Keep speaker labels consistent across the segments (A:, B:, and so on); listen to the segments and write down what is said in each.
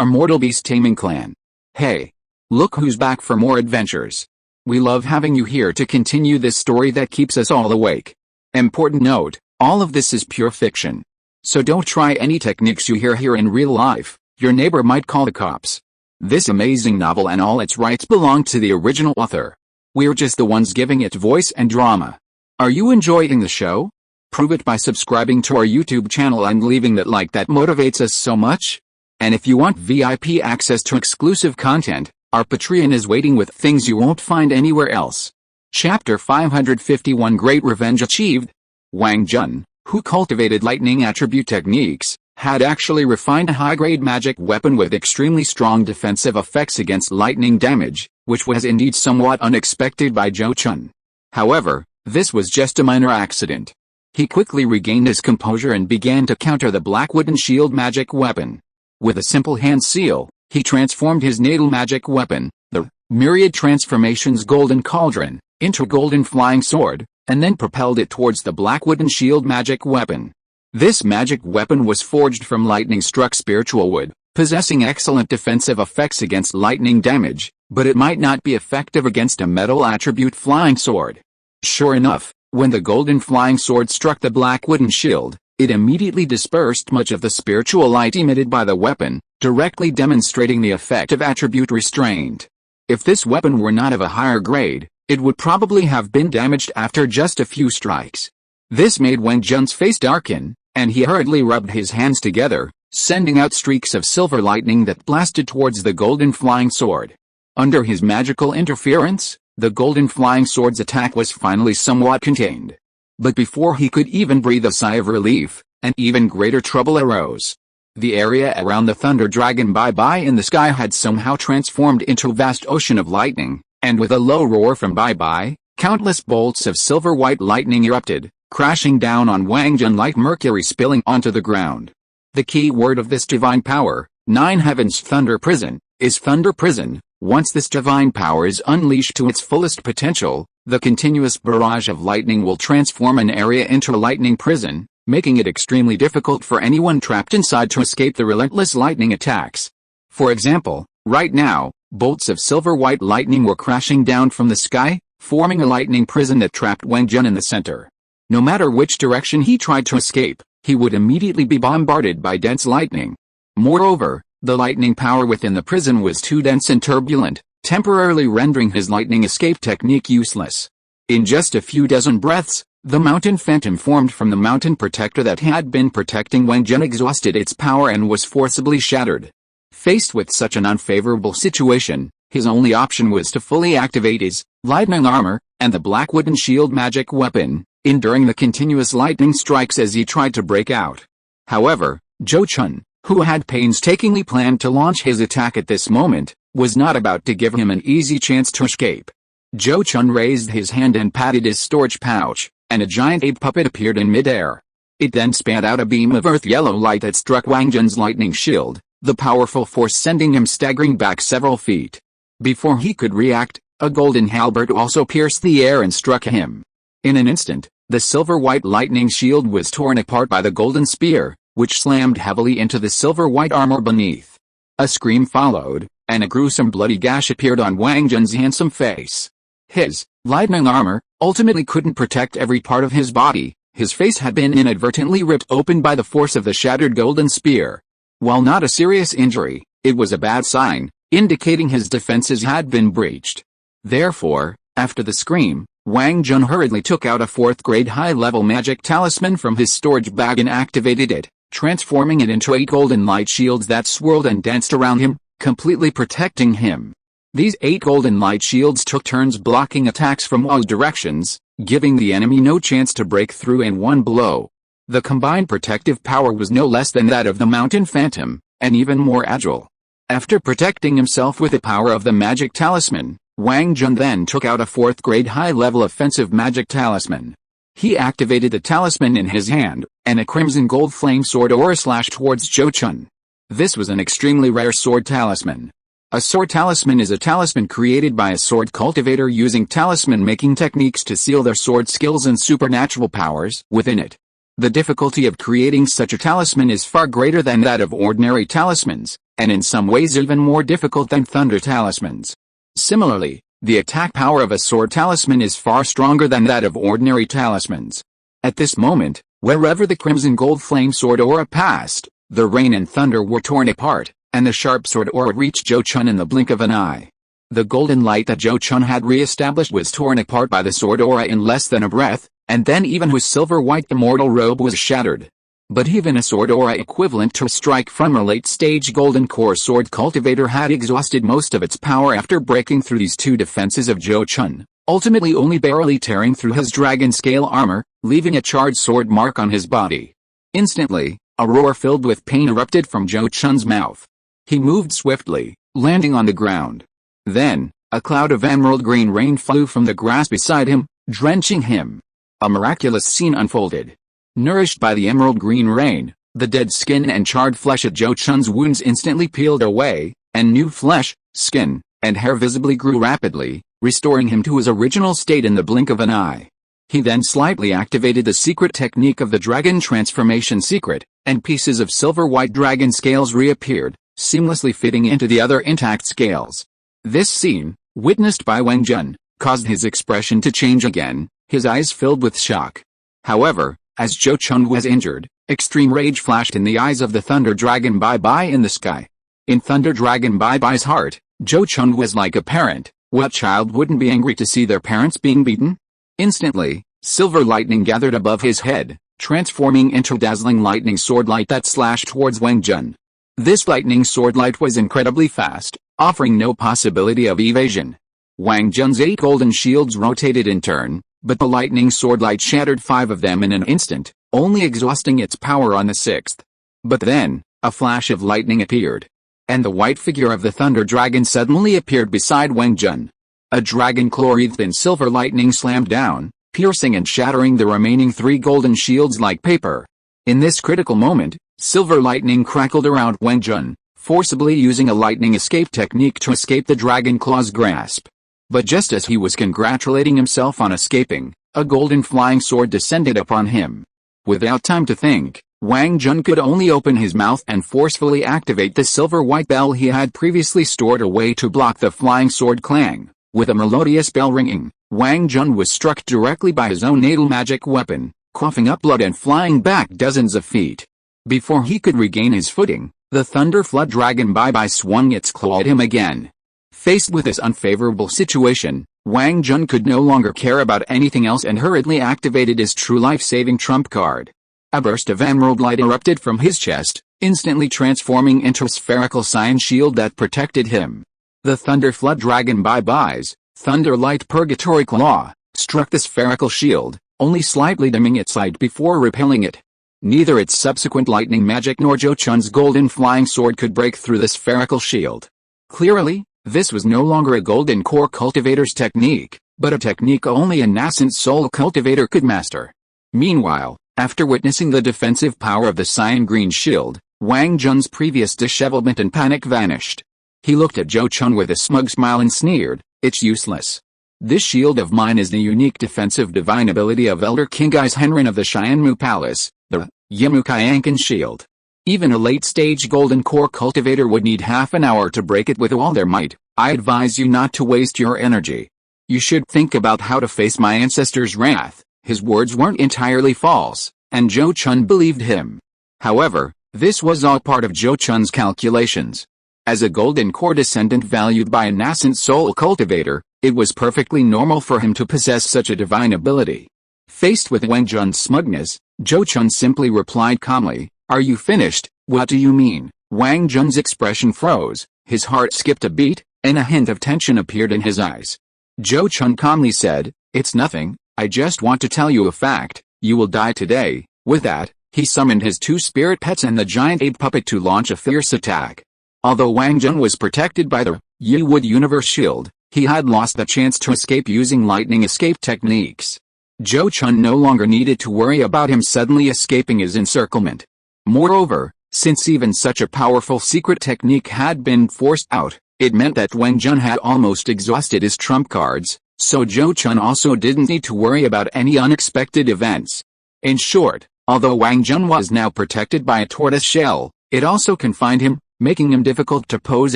A: Immortal Beast-Taming clan. Hey! Look who's back for more adventures. We love having you here to continue this story that keeps us all awake. Important note, all of this is pure fiction. So don't try any techniques you hear here in real life, your neighbor might call the cops. This amazing novel and all its rights belong to the original author. We're just the ones giving it voice and drama. Are you enjoying the show? Prove it by subscribing to our YouTube channel and leaving that like that motivates us so much. And if you want VIP access to exclusive content, our Patreon is waiting with things you won't find anywhere else. Chapter 551 Great Revenge Achieved. Wang Jun, who cultivated lightning attribute techniques, had actually refined a high-grade magic weapon with extremely strong defensive effects against lightning damage, which was indeed somewhat unexpected by Zhou Chun. However, this was just a minor accident. He quickly regained his composure and began to counter the black wooden shield magic weapon. With a simple hand seal, he transformed his natal magic weapon, the Myriad Transformations Golden Cauldron, into a golden flying sword, and then propelled it towards the black wooden shield magic weapon. This magic weapon was forged from lightning-struck spiritual wood, possessing excellent defensive effects against lightning damage, but it might not be effective against a metal attribute flying sword. Sure enough, when the golden flying sword struck the black wooden shield, it immediately dispersed much of the spiritual light emitted by the weapon, directly demonstrating the effect of attribute restraint. If this weapon were not of a higher grade, it would probably have been damaged after just a few strikes. This made Wang Jun's face darken, and he hurriedly rubbed his hands together, sending out streaks of silver lightning that blasted towards the golden flying sword. Under his magical interference, the golden flying sword's attack was finally somewhat contained. But before he could even breathe a sigh of relief, an even greater trouble arose. The area around the Thunder Dragon Bye-Bye in the sky had somehow transformed into a vast ocean of lightning, and with a low roar from Bye-Bye, countless bolts of silver-white lightning erupted, crashing down on Wang Jun like mercury spilling onto the ground. The key word of this divine power, Nine Heavens Thunder Prison, is Thunder Prison. Once this divine power is unleashed to its fullest potential, the continuous barrage of lightning will transform an area into a lightning prison, making it extremely difficult for anyone trapped inside to escape the relentless lightning attacks. For example, right now, bolts of silver-white lightning were crashing down from the sky, forming a lightning prison that trapped Wang Jun in the center. No matter which direction he tried to escape, he would immediately be bombarded by dense lightning. Moreover, the lightning power within the prison was too dense and turbulent, temporarily rendering his lightning escape technique useless. In just a few dozen breaths, the mountain phantom formed from the mountain protector that had been protecting Wang Jun exhausted its power and was forcibly shattered. Faced with such an unfavorable situation, his only option was to fully activate his lightning armor and the black wooden shield magic weapon, enduring the continuous lightning strikes as he tried to break out. However, Zhou Chun, who had painstakingly planned to launch his attack at this moment, was not about to give him an easy chance to escape. Zhou Chun raised his hand and patted his storage pouch, and a giant ape puppet appeared in midair. It then spat out a beam of earth yellow light that struck Wang Jun's lightning shield, the powerful force sending him staggering back several feet. Before he could react, a golden halberd also pierced the air and struck him. In an instant, the silver-white lightning shield was torn apart by the golden spear, which slammed heavily into the silver-white armor beneath. A scream followed, and a gruesome bloody gash appeared on Wang Jun's handsome face. His lightning armor ultimately couldn't protect every part of his body. His face had been inadvertently ripped open by the force of the shattered golden spear. While not a serious injury, it was a bad sign, indicating his defenses had been breached. Therefore, after the scream, Wang Jun hurriedly took out a 4th-grade high-level magic talisman from his storage bag and activated it, transforming it into 8 golden light shields that swirled and danced around him, completely protecting him. These 8 golden light shields took turns blocking attacks from all directions, giving the enemy no chance to break through in one blow. The combined protective power was no less than that of the mountain phantom, and even more agile. After protecting himself with the power of the magic talisman, Wang Jun then took out a 4th-grade high-level offensive magic talisman. He activated the talisman in his hand, and a crimson gold flame sword aura slashed towards Zhou Chun. This was an extremely rare sword talisman. A sword talisman is a talisman created by a sword cultivator using talisman-making techniques to seal their sword skills and supernatural powers within it. The difficulty of creating such a talisman is far greater than that of ordinary talismans, and in some ways even more difficult than thunder talismans. Similarly, the attack power of a sword talisman is far stronger than that of ordinary talismans. At this moment, wherever the crimson gold flame sword aura passed, the rain and thunder were torn apart, and the sharp sword aura reached Zhou Chun in the blink of an eye. The golden light that Zhou Chun had re-established was torn apart by the sword aura in less than a breath, and then even his silver-white immortal robe was shattered. But even a sword aura equivalent to a strike from a late-stage golden core sword cultivator had exhausted most of its power after breaking through these two defenses of Zhou Chun, ultimately only barely tearing through his dragon-scale armor, leaving a charred sword mark on his body. Instantly, a roar filled with pain erupted from Zhou Chun's mouth. He moved swiftly, landing on the ground. Then, a cloud of emerald green rain flew from the grass beside him, drenching him. A miraculous scene unfolded. Nourished by the emerald green rain, the dead skin and charred flesh at Zhou Chun's wounds instantly peeled away, and new flesh, skin, and hair visibly grew rapidly, restoring him to his original state in the blink of an eye. He then slightly activated the secret technique of the dragon transformation secret, and pieces of silver-white dragon scales reappeared, seamlessly fitting into the other intact scales. This scene, witnessed by Wang Jun, caused his expression to change again, his eyes filled with shock. However, as Zhou Chun was injured, extreme rage flashed in the eyes of the Thunder Dragon Bai in the sky. In Thunder Dragon Bai's heart, Zhou Chun was like a parent. What child wouldn't be angry to see their parents being beaten? Instantly, silver lightning gathered above his head, transforming into dazzling lightning sword light that slashed towards Wang Jun. This lightning sword light was incredibly fast, offering no possibility of evasion. Wang Jun's 8 golden shields rotated in turn, but the lightning sword light shattered 5 of them in an instant, only exhausting its power on the 6th. But then, a flash of lightning appeared, and the white figure of the Thunder Dragon suddenly appeared beside Wang Jun. A dragon clothed in silver lightning slammed down, piercing and shattering the remaining 3 golden shields like paper. In this critical moment, silver lightning crackled around Wang Jun, forcibly using a lightning escape technique to escape the dragon claw's grasp. But just as he was congratulating himself on escaping, a golden flying sword descended upon him. Without time to think, Wang Jun could only open his mouth and forcefully activate the silver-white bell he had previously stored away to block the flying sword clang. With a melodious bell ringing, Wang Jun was struck directly by his own natal magic weapon, coughing up blood and flying back dozens of feet. Before he could regain his footing, the Thunder Flood Dragon Bai swung its claw at him again. Faced with this unfavorable situation, Wang Jun could no longer care about anything else and hurriedly activated his true life-saving trump card. A burst of emerald light erupted from his chest, instantly transforming into a spherical cyan shield that protected him. The Thunder Flood Dragon Bai's Thunder Light Purgatory Claw struck the spherical shield, only slightly dimming its light before repelling it. Neither its subsequent lightning magic nor Zhou Chun's golden flying sword could break through the spherical shield. Clearly, this was no longer a golden core cultivator's technique, but a technique only a nascent soul cultivator could master. Meanwhile, after witnessing the defensive power of the cyan green shield, Wang Jun's previous dishevelment and panic vanished. He looked at Zhou Chun with a smug smile and sneered, "It's useless. This shield of mine is the unique defensive divine ability of Elder King Gai's Henrin of the Xianmu Palace, the Yimukayankan shield. Even a late-stage golden core cultivator would need half an hour to break it with all their might. I advise you not to waste your energy. You should think about how to face my ancestors' wrath." His words weren't entirely false, and Zhou Chun believed him. However, this was all part of Zhou Chun's calculations. As a golden core descendant valued by a nascent soul cultivator, it was perfectly normal for him to possess such a divine ability. Faced with Wang Jun's smugness, Zhou Chun simply replied calmly, "Are you finished?" "What do you mean?" Wang Jun's expression froze, his heart skipped a beat, and a hint of tension appeared in his eyes. Zhou Chun calmly said, "It's nothing, I just want to tell you a fact, you will die today." With that, he summoned his 2 spirit pets and the giant ape puppet to launch a fierce attack. Although Wang Jun was protected by the Yi Wood Universe Shield, he had lost the chance to escape using lightning escape techniques. Zhou Chun no longer needed to worry about him suddenly escaping his encirclement. Moreover, since even such a powerful secret technique had been forced out, it meant that Wang Jun had almost exhausted his trump cards, so Zhou Chun also didn't need to worry about any unexpected events. In short, Although Wang Jun was now protected by a tortoise shell, it also confined him, making him difficult to pose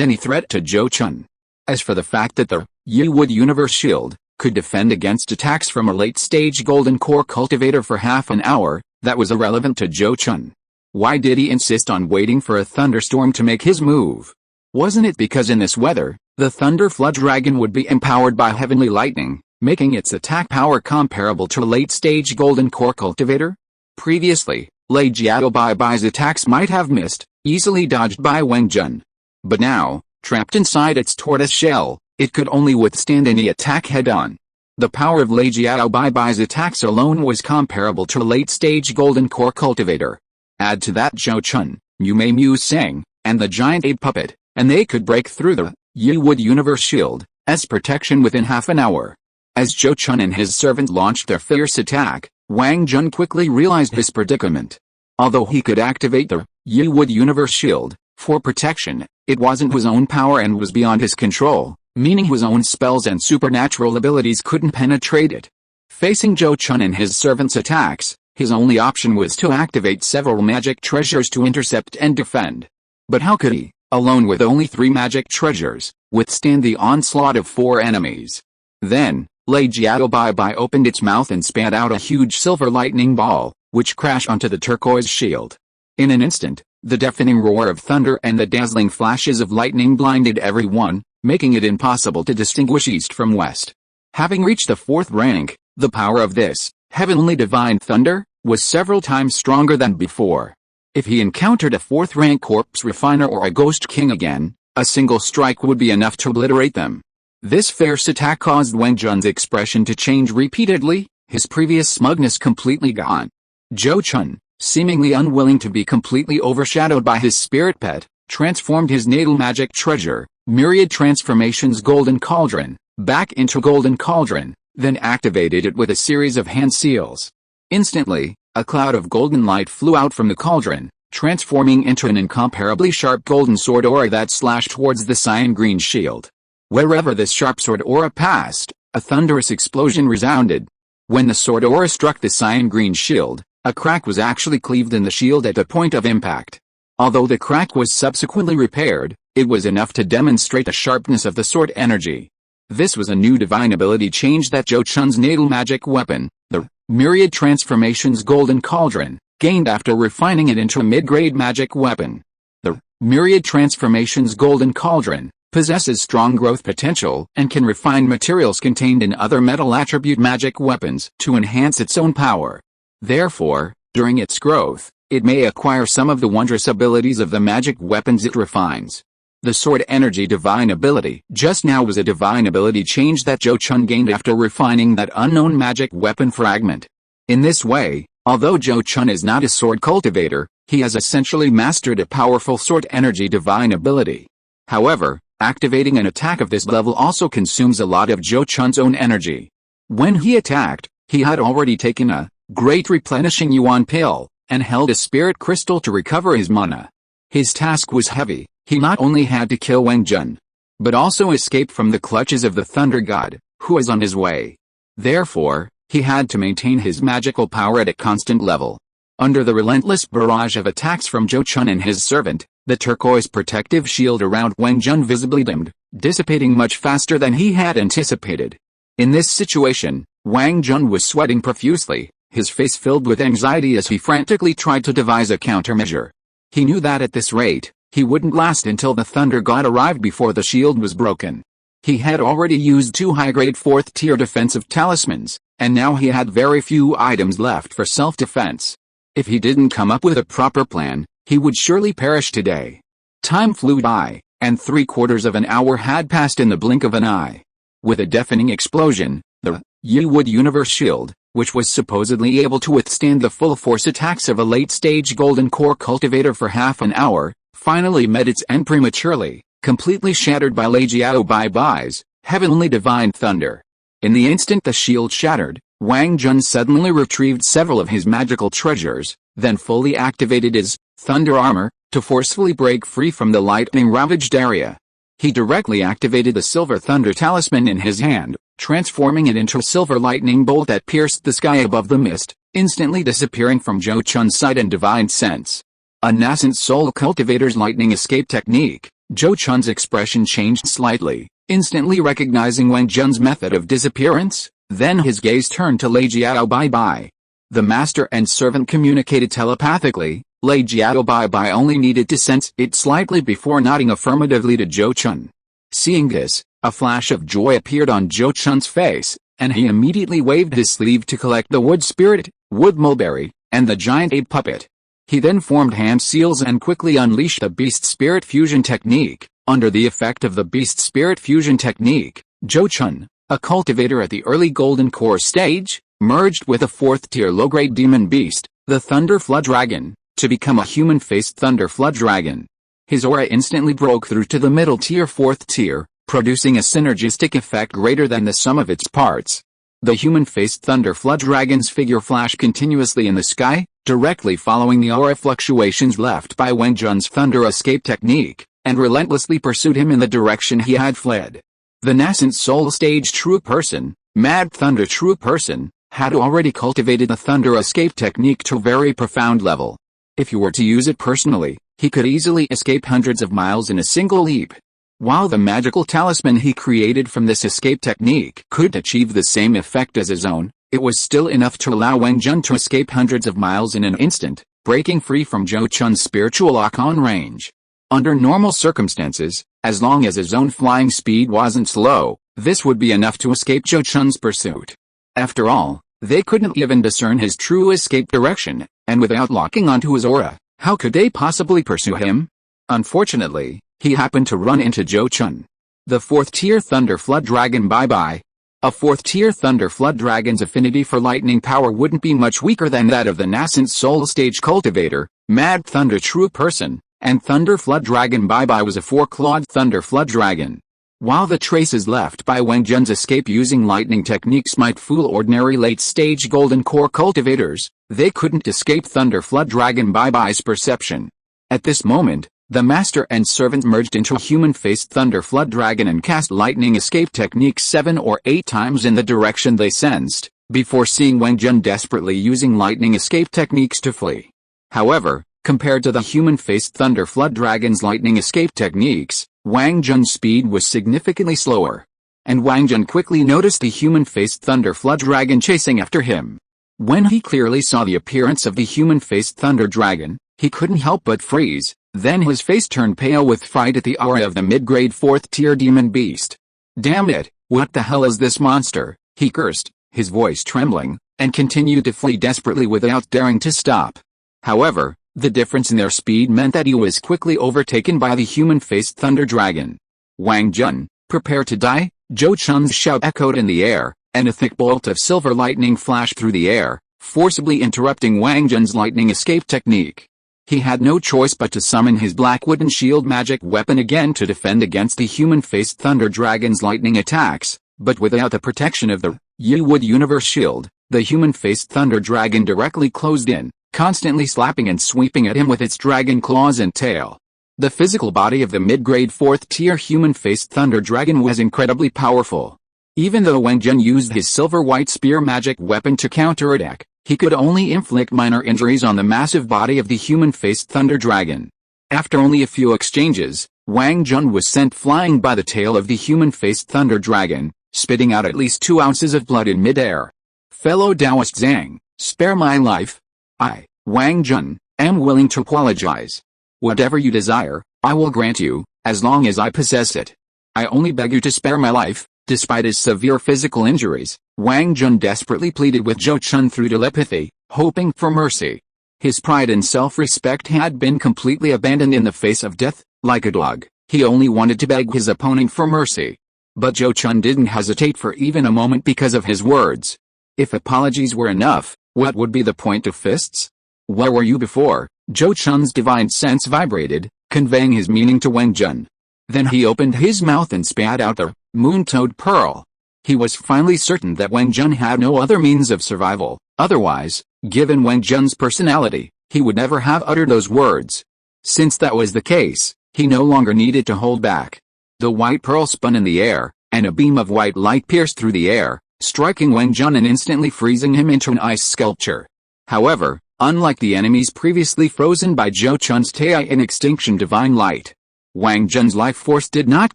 A: any threat to Zhou Chun. As for the fact that the Yiwood Universe Shield could defend against attacks from a late-stage Golden Core cultivator for half an hour, that was irrelevant to Zhou Chun. Why did he insist on waiting for a thunderstorm to make his move? Wasn't it because in this weather, the Thunder Flood Dragon would be empowered by heavenly lightning, making its attack power comparable to a late-stage Golden Core cultivator? Previously, Lei Jiao Bai's attacks might have missed, easily dodged by Wang Jun. But now, trapped inside its tortoise shell, it could only withstand any attack head-on. The power of Lei Jiao Bai's attacks alone was comparable to a late-stage Golden Core cultivator. Add to that Zhou Chun, Yu Mei Mu Sang, and the giant ape puppet, and they could break through the Yiwood Universe Shield as protection within half an hour. As Zhou Chun and his servant launched their fierce attack, Wang Jun quickly realized his predicament. Although he could activate the Yiwood Universe Shield for protection, it wasn't his own power and was beyond his control, meaning his own spells and supernatural abilities couldn't penetrate it. Facing Zhou Chun and his servant's attacks, his only option was to activate several magic treasures to intercept and defend. But how could he, alone with only 3 magic treasures, withstand the onslaught of 4 enemies? Then, Lei Jiao Bai opened its mouth and spat out a huge silver lightning ball, which crashed onto the turquoise shield. In an instant, the deafening roar of thunder and the dazzling flashes of lightning blinded everyone, making it impossible to distinguish east from west. Having reached the 4th rank, the power of this heavenly divine thunder was several times stronger than before. If he encountered a 4th rank corpse refiner or a ghost king again, a single strike would be enough to obliterate them. This fierce attack caused Wang Jun's expression to change repeatedly, his previous smugness completely gone. Zhou Chun, seemingly unwilling to be completely overshadowed by his spirit pet, transformed his natal magic treasure, Myriad Transformations Golden Cauldron, back into Golden Cauldron, then activated it with a series of hand seals. Instantly, a cloud of golden light flew out from the cauldron, transforming into an incomparably sharp golden sword aura that slashed towards the cyan green shield. Wherever this sharp sword aura passed, a thunderous explosion resounded. When the sword aura struck the cyan green shield, a crack was actually cleaved in the shield at the point of impact. Although the crack was subsequently repaired, it was enough to demonstrate the sharpness of the sword energy. This was a new divine ability change that Zhou Chun's natal magic weapon, the Myriad Transformations Golden Cauldron, gained after refining it into a mid-grade magic weapon. The Myriad Transformations Golden Cauldron possesses strong growth potential and can refine materials contained in other metal attribute magic weapons to enhance its own power. Therefore, during its growth, it may acquire some of the wondrous abilities of the magic weapons it refines. The sword energy divine ability just now was a divine ability change that Zhou Chun gained after refining that unknown magic weapon fragment. In this way, although Zhou Chun is not a sword cultivator, he has essentially mastered a powerful sword energy divine ability. However, activating an attack of this level also consumes a lot of Zhou Chun's own energy. When he attacked, he had already taken a great replenishing yuan pill, and held a spirit crystal to recover his mana. His task was heavy. He not only had to kill Wang Jun, but also escape from the clutches of the Thunder God, who was on his way. Therefore, he had to maintain his magical power at a constant level. Under the relentless barrage of attacks from Zhou Chun and his servant, the turquoise protective shield around Wang Jun visibly dimmed, dissipating much faster than he had anticipated. In this situation, Wang Jun was sweating profusely, his face filled with anxiety as he frantically tried to devise a countermeasure. He knew that at this rate, he wouldn't last until the Thunder God arrived before the shield was broken. He had already used 2 high-grade 4th-tier defensive talismans, and now he had very few items left for self-defense. If he didn't come up with a proper plan, he would surely perish today. Time flew by, and 3/4 of an hour had passed in the blink of an eye. With a deafening explosion, the Yiwood Universe Shield, which was supposedly able to withstand the full-force attacks of a late-stage Golden Core cultivator for half an hour, finally met its end prematurely, completely shattered by Lei Jiao Bai's heavenly divine thunder. In the instant the shield shattered, Wang Jun suddenly retrieved several of his magical treasures, then fully activated his thunder armor to forcefully break free from the lightning-ravaged area. He directly activated the silver thunder talisman in his hand, transforming it into a silver lightning bolt that pierced the sky above the mist, instantly disappearing from Zhou Chun's sight and divine sense. A nascent soul cultivator's lightning escape technique. Zhou Chun's expression changed slightly, instantly recognizing Wang Jun's method of disappearance. Then his gaze turned to Lei Jiao Bai. The master and servant communicated telepathically. Lei Jiao Bai only needed to sense it slightly before nodding affirmatively to Zhou Chun. Seeing this, a flash of joy appeared on Zhou Chun's face, and he immediately waved his sleeve to collect the wood spirit, wood mulberry, and the giant ape puppet. He then formed hand seals and quickly unleashed the beast spirit fusion technique. Under the effect of the beast spirit fusion technique, Zhou Chun, a cultivator at the early golden core stage, merged with a 4th-tier low-grade demon beast, the Thunder Flood Dragon, to become a human-faced Thunder Flood Dragon. His aura instantly broke through to the middle-tier 4th tier, producing a synergistic effect greater than the sum of its parts. The human-faced Thunder Flood Dragon's figure flashed continuously in the sky, directly following the aura fluctuations left by Wang Jun's Thunder Escape technique, and relentlessly pursued him in the direction he had fled. The nascent soul stage true person, Mad Thunder true person, had already cultivated the Thunder Escape technique to a very profound level. If he were to use it personally, he could easily escape hundreds of miles in a single leap. While the magical talisman he created from this escape technique could achieve the same effect as his own, it was still enough to allow Wang Jun to escape hundreds of miles in an instant, breaking free from Zhou Chun's spiritual lock-on range. Under normal circumstances, as long as his own flying speed wasn't slow, this would be enough to escape Zhou Chun's pursuit. After all, they couldn't even discern his true escape direction, and without locking onto his aura, how could they possibly pursue him? Unfortunately, he happened to run into Zhou Chun. The 4th-tier Thunder Flood Dragon bye-bye. A 4th-tier Thunder Flood Dragon's affinity for lightning power wouldn't be much weaker than that of the nascent soul stage cultivator, Mad Thunder true person, and Thunder Flood Dragon bye-bye was a 4-clawed Thunder Flood Dragon. While the traces left by Wang Jun's escape using lightning techniques might fool ordinary late-stage golden core cultivators, they couldn't escape Thunder Flood Dragon bye-bye's perception. At this moment, the master and servant merged into a human-faced Thunder Flood Dragon and cast lightning escape techniques 7 or 8 times in the direction they sensed, before seeing Wang Jun desperately using lightning escape techniques to flee. However, compared to the human-faced Thunder Flood Dragon's lightning escape techniques, Wang Jun's speed was significantly slower. And Wang Jun quickly noticed the human-faced Thunder Flood Dragon chasing after him. When he clearly saw the appearance of the human-faced Thunder Dragon, he couldn't help but freeze. Then his face turned pale with fright at the aura of the mid-grade 4th-tier demon beast. "Damn it, what the hell is this monster?" he cursed, his voice trembling, and continued to flee desperately without daring to stop. However, the difference in their speed meant that he was quickly overtaken by the human-faced Thunder Dragon. "Wang Jun, prepare to die!" Zhou Chun's shout echoed in the air, and a thick bolt of silver lightning flashed through the air, forcibly interrupting Wang Jun's lightning escape technique. He had no choice but to summon his black wooden shield magic weapon again to defend against the human-faced Thunder Dragon's lightning attacks, but without the protection of the Wood Universe Shield, the human-faced Thunder Dragon directly closed in, constantly slapping and sweeping at him with its dragon claws and tail. The physical body of the mid-grade 4th-tier human-faced Thunder Dragon was incredibly powerful. Even though Wang Jun used his silver-white spear magic weapon to counterattack, he could only inflict minor injuries on the massive body of the human-faced Thunder Dragon. After only a few exchanges, Wang Jun was sent flying by the tail of the human-faced Thunder Dragon, spitting out at least 2 ounces of blood in mid-air. "Fellow Taoist Zhang, spare my life. I, Wang Jun, am willing to apologize. Whatever you desire, I will grant you, as long as I possess it. I only beg you to spare my life." Despite his severe physical injuries, Wang Jun desperately pleaded with Zhou Chun through telepathy, hoping for mercy. His pride and self-respect had been completely abandoned in the face of death. Like a dog, he only wanted to beg his opponent for mercy. But Zhou Chun didn't hesitate for even a moment because of his words. If apologies were enough, what would be the point of fists? "Where were you before?" Zhou Chun's divine sense vibrated, conveying his meaning to Wang Jun. Then he opened his mouth and spat out the moon-toed pearl. He was finally certain that Wang Jun had no other means of survival. Otherwise, given Wang Jun's personality, he would never have uttered those words. Since that was the case, he no longer needed to hold back. The white pearl spun in the air, and a beam of white light pierced through the air, striking Wang Jun and instantly freezing him into an ice sculpture. However, unlike the enemies previously frozen by Zhou Chun's Tai in Extinction Divine Light, Wang Jun's life force did not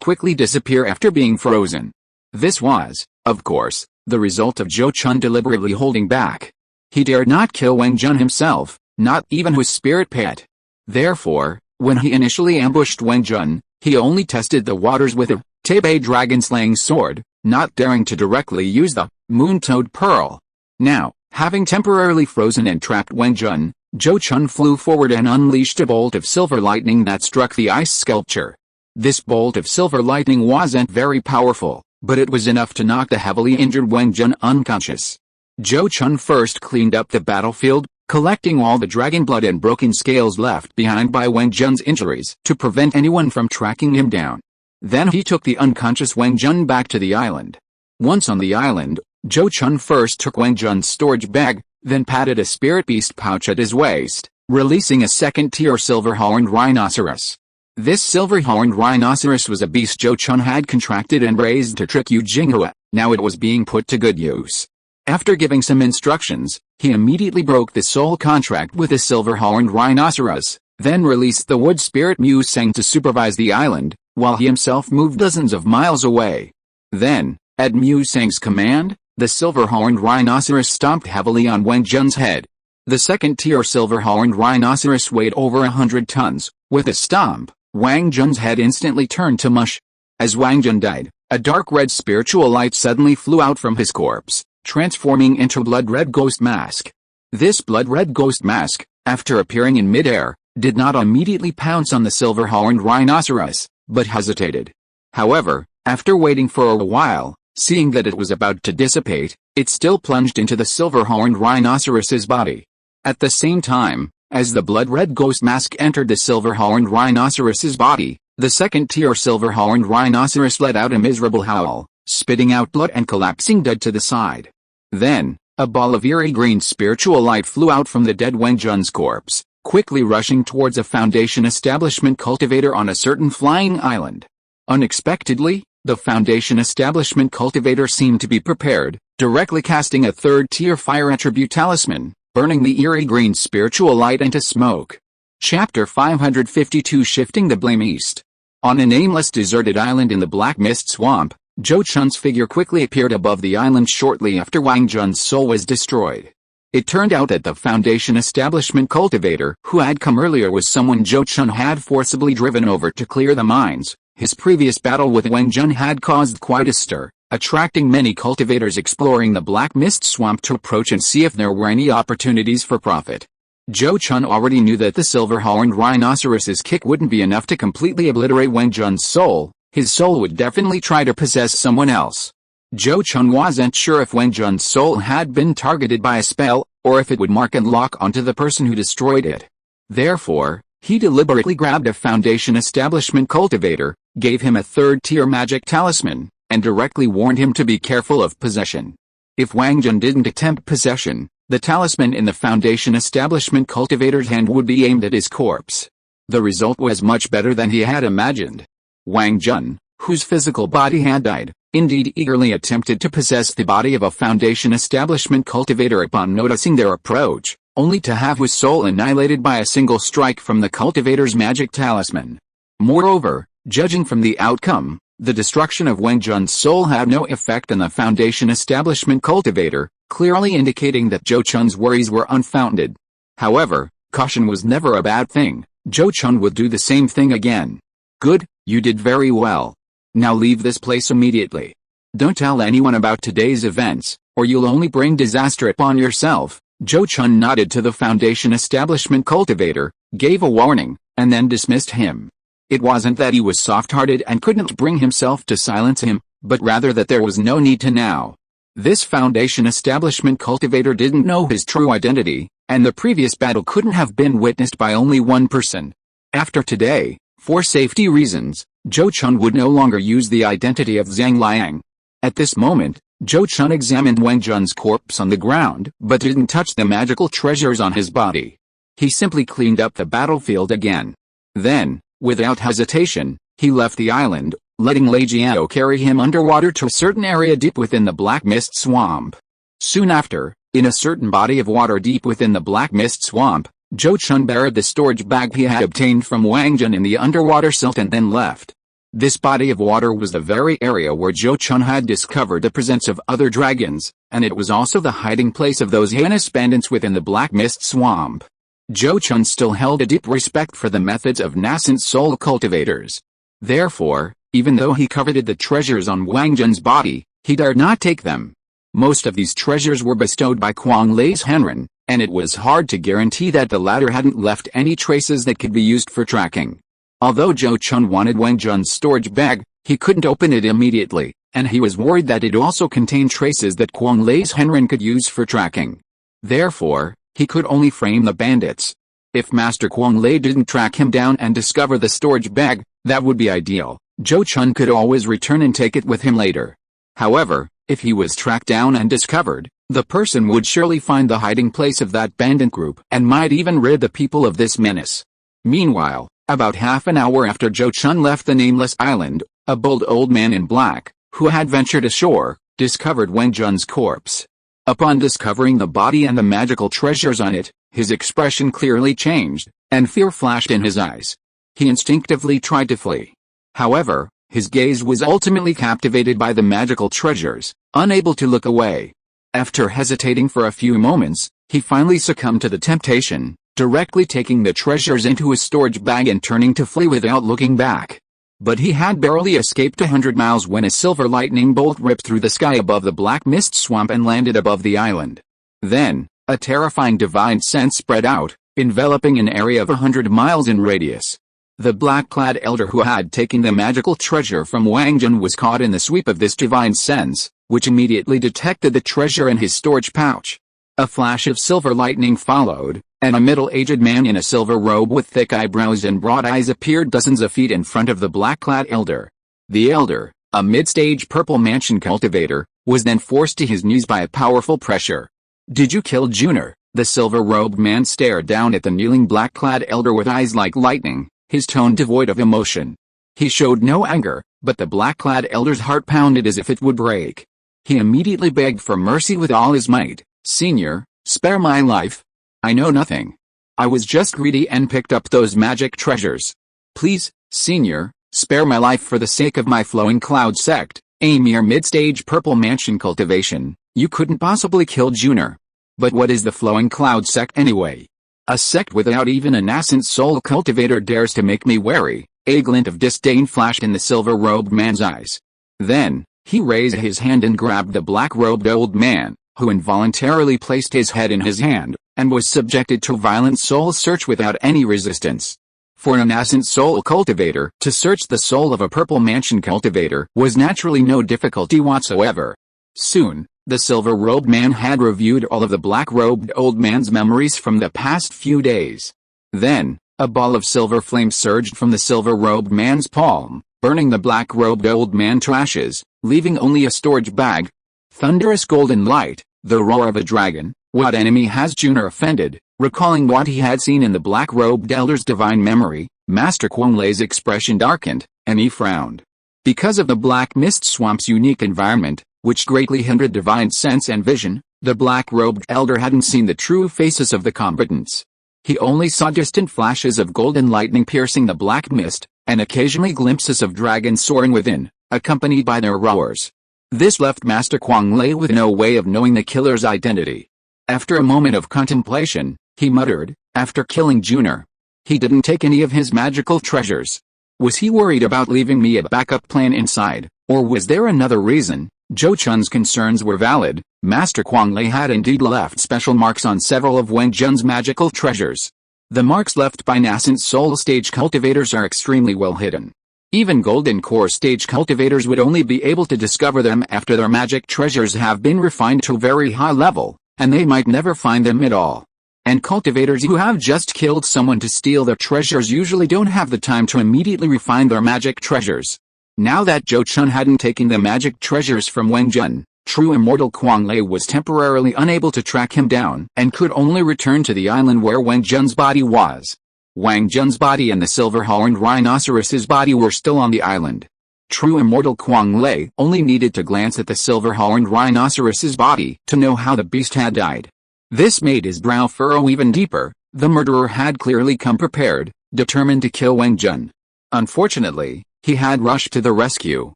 A: quickly disappear after being frozen. This was, of course, the result of Zhou Chun deliberately holding back. He dared not kill Wang Jun himself, not even his spirit pet. Therefore, when he initially ambushed Wang Jun, he only tested the waters with a Tabe dragon-slaying sword, not daring to directly use the Moon-Toad Pearl. Now, having temporarily frozen and trapped Wang Jun, Zhou Chun flew forward and unleashed a bolt of silver lightning that struck the ice sculpture. This bolt of silver lightning wasn't very powerful, but it was enough to knock the heavily injured Wang Jun unconscious. Zhou Chun first cleaned up the battlefield, collecting all the dragon blood and broken scales left behind by Wang Jun's injuries to prevent anyone from tracking him down. Then he took the unconscious Wang Jun back to the island. Once on the island, Zhou Chun first took Wang Jun's storage bag, then patted a spirit beast pouch at his waist, releasing a second-tier silver-horned rhinoceros. This silver-horned rhinoceros was a beast Zhou Chun had contracted and raised to trick Yu Jinghua. Now it was being put to good use. After giving some instructions, he immediately broke the soul contract with the silver-horned rhinoceros, then released the wood spirit Mu Seng to supervise the island, while he himself moved dozens of miles away. Then, at Mu Seng's command, the silver-horned rhinoceros stomped heavily on Wang Jun's head. The second-tier silver-horned rhinoceros weighed over 100 tons. With a stomp, Wang Jun's head instantly turned to mush. As Wang Jun died, a dark red spiritual light suddenly flew out from his corpse, transforming into a blood-red ghost mask. This blood-red ghost mask, after appearing in midair, did not immediately pounce on the silver-horned rhinoceros, but hesitated. However, after waiting for a while, seeing that it was about to dissipate, it still plunged into the silver-horned rhinoceros's body. At the same time, as the blood-red ghost mask entered the silver-horned rhinoceros's body, the second-tier silver-horned rhinoceros let out a miserable howl, spitting out blood and collapsing dead to the side. Then, a ball of eerie green spiritual light flew out from the dead Wang Jun's corpse, quickly rushing towards a Foundation establishment cultivator on a certain flying island. Unexpectedly, the Foundation establishment cultivator seemed to be prepared, directly casting a third-tier fire attribute talisman, burning the eerie green spiritual light into smoke. Chapter 552 Shifting the Blame East. On a nameless deserted island in the Black Mist Swamp, Zhou Chun's figure quickly appeared above the island shortly after Wang Jun's soul was destroyed. It turned out that the Foundation establishment cultivator who had come earlier was someone Zhou Chun had forcibly driven over to clear the mines. His previous battle with Wang Jun had caused quite a stir, attracting many cultivators exploring the Black Mist Swamp to approach and see if there were any opportunities for profit. Zhou Chun already knew that the silver-horned rhinoceros's kick wouldn't be enough to completely obliterate Wang Jun's soul. His soul would definitely try to possess someone else. Zhou Chun wasn't sure if Wang Jun's soul had been targeted by a spell, or if it would mark and lock onto the person who destroyed it. Therefore, he deliberately grabbed a Foundation establishment cultivator, gave him a third-tier magic talisman, and directly warned him to be careful of possession. If Wang Jun didn't attempt possession, the talisman in the Foundation establishment cultivator's hand would be aimed at his corpse. The result was much better than he had imagined. Wang Jun, whose physical body had died, indeed eagerly attempted to possess the body of a Foundation establishment cultivator upon noticing their approach, only to have his soul annihilated by a single strike from the cultivator's magic talisman. Moreover, judging from the outcome, the destruction of Wang Jun's soul had no effect on the Foundation establishment cultivator, clearly indicating that Zhou Chun's worries were unfounded. However, caution was never a bad thing. Zhou Chun would do the same thing again. Good, you did very well. Now leave this place immediately. Don't tell anyone about today's events, or you'll only bring disaster upon yourself. Zhou Chun nodded to the Foundation establishment cultivator, gave a warning, and then dismissed him. It wasn't that he was soft-hearted and couldn't bring himself to silence him, but rather that there was no need to now. This Foundation establishment cultivator didn't know his true identity, and the previous battle couldn't have been witnessed by only one person. After today, for safety reasons, Zhou Chun would no longer use the identity of Zhang Liang. At this moment, Zhou Chun examined Wang Jun's corpse on the ground, but didn't touch the magical treasures on his body. He simply cleaned up the battlefield again. Then, without hesitation, he left the island, letting Lei Jiao carry him underwater to a certain area deep within the Black Mist Swamp. Soon after, In a certain body of water deep within the Black Mist Swamp, Zhou Chun buried the storage bag he had obtained from Wang Jun in the underwater silt and then left. This body of water was the very area where Zhou Chun had discovered the presence of other dragons, and it was also the hiding place of those heinous bandits within the Black Mist Swamp. Zhou Chun still held a deep respect for the methods of nascent soul cultivators. Therefore, even though he coveted the treasures on Wang Jun's body, he dared not take them. Most of these treasures were bestowed by Kuang Lei's Henren, and it was hard to guarantee that the latter hadn't left any traces that could be used for tracking. Although Zhou Chun wanted Wang Jun's storage bag, he couldn't open it immediately, and he was worried that it also contained traces that Kuang Lei's Henren could use for tracking. Therefore, he could only frame the bandits. If Master Kuang Lei didn't track him down and discover the storage bag, that would be ideal. Zhou Chun could always return and take it with him later. However, if he was tracked down and discovered, the person would surely find the hiding place of that bandit group and might even rid the people of this menace. Meanwhile, about half an hour after Zhou Chun left the nameless island, a bold old man in black, who had ventured ashore, discovered Wang Jun's corpse. Upon discovering the body and the magical treasures on it, his expression clearly changed, and fear flashed in his eyes. He instinctively tried to flee. However, his gaze was ultimately captivated by the magical treasures, unable to look away. After hesitating for a few moments, he finally succumbed to the temptation, directly taking the treasures into his storage bag and turning to flee without looking back. But he had barely escaped 100 miles when a silver lightning bolt ripped through the sky above the Black Mist Swamp and landed above the island. Then, a terrifying divine sense spread out, enveloping an area of 100 miles in radius. The black-clad elder who had taken the magical treasure from Wang Jun was caught in the sweep of this divine sense, which immediately detected the treasure in his storage pouch. A flash of silver lightning followed, and a middle-aged man in a silver robe with thick eyebrows and broad eyes appeared dozens of feet in front of the black-clad elder. The elder, a mid-stage purple mansion cultivator, was then forced to his knees by a powerful pressure. "Did you kill Junior?" The silver-robed man stared down at the kneeling black-clad elder with eyes like lightning, his tone devoid of emotion. He showed no anger, but the black-clad elder's heart pounded as if it would break. He immediately begged for mercy with all his might. "Senior, spare my life. I know nothing. I was just greedy and picked up those magic treasures. Please, Senior, spare my life for the sake of my flowing cloud sect, a mere mid-stage purple mansion cultivation. You couldn't possibly kill Junior. But what is the flowing cloud sect anyway? A sect without even a nascent soul cultivator dares to make me wary." A glint of disdain flashed in the silver-robed man's eyes. Then, he raised his hand and grabbed the black-robed old man, who involuntarily placed his head in his hand, and was subjected to violent soul search without any resistance. For a nascent soul cultivator to search the soul of a purple mansion cultivator was naturally no difficulty whatsoever. Soon, the silver-robed man had reviewed all of the black-robed old man's memories from the past few days. Then, a ball of silver flame surged from the silver-robed man's palm, burning the black-robed old man to ashes, leaving only a storage bag. Thunderous golden light, the roar of a dragon. What enemy has Junior offended? Recalling what he had seen in the black-robed elder's divine memory, Master Kuang Lei's expression darkened, and he frowned. Because of the Black Mist Swamp's unique environment, which greatly hindered divine sense and vision, the black-robed elder hadn't seen the true faces of the combatants. He only saw distant flashes of golden lightning piercing the black mist, and occasionally glimpses of dragons soaring within, accompanied by their roars. This left Master Kuang Lei with no way of knowing the killer's identity. After a moment of contemplation, he muttered, "After killing Junior, he didn't take any of his magical treasures. Was he worried about leaving me a backup plan inside, or was there another reason?" Zhou Chun's concerns were valid. Master Kuang Lei had indeed left special marks on several of Wang Jun's magical treasures. The marks left by nascent soul stage cultivators are extremely well hidden. Even golden core stage cultivators would only be able to discover them after their magic treasures have been refined to a very high level, and they might never find them at all. And cultivators who have just killed someone to steal their treasures usually don't have the time to immediately refine their magic treasures. Now that Zhou Chun hadn't taken the magic treasures from Wang Jun, true immortal Kuang Lei was temporarily unable to track him down and could only return to the island where Wang Jun's body was. Wang Jun's body and the silver-horned rhinoceros's body were still on the island. True immortal Kuang Lei only needed to glance at the silver-horned rhinoceros's body to know how the beast had died. This made his brow furrow even deeper. The murderer had clearly come prepared, determined to kill Wang Jun. Unfortunately, he had rushed to the rescue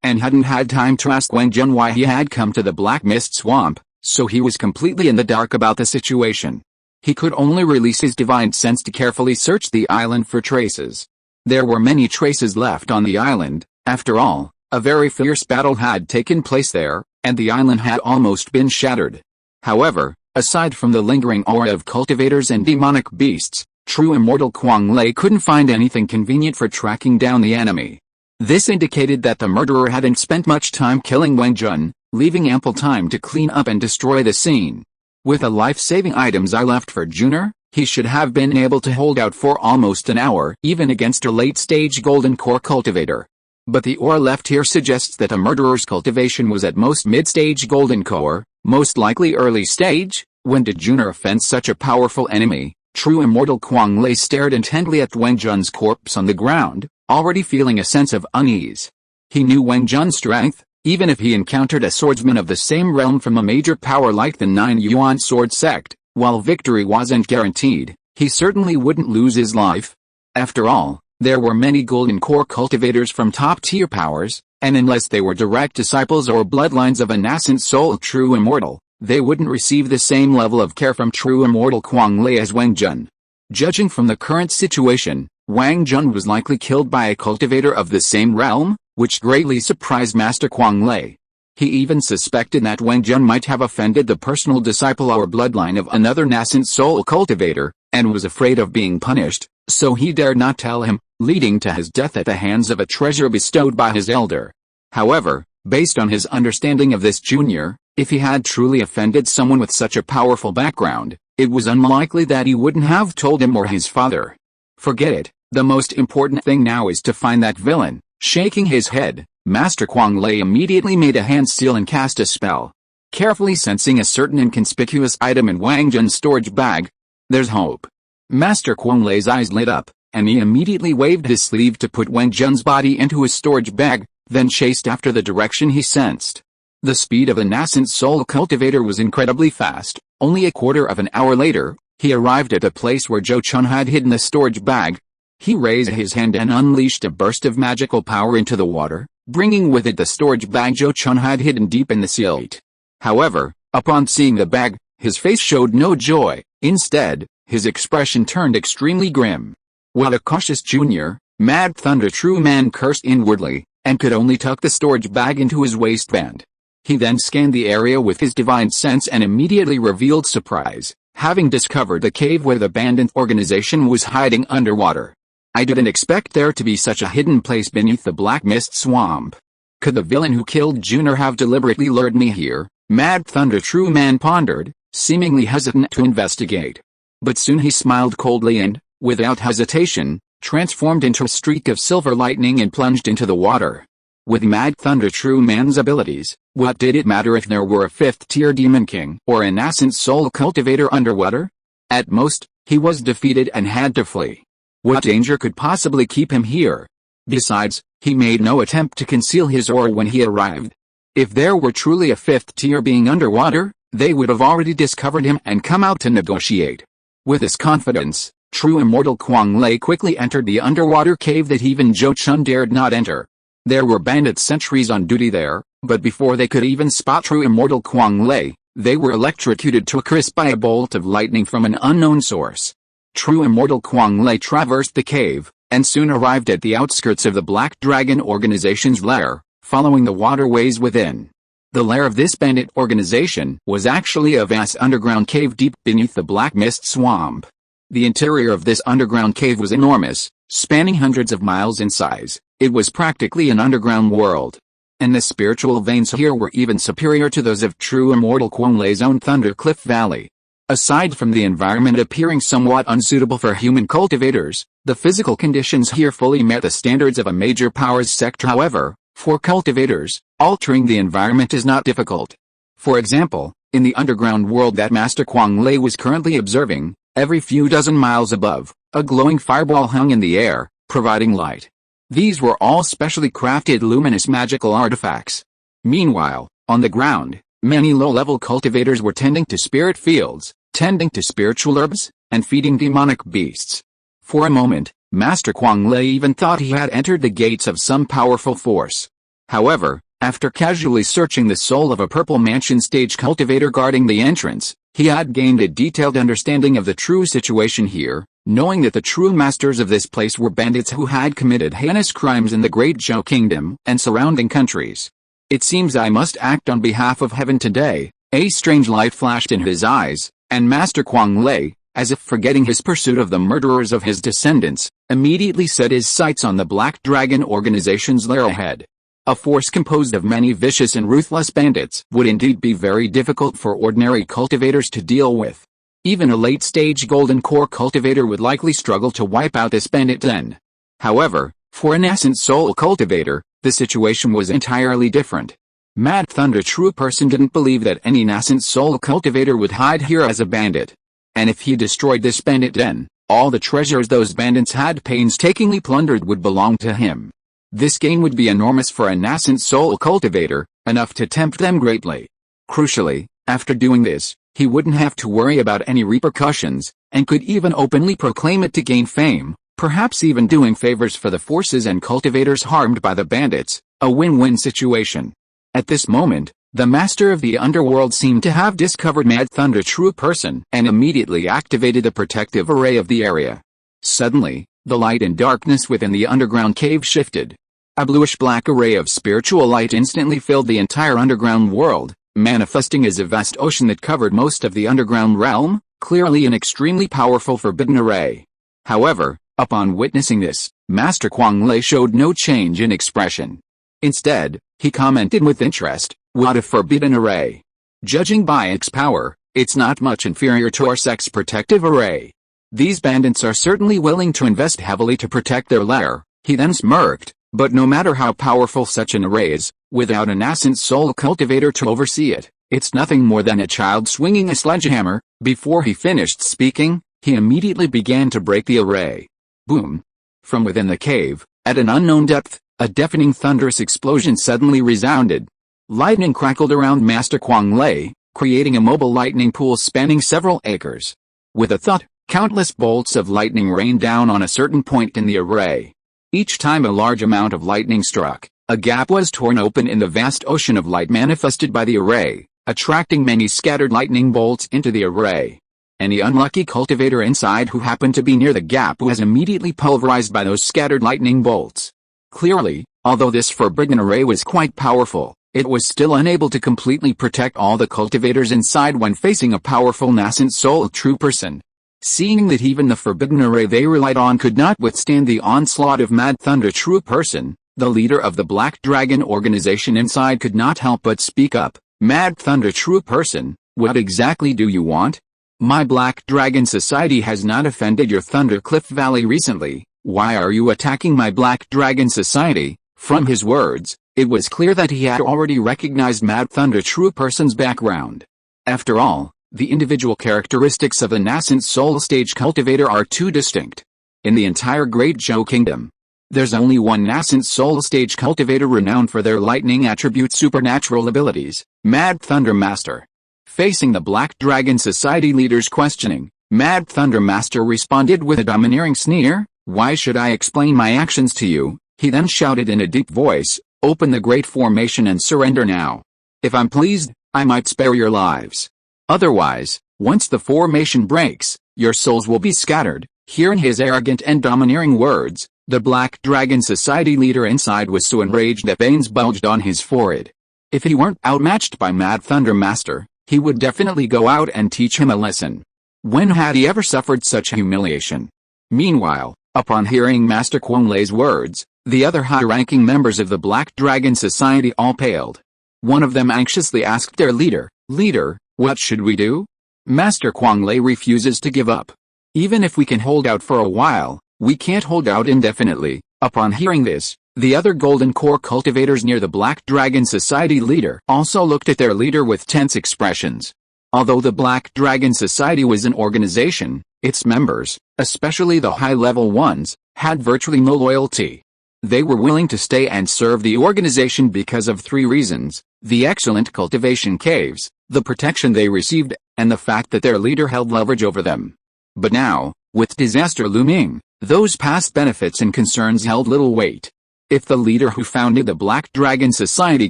A: and hadn't had time to ask Wang Jun why he had come to the Black Mist Swamp, so he was completely in the dark about the situation. He could only release his divine sense to carefully search the island for traces. There were many traces left on the island. After all, a very fierce battle had taken place there, and the island had almost been shattered. However, aside from the lingering aura of cultivators and demonic beasts, true immortal Kuang Lei couldn't find anything convenient for tracking down the enemy. This indicated that the murderer hadn't spent much time killing Wang Jun, leaving ample time to clean up and destroy the scene. With the life-saving items I left for Junior, he should have been able to hold out for almost an hour even against a late-stage golden core cultivator. But the aura left here suggests that the murderer's cultivation was at most mid-stage golden core, most likely early stage. When did Junior offend such a powerful enemy? True immortal Kuang Lei stared intently at Wang Jun's corpse on the ground, already feeling a sense of unease. He knew Wang Jun's strength. Even if he encountered a swordsman of the same realm from a major power like the 9-yuan sword sect, while victory wasn't guaranteed, he certainly wouldn't lose his life. After all, there were many golden core cultivators from top-tier powers, and unless they were direct disciples or bloodlines of a nascent soul true immortal, they wouldn't receive the same level of care from true immortal Kuang Lei as Wang Jun. Judging from the current situation, Wang Jun was likely killed by a cultivator of the same realm, which greatly surprised Master Kuang Lei. He even suspected that Wang Jun might have offended the personal disciple or bloodline of another nascent soul cultivator, and was afraid of being punished, so he dared not tell him, leading to his death at the hands of a treasure bestowed by his elder. However, based on his understanding of this Junior, if he had truly offended someone with such a powerful background, it was unlikely that he wouldn't have told him or his father. Forget it, the most important thing now is to find that villain. Shaking his head, Master Kuang Lei immediately made a hand seal and cast a spell. Carefully sensing a certain inconspicuous item in Wang Jun's storage bag, there's hope. Master Kuang Lei's eyes lit up, and he immediately waved his sleeve to put Wang Jun's body into his storage bag, then chased after the direction he sensed. The speed of a nascent soul cultivator was incredibly fast. Only a quarter of an hour later, he arrived at the place where Zhou Chun had hidden the storage bag. He raised his hand and unleashed a burst of magical power into the water, bringing with it the storage bag Zhou Chun had hidden deep in the silt. However, upon seeing the bag, his face showed no joy. Instead, his expression turned extremely grim. While a cautious Junior, Mad Thunder True Man cursed inwardly, and could only tuck the storage bag into his waistband. He then scanned the area with his divine sense and immediately revealed surprise, having discovered the cave where the bandit organization was hiding underwater. I didn't expect there to be such a hidden place beneath the Black Mist Swamp. Could the villain who killed Junior have deliberately lured me here? Mad Thunder True Man pondered, seemingly hesitant to investigate. But soon he smiled coldly and, without hesitation, transformed into a streak of silver lightning and plunged into the water. With Mad Thunder True Man's abilities, what did it matter if there were a 5th-tier demon king or a nascent soul cultivator underwater? At most, he was defeated and had to flee. What danger could possibly keep him here? Besides, he made no attempt to conceal his aura when he arrived. If there were truly a 5th-tier being underwater, they would have already discovered him and come out to negotiate. With this confidence, true immortal Kuang Lei quickly entered the underwater cave that even Zhou Chun dared not enter. There were bandit sentries on duty there, but before they could even spot true immortal Kuang Lei, they were electrocuted to a crisp by a bolt of lightning from an unknown source. True immortal Kuang Lei traversed the cave, and soon arrived at the outskirts of the Black Dragon organization's lair, following the waterways within. The lair of this bandit organization was actually a vast underground cave deep beneath the Black Mist Swamp. The interior of this underground cave was enormous, spanning hundreds of miles in size. It was practically an underground world. And the spiritual veins here were even superior to those of true immortal Kuang Lei's own Thundercliff Valley. Aside from the environment appearing somewhat unsuitable for human cultivators, the physical conditions here fully met the standards of a major powers sect. However, for cultivators, altering the environment is not difficult. For example, in the underground world that Master Kuang Lei was currently observing, every few dozen miles above, a glowing fireball hung in the air, providing light. These were all specially crafted luminous magical artifacts. Meanwhile, on the ground, many low-level cultivators were tending to spirit fields, tending to spiritual herbs, and feeding demonic beasts. For a moment, Master Kuang Lei even thought he had entered the gates of some powerful force. However, after casually searching the soul of a purple mansion stage cultivator guarding the entrance, he had gained a detailed understanding of the true situation here, knowing that the true masters of this place were bandits who had committed heinous crimes in the Great Zhou Kingdom and surrounding countries. It seems I must act on behalf of heaven today. A strange light flashed in his eyes, and Master Kuang Lei, as if forgetting his pursuit of the murderers of his descendants, immediately set his sights on the Black Dragon organization's lair ahead. A force composed of many vicious and ruthless bandits would indeed be very difficult for ordinary cultivators to deal with. Even a late-stage Golden Core cultivator would likely struggle to wipe out this bandit den. However, for an Nascent Soul cultivator, the situation was entirely different. Mad Thunder True Person didn't believe that any Nascent Soul cultivator would hide here as a bandit. And if he destroyed this bandit den, all the treasures those bandits had painstakingly plundered would belong to him. This gain would be enormous for a Nascent Soul cultivator, enough to tempt them greatly. Crucially, after doing this, he wouldn't have to worry about any repercussions, and could even openly proclaim it to gain fame, perhaps even doing favors for the forces and cultivators harmed by the bandits, a win-win situation. At this moment, the master of the underworld seemed to have discovered Mad Thunder True Person and immediately activated the protective array of the area. Suddenly, the light and darkness within the underground cave shifted. A bluish-black array of spiritual light instantly filled the entire underground world, manifesting as a vast ocean that covered most of the underground realm, clearly an extremely powerful forbidden array. However, upon witnessing this, Master Kuang Lei showed no change in expression. Instead, he commented with interest, "What a forbidden array. Judging by its power, it's not much inferior to our Sect's protective array. These bandits are certainly willing to invest heavily to protect their lair." He then smirked, "But no matter how powerful such an array is, without a Nascent Soul cultivator to oversee it, it's nothing more than a child swinging a sledgehammer." Before he finished speaking, he immediately began to break the array. Boom! From within the cave, at an unknown depth, a deafening thunderous explosion suddenly resounded. Lightning crackled around Master Kuang Lei, creating a mobile lightning pool spanning several acres. With a thud, countless bolts of lightning rained down on a certain point in the array. Each time a large amount of lightning struck, a gap was torn open in the vast ocean of light manifested by the array, attracting many scattered lightning bolts into the array. Any unlucky cultivator inside who happened to be near the gap was immediately pulverized by those scattered lightning bolts. Clearly, although this forbidden array was quite powerful, it was still unable to completely protect all the cultivators inside when facing a powerful Nascent Soul True Person. Seeing that even the forbidden array they relied on could not withstand the onslaught of Mad Thunder True Person, the leader of the Black Dragon organization inside could not help but speak up. "Mad Thunder True Person, what exactly do you want? My Black Dragon Society has not offended your Thundercliff Valley recently. Why are you attacking my Black Dragon Society?" From his words, it was clear that he had already recognized Mad Thunder True Person's background. After all, the individual characteristics of a Nascent Soul Stage cultivator are too distinct. In the entire Great Zhou Kingdom, there's only one Nascent Soul Stage cultivator renowned for their lightning attribute supernatural abilities, Mad Thunder Master. Facing the Black Dragon Society leader's questioning, Mad Thunder Master responded with a domineering sneer, "Why should I explain my actions to you?" He then shouted in a deep voice, "Open the Great Formation and surrender now. If I'm pleased, I might spare your lives. Otherwise, once the formation breaks, your souls will be scattered." Hearing his arrogant and domineering words, the Black Dragon Society leader inside was so enraged that veins bulged on his forehead. If he weren't outmatched by Mad Thunder Master, he would definitely go out and teach him a lesson. When had he ever suffered such humiliation? Meanwhile, upon hearing Master Kuang Lei's words, the other high-ranking members of the Black Dragon Society all paled. One of them anxiously asked their leader, "Leader, what should we do?" Master Kuang Lei refuses to give up. "Even if we can hold out for a while, we can't hold out indefinitely." Upon hearing this, the other Golden Core cultivators near the Black Dragon Society leader also looked at their leader with tense expressions. Although the Black Dragon Society was an organization, its members, especially the high-level ones, had virtually no loyalty. They were willing to stay and serve the organization because of 3 reasons: the excellent cultivation caves, the protection they received, and the fact that their leader held leverage over them. But now, with disaster looming, those past benefits and concerns held little weight. If the leader who founded the Black Dragon Society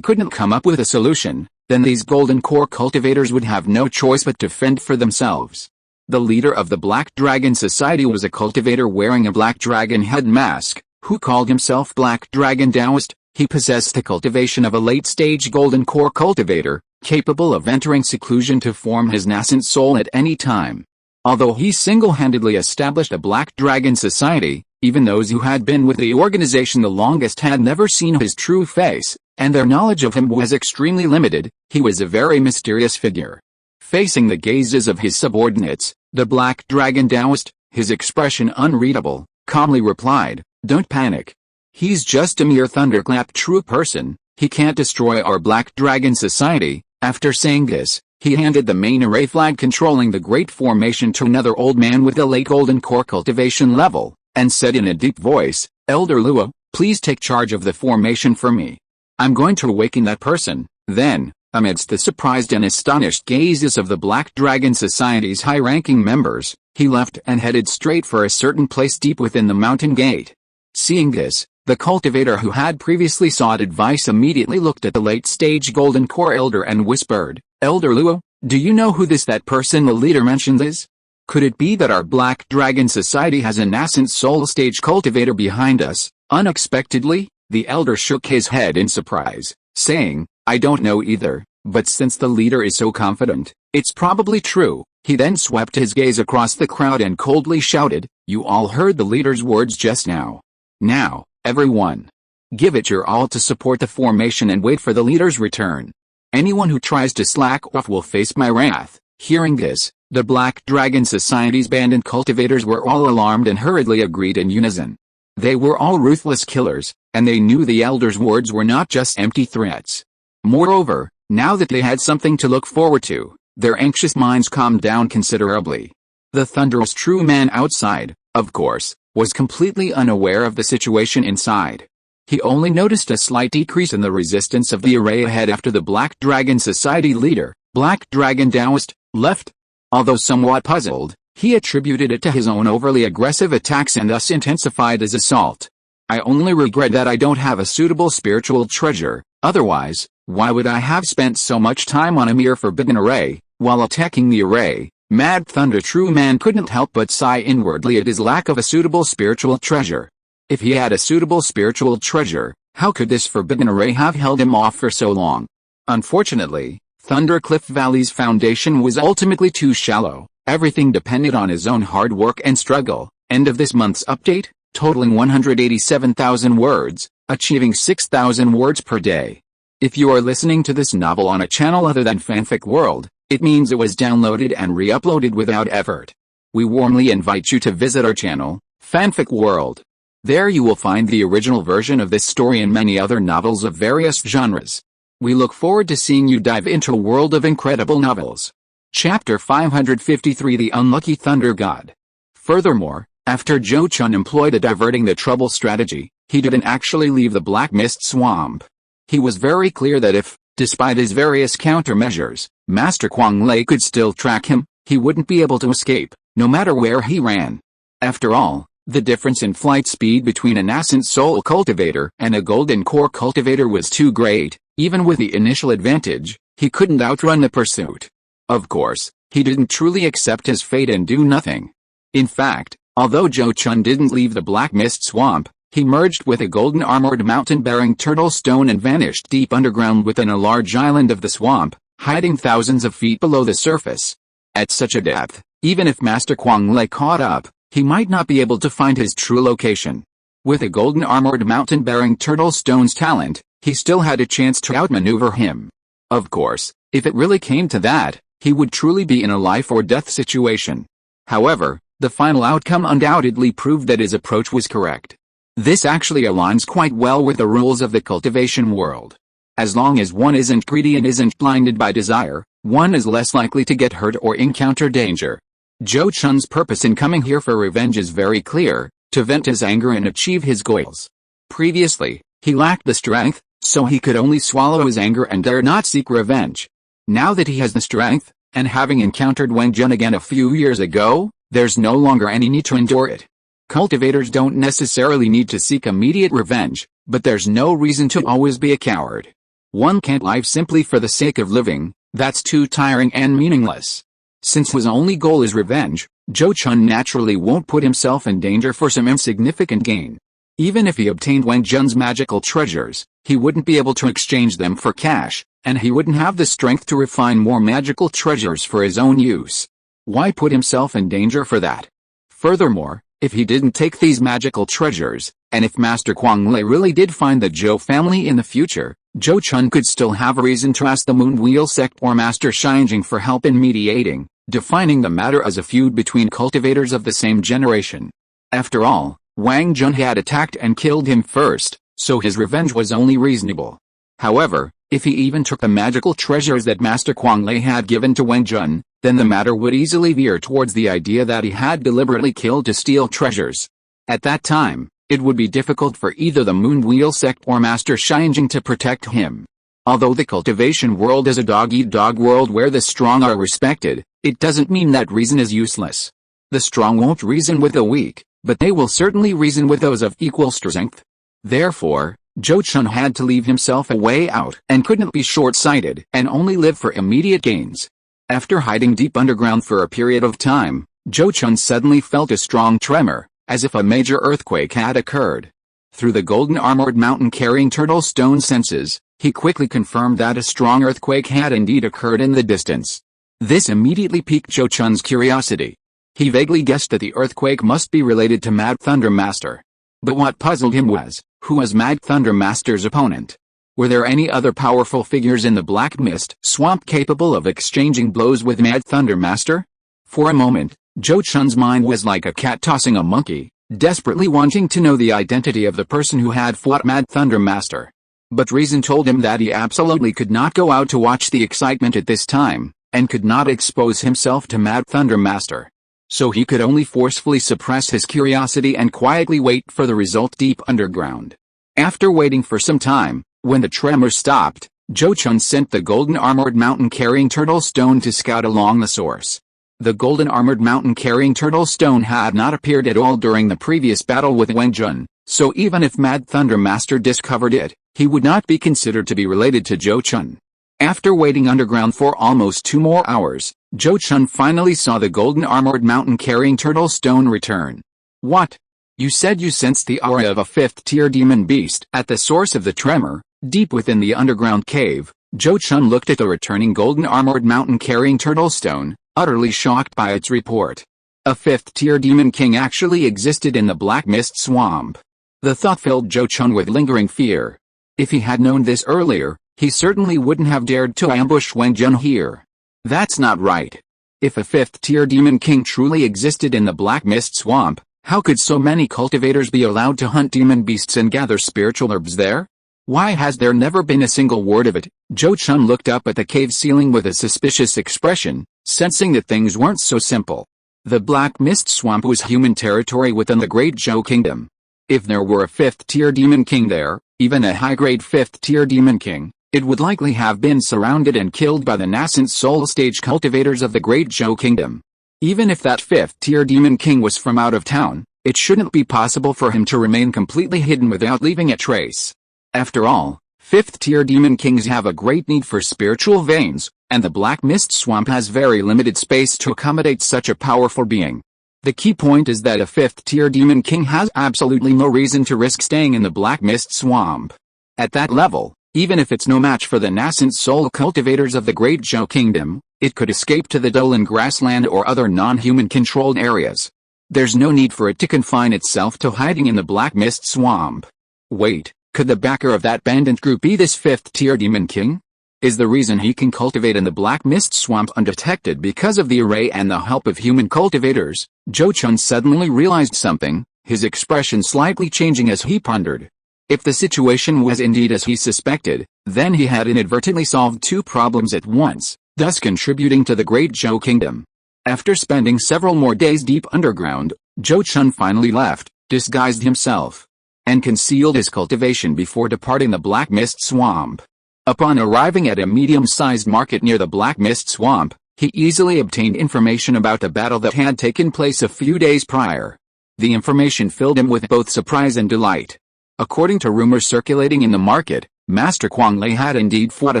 A: couldn't come up with a solution, then these Golden Core cultivators would have no choice but to fend for themselves. The leader of the Black Dragon Society was a cultivator wearing a black dragon head mask, who called himself Black Dragon Taoist. He possessed the cultivation of a late-stage Golden Core cultivator, capable of entering seclusion to form his nascent soul at any time. Although he single-handedly established a Black Dragon Society, even those who had been with the organization the longest had never seen his true face, and their knowledge of him was extremely limited. He was a very mysterious figure. Facing the gazes of his subordinates, the Black Dragon Taoist, his expression unreadable, calmly replied, "Don't panic. He's just a mere thunderclap true person. He can't destroy our Black Dragon Society." After saying this, he handed the main array flag controlling the Great Formation to another old man with a late Golden Core cultivation level, and said in a deep voice, "Elder Luo, please take charge of the formation for me. I'm going to awaken that person." Then, amidst the surprised and astonished gazes of the Black Dragon Society's high-ranking members, he left and headed straight for a certain place deep within the mountain gate. Seeing this, the cultivator who had previously sought advice immediately looked at the late-stage Golden Core elder and whispered, "Elder Luo, do you know who that person the leader mentions is? Could it be that our Black Dragon Society has a nascent soul stage cultivator behind us?" Unexpectedly, the elder shook his head in surprise, saying, "I don't know either, but since the leader is so confident, it's probably true." He then swept his gaze across the crowd and coldly shouted, "You all heard the leader's words just now. Now, everyone, give it your all to support the formation and wait for the leader's return. Anyone who tries to slack off will face my wrath." Hearing this, the Black Dragon Society's bandit cultivators were all alarmed and hurriedly agreed in unison. They were all ruthless killers, and they knew the elder's words were not just empty threats. Moreover, now that they had something to look forward to, their anxious minds calmed down considerably. The thunderous true man outside, of course, was completely unaware of the situation inside. He only noticed a slight decrease in the resistance of the array ahead after the Black Dragon Society leader, Black Dragon Taoist, left. Although somewhat puzzled, he attributed it to his own overly aggressive attacks and thus intensified his assault. "I only regret that I don't have a suitable spiritual treasure, otherwise, why would I have spent so much time on a mere forbidden array, while attacking the array?" Mad Thunder True Man couldn't help but sigh inwardly at his lack of a suitable spiritual treasure. If he had a suitable spiritual treasure, how could this forbidden array have held him off for so long? Unfortunately, Thundercliff Valley's foundation was ultimately too shallow. Everything depended on his own hard work and struggle. End of this month's update, totaling 187,000 words, achieving 6,000 words per day. If you are listening to this novel on a channel other than Fanfic World, it means it was downloaded and re-uploaded without effort. We warmly invite you to visit our channel, Fanfic World. There you will find the original version of this story and many other novels of various genres. We look forward to seeing you dive into a world of incredible novels. Chapter 553 The Unlucky Thunder God. Furthermore, after Zhou Chun employed a diverting the trouble strategy, he didn't actually leave the Black Mist Swamp. He was very clear that if, despite his various countermeasures, Master Kuang Lei could still track him, he wouldn't be able to escape, no matter where he ran. After all, the difference in flight speed between a nascent soul cultivator and a golden core cultivator was too great. Even with the initial advantage, he couldn't outrun the pursuit. Of course, he didn't truly accept his fate and do nothing. In fact, although Zhou Chun didn't leave the Black Mist Swamp, he merged with a golden armored mountain-bearing turtle stone and vanished deep underground within a large island of the swamp, hiding thousands of feet below the surface. At such a depth, even if Master Kuang Lei caught up, he might not be able to find his true location. With a golden armored mountain-bearing turtle stone's talent, he still had a chance to outmaneuver him. Of course, if it really came to that, he would truly be in a life-or-death situation. However, the final outcome undoubtedly proved that his approach was correct. This actually aligns quite well with the rules of the cultivation world. As long as one isn't greedy and isn't blinded by desire, one is less likely to get hurt or encounter danger. Zhou Chun's purpose in coming here for revenge is very clear, to vent his anger and achieve his goals. Previously, he lacked the strength, so he could only swallow his anger and dare not seek revenge. Now that he has the strength, and having encountered Wang Jun again a few years ago, there's no longer any need to endure it. Cultivators don't necessarily need to seek immediate revenge, but there's no reason to always be a coward. One can't live simply for the sake of living, that's too tiring and meaningless. Since his only goal is revenge, Zhou Chun naturally won't put himself in danger for some insignificant gain. Even if he obtained Wang Jun's magical treasures, he wouldn't be able to exchange them for cash, and he wouldn't have the strength to refine more magical treasures for his own use. Why put himself in danger for that? Furthermore, if he didn't take these magical treasures, and if Master Kuang-Lei really did find the Zhou family in the future, Zhou Chun could still have a reason to ask the Moonwheel Sect or Master Xinjing for help in mediating, defining the matter as a feud between cultivators of the same generation. After all, Wang Jun had attacked and killed him first, so his revenge was only reasonable. However, if he even took the magical treasures that Master Kuang-Lei had given to Wang Jun, then the matter would easily veer towards the idea that he had deliberately killed to steal treasures. At that time, it would be difficult for either the Moonwheel Sect or Master Xinjing to protect him. Although the cultivation world is a dog-eat-dog world where the strong are respected, it doesn't mean that reason is useless. The strong won't reason with the weak, but they will certainly reason with those of equal strength. Therefore, Zhou Chun had to leave himself a way out and couldn't be short-sighted and only live for immediate gains. After hiding deep underground for a period of time, Zhou Chun suddenly felt a strong tremor, as if a major earthquake had occurred. Through the golden armored mountain-carrying turtle stone senses, he quickly confirmed that a strong earthquake had indeed occurred in the distance. This immediately piqued Zhou Chun's curiosity. He vaguely guessed that the earthquake must be related to Mad Thunder Master. But what puzzled him was, who was Mad Thunder Master's opponent? Were there any other powerful figures in the Black Mist Swamp capable of exchanging blows with Mad Thunder Master? For a moment, Zhou Chun's mind was like a cat tossing a monkey, desperately wanting to know the identity of the person who had fought Mad Thunder Master. But reason told him that he absolutely could not go out to watch the excitement at this time, and could not expose himself to Mad Thunder Master. So he could only forcefully suppress his curiosity and quietly wait for the result deep underground. After waiting for some time, when the tremor stopped, Zhou Chun sent the golden armored mountain-carrying turtle stone to scout along the source. The golden armored mountain-carrying turtle stone had not appeared at all during the previous battle with Wang Jun, so even if Mad Thunder Master discovered it, he would not be considered to be related to Zhou Chun. After waiting underground for almost 2 more hours, Zhou Chun finally saw the golden armored mountain-carrying turtle stone return. What? You said you sensed the aura of a 5th-tier demon beast at the source of the tremor, deep within the underground cave. Zhou Chun looked at the returning golden armored mountain-carrying turtle stone, utterly shocked by its report. A 5th-tier demon king actually existed in the Black Mist Swamp. The thought filled Zhou Chun with lingering fear. If he had known this earlier, he certainly wouldn't have dared to ambush Wang Jun here. That's not right. If a 5th-tier demon king truly existed in the Black Mist Swamp, how could so many cultivators be allowed to hunt demon beasts and gather spiritual herbs there? Why has there never been a single word of it? Zhou Chun looked up at the cave ceiling with a suspicious expression, sensing that things weren't so simple. The Black Mist Swamp was human territory within the Great Zhou Kingdom. If there were a 5th-tier demon king there, even a high-grade 5th-tier demon king, it would likely have been surrounded and killed by the nascent soul-stage cultivators of the Great Zhou Kingdom. Even if that 5th-tier demon king was from out of town, it shouldn't be possible for him to remain completely hidden without leaving a trace. After all, 5th-tier demon kings have a great need for spiritual veins, and the Black Mist Swamp has very limited space to accommodate such a powerful being. The key point is that a 5th-tier demon king has absolutely no reason to risk staying in the Black Mist Swamp. At that level, even if it's no match for the nascent soul cultivators of the Great Zhou Kingdom, it could escape to the Dolan grassland or other non-human controlled areas. There's no need for it to confine itself to hiding in the Black Mist Swamp. Wait, could the backer of that bandit group be this 5th-tier demon king? Is the reason he can cultivate in the Black Mist Swamp undetected because of the array and the help of human cultivators? Zhou Chun suddenly realized something, his expression slightly changing as he pondered. If the situation was indeed as he suspected, then he had inadvertently solved 2 problems at once, thus contributing to the Great Zhou Kingdom. After spending several more days deep underground, Zhou Chun finally left, disguised himself. and concealed his cultivation before departing the Black Mist Swamp. Upon arriving at a medium-sized market near the Black Mist Swamp, he easily obtained information about the battle that had taken place a few days prior. The information filled him with both surprise and delight. According to rumors circulating in the market, Master Kuang Lei had indeed fought a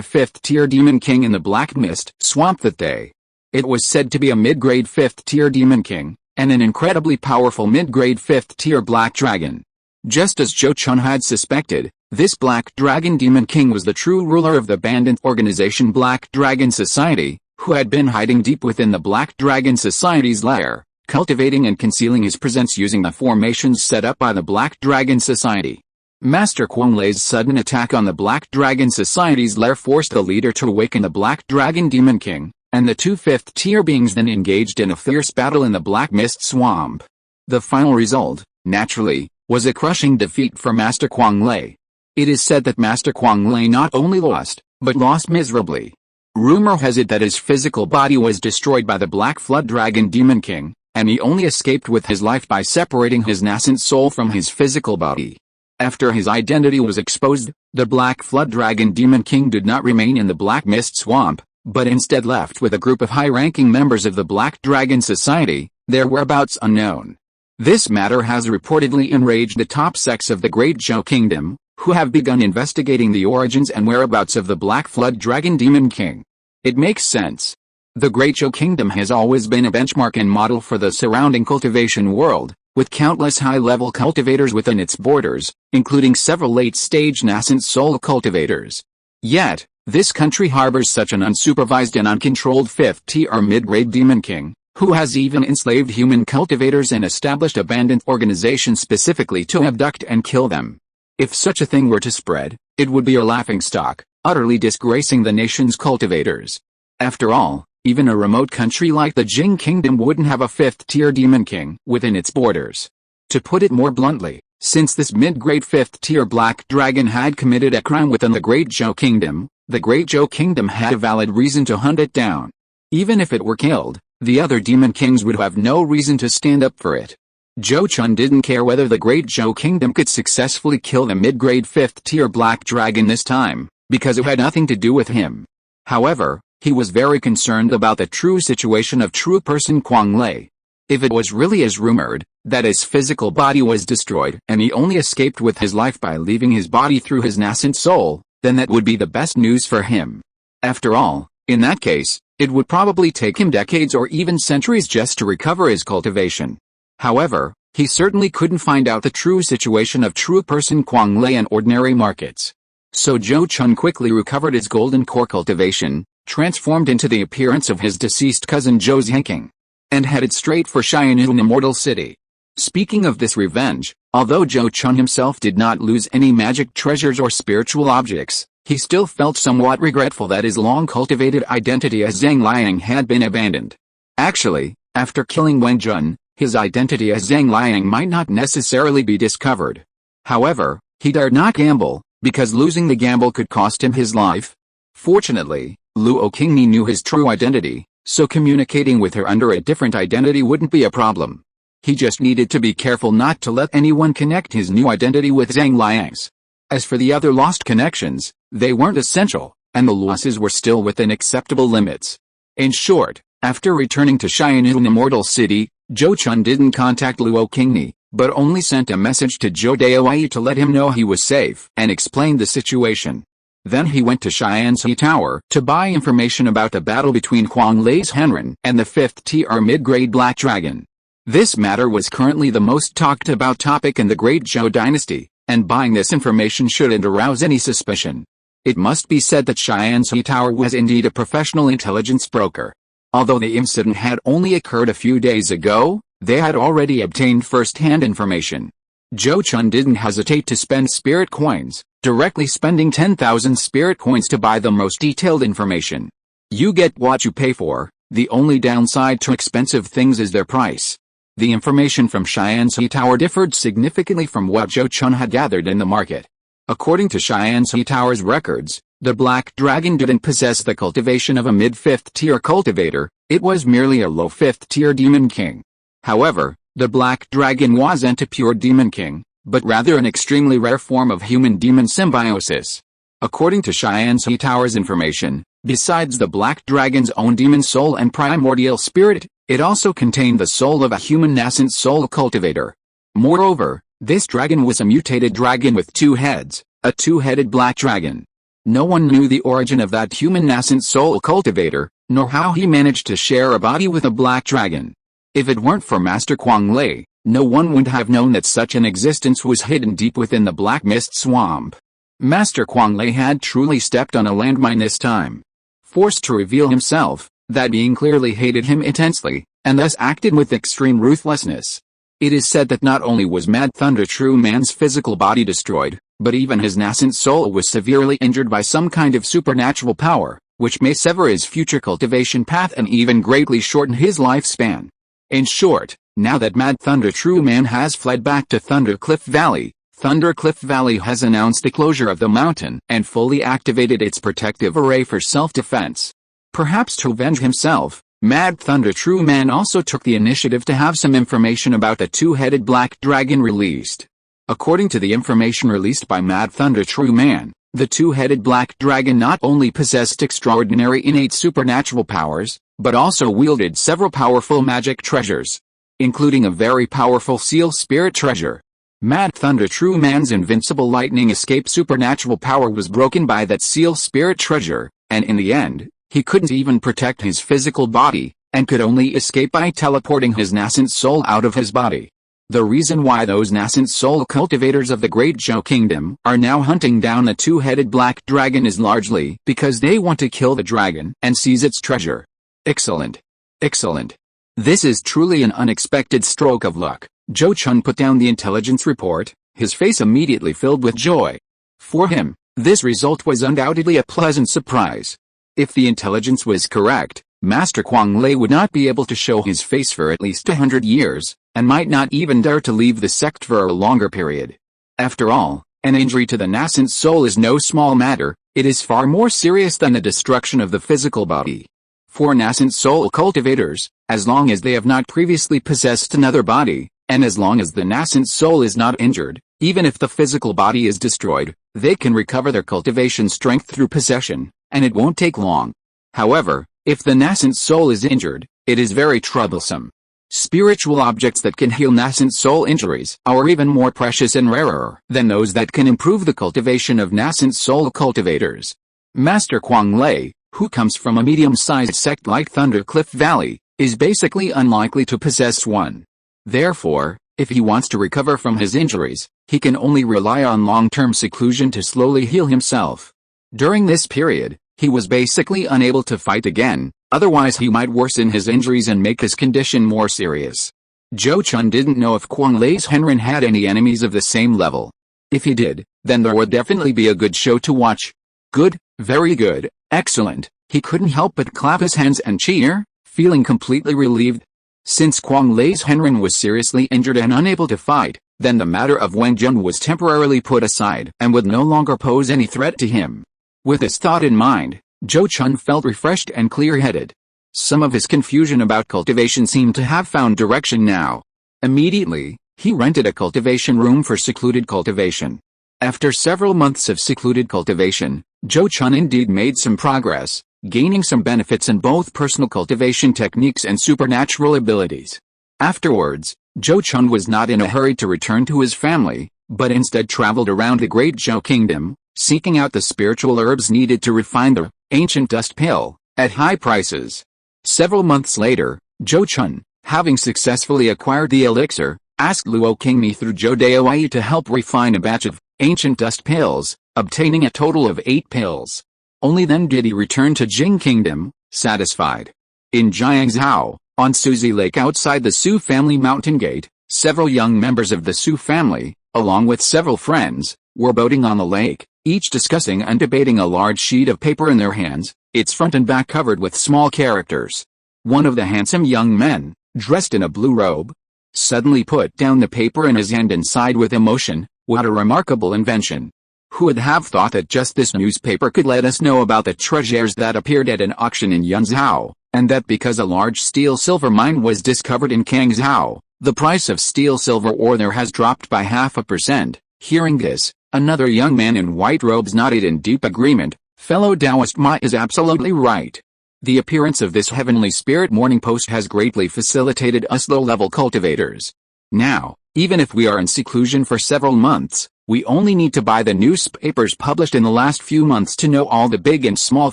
A: 5th-tier Demon King in the Black Mist Swamp that day. It was said to be a mid-grade 5th-tier Demon King, and an incredibly powerful mid-grade 5th-tier Black Dragon. Just as Zhou Chun had suspected, this Black Dragon Demon King was the true ruler of the bandit organization Black Dragon Society, who had been hiding deep within the Black Dragon Society's lair, cultivating and concealing his presence using the formations set up by the Black Dragon Society. Master Kuang Lei's sudden attack on the Black Dragon Society's lair forced the leader to awaken the Black Dragon Demon King, and the two 5th-tier beings then engaged in a fierce battle in the Black Mist Swamp. The final result, naturally, was a crushing defeat for Master Kuang Lei. It is said that Master Kuang Lei not only lost, but lost miserably. Rumor has it that his physical body was destroyed by the Black Flood Dragon Demon King, and he only escaped with his life by separating his nascent soul from his physical body. After his identity was exposed, the Black Flood Dragon Demon King did not remain in the Black Mist Swamp, but instead left with a group of high-ranking members of the Black Dragon Society, their whereabouts unknown. This matter has reportedly enraged the top sects of the Great Zhou Kingdom, who have begun investigating the origins and whereabouts of the Black Flood Dragon Demon King. It makes sense. The Great Zhou Kingdom has always been a benchmark and model for the surrounding cultivation world, with countless high-level cultivators within its borders, including several late-stage nascent soul cultivators. Yet, this country harbors such an unsupervised and uncontrolled 5th-tier mid-grade Demon King, who has even enslaved human cultivators and established a bandit organization specifically to abduct and kill them. If such a thing were to spread, it would be a laughingstock, utterly disgracing the nation's cultivators. After all, even a remote country like the Jing Kingdom wouldn't have a 5th-tier Demon King within its borders. To put it more bluntly, since this mid-grade 5th-tier Black Dragon had committed a crime within the Great Zhou Kingdom, the Great Zhou Kingdom had a valid reason to hunt it down. Even if it were killed, the other Demon Kings would have no reason to stand up for it. Zhou Chun didn't care whether the Great Zhou Kingdom could successfully kill the mid-grade 5th-tier Black Dragon this time, because it had nothing to do with him. However, he was very concerned about the true situation of true person Kuang Lei. If it was really as rumored, that his physical body was destroyed and he only escaped with his life by leaving his body through his nascent soul, then that would be the best news for him. After all, in that case, it would probably take him decades or even centuries just to recover his cultivation. However, he certainly couldn't find out the true situation of true person Kuang Lei in ordinary markets. So Zhou Chun quickly recovered his golden core cultivation, transformed into the appearance of his deceased cousin Zhou Zhenking, and headed straight for Xian'an Immortal City. Speaking of this revenge, although Zhou Chun himself did not lose any magic treasures or spiritual objects, he still felt somewhat regretful that his long-cultivated identity as Zhang Liang had been abandoned. Actually, after killing Wen Jun, his identity as Zhang Liang might not necessarily be discovered. However, he dared not gamble, because losing the gamble could cost him his life. Fortunately, Luo Qingni knew his true identity, so communicating with her under a different identity wouldn't be a problem. He just needed to be careful not to let anyone connect his new identity with Zhang Liang's. As for the other lost connections, they weren't essential, and the losses were still within acceptable limits. In short, after returning to Xian'an Immortal City, Zhou Chun didn't contact Luo Qingni, but only sent a message to Zhou Daowei to let him know he was safe and explained the situation. Then he went to Xianxi Tower to buy information about the battle between Kuang Lei's Henren and the 5th-tier mid-grade Black Dragon. This matter was currently the most talked about topic in the Great Zhou dynasty, and buying this information shouldn't arouse any suspicion. It must be said that Xianxi Tower was indeed a professional intelligence broker. Although the incident had only occurred a few days ago, they had already obtained first-hand information. Zhou Chun didn't hesitate to spend spirit coins, directly spending 10,000 spirit coins to buy the most detailed information. You get what you pay for, the only downside to expensive things is their price. The information from Xianxi Tower differed significantly from what Zhou Chun had gathered in the market. According to Xianxi Tower's records, the Black Dragon didn't possess the cultivation of a mid-5th-tier cultivator, it was merely a low 5th-tier Demon King. However, the Black Dragon wasn't a pure Demon King, but rather an extremely rare form of human-demon symbiosis. According to Cheyenne Sea Tower's information, besides the black dragon's own demon soul and primordial spirit, it also contained the soul of a human nascent soul cultivator. Moreover, this dragon was a mutated dragon with 2 heads, a 2-headed black dragon. No one knew the origin of that human nascent soul cultivator, nor how he managed to share a body with a black dragon. If it weren't for Master Kuang Lei, no one would have known that such an existence was hidden deep within the Black Mist Swamp. Master Kuang Lei had truly stepped on a landmine this time. Forced to reveal himself, that being clearly hated him intensely, and thus acted with extreme ruthlessness. It is said that not only was Mad Thunder True Man's physical body destroyed, but even his nascent soul was severely injured by some kind of supernatural power, which may sever his future cultivation path and even greatly shorten his lifespan. In short, now that Mad Thunder True Man has fled back to Thundercliff Valley, Thundercliff Valley has announced the closure of the mountain and fully activated its protective array for self-defense. Perhaps to avenge himself, Mad Thunder True Man also took the initiative to have some information about the 2-headed black dragon released. According to the information released by Mad Thunder True Man, the 2-headed black dragon not only possessed extraordinary innate supernatural powers, but also wielded several powerful magic treasures, including a very powerful seal spirit treasure. Mad Thunder True Man's invincible lightning escape supernatural power was broken by that seal spirit treasure, and in the end, he couldn't even protect his physical body, and could only escape by teleporting his nascent soul out of his body. The reason why those nascent soul cultivators of the Great Zhou Kingdom are now hunting down the 2-headed black dragon is largely because they want to kill the dragon and seize its treasure. Excellent. Excellent. This is truly an unexpected stroke of luck. Zhou Chun put down the intelligence report, his face immediately filled with joy. For him, this result was undoubtedly a pleasant surprise. If the intelligence was correct, Master Kuang Lei would not be able to show his face for at least 100 years, and might not even dare to leave the sect for a longer period. After all, an injury to the nascent soul is no small matter, it is far more serious than the destruction of the physical body. For nascent soul cultivators, as long as they have not previously possessed another body, and as long as the nascent soul is not injured, even if the physical body is destroyed, they can recover their cultivation strength through possession, and it won't take long. However, if the nascent soul is injured, it is very troublesome. Spiritual objects that can heal nascent soul injuries are even more precious and rarer than those that can improve the cultivation of nascent soul cultivators. Master Kuang Lei, who comes from a medium-sized sect like Thundercliff Valley, is basically unlikely to possess one. Therefore, if he wants to recover from his injuries, he can only rely on long-term seclusion to slowly heal himself. During this period, he was basically unable to fight again, otherwise he might worsen his injuries and make his condition more serious. Zhou Chun didn't know if Kuang Lei's Henren had any enemies of the same level. If he did, then there would definitely be a good show to watch. Good, very good, excellent. He couldn't help but clap his hands and cheer, feeling completely relieved. Since Kuang Lei's Henren was seriously injured and unable to fight, then the matter of Wen Jun was temporarily put aside and would no longer pose any threat to him. With this thought in mind, Zhou Chun felt refreshed and clear-headed. Some of his confusion about cultivation seemed to have found direction now. Immediately, he rented a cultivation room for secluded cultivation. After several months of secluded cultivation, Zhou Chun indeed made some progress, gaining some benefits in both personal cultivation techniques and supernatural abilities. Afterwards, Zhou Chun was not in a hurry to return to his family, but instead traveled around the Great Zhou Kingdom, seeking out the spiritual herbs needed to refine the ancient dust pill at high prices. Several months later, Zhou Chun, having successfully acquired the elixir, asked Luo Qingmi through Zhou Daowei to help refine a batch of ancient dust pills, obtaining a total of 8 pills. Only then did he return to Jing Kingdom, satisfied. In Jiangzhou, on Suzi Lake outside the Su family mountain gate, several young members of the Su family, along with several friends, were boating on the lake, each discussing and debating a large sheet of paper in their hands, its front and back covered with small characters. One of the handsome young men, dressed in a blue robe, suddenly put down the paper in his hand and sighed with emotion. What a remarkable invention! Who would have thought that just this newspaper could let us know about the treasures that appeared at an auction in Yunzhou, and that because a large steel-silver mine was discovered in Kangzhou, The price of steel silver ore there has dropped by 0.5%. Hearing this, another young man in white robes nodded in deep agreement. Fellow Taoist Ma is absolutely right. The appearance of this heavenly spirit morning post has greatly facilitated us low-level cultivators. Now, even if we are in seclusion for several months, we only need to buy the newspapers published in the last few months to know all the big and small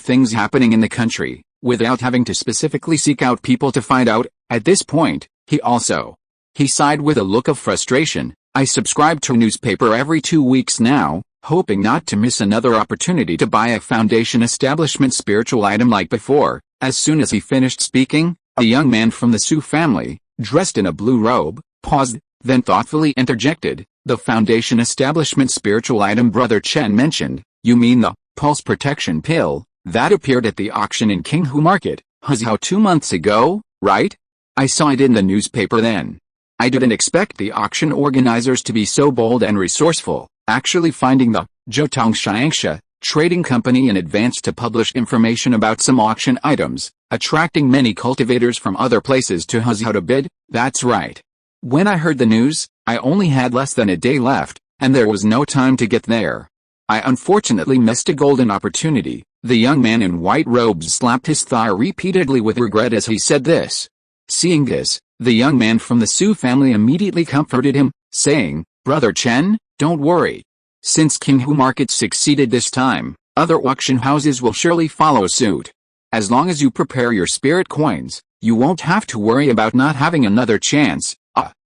A: things happening in the country, without having to specifically seek out people to find out. At this point, he sighed with a look of frustration. I subscribe to a newspaper every 2 weeks now, hoping not to miss another opportunity to buy a Foundation establishment spiritual item like before. As soon as he finished speaking, a young man from the Su family, dressed in a blue robe, paused, then thoughtfully interjected, the Foundation establishment spiritual item Brother Chen mentioned, you mean the pulse protection pill, that appeared at the auction in Qinghu Market, Huzhou 2 months ago, right? I saw it in the newspaper then. I didn't expect the auction organizers to be so bold and resourceful, actually finding the Zhou Chun trading company in advance to publish information about some auction items, attracting many cultivators from other places to Huzhou to bid. That's right. When I heard the news, I only had less than a day left, and there was no time to get there. I unfortunately missed a golden opportunity. The young man in white robes slapped his thigh repeatedly with regret as he said this. Seeing this, the young man from the Su family immediately comforted him, saying, Brother Chen, don't worry. Since Qinghu Market succeeded this time, other auction houses will surely follow suit. As long as you prepare your spirit coins, you won't have to worry about not having another chance.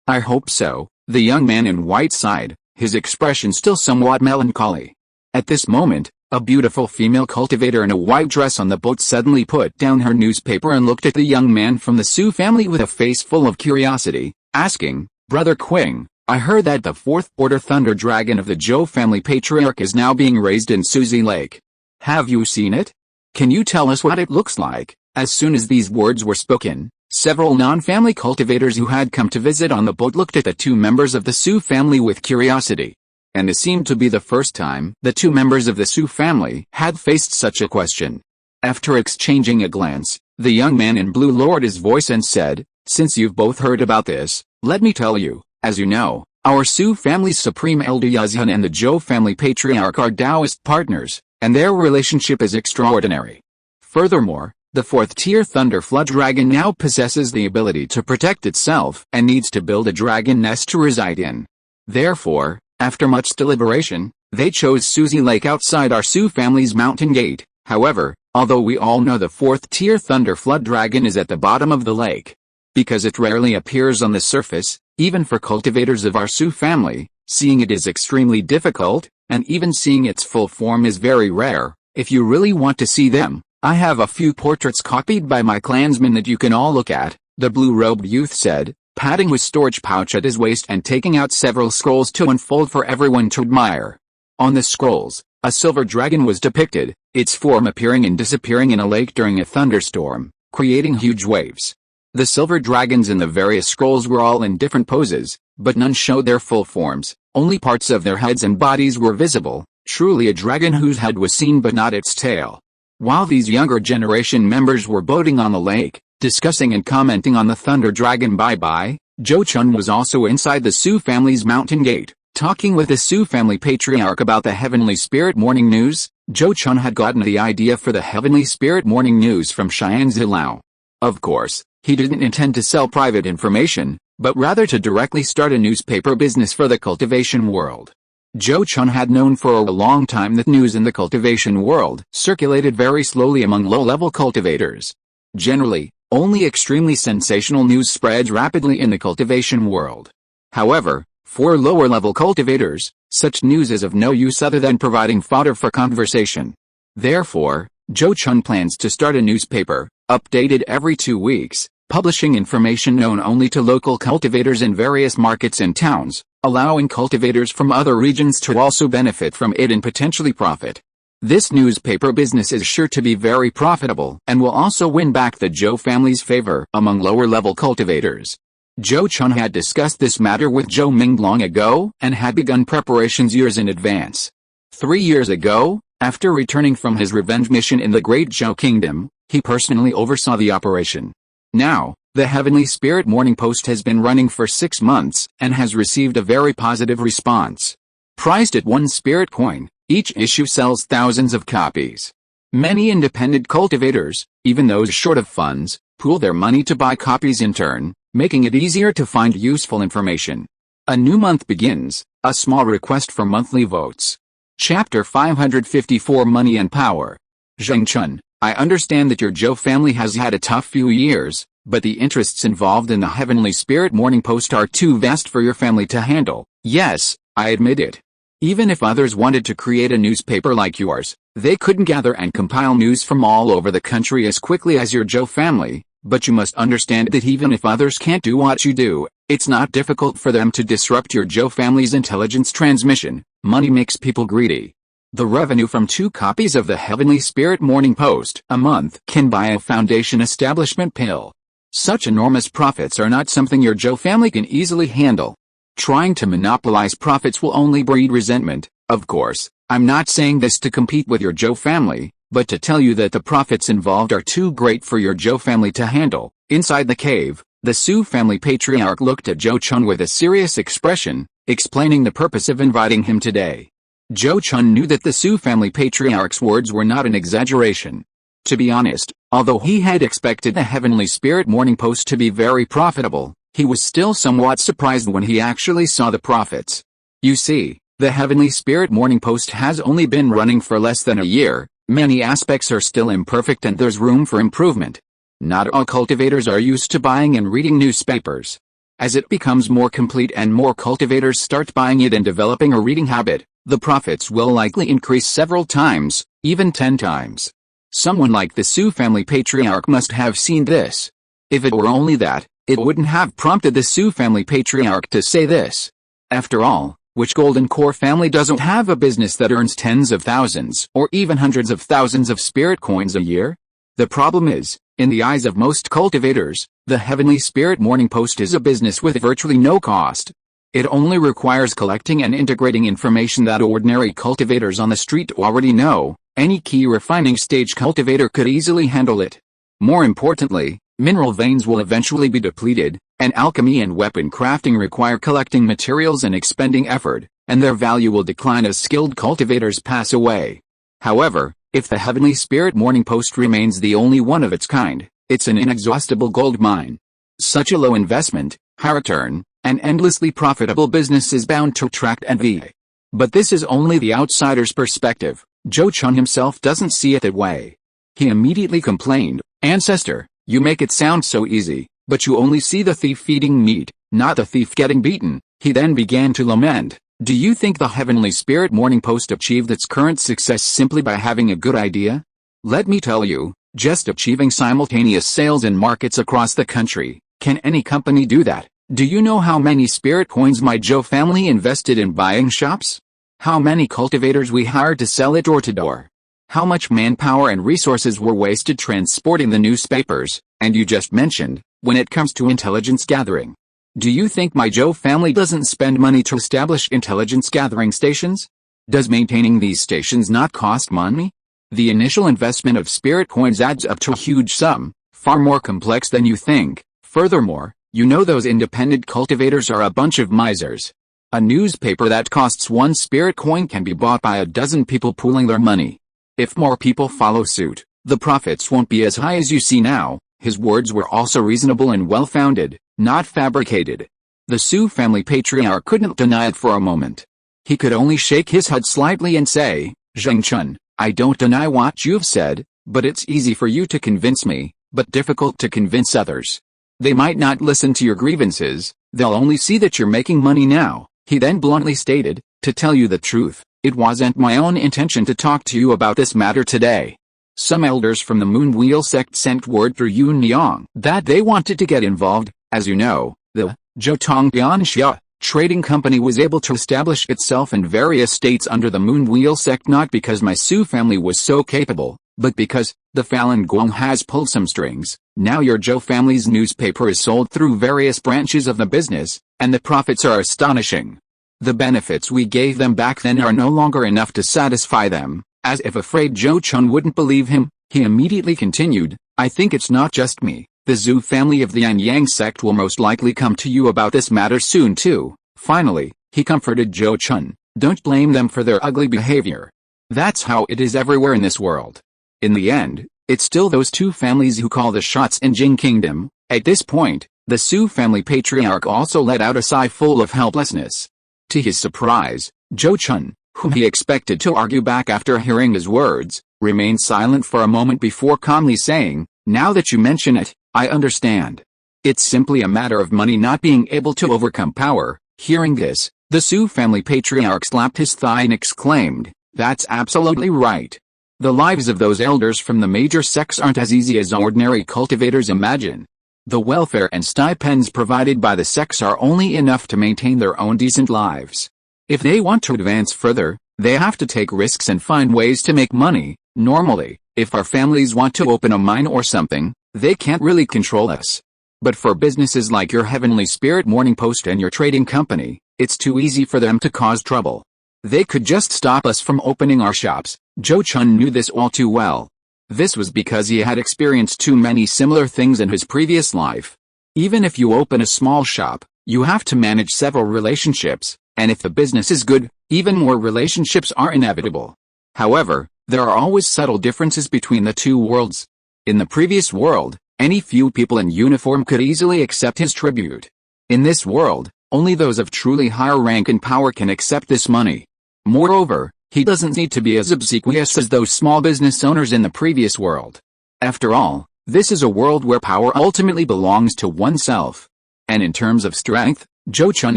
A: I hope so. The young man in white sighed, his expression still somewhat melancholy. At this moment, a beautiful female cultivator in a white dress on the boat suddenly put down her newspaper and looked at the young man from the Su family with a face full of curiosity, asking, Brother Qing, I heard that the 4th Order Thunder Dragon of the Zhou family patriarch is now being raised in Suzy Lake. Have you seen it? Can you tell us what it looks like? As soon as these words were spoken, several non-family cultivators who had come to visit on the boat looked at the 2 members of the Su family with curiosity. And it seemed to be the first time the 2 members of the Su family had faced such a question. After exchanging a glance, the young man in blue lowered his voice and said, Since you've both heard about this, let me tell you, as you know, our Su family's supreme elder Yazhan and the Zhou family patriarch are Taoist partners, and their relationship is extraordinary. Furthermore, the 4th-tier Thunder Flood Dragon now possesses the ability to protect itself and needs to build a dragon nest to reside in. Therefore, after much deliberation, they chose Suzy Lake outside our Su family's mountain gate. However, although we all know the 4th-tier Thunder Flood Dragon is at the bottom of the lake, because it rarely appears on the surface, even for cultivators of our Su family, seeing it is extremely difficult, and even seeing its full form is very rare. If you really want to see them, I have a few portraits copied by my clansmen that you can all look at, the blue-robed youth said, patting his storage pouch at his waist and taking out several scrolls to unfold for everyone to admire. On the scrolls, a silver dragon was depicted, its form appearing and disappearing in a lake during a thunderstorm, creating huge waves. The silver dragons in the various scrolls were all in different poses, but none showed their full forms, only parts of their heads and bodies were visible, truly a dragon whose head was seen but not its tail. While these younger generation members were boating on the lake, discussing and commenting on the Thunder Dragon bye-bye, Zhou Chun was also inside the Su family's mountain gate, talking with the Su family patriarch about the Heavenly Spirit Morning News. Zhou Chun had gotten the idea for the Heavenly Spirit Morning News from Xian Zilao. Of course, he didn't intend to sell private information, but rather to directly start a newspaper business for the cultivation world. Zhou Chun had known for a long time that news in the cultivation world circulated very slowly among low-level cultivators. Generally, only extremely sensational news spreads rapidly in the cultivation world. However, for lower-level cultivators, such news is of no use other than providing fodder for conversation. Therefore, Zhou Chun plans to start a newspaper, updated every 2 weeks, publishing information known only to local cultivators in various markets and towns, allowing cultivators from other regions to also benefit from it and potentially profit. This newspaper business is sure to be very profitable and will also win back the Zhou family's favor among lower-level cultivators. Zhou Chun had discussed this matter with Zhou Ming long ago and had begun preparations years in advance. 3 years ago, after returning from his revenge mission in the Great Zhou Kingdom, he personally oversaw the operation. Now, The Heavenly Spirit Morning Post has been running for 6 months and has received a very positive response. Priced at 1 spirit coin, each issue sells thousands of copies. Many independent cultivators, even those short of funds, pool their money to buy copies in turn, making it easier to find useful information. A new month begins, a small request for monthly votes. Chapter 554 Money and Power. Zhou Chun, I understand that your Zhou family has had a tough few years, but the interests involved in the Heavenly Spirit Morning Post are too vast for your family to handle. Yes, I admit it. Even if others wanted to create a newspaper like yours, they couldn't gather and compile news from all over the country as quickly as your Zhou family, but you must understand that even if others can't do what you do, it's not difficult for them to disrupt your Zhou family's intelligence transmission. Money makes people greedy. The revenue from 2 copies of the Heavenly Spirit Morning Post a month can buy a foundation establishment pill. Such enormous profits are not something your Zhou family can easily handle. Trying to monopolize profits will only breed resentment. Of course, I'm not saying this to compete with your Zhou family, but to tell you that the profits involved are too great for your Zhou family to handle. Inside the cave, the Su family patriarch looked at Zhou Chun with a serious expression, explaining the purpose of inviting him today. Zhou Chun knew that the Su family patriarch's words were not an exaggeration. To be honest, although he had expected the Heavenly Spirit Morning Post to be very profitable, he was still somewhat surprised when he actually saw the profits. You see, the Heavenly Spirit Morning Post has only been running for less than a year, many aspects are still imperfect and there's room for improvement. Not all cultivators are used to buying and reading newspapers. As it becomes more complete and more cultivators start buying it and developing a reading habit, the profits will likely increase several times, even 10 times. Someone like the Su family patriarch must have seen this. If it were only that, it wouldn't have prompted the Su family patriarch to say this. After all, which golden core family doesn't have a business that earns tens of thousands or even hundreds of thousands of spirit coins a year? The problem is, in the eyes of most cultivators, the Heavenly Spirit Morning Post is a business with virtually no cost. It only requires collecting and integrating information that ordinary cultivators on the street already know. Any key refining stage cultivator could easily handle it. More importantly, mineral veins will eventually be depleted, and alchemy and weapon crafting require collecting materials and expending effort, and their value will decline as skilled cultivators pass away. However, if the Heavenly Spirit Morning Post remains the only one of its kind, it's an inexhaustible gold mine. Such a low investment, high return, and endlessly profitable business is bound to attract envy. But this is only the outsider's perspective. Zhou Chun himself doesn't see it that way. He immediately complained, "Ancestor, you make it sound so easy, but you only see the thief eating meat, not the thief getting beaten." He then began to lament. Do you think the Heavenly Spirit Morning Post achieved its current success simply by having a good idea? Let me tell you, just achieving simultaneous sales in markets across the country, can any company do that? Do you know how many spirit coins my Zhou family invested in buying shops? How many cultivators we hired to sell it door to door? How much manpower and resources were wasted transporting the newspapers, and you just mentioned, when it comes to intelligence gathering. Do you think my Zhou family doesn't spend money to establish intelligence gathering stations? Does maintaining these stations not cost money? The initial investment of spirit coins adds up to a huge sum, far more complex than you think. Furthermore, you know those independent cultivators are a bunch of misers. A newspaper that costs 1 spirit coin can be bought by a dozen people pooling their money. If more people follow suit, the profits won't be as high as you see now. His words were also reasonable and well-founded, not fabricated. The Su family patriarch couldn't deny it for a moment. He could only shake his head slightly and say, Zhou Chun, I don't deny what you've said, but it's easy for you to convince me, but difficult to convince others. They might not listen to your grievances, they'll only see that you're making money now. He then bluntly stated, to tell you the truth, it wasn't my own intention to talk to you about this matter today. Some elders from the Moonwheel Sect sent word through Yunyang that they wanted to get involved. As you know, the Zhoutongtianxia trading company was able to establish itself in various states under the Moonwheel Sect not because my Su family was so capable, but because the Falun Gong has pulled some strings. Now your Zhou family's newspaper is sold through various branches of the business, and the profits are astonishing. The benefits we gave them back then are no longer enough to satisfy them. As if afraid Zhou Chun wouldn't believe him, he immediately continued, I think it's not just me, The Zhou family of the Anyang sect will most likely come to you about this matter soon too. Finally, he comforted Zhou Chun. Don't blame them for their ugly behavior. That's how it is everywhere in this world. In the end, it's still those two families who call the shots in Jing Kingdom. At this point, the Su family patriarch also let out a sigh full of helplessness. To his surprise, Zhou Chun, whom he expected to argue back after hearing his words, remained silent for a moment before calmly saying, "Now that you mention it, I understand. It's simply a matter of money not being able to overcome power." Hearing this, the Su family patriarch slapped his thigh and exclaimed, "That's absolutely right. The lives of those elders from the major sects aren't as easy as ordinary cultivators imagine. The welfare and stipends provided by the sects are only enough to maintain their own decent lives. If they want to advance further, they have to take risks and find ways to make money. Normally, if our families want to open a mine or something, they can't really control us. But for businesses like your Heavenly Spirit Morning Post and your trading company, it's too easy for them to cause trouble. They could just stop us from opening our shops." Zhou Chun knew this all too well. This was because he had experienced too many similar things in his previous life. Even if you open a small shop, you have to manage several relationships, and if the business is good, even more relationships are inevitable. However, there are always subtle differences between the two worlds. In the previous world, any few people in uniform could easily accept his tribute. In this world, only those of truly higher rank and power can accept this money. Moreover, he doesn't need to be as obsequious as those small business owners in the previous world. After all, this is a world where power ultimately belongs to oneself. And in terms of strength, Zhou Chun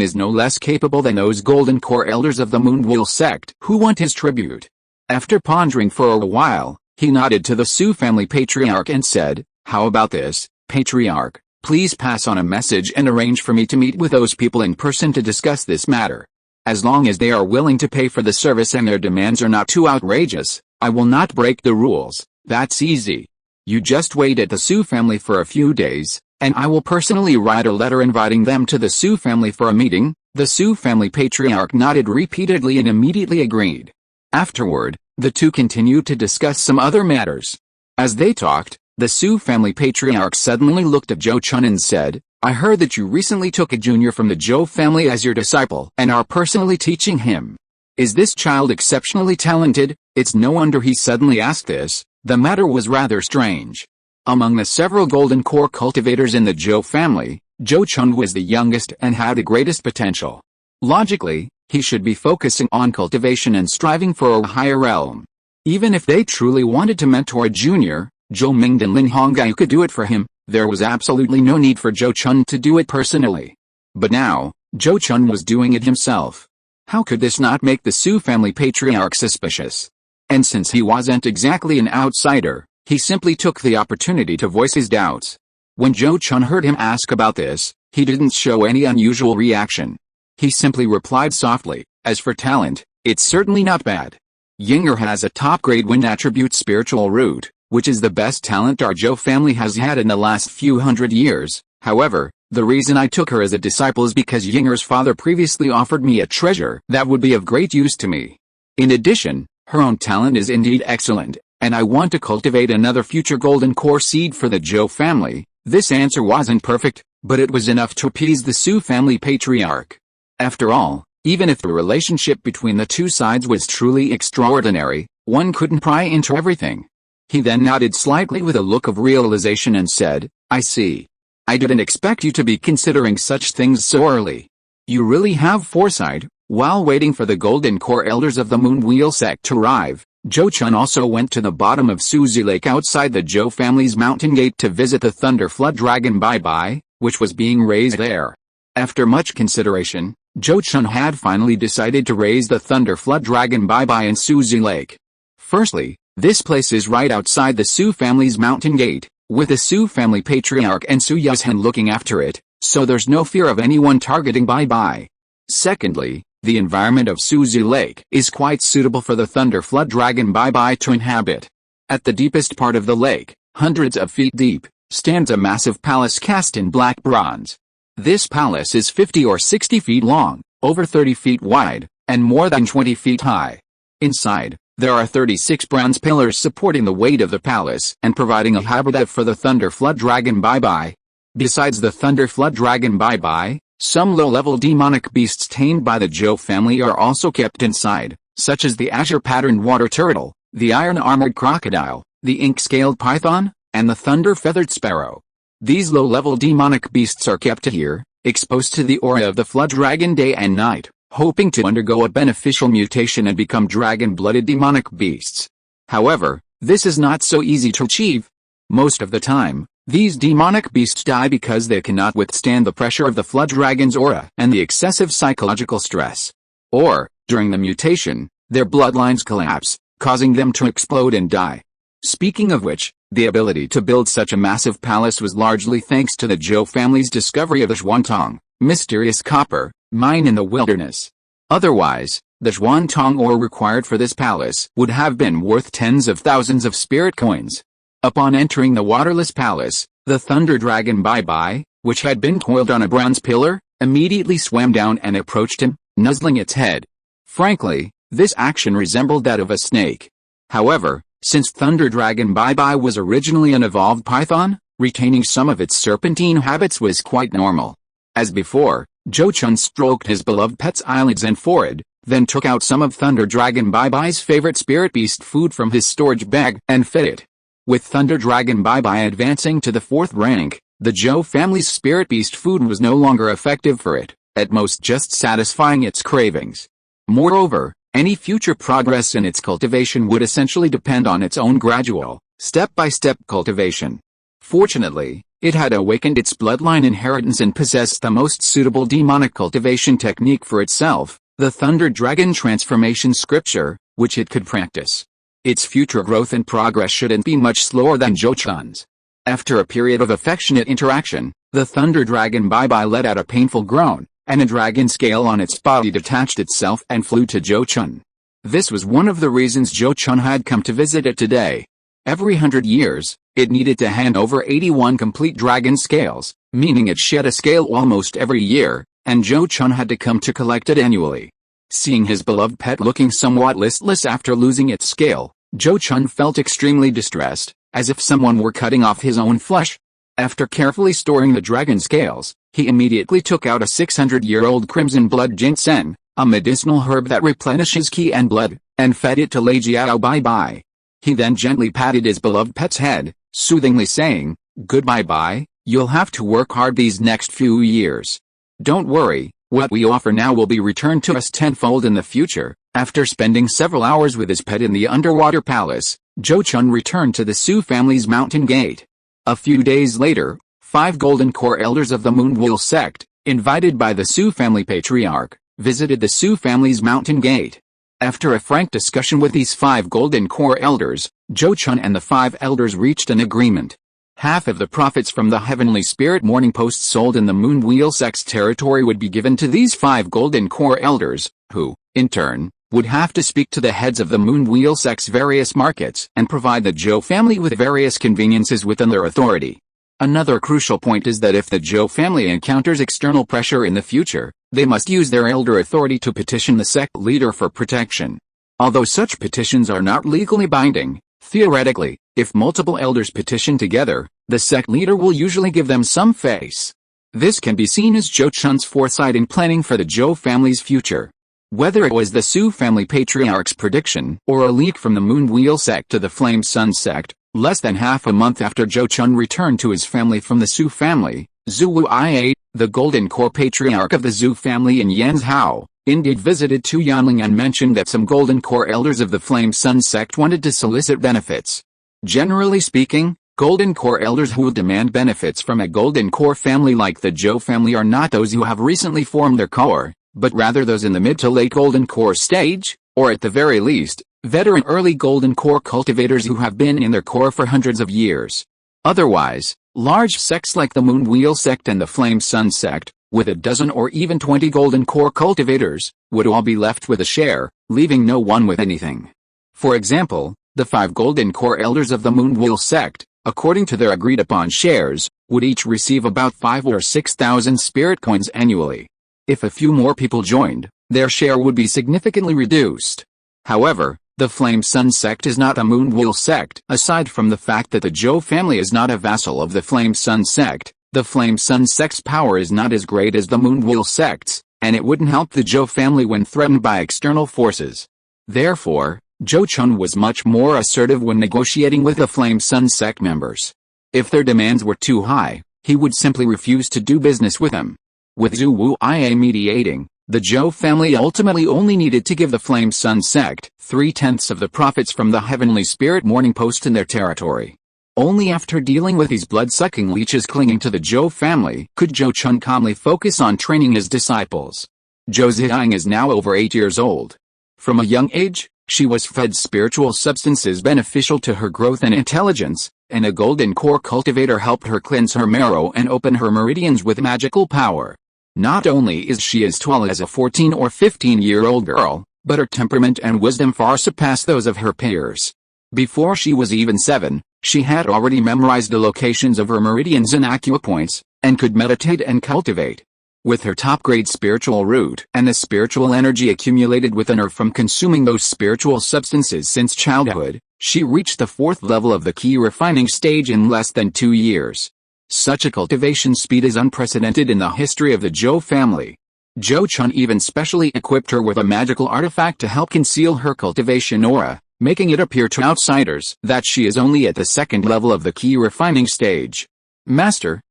A: is no less capable than those golden core elders of the Moonwheel sect who want his tribute. After pondering for a while, he nodded to the Su family patriarch and said, "How about this, patriarch? Please pass on a message and arrange for me to meet with those people in person to discuss this matter. As long as they are willing to pay for the service and their demands are not too outrageous, I will not break the rules. That's easy. You just wait at the Su family for a few days, and I will personally write a letter inviting them to the Su family for a meeting." The Su family patriarch nodded repeatedly and immediately agreed. Afterward, the two continued to discuss some other matters. As they talked, the Su family patriarch suddenly looked at Zhou Chun and said, "I heard that you recently took a junior from the Zhou family as your disciple and are personally teaching him. Is this child exceptionally talented?" It's no wonder he suddenly asked this. The matter was rather strange. Among the several golden core cultivators in the Zhou family, Zhou Chun was the youngest and had the greatest potential. Logically, he should be focusing on cultivation and striving for a higher realm. Even if they truly wanted to mentor a junior, Zhou Ming and Lin Honggai could do it for him. There was absolutely no need for Zhou Chun to do it personally. But now, Zhou Chun was doing it himself. How could this not make the Su family patriarch suspicious? And since he wasn't exactly an outsider, he simply took the opportunity to voice his doubts. When Zhou Chun heard him ask about this, he didn't show any unusual reaction. He simply replied softly, "As for talent, it's certainly not bad. Yinger has a top-grade wind attribute spiritual root, which is the best talent our Zhou family has had in the last few hundred years. However, the reason I took her as a disciple is because Yinger's father previously offered me a treasure that would be of great use to me. In addition, her own talent is indeed excellent, and I want to cultivate another future golden core seed for the Zhou family." This answer wasn't perfect, but it was enough to appease the Su family patriarch. After all, even if the relationship between the two sides was truly extraordinary, one couldn't pry into everything. He then nodded slightly with a look of realization and said, "I see. I didn't expect you to be considering such things so early. You really have foresight." While waiting for the golden core elders of the Moonwheel sect to arrive, Zhou Chun also went to the bottom of Suzi Lake outside the Zhou family's mountain gate to visit the Thunder Flood Dragon Bai, which was being raised there. After much consideration, Zhou Chun had finally decided to raise the Thunder Flood Dragon Bai in Suzi Lake. Firstly, this place is right outside the Su family's mountain gate, with the Su family patriarch and Su Yuzhen looking after it, so there's no fear of anyone targeting Bai. Secondly, the environment of Suzi Lake is quite suitable for the Thunder Flood Dragon Bai to inhabit. At the deepest part of the lake, hundreds of feet deep, stands a massive palace cast in black bronze. This palace is 50 or 60 feet long, over 30 feet wide, and more than 20 feet high. Inside, There are 36 bronze pillars supporting the weight of the palace and providing a habitat for the Thunder Flood Dragon Bye-Bye. Besides the Thunder Flood Dragon Bye-Bye, some low-level demonic beasts tamed by the Zhou family are also kept inside, such as the azure-patterned water turtle, the iron-armored crocodile, the ink-scaled python, and the thunder-feathered sparrow. These low-level demonic beasts are kept here, exposed to the aura of the flood dragon day and night, hoping to undergo a beneficial mutation and become dragon-blooded demonic beasts. However, this is not so easy to achieve. Most of the time, these demonic beasts die because they cannot withstand the pressure of the flood dragon's aura and the excessive psychological stress. Or, during the mutation, their bloodlines collapse, causing them to explode and die. Speaking of which, the ability to build such a massive palace was largely thanks to the Zhou family's discovery of the Xuantong, mysterious copper, mine in the wilderness. Otherwise, the Xuantong ore required for this palace would have been worth tens of thousands of spirit coins. Upon entering the waterless palace, the Thunder Dragon Bye-Bye, which had been coiled on a bronze pillar, immediately swam down and approached him, nuzzling its head. Frankly, this action resembled that of a snake. However, since Thunder Dragon Bye-Bye was originally an evolved python, retaining some of its serpentine habits was quite normal. As before, Zhou Chun stroked his beloved pet's eyelids and forehead, then took out some of Thunder Dragon Bye-Bye's favorite spirit beast food from his storage bag and fed it. With Thunder Dragon Bye-Bye advancing to the 4th rank, the Zhou family's spirit beast food was no longer effective for it, at most just satisfying its cravings. Moreover, any future progress in its cultivation would essentially depend on its own gradual, step-by-step cultivation. Fortunately, it had awakened its bloodline inheritance and possessed the most suitable demonic cultivation technique for itself, the Thunder Dragon Transformation Scripture, which it could practice. Its future growth and progress shouldn't be much slower than Zhou Chun's. After a period of affectionate interaction, the Thunder Dragon Bye-Bye let out a painful groan, and a dragon scale on its body detached itself and flew to Zhou Chun. This was one of the reasons Zhou Chun had come to visit it today. Every 100 years, it needed to hand over 81 complete dragon scales, meaning it shed a scale almost every year, and Zhou Chun had to come to collect it annually. Seeing his beloved pet looking somewhat listless after losing its scale, Zhou Chun felt extremely distressed, as if someone were cutting off his own flesh. After carefully storing the dragon scales, he immediately took out a 600-year-old crimson blood ginseng, a medicinal herb that replenishes ki and blood, and fed it to Lei Jiao Bye-Bye. He then gently patted his beloved pet's head, soothingly saying, "Goodbye bye, you'll have to work hard these next few years. Don't worry, what we offer now will be returned to us tenfold in the future." After spending several hours with his pet in the underwater palace, Zhou Chun returned to the Su family's mountain gate. A few days later, 5 golden core elders of the Moonwheel Sect, invited by the Su family patriarch, visited the Su family's mountain gate. After a frank discussion with these 5 golden core elders, Zhou Chun and the 5 elders reached an agreement. Half of the profits from the Heavenly Spirit Morning Post sold in the Moonwheel Sect's territory would be given to these 5 golden core elders, who, in turn, would have to speak to the heads of the Moonwheel Sect's various markets and provide the Zhou family with various conveniences within their authority. Another crucial point is that if the Zhou family encounters external pressure in the future, they must use their elder authority to petition the sect leader for protection. Although such petitions are not legally binding, theoretically, if multiple elders petition together, the sect leader will usually give them some face. This can be seen as Zhou Chun's foresight in planning for the Zhou family's future. Whether it was the Su family patriarch's prediction or a leak from the Moonwheel Sect to the Flame Sun Sect, less than half a month after Zhou Chun returned to his family from the Su family, Zhu Wu'ai, the Golden Core patriarch of the Zhu family in Yanzhou, indeed visited Tu Yanling and mentioned that some Golden Core elders of the Flame Sun Sect wanted to solicit benefits. Generally speaking, Golden Core elders who demand benefits from a Golden Core family like the Zhou family are not those who have recently formed their core, but rather those in the mid to late Golden Core stage, or at the very least, veteran early Golden Core cultivators who have been in their core for hundreds of years. Otherwise, large sects like the Moonwheel Sect and the Flame Sun Sect, with a dozen or even 20 Golden Core cultivators, would all be left with a share, leaving no one with anything. For example, the 5 Golden Core elders of the Moonwheel Sect, according to their agreed-upon shares, would each receive about 5 or 6,000 spirit coins annually. If a few more people joined, their share would be significantly reduced. However, The Flame Sun sect is not a Moonwheel sect. Aside from the fact that the Zhou family is not a vassal of the Flame Sun sect, the Flame Sun sect's power is not as great as the Moonwheel sect's, and it wouldn't help the Zhou family when threatened by external forces. Therefore, Zhou Chun was much more assertive when negotiating with the Flame Sun sect members. If their demands were too high, he would simply refuse to do business with them. With Zhu Wuya mediating, the Zhou family ultimately only needed to give the Flame Sun sect 3/10 of the profits from the Heavenly Spirit Morning Post in their territory. Only after dealing with these blood-sucking leeches clinging to the Zhou family could Zhou Chun calmly focus on training his disciples. Zhou Ziyang is now over 8 years old. From a young age, she was fed spiritual substances beneficial to her growth and intelligence, and a golden core cultivator helped her cleanse her marrow and open her meridians with magical power. Not only is she as tall as a 14 or 15-year-old girl, but her temperament and wisdom far surpass those of her peers. Before she was even 7, she had already memorized the locations of her meridians and acupoints, and could meditate and cultivate. With her top-grade spiritual root and the spiritual energy accumulated within her from consuming those spiritual substances since childhood, she reached the 4th level of the key refining stage in less than 2 years. Such a cultivation speed is unprecedented in the history of the Zhou family. Zhou Chun even specially equipped her with a magical artifact to help conceal her cultivation aura, making it appear to outsiders that she is only at the 2nd level of the key refining stage. Master,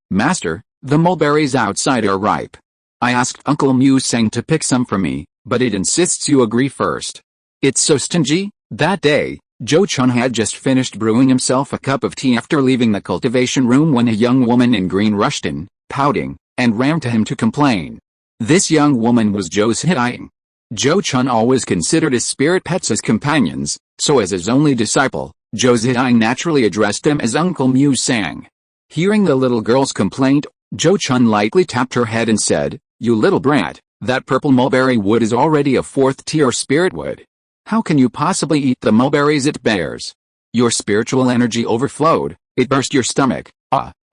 A: the mulberries outside are ripe. I asked Uncle Mu Seng to pick some for me, but it insists you agree first. It's so stingy. That day, Zhou Chun had just finished brewing himself a cup of tea after leaving the cultivation room when a young woman in green rushed in, pouting, and ran to him to complain. This young woman was Zhou Ziyang. Zhou Chun always considered his spirit pets as companions, so as his only disciple, Zhou Ziyang naturally addressed him as Uncle Mu Seng. Hearing the little girl's complaint, Zhou Chun lightly tapped her head and said, "You little brat, that purple mulberry wood is already a 4th-tier spirit wood. How can you possibly eat the mulberries it bears? Your spiritual energy overflowed, it burst your stomach.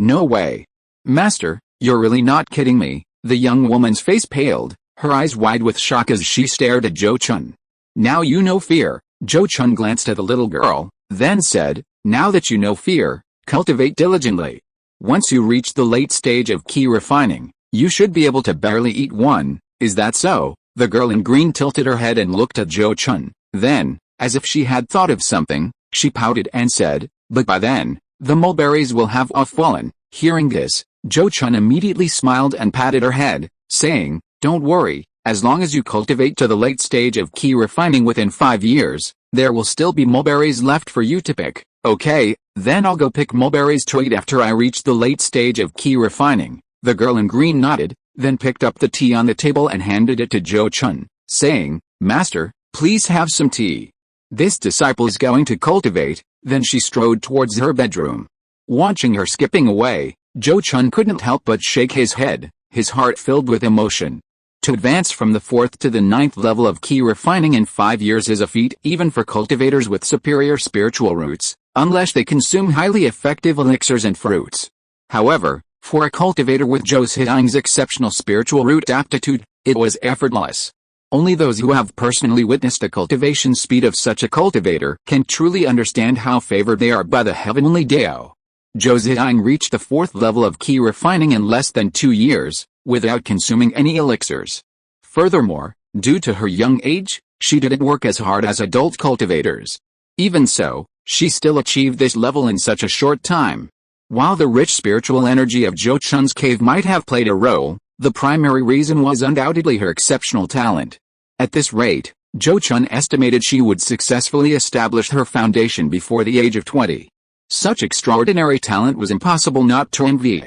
A: No way. Master, you're really not kidding me." The young woman's face paled, her eyes wide with shock as she stared at Zhou Chun. "Now you know fear." Zhou Chun glanced at the little girl, then said, "Now that you know fear, cultivate diligently. Once you reach the late stage of key refining, you should be able to barely eat one. Is that so?" The girl in green tilted her head and looked at Zhou Chun. Then, as if she had thought of something, she pouted and said, "But by then, the mulberries will have all fallen." Hearing this, Zhou Chun immediately smiled and patted her head, saying, "Don't worry, as long as you cultivate to the late stage of key refining within 5 years, there will still be mulberries left for you to pick." "Okay, then I'll go pick mulberries to eat after I reach the late stage of key refining." The girl in green nodded, then picked up the tea on the table and handed it to Zhou Chun, saying, "Master, please have some tea. This disciple is going to cultivate." Then she strode towards her bedroom. Watching her skipping away, Zhou Chun couldn't help but shake his head, his heart filled with emotion. To advance from the 4th to the 9th level of key refining in 5 years is a feat even for cultivators with superior spiritual roots, unless they consume highly effective elixirs and fruits. However, for a cultivator with Zhou Ziyang's exceptional spiritual root aptitude, it was effortless. Only those who have personally witnessed the cultivation speed of such a cultivator can truly understand how favored they are by the heavenly Dao. Zhou Ziyang reached the 4th level of key refining in less than 2 years, without consuming any elixirs. Furthermore, due to her young age, she didn't work as hard as adult cultivators. Even so, she still achieved this level in such a short time. While the rich spiritual energy of Zhou Chun's cave might have played a role, the primary reason was undoubtedly her exceptional talent. At this rate, Zhou Chun estimated she would successfully establish her foundation before the age of 20. Such extraordinary talent was impossible not to envy.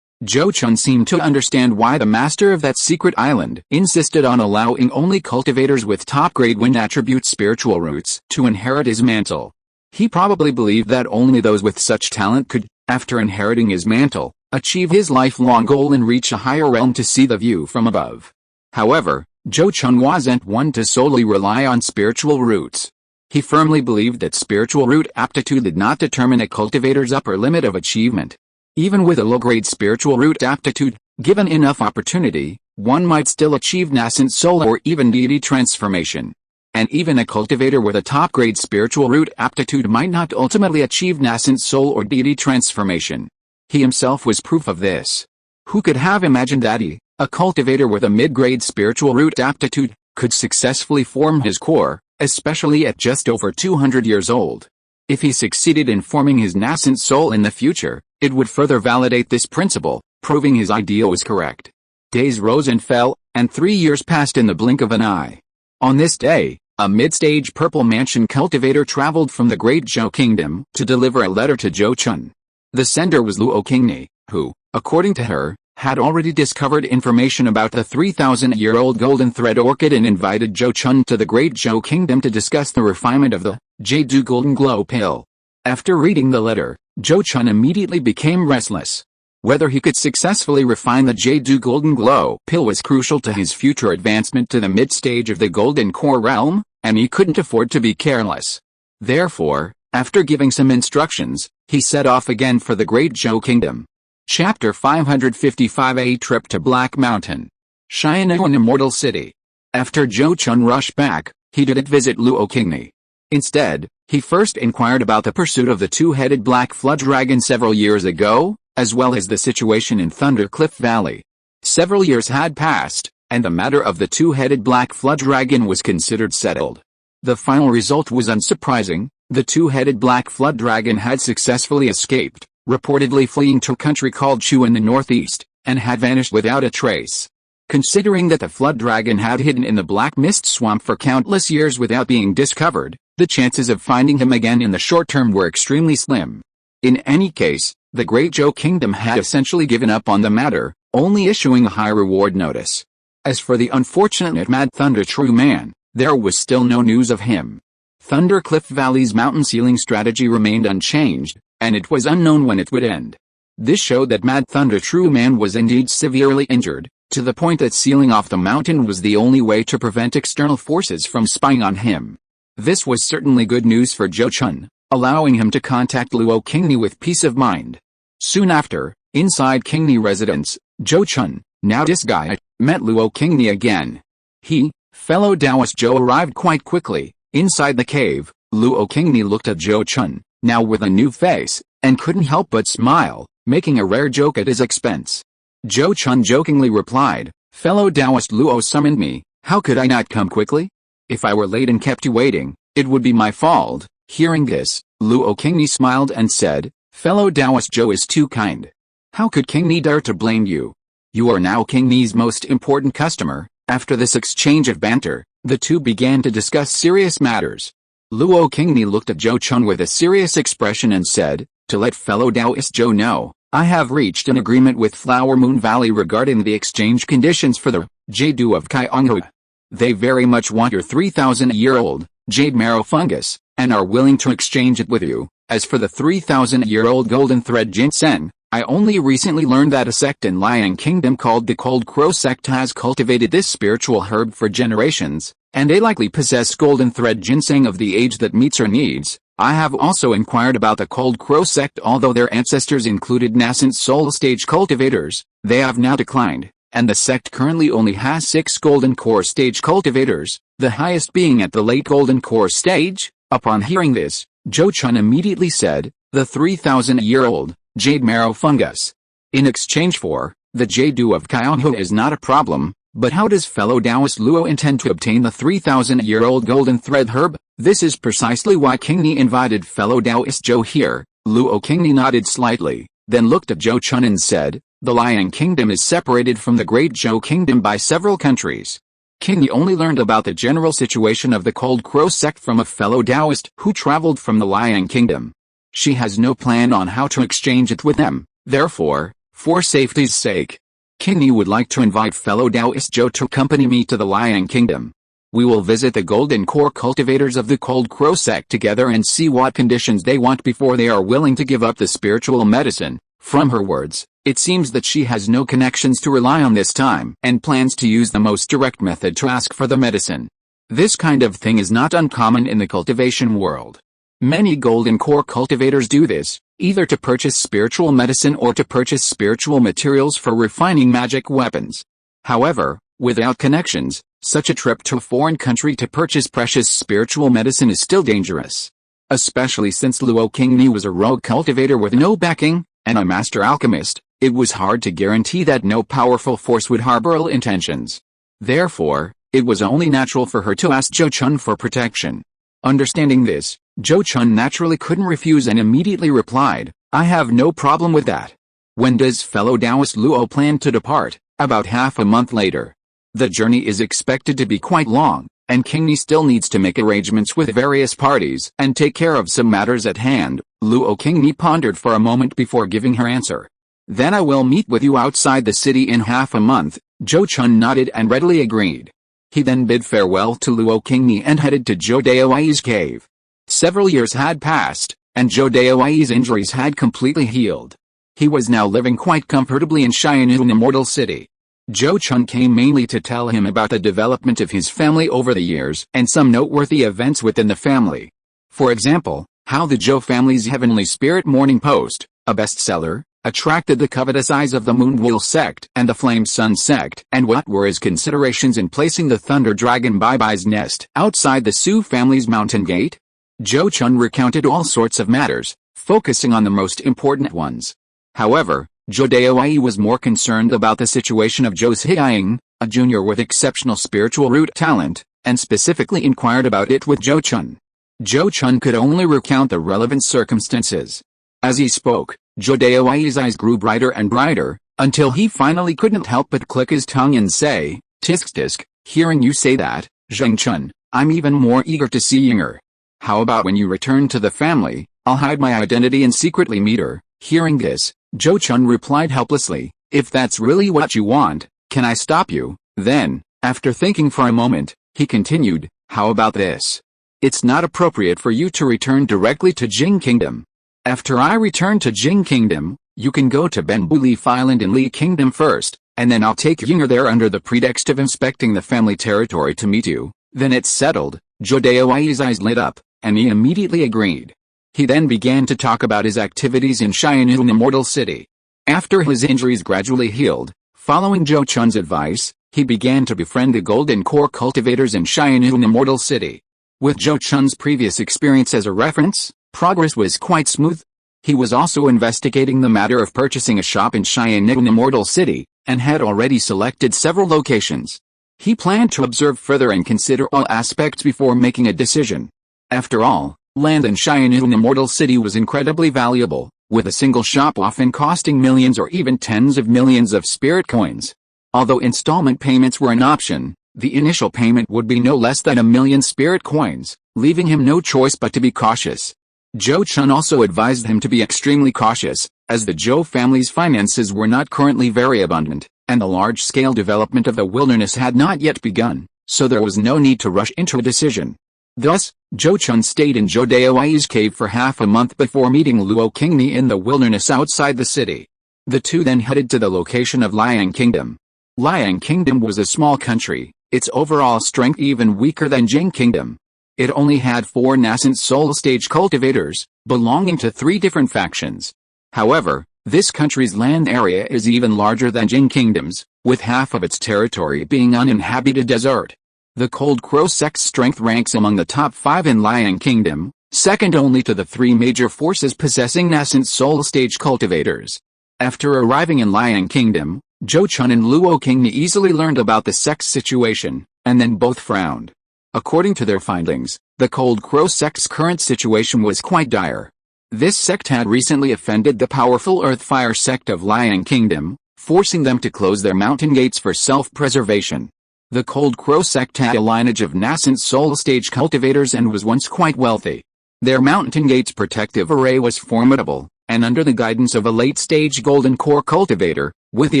A: Zhou Chun seemed to understand why the master of that secret island insisted on allowing only cultivators with top-grade wind attribute spiritual roots to inherit his mantle. He probably believed that only those with such talent could, after inheriting his mantle, achieve his lifelong goal and reach a higher realm to see the view from above. However, Zhou Chun wasn't one to solely rely on spiritual roots. He firmly believed that spiritual root aptitude did not determine a cultivator's upper limit of achievement. Even with a low-grade spiritual root aptitude, given enough opportunity, one might still achieve nascent soul or even deity transformation. and even a cultivator with a top-grade spiritual root aptitude might not ultimately achieve nascent soul or deity transformation. He himself was proof of this. Who could have imagined that he, a cultivator with a mid-grade spiritual root aptitude, could successfully form his core, especially at just over 200 years old? If he succeeded in forming his nascent soul in the future, it would further validate this principle, proving his ideal was correct. Days rose and fell, and 3 years passed in the blink of an eye. On this day, a mid-stage purple mansion cultivator traveled from the Great Zhou Kingdom to deliver a letter to Zhou Chun. The sender was Luo Qingni, who, according to her, had already discovered information about the 3,000-year-old golden thread orchid and invited Zhou Chun to the Great Zhou Kingdom to discuss the refinement of the Jade Golden Glow pill. After reading the letter, Zhou Chun immediately became restless. Whether he could successfully refine the Jade Golden Glow pill was crucial to his future advancement to the mid-stage of the Golden Core realm, and he couldn't afford to be careless. Therefore, after giving some instructions, he set off again for the Great Zhou Kingdom. Chapter 555: A Trip to Black Mountain. Xian'an Immortal City. After Zhou Chun rushed back, he didn't visit Luo Qingni. Instead, he first inquired about the pursuit of the two-headed black flood dragon several years ago, as well as the situation in Thundercliff Valley. Several years had passed, and the matter of the two-headed black flood dragon was considered settled. The final result was unsurprising. The two-headed black flood dragon had successfully escaped, reportedly fleeing to a country called Chu in the northeast, and had vanished without a trace. Considering that the flood dragon had hidden in the Black Mist Swamp for countless years without being discovered, the chances of finding him again in the short term were extremely slim. In any case, the Great Zhou Kingdom had essentially given up on the matter, only issuing a high reward notice. As for the unfortunate Mad Thunder True Man, there was still no news of him. Thundercliff Valley's mountain sealing strategy remained unchanged, and it was unknown when it would end. This showed that Mad Thunder True Man was indeed severely injured, to the point that sealing off the mountain was the only way to prevent external forces from spying on him. This was certainly good news for Zhou Chun, allowing him to contact Luo Qingni with peace of mind. Soon after, inside Qingni residence, Zhou Chun, now disguised, met Luo Qingni again. He, fellow Taoist Zhou, arrived quite quickly. Inside the cave, Luo Qingni looked at Zhou Chun, now with a new face, and couldn't help but smile, making a rare joke at his expense. Zhou Chun jokingly replied, "Fellow Taoist Luo summoned me, how could I not come quickly? If I were late and kept you waiting, it would be my fault." Hearing this, Luo Qingni smiled and said, "Fellow Taoist Zhou is too kind. How could Qingni dare to blame you? You are now Qingni's most important customer." After this exchange of banter, the two began to discuss serious matters. Luo Qingni looked at Zhou Chun with a serious expression and said, "To let fellow Taoist Zhou know, I have reached an agreement with Flower Moon Valley regarding the exchange conditions for the Jade of Kaianghu. They very much want your 3,000-year-old Jade Marrow Fungus, and are willing to exchange it with you. As for the 3,000-year-old Golden Thread Ginseng, I only recently learned that a sect in Liang Kingdom called the Cold Crow Sect has cultivated this spiritual herb for generations, and they likely possess Golden Thread Ginseng of the age that meets our needs. I have also inquired about the Cold Crow Sect. Although their ancestors included nascent soul stage cultivators, they have now declined, and the sect currently only has 6 Golden Core stage cultivators, the highest being at the late Golden Core stage." Upon hearing this, Zhou Chun immediately said, "The 3,000-year-old Jade Marrow Fungus. In exchange for the Jade of Kaianghu is not a problem, but how does fellow Taoist Luo intend to obtain the 3,000-year-old Golden Thread herb? This is precisely why Qingni invited fellow Taoist Zhou here." Luo Qingni nodded slightly, then looked at Zhou Chun and said, "The Liang Kingdom is separated from the Great Zhou Kingdom by several countries. Qingni only learned about the general situation of the Cold Crow Sect from a fellow Taoist who traveled from the Liang Kingdom. She has no plan on how to exchange it with them. Therefore, for safety's sake, Qingni would like to invite fellow Taoist Zhou to accompany me to the Liang Kingdom. We will visit the Golden Core cultivators of the Cold Crow Sect together and see what conditions they want before they are willing to give up the spiritual medicine." From her words, it seems that she has no connections to rely on this time and plans to use the most direct method to ask for the medicine. This kind of thing is not uncommon in the cultivation world. Many Golden Core cultivators do this, either to purchase spiritual medicine or to purchase spiritual materials for refining magic weapons. However, Without connections, such a trip to a foreign country to purchase precious spiritual medicine is still dangerous. Especially since Luo Qingni was a rogue cultivator with no backing, and a master alchemist, it was hard to guarantee that no powerful force would harbor ill intentions. Therefore, it was only natural for her to ask Zhou Chun for protection. Understanding this, Zhou Chun naturally couldn't refuse and immediately replied, "I have no problem with that." When does fellow Taoist Luo plan to depart? About half a month later. The journey is expected to be quite long, and Qingni still needs to make arrangements with various parties and take care of some matters at hand. Luo Qingni pondered for a moment before giving her answer. "Then I will meet with you outside the city in half a month." Zhou Chun nodded and readily agreed. He then bid farewell to Luo Qingni and headed to Zhou Daowai's cave. Several years had passed, and Zhou Daowai's injuries had completely healed. He was now living quite comfortably in Xianyun Immortal City. Zhou Chun came mainly to tell him about the development of his family over the years and some noteworthy events within the family. For example, how the Zhou family's Heavenly Spirit Morning Post, a bestseller, attracted the covetous eyes of the Moonwheel Sect and the Flame Sun Sect, and what were his considerations in placing the Thunder Dragon Bai's nest outside the Su family's mountain gate. Zhou Chun recounted all sorts of matters, focusing on the most important ones. However, Zhou Daowai was more concerned about the situation of Zhou Ziying, a junior with exceptional spiritual root talent, and specifically inquired about it with Zhou Chun. Zhou Chun could only recount the relevant circumstances. As he spoke, Zhou Daowai's eyes grew brighter and brighter, until he finally couldn't help but click his tongue and say, "Tisk tisk, hearing you say that, Zheng Chun, I'm even more eager to see her. How about when you return to the family, I'll hide my identity and secretly meet her." Hearing this, Zhou Chun replied helplessly, "If that's really what you want, can I stop you?" Then, after thinking for a moment, he continued, "How about this? It's not appropriate for you to return directly to Jing Kingdom. After I return to Jing Kingdom, you can go to Bamboo Leaf Island in Li Kingdom first, and then I'll take Yinger there under the pretext of inspecting the family territory to meet you. Then it's settled." Zhou Daowai's eyes lit up, and he immediately agreed. He then began to talk about his activities in Xianyun Immortal City. After his injuries gradually healed, following Zhou Chun's advice, he began to befriend the Golden Core cultivators in Xianyun Immortal City. With Zhou Chun's previous experience as a reference, progress was quite smooth. He was also investigating the matter of purchasing a shop in Xianyun Immortal City, and had already selected several locations. He planned to observe further and consider all aspects before making a decision. After all, land in Xianyun Immortal City was incredibly valuable, with a single shop often costing millions or even tens of millions of spirit coins. Although installment payments were an option, the initial payment would be no less than 1,000,000 spirit coins, leaving him no choice but to be cautious. Zhou Chun also advised him to be extremely cautious, as the Zhou family's finances were not currently very abundant, and the large-scale development of the wilderness had not yet begun, so there was no need to rush into a decision. Thus, Zhou Chun stayed in Zhou Daowai's cave for half a month before meeting Luo Qingni in the wilderness outside the city. The two then headed to the location of Liang Kingdom. Liang Kingdom was a small country, its overall strength even weaker than Jing Kingdom. It only had 4 nascent soul stage cultivators, belonging to 3 different factions. However, this country's land area is even larger than Jing Kingdom's, with half of its territory being uninhabited desert. The Cold Crow Sect's strength ranks among the top 5 in Liang Kingdom, second only to the 3 major forces possessing nascent soul stage cultivators. After arriving in Liang Kingdom, Zhou Chun and Luo Qingni easily learned about the sect's situation, and then both frowned. According to their findings, the Cold Crow Sect's current situation was quite dire. This sect had recently offended the powerful Earth-Fire Sect of Liang Kingdom, forcing them to close their mountain gates for self-preservation. The Cold Crow Sect had a lineage of nascent soul stage cultivators and was once quite wealthy. Their mountain gate's protective array was formidable, and under the guidance of a late-stage Golden Core cultivator, with the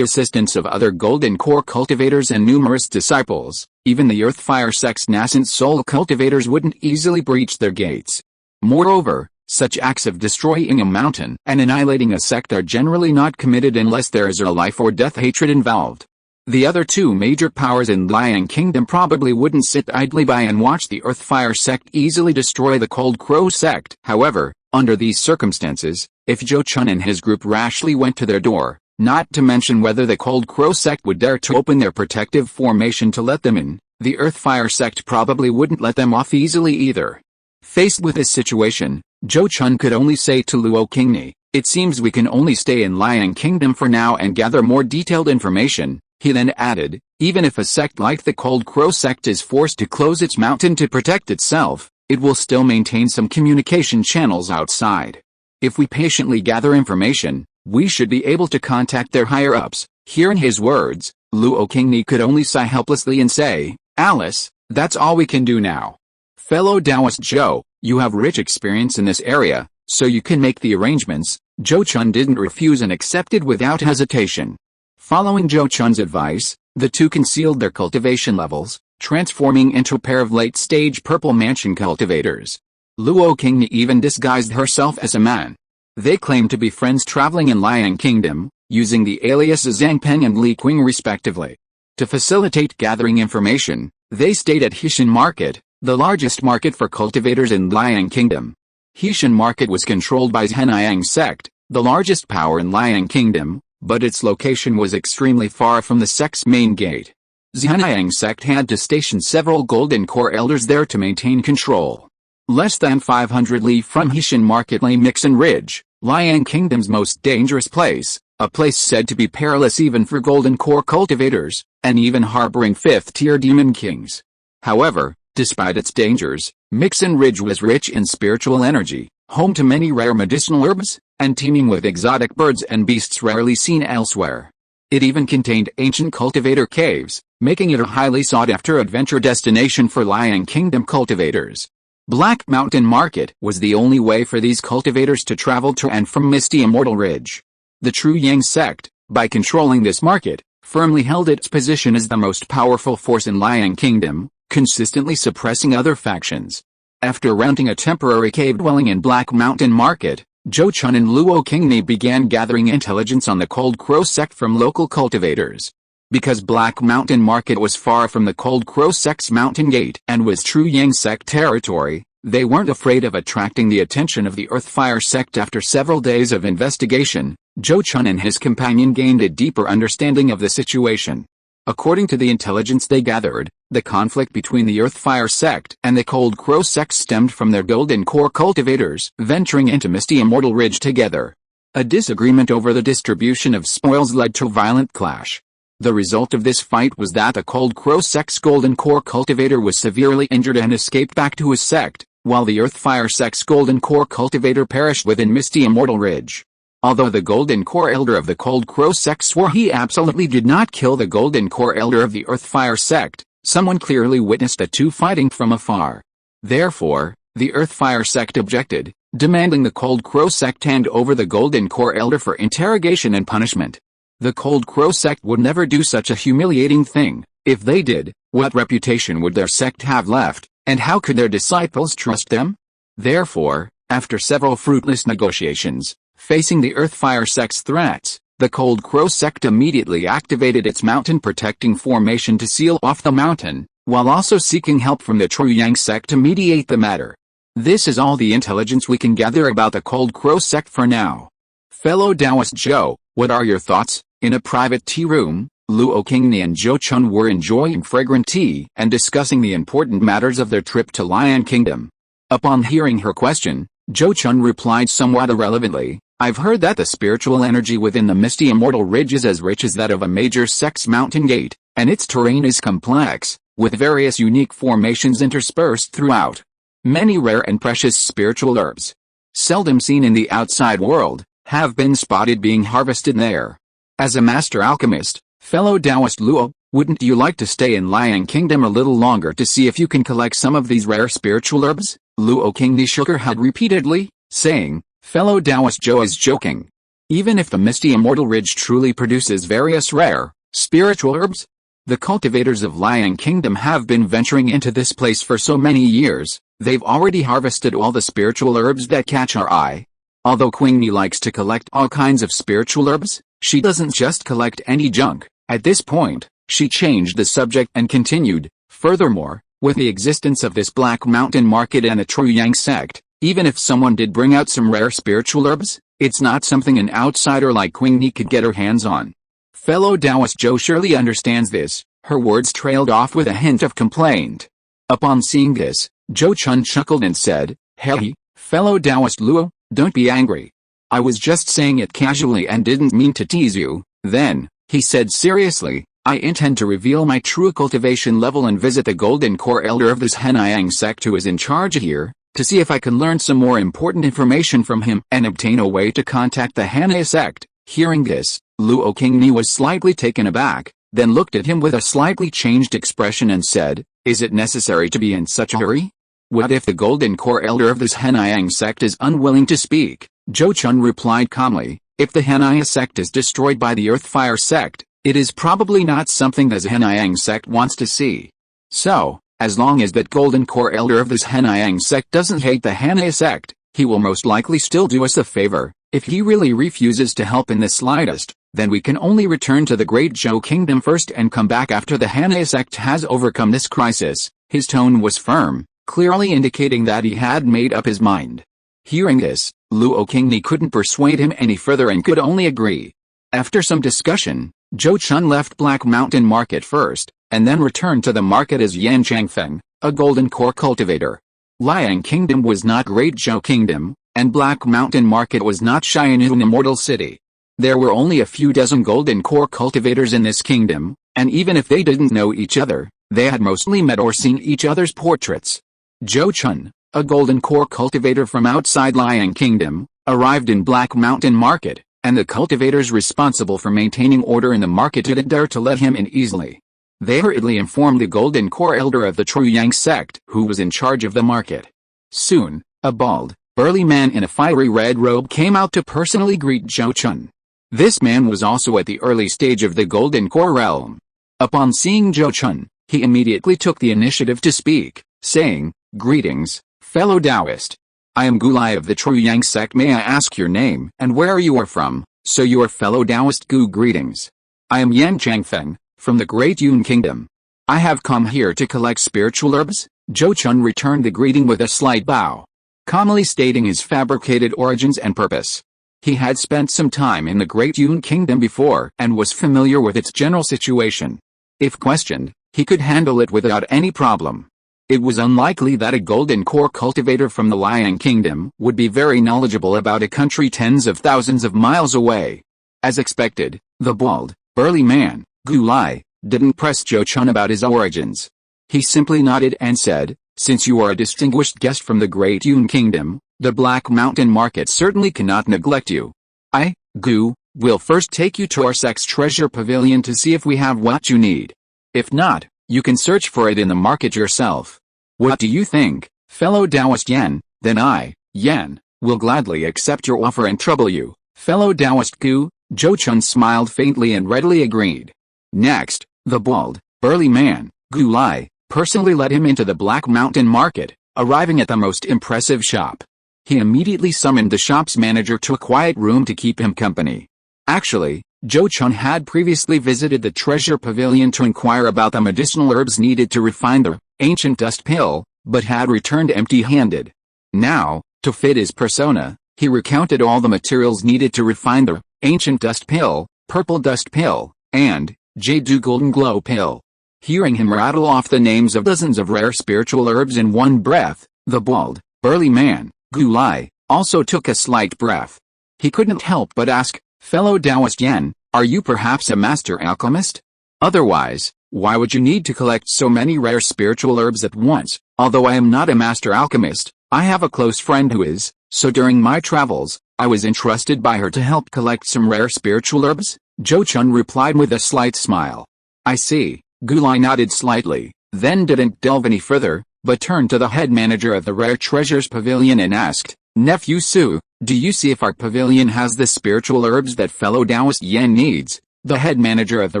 A: assistance of other Golden Core cultivators and numerous disciples, even the Earth-Fire Sect's nascent soul cultivators wouldn't easily breach their gates. Moreover, such acts of destroying a mountain and annihilating a sect are generally not committed unless there is a life or death hatred involved. The other 2 major powers in Liang Kingdom probably wouldn't sit idly by and watch the Earth-Fire Sect easily destroy the Cold Crow Sect. However, under these circumstances, if Zhou Chun and his group rashly went to their door, Not to mention whether the Cold Crow Sect would dare to open their protective formation to let them in. The Earthfire Sect probably wouldn't let them off easily either. Faced with this situation, Zhou Chun could only say to Luo Qingni, "It seems we can only stay in Lion Kingdom for now and gather more detailed information." He then added, "Even if a sect like the Cold Crow Sect is forced to close its mountain to protect itself, it will still maintain some communication channels outside. If we patiently gather information, we should be able to contact their higher-ups." Hearing his words, Luo Qingni could only sigh helplessly and say, "Alice, that's all we can do now. Fellow Taoist Zhou, you have rich experience in this area, so you can make the arrangements." Zhou Chun didn't refuse and accepted without hesitation. Following Zhou Chun's advice, the two concealed their cultivation levels, transforming into a pair of late-stage purple mansion cultivators. Luo Qingni even disguised herself as a man. They claimed to be friends traveling in Lion Kingdom, using the aliases Zhang Peng and Li Qing respectively. To facilitate gathering information, they stayed at Heishan Market, the largest market for cultivators in Lion Kingdom. Heishan Market was controlled by Zhenayang Sect, the largest power in Lion Kingdom, but its location was extremely far from the sect's main gate. Zhenayang Sect had to station several Golden Core Elders there to maintain control. Less than 500 li from Heishan Market lay Mixin Ridge, Lion Kingdom's most dangerous place, a place said to be perilous even for Golden Core cultivators, and even harboring 5th-tier demon kings. However, despite its dangers, Mixin Ridge was rich in spiritual energy, home to many rare medicinal herbs, and teeming with exotic birds and beasts rarely seen elsewhere. It even contained ancient cultivator caves, making it a highly sought-after adventure destination for Lion Kingdom cultivators. Black Mountain Market was the only way for these cultivators to travel to and from misty Immortal Ridge. The True Yang Sect, by controlling this market, firmly held its position as the most powerful force in Lion Kingdom, consistently suppressing other factions. After renting a temporary cave dwelling in Black Mountain Market, Zhou Chun and Luo Qingni began gathering intelligence on the Cold Crow Sect from local cultivators. Because Black Mountain Market was far from the Cold Crow Sect's mountain gate and was True Yang Sect territory, they weren't afraid of attracting the attention of the Earthfire Sect. After several days of investigation, Zhou Chun and his companion gained a deeper understanding of the situation. According to the intelligence they gathered, the conflict between the Earthfire Sect and the Cold Crow Sect stemmed from their Golden Core cultivators venturing into misty Immortal Ridge together. A disagreement over the distribution of spoils led to a violent clash. The result of this fight was that the Cold Crow Sect's Golden Core cultivator was severely injured and escaped back to his sect, while the Earthfire Sect's Golden Core cultivator perished within misty Immortal Ridge. Although the Golden Core Elder of the Cold Crow Sect swore he absolutely did not kill the Golden Core Elder of the Earthfire Sect, someone clearly witnessed the two fighting from afar. Therefore, the Earthfire Sect objected, demanding the Cold Crow Sect hand over the Golden Core Elder for interrogation and punishment. The Cold Crow Sect would never do such a humiliating thing. If they did, what reputation would their sect have left, and how could their disciples trust them? Therefore, after several fruitless negotiations, facing the Earthfire Sect's threats, the Cold Crow Sect immediately activated its mountain protecting formation to seal off the mountain, while also seeking help from the True Yang Sect to mediate the matter. This is all the intelligence we can gather about the Cold Crow Sect for now. Fellow Taoist Zhou, what are your thoughts? In a private tea room, Luo Qingni and Zhou Chun were enjoying fragrant tea and discussing the important matters of their trip to Lion Kingdom. Upon hearing her question, Zhou Chun replied somewhat irrelevantly, "I've heard that the spiritual energy within the misty Immortal Ridge is as rich as that of a major sect's mountain gate, and its terrain is complex, with various unique formations interspersed throughout. Many rare and precious spiritual herbs, seldom seen in the outside world, have been spotted being harvested there. As a master alchemist, fellow Taoist Luo, wouldn't you like to stay in Lion Kingdom a little longer to see if you can collect some of these rare spiritual herbs?" Luo Qingni shook her head repeatedly, saying, "Fellow Taoist Zhou is joking. Even if the misty Immortal Ridge truly produces various rare, spiritual herbs, the cultivators of Lion Kingdom have been venturing into this place for so many years, they've already harvested all the spiritual herbs that catch our eye. Although Qingni likes to collect all kinds of spiritual herbs, she doesn't just collect any junk." At this point, she changed the subject and continued, "Furthermore, with the existence of this Black Mountain Market and the True Yang Sect, Even if someone did bring out some rare spiritual herbs, it's not something an outsider like Queen Yi could get her hands on. Fellow Taoist Zhou surely understands this. Her words trailed off with a hint of complaint. Upon seeing this, Zhou Chun chuckled and said, "Hey, fellow Taoist Luo, don't be angry. I was just saying it casually and didn't mean to tease you." Then, he said seriously, "I intend to reveal my true cultivation level and visit the Golden Core Elder of this Henayang sect who is in charge here, to see if I can learn some more important information from him and obtain a way to contact the Hanaya sect." Hearing this, Luo Qingni was slightly taken aback, then looked at him with a slightly changed expression and said, "Is it necessary to be in such a hurry? What if the Golden Core Elder of this Henayang sect is unwilling to speak?" Zhou Chun replied calmly, "If the Henaya sect is destroyed by the Earthfire sect, it is probably not something the Henayang sect wants to see. So, as long as that Golden Core Elder of this Henayang sect doesn't hate the Hanaya sect, he will most likely still do us a favor. If he really refuses to help in the slightest, then we can only return to the Great Zhou Kingdom first and come back after the Hanaya sect has overcome this crisis." His tone was firm, clearly indicating that he had made up his mind. Hearing this, Luo Qingni couldn't persuade him any further and could only agree. After some discussion, Zhou Chun left Black Mountain Market first, and then returned to the market as Yan Changfeng, a Golden Core cultivator. Liang Kingdom was not Great Zhou Kingdom, and Black Mountain Market was not Xianun Immortal City. There were only a few dozen Golden Core cultivators in this kingdom, and even if they didn't know each other, they had mostly met or seen each other's portraits. Zhou Chun, a Golden Core cultivator from outside Liang Kingdom, arrived in Black Mountain Market, and the cultivators responsible for maintaining order in the market didn't dare to let him in easily. They hurriedly informed the Golden Core Elder of the Truyang sect, who was in charge of the market. Soon, a bald, burly man in a fiery red robe came out to personally greet Zhou Chun. This man was also at the early stage of the Golden Core realm. Upon seeing Zhou Chun, he immediately took the initiative to speak, saying, "Greetings, fellow Taoist. I am Gulai of the Truyang sect. May I ask your name and where you are from?" "So you are fellow Taoist Gu. Greetings. I am Yan Changfeng, from the Great Yun Kingdom. I have come here to collect spiritual herbs." Zhou Chun returned the greeting with a slight bow, calmly stating his fabricated origins and purpose. He had spent some time in the Great Yun Kingdom before and was familiar with its general situation. If questioned, he could handle it without any problem. It was unlikely that a Golden Core cultivator from the Liang Kingdom would be very knowledgeable about a country tens of thousands of miles away. As expected, the bald, burly man, Gulai, didn't press Zhou Chun about his origins. He simply nodded and said, "Since you are a distinguished guest from the Great Yun Kingdom, the Black Mountain Market certainly cannot neglect you. I, Gu, will first take you to our sect's treasure pavilion to see if we have what you need. If not, you can search for it in the market yourself. What do you think, fellow Taoist Yan?" "Then I, Yan, will gladly accept your offer and trouble you, fellow Taoist Gu." Zhou Chun smiled faintly and readily agreed. Next, the bald, burly man, Gulai, personally led him into the Black Mountain Market, arriving at the most impressive shop. He immediately summoned the shop's manager to a quiet room to keep him company. Actually, Zhou Chun had previously visited the treasure pavilion to inquire about the medicinal herbs needed to refine the ancient dust pill, but had returned empty-handed. Now, to fit his persona, he recounted all the materials needed to refine the ancient dust pill, purple dust pill, and Jade golden glow pill. Hearing him rattle off the names of dozens of rare spiritual herbs in one breath, the bald, burly man, Gulai, also took a slight breath. He couldn't help but ask, "Fellow Taoist Yan, are you perhaps a master alchemist? Otherwise, why would you need to collect so many rare spiritual herbs at once?" "Although I am not a master alchemist, I have a close friend who is, so during my travels, I was entrusted by her to help collect some rare spiritual herbs," Zhou Chun replied with a slight smile. "I see." Gulai nodded slightly, then didn't delve any further, but turned to the head manager of the Rare Treasures Pavilion and asked, "Nephew Su, do you see if our pavilion has the spiritual herbs that fellow Taoist Yan needs?" The head manager of the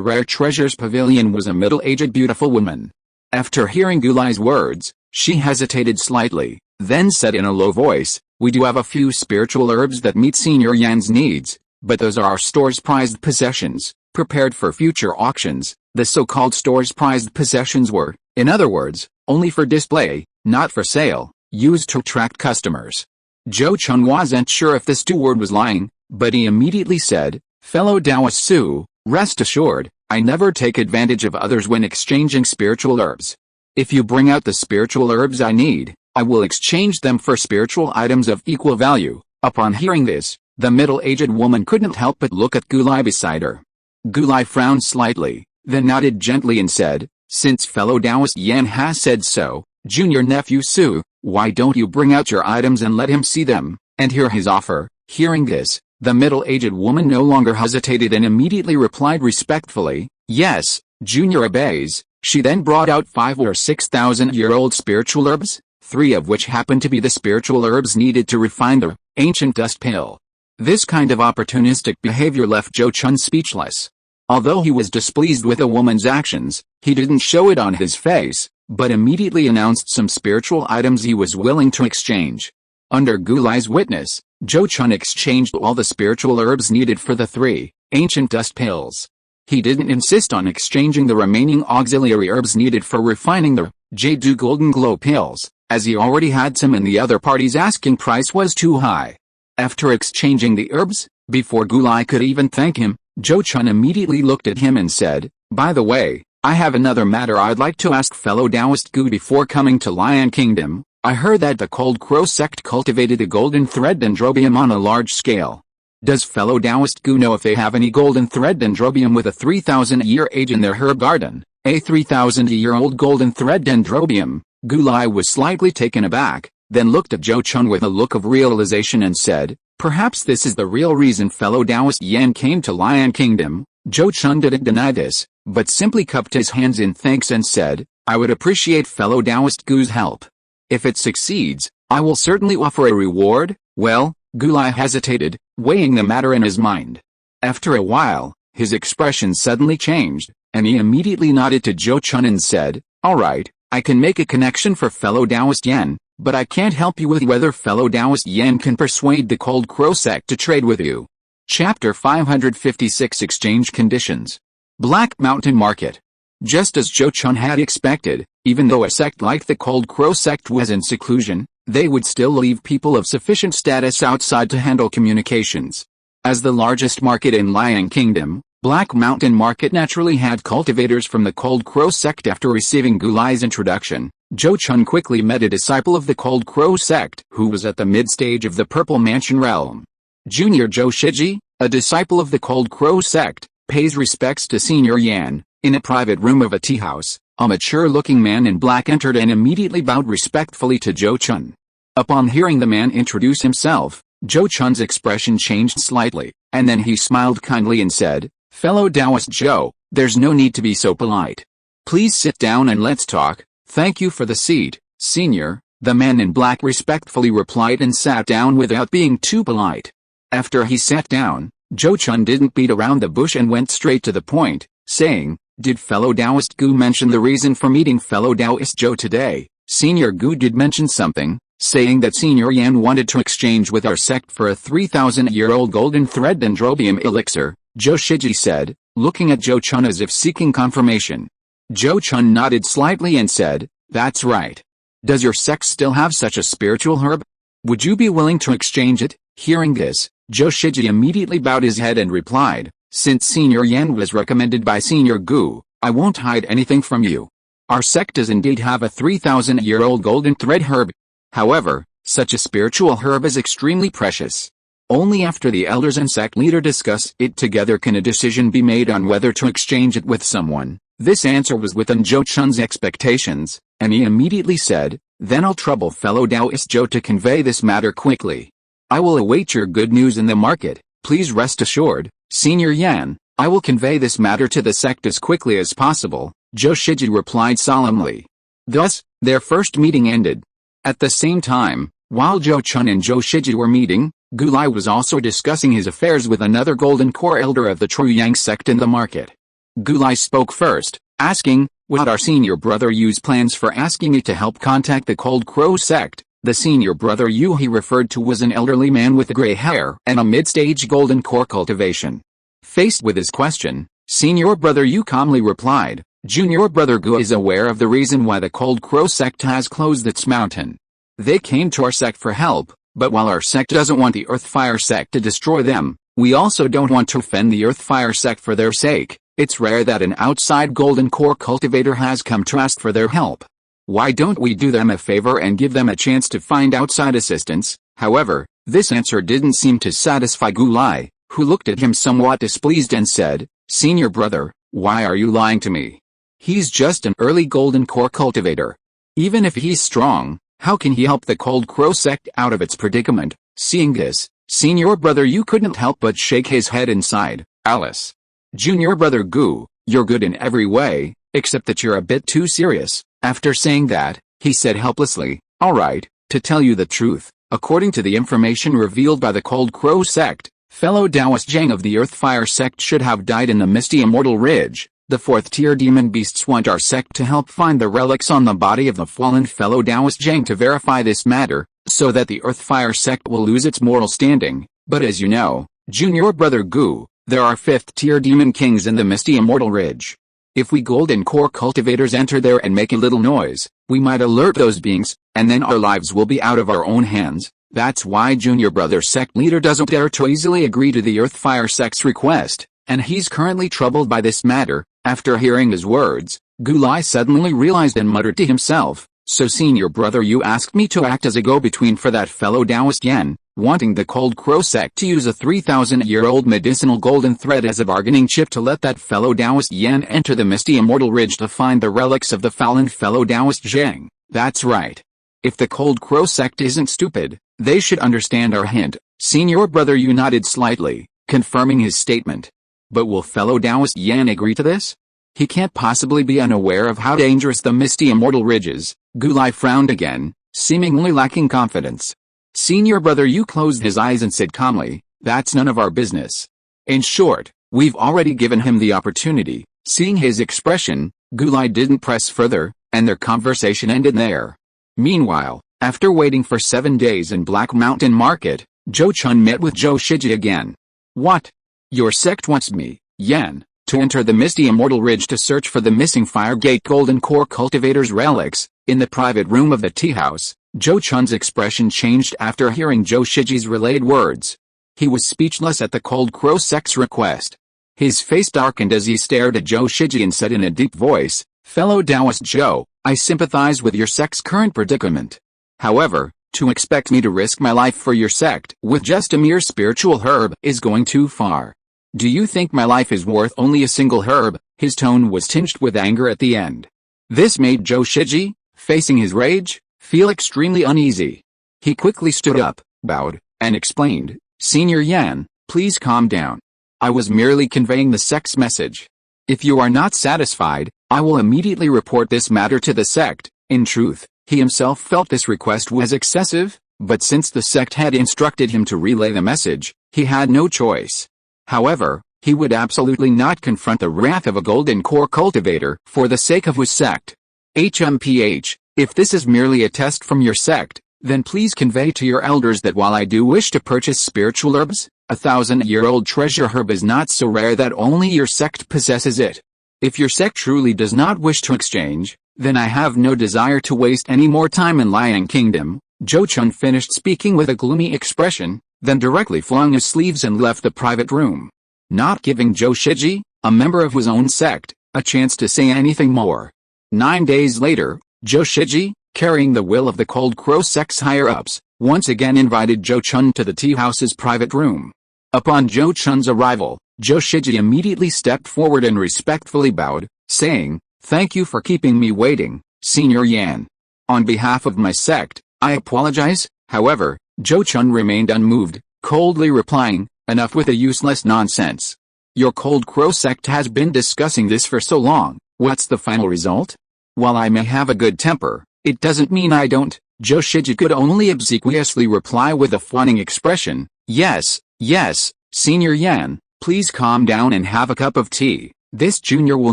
A: Rare Treasures Pavilion was a middle-aged beautiful woman. After hearing Gulai's words, she hesitated slightly, then said in a low voice, "We do have a few spiritual herbs that meet Senior Yan's needs, but those are our store's prized possessions, prepared for future auctions." The so-called store's prized possessions were, in other words, only for display, not for sale, used to attract customers. Zhou Chun wasn't sure if the steward was lying, but he immediately said, "Fellow Taoist Su, rest assured, I never take advantage of others when exchanging spiritual herbs. If you bring out the spiritual herbs I need, I will exchange them for spiritual items of equal value." Upon hearing this, the middle-aged woman couldn't help but look at Gulai beside her. Gulai frowned slightly, then nodded gently and said, "Since fellow Taoist Yan has said so, junior nephew Su, why don't you bring out your items and let him see them, and hear his offer?" Hearing this, the middle-aged woman no longer hesitated and immediately replied respectfully, "Yes, junior obeys." She then brought out 5 or 6,000-year-old spiritual herbs, 3 of which happened to be the spiritual herbs needed to refine the ancient dust pill. This kind of opportunistic behavior left Zhou Chun speechless. Although he was displeased with the woman's actions, he didn't show it on his face, but immediately announced some spiritual items he was willing to exchange. Under Gulai's witness, Zhou Chun exchanged all the spiritual herbs needed for the 3 ancient dust pills. He didn't insist on exchanging the remaining auxiliary herbs needed for refining the Jade Golden Glow pills, as he already had some and the other party's asking price was too high. After exchanging the herbs, before Gulai could even thank him, Zhou Chun immediately looked at him and said, "By the way, I have another matter I'd like to ask fellow Taoist Gu before coming to Lion Kingdom. I heard that the Cold Crow sect cultivated a golden thread dendrobium on a large scale. Does fellow Taoist Gu know if they have any golden thread dendrobium with a 3,000-year age in their herb garden?" A 3,000-year-old golden thread dendrobium. Gulai was slightly taken aback, then looked at Zhou Chun with a look of realization and said, "Perhaps this is the real reason fellow Taoist Yan came to Lion Kingdom." Zhou Chun didn't deny this, but simply cupped his hands in thanks and said, "I would appreciate fellow Taoist Gu's help. If it succeeds, I will certainly offer a reward." Well, Gulai hesitated, weighing the matter in his mind. After a while, his expression suddenly changed, and he immediately nodded to Zhou Chun and said, "All right, I can make a connection for fellow Taoist Yan, but I can't help you with whether fellow Taoist Yan can persuade the Cold Crow sect to trade with you." Chapter 556 Exchange Conditions. Black Mountain Market. Just as Zhou Chun had expected, even though a sect like the Cold Crow sect was in seclusion, they would still leave people of sufficient status outside to handle communications. As the largest market in Lion Kingdom, Black Mountain Market naturally had cultivators from the Cold Crow sect. After receiving Gulai's introduction, Zhou Chun quickly met a disciple of the Cold Crow sect who was at the mid-stage of the Purple Mansion realm. Junior Zhou Shiji, a disciple of the Cold Crow sect, pays respects to Senior Yan. In a private room of a tea house, a mature-looking man in black entered and immediately bowed respectfully to Zhou Chun. Upon hearing the man introduce himself, Zhou Chun's expression changed slightly, and then he smiled kindly and said, "Fellow Taoist Zhou, there's no need to be so polite. Please sit down and let's talk." "Thank you for the seat, Senior," the man in black respectfully replied and sat down without being too polite. After he sat down, Zhou Chun didn't beat around the bush and went straight to the point, saying, "Did fellow Taoist Gu mention the reason for meeting fellow Taoist Zhou today?" Senior Gu did mention something, saying that Senior Yan wanted to exchange with our sect for a 3,000-year-old golden thread dendrobium elixir, Zhou Shiji said, looking at Zhou Chun as if seeking confirmation. Zhou Chun nodded slightly and said, "That's right. Does your sect still have such a spiritual herb? Would you be willing to exchange it?" Hearing this, Zhou Shiji immediately bowed his head and replied, "Since Senior Yan was recommended by Senior Gu, I won't hide anything from you. Our sect does indeed have a 3,000-year-old golden thread herb. However, such a spiritual herb is extremely precious. Only after the elders and sect leader discuss it together can a decision be made on whether to exchange it with someone." This answer was within Zhou Chun's expectations, and he immediately said, "Then I'll trouble fellow Taoist Zhou to convey this matter quickly. I will await your good news in the market. Please rest assured, Senior Yan, I will convey this matter to the sect as quickly as possible," Zhou Shiji replied solemnly. Thus, their first meeting ended. At the same time, while Zhou Chun and Zhou Shiji were meeting, Gulai was also discussing his affairs with another Golden Core elder of the True Yang sect in the market. Gulai spoke first, asking, "What our senior brother Yu's plans for asking me to help contact the Cold Crow sect?" The senior brother Yu he referred to was an elderly man with gray hair and a mid-stage Golden Core cultivation. Faced with his question, Senior brother Yu calmly replied, "Junior brother Gu is aware of the reason why the Cold Crow sect has closed its mountain. They came to our sect for help, But while our sect doesn't want the Earth-Fire sect to destroy them, we also don't want to offend the Earth-Fire sect for their sake. It's rare that an outside golden core cultivator has come to ask for their help. Why don't we do them a favor and give them a chance to find outside assistance? However, this answer didn't seem to satisfy Gulai, who looked at him somewhat displeased and said, "Senior brother, why are you lying to me? He's just an early golden core cultivator. Even if he's strong, how can he help the Cold Crow sect out of its predicament?" Seeing this, senior brother Yu couldn't help but shake his head and sighed. "Alice. Junior brother Gu, you're good in every way, except that you're a bit too serious." After saying that, he said helplessly, "All right, to tell you the truth, according to the information revealed by the Cold Crow sect, fellow Taoist Zhang of the Earth-Fire sect should have died in the misty Immortal Ridge. The 4th-tier demon beasts want our sect to help find the relics on the body of the fallen fellow Taoist Zhang to verify this matter, so that the Earth-Fire sect will lose its moral standing. But as you know, junior brother Gu, there are 5th-tier demon kings in the misty Immortal Ridge. If we golden core cultivators enter there and make a little noise, we might alert those beings, and then our lives will be out of our own hands. That's why junior brother sect leader doesn't dare to easily agree to the Earth-Fire sect's request, and he's currently troubled by this matter." After hearing his words, Gulai suddenly realized and muttered to himself, "So senior brother you asked me to act as a go-between for that fellow Taoist Yan, wanting the Cold Crow sect to use a 3,000-year-old medicinal golden thread as a bargaining chip to let that fellow Taoist Yan enter the misty Immortal Ridge to find the relics of the fallen fellow Taoist Zhang. That's right. If the Cold Crow sect isn't stupid, they should understand our hint." Senior brother Yu nodded slightly, confirming his statement. "But will fellow Taoist Yan agree to this? He can't possibly be unaware of how dangerous the misty Immortal Ridge is." Gulai frowned again, seemingly lacking confidence. Senior brother Yu closed his eyes and said calmly, "That's none of our business. In short, we've already given him the opportunity." Seeing his expression, Gulai didn't press further, and their conversation ended there. Meanwhile, after waiting for 7 days in Black Mountain Market, Zhou Chun met with Zhou Shiji again. "What? Your sect wants me, Yan, to enter the misty Immortal Ridge to search for the missing Firegate Golden Core Cultivator's relics." In the private room of the tea house, Zhou Chun's expression changed after hearing Zhou Shiji's relayed words. He was speechless at the Cold Crow sect's request. His face darkened as he stared at Zhou Shiji and said in a deep voice, "Fellow Taoist Zhou, I sympathize with your sect's current predicament. However, to expect me to risk my life for your sect with just a mere spiritual herb is going too far. Do you think my life is worth only a single herb?" His tone was tinged with anger at the end. This made Zhou Shiji, facing his rage, feel extremely uneasy. He quickly stood up, bowed, and explained, "Senior Yan, please calm down. I was merely conveying the sect's message. If you are not satisfied, I will immediately report this matter to the sect." In truth, he himself felt this request was excessive, but since the sect had instructed him to relay the message, he had no choice. However, he would absolutely not confront the wrath of a golden core cultivator for the sake of his sect. "HMPH, if this is merely a test from your sect, then please convey to your elders that while I do wish to purchase spiritual herbs, a 1,000-year-old treasure herb is not so rare that only your sect possesses it. If your sect truly does not wish to exchange, then I have no desire to waste any more time in Lion Kingdom." Zhou Chun finished speaking with a gloomy expression, then directly flung his sleeves and left the private room, not giving Zhou Shiji, a member of his own sect, a chance to say anything more. 9 days later, Zhou Shiji, carrying the will of the Cold Crow sect's higher-ups, once again invited Zhou Chun to the tea house's private room. Upon Zhou Chun's arrival, Zhou Shiji immediately stepped forward and respectfully bowed, saying, "Thank you for keeping me waiting, Senior Yan. On behalf of my sect, I apologize." However, Zhou Chun remained unmoved, coldly replying, "Enough with the useless nonsense. Your Cold Crow sect has been discussing this for so long, what's the final result? While I may have a good temper, it doesn't mean I don't." Zhou Shiji could only obsequiously reply with a fawning expression, Yes, Senior Yan, please calm down and have a cup of tea. This junior will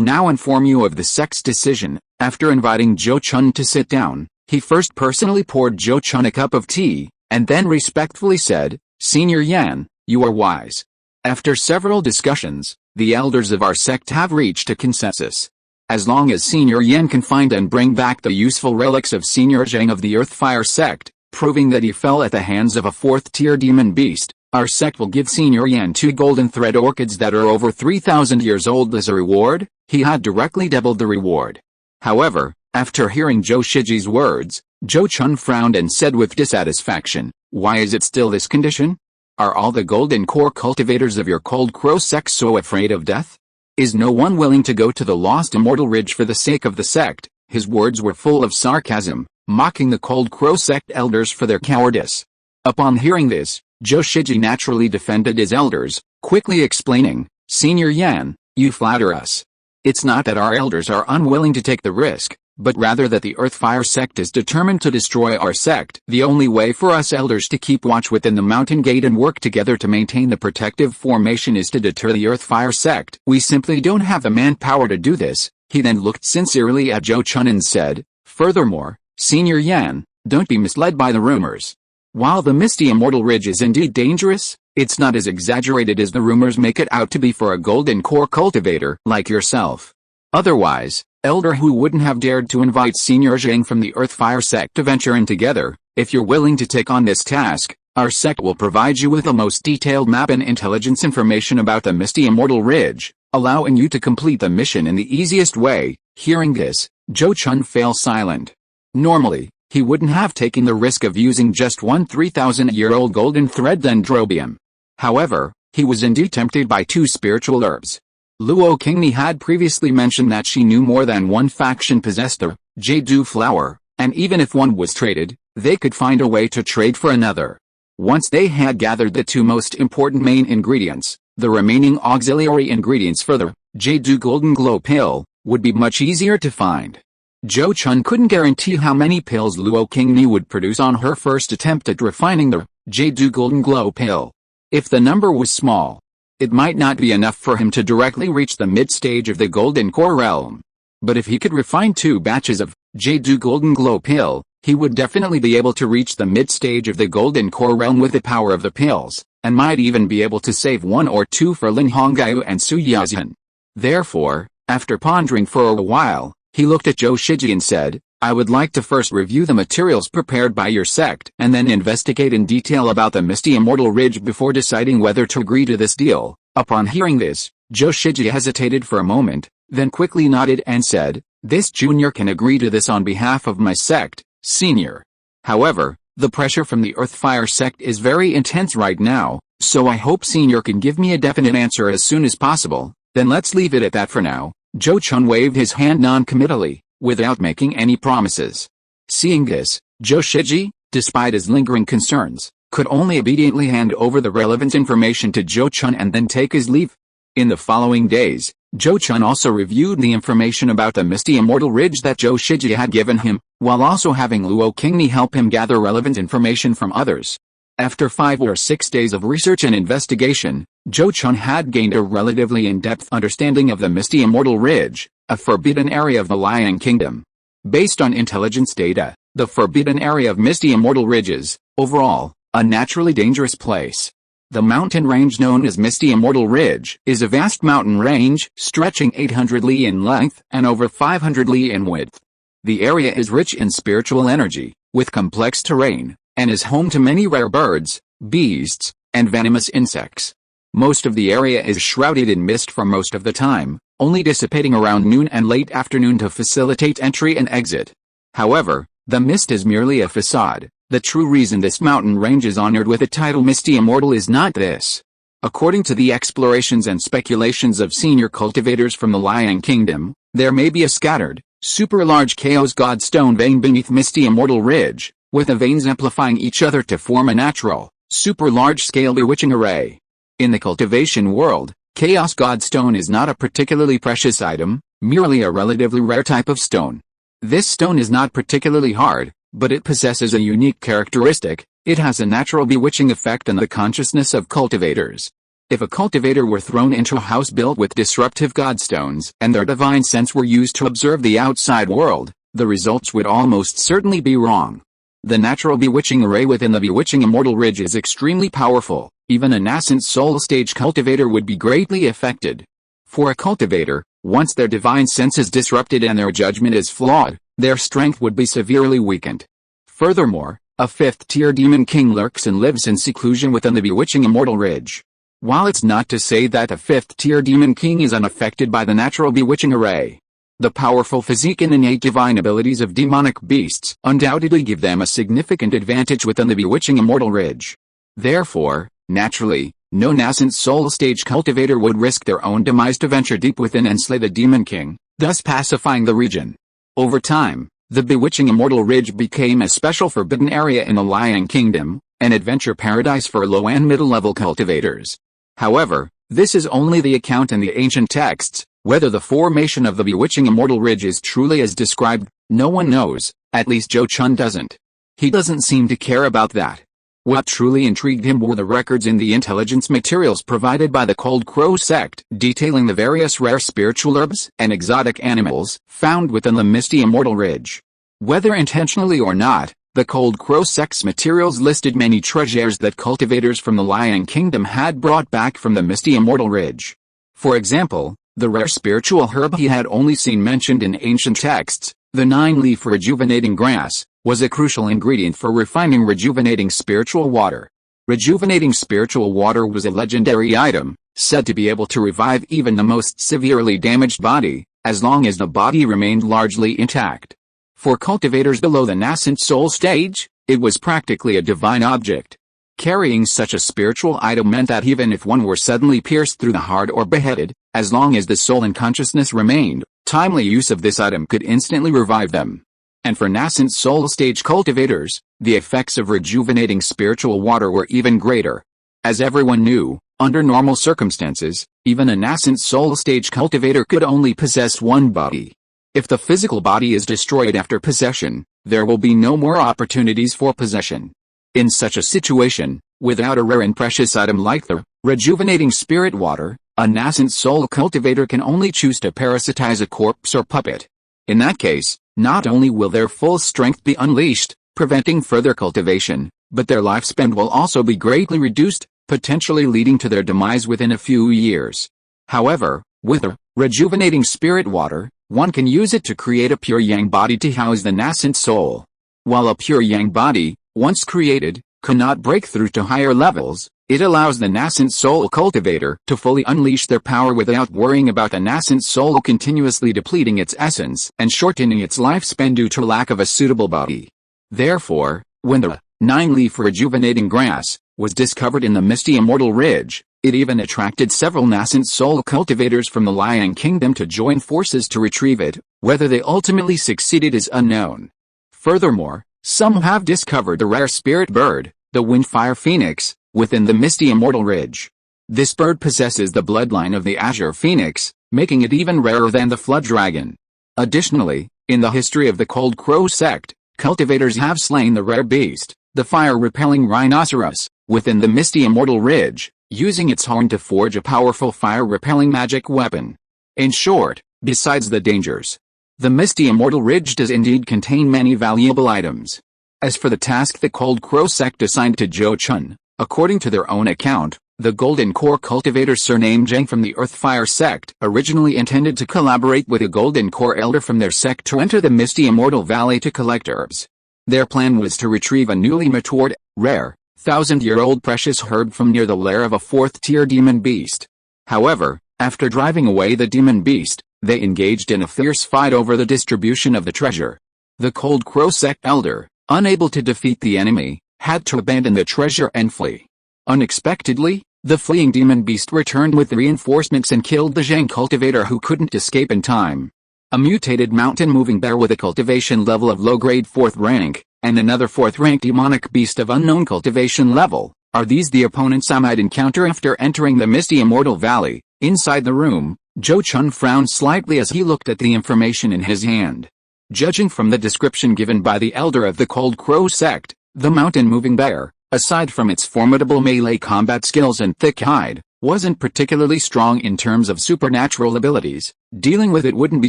A: now inform you of the sect's decision." After inviting Zhou Chun to sit down, he first personally poured Zhou Chun a cup of tea, and then respectfully said, "Senior Yan, you are wise. After several discussions, the elders of our sect have reached a consensus. As long as Senior Yan can find and bring back the useful relics of Senior Zhang of the Earth-Fire sect, proving that he fell at the hands of a fourth-tier demon beast. Our sect will give Senior Yan 2 golden thread orchids that are over 3,000 years old as a reward. He had directly doubled the reward. However, after hearing Zhou Shiji's words, Zhou Chun frowned and said with dissatisfaction, "Why is it still this condition? Are all the golden core cultivators of your Cold Crow sect so afraid of death? Is no one willing to go to the lost Immortal Ridge for the sake of the sect?" His words were full of sarcasm, mocking the Cold Crow sect elders for their cowardice. Upon hearing this, Zhou Shiji naturally defended his elders, quickly explaining, "Senior Yan, you flatter us. It's not that our elders are unwilling to take the risk, but rather that the Earthfire sect is determined to destroy our sect. The only way for us elders to keep watch within the mountain gate and work together to maintain the protective formation is to deter the Earthfire sect. We simply don't have the manpower to do this." He then looked sincerely at Zhou Chun and said, "Furthermore, Senior Yan, don't be misled by the rumors. While the misty Immortal Ridge is indeed dangerous, it's not as exaggerated as the rumors make it out to be for a golden core cultivator like yourself. Otherwise, Elder Hu wouldn't have dared to invite Senior Zhang from the Earthfire sect to venture in together. If you're willing to take on this task, our sect will provide you with the most detailed map and intelligence information about the misty Immortal Ridge, allowing you to complete the mission in the easiest way." Hearing this, Zhou Chun fell silent. Normally, he wouldn't have taken the risk of using just one 3,000-year-old golden thread dendrobium. However, he was indeed tempted by 2 spiritual herbs. Luo Qingni had previously mentioned that she knew more than one faction possessed the Jade flower, and even if one was traded, they could find a way to trade for another. Once they had gathered the 2 most important main ingredients, the remaining auxiliary ingredients for the Jade Golden Glow pill would be much easier to find. Zhou Chun couldn't guarantee how many pills Luo Qingni would produce on her first attempt at refining the Jade Golden Glow pill. If the number was small, it might not be enough for him to directly reach the mid-stage of the Golden Core realm. But if he could refine 2 batches of Jade Golden Glow pill, he would definitely be able to reach the mid-stage of the Golden Core realm with the power of the pills, and might even be able to save 1 or 2 for Lin Hongyu and Su Yazan. Therefore, after pondering for a while, he looked at Zhou Shiji and said, "I would like to first review the materials prepared by your sect and then investigate in detail about the misty Immortal Ridge before deciding whether to agree to this deal." Upon hearing this, Zhou Shiji hesitated for a moment, then quickly nodded and said, "This junior can agree to this on behalf of my sect, Senior. However, the pressure from the Earthfire sect is very intense right now, so I hope Senior can give me a definite answer as soon as possible." "Then let's leave it at that for now." Zhou Chun waved his hand non-committally, without making any promises. Seeing this, Zhou Shiji, despite his lingering concerns, could only obediently hand over the relevant information to Zhou Chun and then take his leave. In the following days, Zhou Chun also reviewed the information about the misty Immortal Ridge that Zhou Shiji had given him, while also having Luo Qingni help him gather relevant information from others. After 5 or 6 days of research and investigation, Zhou Chun had gained a relatively in-depth understanding of the misty Immortal Ridge, a forbidden area of the Lion Kingdom. Based on intelligence data, the forbidden area of misty Immortal Ridge is, overall, a naturally dangerous place. The mountain range known as Misty Immortal Ridge is a vast mountain range stretching 800 li in length and over 500 li in width. The area is rich in spiritual energy, with complex terrain, and is home to many rare birds, beasts, and venomous insects. Most of the area is shrouded in mist for most of the time, only dissipating around noon and late afternoon to facilitate entry and exit. However, the mist is merely a facade. The true reason this mountain range is honored with the title Misty Immortal is not this. According to the explorations and speculations of senior cultivators from the Lion Kingdom, there may be a scattered, super-large Chaos God stone vein beneath Misty Immortal Ridge, with the veins amplifying each other to form a natural, super-large-scale bewitching array. In the cultivation world, Chaos God stone is not a particularly precious item, merely a relatively rare type of stone. This stone is not particularly hard, but it possesses a unique characteristic. It has a natural bewitching effect on the consciousness of cultivators. If a cultivator were thrown into a house built with disruptive godstones and their divine sense were used to observe the outside world, the results would almost certainly be wrong. The natural bewitching array within the bewitching Immortal Ridge is extremely powerful. Even a nascent soul stage cultivator would be greatly affected. For a cultivator, once their divine sense is disrupted and their judgment is flawed, their strength would be severely weakened. Furthermore, A fifth-tier demon king lurks and lives in seclusion within the bewitching Immortal Ridge. While it's not to say that the fifth-tier demon king is unaffected by the natural bewitching array, the powerful physique and innate divine abilities of demonic beasts undoubtedly give them a significant advantage within the bewitching Immortal Ridge. Therefore, naturally, no nascent soul stage cultivator would risk their own demise to venture deep within and slay the demon king, thus pacifying the region. Over time, the bewitching Immortal Ridge became a special forbidden area in the Lion Kingdom, an adventure paradise for low and middle-level cultivators. However, this is only the account in the ancient texts. Whether the formation of the bewitching Immortal Ridge is truly as described, no one knows, at least Zhou Chun doesn't. He doesn't seem to care about that. What truly intrigued him were the records in the intelligence materials provided by the Cold Crow Sect, detailing the various rare spiritual herbs and exotic animals found within the misty Immortal Ridge. Whether intentionally or not, the Cold Crow Sect's materials listed many treasures that cultivators from the Lion Kingdom had brought back from the misty Immortal Ridge. For example, the rare spiritual herb he had only seen mentioned in ancient texts, the 9-leaf rejuvenating grass, was a crucial ingredient for refining rejuvenating spiritual water. Rejuvenating spiritual water was a legendary item, said to be able to revive even the most severely damaged body, as long as the body remained largely intact. For cultivators below the nascent soul stage, it was practically a divine object. Carrying such a spiritual item meant that even if one were suddenly pierced through the heart or beheaded, as long as the soul and consciousness remained, timely use of this item could instantly revive them. And for nascent soul stage cultivators, the effects of rejuvenating spiritual water were even greater. As everyone knew, under normal circumstances, even a nascent soul stage cultivator could only possess one body. If the physical body is destroyed after possession, there will be no more opportunities for possession. In such a situation, without a rare and precious item like the rejuvenating spirit water, a nascent soul cultivator can only choose to parasitize a corpse or puppet. In that case, not only will their full strength be unleashed, preventing further cultivation, but their lifespan will also be greatly reduced, potentially leading to their demise within a few years. However, with the rejuvenating spirit water, one can use it to create a pure yang body to house the nascent soul. While a pure yang body, once created, cannot break through to higher levels, it allows the nascent soul cultivator to fully unleash their power without worrying about the nascent soul continuously depleting its essence and shortening its lifespan due to lack of a suitable body. Therefore, when the 9-leaf rejuvenating grass was discovered in the misty Immortal Ridge, it even attracted several nascent soul cultivators from the Lion Kingdom to join forces to retrieve it. Whether they ultimately succeeded is unknown. Furthermore, some have discovered the rare spirit bird, the Windfire Phoenix, within the misty Immortal Ridge. This bird possesses the bloodline of the Azure Phoenix, making it even rarer than the Flood Dragon. Additionally, in the history of the Cold Crow Sect, cultivators have slain the rare beast, the fire-repelling rhinoceros, within the misty Immortal Ridge, using its horn to forge a powerful fire-repelling magic weapon. In short, besides the dangers, the misty Immortal Ridge does indeed contain many valuable items. As for the task the Cold Crow Sect assigned to Zhou Chun, according to their own account, the Golden Core cultivator surnamed Zhang from the Earthfire Sect originally intended to collaborate with a Golden Core elder from their sect to enter the misty Immortal Valley to collect herbs. Their plan was to retrieve a newly matured, rare, 1,000-year-old precious herb from near the lair of a 4th-tier demon beast. However, after driving away the demon beast, they engaged in a fierce fight over the distribution of the treasure. The Cold Crow Sect elder, unable to defeat the enemy, had to abandon the treasure and flee. Unexpectedly, the fleeing demon beast returned with reinforcements and killed the Zhang cultivator who couldn't escape in time. A mutated mountain-moving bear with a cultivation level of low-grade 4th rank, and another 4th-rank demonic beast of unknown cultivation level. Are these the opponents I might encounter after entering the misty Immortal Valley? Inside the room, Zhou Chun frowned slightly as he looked at the information in his hand. Judging from the description given by the elder of the Cold Crow Sect, the mountain-moving bear, aside from its formidable melee combat skills and thick hide, wasn't particularly strong in terms of supernatural abilities. Dealing with it wouldn't be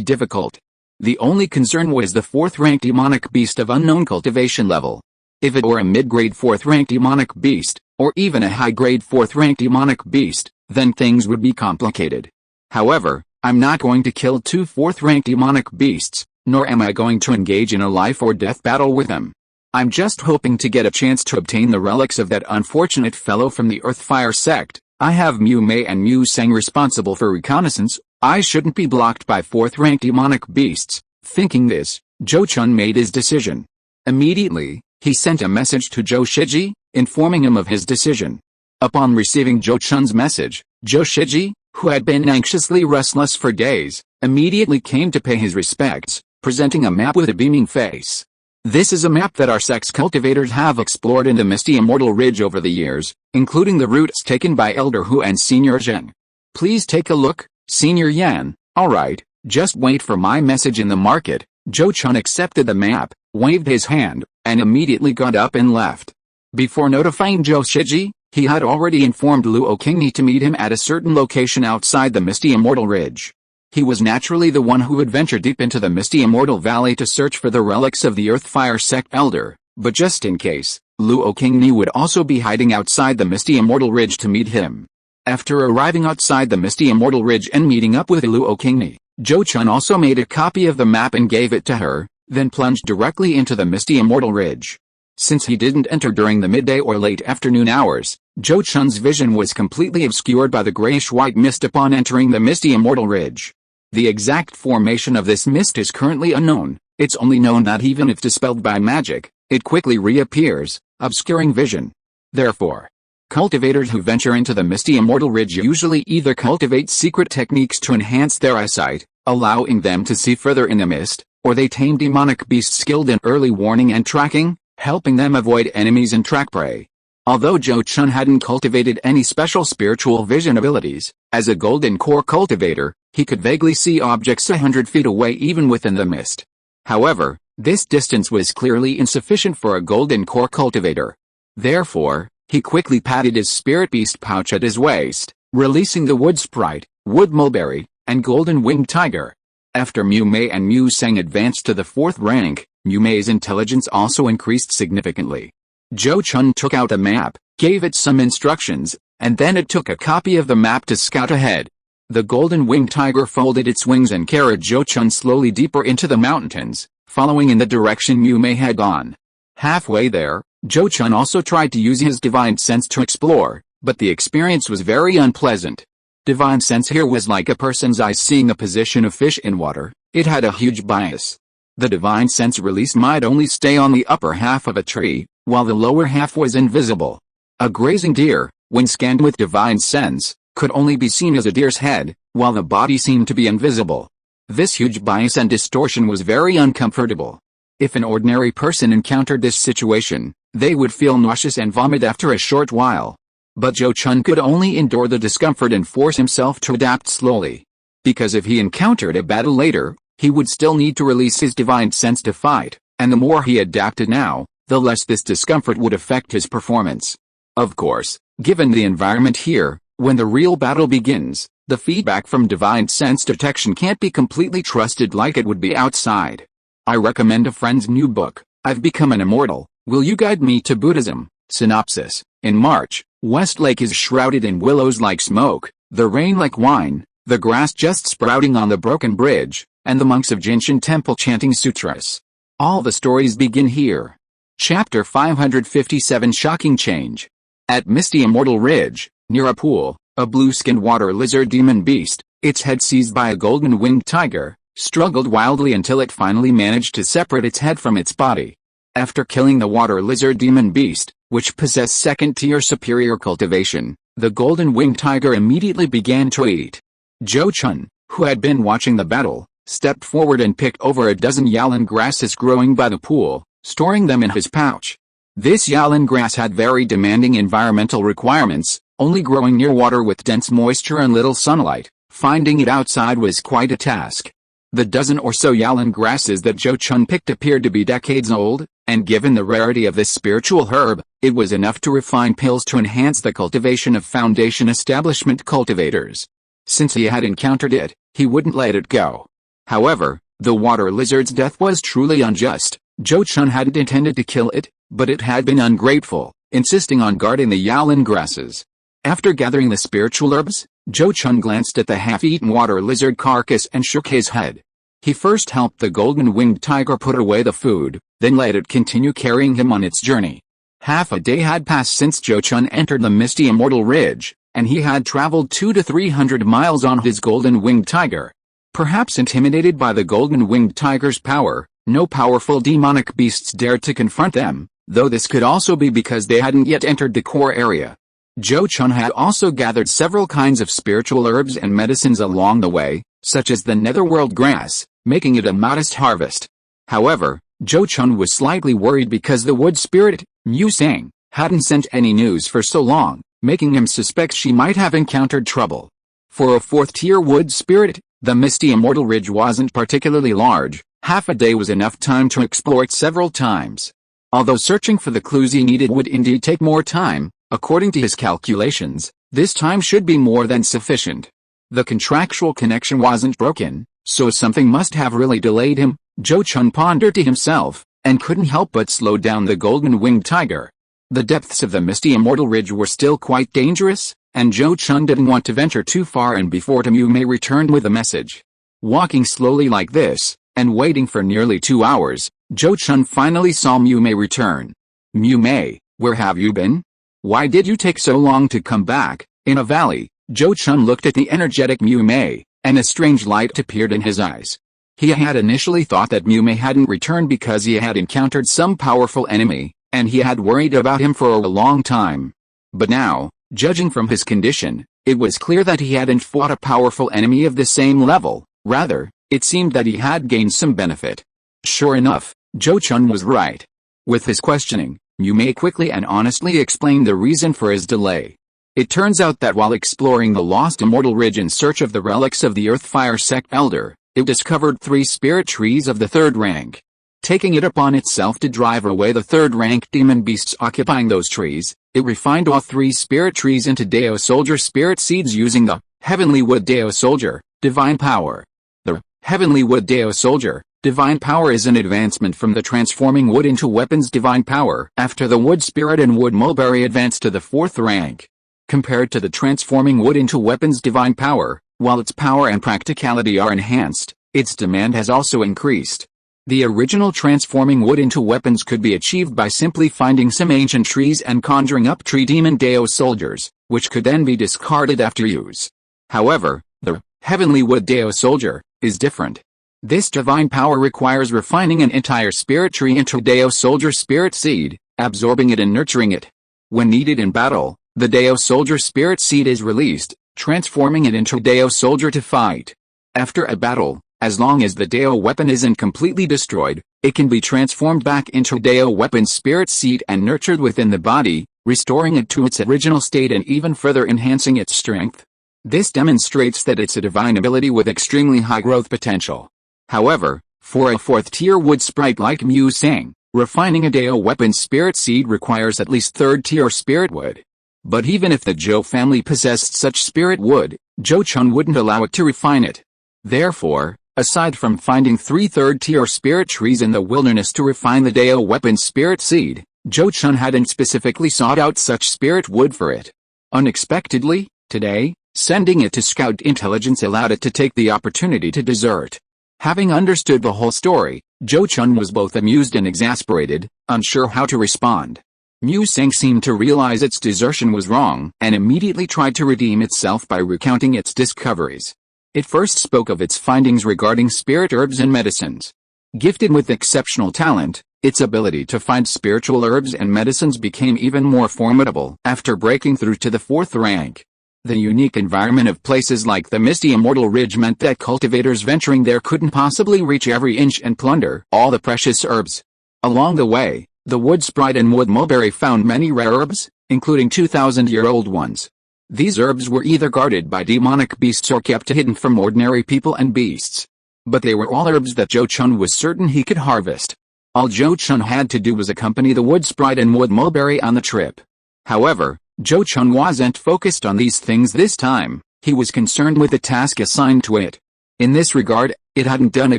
A: difficult. The only concern was the 4th-rank demonic beast of unknown cultivation level. If it were a mid-grade 4th-rank demonic beast, or even a high-grade 4th-rank demonic beast, then things would be complicated. However, I'm not going to kill 2 4th-rank demonic beasts, nor am I going to engage in a life-or-death battle with them. I'm just hoping to get a chance to obtain the relics of that unfortunate fellow from the Earthfire sect. I have Mu Mei and Mu Sang responsible for reconnaissance. I shouldn't be blocked by 4th-rank demonic beasts. Thinking this, Zhou Chun made his decision. Immediately, he sent a message to Zhou Shiji, informing him of his decision. Upon receiving Zhou Chun's message, Zhou Shiji, who had been anxiously restless for days, immediately came to pay his respects, presenting a map with a beaming face. This is a map that our Sect's cultivators have explored in the misty Immortal Ridge over the years, including the routes taken by Elder Hu and Senior Zheng. Please take a look, Senior Yan. Alright, just wait for my message in the market. Zhou Chun accepted the map, waved his hand, and immediately got up and left. Before notifying Zhou Shiji, he had already informed Luo Qingni to meet him at a certain location outside the misty Immortal Ridge. He was naturally the one who would venture deep into the misty Immortal Valley to search for the relics of the Earthfire sect elder, but just in case, Luo Qingni would also be hiding outside the misty Immortal Ridge to meet him. After arriving outside the misty Immortal Ridge and meeting up with Luo Qingni, Zhou Chun also made a copy of the map and gave it to her, then plunged directly into the misty Immortal Ridge. Since he didn't enter during the midday or late afternoon hours, Zhou Chun's vision was completely obscured by the grayish-white mist upon entering the misty Immortal Ridge. The exact formation of this mist is currently unknown. It's only known that even if dispelled by magic, it quickly reappears, obscuring vision. Therefore, cultivators who venture into the misty Immortal Ridge usually either cultivate secret techniques to enhance their eyesight, allowing them to see further in the mist, or they tame demonic beasts skilled in early warning and tracking, helping them avoid enemies and track prey. Although Zhou Chun hadn't cultivated any special spiritual vision abilities, as a golden core cultivator, he could vaguely see objects 100 feet away even within the mist. However, this distance was clearly insufficient for a golden core cultivator. Therefore, he quickly patted his spirit beast pouch at his waist, releasing the wood sprite, wood mulberry, and golden winged tiger. After Mu Mei and Mu Sang advanced to the 4th rank, Mu Mei's intelligence also increased significantly. Zhou Chun took out a map, gave it some instructions, and then it took a copy of the map to scout ahead. The golden winged tiger folded its wings and carried Zhou Chun slowly deeper into the mountains, following in the direction Mu Mei had gone. Halfway there, Zhou Chun also tried to use his divine sense to explore, but the experience was very unpleasant. Divine sense here was like a person's eyes seeing a position of fish in water. It had a huge bias. The divine sense release might only stay on the upper half of a tree, while the lower half was invisible. A grazing deer, when scanned with divine sense, could only be seen as a deer's head, while the body seemed to be invisible. This huge bias and distortion was very uncomfortable. If an ordinary person encountered this situation, they would feel nauseous and vomit after a short while. But Zhou Chun could only endure the discomfort and force himself to adapt slowly. Because if he encountered a battle later, he would still need to release his divine sense to fight, and the more he adapted now, the less this discomfort would affect his performance. Of course, given the environment here, when the real battle begins, the feedback from divine sense detection can't be completely trusted like it would be outside. I recommend a friend's new book, I've Become an Immortal, Will You Guide Me to Buddhism? Synopsis. In March, Westlake is shrouded in willows like smoke, the rain like wine, the grass just sprouting on the broken bridge, and the monks of Jinshan Temple chanting sutras. All the stories begin here. Chapter 557 Shocking Change. At misty Immortal Ridge, near a pool, a blue-skinned water lizard demon beast, its head seized by a golden-winged tiger, struggled wildly until it finally managed to separate its head from its body. After killing the water lizard demon beast, which possessed second-tier superior cultivation, the golden-winged tiger immediately began to eat. Zhou Chun, who had been watching the battle, stepped forward and picked over a dozen yalan grasses growing by the pool, storing them in his pouch. This yalan grass had very demanding environmental requirements, only growing near water with dense moisture and little sunlight. Finding it outside was quite a task. The dozen or so yalan grasses that Zhou Chun picked appeared to be decades old, and given the rarity of this spiritual herb, it was enough to refine pills to enhance the cultivation of Foundation Establishment cultivators. Since he had encountered it, he wouldn't let it go. However, the water lizard's death was truly unjust. Zhou Chun hadn't intended to kill it, but it had been ungrateful, insisting on guarding the yalan grasses. After gathering the spiritual herbs, Zhou Chun glanced at the half-eaten water lizard carcass and shook his head. He first helped the golden-winged tiger put away the food, then let it continue carrying him on its journey. Half a day had passed since Zhou Chun entered the misty Immortal Ridge, and he had traveled 200 to 300 miles on his golden-winged tiger. Perhaps intimidated by the golden-winged tiger's power, no powerful demonic beasts dared to confront them, though this could also be because they hadn't yet entered the core area. Zhou Chun had also gathered several kinds of spiritual herbs and medicines along the way, such as the netherworld grass, making it a modest harvest. However, Zhou Chun was slightly worried because the wood spirit, Mu Sang, hadn't sent any news for so long, making him suspect she might have encountered trouble. For a fourth-tier wood spirit, the misty Immortal Ridge wasn't particularly large. Half a day was enough time to explore it several times. Although searching for the clues he needed would indeed take more time, according to his calculations, this time should be more than sufficient. The contractual connection wasn't broken, so something must have really delayed him, Zhou Chun pondered to himself, and couldn't help but slow down the golden-winged tiger. The depths of the misty Immortal Ridge were still quite dangerous, and Zhou Chun didn't want to venture too far and before Mu Mei returned with a message. Walking slowly like this, and waiting for nearly 2 hours, Zhou Chun finally saw Mu Mei return. Mu Mei, where have you been? Why did you take so long to come back? In a valley, Zhou Chun looked at the energetic Mu Mei, and a strange light appeared in his eyes. He had initially thought that Mu Mei hadn't returned because he had encountered some powerful enemy, and he had worried about him for a long time. But now, judging from his condition, it was clear that he hadn't fought a powerful enemy of the same level. Rather, it seemed that he had gained some benefit. Sure enough, Zhou Chun was right. With his questioning, Mu Mei quickly and honestly explained the reason for his delay. It turns out that while exploring the lost Immortal Ridge in search of the relics of the Earthfire Sect elder, it discovered 3 spirit trees of the 3rd rank. Taking it upon itself to drive away the 3rd rank demon beasts occupying those trees, it refined all 3 spirit trees into Dao Soldier spirit seeds using the Heavenly Wood Dao Soldier, Divine Power. The Heavenly Wood Dao Soldier, Divine Power is an advancement from the transforming wood into weapons Divine Power after the Wood Spirit and Wood Mulberry advanced to the 4th rank. Compared to the transforming wood into weapons Divine Power, while its power and practicality are enhanced, its demand has also increased. The original transforming wood into weapons could be achieved by simply finding some ancient trees and conjuring up tree demon Dao soldiers, which could then be discarded after use. However, the Heavenly Wood Dao Soldier is different. This divine power requires refining an entire spirit tree into Dao Soldier spirit seed, absorbing it and nurturing it. When needed in battle, the Dao Soldier spirit seed is released, transforming it into Dao Soldier to fight. After a battle, as long as the Dao weapon isn't completely destroyed, it can be transformed back into Dao weapon spirit seed and nurtured within the body, restoring it to its original state and even further enhancing its strength. This demonstrates that it's a divine ability with extremely high growth potential. However, for a 4th-tier wood sprite like Mu Sang, refining a Dao weapon spirit seed requires at least 3rd-tier spirit wood. But even if the Zhou family possessed such spirit wood, Zhou Chun wouldn't allow it to refine it. Therefore, aside from finding 3 3rd-tier spirit trees in the wilderness to refine the Dao weapon spirit seed, Zhou Chun hadn't specifically sought out such spirit wood for it. Unexpectedly, today, sending it to scout intelligence allowed it to take the opportunity to desert. Having understood the whole story, Zhou Chun was both amused and exasperated, unsure how to respond. Mu Sang seemed to realize its desertion was wrong and immediately tried to redeem itself by recounting its discoveries. It first spoke of its findings regarding spirit herbs and medicines. Gifted with exceptional talent, its ability to find spiritual herbs and medicines became even more formidable after breaking through to the 4th rank. The unique environment of places like the misty Immortal Ridge meant that cultivators venturing there couldn't possibly reach every inch and plunder all the precious herbs. Along the way, the wood sprite and wood mulberry found many rare herbs, including 2,000-year-old ones. These herbs were either guarded by demonic beasts or kept hidden from ordinary people and beasts. But they were all herbs that Zhou Chun was certain he could harvest. All Zhou Chun had to do was accompany the wood sprite and wood mulberry on the trip. However, Zhou Chun wasn't focused on these things this time, he was concerned with the task assigned to it. In this regard, it hadn't done a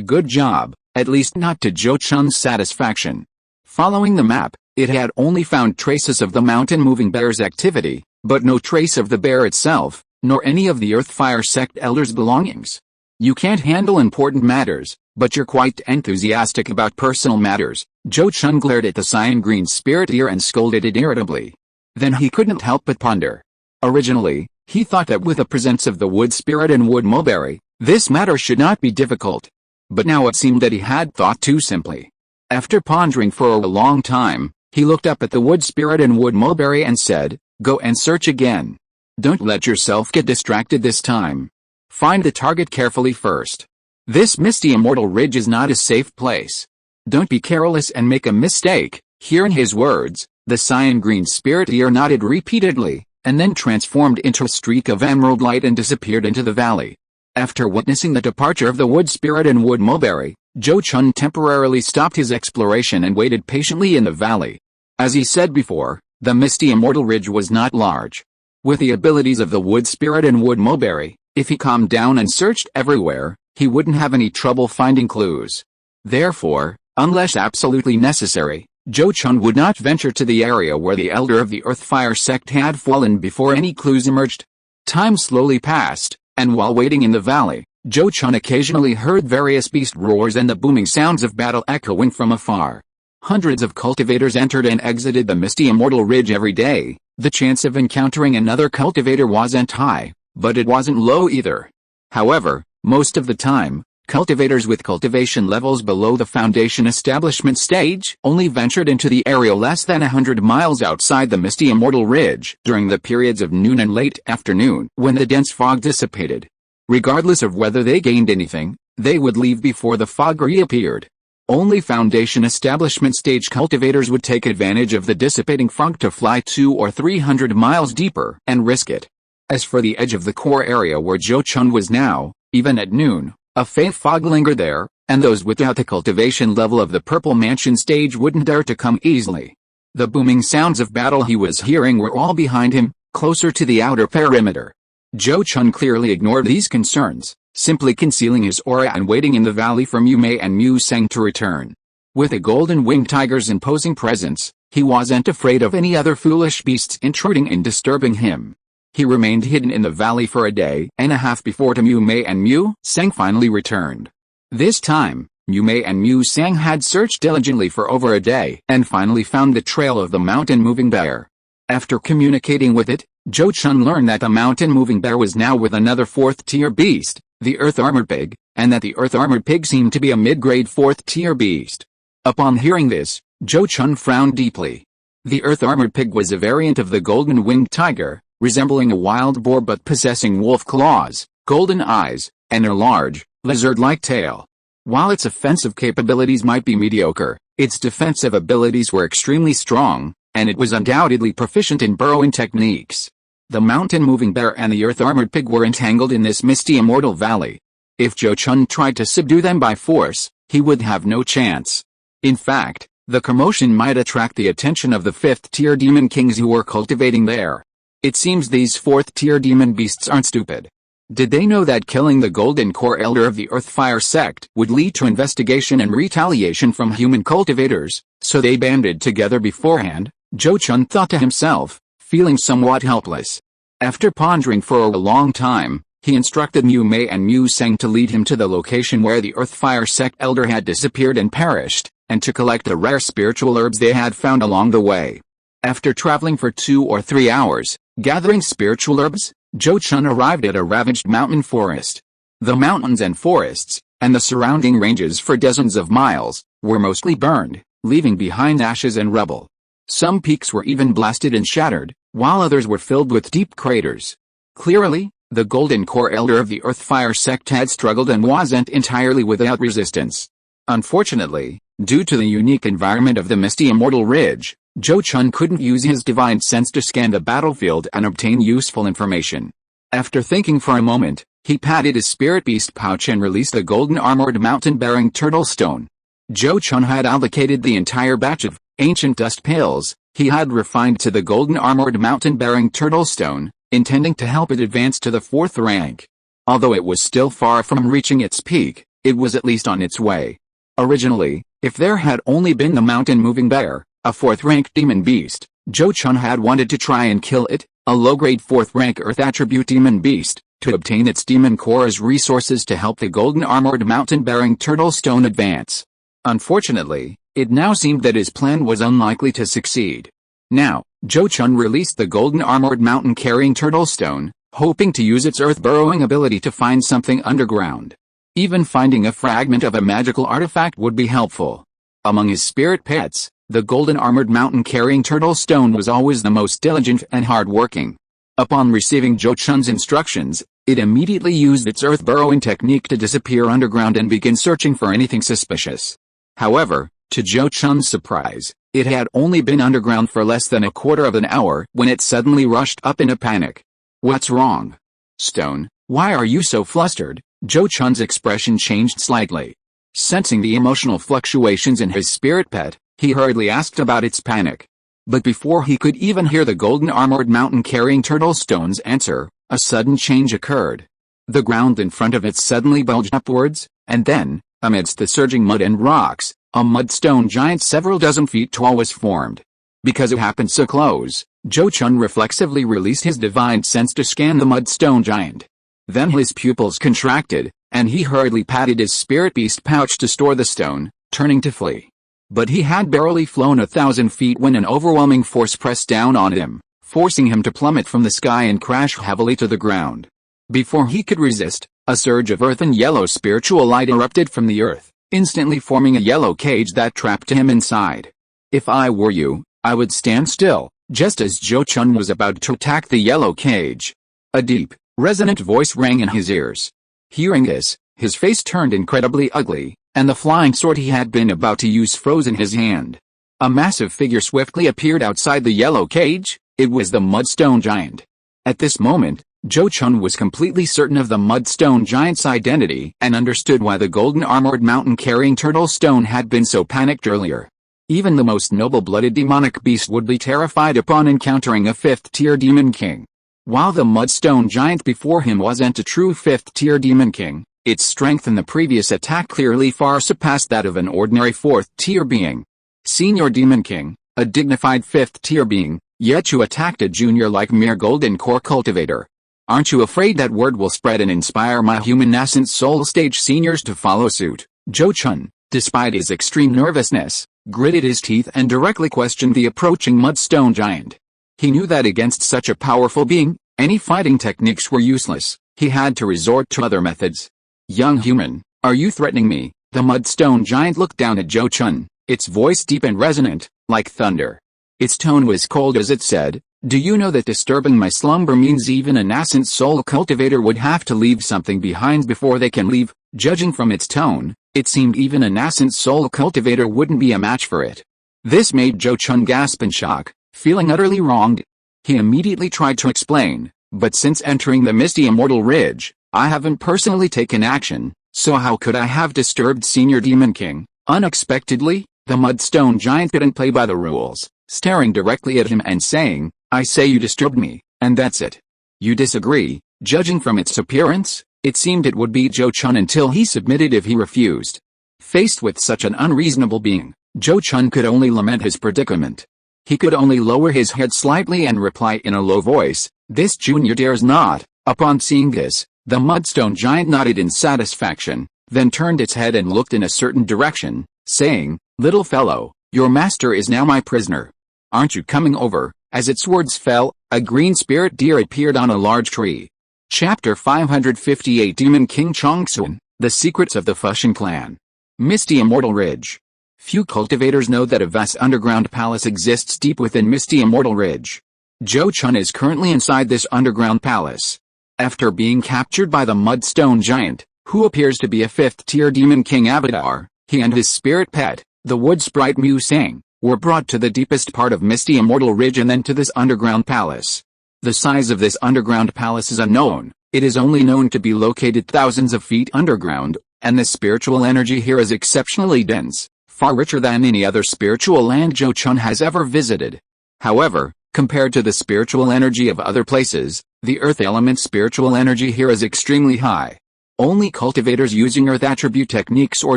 A: good job, at least not to Zhou Chun's satisfaction. Following the map, it had only found traces of the mountain-moving bear's activity, but no trace of the bear itself, nor any of the Earthfire Sect elders' belongings. You can't handle important matters, But you're quite enthusiastic about personal matters. Zhou Chun glared at the cyan green spirit ear and scolded it irritably. Then he couldn't help but ponder. Originally, he thought that with the presence of the wood spirit and wood mulberry, this matter should not be difficult. But now it seemed that he had thought too simply. After pondering for a long time, he looked up at the wood spirit and wood mulberry and said, "Go and search again. Don't let yourself get distracted this time. Find the target carefully first. This misty immortal ridge is not a safe place. Don't be careless and make a mistake." Hearing his words, the cyan green spirit ear nodded repeatedly, and then transformed into a streak of emerald light and disappeared into the valley. After witnessing the departure of the wood spirit and wood mulberry, Zhou Chun temporarily stopped his exploration and waited patiently in the valley. As he said before, the misty immortal ridge was not large. With the abilities of the wood spirit and wood mulberry, if he calmed down and searched everywhere, he wouldn't have any trouble finding clues. Therefore, unless absolutely necessary, Zhou Chun would not venture to the area where the elder of the Earthfire sect had fallen before any clues emerged. Time slowly passed, and while waiting in the valley, Zhou Chun occasionally heard various beast roars and the booming sounds of battle echoing from afar. Hundreds of cultivators entered and exited the misty immortal ridge every day. The chance of encountering another cultivator wasn't high, but it wasn't low either. However, most of the time, cultivators with cultivation levels below the foundation establishment stage only ventured into the area less than 100 miles outside the misty immortal ridge during the periods of noon and late afternoon when the dense fog dissipated. Regardless of whether they gained anything, they would leave before the fog reappeared. Only foundation establishment stage cultivators would take advantage of the dissipating fog to fly 200 or 300 miles deeper and risk it. As for the edge of the core area where Zhou Chun was now, even at noon, a faint fog lingered there, and those without the cultivation level of the Purple Mansion stage wouldn't dare to come easily. The booming sounds of battle he was hearing were all behind him, closer to the outer perimeter. Zhou Chun clearly ignored these concerns, simply concealing his aura and waiting in the valley for Mu Mei and Mu Seng to return. With a golden-winged tiger's imposing presence, he wasn't afraid of any other foolish beasts intruding and disturbing him. He remained hidden in the valley for a day and a half before Mu Mei and Mu Seng finally returned. This time, Mu Mei and Mu Seng had searched diligently for over a day and finally found the trail of the mountain-moving bear. After communicating with it, Zhou Chun learned that the mountain-moving bear was now with another fourth-tier beast, the Earth-Armored Pig, and that the Earth-Armored Pig seemed to be a mid-grade fourth-tier beast. Upon hearing this, Zhou Chun frowned deeply. The Earth-Armored Pig was a variant of the golden-winged tiger, resembling a wild boar but possessing wolf claws, golden eyes, and a large, lizard-like tail. While its offensive capabilities might be mediocre, its defensive abilities were extremely strong, and it was undoubtedly proficient in burrowing techniques. The mountain-moving bear and the Earth-Armored Pig were entangled in this misty immortal valley. If Zhou Chun tried to subdue them by force, he would have no chance. In fact, the commotion might attract the attention of the fifth-tier demon kings who were cultivating there. It seems these fourth-tier demon beasts aren't stupid. Did they know that killing the Golden Core Elder of the Earthfire sect would lead to investigation and retaliation from human cultivators, so they banded together beforehand? Zhou Chun thought to himself, feeling somewhat helpless. After pondering for a long time, he instructed Mu Mei and Mu Seng to lead him to the location where the Earthfire sect elder had disappeared and perished, and to collect the rare spiritual herbs they had found along the way. After traveling for 2 or 3 hours, gathering spiritual herbs, Zhou Chun arrived at a ravaged mountain forest. The mountains and forests, and the surrounding ranges for dozens of miles, were mostly burned, leaving behind ashes and rubble. Some peaks were even blasted and shattered, while others were filled with deep craters. Clearly, the Golden Core Elder of the Earthfire sect had struggled and wasn't entirely without resistance. Unfortunately, due to the unique environment of the misty immortal ridge, Zhou Chun couldn't use his divine sense to scan the battlefield and obtain useful information. After thinking for a moment, he patted his spirit beast pouch and released the golden armored mountain-bearing turtle stone. Zhou Chun had allocated the entire batch of ancient dust pills he had refined to the golden armored mountain-bearing turtle stone, intending to help it advance to the 4th rank. Although it was still far from reaching its peak, it was at least on its way. Originally, if there had only been the mountain-moving bear, a 4th-rank demon beast, Zhou Chun had wanted to try and kill it, a low-grade 4th-rank earth attribute demon beast, to obtain its demon core as resources to help the golden armored mountain-bearing turtle stone advance. Unfortunately, it now seemed that his plan was unlikely to succeed. Now, Zhou Chun released the golden armored mountain-carrying turtle stone, hoping to use its earth-burrowing ability to find something underground. Even finding a fragment of a magical artifact would be helpful. Among his spirit pets, the golden armored mountain-carrying turtle stone was always the most diligent and hard-working. Upon receiving Zhou Chun's instructions, it immediately used its earth-burrowing technique to disappear underground and begin searching for anything suspicious. However, to Zhou Chun's surprise, it had only been underground for less than a quarter of an hour when it suddenly rushed up in a panic. "What's wrong? Stone, why are you so flustered?" Zhou Chun's expression changed slightly. Sensing the emotional fluctuations in his spirit pet, he hurriedly asked about its panic. But before he could even hear the golden armored mountain-carrying turtle stone's answer, a sudden change occurred. The ground in front of it suddenly bulged upwards, and then, amidst the surging mud and rocks, a mudstone giant several dozen feet tall was formed. Because it happened so close, Zhou Chun reflexively released his divine sense to scan the mudstone giant. Then his pupils contracted, and he hurriedly patted his spirit beast pouch to store the stone, turning to flee. But he had barely flown 1,000 feet when an overwhelming force pressed down on him, forcing him to plummet from the sky and crash heavily to the ground. Before he could resist, a surge of earth and yellow spiritual light erupted from the earth, instantly forming a yellow cage that trapped him inside. "If I were you, I would stand still," just as Zhou Chun was about to attack the yellow cage. A deep, resonant voice rang in his ears. Hearing this, his face turned incredibly ugly, and the flying sword he had been about to use froze in his hand. A massive figure swiftly appeared outside the yellow cage. It was the mudstone giant. At this moment, Zhou Chun was completely certain of the mudstone giant's identity and understood why the golden armored mountain-carrying turtle stone had been so panicked earlier. Even the most noble-blooded demonic beast would be terrified upon encountering a fifth-tier demon king. While the mudstone giant before him wasn't a true fifth-tier demon king, its strength in the previous attack clearly far surpassed that of an ordinary fourth-tier being. Senior Demon King, a dignified fifth-tier being, yet you attacked a junior like mere golden core cultivator. Aren't you afraid that word will spread and inspire my human nascent soul stage seniors to follow suit? Zhou Chun, despite his extreme nervousness, gritted his teeth and directly questioned the approaching mudstone giant. He knew that against such a powerful being, any fighting techniques were useless. He had to resort to other methods. "Young human, are you threatening me?" The mudstone giant looked down at Zhou Chun, its voice deep and resonant, like thunder. Its tone was cold as it said, "Do you know that disturbing my slumber means even a nascent soul cultivator would have to leave something behind before they can leave?" Judging from its tone, it seemed even a nascent soul cultivator wouldn't be a match for it. This made Zhou Chun gasp in shock, feeling utterly wronged. He immediately tried to explain, "But since entering the misty Immortal Ridge, I haven't personally taken action, so how could I have disturbed Senior Demon King?" Unexpectedly, the mudstone giant didn't play by the rules, staring directly at him and saying, "I say you disturbed me, and that's it." "You disagree?" Judging from its appearance, it seemed it would beat Zhou Chun until he submitted if he refused. Faced with such an unreasonable being, Zhou Chun could only lament his predicament. He could only lower his head slightly and reply in a low voice, "This junior dares not." Upon seeing this, the mudstone giant nodded in satisfaction, then turned its head and looked in a certain direction, saying, "Little fellow, your master is now my prisoner. Aren't you coming over?" As its words fell, a green spirit deer appeared on a large tree. Chapter 558 Demon King Chongsun, The Secrets of the Fushan Clan. Misty Immortal Ridge. Few cultivators know that a vast underground palace exists deep within Misty Immortal Ridge. Zhou Chun is currently inside this underground palace. After being captured by the mudstone giant, who appears to be a fifth-tier demon king avatar, he and his spirit pet, the wood sprite Mu Sang, were brought to the deepest part of Misty Immortal Ridge and then to this underground palace. The size of this underground palace is unknown. It is only known to be located thousands of feet underground, and the spiritual energy here is exceptionally dense, far richer than any other spiritual land Zhou Chun has ever visited. However, compared to the spiritual energy of other places, the earth element spiritual energy here is extremely high. Only cultivators using earth attribute techniques or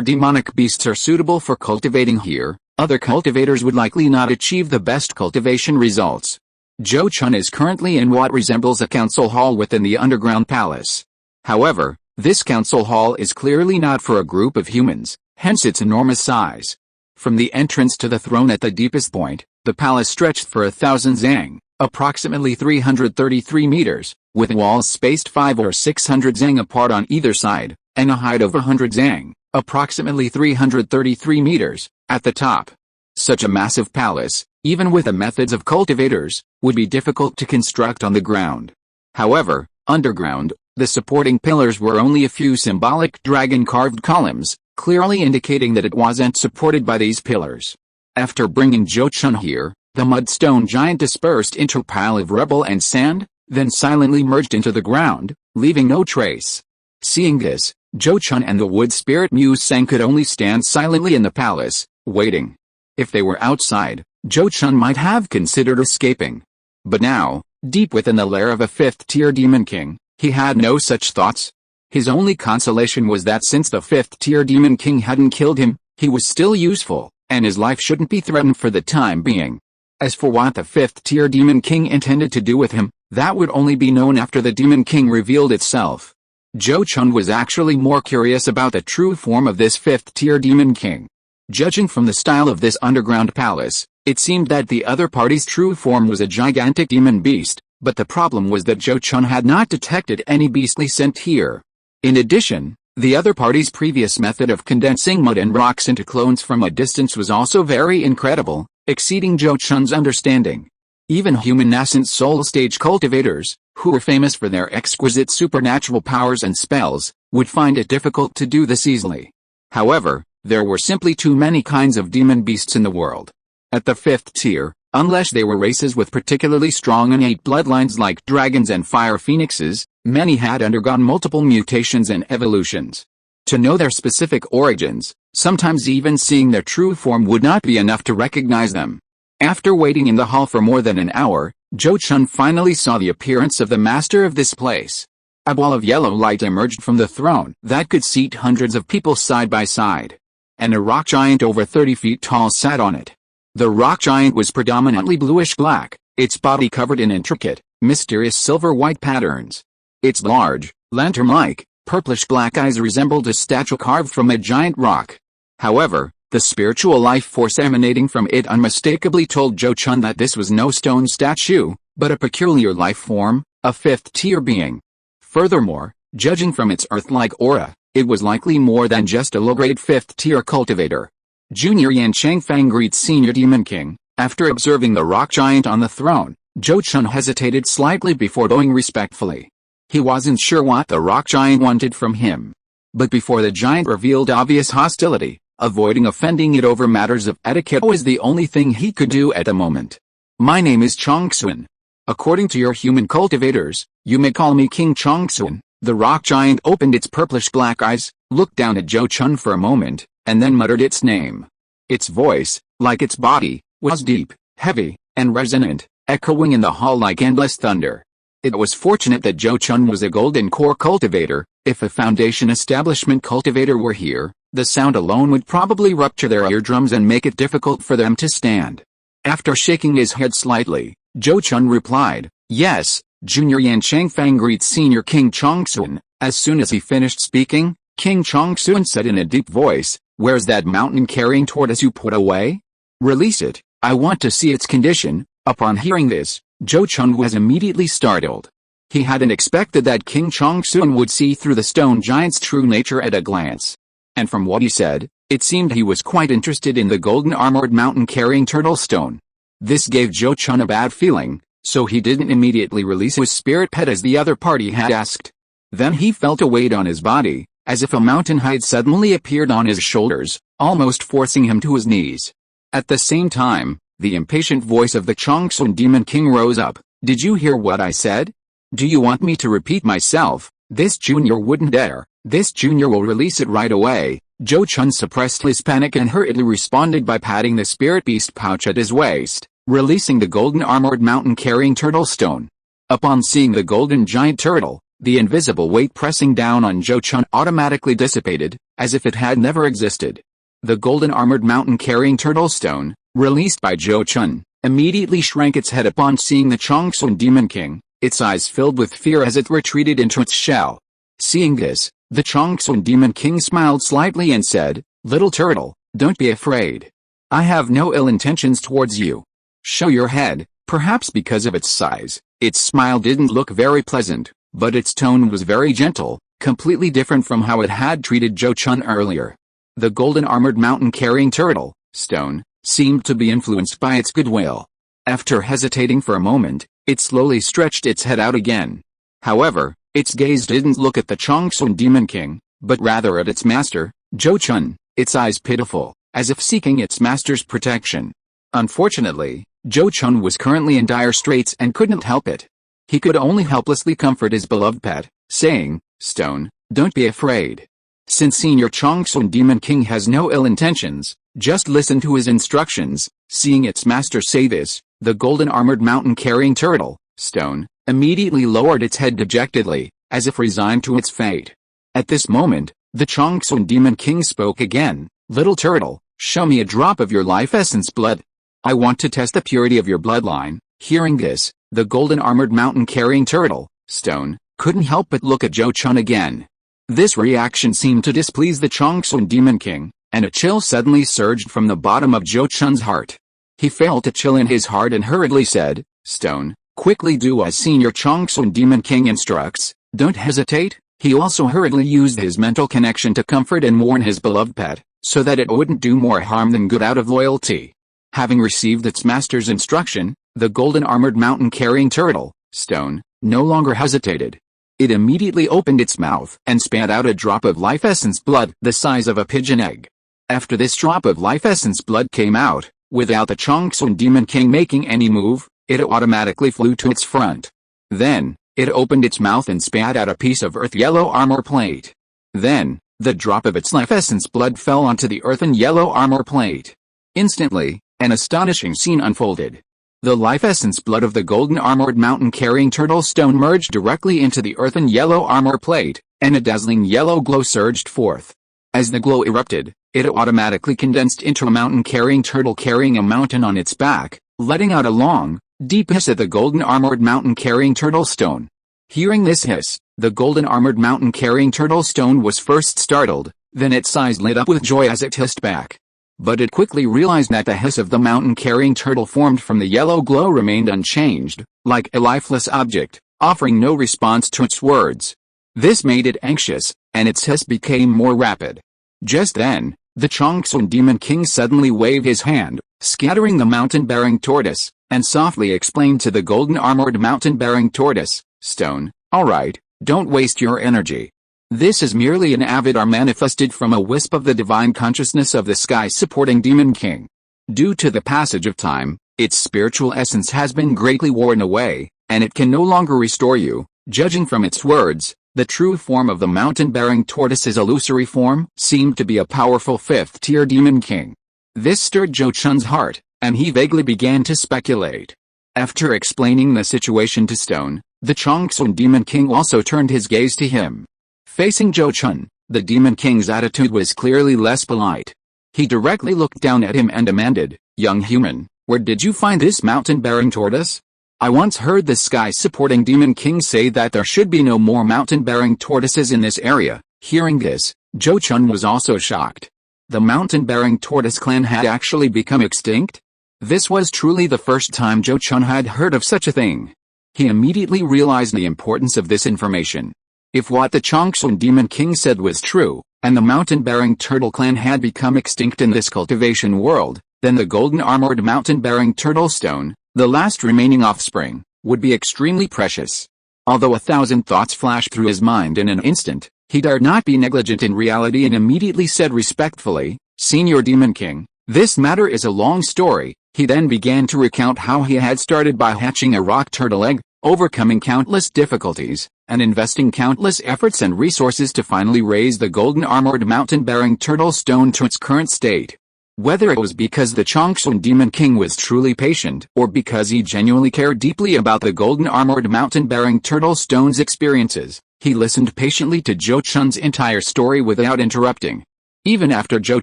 A: demonic beasts are suitable for cultivating here. Other cultivators would likely not achieve the best cultivation results. Zhou Chun is currently in what resembles a council hall within the underground palace. However, this council hall is clearly not for a group of humans, hence its enormous size. From the entrance to the throne at the deepest point, the palace stretched for 1,000 zang, approximately 333 meters, with walls spaced 500 or 600 zang apart on either side, and a height of 100 zang, approximately 333 meters, at the top. Such a massive palace, even with the methods of cultivators, would be difficult to construct on the ground. However, underground, the supporting pillars were only a few symbolic dragon-carved columns, clearly indicating that it wasn't supported by these pillars. After bringing Zhou Chun here, the mudstone giant dispersed into a pile of rubble and sand, then silently merged into the ground, leaving no trace. Seeing this, Zhou Chun and the wood spirit Muse Sang could only stand silently in the palace, waiting. If they were outside, Zhou Chun might have considered escaping. But now, deep within the lair of a fifth-tier demon king, he had no such thoughts. His only consolation was that since the fifth-tier demon king hadn't killed him, he was still useful, and his life shouldn't be threatened for the time being. As for what the fifth-tier demon king intended to do with him, that would only be known after the demon king revealed itself. Zhou Chun was actually more curious about the true form of this fifth-tier demon king. Judging from the style of this underground palace, it seemed that the other party's true form was a gigantic demon beast, but the problem was that Zhou Chun had not detected any beastly scent here. In addition, the other party's previous method of condensing mud and rocks into clones from a distance was also very incredible, exceeding Zhou Chun's understanding. Even human nascent soul stage cultivators, who were famous for their exquisite supernatural powers and spells, would find it difficult to do this easily. However, there were simply too many kinds of demon beasts in the world. At the fifth tier, unless they were races with particularly strong innate bloodlines like dragons and fire phoenixes, many had undergone multiple mutations and evolutions. To know their specific origins, sometimes even seeing their true form would not be enough to recognize them. After waiting in the hall for more than an hour, Zhou Chun finally saw the appearance of the master of this place. A ball of yellow light emerged from the throne that could seat hundreds of people side by side. And a rock giant over 30 feet tall sat on it. The rock giant was predominantly bluish-black, its body covered in intricate, mysterious silver-white patterns. Its large, lantern-like, purplish-black eyes resembled a statue carved from a giant rock. However, the spiritual life force emanating from it unmistakably told Zhou Chun that this was no stone statue, but a peculiar life form, a fifth-tier being. Furthermore, judging from its earth-like aura, it was likely more than just a low-grade fifth-tier cultivator. Junior Yan Changfang greets Senior Demon King. After observing the rock giant on the throne, Zhou Chun hesitated slightly before bowing respectfully. He wasn't sure what the rock giant wanted from him. But before the giant revealed obvious hostility, avoiding offending it over matters of etiquette was the only thing he could do at the moment. My name is Chongsun. According to your human cultivators, you may call me King Chongsun. The rock giant opened its purplish-black eyes, looked down at Zhou Chun for a moment, and then muttered its name. Its voice, like its body, was deep, heavy, and resonant, echoing in the hall like endless thunder. It was fortunate that Zhou Chun was a golden core cultivator. If a foundation establishment cultivator were here, the sound alone would probably rupture their eardrums and make it difficult for them to stand. After shaking his head slightly, Zhou Chun replied, "Yes, Junior Yan Changfang greets Senior King Chongsun." As soon as he finished speaking, King Chongsun said in a deep voice, "Where's that mountain-carrying tortoise you put away? Release it, I want to see its condition." Upon hearing this, Zhou Chun was immediately startled. He hadn't expected that King Chongsun would see through the stone giant's true nature at a glance. And from what he said, it seemed he was quite interested in the golden armored mountain-carrying turtle stone. This gave Zhou Chun a bad feeling, so he didn't immediately release his spirit pet as the other party had asked. Then he felt a weight on his body, as if a mountain had suddenly appeared on his shoulders, almost forcing him to his knees. At the same time, the impatient voice of the Chongsun Demon King rose up. "Did you hear what I said? Do you want me to repeat myself? This junior wouldn't dare. This junior will release it right away." Zhou Chun suppressed his panic and hurriedly responded by patting the spirit beast pouch at his waist, releasing the golden armored mountain-carrying turtle stone. Upon seeing the golden giant turtle, the invisible weight pressing down on Zhou Chun automatically dissipated, as if it had never existed. The golden armored mountain-carrying turtle stone, released by Zhou Chun, immediately shrank its head upon seeing the Zhou Chun Demon King, its eyes filled with fear as it retreated into its shell. Seeing this, the Zhou Chun Demon King smiled slightly and said, "Little turtle, don't be afraid. I have no ill intentions towards you. Show your head." Perhaps because of its size, its smile didn't look very pleasant, but its tone was very gentle, completely different from how it had treated Zhou Chun earlier. The golden armored mountain-carrying turtle, stone, seemed to be influenced by its goodwill. After hesitating for a moment, it slowly stretched its head out again. However, its gaze didn't look at the Zhou Chun Demon King, but rather at its master, Zhou Chun, its eyes pitiful, as if seeking its master's protection. Unfortunately, Zhou Chun was currently in dire straits and couldn't help it. He could only helplessly comfort his beloved pet, saying, "Stone, don't be afraid. Since Senior Zhou Chun Demon King has no ill intentions, just listen to his instructions." Seeing its master say this, the golden armored mountain-carrying turtle, stone, immediately lowered its head dejectedly, as if resigned to its fate. At this moment, the Zhou Chun Demon King spoke again, "Little turtle, show me a drop of your life essence blood. I want to test the purity of your bloodline." Hearing this, the golden armored mountain-carrying turtle, stone, couldn't help but look at Zhou Chun again. This reaction seemed to displease the Zhou Chun Demon King, and a chill suddenly surged from the bottom of Zhou Chun's heart. He felt a chill in his heart and hurriedly said, "Stone, quickly do as Senior Zhou Chun Demon King instructs, don't hesitate." He also hurriedly used his mental connection to comfort and warn his beloved pet, so that it wouldn't do more harm than good out of loyalty. Having received its master's instruction, the golden armored mountain-carrying turtle, stone, no longer hesitated. It immediately opened its mouth and spat out a drop of life essence blood the size of a pigeon egg. After this drop of life essence blood came out, without the Zhou Chun Demon King making any move, it automatically flew to its front. Then, it opened its mouth and spat out a piece of earth yellow armor plate. Then, the drop of its life essence blood fell onto the earthen yellow armor plate. Instantly, an astonishing scene unfolded. The life essence blood of the golden armored mountain-carrying turtle stone merged directly into the earthen yellow armor plate, and a dazzling yellow glow surged forth. As the glow erupted, it automatically condensed into a mountain-carrying turtle carrying a mountain on its back, letting out a long, deep hiss at the golden armored mountain-carrying turtle stone. Hearing this hiss, the golden armored mountain-carrying turtle stone was first startled, then its eyes lit up with joy as it hissed back. But it quickly realized that the hiss of the mountain-carrying turtle formed from the yellow glow remained unchanged, like a lifeless object, offering no response to its words. This made it anxious, and its hiss became more rapid. Just then, the Zhou Chun Demon King suddenly waved his hand, scattering the mountain-bearing tortoise, and softly explained to the golden-armored mountain-bearing tortoise, "Stone, alright, don't waste your energy. This is merely an avatar manifested from a wisp of the divine consciousness of the sky-supporting Demon King. Due to the passage of time, its spiritual essence has been greatly worn away, and it can no longer restore you." Judging from its words, the true form of the mountain-bearing tortoise's illusory form seemed to be a powerful fifth-tier Demon King. This stirred Zhou Chun's heart, and he vaguely began to speculate. After explaining the situation to Stone, the Zhou Chun Demon King also turned his gaze to him. Facing Zhou Chun, the Demon King's attitude was clearly less polite. He directly looked down at him and demanded, "Young human, where did you find this mountain-bearing tortoise? I once heard the sky-supporting Demon King say that there should be no more mountain-bearing tortoises in this area." Hearing this, Zhou Chun was also shocked. The mountain-bearing tortoise clan had actually become extinct? This was truly the first time Zhou Chun had heard of such a thing. He immediately realized the importance of this information. If what the Zhou Chun Demon King said was true, and the mountain-bearing turtle clan had become extinct in this cultivation world, then the golden-armored mountain-bearing turtle stone, the last remaining offspring, would be extremely precious. Although 1,000 thoughts flashed through his mind in an instant, he dared not be negligent in reality and immediately said respectfully, "Senior Demon King, this matter is a long story." He then began to recount how he had started by hatching a rock turtle egg, overcoming countless difficulties, and investing countless efforts and resources to finally raise the golden-armored mountain-bearing turtle stone to its current state. Whether it was because the Zhou Chun Demon King was truly patient, or because he genuinely cared deeply about the golden-armored mountain-bearing turtle stone's experiences, he listened patiently to Zhou Chun's entire story without interrupting. Even after Zhou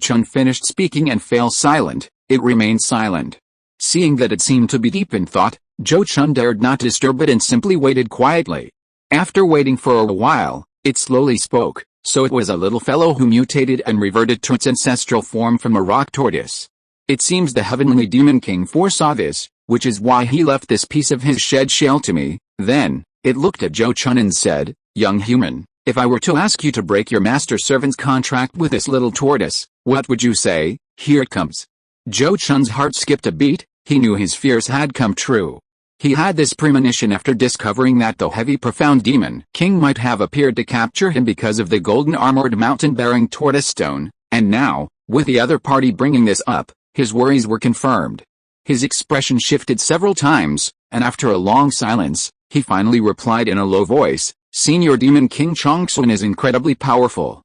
A: Chun finished speaking and fell silent, it remained silent. Seeing that it seemed to be deep in thought, Zhou Chun dared not disturb it and simply waited quietly. After waiting for a while, it slowly spoke, so it was a little fellow who mutated and reverted to its ancestral form from a rock tortoise. It seems the heavenly demon king foresaw this, which is why he left this piece of his shed shell to me. Then, it looked at Zhou Chun and said, "Young human, if I were to ask you to break your master servant's contract with this little tortoise, what would you say?" Here it comes. Zhou Chun's heart skipped a beat. He knew his fears had come true. He had this premonition after discovering that the heavy profound demon king might have appeared to capture him because of the golden armored mountain-bearing tortoise stone, and now, with the other party bringing this up, his worries were confirmed. His expression shifted several times, and after a long silence, he finally replied in a low voice, "Senior Demon King Chongsun is incredibly powerful.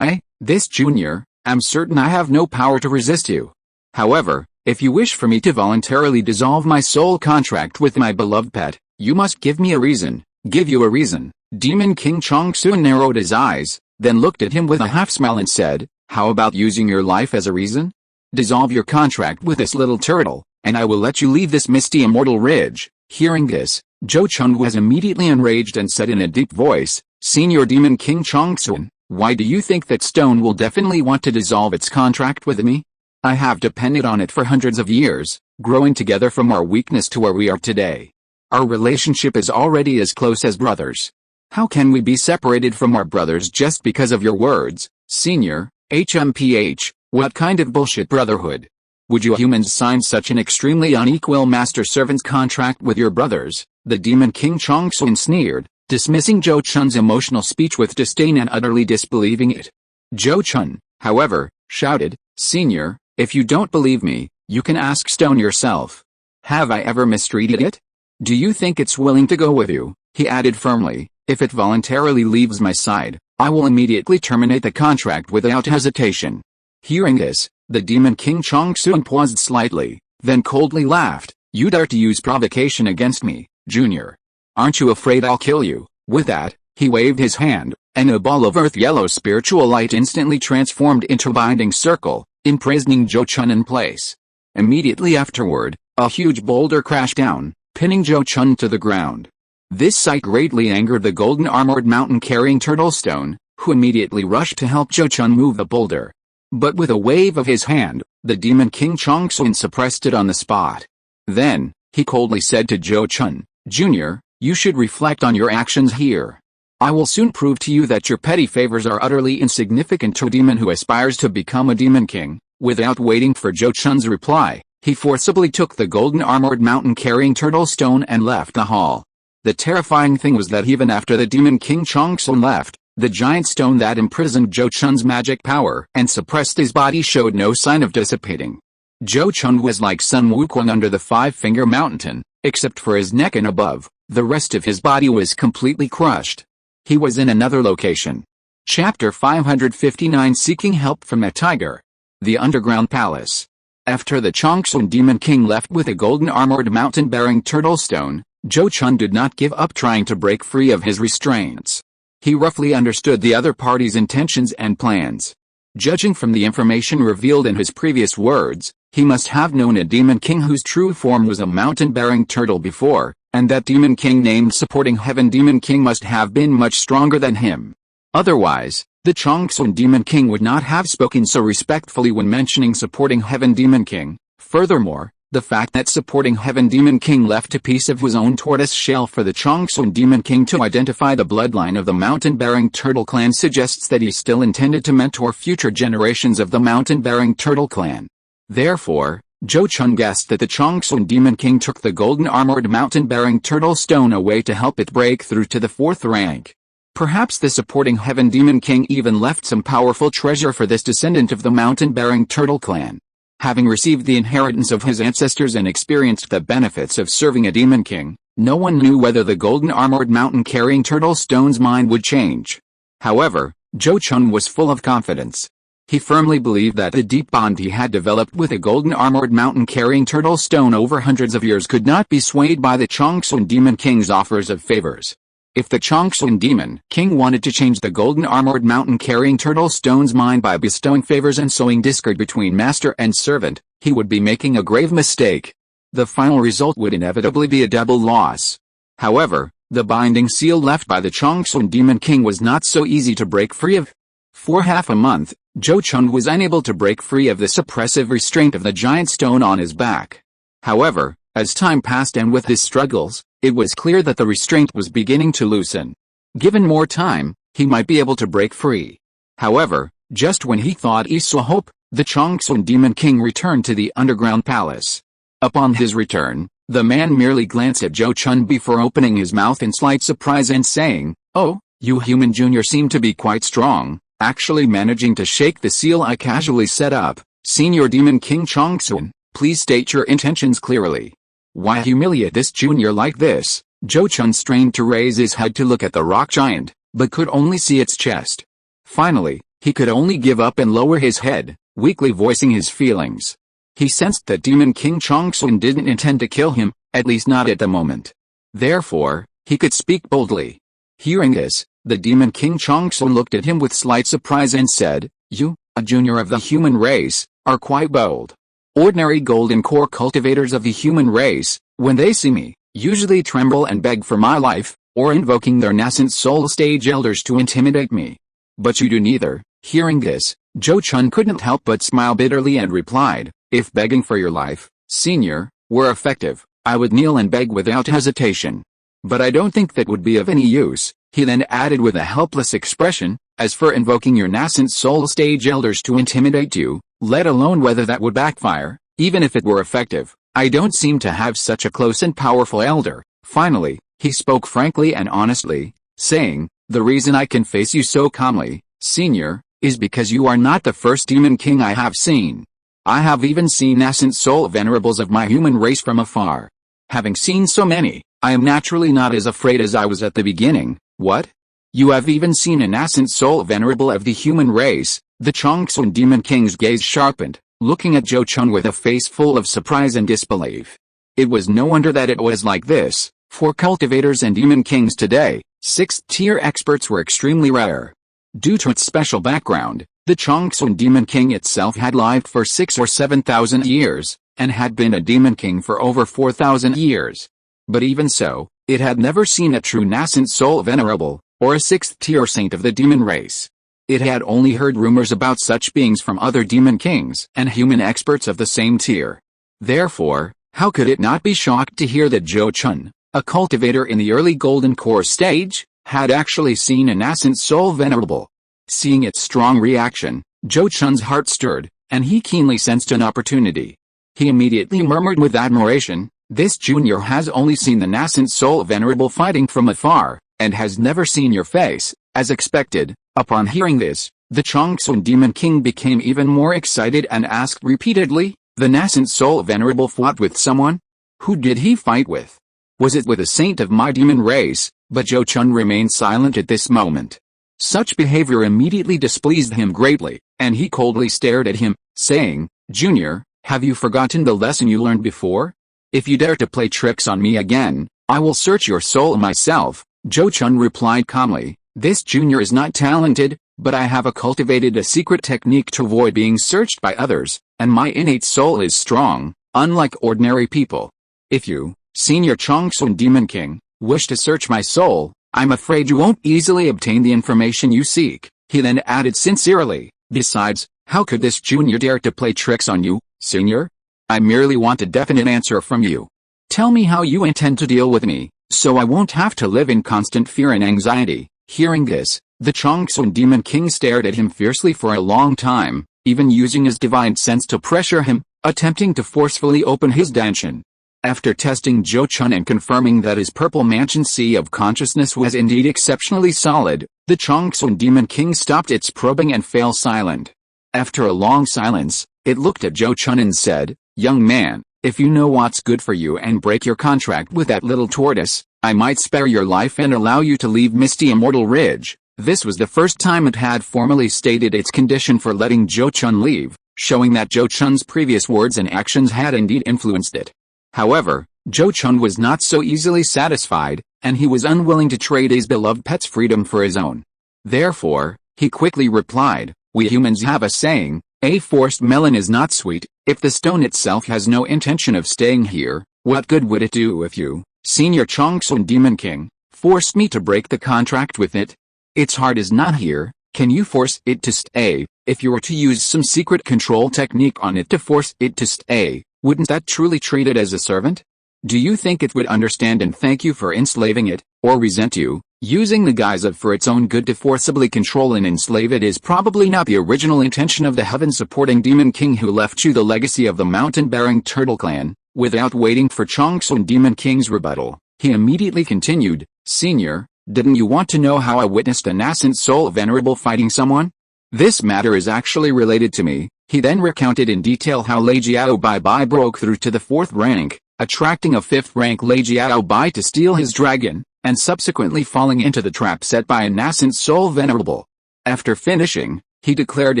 A: This junior, I'm certain I have no power to resist you. However, if you wish for me to voluntarily dissolve my soul contract with my beloved pet, you must give me a reason." "Give you a reason?" Demon King Chongsun narrowed his eyes, then looked at him with a half-smile and said, "How about using your life as a reason? Dissolve your contract with this little turtle, and I will let you leave this misty immortal ridge." Hearing this, Zhou Chun was immediately enraged and said in a deep voice, "Senior Demon King Chongsun, why do you think that stone will definitely want to dissolve its contract with me? I have depended on it for hundreds of years, growing together from our weakness to where we are today. Our relationship is already as close as brothers. How can we be separated from our brothers just because of your words, Senior? HMPH, what kind of bullshit brotherhood? Would you humans sign such an extremely unequal master-servant's contract with your brothers?" The Demon King Chongsun sneered, dismissing Zhou Chun's emotional speech with disdain and utterly disbelieving it. Zhou Chun, however, shouted, "Senior, if you don't believe me, you can ask stone yourself. Have I ever mistreated it? Do you think it's willing to go with you?" He added firmly, "If it voluntarily leaves my side, I will immediately terminate the contract without hesitation." Hearing this, the Demon King Chongsun paused slightly, then coldly laughed. "You dare to use provocation against me, Junior? Aren't you afraid I'll kill you?" With that, he waved his hand, and a ball of earth yellow spiritual light instantly transformed into a binding circle, imprisoning Zhou Chun in place. Immediately afterward, a huge boulder crashed down, pinning Zhou Chun to the ground. This sight greatly angered the golden armored mountain-carrying turtle stone, who immediately rushed to help Zhou Chun move the boulder. But with a wave of his hand, the Demon King Chongsun suppressed it on the spot. Then, he coldly said to Zhou Chun, "Junior, you should reflect on your actions here. I will soon prove to you that your petty favors are utterly insignificant to a demon who aspires to become a demon king." Without waiting for Zhou Chun's reply, he forcibly took the golden armored mountain-carrying turtle stone and left the hall. The terrifying thing was that even after the Demon King Chongsun left, the giant stone that imprisoned Zhou Chun's magic power and suppressed his body showed no sign of dissipating. Zhou Chun was like Sun Wukong under the Five-Finger Mountain, except for his neck and above, the rest of his body was completely crushed. He was in another location. Chapter 559, Seeking Help from a Tiger. The Underground Palace. After the Chongsun Demon King left with a golden armored mountain-bearing turtle stone, Zhou Chun did not give up trying to break free of his restraints. He roughly understood the other party's intentions and plans. Judging from the information revealed in his previous words, he must have known a demon king whose true form was a mountain-bearing turtle before, and that demon king named Supporting Heaven Demon King must have been much stronger than him. Otherwise, the Chongsun Demon King would not have spoken so respectfully when mentioning Supporting Heaven Demon King. Furthermore, the fact that Supporting Heaven Demon King left a piece of his own tortoise shell for the Chongsun Demon King to identify the bloodline of the mountain-bearing turtle clan suggests that he still intended to mentor future generations of the mountain-bearing turtle clan. Therefore, Zhou Chun guessed that the Chongsun Demon King took the golden armored mountain-bearing turtle stone away to help it break through to the 4th rank. Perhaps the Supporting Heaven Demon King even left some powerful treasure for this descendant of the mountain-bearing turtle clan. Having received the inheritance of his ancestors and experienced the benefits of serving a demon king, no one knew whether the golden armored mountain-carrying turtle stone's mind would change. However, Zhou Chun was full of confidence. He firmly believed that the deep bond he had developed with a golden armored mountain-carrying turtle stone over hundreds of years could not be swayed by the Chongsun Demon King's offers of favors. If the Chongsun Demon King wanted to change the golden armored mountain-carrying turtle stone's mind by bestowing favors and sowing discord between master and servant, he would be making a grave mistake. the final result would inevitably be a double loss. However, the binding seal left by the Zhou Chun Demon King was not so easy to break free of. For half a month, Zhou Chun was unable to break free of the suppressive restraint of the giant stone on his back. However, as time passed and with his struggles, it was clear that the restraint was beginning to loosen. Given more time, he might be able to break free. However, just when he thought he saw hope, the Zhou Chun Demon King returned to the underground palace. Upon his return, the man merely glanced at Zhou Chun before opening his mouth in slight surprise and saying, "Oh, you human junior seem to be quite strong, actually managing to shake the seal I casually set up. Senior Demon King Zhou Chun, please state your intentions clearly. Why humiliate this junior like this?" Zhou Chun strained to raise his head to look at the rock giant, but could only see its chest. Finally, he could only give up and lower his head, weakly voicing his feelings. He sensed that Demon King Zhou Chun didn't intend to kill him, at least not at the moment. Therefore, he could speak boldly. Hearing this, the Demon King Zhou Chun looked at him with slight surprise and said, "You, a junior of the human race, are quite bold. Ordinary golden core cultivators of the human race, when they see me, usually tremble and beg for my life, or invoking their nascent soul stage elders to intimidate me. But you do neither." Hearing this, Zhou Chun couldn't help but smile bitterly and replied, "If begging for your life, senior, were effective, I would kneel and beg without hesitation. But I don't think that would be of any use." He then added with a helpless expression, "As for invoking your nascent soul stage elders to intimidate you, let alone whether that would backfire, even if it were effective, I don't seem to have such a close and powerful elder." Finally, he spoke frankly and honestly, saying, "The reason I can face you so calmly, senior, is because you are not the first demon king I have seen. I have even seen nascent soul venerables of my human race from afar. Having seen so many, I am naturally not as afraid as I was at the beginning." "What? You have even seen a nascent soul venerable of the human race?" The Zhou Chun Demon King's gaze sharpened, looking at Zhou Chun with a face full of surprise and disbelief. It was no wonder that it was like this. For cultivators and demon kings today, 6th-tier experts were extremely rare. Due to its special background, the Zhou Chun Demon King itself had lived for 6 or 7,000 years, and had been a demon king for over 4,000 years. But even so, it had never seen a true nascent soul venerable, or a 6th-tier saint of the demon race. It had only heard rumors about such beings from other demon kings and human experts of the same tier. Therefore, how could it not be shocked to hear that Zhou Chun, a cultivator in the early golden core stage, had actually seen a nascent soul venerable? Seeing its strong reaction, Zhou Chun's heart stirred, and he keenly sensed an opportunity. He immediately murmured with admiration, "This junior has only seen the nascent soul venerable fighting from afar, and has never seen your face." As expected, upon hearing this, the Zhou Chun Demon King became even more excited and asked repeatedly, "The nascent soul venerable fought with someone? Who did he fight with? Was it with a saint of my demon race?" But Zhou Chun remained silent at this moment. Such behavior immediately displeased him greatly, and he coldly stared at him, saying, "Junior, have you forgotten the lesson you learned before? If you dare to play tricks on me again, I will search your soul myself." Zhou Chun replied calmly, "This junior is not talented, but I have cultivated a secret technique to avoid being searched by others, and my innate soul is strong, unlike ordinary people. If you, Senior Zhou Chun Demon King, wish to search my soul, I'm afraid you won't easily obtain the information you seek." He then added sincerely, "Besides, how could this junior dare to play tricks on you, senior? I merely want a definite answer from you. Tell me how you intend to deal with me, so I won't have to live in constant fear and anxiety." Hearing this, the Zhou Chun Demon King stared at him fiercely for a long time, even using his divine sense to pressure him, attempting to forcefully open his dungeon. After testing Zhou Chun and confirming that his purple mansion sea of consciousness was indeed exceptionally solid, the Zhou Chun Demon King stopped its probing and fell silent. After a long silence, it looked at Zhou Chun and said, "Young man, if you know what's good for you and break your contract with that little tortoise, I might spare your life and allow you to leave misty Immortal Ridge." This was the first time it had formally stated its condition for letting Zhou Chun leave, showing that Zhou Chun's previous words and actions had indeed influenced it. However, Zhou Chun was not so easily satisfied, and he was unwilling to trade his beloved pet's freedom for his own. Therefore, he quickly replied, "We humans have a saying, A forced melon is not sweet. If the stone itself has no intention of staying here, what good would it do if you, Senior Zhou Chun Demon King, forced me to break the contract with it? Its heart is not here. Can you force it to stay? If you were to use some secret control technique on it to force it to stay, wouldn't that truly treat it as a servant? Do you think it would understand and thank you for enslaving it, or resent you, using the guise of for its own good to forcibly control and enslave it? Is probably not the original intention of the heaven-supporting Demon King who left you the legacy of the mountain-bearing Turtle Clan. Without waiting for Zhou Chun Demon King's rebuttal, he immediately continued, Senior, didn't you want to know how I witnessed a nascent soul venerable fighting someone? This matter is actually related to me. He then recounted in detail how Lei Jiao Bai broke through to the 4th rank, attracting a 5th rank Lei Jiao Bai to steal his dragon, and subsequently falling into the trap set by a nascent soul venerable. After finishing, he declared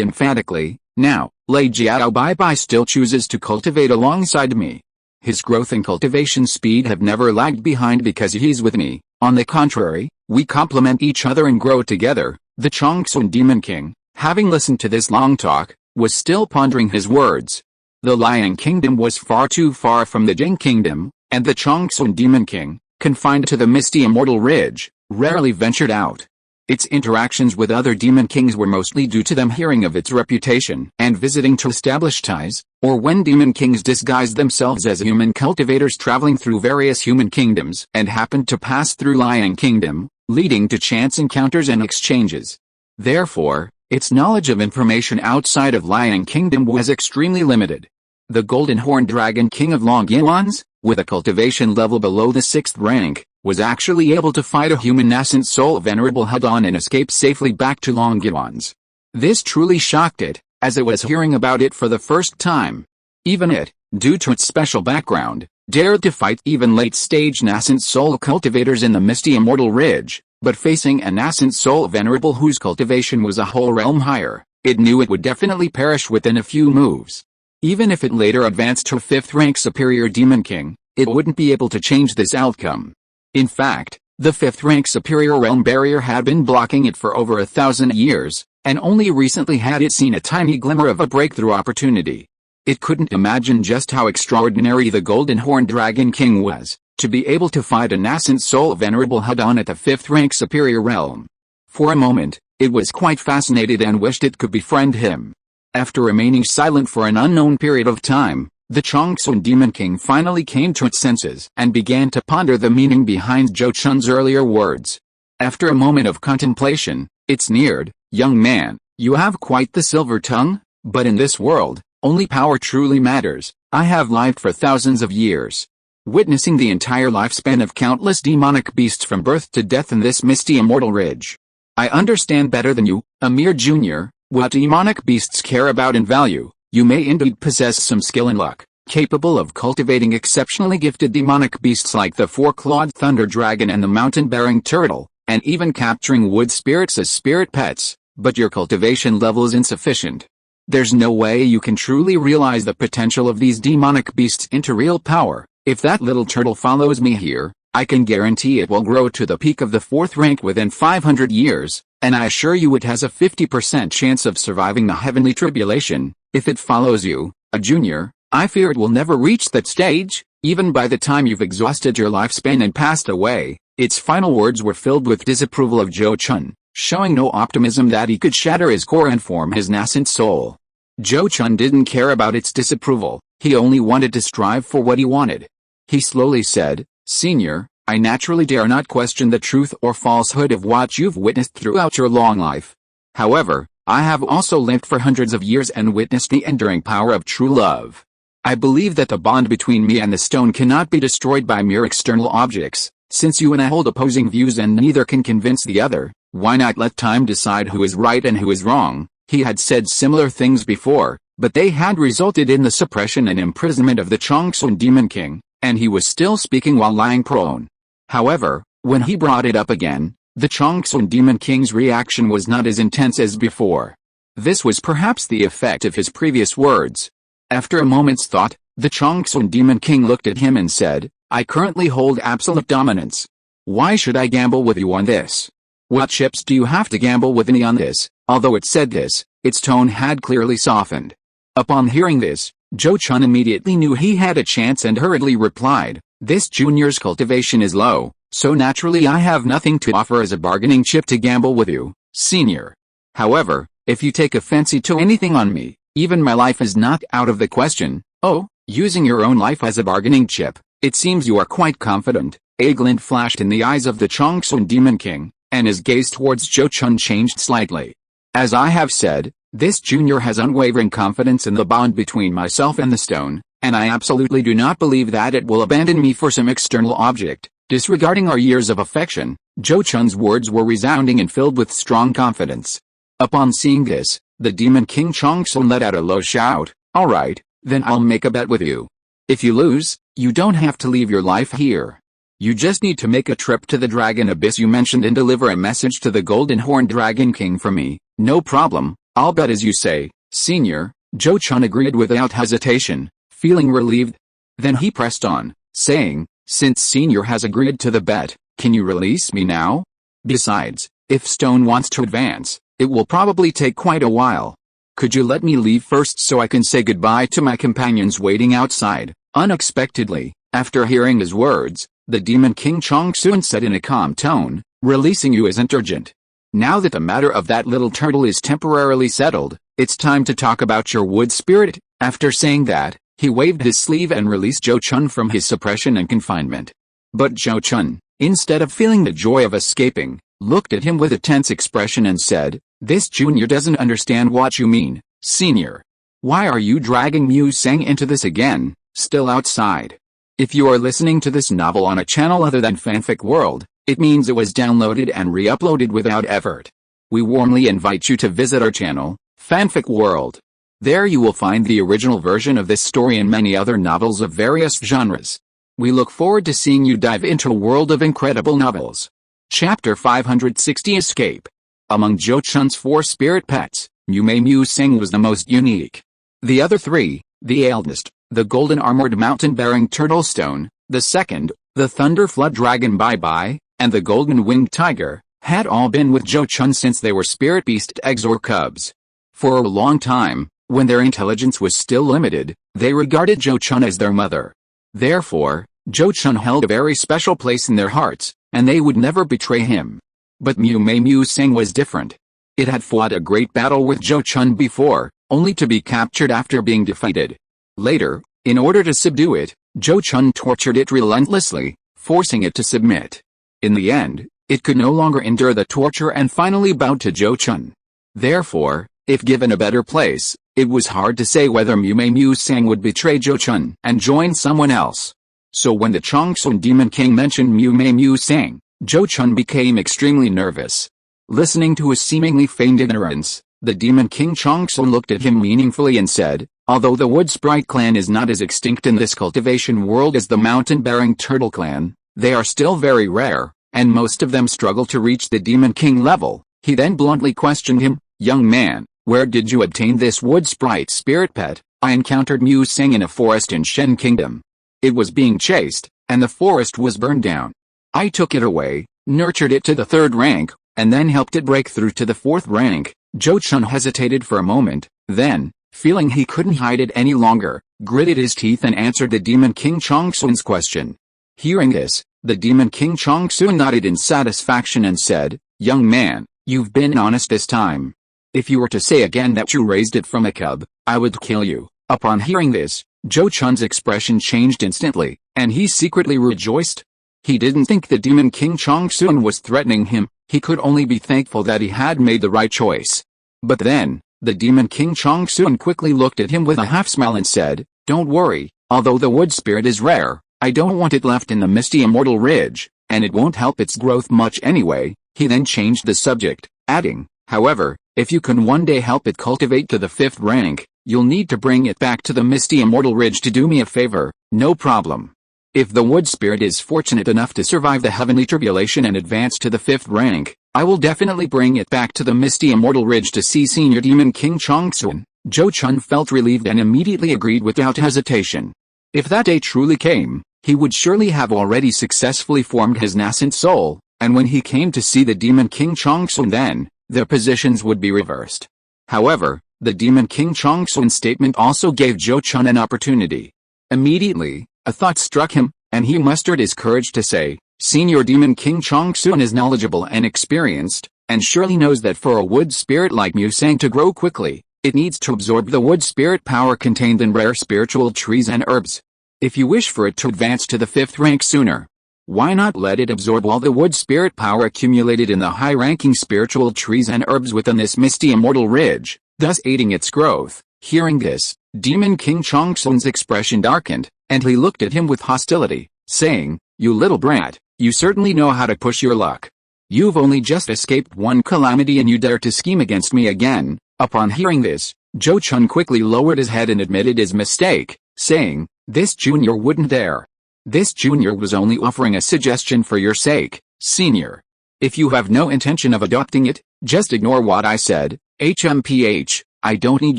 A: emphatically, now, Lei Jiao Bai still chooses to cultivate alongside me. His growth and cultivation speed have never lagged behind because he's with me. On the contrary, we complement each other and grow together. The Zhou Chun Demon King, having listened to this long talk, was still pondering his words. The Lion Kingdom was far too far from the Jing Kingdom, and the Zhou Chun Demon King, confined to the misty Immortal Ridge, rarely ventured out. Its interactions with other Demon Kings were mostly due to them hearing of its reputation and visiting to establish ties, or when Demon Kings disguised themselves as human cultivators traveling through various human kingdoms and happened to pass through Lion Kingdom, leading to chance encounters and exchanges. Therefore, its knowledge of information outside of Lion Kingdom was extremely limited. The Golden Horned Dragon King of Longyuans, with a cultivation level below the 6th rank, was actually able to fight a human nascent soul venerable head-on and escape safely back to Longyuans. This truly shocked it, as it was hearing about it for the first time. Even it, due to its special background, dared to fight even late-stage nascent soul cultivators in the misty Immortal Ridge, but facing a nascent soul venerable whose cultivation was a whole realm higher, it knew it would definitely perish within a few moves. Even if it later advanced to 5th rank Superior Demon King, it wouldn't be able to change this outcome. In fact, the 5th rank Superior Realm barrier had been blocking it for over 1,000 years, and only recently had it seen a tiny glimmer of a breakthrough opportunity. It couldn't imagine just how extraordinary the Golden Horned Dragon King was, to be able to fight a nascent soul venerable head-on at the 5th rank Superior Realm. For a moment, it was quite fascinated and wished it could befriend him. After remaining silent for an unknown period of time, the Zhou Chun Demon King finally came to its senses and began to ponder the meaning behind Zhou Chun's earlier words. After a moment of contemplation, it sneered, young man, you have quite the silver tongue, but in this world, only power truly matters. I have lived for thousands of years, witnessing the entire lifespan of countless demonic beasts from birth to death in this misty Immortal Ridge. I understand better than you, a mere junior, what demonic beasts care about and value. You may indeed possess some skill and luck, capable of cultivating exceptionally gifted demonic beasts like the 4-clawed thunder dragon and the mountain-bearing turtle, and even capturing wood spirits as spirit pets, but your cultivation level is insufficient. There's no way you can truly realize the potential of these demonic beasts into real power. If that little turtle follows me here, I can guarantee it will grow to the peak of the 4th rank within 500 years, and I assure you it has a 50% chance of surviving the heavenly tribulation. If it follows you, a junior, I fear it will never reach that stage, even by the time you've exhausted your lifespan and passed away. Its final words were filled with disapproval of Zhou Chun, showing no optimism that he could shatter his core and form his nascent soul. Zhou Chun didn't care about its disapproval, he only wanted to strive for what he wanted. He slowly said, Senior, I naturally dare not question the truth or falsehood of what you've witnessed throughout your long life. However, I have also lived for hundreds of years and witnessed the enduring power of true love. I believe that the bond between me and the stone cannot be destroyed by mere external objects. Since you and I hold opposing views and neither can convince the other, why not let time decide who is right and who is wrong? He had said similar things before, but they had resulted in the suppression and imprisonment of the Zhou Chun Demon King, and he was still speaking while lying prone. However, when he brought it up again, the Zhou Chun Demon King's reaction was not as intense as before. This was perhaps the effect of his previous words. After a moment's thought, the Zhou Chun Demon King looked at him and said, I currently hold absolute dominance. Why should I gamble with you on this? What chips do you have to gamble with me on this? Although it said this, Its tone had clearly softened. Upon hearing this, Zhou Chun immediately knew he had a chance and hurriedly replied, "This junior's cultivation is low, so naturally I have nothing to offer as a bargaining chip to gamble with you, senior. However, if you take a fancy to anything on me, even my life is not out of the question." "Oh, using your own life as a bargaining chip, it seems you are quite confident." A glint flashed in the eyes of the Changsun Demon King, and his gaze towards Zhou Chun changed slightly. "As I have said, this junior has unwavering confidence in the bond between myself and the stone, and I absolutely do not believe that it will abandon me for some external object." Disregarding our years of affection, Zhou Chun's words were resounding and filled with strong confidence. Upon seeing this, the Demon King Changsun let out a low shout. "All right, then I'll make a bet with you. If you lose, you don't have to leave your life here. You just need to make a trip to the Dragon Abyss you mentioned and deliver a message to the Golden Horned Dragon King for me." "No problem, I'll bet as you say, senior." Zhou Chun agreed without hesitation, feeling relieved. Then he pressed on, saying, "Since senior has agreed to the bet, can you release me now? Besides, if Stone wants to advance, it will probably take quite a while. Could you let me leave first so I can say goodbye to my companions waiting outside?" Unexpectedly, after hearing his words, the Demon King Changsun said in a calm tone, "Releasing you isn't urgent. Now that the matter of that little turtle is temporarily settled, it's time to talk about your wood spirit." After saying that, he waved his sleeve and released Zhou Chun from his suppression and confinement. But Zhou Chun, instead of feeling the joy of escaping, looked at him with a tense expression and said, "This junior doesn't understand what you mean, senior. Why are you dragging Mu Sang into this again, still outside? If you are listening to this novel on a channel other than Fanfic World, it means it was downloaded and re-uploaded without effort. We warmly invite you to visit our channel, Fanfic World. There you will find the original version of this story and many other novels of various genres. We look forward to seeing you dive into a world of incredible novels." Chapter 560 Escape. Among Zhou Chun's 4 spirit pets, Mu Sang was the most unique. The other 3, the eldest, the golden armored mountain-bearing turtle stone, the second, the thunder flood dragon Bai, and the golden winged tiger, had all been with Zhou Chun since they were spirit beast eggs or cubs. For a long time, when their intelligence was still limited, they regarded Zhou Chun as their mother. Therefore, Zhou Chun held a very special place in their hearts, and they would never betray him. But Mu Sang was different. It had fought a great battle with Zhou Chun before, only to be captured after being defeated. Later, in order to subdue it, Zhou Chun tortured it relentlessly, forcing it to submit. In the end, it could no longer endure the torture and finally bowed to Zhou Chun. Therefore, if given a better place, it was hard to say whether Mu Sang would betray Zhou Chun and join someone else. So when the Changsun Demon King mentioned Mu Sang, Zhou Chun became extremely nervous. Listening to his seemingly feigned ignorance, the Demon King Changsun looked at him meaningfully and said, "Although the Wood Sprite clan is not as extinct in this cultivation world as the mountain-bearing turtle clan, they are still very rare, and most of them struggle to reach the Demon King level." He then bluntly questioned him, "Young man, where did you obtain this Wood Sprite spirit pet?" "I encountered Mu Sang in a forest in Shen Kingdom. It was being chased, and the forest was burned down. I took it away, nurtured it to the 3rd rank, and then helped it break through to the 4th rank." Zhou Chun hesitated for a moment, then, feeling he couldn't hide it any longer, gritted his teeth and answered the Demon King Changsun's question. Hearing this, the Demon King Changsun nodded in satisfaction and said, "Young man, you've been honest this time. If you were to say again that you raised it from a cub, I would kill you." Upon hearing this, Zhou Chun's expression changed instantly, and he secretly rejoiced. He didn't think the Demon King Changsun was threatening him, he could only be thankful that he had made the right choice. But then, the Demon King Changsun quickly looked at him with a half-smile and said, "Don't worry, although the wood spirit is rare, I don't want it left in the misty Immortal Ridge, and it won't help its growth much anyway." He then changed the subject, adding, "However, if you can one day help it cultivate to the 5th rank, you'll need to bring it back to the misty Immortal Ridge to do me a favor." "No problem. If the wood spirit is fortunate enough to survive the heavenly tribulation and advance to the 5th rank, I will definitely bring it back to the misty Immortal Ridge to see Senior Demon King Changsun." Zhou Chun felt relieved and immediately agreed without hesitation. If that day truly came, he would surely have already successfully formed his nascent soul, and when he came to see the Demon King Changsun then, their positions would be reversed. However, the Demon King Changsun's statement also gave Zhou Chun an opportunity. Immediately, a thought struck him, and he mustered his courage to say, Senior Demon King Changsun is knowledgeable and experienced, and surely knows that for a wood spirit like Musang to grow quickly, it needs to absorb the wood spirit power contained in rare spiritual trees and herbs. If you wish for it to advance to the 5th rank sooner, why not let it absorb all the wood spirit power accumulated in the high-ranking spiritual trees and herbs within this misty immortal ridge, thus aiding its growth? Hearing this, Demon King Changsun's expression darkened, and he looked at him with hostility, saying, You little brat, you certainly know how to push your luck. You've only just escaped one calamity and you dare to scheme against me again. Upon hearing this, Zhou Chun quickly lowered his head and admitted his mistake, saying, This junior wouldn't dare. This junior was only offering a suggestion for your sake, senior. If you have no intention of adopting it, just ignore what I said. HMPH, I don't need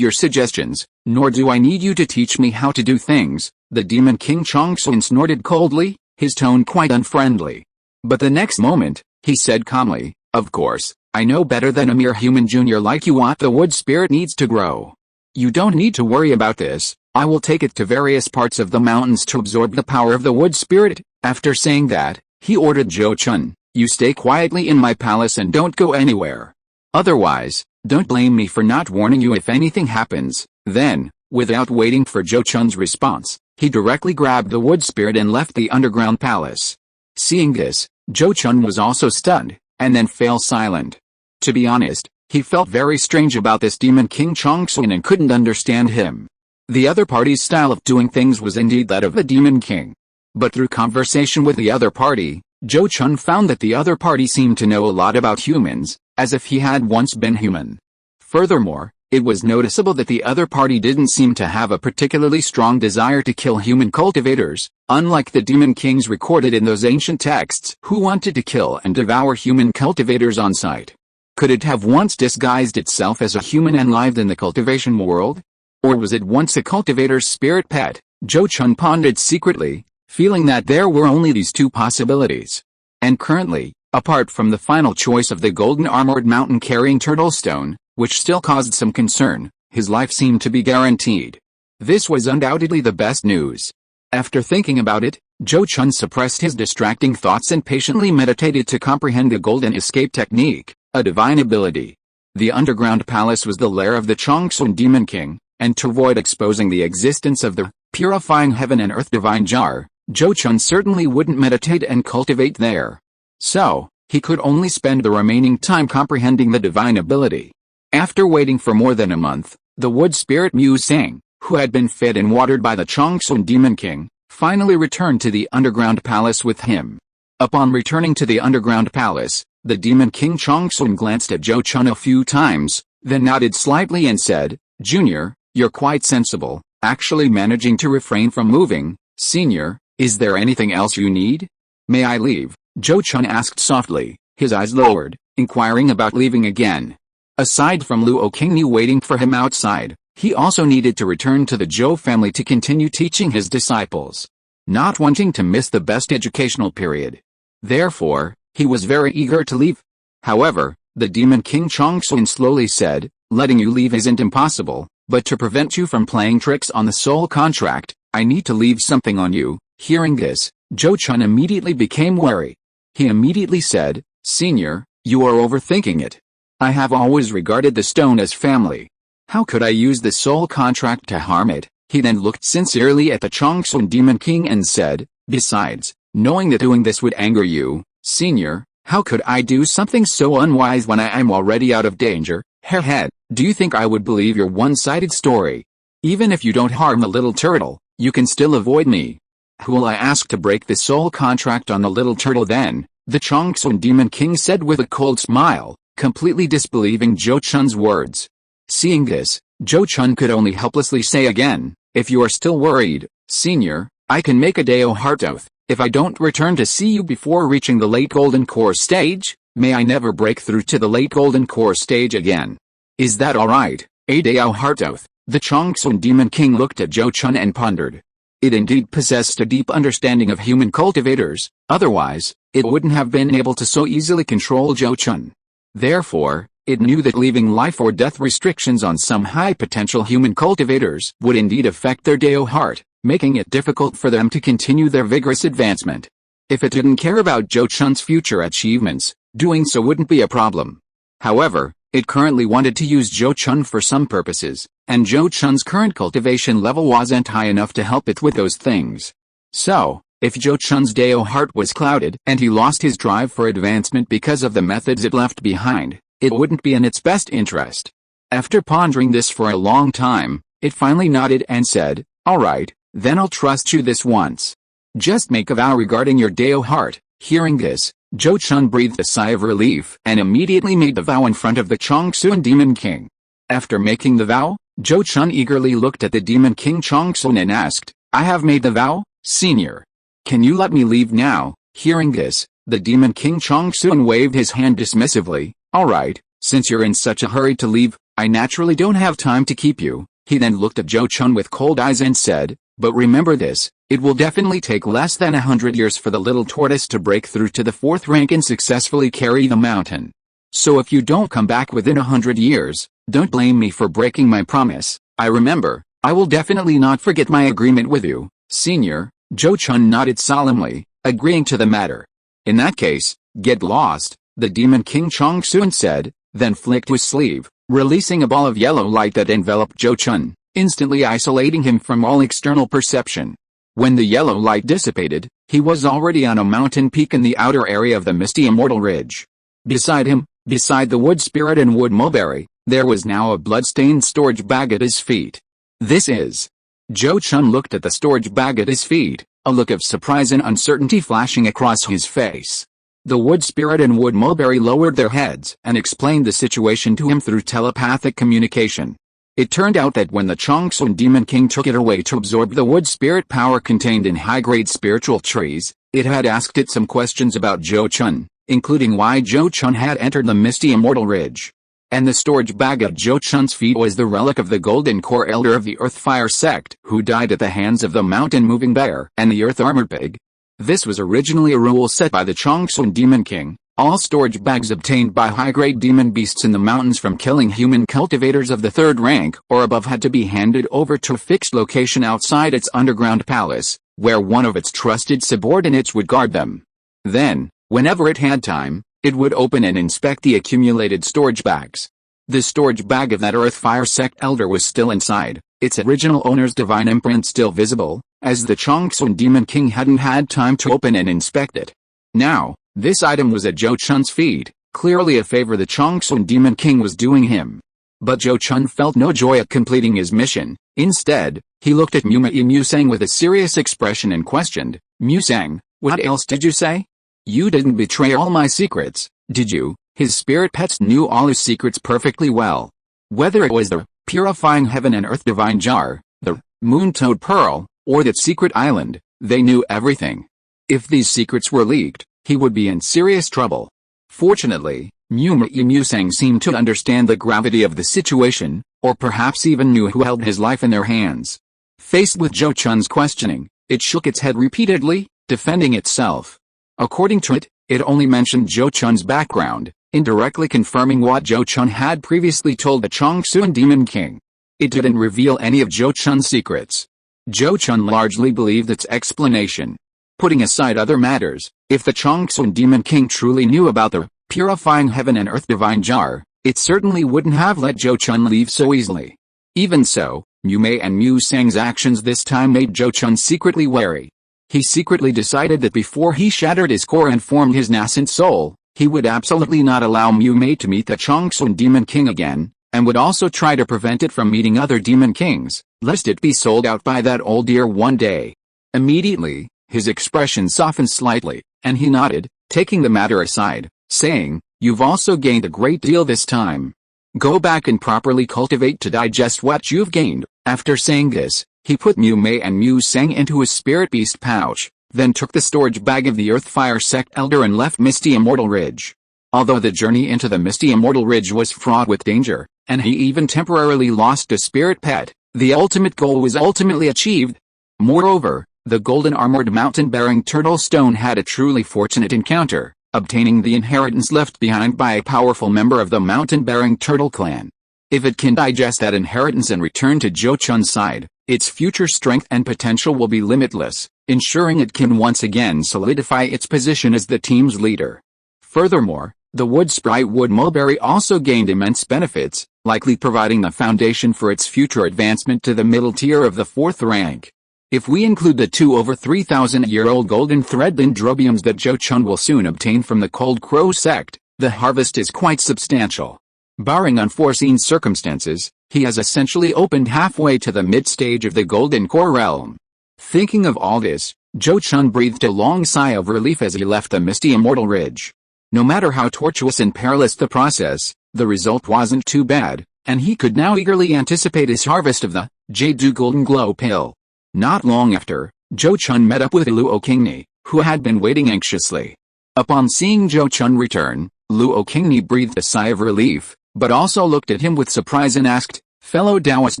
A: your suggestions, nor do I need you to teach me how to do things. The Demon King Changsun snorted coldly, his tone quite unfriendly. But the next moment, he said calmly, Of course, I know better than a mere human junior like you what the wood spirit needs to grow. You don't need to worry about this. I will take it to various parts of the mountains to absorb the power of the wood spirit. After saying that, he ordered Zhou Chun, You stay quietly in my palace and don't go anywhere. Otherwise, don't blame me for not warning you if anything happens. Then, without waiting for Zhou Chun's response, he directly grabbed the wood spirit and left the underground palace. Seeing this, Zhou Chun was also stunned, and then fell silent. To be honest, he felt very strange about this Demon King Changsun and couldn't understand him. The other party's style of doing things was indeed that of a Demon King. But through conversation with the other party, Zhou Chun found that the other party seemed to know a lot about humans, as if he had once been human. Furthermore, it was noticeable that the other party didn't seem to have a particularly strong desire to kill human cultivators, unlike the Demon Kings recorded in those ancient texts who wanted to kill and devour human cultivators on sight. Could it have once disguised itself as a human and lived in the cultivation world? Or was it once a cultivator's spirit pet? Zhou Chun pondered secretly, feeling that there were only these two possibilities. And currently, apart from the final choice of the golden armored mountain-carrying turtle stone, which still caused some concern, his life seemed to be guaranteed. This was undoubtedly the best news. After thinking about it, Zhou Chun suppressed his distracting thoughts and patiently meditated to comprehend the golden escape technique, a divine ability. The underground palace was the lair of the Changsun Demon King, and to avoid exposing the existence of the purifying heaven and earth divine jar, Zhou Chun certainly wouldn't meditate and cultivate there. So, he could only spend the remaining time comprehending the divine ability. After waiting for more than a month, the wood spirit Musang, who had been fed and watered by the Changsun Demon King, finally returned to the underground palace with him. Upon returning to the underground palace, the Demon King Changsun glanced at Zhou Chun a few times, then nodded slightly and said, Junior, you're quite sensible, actually managing to refrain from moving. Senior, is there anything else you need? May I leave? Zhou Chun asked softly, his eyes lowered, inquiring about leaving again. Aside from Luo Qingyu waiting for him outside, he also needed to return to the Zhou family to continue teaching his disciples, not wanting to miss the best educational period. Therefore, he was very eager to leave. However, the Demon King Changsun slowly said, Letting you leave isn't impossible, but to prevent you from playing tricks on the soul contract, I need to leave something on you. Hearing this, Zhou Chun immediately became wary. He immediately said, Senior, you are overthinking it. I have always regarded the stone as family. How could I use the soul contract to harm it? He then looked sincerely at the Changsun Demon King and said, Besides, knowing that doing this would anger you, Senior, how could I do something so unwise when I am already out of danger? Head, do you think I would believe your one-sided story? Even if you don't harm the little turtle, you can still avoid me. Who will I ask to break the soul contract on the little turtle then? The Changsun Demon King said with a cold smile, completely disbelieving Zhou Chun's words. Seeing this, Zhou Chun could only helplessly say again, If you are still worried, Senior, I can make a Dao heart oath. If I don't return to see you before reaching the late Golden Core stage, may I never break through to the late Golden Core stage again. Is that alright? A Dao heart oath. The Changsun Demon King looked at Zhou Chun and pondered. It indeed possessed a deep understanding of human cultivators, otherwise, it wouldn't have been able to so easily control Zhou Chun. Therefore, It knew that leaving life or death restrictions on some high-potential human cultivators would indeed affect their Dao heart, making it difficult for them to continue their vigorous advancement. If it didn't care about Zhou Chun's future achievements, doing so wouldn't be a problem. However, it currently wanted to use Zhou Chun for some purposes, and Zhou Chun's current cultivation level wasn't high enough to help it with those things. So, if Zhou Chun's Dao heart was clouded and he lost his drive for advancement because of the methods it left behind, it wouldn't be in its best interest. After pondering this for a long time, it finally nodded and said, "Alright, then I'll trust you this once. Just make a vow regarding your Dao heart." Hearing this, Zhou Chun breathed a sigh of relief and immediately made the vow in front of the Chongsun Demon King. After making the vow, Zhou Chun eagerly looked at the Demon King Chongsun and asked, "I have made the vow, Senior. Can you let me leave now?" Hearing this, the Demon King Chongsun waved his hand dismissively. "Alright, since you're in such a hurry to leave, I naturally don't have time to keep you." He then looked at Zhou Chun with cold eyes and said, "But remember this, it will definitely take less than 100 years for the little tortoise to break through to the 4th rank and successfully carry the mountain. So if you don't come back within 100 years, don't blame me for breaking my promise. I will definitely not forget my agreement with you, Senior." Zhou Chun nodded solemnly, agreeing to the matter. "In that case, get lost," the Demon King Chongsun said, then flicked his sleeve, releasing a ball of yellow light that enveloped Zhou Chun, instantly isolating him from all external perception. When the yellow light dissipated, he was already on a mountain peak in the outer area of the misty Immortal Ridge. Beside him, beside the wood spirit and wood mulberry, there was now a blood-stained storage bag at his feet. "This is..." Zhou Chun looked at the storage bag at his feet, a look of surprise and uncertainty flashing across his face. The wood spirit and wood mulberry lowered their heads and explained the situation to him through telepathic communication. It turned out that when the Chongsun Demon King took it away to absorb the wood spirit power contained in high-grade spiritual trees, it had asked it some questions about Zhou Chun, including why Zhou Chun had entered the misty Immortal Ridge. And the storage bag at Zhou Chun's feet was the relic of the Golden Core Elder of the Earth-Fire Sect, who died at the hands of the Mountain-Moving Bear and the Earth-Armored Pig. This was originally a rule set by the Chongsun Demon King. All storage bags obtained by high-grade demon beasts in the mountains from killing human cultivators of the 3rd rank or above had to be handed over to a fixed location outside its underground palace, where one of its trusted subordinates would guard them. Then, whenever it had time, it would open and inspect the accumulated storage bags. The storage bag of that Earth-Fire Sect elder was still inside, its original owner's divine imprint still visible, as the Chongsun Demon King hadn't had time to open and inspect it. Now, this item was at Zhou Chun's feet, clearly a favor the Chongsun Demon King was doing him. But Zhou Chun felt no joy at completing his mission. Instead, he looked at Musang with a serious expression and questioned, "Musang, what else did you say? You didn't betray all my secrets, did you?" His spirit pets knew all his secrets perfectly well. Whether it was the purifying heaven and earth divine jar, the moon toad pearl, or that secret island, they knew everything. If these secrets were leaked, he would be in serious trouble. Fortunately, Musang seemed to understand the gravity of the situation, or perhaps even knew who held his life in their hands. Faced with Zhou Chun's questioning, it shook its head repeatedly, defending itself. According to it, it only mentioned Zhou Chun's background, indirectly confirming what Zhou Chun had previously told the Chongsun Demon King. It didn't reveal any of Zhou Chun's secrets. Zhou Chun largely believed its explanation. Putting aside other matters, if the Chongsun Demon King truly knew about the purifying heaven and earth divine jar, it certainly wouldn't have let Zhou Chun leave so easily. Even so, Musang and Musang's actions this time made Zhou Chun secretly wary. He secretly decided that before he shattered his core and formed his nascent soul, he would absolutely not allow Musang to meet the Chongsun Demon King again, and would also try to prevent it from meeting other demon kings, lest it be sold out by that old dear one day. Immediately, his expression softened slightly, and he nodded, taking the matter aside, saying, "You've also gained a great deal this time. Go back and properly cultivate to digest what you've gained." After saying this, he put Musang and Musang into his spirit beast pouch, then took the storage bag of the Earth-Fire Sect elder and left Misty Immortal Ridge. Although the journey into the Misty Immortal Ridge was fraught with danger, and he even temporarily lost a spirit pet, the ultimate goal was ultimately achieved. Moreover, the golden armored mountain-bearing turtle stone had a truly fortunate encounter, obtaining the inheritance left behind by a powerful member of the mountain-bearing turtle clan. If it can digest that inheritance and return to Zhou Chun's side, its future strength and potential will be limitless, ensuring it can once again solidify its position as the team's leader. Furthermore, the wood sprite wood mulberry also gained immense benefits, likely providing the foundation for its future advancement to the middle tier of the 4th rank. If we include the 2 over 3,000-year-old golden thread dendrobiums that Zhou Chun will soon obtain from the Cold Crow Sect, the harvest is quite substantial. Barring unforeseen circumstances, he has essentially opened halfway to the mid-stage of the Golden Core realm. Thinking of all this, Zhou Chun breathed a long sigh of relief as he left the misty Immortal Ridge. No matter how tortuous and perilous the process, the result wasn't too bad, and he could now eagerly anticipate his harvest of the Jade Golden Glow Pill. Not long after, Zhou Chun met up with Luo Qingni, who had been waiting anxiously. Upon seeing Zhou Chun return, Luo Qingni breathed a sigh of relief, but also looked at him with surprise and asked, "Fellow Taoist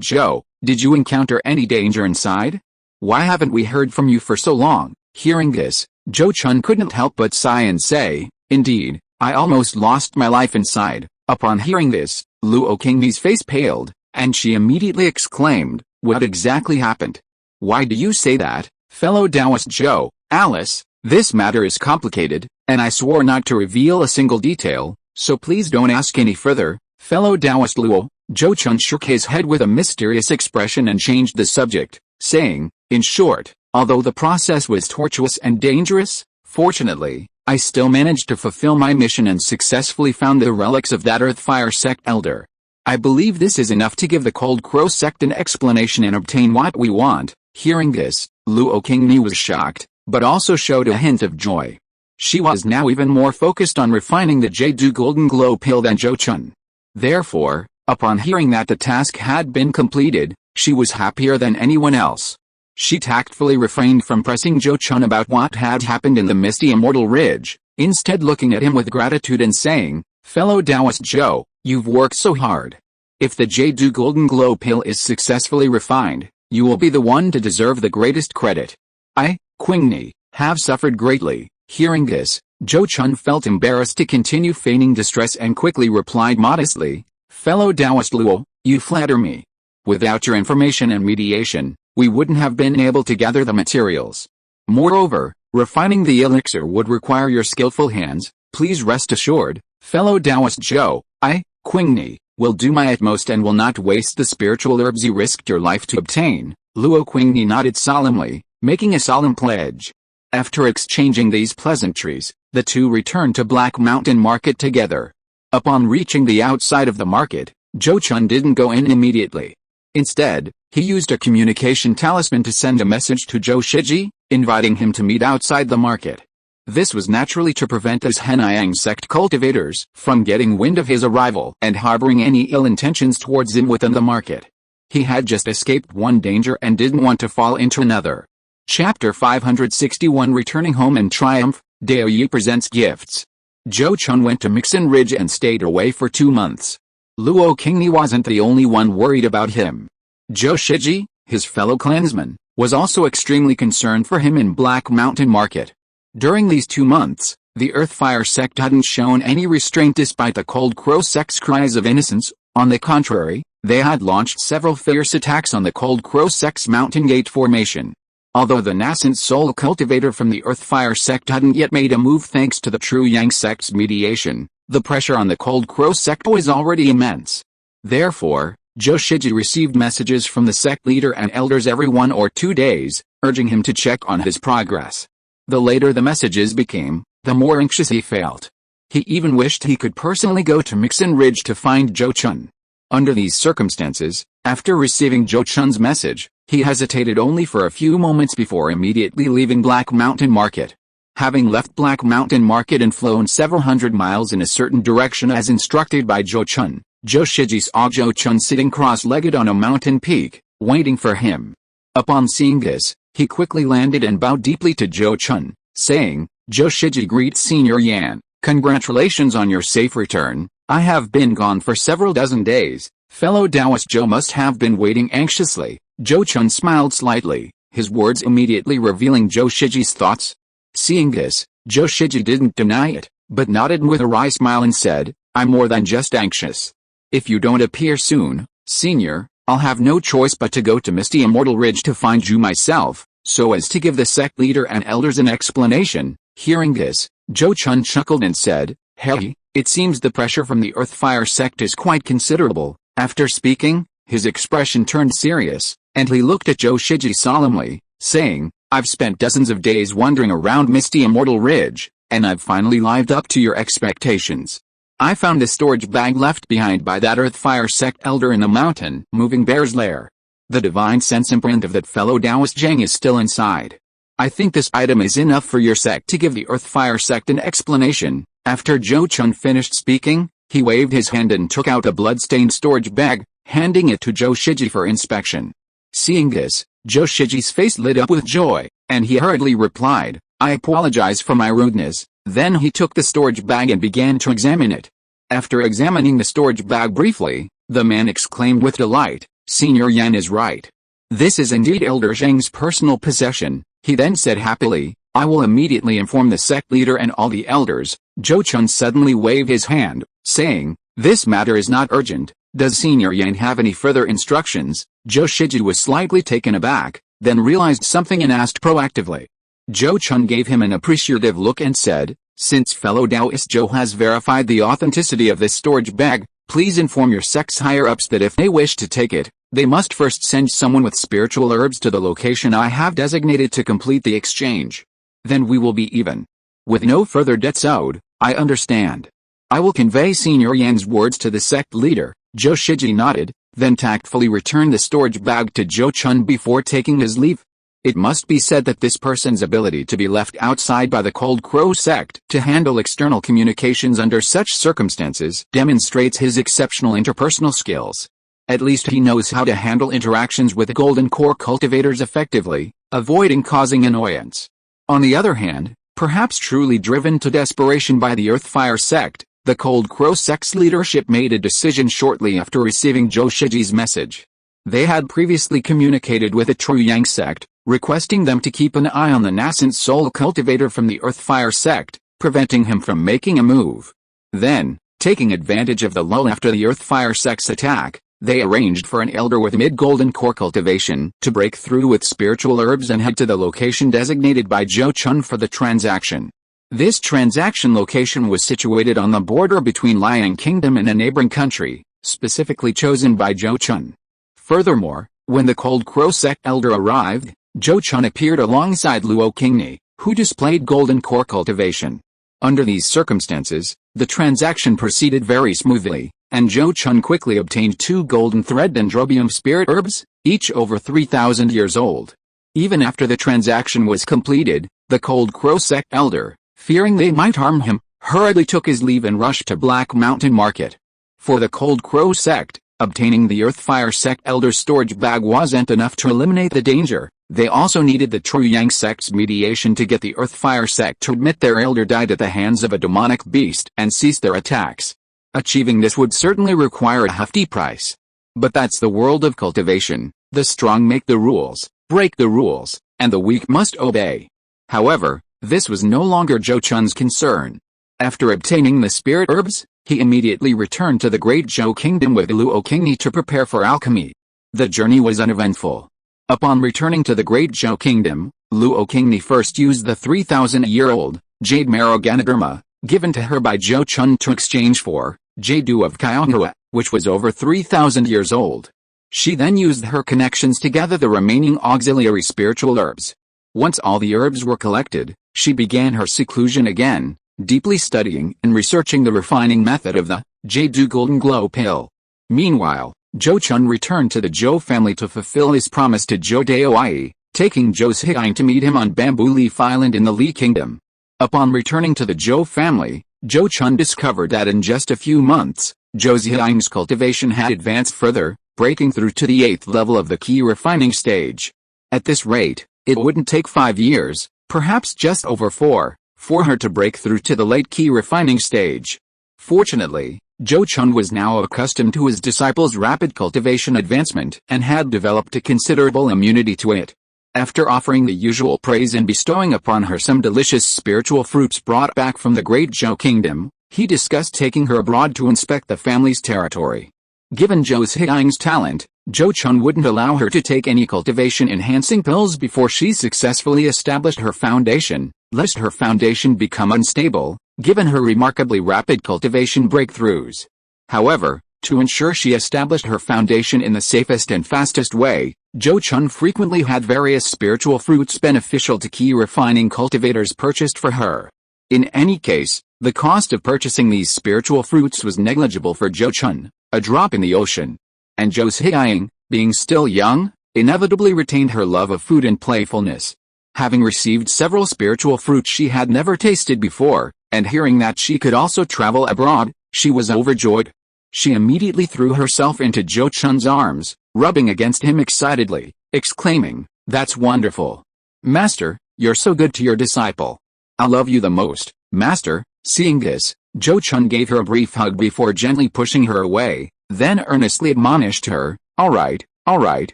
A: Zhou, did you encounter any danger inside? Why haven't we heard from you for so long?" Hearing this, Zhou Chun couldn't help but sigh and say, "Indeed, I almost lost my life inside." Upon hearing this, Luo Qingni's face paled, and she immediately exclaimed, "What exactly happened? Why do you say that, fellow Taoist Zhou?" "Alice, this matter is complicated, and I swore not to reveal a single detail, so please don't ask any further, fellow Taoist Luo." Zhou Chun shook his head with a mysterious expression and changed the subject, saying, "In short, although the process was tortuous and dangerous, fortunately, I still managed to fulfill my mission and successfully found the relics of that Earthfire Sect elder. I believe this is enough to give the Cold Crow Sect an explanation and obtain what we want." Hearing this, Luo Qingni was shocked, but also showed a hint of joy. She was now even more focused on refining the Jade Golden Glow Pill than Zhou Chun. Therefore, upon hearing that the task had been completed, she was happier than anyone else. She tactfully refrained from pressing Zhou Chun about what had happened in the misty Immortal Ridge, instead looking at him with gratitude and saying, "Fellow Taoist Zhou, you've worked so hard. If the Jade Golden Glow Pill is successfully refined, you will be the one to deserve the greatest credit. I, Qingni, have suffered greatly." Hearing this, Zhou Chun felt embarrassed to continue feigning distress and quickly replied modestly, "Fellow Taoist Luo, you flatter me. Without your information and mediation, we wouldn't have been able to gather the materials. Moreover, refining the elixir would require your skillful hands. Please rest assured, fellow Taoist Zhou, I, Qingni, will do my utmost and will not waste the spiritual herbs you risked your life to obtain." Luo Qingni nodded solemnly, making a solemn pledge. After exchanging these pleasantries, the two returned to Black Mountain Market together. Upon reaching the outside of the market, Zhou Chun didn't go in immediately. Instead, he used a communication talisman to send a message to Zhou Shiji, inviting him to meet outside the market. This was naturally to prevent his Henyang sect cultivators from getting wind of his arrival and harboring any ill intentions towards him within the market. He had just escaped one danger and didn't want to fall into another. Chapter 561 Returning Home in Triumph, Dao Yi presents gifts. Zhou Chun went to Mixin Ridge and stayed away for 2 months. Luo Qingni wasn't the only one worried about him. Zhou Shiji, his fellow clansman, was also extremely concerned for him in Black Mountain Market. During these 2 months, the Earthfire Sect hadn't shown any restraint despite the Cold Crow Sect's cries of innocence. On the contrary, they had launched several fierce attacks on the Cold Crow Sect's Mountain Gate formation. Although the nascent soul cultivator from the Earthfire Sect hadn't yet made a move thanks to the True Yang Sect's mediation, the pressure on the Cold Crow Sect was already immense. Therefore, Zhou Shiji received messages from the sect leader and elders every 1 or 2 days, urging him to check on his progress. The later the messages became, the more anxious he felt. He even wished he could personally go to Mixin Ridge to find Zhou Chun. Under these circumstances, after receiving Zhou Chun's message, he hesitated only for a few moments before immediately leaving Black Mountain Market. Having left Black Mountain Market and flown several hundred miles in a certain direction as instructed by Zhou Chun, Zhou Shiji saw Zhou Chun sitting cross-legged on a mountain peak, waiting for him. Upon seeing this, he quickly landed and bowed deeply to Zhou Chun, saying, "Zhou Shiji greets Senior Yan, congratulations on your safe return. I have been gone for several dozen days. Fellow Taoist Zhou must have been waiting anxiously." Zhou Chun smiled slightly, his words immediately revealing Zhou Shiji's thoughts. Seeing this, Zhou Shiji didn't deny it, but nodded with a wry smile and said, "I'm more than just anxious. If you don't appear soon, Senior, I'll have no choice but to go to misty Immortal Ridge to find you myself, so as to give the sect leader and elders an explanation." Hearing this, Zhou Chun chuckled and said, "Hey, it seems the pressure from the Earthfire sect is quite considerable." After speaking, his expression turned serious, and he looked at Zhou Shiji solemnly, saying, "I've spent dozens of days wandering around misty Immortal Ridge, and I've finally lived up to your expectations. I found the storage bag left behind by that Earthfire sect elder in the mountain moving bear's lair. The divine sense imprint of that fellow Taoist Zhang is still inside. I think this item is enough for your sect to give the Earthfire sect an explanation." After Zhou Chun finished speaking, he waved his hand and took out a blood-stained storage bag, handing it to Zhou Shiji for inspection. Seeing this, Zhou Shiji's face lit up with joy, and he hurriedly replied, "I apologize for my rudeness." Then he took the storage bag and began to examine it. After examining the storage bag briefly, the man exclaimed with delight, "Senior Yan is right. This is indeed Elder Zhang's personal possession." He then said happily, "I will immediately inform the sect leader and all the elders." Zhou Chun suddenly waved his hand, saying, "This matter is not urgent. Does Senior Yan have any further instructions?" Zhou Shiji was slightly taken aback, then realized something and asked proactively. Zhou Chun gave him an appreciative look and said, "Since fellow Taoist Zhou has verified the authenticity of this storage bag, please inform your sect's higher-ups that if they wish to take it, they must first send someone with spiritual herbs to the location I have designated to complete the exchange. Then we will be even. With no further debts owed." "I understand. I will convey Senior Yan's words to the sect leader." Zhou Shiji nodded, then tactfully returned the storage bag to Zhou Chun before taking his leave. It must be said that this person's ability to be left outside by the Cold Crow sect to handle external communications under such circumstances demonstrates his exceptional interpersonal skills. At least he knows how to handle interactions with Golden Core cultivators effectively, avoiding causing annoyance. On the other hand, perhaps truly driven to desperation by the Earthfire sect, the Cold Crow sect's leadership made a decision shortly after receiving Zhou Shiji's message. They had previously communicated with the True Yang sect, requesting them to keep an eye on the nascent soul cultivator from the Earthfire sect, preventing him from making a move. Then, taking advantage of the lull after the Earthfire sect's attack, they arranged for an elder with mid-golden core cultivation to break through with spiritual herbs and head to the location designated by Zhou Chun for the transaction. This transaction location was situated on the border between Liang Kingdom and a neighboring country, specifically chosen by Zhou Chun. Furthermore, when the Cold Crow sect elder arrived, Zhou Chun appeared alongside Luo Qingni, who displayed golden core cultivation. Under these circumstances, the transaction proceeded very smoothly, and Zhou Chun quickly obtained 2 golden thread dendrobium spirit herbs, each over 3,000 years old. Even after the transaction was completed, the Cold Crow sect elder, fearing they might harm him, hurriedly took his leave and rushed to Black Mountain Market. For the Cold Crow sect, obtaining the Earthfire sect elder's storage bag wasn't enough to eliminate the danger. They also needed the True Yang sect's mediation to get the Earthfire sect to admit their elder died at the hands of a demonic beast and cease their attacks. Achieving this would certainly require a hefty price. But that's the world of cultivation. The strong make the rules, break the rules, and the weak must obey. However, this was no longer Zhou Chun's concern. After obtaining the spirit herbs, he immediately returned to the Great Zhou Kingdom with Luo Qingni to prepare for alchemy. The journey was uneventful. Upon returning to the Great Zhou Kingdom, Luo Qingni first used the 3,000-year-old jade marrow Ganoderma, given to her by Zhou Chun to exchange for Jade of Kyonghua, which was over 3,000 years old. She then used her connections to gather the remaining auxiliary spiritual herbs. Once all the herbs were collected, she began her seclusion again, deeply studying and researching the refining method of the Jade Golden Glow pill. Meanwhile, Zhou Chun returned to the Zhou family to fulfill his promise to Zhou Daoyi, taking Zhou Ziyang to meet him on Bamboo Leaf Island in the Li Kingdom. Upon returning to the Zhou family, Zhou Chun discovered that in just a few months, Zhou Ziyang's cultivation had advanced further, breaking through to the 8th level of the key refining stage. At this rate, it wouldn't take 5 years, perhaps just over 4, for her to break through to the late key refining stage. Fortunately, Zhou Chun was now accustomed to his disciples' rapid cultivation advancement and had developed a considerable immunity to it. After offering the usual praise and bestowing upon her some delicious spiritual fruits brought back from the great Zhou kingdom, he discussed taking her abroad to inspect the family's territory. Given Zhou Ziyang's talent, Zhou Chun wouldn't allow her to take any cultivation-enhancing pills before she successfully established her foundation, lest her foundation become unstable, given her remarkably rapid cultivation breakthroughs. However, to ensure she established her foundation in the safest and fastest way, Zhou Chun frequently had various spiritual fruits beneficial to key refining cultivators purchased for her. In any case, the cost of purchasing these spiritual fruits was negligible for Zhou Chun, a drop in the ocean. And Zhou Ziyang, being still young, inevitably retained her love of food and playfulness. Having received several spiritual fruits she had never tasted before, and hearing that she could also travel abroad, she was overjoyed. She immediately threw herself into Zhou Chun's arms, rubbing against him excitedly, exclaiming, "That's wonderful! Master, you're so good to your disciple. I love you the most, Master." Seeing this, Zhou Chun gave her a brief hug before gently pushing her away, then earnestly admonished her, all right,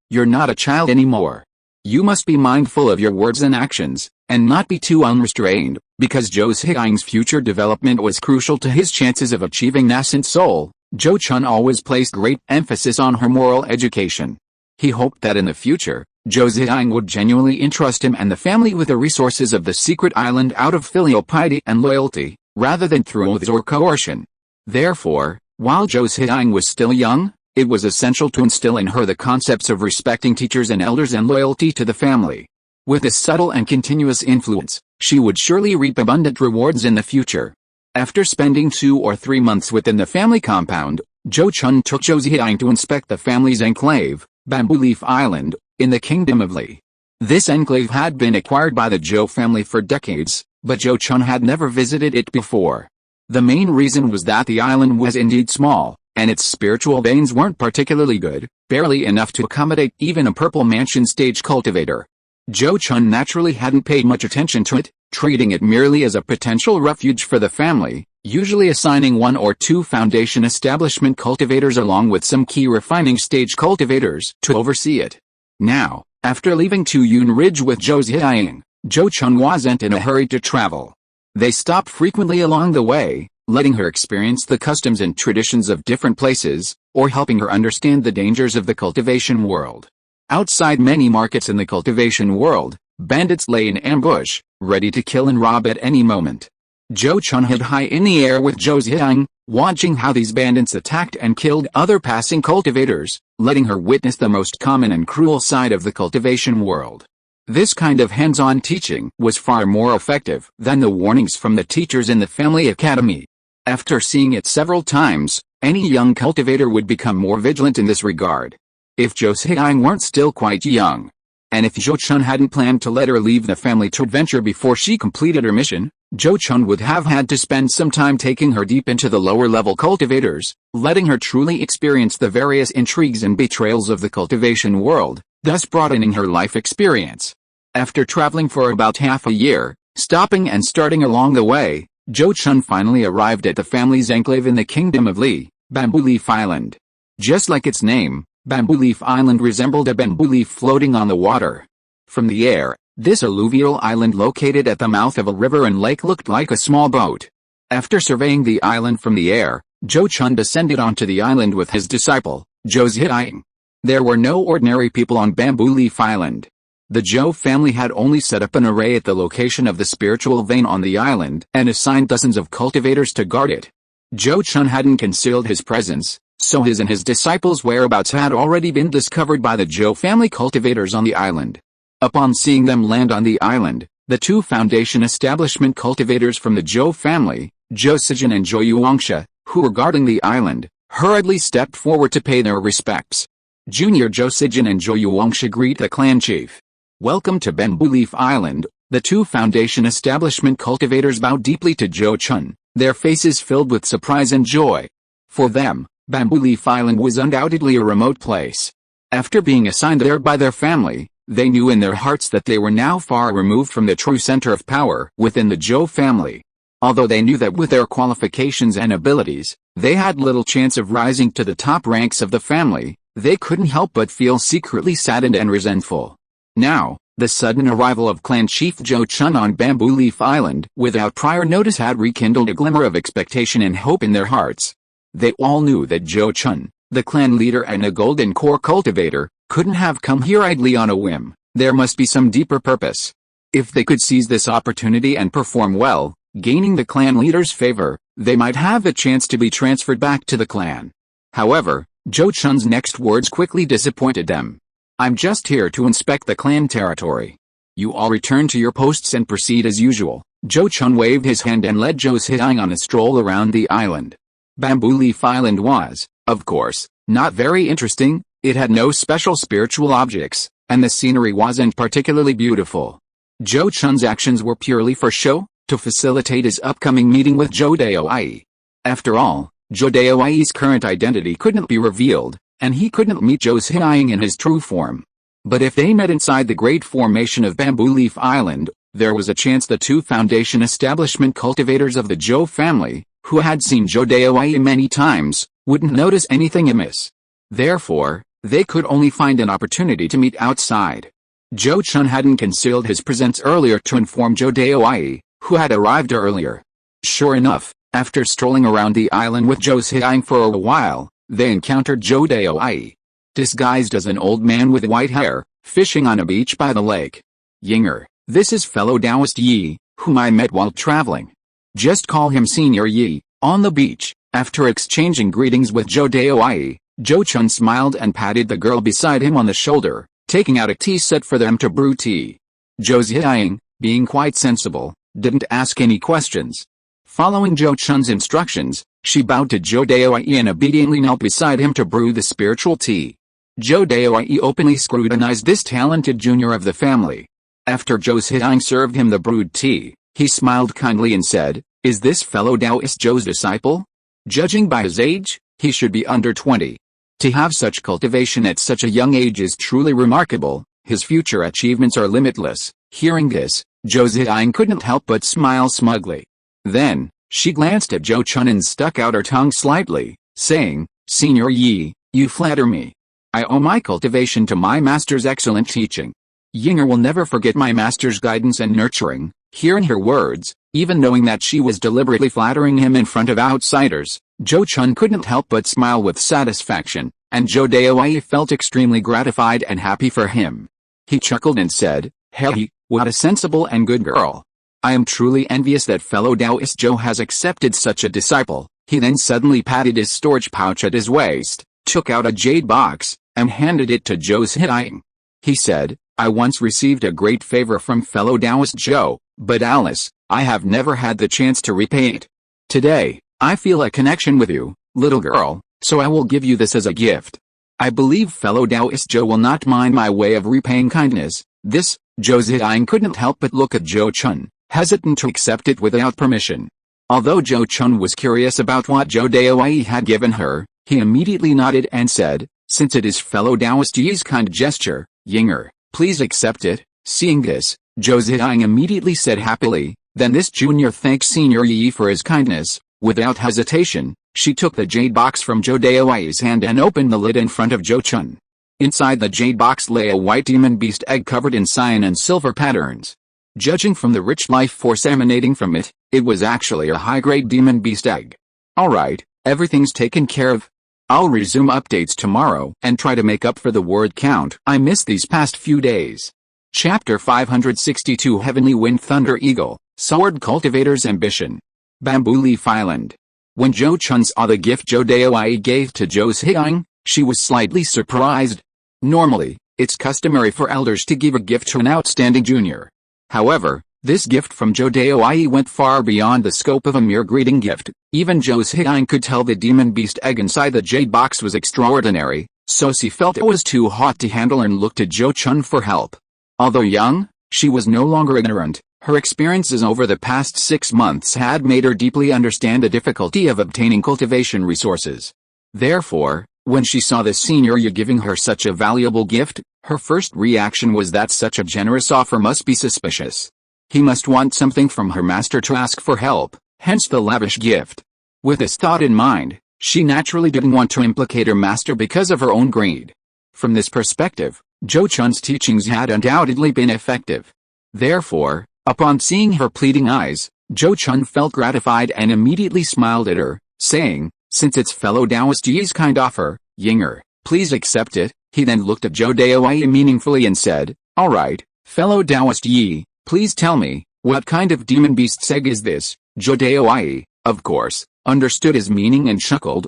A: you're not a child anymore. You must be mindful of your words and actions, and not be too unrestrained, because Zhou Ziyang's future development was crucial to his chances of achieving nascent soul. Zhou Chun always placed great emphasis on her moral education. He hoped that in the future, Zhou Ziyang would genuinely entrust him and the family with the resources of the secret island out of filial piety and loyalty, rather than through oaths or coercion. Therefore, while Zhou Ziyang was still young, it was essential to instill in her the concepts of respecting teachers and elders and loyalty to the family. With this subtle and continuous influence, she would surely reap abundant rewards in the future. After spending 2 or 3 months within the family compound, Zhou Chun took Zhou Ziyang to inspect the family's enclave, Bamboo Leaf Island, in the Kingdom of Li. This enclave had been acquired by the Zhou family for decades, but Zhou Chun had never visited it before. The main reason was that the island was indeed small, and its spiritual veins weren't particularly good, barely enough to accommodate even a purple mansion stage cultivator. Zhou Chun naturally hadn't paid much attention to it, treating it merely as a potential refuge for the family, usually assigning 1 or 2 foundation establishment cultivators along with some key refining stage cultivators to oversee it. Now, after leaving Tuyun Ridge with Zhou Ziyang, Zhou Chun wasn't in a hurry to travel. They stopped frequently along the way, letting her experience the customs and traditions of different places, or helping her understand the dangers of the cultivation world. Outside many markets in the cultivation world, bandits lay in ambush, ready to kill and rob at any moment. Zhou Chun held high in the air with Zhou Ziyang, watching how these bandits attacked and killed other passing cultivators, letting her witness the most common and cruel side of the cultivation world. This kind of hands-on teaching was far more effective than the warnings from the teachers in the family academy. After seeing it several times, any young cultivator would become more vigilant in this regard. If Zhou Ziyang weren't still quite young, and if Zhou Chun hadn't planned to let her leave the family to adventure before she completed her mission, Zhou Chun would have had to spend some time taking her deep into the lower-level cultivators, letting her truly experience the various intrigues and betrayals of the cultivation world, thus broadening her life experience. After traveling for about half a year, stopping and starting along the way, Zhou Chun finally arrived at the family's enclave in the Kingdom of Li, Bamboo Leaf Island. Just like its name, Bamboo Leaf Island resembled a bamboo leaf floating on the water. From the air, this alluvial island located at the mouth of a river and lake looked like a small boat. After surveying the island from the air, Zhou Chun descended onto the island with his disciple, Zhou Ziyang. There were no ordinary people on Bamboo Leaf Island. The Zhou family had only set up an array at the location of the spiritual vein on the island and assigned dozens of cultivators to guard it. Zhou Chun hadn't concealed his presence, so his and his disciples' whereabouts had already been discovered by the Zhou family cultivators on the island. Upon seeing them land on the island, the 2 foundation establishment cultivators from the Zhou family, Zhou Sijin and Zhou Yuangsha, who were guarding the island, hurriedly stepped forward to pay their respects. Junior Zhou Sijin and Zhou Yuangsha greet the clan chief. Welcome to Bamboo Leaf Island. The 2 foundation establishment cultivators bowed deeply to Zhou Chun, their faces filled with surprise and joy. For them, Bamboo Leaf Island was undoubtedly a remote place. After being assigned there by their family, they knew in their hearts that they were now far removed from the true center of power within the Zhou family. Although they knew that with their qualifications and abilities, they had little chance of rising to the top ranks of the family, they couldn't help but feel secretly saddened and resentful. Now, The sudden arrival of Clan Chief Zhou Chun on Bamboo Leaf Island without prior notice had rekindled a glimmer of expectation and hope in their hearts. They all knew that Zhou Chun, the clan leader and a golden core cultivator, couldn't have come here idly on a whim. There must be some deeper purpose. If they could seize this opportunity and perform well, gaining the clan leader's favor, they might have a chance to be transferred back to the clan. However, Zhou Chun's next words quickly disappointed them. "I'm just here to inspect the clan territory. You all return to your posts and proceed as usual." Zhou Chun waved his hand and led Zhou Zhiang on a stroll around the island. Bamboo Leaf Island was, of course, not very interesting. It had no special spiritual objects, and the scenery wasn't particularly beautiful. Zhou Chun's actions were purely for show, to facilitate his upcoming meeting with Zhou Daoyi. After all, Zhou Daoyi's current identity couldn't be revealed, and he couldn't meet Zhou Zhiang in his true form. But if they met inside the great formation of Bamboo Leaf Island, there was a chance the two foundation establishment cultivators of the Zhou family, who had seen Zhou Daoyi many times, wouldn't notice anything amiss. Therefore, they could only find an opportunity to meet outside. Zhou Chun hadn't concealed his presence earlier to inform Zhou Daoyi, who had arrived earlier. Sure enough, after strolling around the island with Zhou Zhiang for a while, they encountered Zhou Daoyi, disguised as an old man with white hair, fishing on a beach by the lake. "Yinger, this is fellow Taoist Yi, whom I met while traveling. Just call him Senior Yi." On the beach, after exchanging greetings with Zhou Daoyi, Zhou Chun smiled and patted the girl beside him on the shoulder, taking out a tea set for them to brew tea. Zhou Zhiang, being quite sensible, didn't ask any questions. Following Zhou Chun's instructions, she bowed to Zhou Daoyi and obediently knelt beside him to brew the spiritual tea. Zhou Daoyi openly scrutinized this talented junior of the family. After Zhou Zhiang served him the brewed tea, he smiled kindly and said, "Is this fellow Taoist Zhou's disciple? Judging by his age, he should be under 20. To have such cultivation at such a young age is truly remarkable. His future achievements are limitless." Hearing this, Zhou Zhiang couldn't help but smile smugly. Then, she glanced at Zhou Chun and stuck out her tongue slightly, saying, "Senior Yi, you flatter me. I owe my cultivation to my master's excellent teaching. Yinger will never forget my master's guidance and nurturing." Hearing her words, even knowing that she was deliberately flattering him in front of outsiders, Zhou Chun couldn't help but smile with satisfaction, and Zhou Daoyi felt extremely gratified and happy for him. He chuckled and said, "Hey, what a sensible and good girl. I am truly envious that fellow Taoist Zhou has accepted such a disciple." He then suddenly patted his storage pouch at his waist, took out a jade box, and handed it to Zhou Zhiang. He said, "I once received a great favor from fellow Taoist Zhou, but Alice, I have never had the chance to repay it. Today, I feel a connection with you, little girl, so I will give you this as a gift. I believe fellow Taoist Zhou will not mind my way of repaying kindness." This, Zhou Zhiang couldn't help but look at Zhou Chun, hesitant to accept it without permission. Although Zhou Chun was curious about what Zhou Daoyi had given her, he immediately nodded and said, "Since it is fellow Taoist Yi's kind gesture, Yinger, please accept it." Seeing this, Zhou Zhiang immediately said happily, "Then this junior thanks Senior Yi for his kindness." Without hesitation, she took the jade box from Zhou Daoyi's hand and opened the lid in front of Zhou Chun. Inside the jade box lay a white demon beast egg covered in cyan and silver patterns. Judging from the rich life force emanating from it, it was actually a high-grade demon beast egg. "Alright, everything's taken care of. I'll resume updates tomorrow and try to make up for the word count I missed these past few days." Chapter 562 Heavenly Wind Thunder Eagle, Sword Cultivator's Ambition. Bamboo Leaf Island. When Zhou Chun saw the gift Zhou Daoyi gave to Zhou Zhiang, she was slightly surprised. Normally, it's customary for elders to give a gift to an outstanding junior. However, this gift from Zhou Daoyi went far beyond the scope of a mere greeting gift. Even Zhou Zhiang could tell the demon beast egg inside the jade box was extraordinary, so she felt it was too hot to handle and looked to Zhou Chun for help. Although young, she was no longer ignorant. Her experiences over the past 6 months had made her deeply understand the difficulty of obtaining cultivation resources. Therefore, when she saw the senior Yi giving her such a valuable gift, her first reaction was that such a generous offer must be suspicious. He must want something from her master to ask for help, hence the lavish gift. With this thought in mind, she naturally didn't want to implicate her master because of her own greed. From this perspective, Zhou Chun's teachings had undoubtedly been effective. Therefore, upon seeing her pleading eyes, Zhou Chun felt gratified and immediately smiled at her, saying, "Since it's fellow Taoist Yi's kind offer, Yinger, please accept it." He then looked at Zhou Dai meaningfully and said, "All right, fellow Taoist Yi, please tell me, what kind of demon beast's egg is this?" Zhou Dai, of course, understood his meaning and chuckled.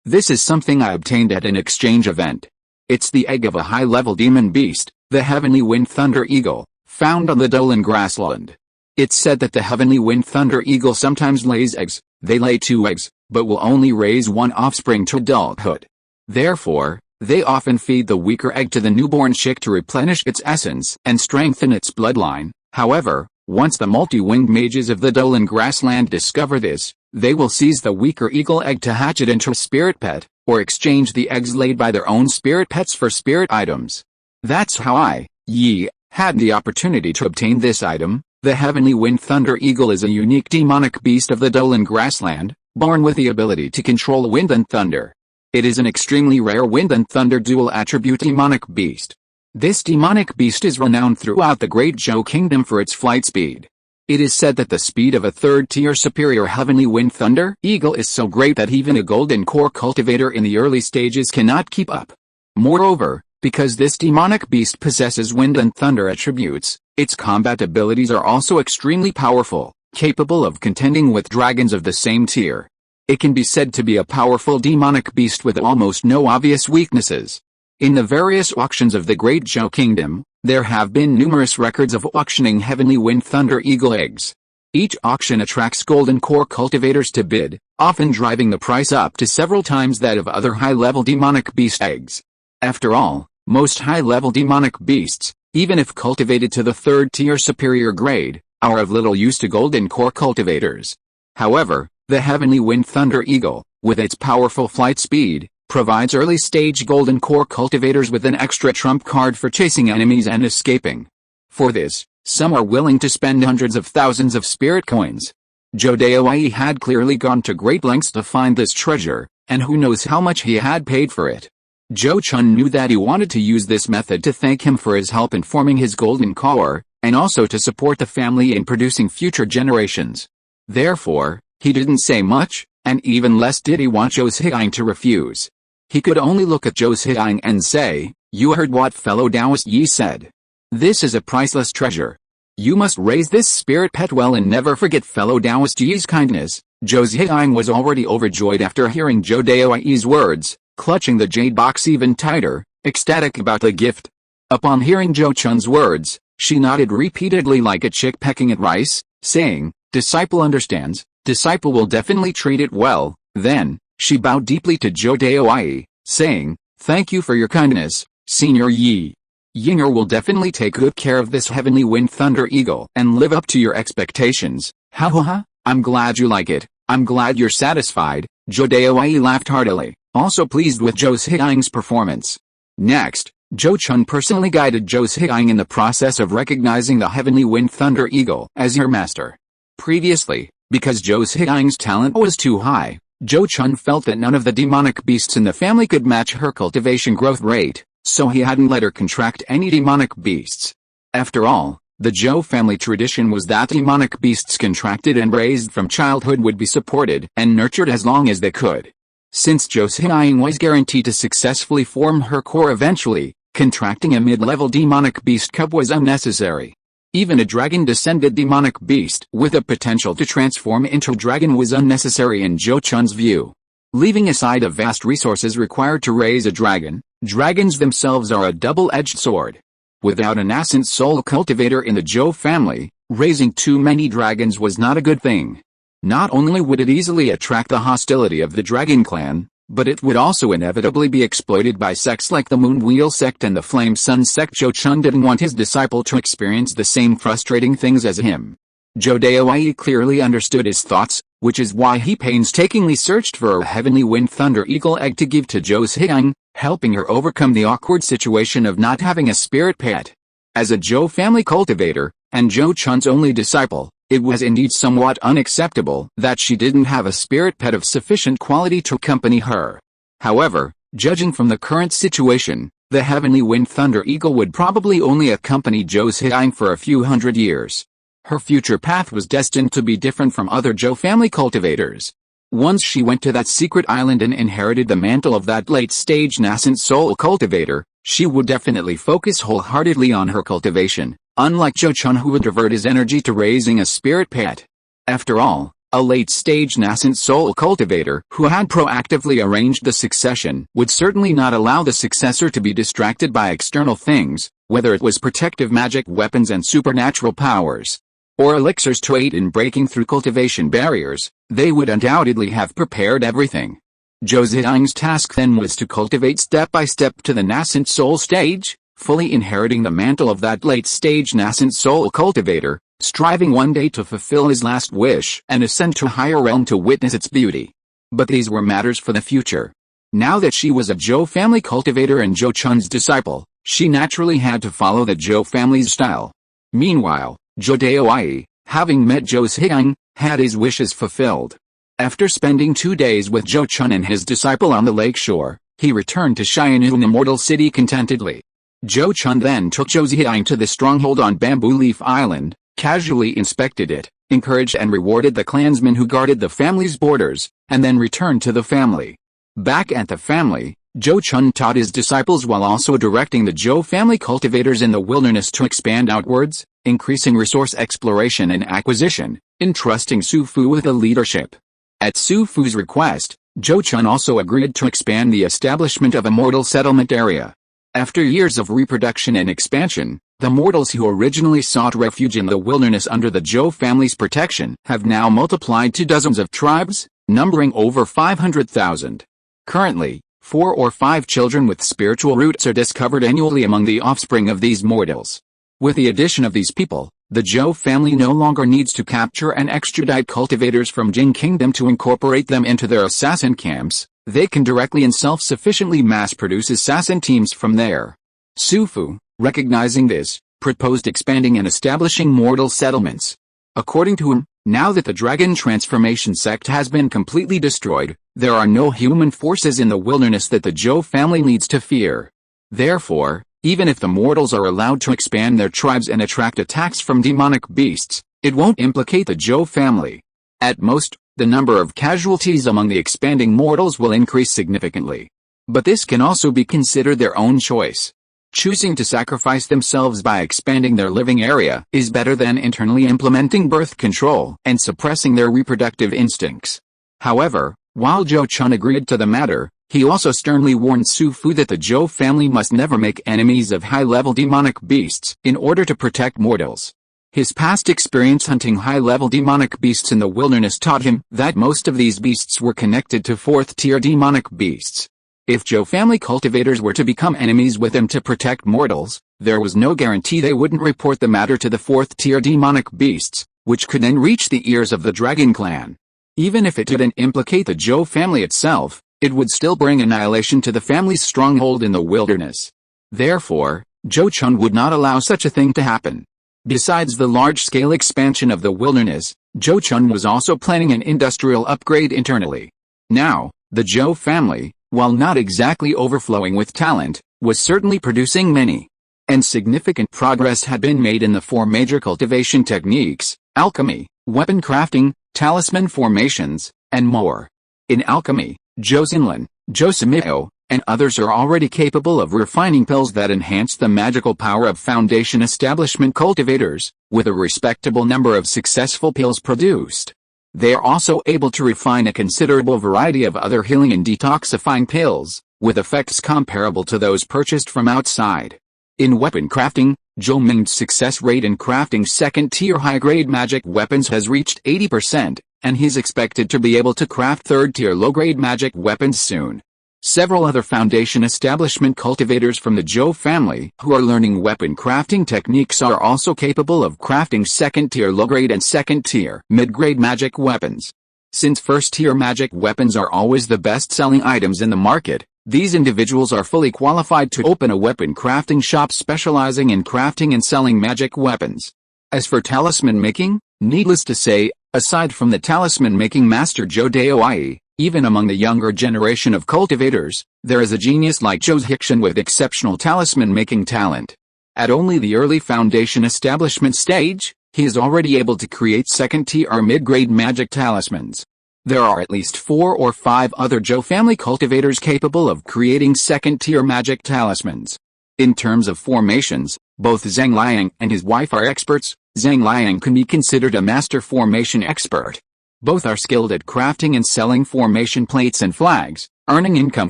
A: This is something I obtained at an exchange event. It's the egg of a high-level demon beast, the Heavenly Wind Thunder Eagle, found on the Dolan grassland. It's said that the Heavenly Wind Thunder Eagle sometimes lays eggs. They lay 2 eggs, but will only raise 1 offspring to adulthood. Therefore, they often feed the weaker egg to the newborn chick to replenish its essence and strengthen its bloodline. However, once the multi-winged mages of the Dolan grassland discover this, they will seize the weaker eagle egg to hatch it into a spirit pet, or exchange the eggs laid by their own spirit pets for spirit items. That's how Yi, had the opportunity to obtain this item. The Heavenly Wind Thunder Eagle is a unique demonic beast of the Dolan grassland, born with the ability to control wind and thunder. It is an extremely rare wind and thunder dual attribute demonic beast. This demonic beast is renowned throughout the Great Zhou Kingdom for its flight speed. It is said that the speed of a third-tier superior Heavenly Wind Thunder Eagle is so great that even a golden core cultivator in the early stages cannot keep up. Moreover, because this demonic beast possesses wind and thunder attributes, its combat abilities are also extremely powerful, capable of contending with dragons of the same tier. It can be said to be a powerful demonic beast with almost no obvious weaknesses. In the various auctions of the Great Zhou Kingdom, there have been numerous records of auctioning Heavenly Wind Thunder Eagle eggs. Each auction attracts golden core cultivators to bid, often driving the price up to several times that of other high-level demonic beast eggs. After all, most high-level demonic beasts, even if cultivated to the third-tier superior grade, are of little use to golden core cultivators. However, the Heavenly Wind Thunder Eagle, with its powerful flight speed, provides early-stage golden core cultivators with an extra trump card for chasing enemies and escaping. For this, some are willing to spend hundreds of thousands of spirit coins. Zhou Dai had clearly gone to great lengths to find this treasure, and who knows how much he had paid for it. Zhou Chun knew that he wanted to use this method to thank him for his help in forming his golden core, and also to support the family in producing future generations. Therefore, he didn't say much, and even less did he want Zhou Zhiang to refuse. He could only look at Zhou Zhiang and say, "You heard what fellow Taoist Yi said. This is a priceless treasure. You must raise this spirit pet well and never forget fellow Taoist Yi's kindness." Zhou Zhiang was already overjoyed after hearing Zhou Dai's words, clutching the jade box even tighter, ecstatic about the gift. Upon hearing Zhou Chun's words, she nodded repeatedly like a chick pecking at rice, saying, "Disciple understands, disciple will definitely treat it well." Then, she bowed deeply to Zhou Dai, saying, "Thank you for your kindness, Senior Yi. Yinger will definitely take good care of this Heavenly Wind Thunder Eagle and live up to your expectations." "Ha ha ha, I'm glad you like it, I'm glad you're satisfied." Zhou Dai laughed heartily, also pleased with Zhou Zhiang's performance. Next, Zhou Chun personally guided Zhou Zhiang in the process of recognizing the Heavenly Wind Thunder Eagle as your master. Previously, because Zhou Zhiang's talent was too high, Zhou Chun felt that none of the demonic beasts in the family could match her cultivation growth rate, so he hadn't let her contract any demonic beasts. After all, the Zhou family tradition was that demonic beasts contracted and raised from childhood would be supported and nurtured as long as they could. Since Zhou Zhiang was guaranteed to successfully form her core eventually, contracting a mid-level demonic beast cub was unnecessary. Even a dragon-descended demonic beast with the potential to transform into a dragon was unnecessary in Zhou Chun's view. Leaving aside the vast resources required to raise a dragon, dragons themselves are a double-edged sword. Without an ascent soul cultivator in the Zhou family, raising too many dragons was not a good thing. Not only would it easily attract the hostility of the dragon clan, but it would also inevitably be exploited by sects like the Moonwheel Sect and the Flame Sun Sect. Zhou Chun didn't want his disciple to experience the same frustrating things as him. Zhou Dai clearly understood his thoughts, which is why he painstakingly searched for a Heavenly Wind Thunder Eagle egg to give to Zhou Zhiang, helping her overcome the awkward situation of not having a spirit pet. As a Zhou family cultivator, and Zhou Chun's only disciple, it was indeed somewhat unacceptable that she didn't have a spirit pet of sufficient quality to accompany her. However, judging from the current situation, The heavenly wind thunder eagle would probably only accompany Zhou Chun for a few hundred years. Her future path was destined to be different from other Zhou family cultivators. Once she went to that secret island and inherited the mantle of that late-stage nascent soul cultivator, she would definitely focus wholeheartedly on her cultivation, unlike Zhou Chun, who would divert his energy to raising a spirit pet. After all, a late-stage nascent soul cultivator who had proactively arranged the succession would certainly not allow the successor to be distracted by external things, whether it was protective magic weapons and supernatural powers, or elixirs to aid in breaking through cultivation barriers. They would undoubtedly have prepared everything. Zhou Chun's task then was to cultivate step by step to the nascent soul stage, fully inheriting the mantle of that late-stage nascent soul cultivator, striving one day to fulfill his last wish and ascend to a higher realm to witness its beauty. But these were matters for the future. Now that she was a Zhou family cultivator and Zhou Chun's disciple, she naturally had to follow the Zhou family's style. Meanwhile, Zhou Daoyi, having met Zhou Chun, had his wishes fulfilled. After spending 2 days with Zhou Chun and his disciple on the lake shore, he returned to Xian'an Immortal City contentedly. Zhou Chun then took Zhou Chun to the stronghold on Bamboo Leaf Island, casually inspected it, encouraged and rewarded the clansmen who guarded the family's borders, and then returned to the family. Back at the family, Zhou Chun taught his disciples while also directing the Zhou family cultivators in the wilderness to expand outwards, increasing resource exploration and acquisition, entrusting Su Fu with the leadership. At Su Fu's request, Zhou Chun also agreed to expand the establishment of a mortal settlement area. After years of reproduction and expansion, the mortals who originally sought refuge in the wilderness under the Zhou family's protection have now multiplied to dozens of tribes, numbering over 500,000. Currently, 4 or 5 children with spiritual roots are discovered annually among the offspring of these mortals. With the addition of these people, the Zhou family no longer needs to capture and extradite cultivators from Jing Kingdom to incorporate them into their assassin camps. They can directly and self-sufficiently mass-produce assassin teams from there. Su Fu, recognizing this, proposed expanding and establishing mortal settlements. According to him, now that the dragon transformation sect has been completely destroyed, there are no human forces in the wilderness that the Zhou family needs to fear. Therefore, even if the mortals are allowed to expand their tribes and attract attacks from demonic beasts, it won't implicate the Zhou family. At most, the number of casualties among the expanding mortals will increase significantly. But this can also be considered their own choice. Choosing to sacrifice themselves by expanding their living area is better than internally implementing birth control and suppressing their reproductive instincts. However, while Zhou Chun agreed to the matter, he also sternly warned Su Fu that the Zhou family must never make enemies of high-level demonic beasts in order to protect mortals. His past experience hunting high-level demonic beasts in the wilderness taught him that most of these beasts were connected to 4th-tier demonic beasts. If Zhou family cultivators were to become enemies with them to protect mortals, there was no guarantee they wouldn't report the matter to the 4th-tier demonic beasts, which could then reach the ears of the Dragon Clan. Even if it didn't implicate the Zhou family itself, it would still bring annihilation to the family's stronghold in the wilderness. Therefore, Zhou Chun would not allow such a thing to happen. Besides the large-scale expansion of the wilderness, Zhou Chun was also planning an industrial upgrade internally. Now, the Zhou family, while not exactly overflowing with talent, was certainly producing many. And significant progress had been made in the 4 major cultivation techniques: alchemy, weapon crafting, talisman formations, and more. In alchemy, Zhou Xinlan, Zhou Simeo, and others are already capable of refining pills that enhance the magical power of foundation establishment cultivators, with a respectable number of successful pills produced. They are also able to refine a considerable variety of other healing and detoxifying pills, with effects comparable to those purchased from outside. In weapon crafting, Zhou Ming's success rate in crafting 2nd-tier high-grade magic weapons has reached 80%, and he's expected to be able to craft 3rd-tier low-grade magic weapons soon. Several other foundation establishment cultivators from the Zhou family who are learning weapon crafting techniques are also capable of crafting 2nd-tier low-grade and 2nd-tier mid-grade magic weapons. Since 1st-tier magic weapons are always the best-selling items in the market, these individuals are fully qualified to open a weapon crafting shop specializing in crafting and selling magic weapons. As for talisman making, needless to say, aside from the talisman making master Zhou Daoyi, Even among the younger generation of cultivators, there is a genius like Zhou Chun with exceptional talisman-making talent. At only the early foundation establishment stage, he is already able to create second-tier or mid-grade magic talismans. There are at least 4 or 5 other Zhou family cultivators capable of creating second-tier magic talismans. In terms of formations, both Zhang Liang and his wife are experts. Zhang Liang can be considered a master formation expert. Both are skilled at crafting and selling formation plates and flags, earning income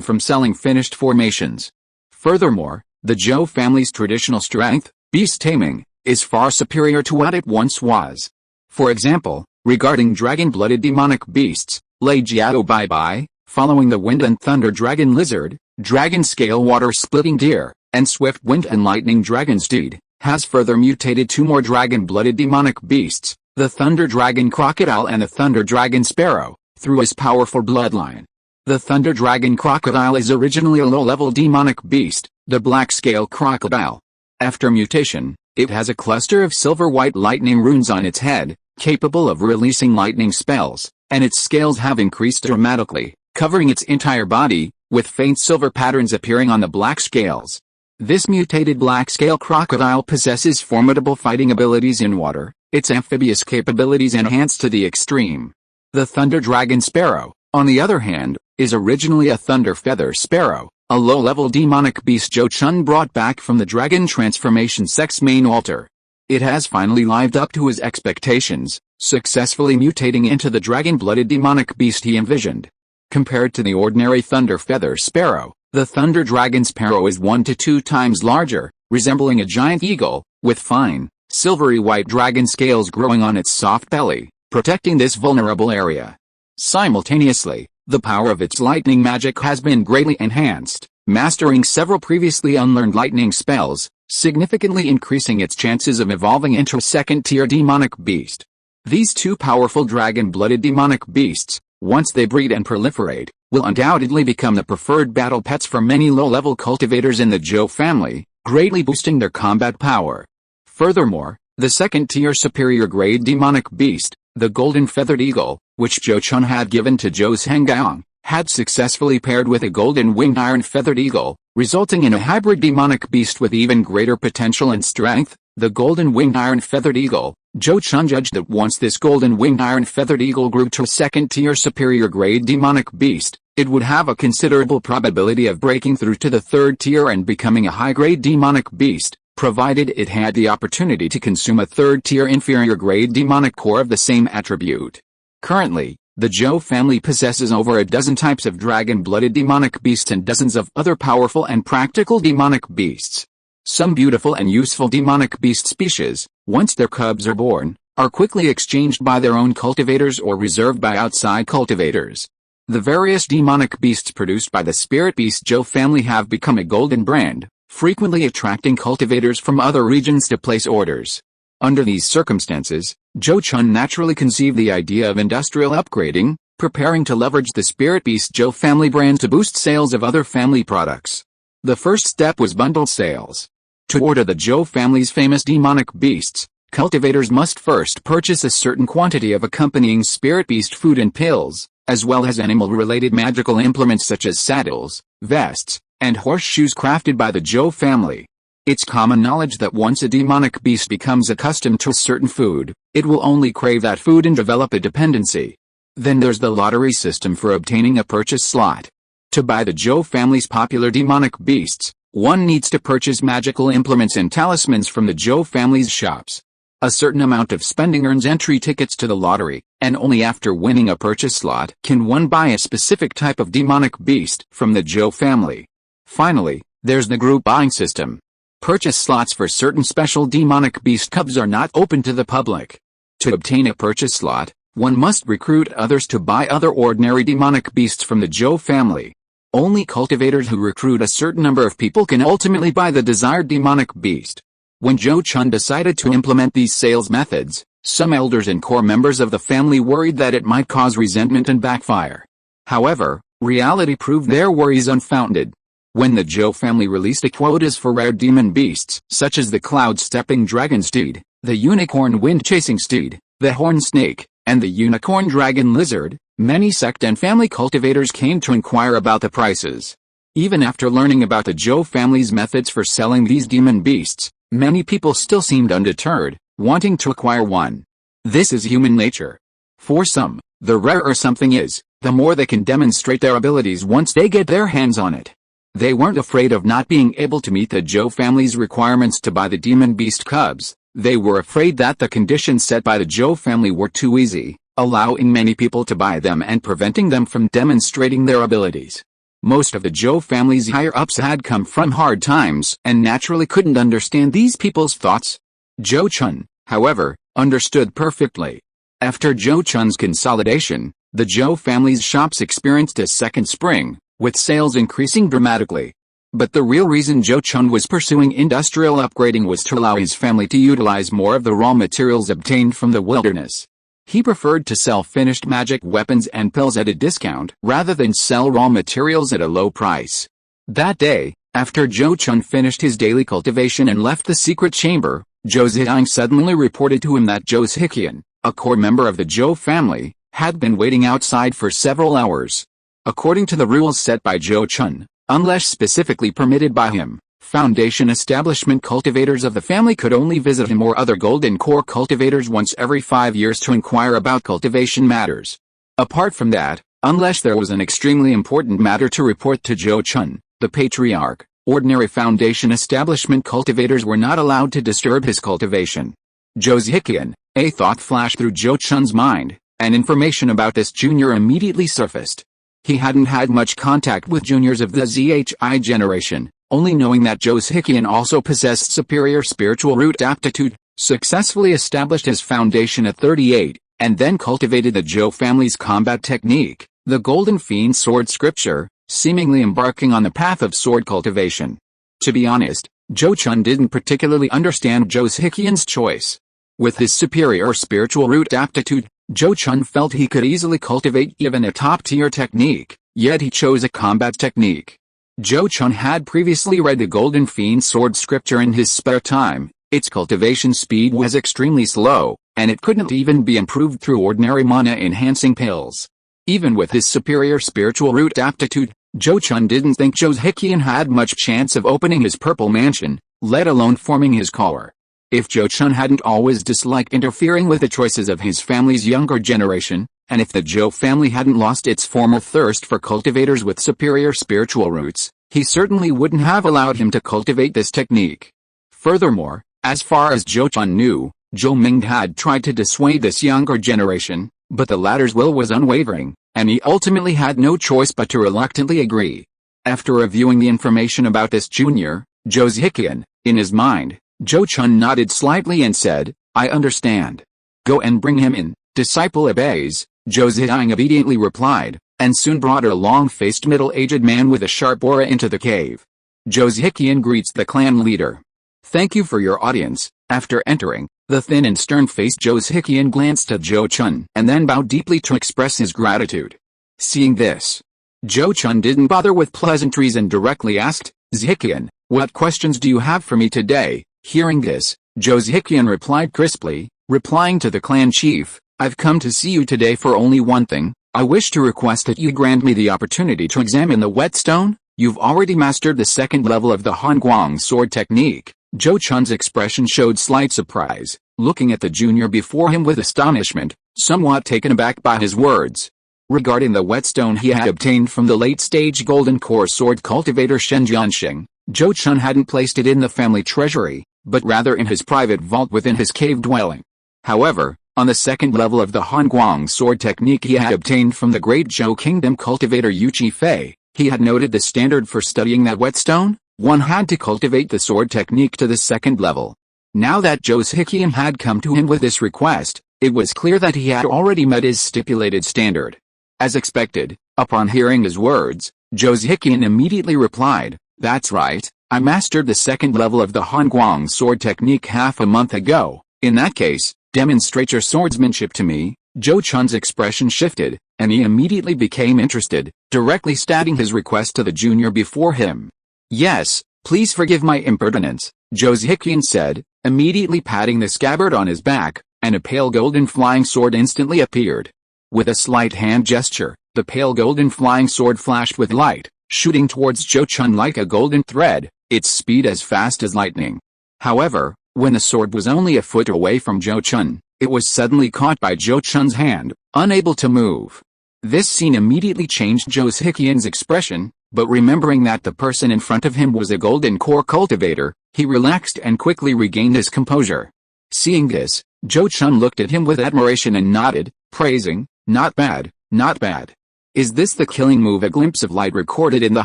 A: from selling finished formations. Furthermore, the Zhou family's traditional strength, beast-taming, is far superior to what it once was. For example, regarding dragon-blooded demonic beasts, Lei Jiao Bai, following the wind and thunder dragon lizard, dragon scale water-splitting deer, and swift wind and lightning dragon steed, has further mutated 2 more dragon-blooded demonic beasts, the thunder dragon crocodile and the thunder dragon sparrow, through his powerful bloodline. The thunder dragon crocodile is originally a low-level demonic beast, the black scale crocodile. After mutation, it has a cluster of silver-white lightning runes on its head, capable of releasing lightning spells, and its scales have increased dramatically, covering its entire body, with faint silver patterns appearing on the black scales. This mutated black scale crocodile possesses formidable fighting abilities in water, its amphibious capabilities enhanced to the extreme. The thunder dragon sparrow, on the other hand, is originally a thunder feather sparrow, a low-level demonic beast Zhou Chun brought back from the dragon transformation sect's main altar. It has finally lived up to his expectations, successfully mutating into the dragon-blooded demonic beast he envisioned. Compared to the ordinary thunder feather sparrow, the thunder dragon sparrow is 1 to 2 times larger, resembling a giant eagle, with fine, silvery white dragon scales growing on its soft belly, protecting this vulnerable area. Simultaneously, the power of its lightning magic has been greatly enhanced, mastering several previously unlearned lightning spells, significantly increasing its chances of evolving into a second-tier demonic beast. These 2 powerful dragon-blooded demonic beasts, once they breed and proliferate, will undoubtedly become the preferred battle pets for many low-level cultivators in the Zhou family, greatly boosting their combat power. Furthermore, the second-tier superior-grade demonic beast, the golden feathered eagle, which Zhou Chun had given to Zhou Zhenggang, had successfully paired with a golden winged iron feathered eagle, resulting in a hybrid demonic beast with even greater potential and strength. The golden winged iron feathered eagle, Zhou Chun judged that once this golden winged iron feathered eagle grew to a second-tier superior grade demonic beast, it would have a considerable probability of breaking through to the 3rd tier and becoming a high-grade demonic beast, provided it had the opportunity to consume a 3rd-tier inferior grade demonic core of the same attribute. Currently, the Zhou family possesses over a dozen types of dragon-blooded demonic beasts and dozens of other powerful and practical demonic beasts. Some beautiful and useful demonic beast species, once their cubs are born, are quickly exchanged by their own cultivators or reserved by outside cultivators. The various demonic beasts produced by the spirit beast Zhou family have become a golden brand, frequently attracting cultivators from other regions to place orders. Under these circumstances, Zhou Chun naturally conceived the idea of industrial upgrading, preparing to leverage the spirit beast Zhou family brand to boost sales of other family products. The first step was bundled sales. To order the Zhou family's famous demonic beasts, cultivators must first purchase a certain quantity of accompanying spirit beast food and pills, as well as animal-related magical implements such as saddles, vests, and horseshoes crafted by the Zhou family. It's common knowledge that once a demonic beast becomes accustomed to a certain food, it will only crave that food and develop a dependency. Then there's the lottery system for obtaining a purchase slot. To buy the Zhou family's popular demonic beasts, one needs to purchase magical implements and talismans from the Zhou family's shops. A certain amount of spending earns entry tickets to the lottery, and only after winning a purchase slot can one buy a specific type of demonic beast from the Zhou family. Finally, there's the group buying system. Purchase slots for certain special demonic beast cubs are not open to the public. To obtain a purchase slot, one must recruit others to buy other ordinary demonic beasts from the Zhou family. Only cultivators who recruit a certain number of people can ultimately buy the desired demonic beast. When Zhou Chun decided to implement these sales methods, some elders and core members of the family worried that it might cause resentment and backfire. However, reality proved their worries unfounded. When the Zhou family released the quotas for rare demon beasts, such as the cloud-stepping dragon steed, the unicorn wind-chasing steed, the horned snake, and the unicorn dragon lizard, Many sect and family cultivators came to inquire about the prices. Even after learning about the Zhou family's methods for selling these demon beasts, many people still seemed undeterred, wanting to acquire one. This is human nature. For some, the rarer something is, the more they can demonstrate their abilities once they get their hands on it. They weren't afraid of not being able to meet the Zhou family's requirements to buy the demon beast cubs. They were afraid that the conditions set by the Zhou family were too easy, allowing many people to buy them and preventing them from demonstrating their abilities. Most of the Zhou family's higher-ups had come from hard times and naturally couldn't understand these people's thoughts. Zhou Chun, however, understood perfectly. After Zhou Chun's consolidation, the Zhou family's shops experienced a second spring, with sales increasing dramatically. But the real reason Zhou Chun was pursuing industrial upgrading was to allow his family to utilize more of the raw materials obtained from the wilderness. He preferred to sell finished magic weapons and pills at a discount rather than sell raw materials at a low price. That day, after Zhou Chun finished his daily cultivation and left the secret chamber, Zhou Ziyang suddenly reported to him that Zhou Ziqian, a core member of the Zhou family, had been waiting outside for several hours. According to the rules set by Zhou Chun, unless specifically permitted by him, Foundation establishment cultivators of the family could only visit him or other golden core cultivators once every 5 years to inquire about cultivation matters. Apart from that, unless there was an extremely important matter to report to Zhou Chun, the patriarch, ordinary Foundation establishment cultivators were not allowed to disturb his cultivation. Zhou Ziqian, a thought flashed through Zhou Chun's mind, and information about this junior immediately surfaced. He hadn't had much contact with juniors of the ZHI generation, only knowing that Zhou Ziqian also possessed superior spiritual root aptitude, successfully established his foundation at 38, and then cultivated the Zhou family's combat technique, the Golden Fiend Sword Scripture, seemingly embarking on the path of sword cultivation. To be honest, Zhou Chun didn't particularly understand Zhou Ziqian's choice. With his superior spiritual root aptitude, Zhou Chun felt he could easily cultivate even a top-tier technique, yet he chose a combat technique. Zhou Chun had previously read the Golden Fiend Sword Scripture in his spare time. Its cultivation speed was extremely slow, and it couldn't even be improved through ordinary mana-enhancing pills. Even with his superior spiritual root aptitude, Zhou Chun didn't think Zhou Ziqian had much chance of opening his purple mansion, let alone forming his core. If Zhou Chun hadn't always disliked interfering with the choices of his family's younger generation, and if the Zhou family hadn't lost its former thirst for cultivators with superior spiritual roots, he certainly wouldn't have allowed him to cultivate this technique. Furthermore, as far as Zhou Chun knew, Zhou Ming had tried to dissuade this younger generation, but the latter's will was unwavering, and he ultimately had no choice but to reluctantly agree. After reviewing the information about this junior, Zhou Ziqian, in his mind, Zhou Chun nodded slightly and said, "I understand. Go and bring him in." Disciple obeys, Zhou Ziyang obediently replied, and soon brought a long-faced middle-aged man with a sharp aura into the cave. Zhou Ziqian greets the clan leader. "Thank you for your audience." After entering, the thin and stern-faced Zhou Ziqian glanced at Zhou Chun and then bowed deeply to express his gratitude. Seeing this, Zhou Chun didn't bother with pleasantries and directly asked, "Ziqian, what questions do you have for me today?" Hearing this, Zhou Ziqian replied crisply, replying to the clan chief, "I've come to see you today for only one thing. I wish to request that you grant me the opportunity to examine the whetstone. You've already mastered the second level of the Hanguang sword technique." Zhou Chun's expression showed slight surprise, looking at the junior before him with astonishment, somewhat taken aback by his words. Regarding the whetstone he had obtained from the late-stage golden core sword cultivator Shen Jianxing, Zhou Chun hadn't placed it in the family treasury, but rather in his private vault within his cave dwelling. However, on the second level of the Hanguang sword technique he had obtained from the great Zhou Kingdom cultivator Yu Qifei, he had noted the standard for studying that whetstone: one had to cultivate the sword technique to the second level. Now that Zhou Ziqian had come to him with this request, it was clear that he had already met his stipulated standard. As expected, upon hearing his words, Zhou Ziqian immediately replied, "That's right, I mastered the second level of the Hanguang sword technique half a month ago. In that case, demonstrate your swordsmanship to me." Zhou Chun's expression shifted, and he immediately became interested, directly stating his request to the junior before him. "Yes, please forgive my impertinence," Zhou Ziqian said, immediately patting the scabbard on his back, and a pale golden flying sword instantly appeared. With a slight hand gesture, the pale golden flying sword flashed with light, shooting towards Zhou Chun like a golden thread, its speed as fast as lightning. However, when the sword was only a foot away from Zhou Chun, it was suddenly caught by Zhou Chun's hand, unable to move. This scene immediately changed Zhou Hikian's expression, but remembering that the person in front of him was a golden core cultivator, he relaxed and quickly regained his composure. Seeing this, Zhou Chun looked at him with admiration and nodded, praising, "Not bad, not bad. Is this the killing move a glimpse of light recorded in the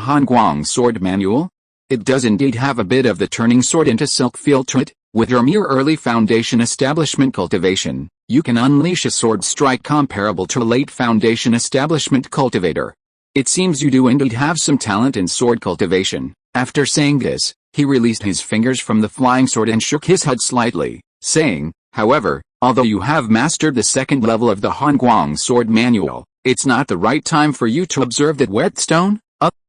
A: Hanguang sword manual? It does indeed have a bit of the turning sword into silk feel to it. With your mere early foundation establishment cultivation, you can unleash a sword strike comparable to a late foundation establishment cultivator. It seems you do indeed have some talent in sword cultivation." After saying this, he released his fingers from the flying sword and shook his head slightly, saying, "However, although you have mastered the second level of the Hanguang sword manual, it's not the right time for you to observe that whetstone.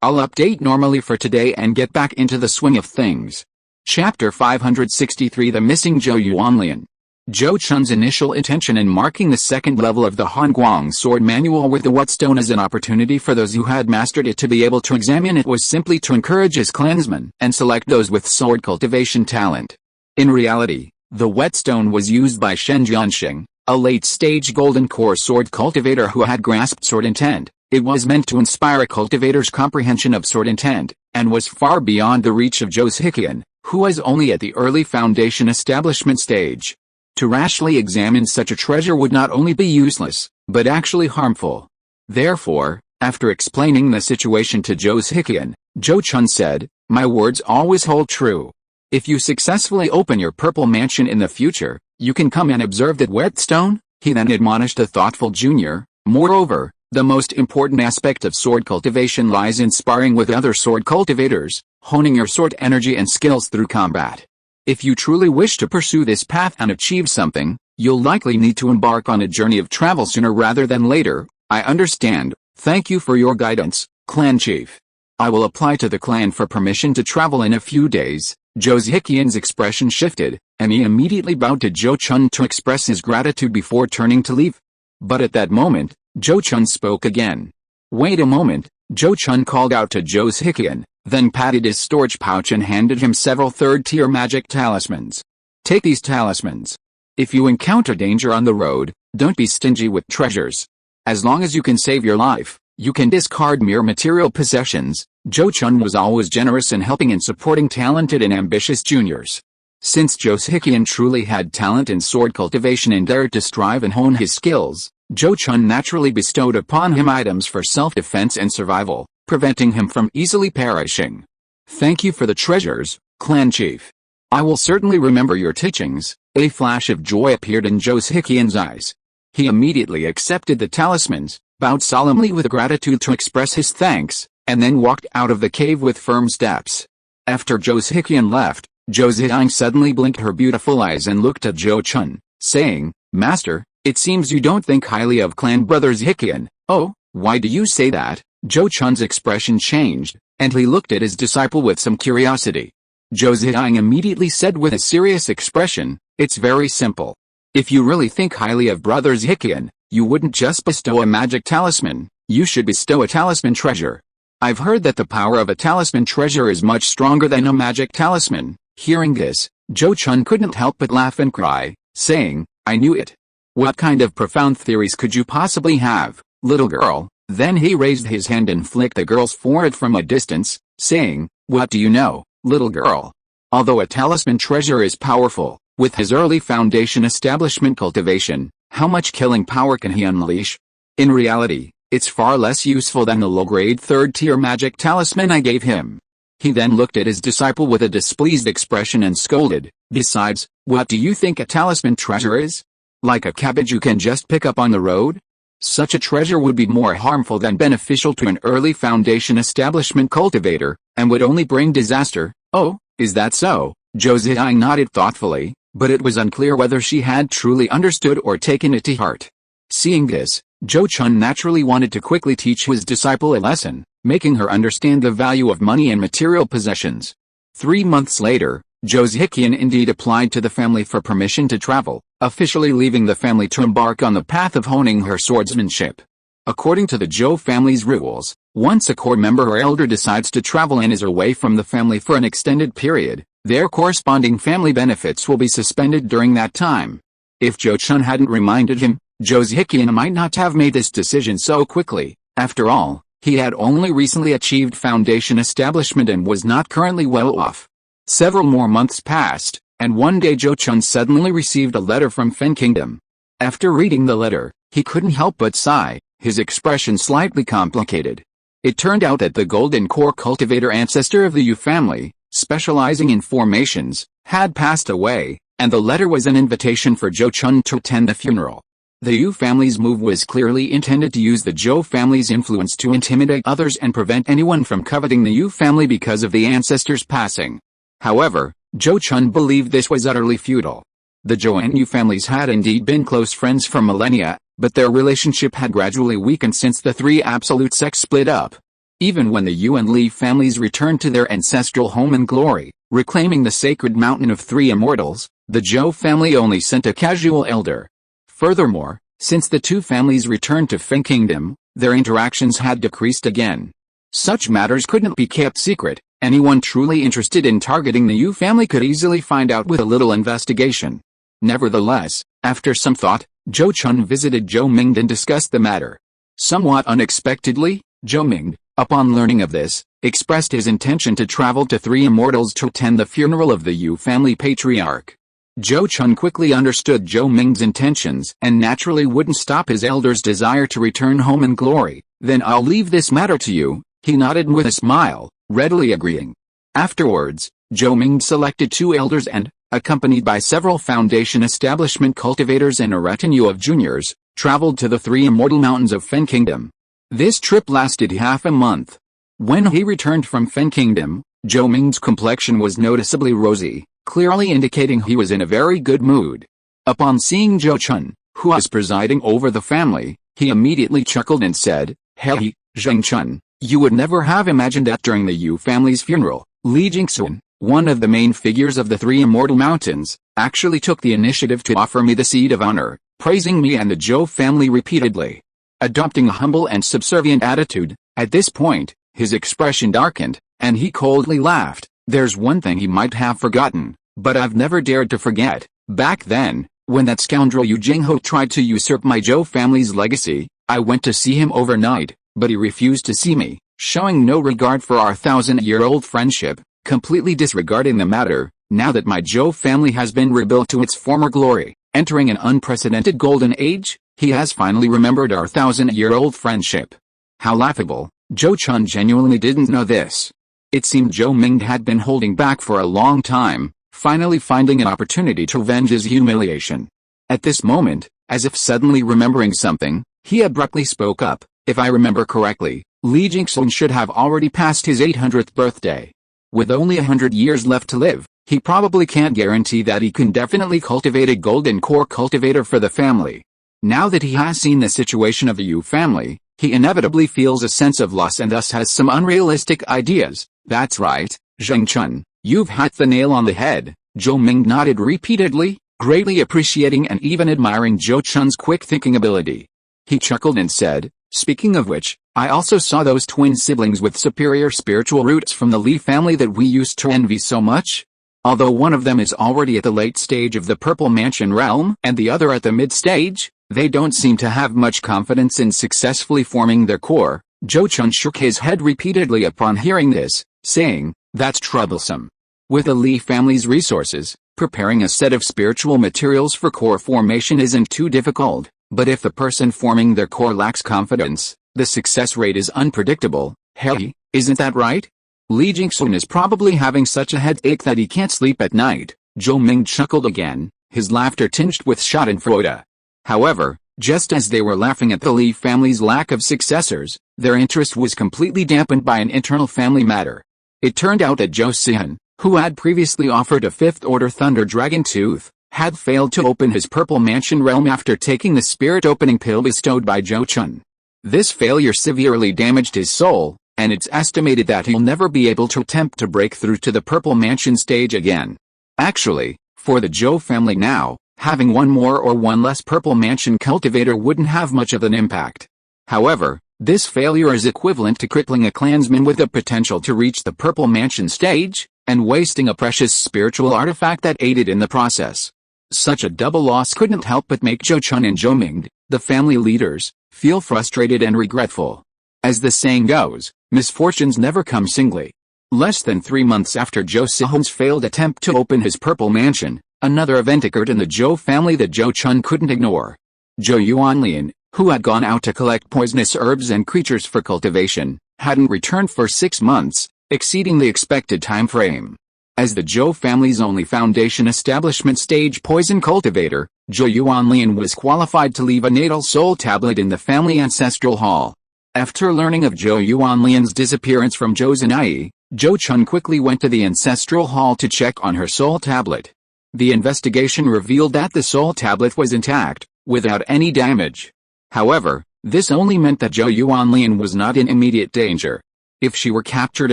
A: I'll update normally for today and get back into the swing of things." Chapter 563 The Missing Zhou Yuanlian. Zhou Chun's initial intention in marking the second level of the Hanguang sword manual with the whetstone as an opportunity for those who had mastered it to be able to examine it was simply to encourage his clansmen and select those with sword cultivation talent. In reality, the whetstone was used by Shen Jianxing, a late-stage golden core sword cultivator who had grasped sword intent. It was meant to inspire a cultivator's comprehension of sword intent, and was far beyond the reach of Zhou Hikian, who was only at the early foundation establishment stage. To rashly examine such a treasure would not only be useless, but actually harmful. Therefore, after explaining the situation to Zhou Hikian, Zhou Chun said, "My words always hold true. If you successfully open your purple mansion in the future, you can come and observe that whetstone," he then admonished the thoughtful junior. "Moreover, the most important aspect of sword cultivation lies in sparring with other sword cultivators, honing your sword energy and skills through combat. If you truly wish to pursue this path and achieve something, you'll likely need to embark on a journey of travel sooner rather than later. I understand. Thank you for your guidance, clan chief. I will apply to the clan for permission to travel in a few days." Zhou Hikian's expression shifted, and he immediately bowed to Zhou Chun to express his gratitude before turning to leave. But at that moment, Zhou Chun spoke again. "Wait a moment," Zhou Chun called out to Zhou Hikian, then patted his storage pouch and handed him several third-tier magic talismans. "Take these talismans. If you encounter danger on the road, don't be stingy with treasures. As long as you can save your life, you can discard mere material possessions." Zhou Chun was always generous in helping and supporting talented and ambitious juniors. Since Zhou Hikian truly had talent in sword cultivation and dared to strive and hone his skills, Zhou Chun naturally bestowed upon him items for self-defense and survival, preventing him from easily perishing. "Thank you for the treasures, clan chief. I will certainly remember your teachings." A flash of joy appeared in Zhou Hikian's eyes. He immediately accepted the talismans, bowed solemnly with gratitude to express his thanks, and then walked out of the cave with firm steps. After Zhou Hikian left, Zhou Ziyang suddenly blinked her beautiful eyes and looked at Zhou Chun, saying, "Master, it seems you don't think highly of clan brothers Hikian." "Oh, why do you say that?" Zhou Chun's expression changed, and he looked at his disciple with some curiosity. Zhou Ziyang immediately said with a serious expression, "It's very simple. If you really think highly of brothers Hikian, you wouldn't just bestow a magic talisman, you should bestow a talisman treasure. I've heard that the power of a talisman treasure is much stronger than a magic talisman." Hearing this, Zhou Chun couldn't help but laugh and cry, saying, "I knew it. What kind of profound theories could you possibly have, little girl?" Then he raised his hand and flicked the girl's forehead from a distance, saying, "What do you know, little girl? Although a talisman treasure is powerful, with his early foundation establishment cultivation, how much killing power can he unleash? In reality, it's far less useful than the low-grade third-tier magic talisman I gave him." He then looked at his disciple with a displeased expression and scolded, "Besides, what do you think a talisman treasure is? Like a cabbage you can just pick up on the road? Such a treasure would be more harmful than beneficial to an early foundation establishment cultivator, and would only bring disaster." "Oh, is that so?" Zhou Ziyang nodded thoughtfully, but it was unclear whether she had truly understood or taken it to heart. Seeing this, Zhou Chun naturally wanted to quickly teach his disciple a lesson, making her understand the value of money and material possessions. 3 months later, Zhou Chun indeed applied to the family for permission to travel, officially leaving the family to embark on the path of honing her swordsmanship. According to the Zhou family's rules, once a core member or elder decides to travel and is away from the family for an extended period, their corresponding family benefits will be suspended during that time. If Zhou Chun hadn't reminded him, Zhou Chun might not have made this decision so quickly. After all, he had only recently achieved foundation establishment and was not currently well off. Several more months passed, and one day Zhou Chun suddenly received a letter from Fen Kingdom. After reading the letter, he couldn't help but sigh, his expression slightly complicated. It turned out that the Golden Core cultivator ancestor of the Yu family, specializing in formations, had passed away, and the letter was an invitation for Zhou Chun to attend the funeral. The Yu family's move was clearly intended to use the Zhou family's influence to intimidate others and prevent anyone from coveting the Yu family because of the ancestor's passing. However, Zhou Chun believed this was utterly futile. The Zhou and Yu families had indeed been close friends for millennia, but their relationship had gradually weakened since the three absolute sects split up. Even when the Yu and Li families returned to their ancestral home in glory, reclaiming the sacred mountain of three immortals, the Zhou family only sent a casual elder. Furthermore, since the two families returned to Fen Kingdom, their interactions had decreased again. Such matters couldn't be kept secret. Anyone truly interested in targeting the Yu family could easily find out with a little investigation. Nevertheless, after some thought, Zhou Chun visited Zhou Ming and discussed the matter. Somewhat unexpectedly, Zhou Ming, upon learning of this, expressed his intention to travel to three immortals to attend the funeral of the Yu family patriarch. Zhou Chun quickly understood Zhou Ming's intentions and naturally wouldn't stop his elder's desire to return home in glory. Then I'll leave this matter to you, he nodded with a smile, readily agreeing. Afterwards, Zhou Ming selected two elders and, accompanied by several foundation establishment cultivators and a retinue of juniors, traveled to the three immortal mountains of Fen Kingdom. This trip lasted half a month. When he returned from Fen Kingdom, Zhou Ming's complexion was noticeably rosy, clearly indicating he was in a very good mood. Upon seeing Zhou Chun, who was presiding over the family, he immediately chuckled and said, "Hey, Zheng Chun, you would never have imagined that during the Yu family's funeral, Li Jingxun, one of the main figures of the three immortal mountains, actually took the initiative to offer me the seat of honor, praising me and the Zhou family repeatedly." Adopting a humble and subservient attitude, at this point, his expression darkened, and he coldly laughed. "There's one thing he might have forgotten, but I've never dared to forget. Back then, when that scoundrel Yu Jingho tried to usurp my Zhou family's legacy, I went to see him overnight, but he refused to see me, showing no regard for our 1,000-year-old friendship, completely disregarding the matter. Now that my Zhou family has been rebuilt to its former glory, entering an unprecedented golden age, he has finally remembered our 1,000-year-old friendship." How laughable. Zhou Chun genuinely didn't know this. It seemed Zhou Ming had been holding back for a long time, finally finding an opportunity to avenge his humiliation. At this moment, as if suddenly remembering something, he abruptly spoke up. "If I remember correctly, Li Jingxun should have already passed his 800th birthday. With only 100 years left to live, he probably can't guarantee that he can definitely cultivate a golden core cultivator for the family. Now that he has seen the situation of the Yu family, he inevitably feels a sense of loss and thus has some unrealistic ideas." "That's right, Zheng Chun, you've hit the nail on the head." Zhou Ming nodded repeatedly, greatly appreciating and even admiring Zhou Chun's quick thinking ability. He chuckled and said, "Speaking of which, I also saw those twin siblings with superior spiritual roots from the Li family that we used to envy so much. Although one of them is already at the late stage of the Purple Mansion realm and the other at the mid stage, they don't seem to have much confidence in successfully forming their core." Zhou Chun shook his head repeatedly upon hearing this, saying, "That's troublesome. With the Li family's resources, preparing a set of spiritual materials for core formation isn't too difficult, but if the person forming their core lacks confidence, the success rate is unpredictable." "Hey, isn't that right? Li Jingxun is probably having such a headache that he can't sleep at night." Zhou Ming chuckled again, his laughter tinged with schadenfreude. However, just as they were laughing at the Li family's lack of successors, their interest was completely dampened by an internal family matter. It turned out that Zhou Xian, who had previously offered a fifth-order thunder dragon tooth, had failed to open his Purple Mansion realm after taking the spirit-opening pill bestowed by Zhou Chun. This failure severely damaged his soul, and it's estimated that he'll never be able to attempt to break through to the Purple Mansion stage again. Actually, for the Zhou family now, having one more or one less purple mansion cultivator wouldn't have much of an impact. However, this failure is equivalent to crippling a clansman with the potential to reach the purple mansion stage, and wasting a precious spiritual artifact that aided in the process. Such a double loss couldn't help but make Zhou Chun and Zhou Ming, the family leaders, feel frustrated and regretful. As the saying goes, misfortunes never come singly. Less than 3 months after Zhou Sihong's failed attempt to open his purple mansion, another event occurred in the Zhou family that Zhou Chun couldn't ignore. Zhou Yuanlian, who had gone out to collect poisonous herbs and creatures for cultivation, hadn't returned for 6 months, exceeding the expected time frame. As the Zhou family's only foundation establishment stage poison cultivator, Zhou Yuanlian was qualified to leave a natal soul tablet in the family ancestral hall. After learning of Zhou Yuanlian's disappearance from Zhou Zinai, Zhou Chun quickly went to the ancestral hall to check on her soul tablet. The investigation revealed that the soul tablet was intact, without any damage. However, this only meant that Zhou Yuanlian was not in immediate danger. If she were captured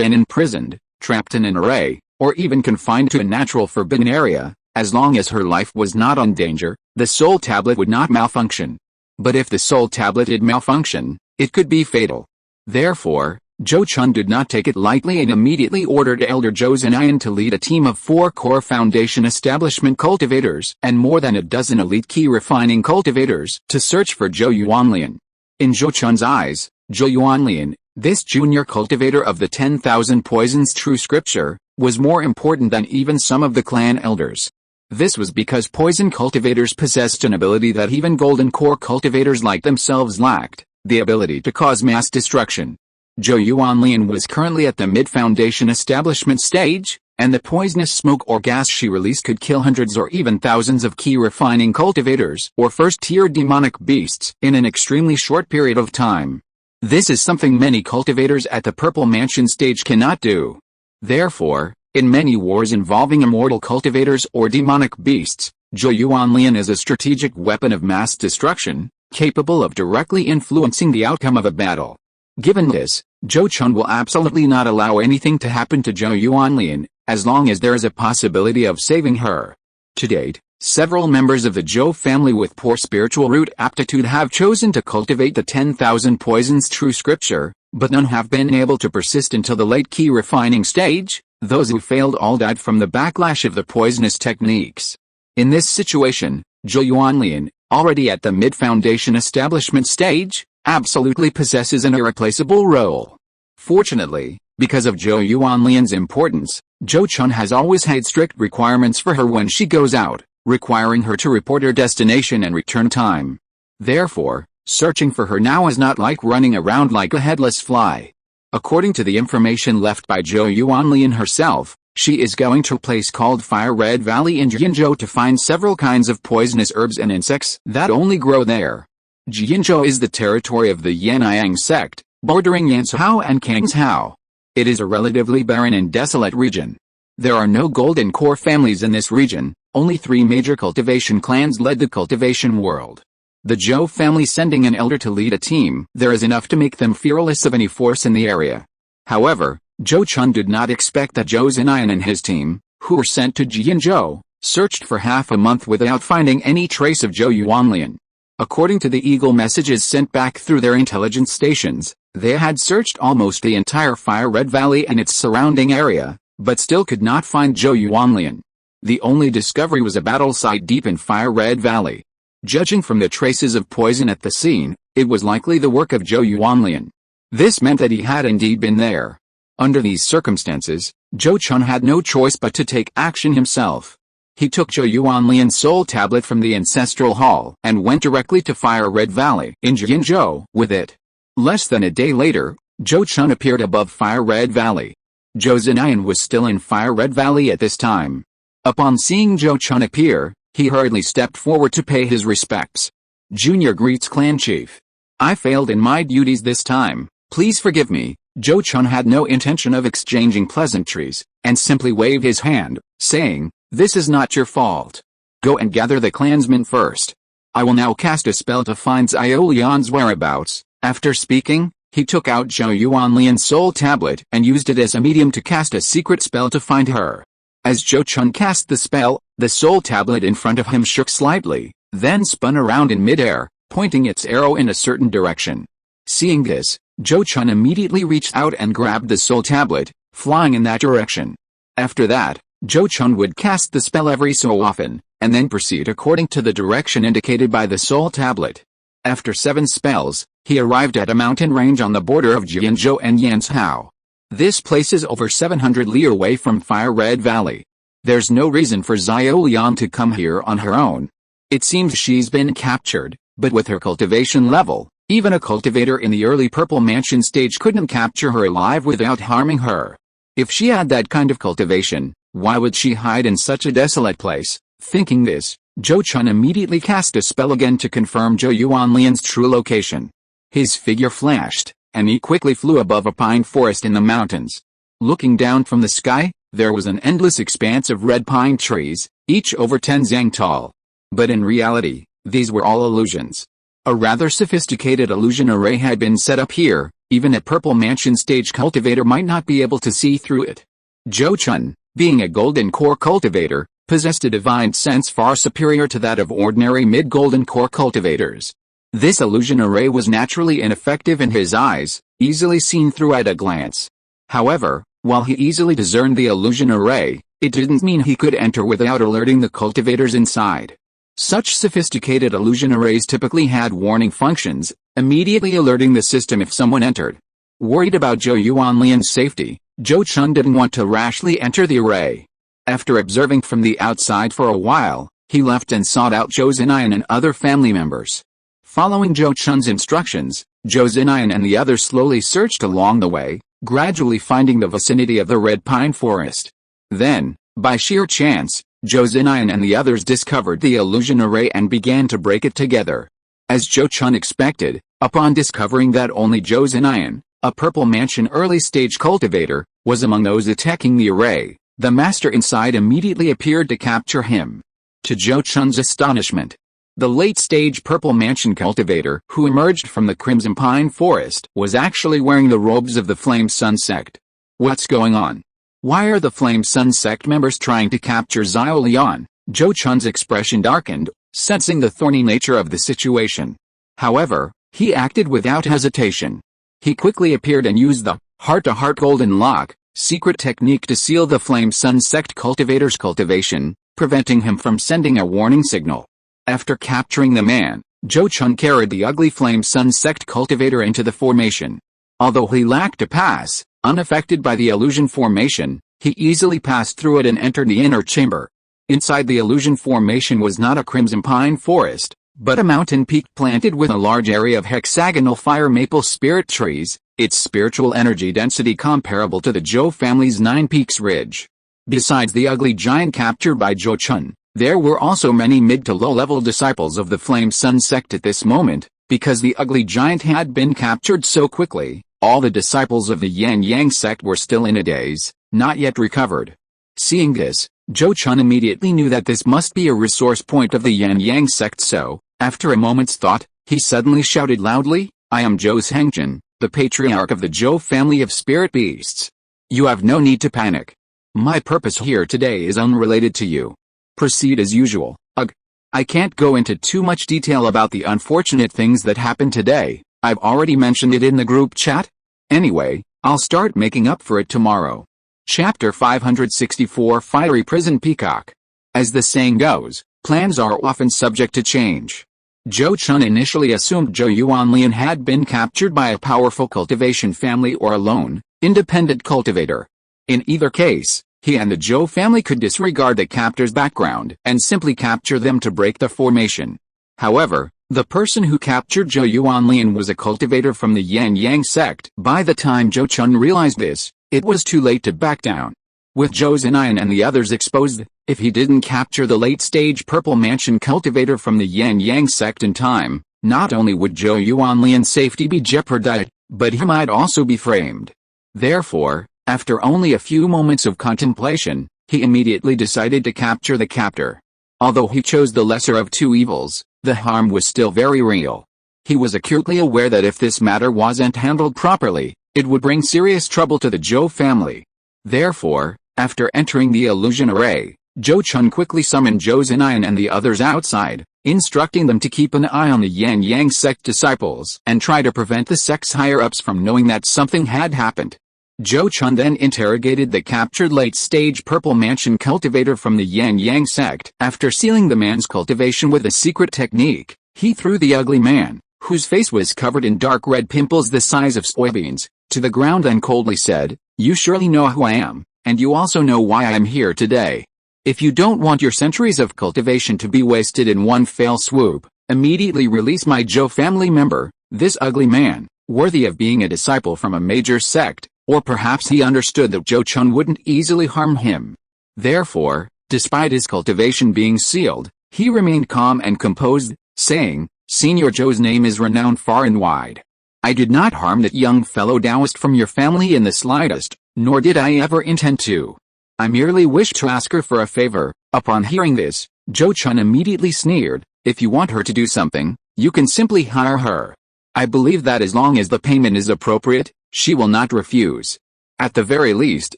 A: and imprisoned, trapped in an array, or even confined to a natural forbidden area, as long as her life was not in danger, the soul tablet would not malfunction. But if the soul tablet did malfunction, it could be fatal. Therefore, Zhou Chun did not take it lightly and immediately ordered Elder Zhou Zinayan to lead a team of 4 core foundation establishment cultivators and more than a dozen elite key refining cultivators to search for Zhou Yuanlian. In Zhou Chun's eyes, Zhou Yuanlian, this junior cultivator of the 10,000 poisons true scripture, was more important than even some of the clan elders. This was because poison cultivators possessed an ability that even golden core cultivators like themselves lacked, the ability to cause mass destruction. Zhou Yuanlian was currently at the mid-foundation establishment stage, and the poisonous smoke or gas she released could kill hundreds or even thousands of key refining cultivators or first-tier demonic beasts in an extremely short period of time. This is something many cultivators at the Purple Mansion stage cannot do. Therefore, in many wars involving immortal cultivators or demonic beasts, Zhou Yuanlian is a strategic weapon of mass destruction, capable of directly influencing the outcome of a battle. Given this, Zhou Chun will absolutely not allow anything to happen to Zhou Yuanlian, as long as there is a possibility of saving her. To date, several members of the Zhou family with poor spiritual root aptitude have chosen to cultivate the 10,000 poisons true scripture, but none have been able to persist until the late key refining stage. Those who failed all died from the backlash of the poisonous techniques. In this situation, Zhou Yuanlian, already at the mid-foundation establishment stage, absolutely possesses an irreplaceable role. Fortunately, because of Zhou Yuanlian's importance, Zhou Chun has always had strict requirements for her when she goes out, requiring her to report her destination and return time. Therefore, searching for her now is not like running around like a headless fly. According to the information left by Zhou Yuanlian herself, she is going to a place called Fire Red Valley in Jianzhou to find several kinds of poisonous herbs and insects that only grow there. Jianzhou is the territory of the Yan'ang sect, bordering Yanzhou and Kangzhou. It is a relatively barren and desolate region. There are no golden core families in this region, only 3 major cultivation clans led the cultivation world. The Zhou family sending an elder to lead a team there is enough to make them fearless of any force in the area. However, Zhou Chun did not expect that Zhou Zinayan and his team, who were sent to Jianzhou, searched for half a month without finding any trace of Zhou Yuanlian. According to the Eagle messages sent back through their intelligence stations, they had searched almost the entire Fire Red Valley and its surrounding area, but still could not find Zhou Yuanlian. The only discovery was a battle site deep in Fire Red Valley. Judging from the traces of poison at the scene, it was likely the work of Zhou Yuanlian. This meant that he had indeed been there. Under these circumstances, Zhou Chun had no choice but to take action himself. He took Zhou Yuanlian's soul tablet from the ancestral hall and went directly to Fire Red Valley in Jianzhou with it. Less than a day later, Zhou Chun appeared above Fire Red Valley. Zhou Zinayan was still in Fire Red Valley at this time. Upon seeing Zhou Chun appear, he hurriedly stepped forward to pay his respects. Junior greets clan chief. I failed in my duties this time, please forgive me. Zhou Chun had no intention of exchanging pleasantries, and simply waved his hand, saying, "This is not your fault. Go and gather the clansmen first. I will now cast a spell to find Zhou Lian's whereabouts." After speaking, he took out Zhou Yuanlian's soul tablet and used it as a medium to cast a secret spell to find her. As Zhou Chun cast the spell, the soul tablet in front of him shook slightly, then spun around in midair, pointing its arrow in a certain direction. Seeing this, Zhou Chun immediately reached out and grabbed the soul tablet, flying in that direction. After that, Zhou Chun would cast the spell every so often, and then proceed according to the direction indicated by the soul tablet. After 7 spells, he arrived at a mountain range on the border of Jianzhou and Yanzhou. This place is over 700 li away from Fire Red Valley. There's no reason for Zhou Lian to come here on her own. It seems she's been captured, but with her cultivation level, even a cultivator in the early Purple Mansion stage couldn't capture her alive without harming her. If she had that kind of cultivation, why would she hide in such a desolate place? Thinking this, Zhou Chun immediately cast a spell again to confirm Zhou Yuanlian's true location. His figure flashed, and he quickly flew above a pine forest in the mountains. Looking down from the sky, there was an endless expanse of red pine trees, each over 10 zang tall. But in reality, these were all illusions. A rather sophisticated illusion array had been set up here, even a Purple Mansion stage cultivator might not be able to see through it. Zhou Chun, being a golden core cultivator, possessed a divine sense far superior to that of ordinary mid-golden core cultivators. This illusion array was naturally ineffective in his eyes, easily seen through at a glance. However, while he easily discerned the illusion array, it didn't mean he could enter without alerting the cultivators inside. Such sophisticated illusion arrays typically had warning functions, immediately alerting the system if someone entered. Worried about Zhou Yuanlian's safety, Zhou Chun didn't want to rashly enter the array. After observing from the outside for a while, he left and sought out Zhou Zinayan and other family members. Following Zhou Chun's instructions, Zhou Zinayan and the others slowly searched along the way, gradually finding the vicinity of the red pine forest. Then, by sheer chance, Zhou Zinayan and the others discovered the illusion array and began to break it together. As Zhou Chun expected, upon discovering that only Zhou Zinayan, a Purple Mansion early-stage cultivator, was among those attacking the array, the master inside immediately appeared to capture him. To Zhou Chun's astonishment, the late-stage Purple Mansion cultivator who emerged from the Crimson Pine Forest was actually wearing the robes of the Flame Sun Sect. What's going on? Why are the Flame Sun Sect members trying to capture Zhou Lian? Zhou Chun's expression darkened, sensing the thorny nature of the situation. However, he acted without hesitation. He quickly appeared and used the heart-to-heart golden lock secret technique to seal the Flame Sun Sect cultivator's cultivation, preventing him from sending a warning signal. After capturing the man, Zhou Chun carried the ugly Flame Sun Sect cultivator into the formation. Although he lacked a pass, unaffected by the illusion formation, he easily passed through it and entered the inner chamber. Inside the illusion formation was not a Crimson Pine Forest, but a mountain peak planted with a large area of hexagonal fire maple spirit trees, its spiritual energy density comparable to the Zhou family's 9 Peaks Ridge. Besides the ugly giant captured by Zhou Chun, there were also many mid to low-level disciples of the Flame Sun Sect at this moment. Because the ugly giant had been captured so quickly, all the disciples of the Yan Yang sect were still in a daze, not yet recovered. Seeing this, Zhou Chun immediately knew that this must be a resource point of the Yan Yang sect, so, after a moment's thought, he suddenly shouted loudly, "I am Zhou Zhengjun, the patriarch of the Zhou family of spirit beasts. You have no need to panic. My purpose here today is unrelated to you. Proceed as usual." Ugh. I can't go into too much detail about the unfortunate things that happened today, I've already mentioned it in the group chat. Anyway, I'll start making up for it tomorrow. Chapter 564 Fiery Prison Peacock. As the saying goes, plans are often subject to change. Zhou Chun initially assumed Zhou Yuanlian had been captured by a powerful cultivation family or a lone, independent cultivator. In either case, he and the Zhou family could disregard the captor's background and simply capture them to break the formation. However, the person who captured Zhou Yuanlian was a cultivator from the Yan Yang sect. By the time Zhou Chun realized this, it was too late to back down. With Zhou Zinayan and the others exposed, if he didn't capture the late-stage Purple Mansion cultivator from the Yan Yang sect in time, not only would Zhou Yuanlian's safety be jeopardized, but he might also be framed. Therefore, after only a few moments of contemplation, he immediately decided to capture the captor. Although he chose the lesser of two evils, the harm was still very real. He was acutely aware that if this matter wasn't handled properly, it would bring serious trouble to the Zhou family. Therefore, After entering the illusion array, Zhou Chun quickly summoned Zhou Zinayan and the others outside, instructing them to keep an eye on the Yang sect disciples and try to prevent the sect's higher-ups from knowing that something had happened. Zhou Chun then interrogated the captured late-stage Purple Mansion cultivator from the Yang sect. After sealing the man's cultivation with a secret technique, he threw the ugly man, whose face was covered in dark red pimples the size of soybeans, to the ground and coldly said, "You surely know who I am, and you also know why I am here today. If you don't want your centuries of cultivation to be wasted in one fell swoop, immediately release my Zhou family member, this ugly man, worthy of being a disciple from a major sect." Or perhaps he understood that Zhou Chun wouldn't easily harm him. Therefore, despite his cultivation being sealed, he remained calm and composed, saying, "Senior Zhou's name is renowned far and wide. I did not harm that young fellow Taoist from your family in the slightest, nor did I ever intend to. I merely wished to ask her for a favor." Upon hearing this, Zhou Chun immediately sneered, "If you want her to do something, you can simply hire her. I believe that as long as the payment is appropriate, she will not refuse. At the very least,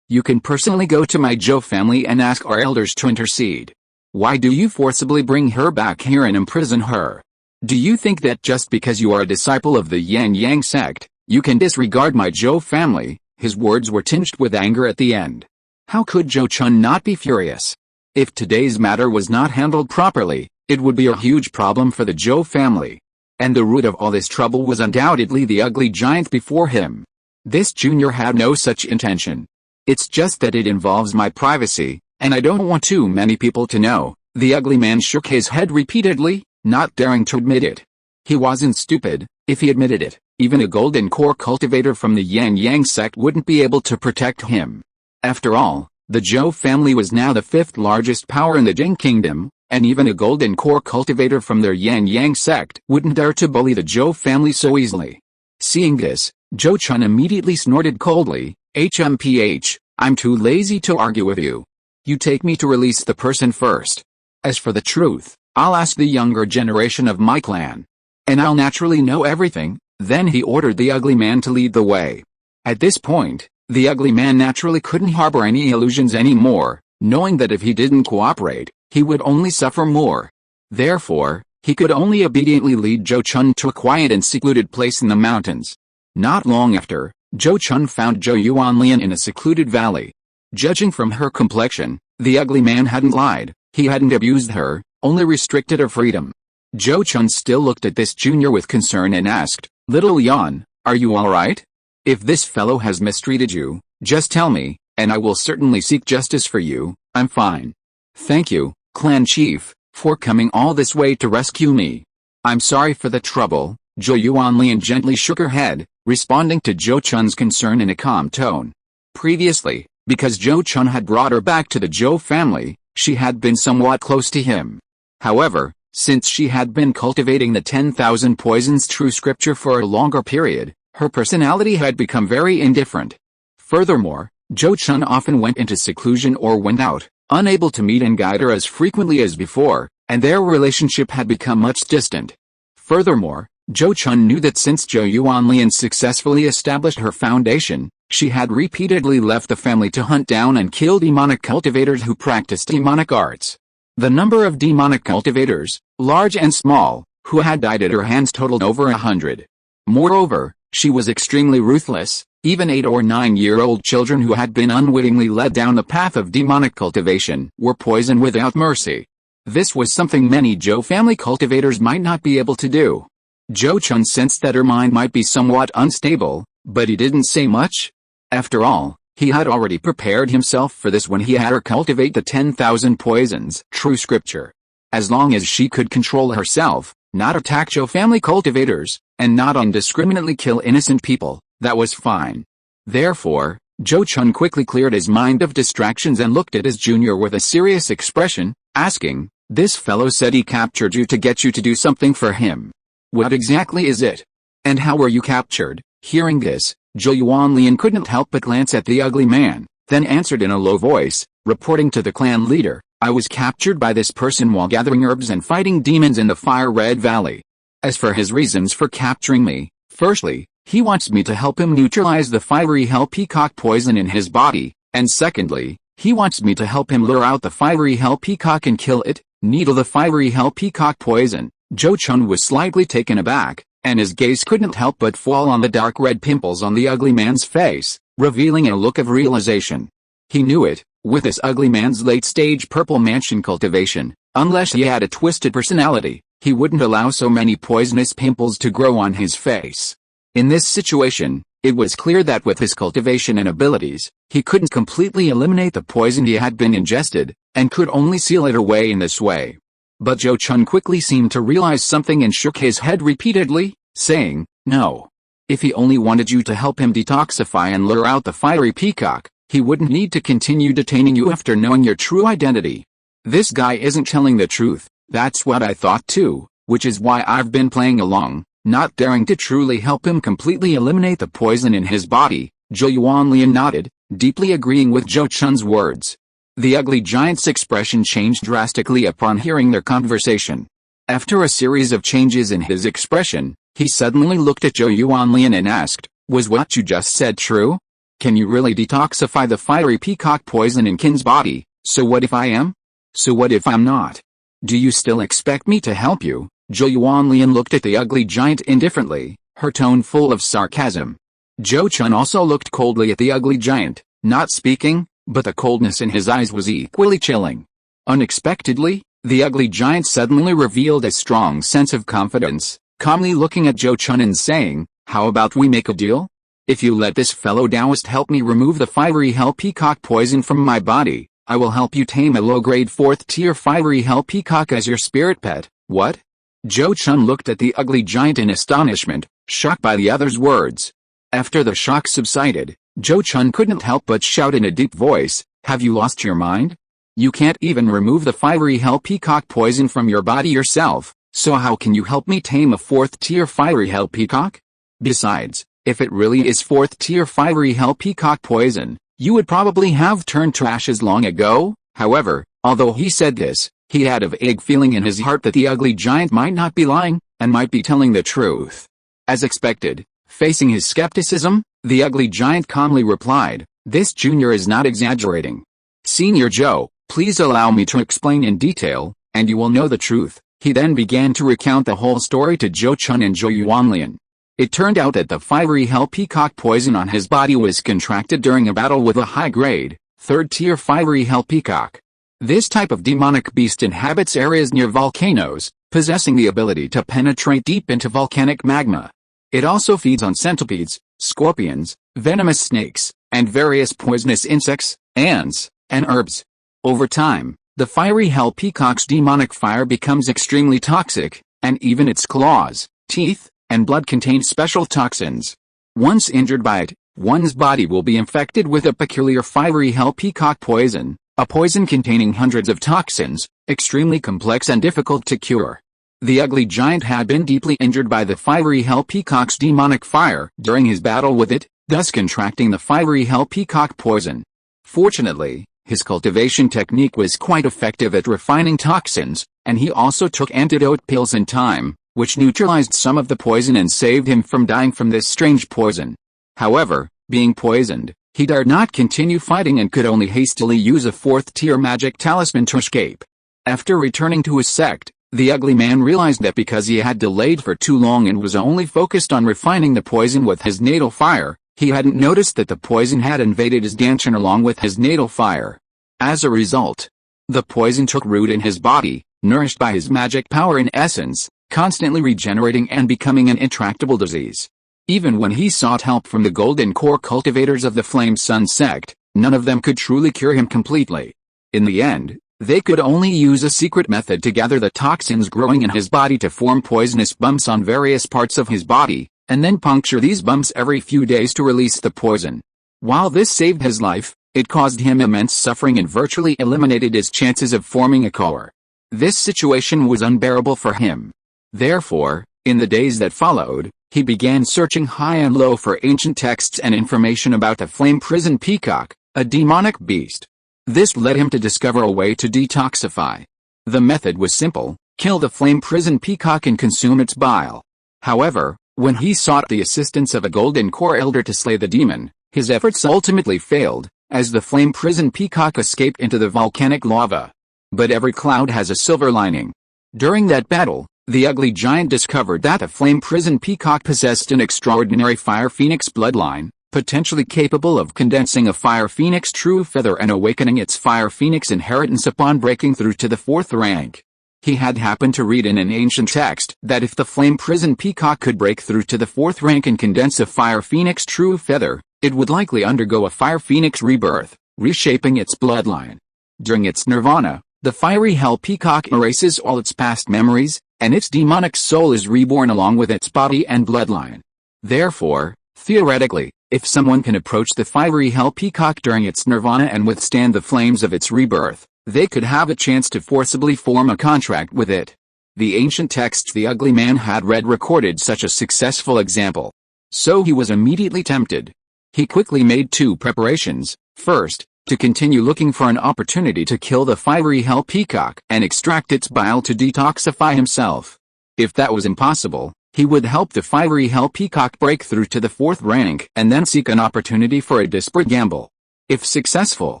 A: you can personally go to my Zhou family and ask our elders to intercede. Why do you forcibly bring her back here and imprison her? Do you think that just because you are a disciple of the Yang sect, you can disregard my Zhou family?" His words were tinged with anger at the end. How could Zhou Chun not be furious? If today's matter was not handled properly, it would be a huge problem for the Zhou family. And the root of all this trouble was undoubtedly the ugly giant before him. This junior had no such intention. "It's just that it involves my privacy, and I don't want too many people to know." The ugly man shook his head repeatedly, not daring to admit it. He wasn't stupid. If he admitted it, even a golden core cultivator from the Yang sect wouldn't be able to protect him. After all, the Zhou family was now the fifth largest power in the Jing kingdom, and even a golden core cultivator from their Yang sect wouldn't dare to bully the Zhou family so easily. Seeing this, Zhou Chun immediately snorted coldly, "HMPH, I'm too lazy to argue with you. You take me to release the person first. As for the truth, I'll ask the younger generation of my clan. And I'll naturally know everything." Then he ordered the ugly man to lead the way. At this point, the ugly man naturally couldn't harbor any illusions anymore, knowing that if he didn't cooperate, he would only suffer more. Therefore, he could only obediently lead Zhou Chun to a quiet and secluded place in the mountains. Not long after, Zhou Chun found Zhou Yuanlian in a secluded valley. Judging from her complexion, the ugly man hadn't lied. He hadn't abused her, only restricted her freedom. Zhou Chun still looked at this junior with concern and asked, "Little Yan, are you all right? If this fellow has mistreated you, just tell me, and I will certainly seek justice for you." "I'm fine. Thank you, clan chief, for coming all this way to rescue me." "I'm sorry for the trouble." Zhou Yuanlian gently shook her head, responding to Zhou Chun's concern in a calm tone. Previously, because Zhou Chun had brought her back to the Zhou family, she had been somewhat close to him. However, since she had been cultivating the 10,000 poisons true scripture for a longer period, her personality had become very indifferent. Furthermore, Zhou Chun often went into seclusion or went out, unable to meet and guide her as frequently as before, and their relationship had become much distant. Furthermore, Zhou Chun knew that since Zhou Yuanlian successfully established her foundation, she had repeatedly left the family to hunt down and kill demonic cultivators who practiced demonic arts. The number of demonic cultivators, large and small, who had died at her hands totaled over 100. Moreover, she was extremely ruthless. Even 8 or 9-year-old children who had been unwittingly led down the path of demonic cultivation were poisoned without mercy. This was something many Zhou family cultivators might not be able to do. Zhou Chun sensed that her mind might be somewhat unstable, but he didn't say much. After all, he had already prepared himself for this when he had her cultivate the 10,000 poisons true scripture. As long as she could control herself, not attack Zhou family cultivators, and not indiscriminately kill innocent people, that was fine. Therefore, Zhou Chun quickly cleared his mind of distractions and looked at his junior with a serious expression, asking, "This fellow said he captured you to get you to do something for him. What exactly is it? And how were you captured?" Hearing this, Zhou Yuanlian couldn't help but glance at the ugly man, then answered in a low voice, reporting to the clan leader, "I was captured by this person while gathering herbs and fighting demons in the Fire-Red Valley. As for his reasons for capturing me, firstly, he wants me to help him neutralize the fiery hell peacock poison in his body, and secondly, He wants me to help him lure out the fiery hell peacock and kill it, needle the fiery hell peacock poison. Zhou Chun was slightly taken aback, and his gaze couldn't help but fall on the dark red pimples on the ugly man's face, revealing a look of realization. He knew it, with this ugly man's late-stage purple mansion cultivation, unless he had a twisted personality, he wouldn't allow so many poisonous pimples to grow on his face. In this situation, it was clear that with his cultivation and abilities, he couldn't completely eliminate the poison he had been ingested, and could only seal it away in this way. But Zhou Chun quickly seemed to realize something and shook his head repeatedly, saying, "No. If he only wanted you to help him detoxify and lure out the fiery peacock, he wouldn't need to continue detaining you after knowing your true identity. This guy isn't telling the truth, that's what I thought too, which is why I've been playing along, not daring to truly help him completely eliminate the poison in his body." Zhou Yuanlian nodded, deeply agreeing with Zhou Chun's words. The ugly giant's expression changed drastically upon hearing their conversation. After a series of changes in his expression, he suddenly looked at Zhou Yuanlian and asked, "Was what you just said true? Can you really detoxify the fiery peacock poison in Qin's body? So what if I am? So what if I'm not? Do you still expect me to help you?" Zhou Yuanlian looked at the ugly giant indifferently, her tone full of sarcasm. Zhou Chun also looked coldly at the ugly giant, not speaking, but the coldness in his eyes was equally chilling. Unexpectedly, the ugly giant suddenly revealed a strong sense of confidence, calmly looking at Zhou Chun and saying, "How about we make a deal? If you let this fellow Taoist help me remove the fiery hell peacock poison from my body, I will help you tame a low-grade 4th-tier fiery hell peacock as your spirit pet." "What?" Zhou Chun looked at the ugly giant in astonishment, shocked by the other's words. After the shock subsided, Zhou Chun couldn't help but shout in a deep voice, "Have you lost your mind? You can't even remove the fiery hell peacock poison from your body yourself, so how can you help me tame a 4th-tier fiery hell peacock? Besides, if it really is 4th-tier fiery hell peacock poison, you would probably have turned to ashes long ago." However, although he said this, he had a vague feeling in his heart that the ugly giant might not be lying, and might be telling the truth. As expected, facing his skepticism, the ugly giant calmly replied, "This junior is not exaggerating. Senior Zhou, please allow me to explain in detail, and you will know the truth." He then began to recount the whole story to Zhou Chun and Zhou Yuanlian. It turned out that the fiery hell peacock poison on his body was contracted during a battle with a high-grade, 3rd-tier fiery hell peacock. This type of demonic beast inhabits areas near volcanoes, possessing the ability to penetrate deep into volcanic magma. It also feeds on centipedes, scorpions, venomous snakes, and various poisonous insects, ants, and herbs. Over time, the fiery hell peacock's demonic fire becomes extremely toxic, and even its claws, teeth, and blood contain special toxins. Once injured by it, one's body will be infected with a peculiar fiery hell peacock poison, a poison containing hundreds of toxins, extremely complex and difficult to cure. The ugly giant had been deeply injured by the fiery hell peacock's demonic fire during his battle with it, thus contracting the fiery hell peacock poison. Fortunately, his cultivation technique was quite effective at refining toxins, and he also took antidote pills in time, which neutralized some of the poison and saved him from dying from this strange poison. However, being poisoned, he dared not continue fighting and could only hastily use a 4th-tier magic talisman to escape. After returning to his sect, the ugly man realized that because he had delayed for too long and was only focused on refining the poison with his natal fire, he hadn't noticed that the poison had invaded his danchan along with his natal fire. As a result, the poison took root in his body, nourished by his magic power in essence, constantly regenerating and becoming an intractable disease. Even when he sought help from the golden core cultivators of the Flame Sun sect, none of them could truly cure him completely. In the end, they could only use a secret method to gather the toxins growing in his body to form poisonous bumps on various parts of his body, and then puncture these bumps every few days to release the poison. While this saved his life, it caused him immense suffering and virtually eliminated his chances of forming a core. This situation was unbearable for him. Therefore, in the days that followed, he began searching high and low for ancient texts and information about the Flame Prison Peacock, a demonic beast. This led him to discover a way to detoxify. The method was simple: kill the Flame Prison Peacock and consume its bile. However, when he sought the assistance of a golden core elder to slay the demon, his efforts ultimately failed, as the flame prison peacock escaped into the volcanic lava. But every cloud has a silver lining. During that battle, the ugly giant discovered that the flame prison peacock possessed an extraordinary fire phoenix bloodline, potentially capable of condensing a fire phoenix true feather and awakening its fire phoenix inheritance upon breaking through to the 4th rank. He had happened to read in an ancient text that if the flame prison peacock could break through to the 4th rank and condense a fire phoenix true feather, it would likely undergo a fire phoenix rebirth, reshaping its bloodline. During its nirvana, the fiery hell peacock erases all its past memories, and its demonic soul is reborn along with its body and bloodline. Therefore, theoretically, if someone can approach the fiery hell peacock during its nirvana and withstand the flames of its rebirth, they could have a chance to forcibly form a contract with it. The ancient texts the ugly man had read recorded such a successful example. So he was immediately tempted. He quickly made 2 preparations. First, to continue looking for an opportunity to kill the fiery hell peacock and extract its bile to detoxify himself. If that was impossible, he would help the fiery hell peacock break through to the 4th rank and then seek an opportunity for a desperate gamble. If successful,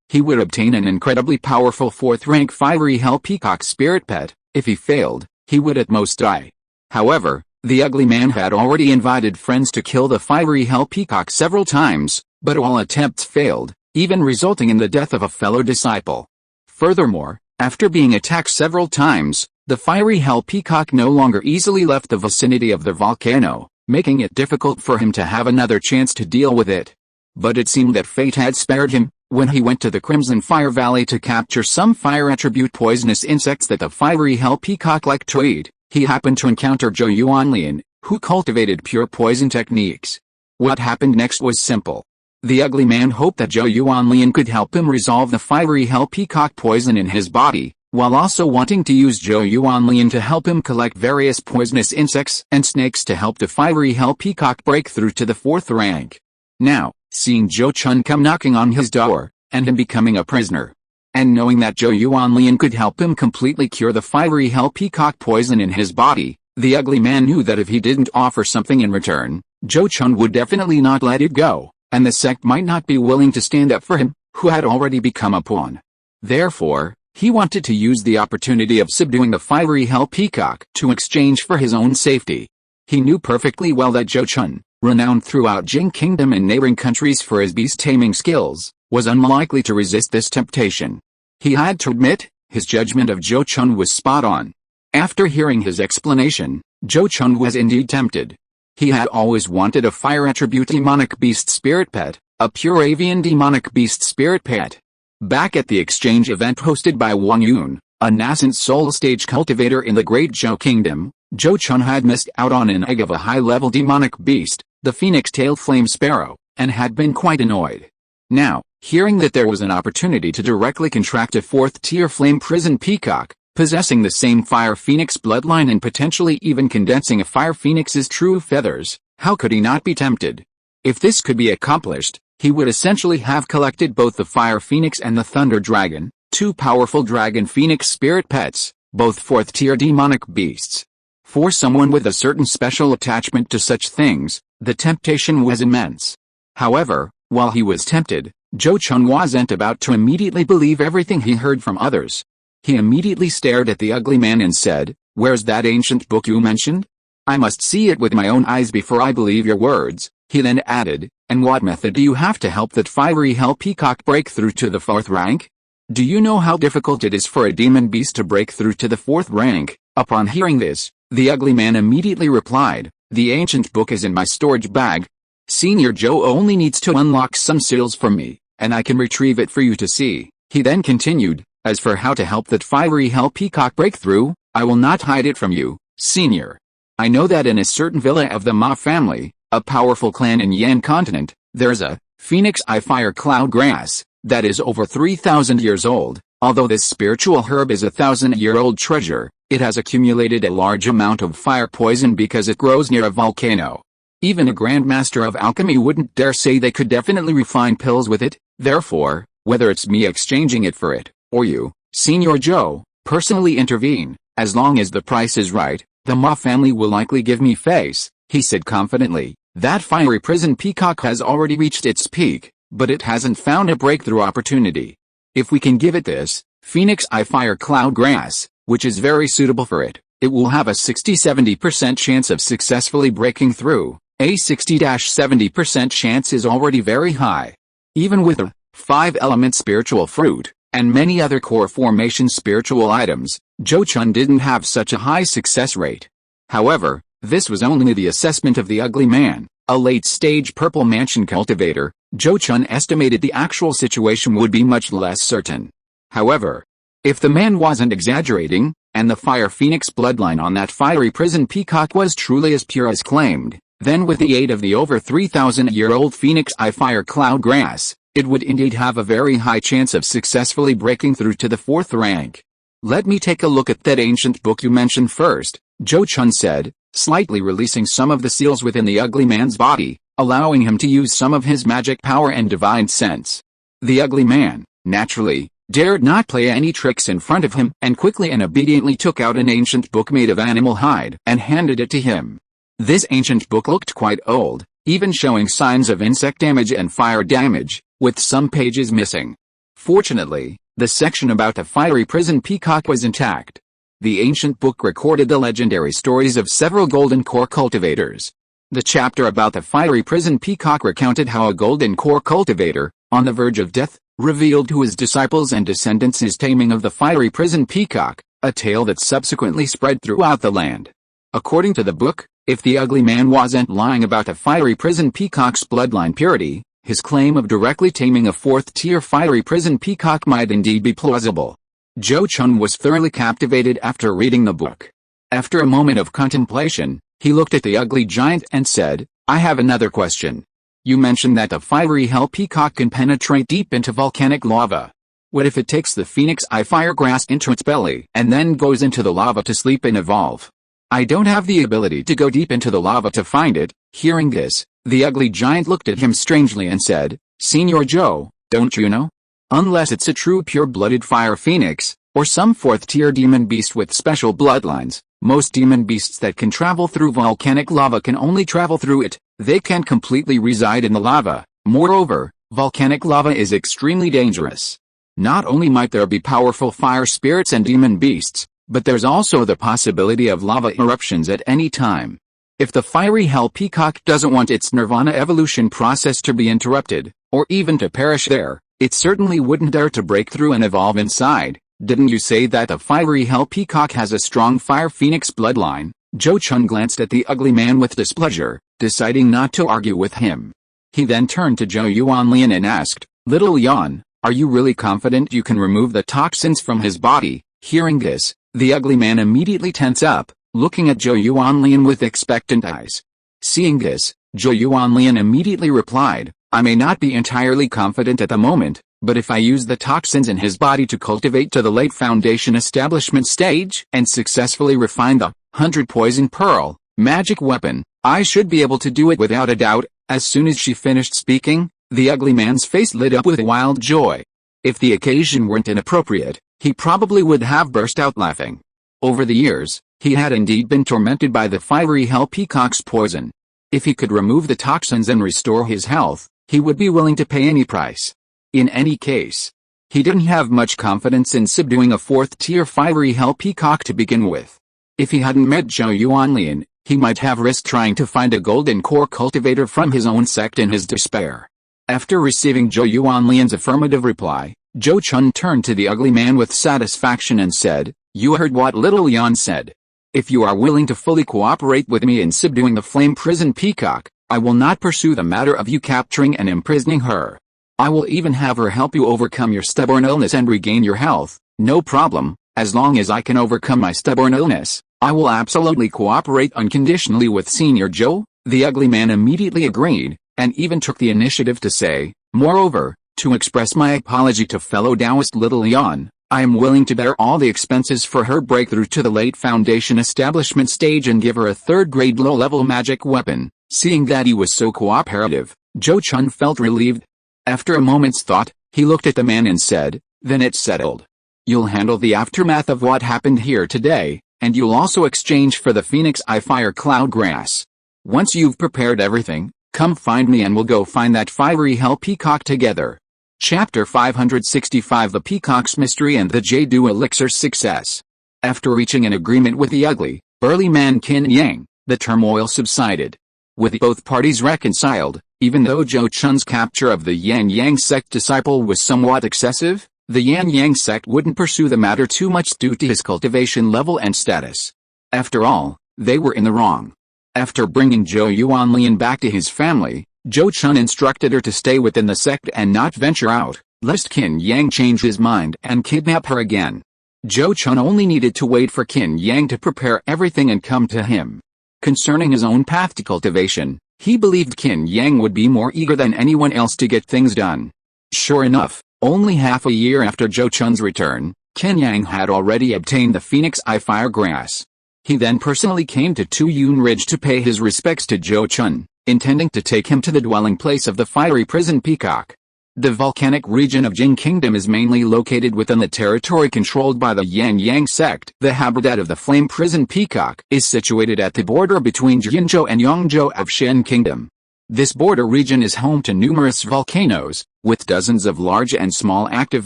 A: he would obtain an incredibly powerful 4th rank fiery hell peacock spirit pet. If he failed, he would at most die. However, the ugly man had already invited friends to kill the fiery hell peacock several times, but all attempts failed, even resulting in the death of a fellow disciple. Furthermore, after being attacked several times, the fiery hell peacock no longer easily left the vicinity of the volcano, making it difficult for him to have another chance to deal with it. But it seemed that fate had spared him. When he went to the Crimson Fire Valley to capture some fire attribute poisonous insects that the fiery hell peacock liked to eat, he happened to encounter Zhou Chun, who cultivated pure poison techniques. What happened next was simple. The ugly man hoped that Zhou Chun could help him resolve the fiery hell peacock poison in his body, while also wanting to use Zhou Chun to help him collect various poisonous insects and snakes to help the fiery hell peacock break through to the 4th rank. Now, seeing Zhou Chun come knocking on his door, and him becoming a prisoner, and knowing that Zhou Chun could help him completely cure the fiery hell peacock poison in his body, the ugly man knew that if he didn't offer something in return, Zhou Chun would definitely not let it go, and the sect might not be willing to stand up for him, who had already become a pawn. Therefore, he wanted to use the opportunity of subduing the fiery hell peacock to exchange for his own safety. He knew perfectly well that Zhou Chun, renowned throughout Jing Kingdom and neighboring countries for his beast-taming skills, was unlikely to resist this temptation. He had to admit, his judgment of Zhou Chun was spot on. After hearing his explanation, Zhou Chun was indeed tempted. He had always wanted a fire attribute demonic beast spirit pet, a pure avian demonic beast spirit pet. Back at the exchange event hosted by Wang Yun, a nascent soul stage cultivator in the Great Zhou Kingdom, Zhou Chun had missed out on an egg of a high-level demonic beast, the phoenix-tailed flame sparrow, and had been quite annoyed. Now, hearing that there was an opportunity to directly contract a 4th-tier flame prison peacock, possessing the same fire phoenix bloodline and potentially even condensing a fire phoenix's true feathers, how could he not be tempted? If this could be accomplished, he would essentially have collected both the fire phoenix and the thunder dragon, 2 powerful dragon phoenix spirit pets, both 4th-tier demonic beasts. For someone with a certain special attachment to such things, the temptation was immense. However, while he was tempted, Zhou Chun wasn't about to immediately believe everything he heard from others. He immediately stared at the ugly man and said, "Where's that ancient book you mentioned? I must see it with my own eyes before I believe your words." He then added, "And what method do you have to help that fiery hell peacock break through to the 4th rank? Do you know how difficult it is for a demon beast to break through to the 4th rank?" Upon hearing this, the ugly man immediately replied, "The ancient book is in my storage bag. Senior Zhou only needs to unlock some seals for me, and I can retrieve it for you to see." He then continued, "As for how to help that fiery hell peacock break through, I will not hide it from you, Senior. I know that in a certain villa of the Ma family, a powerful clan in Yan continent, there's a phoenix eye fire cloud grass that is over 3,000 years old. Although this spiritual herb is a 1,000-year-old treasure, it has accumulated a large amount of fire poison because it grows near a volcano. Even a grandmaster of alchemy wouldn't dare say they could definitely refine pills with it. Therefore, whether it's me exchanging it for it, or you, Senior Zhou, personally intervene, as long as the price is right, the Ma family will likely give me face," he said confidently. "That fiery prison peacock has already reached its peak, but it hasn't found a breakthrough opportunity. If we can give it this, Phoenix Eye Fire Cloud Grass, which is very suitable for it, it will have a 60-70% chance of successfully breaking through. A 60-70% chance is already very high. Even with a 5-element spiritual fruit, and many other core formation spiritual items, Zhou Chun didn't have such a high success rate. However, this was only the assessment of the ugly man, a late-stage purple mansion cultivator. Zhou Chun estimated the actual situation would be much less certain. However, if the man wasn't exaggerating, and the Fire Phoenix bloodline on that fiery prison peacock was truly as pure as claimed, then with the aid of the over 3,000-year-old Phoenix Eye Fire Cloud Grass, it would indeed have a very high chance of successfully breaking through to the 4th rank. Let me take a look at that ancient book you mentioned first, Zhou Chun said, slightly releasing some of the seals within the ugly man's body, allowing him to use some of his magic power and divine sense. The ugly man, naturally, dared not play any tricks in front of him and quickly and obediently took out an ancient book made of animal hide and handed it to him. This ancient book looked quite old, even showing signs of insect damage and fire damage, with some pages missing. Fortunately, the section about the fiery prison peacock was intact. The ancient book recorded the legendary stories of several golden core cultivators. The chapter about the fiery prison peacock recounted how a golden core cultivator, on the verge of death, revealed to his disciples and descendants his taming of the fiery prison peacock, a tale that subsequently spread throughout the land. According to the book, if the ugly man wasn't lying about the fiery prison peacock's bloodline purity, his claim of directly taming a 4th-tier fiery prison peacock might indeed be plausible. Zhou Chun was thoroughly captivated after reading the book. After a moment of contemplation, he looked at the ugly giant and said, I have another question. You mentioned that the fiery hell peacock can penetrate deep into volcanic lava. What if it takes the Phoenix Eye Fire Grass into its belly and then goes into the lava to sleep and evolve? I don't have the ability to go deep into the lava to find it. Hearing this, the ugly giant looked at him strangely and said, Senor Zhou, don't you know? Unless it's a true pure-blooded fire phoenix, or some 4th-tier demon beast with special bloodlines, most demon beasts that can travel through volcanic lava can only travel through it. They can't completely reside in the lava. Moreover, volcanic lava is extremely dangerous. Not only might there be powerful fire spirits and demon beasts, but there's also the possibility of lava eruptions at any time. If the fiery hell peacock doesn't want its nirvana evolution process to be interrupted, or even to perish there, it certainly wouldn't dare to break through and evolve inside. Didn't you say that the fiery hell peacock has a strong fire phoenix bloodline? Zhou Chun glanced at the ugly man with displeasure, deciding not to argue with him. He then turned to Zhou Yuanlian and asked, Little Yan, are you really confident you can remove the toxins from his body? Hearing this, the ugly man immediately tensed up, looking at Zhou Yuanlian with expectant eyes. Seeing this, Zhou Yuanlian immediately replied, I may not be entirely confident at the moment, but if I use the toxins in his body to cultivate to the late foundation establishment stage and successfully refine the 100 poison pearl magic weapon, I should be able to do it without a doubt. As soon as she finished speaking, the ugly man's face lit up with wild joy. If the occasion weren't inappropriate, he probably would have burst out laughing. Over the years, he had indeed been tormented by the fiery hell peacock's poison. If he could remove the toxins and restore his health, he would be willing to pay any price. In any case, he didn't have much confidence in subduing a 4th-tier fiery hell peacock to begin with. If he hadn't met Zhou Yuanlian, he might have risked trying to find a golden core cultivator from his own sect in his despair. After receiving Zhou Yuanlian's affirmative reply, Zhou Chun turned to the ugly man with satisfaction and said, You heard what little Yan said. If you are willing to fully cooperate with me in subduing the flame prison peacock, I will not pursue the matter of you capturing and imprisoning her. I will even have her help you overcome your stubborn illness and regain your health. No problem, as long as I can overcome my stubborn illness, I will absolutely cooperate unconditionally with Senior Zhou. The ugly man immediately agreed, and even took the initiative to say, Moreover, to express my apology to fellow Taoist little Yan, I am willing to bear all the expenses for her breakthrough to the late foundation establishment stage and give her a 3rd-grade low-level magic weapon. Seeing that he was so cooperative, Zhou Chun felt relieved. After a moment's thought, he looked at the man and said, Then it's settled. You'll handle the aftermath of what happened here today, and you'll also exchange for the Phoenix Eye Fire Cloud Grass. Once you've prepared everything, Come find me and we'll go find that fiery hell peacock together. Chapter 565 The Peacock's Mystery and the Jade Elixir's Success. After reaching an agreement with the ugly, burly man Qin Yang, the turmoil subsided. With both parties reconciled, even though Zhou Chun's capture of the Yang Sect disciple was somewhat excessive, the Yang Sect wouldn't pursue the matter too much due to his cultivation level and status. After all, they were in the wrong. After bringing Zhou Yuanlian back to his family, Zhou Chun instructed her to stay within the sect and not venture out, lest Qin Yang change his mind and kidnap her again. Zhou Chun only needed to wait for Qin Yang to prepare everything and come to him. Concerning his own path to cultivation, he believed Qin Yang would be more eager than anyone else to get things done. Sure enough, only half a year after Zhou Chun's return, Qin Yang had already obtained the Phoenix Eye Fire Grass. He then personally came to Tuyun Ridge to pay his respects to Zhou Chun, intending to take him to the dwelling place of the fiery prison peacock. The volcanic region of Jing Kingdom is mainly located within the territory controlled by the Yang Sect. The habitat of the flame prison peacock is situated at the border between Jinzhou and Yongzhou of Shen Kingdom. This border region is home to numerous volcanoes, with dozens of large and small active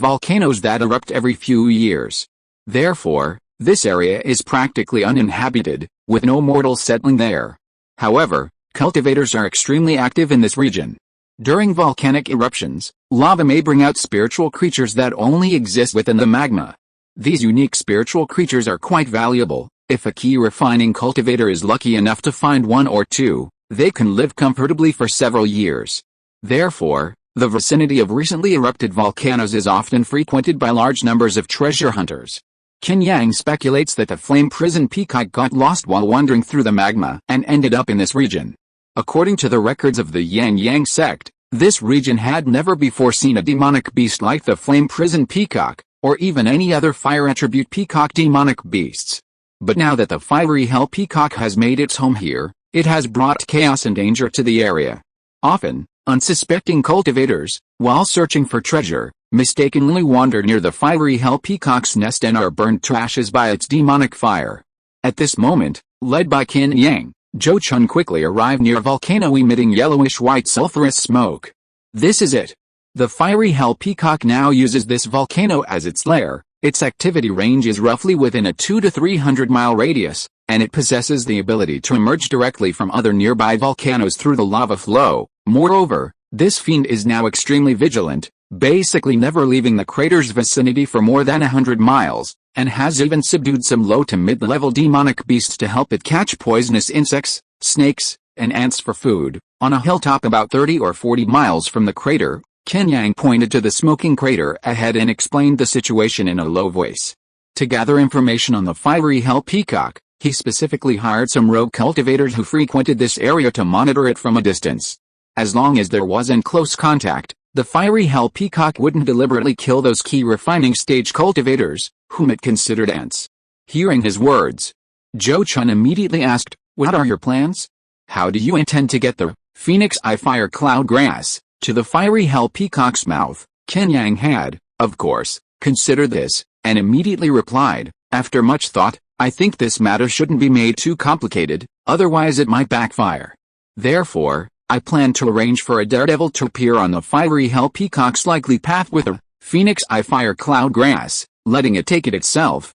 A: volcanoes that erupt every few years. Therefore, this area is practically uninhabited, with no mortals settling there. However, cultivators are extremely active in this region. During volcanic eruptions, lava may bring out spiritual creatures that only exist within the magma. These unique spiritual creatures are quite valuable. If a key refining cultivator is lucky enough to find one or two, they can live comfortably for several years. Therefore, the vicinity of recently erupted volcanoes is often frequented by large numbers of treasure hunters. Qin Yang speculates that the flame prison peacock got lost while wandering through the magma and ended up in this region. According to the records of the Yang Sect, this region had never before seen a demonic beast like the flame prison peacock, or even any other fire attribute peacock demonic beasts. But now that the fiery hell peacock has made its home here, it has brought chaos and danger to the area. Often, unsuspecting cultivators, while searching for treasure, mistakenly wander near the fiery hell peacock's nest and are burned to ashes by its demonic fire. At this moment, led by Qin Yang, Zhou Chun quickly arrived near a volcano emitting yellowish-white sulfurous smoke. This is it. The fiery hell peacock now uses this volcano as its lair. Its activity range is roughly within a 200 to 300 mile radius, and it possesses the ability to emerge directly from other nearby volcanoes through the lava flow. Moreover, this fiend is now extremely vigilant, basically never leaving the crater's vicinity for more than 100 miles, and has even subdued some low to mid-level demonic beasts to help it catch poisonous insects, snakes, and ants for food. On a hilltop about 30 or 40 miles from the crater, Qin Yang pointed to the smoking crater ahead and explained the situation in a low voice. To gather information on the fiery hell peacock, he specifically hired some rogue cultivators who frequented this area to monitor it from a distance. As long as there wasn't close contact, the fiery hell peacock wouldn't deliberately kill those key refining stage cultivators, whom it considered ants. Hearing his words, Zhou Chun immediately asked, "What are your plans? How do you intend to get the Phoenix Eye Fire Cloud Grass to the fiery hell peacock's mouth?" Qin Yang had, of course, considered this, and immediately replied, "After much thought, I think this matter shouldn't be made too complicated, otherwise it might backfire. Therefore, I plan to arrange for a daredevil to appear on the fiery hell peacock's likely path with a Phoenix Eye Fire Cloud Grass, letting it take it itself."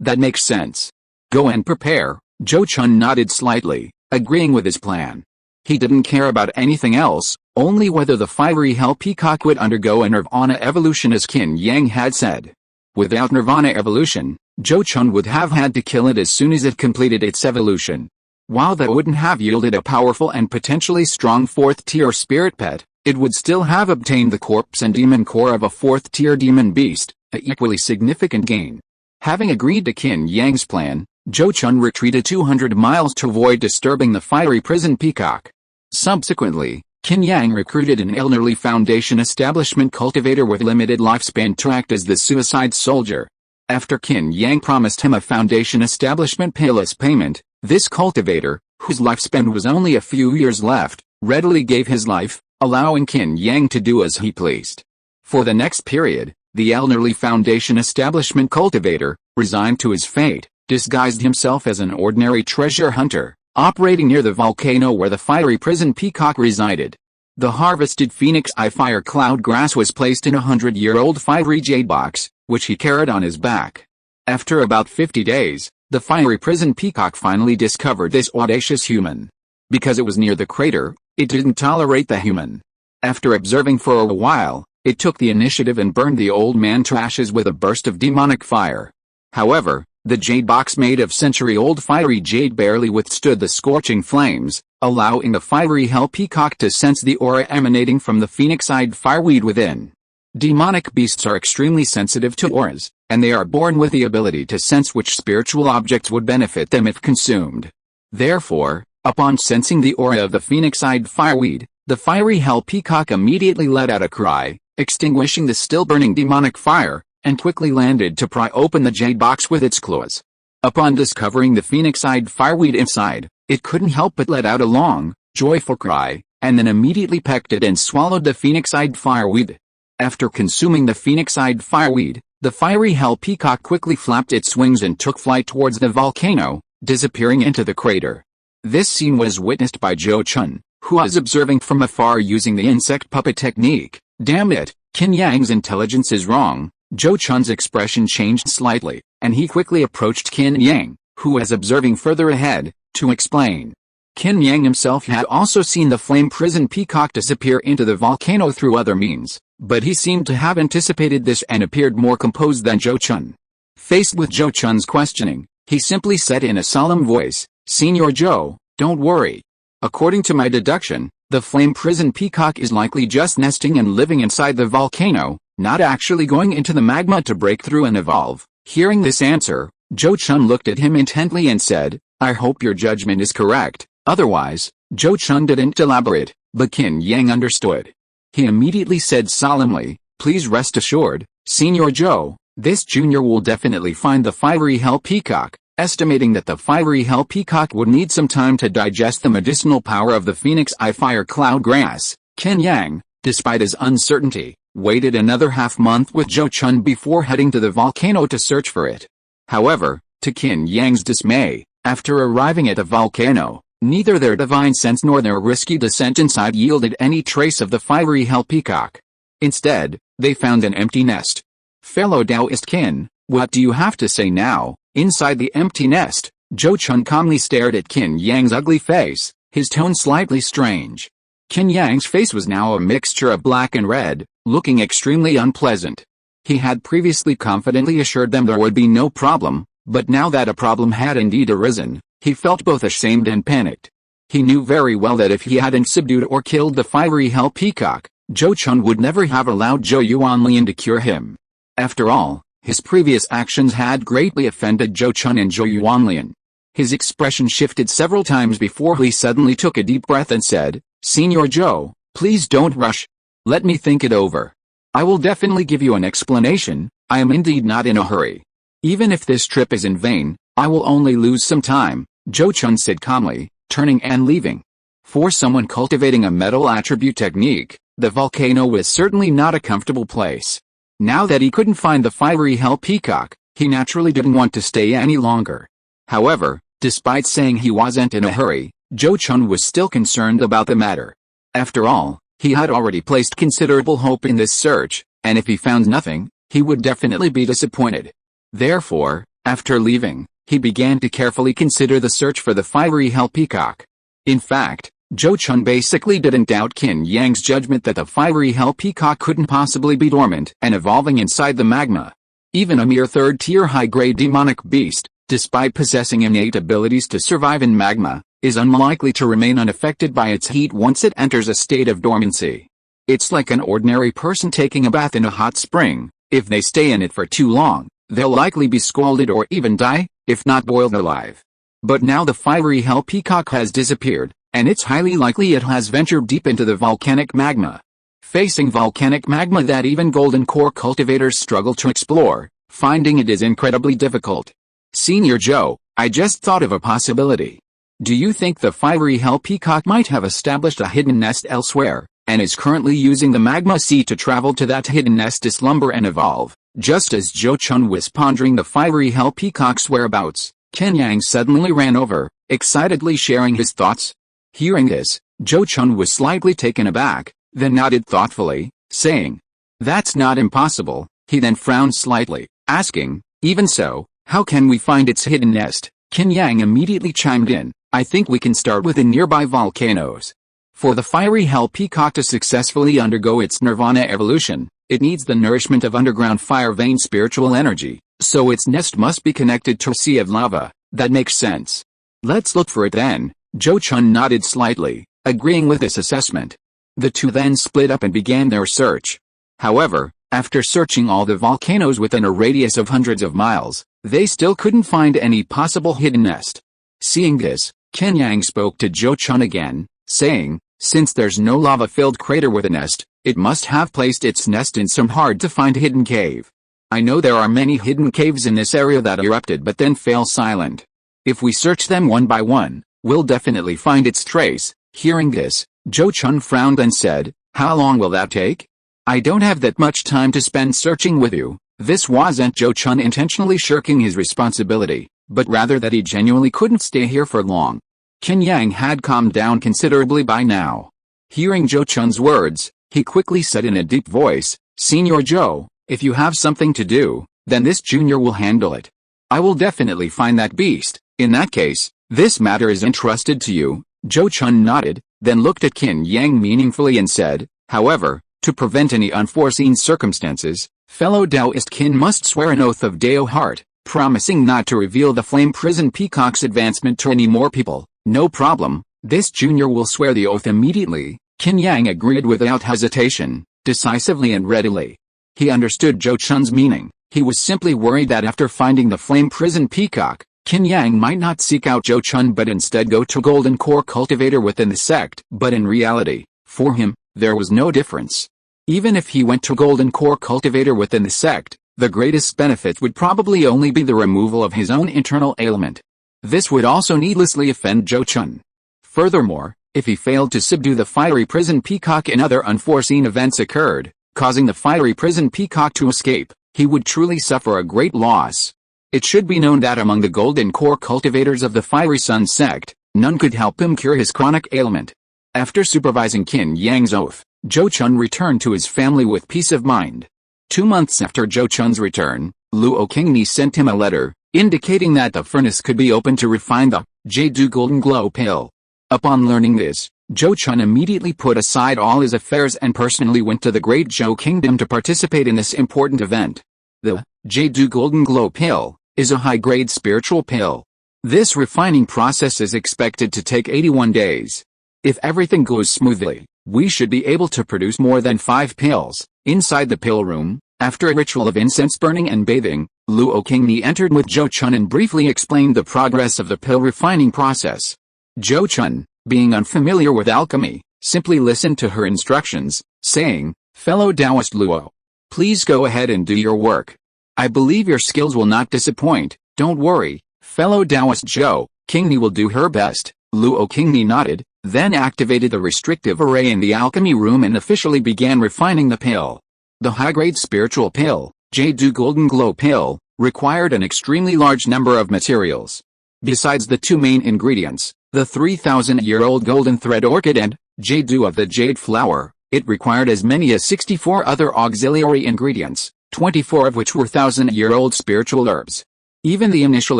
A: That makes sense. Go and prepare. Zhou Chun nodded slightly, agreeing with his plan. He didn't care about anything else, only whether the fiery hell peacock would undergo a nirvana evolution as Qin Yang had said. Without nirvana evolution, Zhou Chun would have had to kill it as soon as it completed its evolution. While that wouldn't have yielded a powerful and potentially strong 4th-tier spirit pet, it would still have obtained the corpse and demon core of a 4th-tier demon beast, an equally significant gain. Having agreed to Qin Yang's plan, Zhou Chun retreated 200 miles to avoid disturbing the fiery prison peacock. Subsequently, Qin Yang recruited an elderly Foundation establishment cultivator with limited lifespan to act as the suicide soldier. After Qin Yang promised him a Foundation establishment payless payment, this cultivator, whose lifespan was only a few years left, readily gave his life, allowing Qin Yang to do as he pleased. For the next period, the elderly Foundation establishment cultivator, resigned to his fate, disguised himself as an ordinary treasure hunter. operating near the volcano where the fiery prison peacock resided. The harvested phoenix eye fire cloud grass was placed in a 100-year-old fiery jade box, which he carried on his back. After about 50 days, the fiery prison peacock finally discovered this audacious human. Because it was near the crater, it didn't tolerate the human. After observing for a while, it took the initiative and burned the old man to ashes with a burst of demonic fire. However, the jade box made of century-old fiery jade barely withstood the scorching flames, allowing the fiery hell peacock to sense the aura emanating from the phoenix-eyed fireweed within. Demonic beasts are extremely sensitive to auras, and they are born with the ability to sense which spiritual objects would benefit them if consumed. Therefore, upon sensing the aura of the phoenix-eyed fireweed, the fiery hell peacock immediately let out a cry, extinguishing the still-burning demonic fire, and quickly landed to pry open the jade box with its claws. Upon discovering the phoenix-eyed fireweed inside, it couldn't help but let out a long, joyful cry, and then immediately pecked it and swallowed the phoenix-eyed fireweed. After consuming the phoenix-eyed fireweed, the fiery hell peacock quickly flapped its wings and took flight towards the volcano, disappearing into the crater. This scene was witnessed by Zhou Chun, who was observing from afar using the insect puppet technique. Damn it, Qin Yang's intelligence is wrong. Zhou Chun's expression changed slightly, and he quickly approached Qin Yang, who was observing further ahead, to explain. Qin Yang himself had also seen the flame prison peacock disappear into the volcano through other means, but he seemed to have anticipated this and appeared more composed than Zhou Chun. Faced with Zhou Chun's questioning, he simply said in a solemn voice, "Senior Zhou, don't worry. According to my deduction, the flame prison peacock is likely just nesting and living inside the volcano, not actually going into the magma to break through and evolve." Hearing this answer, Zhou Chun looked at him intently and said, "I hope your judgment is correct." Otherwise, Zhou Chun didn't elaborate, but Qin Yang understood. He immediately said solemnly, "Please rest assured, Senior Zhou, this junior will definitely find the fiery hell peacock." Estimating that the fiery hell peacock would need some time to digest the medicinal power of the phoenix eye fire cloud grass, Qin Yang, despite his uncertainty, waited another half-month with Zhou Chun before heading to the volcano to search for it. However, to Qin Yang's dismay, after arriving at the volcano, neither their divine sense nor their risky descent inside yielded any trace of the fiery hell peacock. Instead, they found an empty nest. Fellow Taoist Qin, what do you have to say now? Inside the empty nest, Zhou Chun calmly stared at Qin Yang's ugly face, his tone slightly strange. Qin Yang's face was now a mixture of black and red, looking extremely unpleasant. He had previously confidently assured them there would be no problem, but now that a problem had indeed arisen, he felt both ashamed and panicked. He knew very well that if he hadn't subdued or killed the fiery hell peacock, Zhou Chun would never have allowed Zhou Yuanlian to cure him. After all, his previous actions had greatly offended Zhou Chun and Zhou Yuanlian. His expression shifted several times before he suddenly took a deep breath and said, "Senior Zhou, please don't rush. Let me think it over. I will definitely give you an explanation. I am indeed not in a hurry. Even if this trip is in vain, I will only lose some time," Zhou Chun said calmly, turning and leaving. For someone cultivating a metal attribute technique, the volcano was certainly not a comfortable place. Now that he couldn't find the fiery hell peacock, he naturally didn't want to stay any longer. However, despite saying he wasn't in a hurry, Zhou Chun was still concerned about the matter. After all, he had already placed considerable hope in this search, and if he found nothing, he would definitely be disappointed. Therefore, after leaving, he began to carefully consider the search for the fiery hell peacock. In fact, Zhou Chun basically didn't doubt Qin Yang's judgment that the fiery hell peacock couldn't possibly be dormant and evolving inside the magma. Even a mere third-tier high-grade demonic beast, despite possessing innate abilities to survive in magma, is unlikely to remain unaffected by its heat once it enters a state of dormancy. It's like an ordinary person taking a bath in a hot spring. If they stay in it for too long, they'll likely be scalded or even die, if not boiled alive. But now the fiery hell peacock has disappeared, and it's highly likely it has ventured deep into the volcanic magma. Facing volcanic magma that even golden core cultivators struggle to explore, finding it is incredibly difficult. Senior Zhou, I just thought of a possibility. Do you think the fiery hell peacock might have established a hidden nest elsewhere, and is currently using the magma sea to travel to that hidden nest to slumber and evolve? Just as Zhou Chun was pondering the fiery hell peacock's whereabouts, Qin Yang suddenly ran over, excitedly sharing his thoughts. Hearing this, Zhou Chun was slightly taken aback, then nodded thoughtfully, saying, "That's not impossible." He then frowned slightly, asking, "Even so, how can we find its hidden nest?" Qin Yang immediately chimed in, "I think we can start with the nearby volcanoes. For the fiery hell peacock to successfully undergo its nirvana evolution, it needs the nourishment of underground fire vein spiritual energy, so its nest must be connected to a sea of lava. That makes sense. Let's look for it then." Zhou Chun nodded slightly, agreeing with this assessment. The two then split up and began their search. However, after searching all the volcanoes within a radius of hundreds of miles, they still couldn't find any possible hidden nest. Seeing this, Qin Yang spoke to Zhou Chun again, saying, "Since there's no lava-filled crater with a nest, it must have placed its nest in some hard-to-find hidden cave. I know there are many hidden caves in this area that erupted but then fell silent. If we search them one by one, we'll definitely find its trace." Hearing this, Zhou Chun frowned and said, "How long will that take? I don't have that much time to spend searching with you." This wasn't Zhou Chun intentionally shirking his responsibility, but rather that he genuinely couldn't stay here for long. Qin Yang had calmed down considerably by now. Hearing Zhou Chun's words, he quickly said in a deep voice, "Senior Zhou, if you have something to do, then this junior will handle it. I will definitely find that beast. In that case, this matter is entrusted to you." Zhou Chun nodded, then looked at Qin Yang meaningfully and said, "However, to prevent any unforeseen circumstances, fellow Taoist Qin must swear an oath of Dao heart, promising not to reveal the flame prison peacock's advancement to any more people." "No problem, this junior will swear the oath immediately." Qin Yang agreed without hesitation, decisively and readily. He understood Zhou Chun's meaning. He was simply worried that after finding the flame prison peacock, Qin Yang might not seek out Zhou Chun but instead go to Golden Core Cultivator within the sect. But in reality, for him, there was no difference. Even if he went to Golden Core Cultivator within the sect, the greatest benefit would probably only be the removal of his own internal ailment. This would also needlessly offend Zhou Chun. Furthermore, if he failed to subdue the fiery prison peacock and other unforeseen events occurred, causing the fiery prison peacock to escape, he would truly suffer a great loss. It should be known that among the Golden Core cultivators of the Fiery Sun sect, none could help him cure his chronic ailment. After supervising Qin Yang's oath, Zhou Chun returned to his family with peace of mind. 2 months after Zhou Chun's return, Luo Qingni sent him a letter, indicating that the furnace could be opened to refine the Jade Golden Glow pill. Upon learning this, Zhou Chun immediately put aside all his affairs and personally went to the Great Zhou Kingdom to participate in this important event. The Jade Golden Glow pill is a high-grade spiritual pill. This refining process is expected to take 81 days. If everything goes smoothly, we should be able to produce more than 5 pills. Inside the pill room, after a ritual of incense burning and bathing, Luo Qingni entered with Zhou Chun and briefly explained the progress of the pill refining process. Zhou Chun, being unfamiliar with alchemy, simply listened to her instructions, saying, "Fellow Taoist Luo, please go ahead and do your work. I believe your skills will not disappoint. Don't worry, fellow Taoist Zhou, Qingni will do her best." Luo Qingni nodded, then activated the restrictive array in the alchemy room and officially began refining the pill. The high-grade spiritual pill, Jade Golden Glow pill, required an extremely large number of materials. Besides the 2 main ingredients, the 3,000-year-old golden thread orchid and Jade of the jade flower, it required as many as 64 other auxiliary ingredients, 24 of which were 1,000-year-old spiritual herbs. Even the initial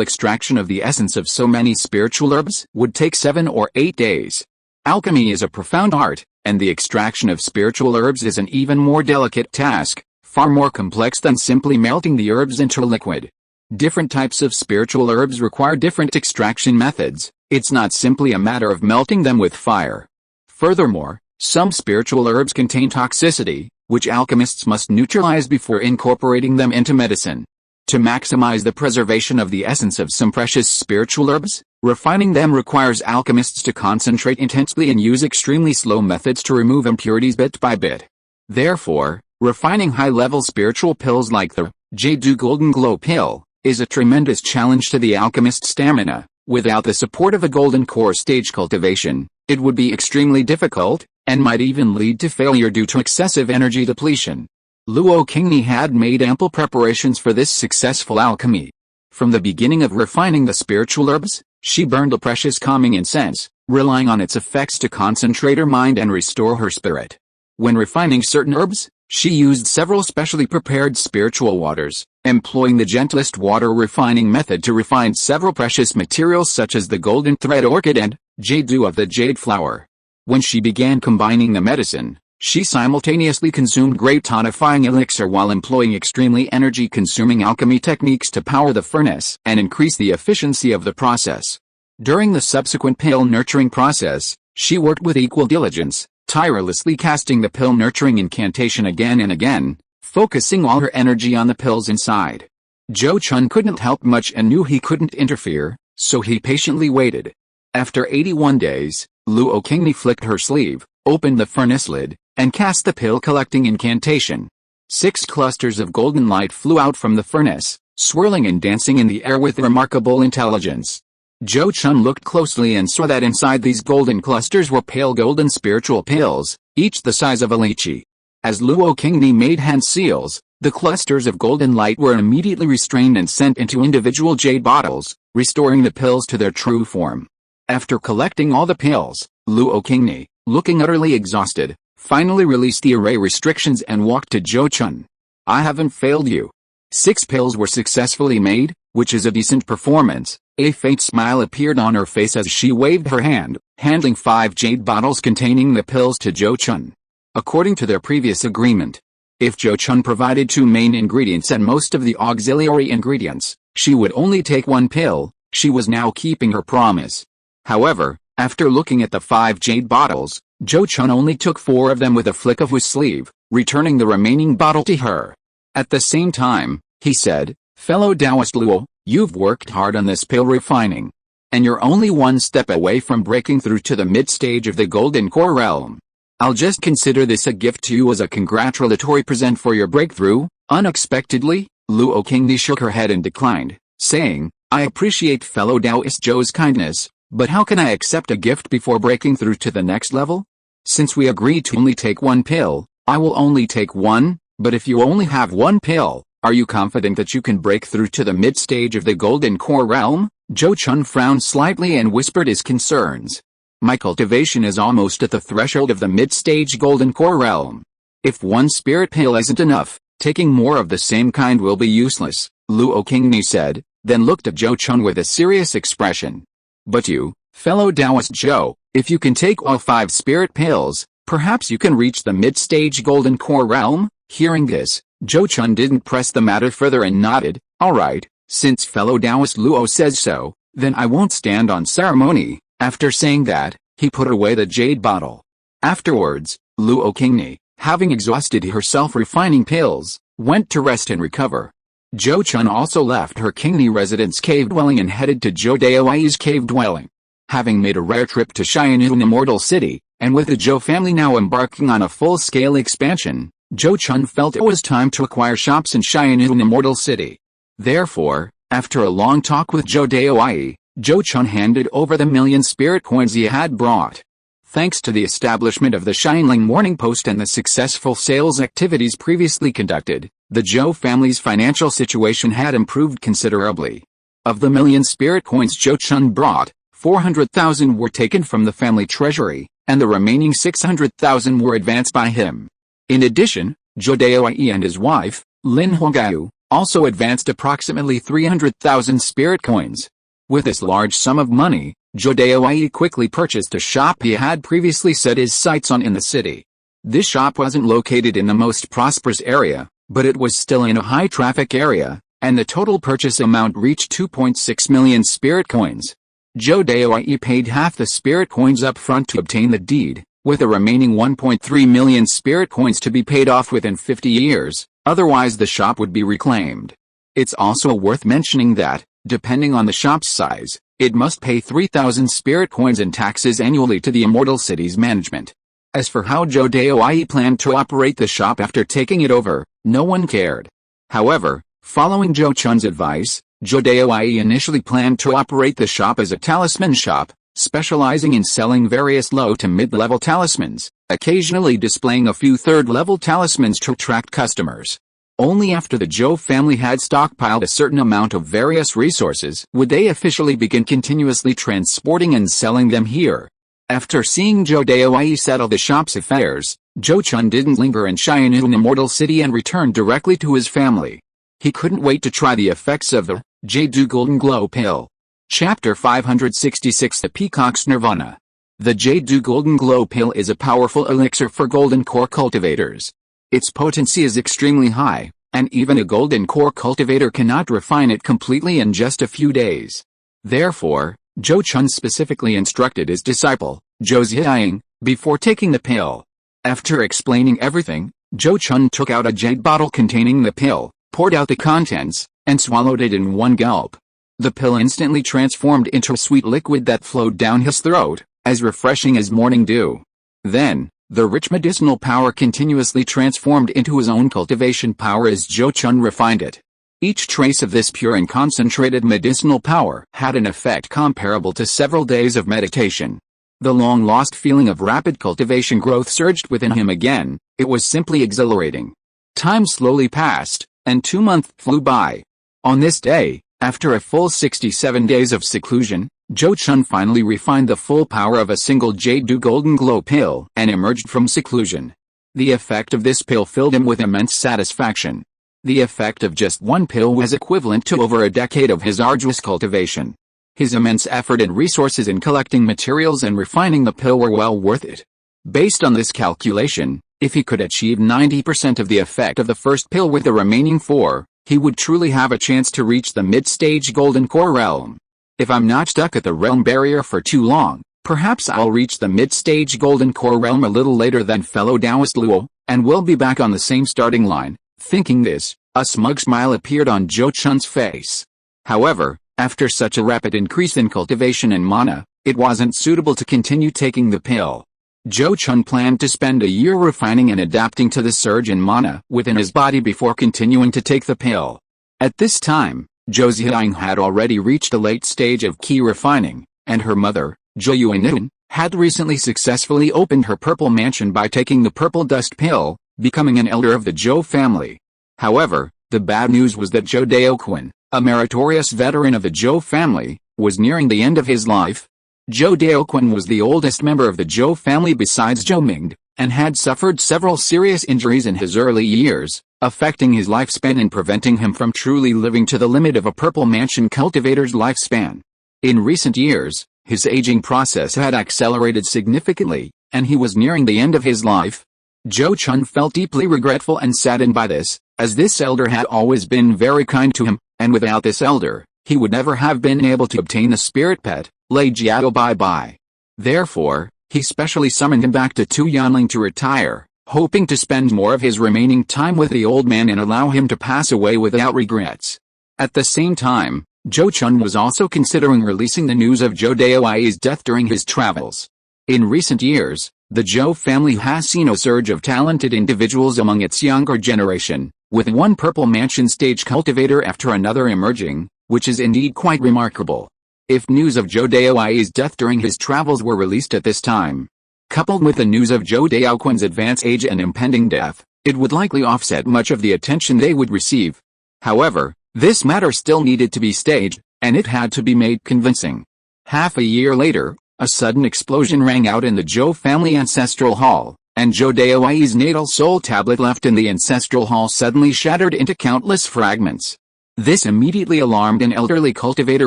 A: extraction of the essence of so many spiritual herbs would take 7 or 8 days. Alchemy is a profound art, and the extraction of spiritual herbs is an even more delicate task, far more complex than simply melting the herbs into a liquid. Different types of spiritual herbs require different extraction methods. It's not simply a matter of melting them with fire. Furthermore, some spiritual herbs contain toxicity, which alchemists must neutralize before incorporating them into medicine. To maximize the preservation of the essence of some precious spiritual herbs, refining them requires alchemists to concentrate intensely and use extremely slow methods to remove impurities bit by bit. Therefore, refining high-level spiritual pills like the Jade Golden Glow pill is a tremendous challenge to the alchemist's stamina. Without the support of a golden core stage cultivation, it would be extremely difficult, and might even lead to failure due to excessive energy depletion. Luo Qingni had made ample preparations for this successful alchemy. From the beginning of refining the spiritual herbs, She burned a precious calming incense, relying on its effects to concentrate her mind and restore her spirit. When refining certain herbs, she used several specially prepared spiritual waters, employing the gentlest water refining method to refine several precious materials such as the golden thread orchid and jade dew of the jade flower. When she began combining the medicine, she simultaneously consumed great tonifying elixir while employing extremely energy-consuming alchemy techniques to power the furnace and increase the efficiency of the process. During the subsequent pill nurturing process, she worked with equal diligence, tirelessly casting the pill nurturing incantation again and again, focusing all her energy on the pills inside. Zhou Chun couldn't help much and knew he couldn't interfere, so he patiently waited. After 81 days, Luo Qingni flicked her sleeve, opened the furnace lid, and cast the pill-collecting incantation. 6 clusters of golden light flew out from the furnace, swirling and dancing in the air with remarkable intelligence. Zhou Chun looked closely and saw that inside these golden clusters were pale golden spiritual pills, each the size of a lychee. As Luo Qingni made hand seals, the clusters of golden light were immediately restrained and sent into individual jade bottles, restoring the pills to their true form. After collecting all the pills, Luo Qingni, looking utterly exhausted, finally released the array restrictions and walked to Zhou Chun. I haven't failed you. 6 pills were successfully made, which is a decent performance. A faint smile appeared on her face as she waved her hand, handing 5 jade bottles containing the pills to Zhou Chun. According to their previous agreement, if Zhou Chun provided 2 main ingredients and most of the auxiliary ingredients, she would only take 1 pill. She was now keeping her promise. However, after looking at the 5 jade bottles, Zhou Chun only took 4 of them with a flick of his sleeve, returning the remaining bottle to her. At the same time, he said, "Fellow Taoist Luo, you've worked hard on this pill refining. And you're only 1 step away from breaking through to the mid-stage of the Golden Core realm. I'll just consider this a gift to you as a congratulatory present for your breakthrough." Unexpectedly, Luo Qingni shook her head and declined, saying, "I appreciate fellow Taoist Zhou's kindness, but how can I accept a gift before breaking through to the next level? Since we agreed to only take 1 pill, I will only take 1, but if you only have 1 pill, are you confident that you can break through to the mid-stage of the Golden Core realm?" Zhou Chun frowned slightly and whispered his concerns. "My cultivation is almost at the threshold of the mid-stage Golden Core realm. If 1 spirit pill isn't enough, taking more of the same kind will be useless," Luo Qingni said, then looked at Zhou Chun with a serious expression. "But you, fellow Taoist Zhou, if you can take all 5 spirit pills, perhaps you can reach the mid-stage Golden Core realm?" Hearing this, Zhou Chun didn't press the matter further and nodded. "All right, since fellow Taoist Luo says so, then I won't stand on ceremony." After saying that, he put away the jade bottle. Afterwards, Luo Qingni, having exhausted herself refining pills, went to rest and recover. Zhou Chun also left her Qingni residence cave dwelling and headed to Zhou Daoi's cave dwelling. Having made a rare trip to Xianyun Immortal City, and with the Zhou family now embarking on a full-scale expansion, Zhou Chun felt it was time to acquire shops in Xianyun Immortal City. Therefore, after a long talk with Zhou Daoi, Zhou Chun handed over the 1,000,000 spirit coins he had brought. Thanks to the establishment of the Xianling Morning Post and the successful sales activities previously conducted, the Zhou family's financial situation had improved considerably. Of the 1,000,000 spirit coins Zhou Chun brought, 400,000 were taken from the family treasury, and the remaining 600,000 were advanced by him. In addition, Zhou Daoi and his wife, Lin Hongao, also advanced approximately 300,000 spirit coins. With this large sum of money, Zhou Daoi quickly purchased a shop he had previously set his sights on in the city. This shop wasn't located in the most prosperous area, but it was still in a high-traffic area, and the total purchase amount reached 2.6 million spirit coins. Zhou Daoi paid half the spirit coins up front to obtain the deed, with the remaining 1.3 million spirit coins to be paid off within 50 years, otherwise the shop would be reclaimed. It's also worth mentioning that, depending on the shop's size, it must pay 3,000 spirit coins in taxes annually to the Immortal City's management. As for how Zhou Daoi planned to operate the shop after taking it over, no one cared. However, following Zhou Chun's advice, Zhou Daoi initially planned to operate the shop as a talisman shop, specializing in selling various low to mid-level talismans, occasionally displaying a few third-level talismans to attract customers. Only after the Zhou family had stockpiled a certain amount of various resources would they officially begin continuously transporting and selling them here. After seeing Zhou Daowei settle the shop's affairs, Zhou Chun didn't linger in Xian'an Immortal City and returned directly to his family. He couldn't wait to try the effects of the Jade Golden Glow Pill. Chapter 566 The Peacock's Nirvana. The Jade Golden Glow Pill is a powerful elixir for golden core cultivators. Its potency is extremely high, and even a golden core cultivator cannot refine it completely in just a few days. Therefore, Zhou Chun specifically instructed his disciple, Zhou Ziying, before taking the pill. After explaining everything, Zhou Chun took out a jade bottle containing the pill, poured out the contents, and swallowed it in one gulp. The pill instantly transformed into a sweet liquid that flowed down his throat, as refreshing as morning dew. Then, the rich medicinal power continuously transformed into his own cultivation power as Zhou Chun refined it. Each trace of this pure and concentrated medicinal power had an effect comparable to several days of meditation. The long-lost feeling of rapid cultivation growth surged within him again. It was simply exhilarating. Time slowly passed, and 2 months flew by. On this day, after a full 67 days of seclusion, Zhou Chun finally refined the full power of a single Jade Golden Glow pill and emerged from seclusion. The effect of this pill filled him with immense satisfaction. The effect of just one pill was equivalent to over a decade of his arduous cultivation. His immense effort and resources in collecting materials and refining the pill were well worth it. Based on this calculation, if he could achieve 90% of the effect of the first pill with the remaining 4, he would truly have a chance to reach the mid-stage Golden Core realm. If I'm not stuck at the realm barrier for too long, perhaps I'll reach the mid-stage Golden Core realm a little later than fellow Taoist Luo, and we'll be back on the same starting line. Thinking this, a smug smile appeared on Zhou Chun's face. However, after such a rapid increase in cultivation and mana, it wasn't suitable to continue taking the pill. Zhou Chun planned to spend a year refining and adapting to the surge in mana within his body before continuing to take the pill. At this time, Zhou Ziying had already reached a late stage of key refining, and her mother, Zhou Yuanun, had recently successfully opened her purple mansion by taking the purple dust pill, becoming an elder of the Zhou family. However, the bad news was that Zhou Daoquan, a meritorious veteran of the Zhou family, was nearing the end of his life. Zhou Daoquan was the oldest member of the Zhou family besides Zhou Mingde, and had suffered several serious injuries in his early years, affecting his lifespan and preventing him from truly living to the limit of a purple mansion cultivator's lifespan. In recent years, his aging process had accelerated significantly, and he was nearing the end of his life. Zhou Chun felt deeply regretful and saddened by this, as this elder had always been very kind to him, and without this elder, he would never have been able to obtain the spirit pet, Lei Jiao Bai Bai. Therefore, he specially summoned him back to Tu Yanling to retire, hoping to spend more of his remaining time with the old man and allow him to pass away without regrets. At the same time, Zhou Chun was also considering releasing the news of Zhou Daowei's death during his travels. In recent years, the Zhou family has seen a surge of talented individuals among its younger generation, with one purple mansion stage cultivator after another emerging, which is indeed quite remarkable. If news of Zhou Daowei's death during his travels were released at this time, coupled with the news of Zhou Daoquan's advanced age and impending death, it would likely offset much of the attention they would receive. However, this matter still needed to be staged, and it had to be made convincing. Half a year later, a sudden explosion rang out in the Zhou family ancestral hall, and Zhou Daowei's natal soul tablet left in the ancestral hall suddenly shattered into countless fragments. This immediately alarmed an elderly cultivator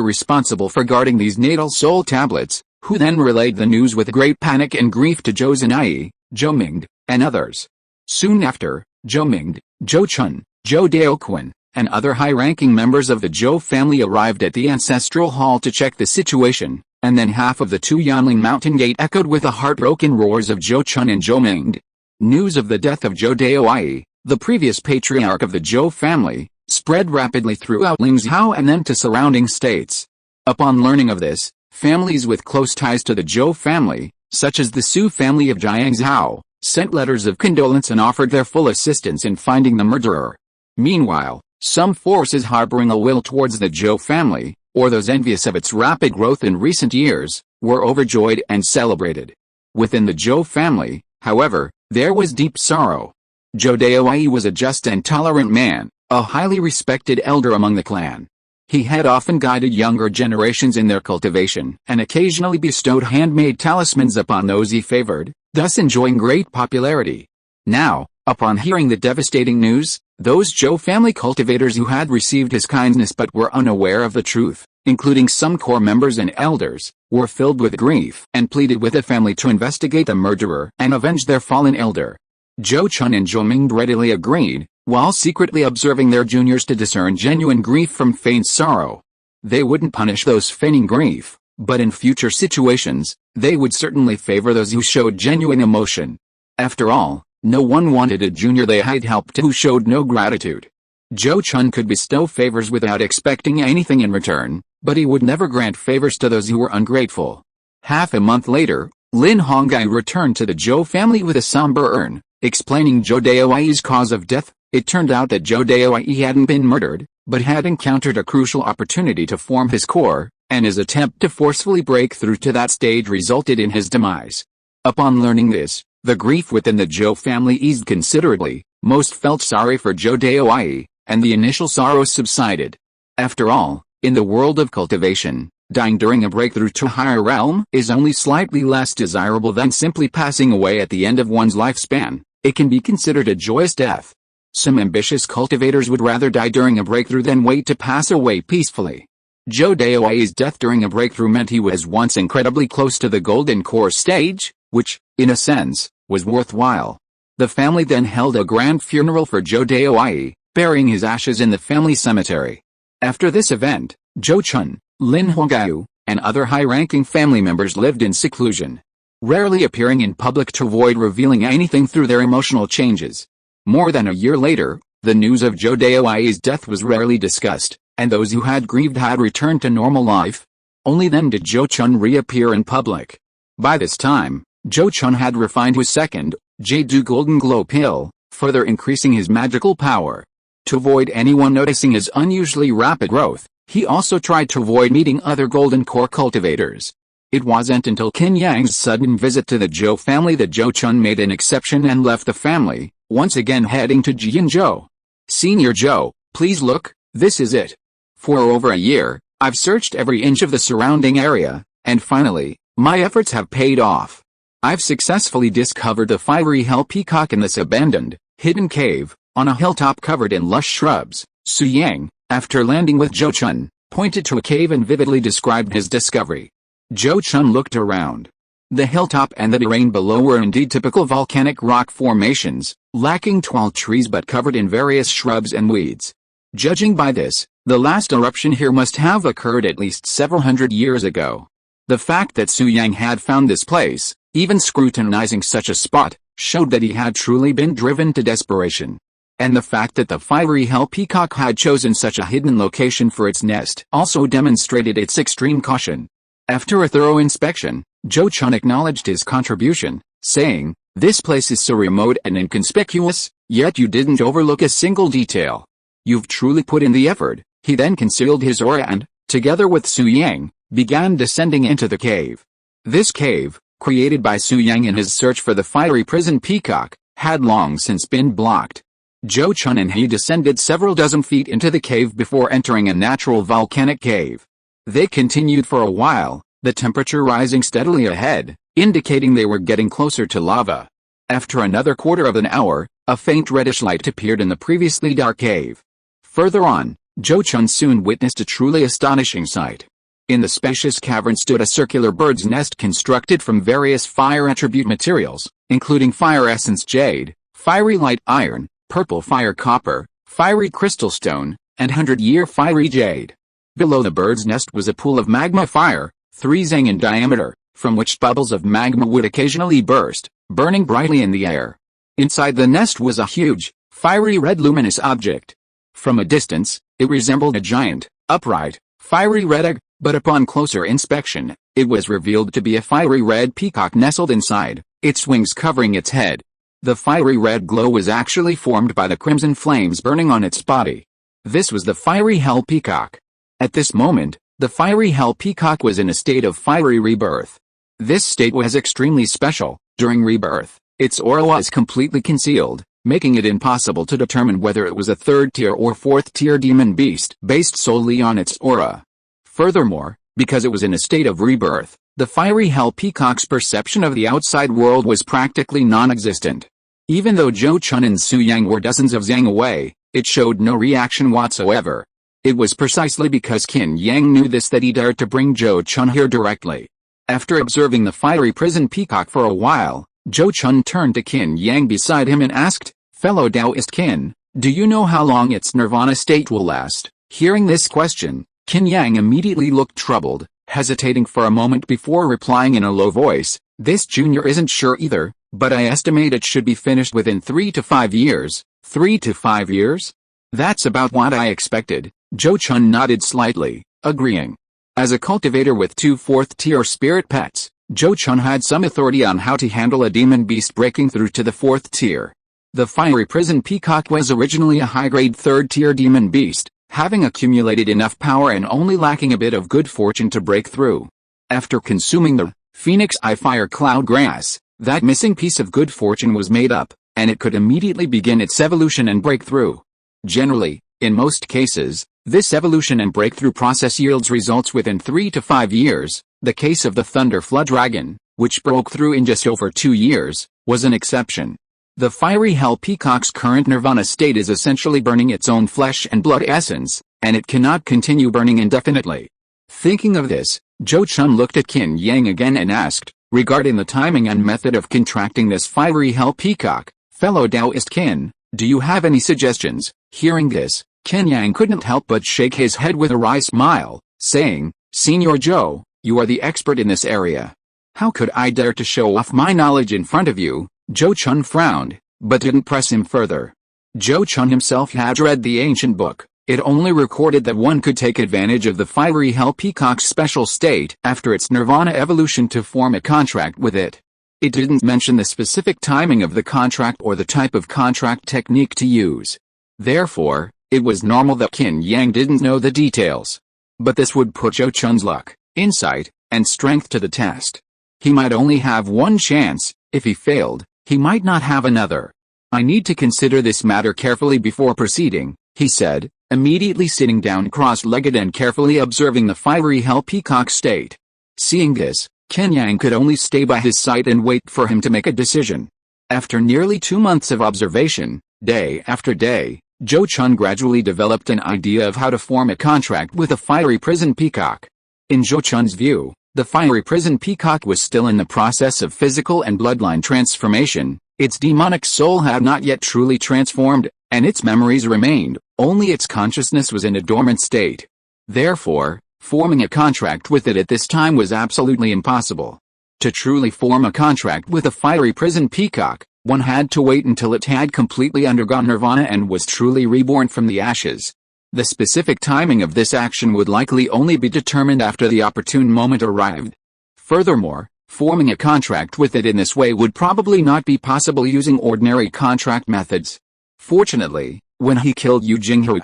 A: responsible for guarding these natal soul tablets, who then relayed the news with great panic and grief to Zhou Zinai, Zhou Mingde, and others. Soon after, Zhou Mingde, Zhou Chun, Zhou Daoquan, and other high-ranking members of the Zhou family arrived at the ancestral hall to check the situation, and then half of the Tu Yanling mountain gate echoed with the heartbroken roars of Zhou Chun and Zhou Mingde. News of the death of Zhou Daowei, the previous patriarch of the Zhou family, spread rapidly throughout Lingzhou and then to surrounding states. Upon learning of this, families with close ties to the Zhou family, such as the Su family of Jiangzhou, sent letters of condolence and offered their full assistance in finding the murderer. Meanwhile, some forces harboring a will towards the Zhou family, or those envious of its rapid growth in recent years, were overjoyed and celebrated. Within the Zhou family, however, there was deep sorrow. Zhou was a just and tolerant man, a highly respected elder among the clan. He had often guided younger generations in their cultivation and occasionally bestowed handmade talismans upon those he favored, thus enjoying great popularity. Now, upon hearing the devastating news, those Zhou family cultivators who had received his kindness but were unaware of the truth, including some core members and elders, were filled with grief and pleaded with the family to investigate the murderer and avenge their fallen elder. Zhou Chun and Zhou Ming readily agreed, while secretly observing their juniors to discern genuine grief from feigned sorrow. They wouldn't punish those feigning grief, but in future situations, they would certainly favor those who showed genuine emotion. After all, no one wanted a junior they had helped who showed no gratitude. Zhou Chun could bestow favors without expecting anything in return, but he would never grant favors to those who were ungrateful. Half a month later, Lin Honggai returned to the Zhou family with a somber urn, explaining Zhou Daoi's cause of death. It turned out that Zhou Daoi hadn't been murdered, but had encountered a crucial opportunity to form his core, and his attempt to forcefully break through to that stage resulted in his demise. Upon learning this, the grief within the Zhou family eased considerably. Most felt sorry for Zhou Daoi, and the initial sorrows subsided. After all, in the world of cultivation, dying during a breakthrough to a higher realm is only slightly less desirable than simply passing away at the end of one's lifespan. It can be considered a joyous death. Some ambitious cultivators would rather die during a breakthrough than wait to pass away peacefully. Zhou Daoi's death during a breakthrough meant he was once incredibly close to the golden core stage, which, in a sense, was worthwhile. The family then held a grand funeral for Zhou Daoi, burying his ashes in the family cemetery. After this event, Zhou Chun, Lin Honggai, and other high-ranking family members lived in seclusion, rarely appearing in public to avoid revealing anything through their emotional changes. More than a year later, the news of Zhou Daoi's death was rarely discussed, and those who had grieved had returned to normal life. Only then did Zhou Chun reappear in public. By this time, Zhou Chun had refined his second, Jade Golden Glow pill, further increasing his magical power. To avoid anyone noticing his unusually rapid growth, he also tried to avoid meeting other golden core cultivators. It wasn't until Qin Yang's sudden visit to the Zhou family that Zhou Chun made an exception and left the family, once again heading to Jianzhou. Senior Zhou, please look, this is it. For over a year, I've searched every inch of the surrounding area, and finally, my efforts have paid off. I've successfully discovered the fiery hell peacock in this abandoned, hidden cave, on a hilltop covered in lush shrubs. Su Yang, after landing with Zhou Chun, pointed to a cave and vividly described his discovery. Zhou Chun looked around. The hilltop and the terrain below were indeed typical volcanic rock formations, lacking tall trees but covered in various shrubs and weeds. Judging by this, the last eruption here must have occurred at least several hundred years ago. The fact that Su Yang had found this place, even scrutinizing such a spot, showed that he had truly been driven to desperation. And the fact that the fiery hell peacock had chosen such a hidden location for its nest also demonstrated its extreme caution. After a thorough inspection, Zhou Chun acknowledged his contribution, saying, "This place is so remote and inconspicuous, yet you didn't overlook a single detail. You've truly put in the effort." He then concealed his aura and, together with Su Yang, began descending into the cave. This cave, created by Su Yang in his search for the fiery prison peacock, had long since been blocked. Zhou Chun and he descended several dozen feet into the cave before entering a natural volcanic cave. They continued for a while, the temperature rising steadily ahead, indicating they were getting closer to lava. After another quarter of an hour, a faint reddish light appeared in the previously dark cave. Further on, Zhou Chun soon witnessed a truly astonishing sight. In the spacious cavern stood a circular bird's nest constructed from various fire attribute materials, including fire essence jade, fiery light iron, purple fire copper, fiery crystal stone, and 100-year fiery jade. Below the bird's nest was a pool of magma fire, 3 zang in diameter, from which bubbles of magma would occasionally burst, burning brightly in the air. Inside the nest was a huge, fiery red luminous object. From a distance, it resembled a giant, upright, fiery red egg, but upon closer inspection, it was revealed to be a fiery red peacock nestled inside, its wings covering its head. The fiery red glow was actually formed by the crimson flames burning on its body. This was the fiery hell peacock. At this moment, the fiery hell peacock was in a state of fiery rebirth. This state was extremely special. During rebirth, its aura was completely concealed, making it impossible to determine whether it was a third-tier or fourth-tier demon beast based solely on its aura. Furthermore, because it was in a state of rebirth, the fiery hell peacock's perception of the outside world was practically non-existent. Even though Zhou Chun and Su Yang were dozens of zang away, it showed no reaction whatsoever. It was precisely because Qin Yang knew this that he dared to bring Zhou Chun here directly. After observing the fiery prison peacock for a while, Zhou Chun turned to Qin Yang beside him and asked, "Fellow Taoist Qin, do you know how long its nirvana state will last?" Hearing this question, Qin Yang immediately looked troubled, hesitating for a moment before replying in a low voice, "This junior isn't sure either, but I estimate it should be finished within 3 to 5 years. 3 to 5 years? That's about what I expected." Zhou Chun nodded slightly, agreeing. As a cultivator with 2 fourth-tier spirit pets, Zhou Chun had some authority on how to handle a demon beast breaking through to the 4th tier. The fiery prison peacock was originally a high-grade 3rd-tier demon beast, having accumulated enough power and only lacking a bit of good fortune to break through. After consuming the Phoenix Eye Fire Cloud Grass, that missing piece of good fortune was made up, and it could immediately begin its evolution and breakthrough. Generally, in most cases, this evolution and breakthrough process yields results within 3 to 5 years. The case of the Thunder Flood Dragon, which broke through in just over 2 years, was an exception. The fiery hell peacock's current nirvana state is essentially burning its own flesh and blood essence, and it cannot continue burning indefinitely. Thinking of this, Zhou Chun looked at Qin Yang again and asked, regarding the timing and method of contracting this fiery hell peacock, "Fellow Taoist Qin, do you have any suggestions?" Hearing this, Qin Yang couldn't help but shake his head with a wry smile, saying, "Senior Zhou, you are the expert in this area. How could I dare to show off my knowledge in front of you?" Zhou Chun frowned, but didn't press him further. Zhou Chun himself had read the ancient book. It only recorded that one could take advantage of the fiery hell peacock's special state after its nirvana evolution to form a contract with it. It didn't mention the specific timing of the contract or the type of contract technique to use. Therefore, it was normal that Qin Yang didn't know the details. But this would put Zhou Chun's luck, insight, and strength to the test. He might only have one chance. If he failed, he might not have another. "I need to consider this matter carefully before proceeding," he said, immediately sitting down cross-legged and carefully observing the fiery hell peacock state. Seeing this, Qin Yang could only stay by his side and wait for him to make a decision. After nearly 2 months of observation, day after day, Zhou Chun gradually developed an idea of how to form a contract with a fiery prison peacock. In Zhou Chun's view, the fiery prison peacock was still in the process of physical and bloodline transformation. Its demonic soul had not yet truly transformed, and its memories remained, only its consciousness was in a dormant state. Therefore, forming a contract with it at this time was absolutely impossible. To truly form a contract with a fiery prison peacock, one had to wait until it had completely undergone nirvana and was truly reborn from the ashes. The specific timing of this action would likely only be determined after the opportune moment arrived. Furthermore, forming a contract with it in this way would probably not be possible using ordinary contract methods. Fortunately, when he killed Yu Jinghu,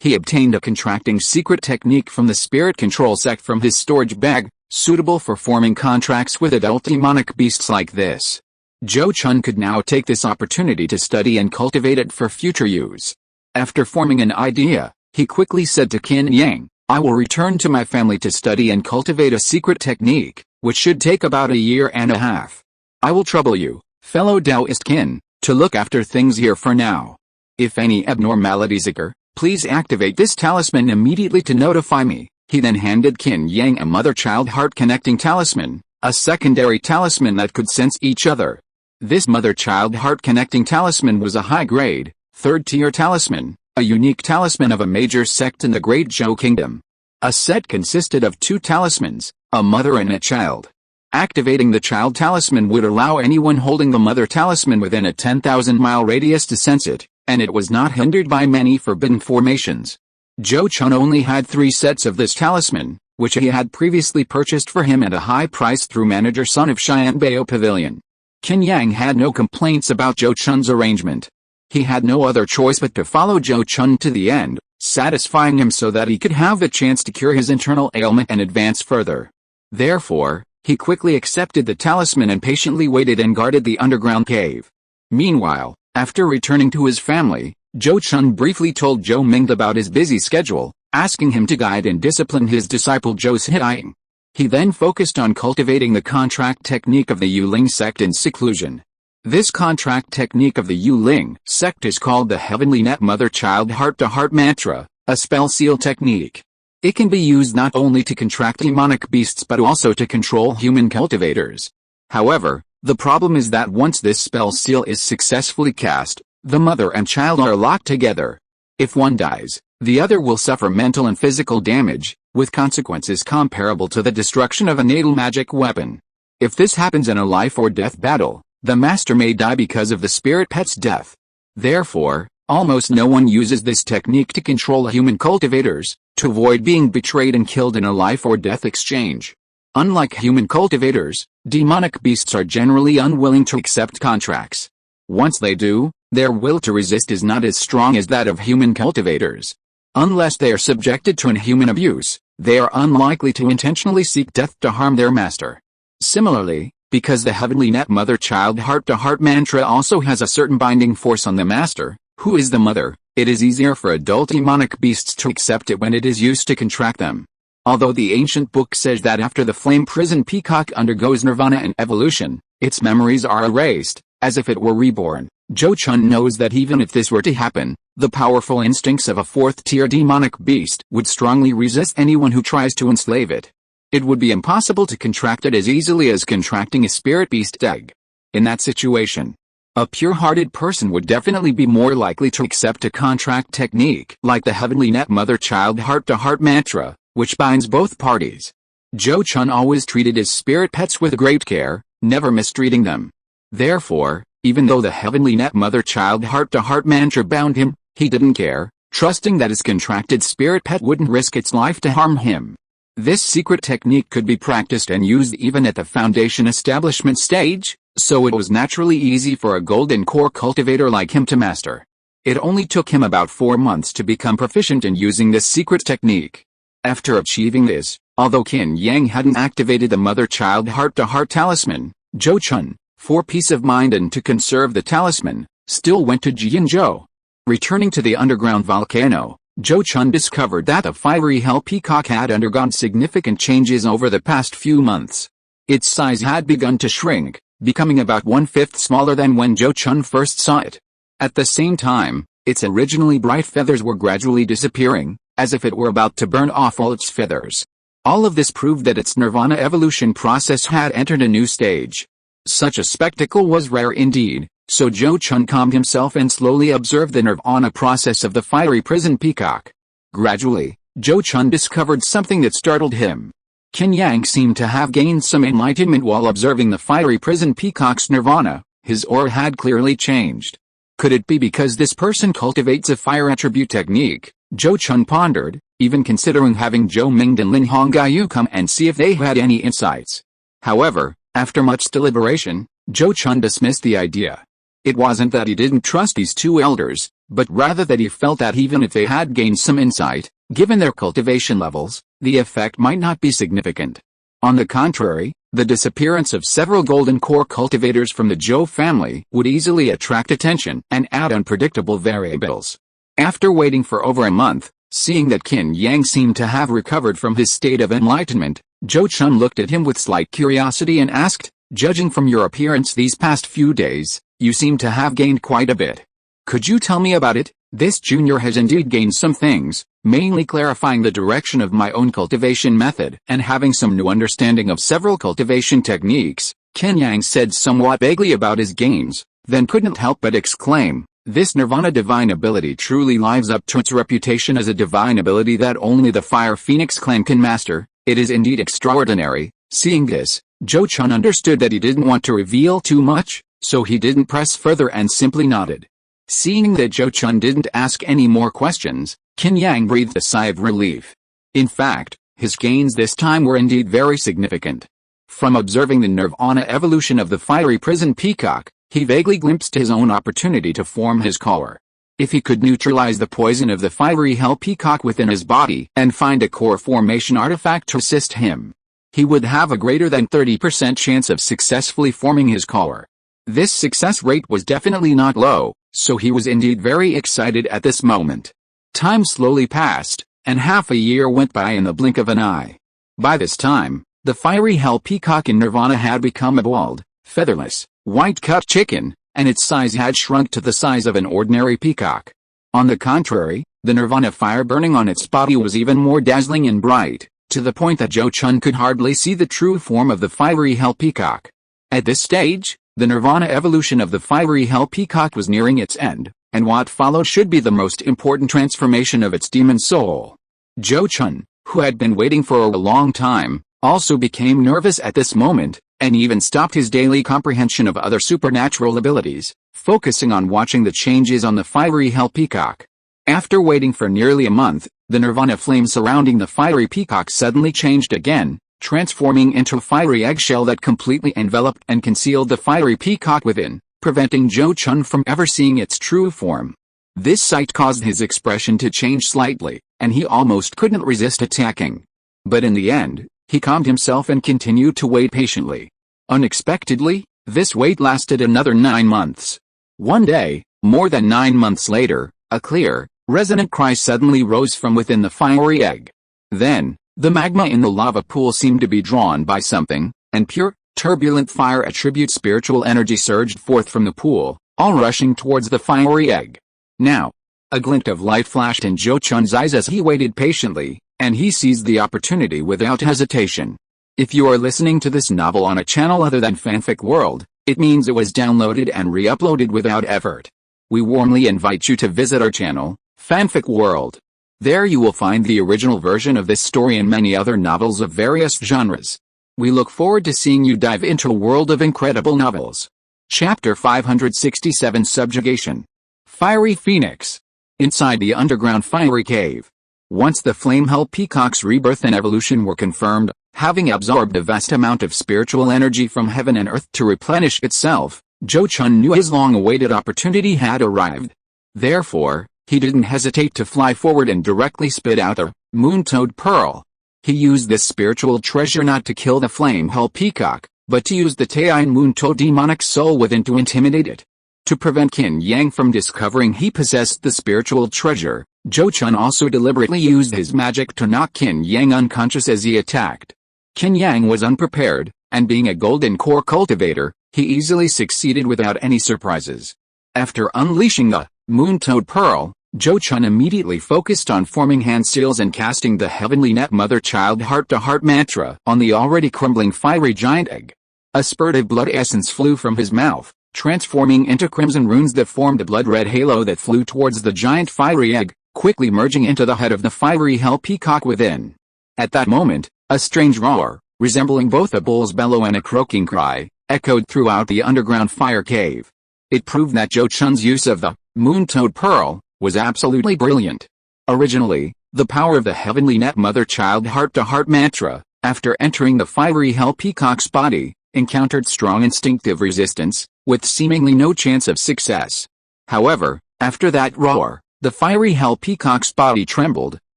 A: he obtained a contracting secret technique from the spirit control sect from his storage bag, suitable for forming contracts with adult demonic beasts like this. Zhou Chun could now take this opportunity to study and cultivate it for future use. After forming an idea, he quickly said to Qin Yang, "I will return to my family to study and cultivate a secret technique, which should take about 1.5 years. I will trouble you, fellow Taoist Qin, to look after things here for now. If any abnormalities occur, please activate this talisman immediately to notify me." He then handed Qin Yang a mother-child heart-connecting talisman, a secondary talisman that could sense each other. This mother-child heart-connecting talisman was a high-grade, 3rd-tier talisman, a unique talisman of a major sect in the Great Zhou Kingdom. A set consisted of 2 talismans, a mother and a child. Activating the child talisman would allow anyone holding the mother talisman within a 10,000-mile radius to sense it, and it was not hindered by many forbidden formations. Zhou Chun only had 3 sets of this talisman, which he had previously purchased for him at a high price through manager Sun of Xianbao Pavilion. Qin Yang had no complaints about Zhou Chun's arrangement. He had no other choice but to follow Zhou Chun to the end, satisfying him so that he could have the chance to cure his internal ailment and advance further. Therefore, he quickly accepted the talisman and patiently waited and guarded the underground cave. Meanwhile, After returning to his family, Zhou Chun briefly told Zhou Ming about his busy schedule, asking him to guide and discipline his disciple Zhou Zhiying. He then focused on cultivating the contract technique of the Yuling sect in seclusion. This contract technique of the Yuling sect is called the Heavenly Net Mother-Child Heart-to-Heart Mantra, a spell seal technique. It can be used not only to contract demonic beasts but also to control human cultivators. However, the problem is that once this spell seal is successfully cast, the mother and child are locked together. If one dies, the other will suffer mental and physical damage, with consequences comparable to the destruction of a natal magic weapon. If this happens in a life or death battle, the master may die because of the spirit pet's death. Therefore, almost no one uses this technique to control human cultivators, to avoid being betrayed and killed in a life or death exchange. Unlike human cultivators, demonic beasts are generally unwilling to accept contracts. Once they do, their will to resist is not as strong as that of human cultivators. Unless they are subjected to inhuman abuse, they are unlikely to intentionally seek death to harm their master. Similarly, because the Heavenly Net Mother-Child Heart-to-Heart Mantra also has a certain binding force on the master, who is the mother, it is easier for adult demonic beasts to accept it when it is used to contract them. Although the ancient book says that after the flame prison peacock undergoes nirvana and evolution, its memories are erased, as if it were reborn, Zhou Chun knows that even if this were to happen, the powerful instincts of a fourth-tier demonic beast would strongly resist anyone who tries to enslave it. It would be impossible to contract it as easily as contracting a spirit beast egg. In that situation, a pure-hearted person would definitely be more likely to accept a contract technique like the Heavenly Net Mother-Child Heart-to-Heart Mantra, which binds both parties. Zhou Chun always treated his spirit pets with great care, never mistreating them. Therefore, even though the Heavenly Net Mother-Child Heart-to-Heart Mantra bound him, he didn't care, trusting that his contracted spirit pet wouldn't risk its life to harm him. This secret technique could be practiced and used even at the foundation establishment stage, so it was naturally easy for a golden core cultivator like him to master. It only took him about 4 months to become proficient in using this secret technique. After achieving this, although Qin Yang hadn't activated the Mother-Child Heart-to-Heart Talisman, Zhou Chun, for peace of mind and to conserve the talisman, still went to Jianzhou. Returning to the underground volcano, Zhou Chun discovered that the fiery hell peacock had undergone significant changes over the past few months. Its size had begun to shrink, becoming about 1/5 smaller than when Zhou Chun first saw it. At the same time, its originally bright feathers were gradually disappearing, as if it were about to burn off all its feathers. All of this proved that its nirvana evolution process had entered a new stage. Such a spectacle was rare indeed, so Zhou Chun calmed himself and slowly observed the nirvana process of the fiery prison peacock. Gradually, Zhou Chun discovered something that startled him. Qin Yang seemed to have gained some enlightenment while observing the fiery prison peacock's nirvana. His aura had clearly changed. Could it be because this person cultivates a fire attribute technique? Zhou Chun pondered, even considering having Zhou Ming and Lin Hongyu come and see if they had any insights. However, after much deliberation, Zhou Chun dismissed the idea. It wasn't that he didn't trust these two elders, but rather that he felt that even if they had gained some insight, given their cultivation levels, the effect might not be significant. On the contrary, the disappearance of several golden core cultivators from the Zhou family would easily attract attention and add unpredictable variables. After waiting for over a month, seeing that Qin Yang seemed to have recovered from his state of enlightenment, Zhou Chun looked at him with slight curiosity and asked, "Judging from your appearance these past few days, you seem to have gained quite a bit. Could you tell me about it?" This junior has indeed gained some things, mainly clarifying the direction of my own cultivation method and having some new understanding of several cultivation techniques, Qin Yang said somewhat vaguely about his gains, then couldn't help but exclaim, "This nirvana divine ability truly lives up to its reputation as a divine ability that only the Fire Phoenix clan can master. It is indeed extraordinary." Seeing this, Zhou Chun understood that he didn't want to reveal too much, so he didn't press further and simply nodded. Seeing that Zhou Chun didn't ask any more questions, Qin Yang breathed a sigh of relief. In fact, his gains this time were indeed very significant. From observing the nirvana evolution of the fiery prison peacock, he vaguely glimpsed his own opportunity to form his core. If he could neutralize the poison of the fiery hell peacock within his body and find a core formation artifact to assist him, he would have a greater than 30% chance of successfully forming his core. This success rate was definitely not low, so he was indeed very excited at this moment. Time slowly passed, and half a year went by in the blink of an eye. By this time, the fiery hell peacock in Nirvana had become a bald, featherless, white-cut chicken, and its size had shrunk to the size of an ordinary peacock. On the contrary, the Nirvana fire burning on its body was even more dazzling and bright, to the point that Zhou Chun could hardly see the true form of the fiery hell peacock. At this stage, the Nirvana evolution of the fiery hell peacock was nearing its end, and what followed should be the most important transformation of its demon soul. Zhou Chun, who had been waiting for a long time, also became nervous at this moment, and even stopped his daily comprehension of other supernatural abilities, focusing on watching the changes on the fiery hell peacock. After waiting for nearly a month, the Nirvana flame surrounding the fiery peacock suddenly changed again, transforming into a fiery eggshell that completely enveloped and concealed the fiery peacock within, preventing Zhou Chun from ever seeing its true form. This sight caused his expression to change slightly, and he almost couldn't resist attacking. But in the end, he calmed himself and continued to wait patiently. Unexpectedly, this wait lasted another 9 months. One day, more than 9 months later, a clear, resonant cry suddenly rose from within the fiery egg. Then, the magma in the lava pool seemed to be drawn by something, and pure, turbulent fire attribute spiritual energy surged forth from the pool, all rushing towards the fiery egg. Now, a glint of light flashed in Zhou Chun's eyes as he waited patiently, and he seized the opportunity without hesitation. If you are listening to this novel on a channel other than Fanfic World, it means it was downloaded and re-uploaded without effort. We warmly invite you to visit our channel, Fanfic World. There you will find the original version of this story and many other novels of various genres. We look forward to seeing you dive into a world of incredible novels. Chapter 567 Subjugation. Fiery Phoenix. Inside the underground fiery cave. Once the flame hell peacock's rebirth and evolution were confirmed, having absorbed a vast amount of spiritual energy from heaven and earth to replenish itself, Zhou Chun knew his long-awaited opportunity had arrived. Therefore, he didn't hesitate to fly forward and directly spit out the moon-toad pearl. He used this spiritual treasure not to kill the flame hell peacock, but to use the Taine moon-toad demonic soul within to intimidate it. To prevent Qin Yang from discovering he possessed the spiritual treasure, Zhou Chun also deliberately used his magic to knock Qin Yang unconscious as he attacked. Qin Yang was unprepared, and being a golden core cultivator, he easily succeeded without any surprises. After unleashing the moon-toad pearl, Zhou Chun immediately focused on forming hand seals and casting the heavenly net mother-child heart-to-heart mantra on the already crumbling fiery giant egg. A spurt of blood essence flew from his mouth, transforming into crimson runes that formed a blood-red halo that flew towards the giant fiery egg, quickly merging into the head of the fiery hell peacock within. At that moment, a strange roar, resembling both a bull's bellow and a croaking cry, echoed throughout the underground fire cave. It proved that Zhou Chun's use of the moon-toad pearl was absolutely brilliant. Originally, the power of the heavenly net mother-child heart-to-heart mantra, after entering the fiery hell peacock's body, encountered strong instinctive resistance, with seemingly no chance of success. However, after that roar, the fiery hell peacock's body trembled,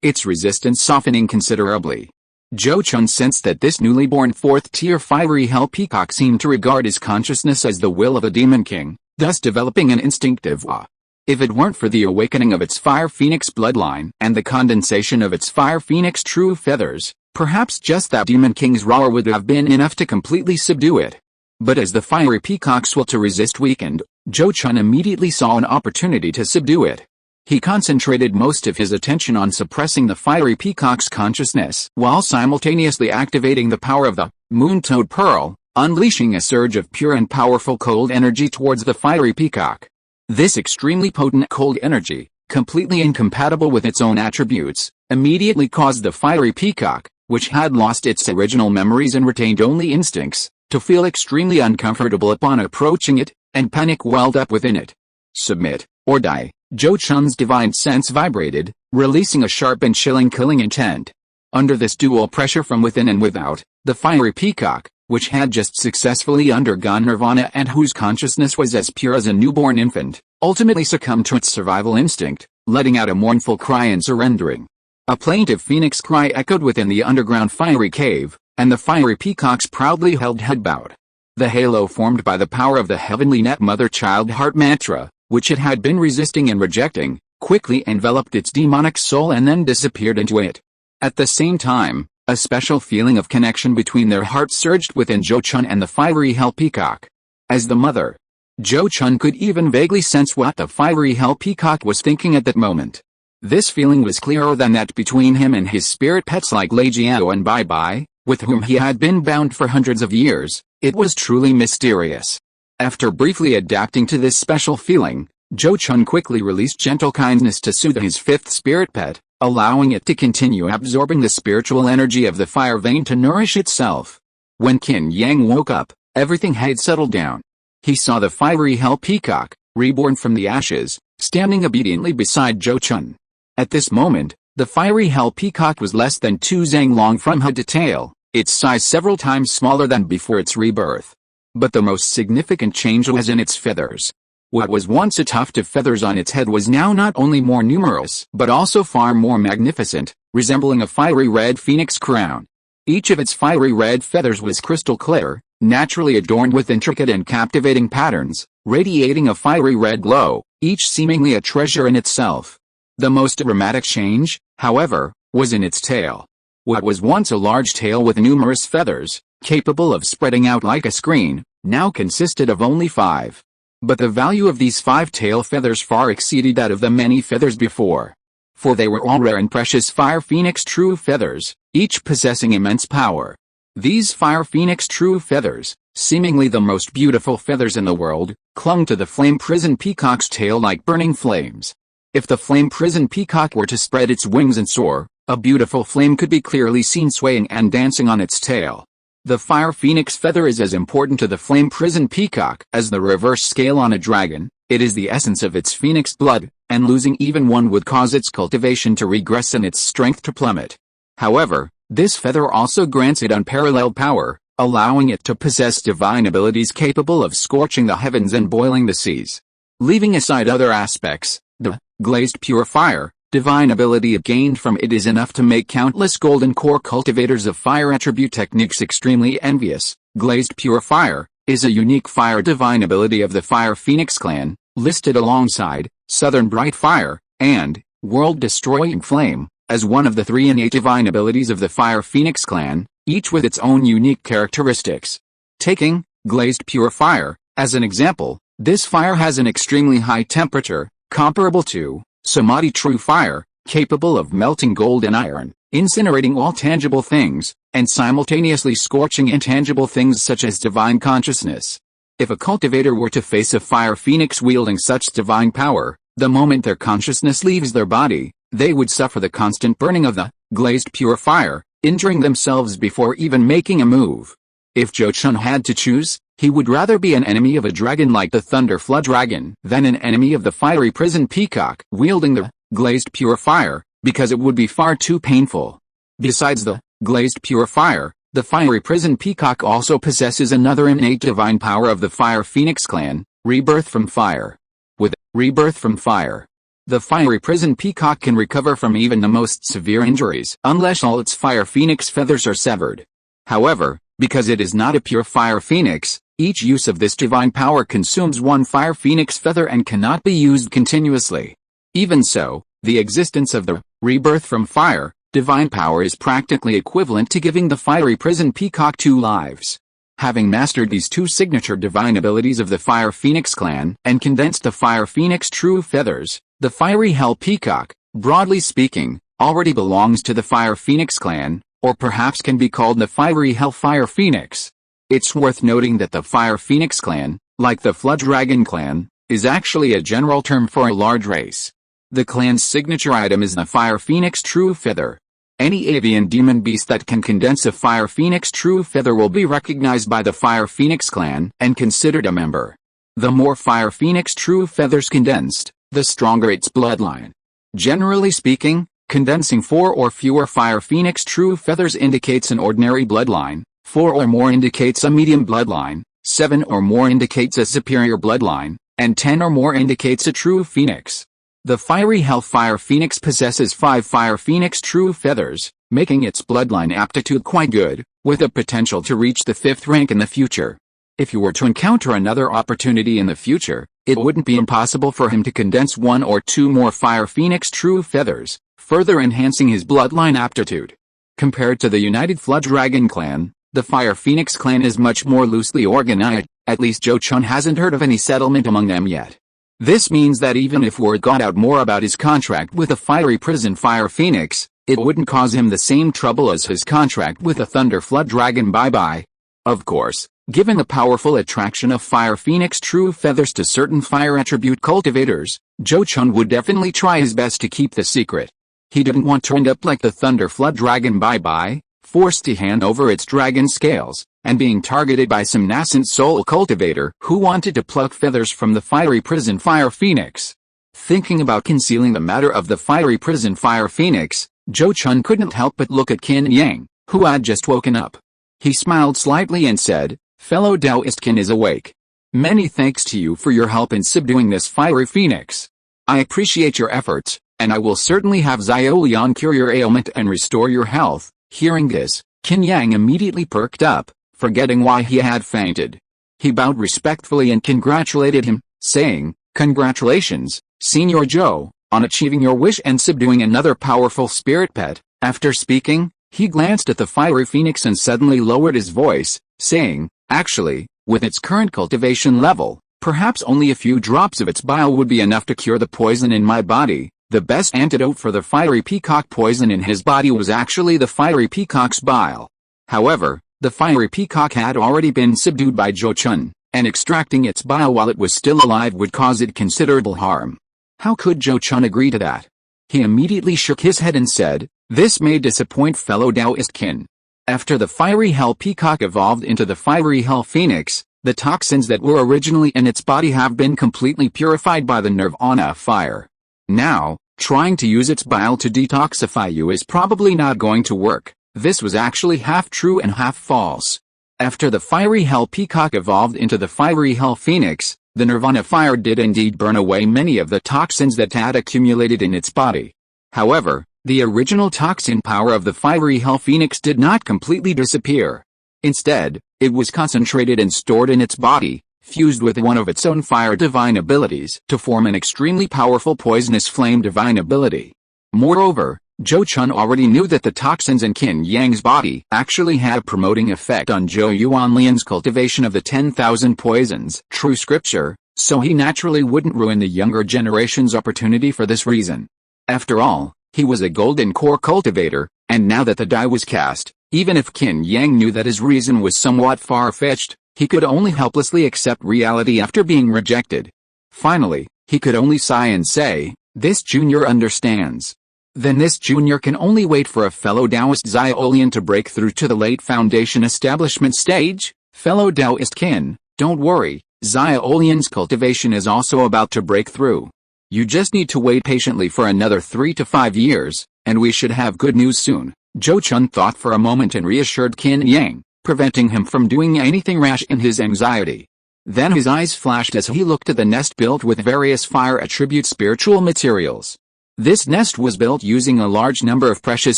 A: its resistance softening considerably. Zhou Chun sensed that this newly born fourth-tier fiery hell peacock seemed to regard his consciousness as the will of a demon king, thus developing an instinctive awe. If it weren't for the awakening of its fire phoenix bloodline and the condensation of its fire phoenix true feathers, perhaps just that demon king's roar would have been enough to completely subdue it. But as the fiery peacock's will to resist weakened, Zhou Chun immediately saw an opportunity to subdue it. He concentrated most of his attention on suppressing the fiery peacock's consciousness while simultaneously activating the power of the moon-toad pearl, unleashing a surge of pure and powerful cold energy towards the fiery peacock. This extremely potent cold energy, completely incompatible with its own attributes, immediately caused the fiery peacock, which had lost its original memories and retained only instincts, to feel extremely uncomfortable upon approaching it, and panic welled up within it. Submit, or die. Zhou Chun's divine sense vibrated, releasing a sharp and chilling killing intent. Under this dual pressure from within and without, the fiery peacock, which had just successfully undergone nirvana and whose consciousness was as pure as a newborn infant, ultimately succumbed to its survival instinct, letting out a mournful cry in surrendering. A plaintive phoenix cry echoed within the underground fiery cave, and the fiery peacock's proudly held head bowed. The halo formed by the power of the heavenly net mother-child heart mantra, which it had been resisting and rejecting, quickly enveloped its demonic soul and then disappeared into it. At the same time, a special feeling of connection between their hearts surged within Zhou Chun and the fiery hell peacock. As the mother, Zhou Chun could even vaguely sense what the fiery hell peacock was thinking at that moment. This feeling was clearer than that between him and his spirit pets like Lei Jiao and Bai Bai, with whom he had been bound for hundreds of years. It was truly mysterious. After briefly adapting to this special feeling, Zhou Chun quickly released gentle kindness to soothe his fifth spirit pet, allowing it to continue absorbing the spiritual energy of the fire vein to nourish itself. When Qin Yang woke up, everything had settled down. He saw the fiery hell peacock, reborn from the ashes, standing obediently beside Zhou Chun. At this moment, the fiery hell peacock was less than 2 zang long from head to tail, its size several times smaller than before its rebirth. But the most significant change was in its feathers. What was once a tuft of feathers on its head was now not only more numerous but also far more magnificent, resembling a fiery red phoenix crown. Each of its fiery red feathers was crystal clear, naturally adorned with intricate and captivating patterns, radiating a fiery red glow, each seemingly a treasure in itself. The most dramatic change, however, was in its tail. What was once a large tail with numerous feathers, capable of spreading out like a screen, now consisted of only 5. But the value of these 5 tail feathers far exceeded that of the many feathers before. For they were all rare and precious fire phoenix true feathers, each possessing immense power. These fire phoenix true feathers, seemingly the most beautiful feathers in the world, clung to the flame prison peacock's tail like burning flames. If the flame prison peacock were to spread its wings and soar, a beautiful flame could be clearly seen swaying and dancing on its tail. The fire phoenix feather is as important to the flame prison peacock as the reverse scale on a dragon. It is the essence of its phoenix blood, and losing even one would cause its cultivation to regress and its strength to plummet. However, this feather also grants it unparalleled power, allowing it to possess divine abilities capable of scorching the heavens and boiling the seas. Leaving aside other aspects, the glazed pure fire, divine ability gained from it is enough to make countless golden core cultivators of fire attribute techniques extremely envious. Glazed pure fire is a unique fire divine ability of the Fire Phoenix clan, listed alongside Southern Bright Fire and World Destroying Flame as one of the 3 innate divine abilities of the Fire Phoenix clan, each with its own unique characteristics. Taking glazed pure fire as an example, this fire has an extremely high temperature, comparable to Samadhi true fire, capable of melting gold and iron, incinerating all tangible things, and simultaneously scorching intangible things such as divine consciousness. If a cultivator were to face a fire phoenix wielding such divine power, the moment their consciousness leaves their body, they would suffer the constant burning of the glazed pure fire, injuring themselves before even making a move. If Zhou Chun had to choose, he would rather be an enemy of a dragon like the Thunder Flood Dragon than an enemy of the fiery prison peacock wielding the glazed pure fire, because it would be far too painful. Besides the glazed pure fire, the fiery prison peacock also possesses another innate divine power of the Fire Phoenix clan, rebirth from fire. With rebirth from fire, the fiery prison peacock can recover from even the most severe injuries unless all its fire phoenix feathers are severed. However, because it is not a pure fire phoenix, each use of this divine power consumes 1 fire phoenix feather and cannot be used continuously. Even so, the existence of the rebirth from fire divine power is practically equivalent to giving the fiery prison peacock 2 lives. Having mastered these 2 signature divine abilities of the Fire Phoenix clan and condensed the Fire Phoenix true feathers, the fiery hell peacock, broadly speaking, already belongs to the Fire Phoenix clan, or perhaps can be called the fiery hellfire phoenix. It's worth noting that the Fire Phoenix clan, like the Flood Dragon clan, is actually a general term for a large race. The clan's signature item is the Fire Phoenix True Feather. Any avian demon beast that can condense a Fire Phoenix True Feather will be recognized by the Fire Phoenix clan and considered a member. The more Fire Phoenix True Feathers condensed, the stronger its bloodline. Generally speaking, condensing 4 or fewer Fire Phoenix True Feathers indicates an ordinary bloodline, 4 or more indicates a medium bloodline, 7 or more indicates a superior bloodline, and 10 or more indicates a true phoenix. The fiery hellfire phoenix possesses 5 Fire Phoenix True Feathers, making its bloodline aptitude quite good, with a potential to reach the 5th rank in the future. If he were to encounter another opportunity in the future, it wouldn't be impossible for him to condense 1 or 2 more Fire Phoenix true feathers, further enhancing his bloodline aptitude. Compared to the United Flood Dragon clan, the Fire Phoenix clan is much more loosely organized. At least Zhou Chun hasn't heard of any settlement among them yet. This means that even if word got out more about his contract with the fiery prison Fire Phoenix, it wouldn't cause him the same trouble as his contract with the Thunder Flood Dragon. Bye-bye. Of course, given the powerful attraction of Fire Phoenix true feathers to certain fire attribute cultivators, Zhou Chun would definitely try his best to keep the secret. He didn't want to end up like the Thunder Flood Dragon. Bye-bye, forced to hand over its dragon scales, and being targeted by some nascent soul cultivator who wanted to pluck feathers from the fiery prison Fire Phoenix. Thinking about concealing the matter of the fiery prison Fire Phoenix, Zhou Chun couldn't help but look at Qin Yang, who had just woken up. He smiled slightly and said, "Fellow Taoist Qin is awake. Many thanks to you for your help in subduing this fiery phoenix. I appreciate your efforts, and I will certainly have Xiaolian cure your ailment and restore your health." Hearing this, Qin Yang immediately perked up, forgetting why he had fainted. He bowed respectfully and congratulated him, saying, "Congratulations, Senior Zhou, on achieving your wish and subduing another powerful spirit pet." After speaking, he glanced at the fiery phoenix and suddenly lowered his voice, saying, "Actually, with its current cultivation level, perhaps only a few drops of its bile would be enough to cure the poison in my body." The best antidote for the fiery peacock poison in his body was actually the fiery peacock's bile. However, the fiery peacock had already been subdued by Zhou Chun, and extracting its bile while it was still alive would cause it considerable harm. How could Zhou Chun agree to that? He immediately shook his head and said, "This may disappoint fellow Taoist Qin. After the fiery hell peacock evolved into the fiery hell phoenix, the toxins that were originally in its body have been completely purified by the nirvana fire. Now, trying to use its bile to detoxify you is probably not going to work." This was actually half true and half false. After the fiery hell peacock evolved into the fiery hell phoenix, the nirvana fire did indeed burn away many of the toxins that had accumulated in its body. However, the original toxin power of the fiery hell phoenix did not completely disappear. Instead, it was concentrated and stored in its body, fused with one of its own fire divine abilities to form an extremely powerful poisonous flame divine ability. Moreover, Zhou Chun already knew that the toxins in Qin Yang's body actually had a promoting effect on Zhou Yuanlian's cultivation of the 10,000 poisons, true scripture, so he naturally wouldn't ruin the younger generation's opportunity for this reason. After all, he was a golden core cultivator, and now that the die was cast, even if Qin Yang knew that his reason was somewhat far-fetched, he could only helplessly accept reality after being rejected. Finally, he could only sigh and say, "This junior understands." Then this junior can only wait for a fellow Taoist Xiaolian to break through to the late foundation establishment stage. Fellow Taoist Qin, don't worry, Xiaolian's cultivation is also about to break through. You just need to wait patiently for another 3 to 5 years, and we should have good news soon. Zhou Chun thought for a moment and reassured Qin Yang, preventing him from doing anything rash in his anxiety. Then his eyes flashed as he looked at the nest built with various fire attribute spiritual materials. This nest was built using a large number of precious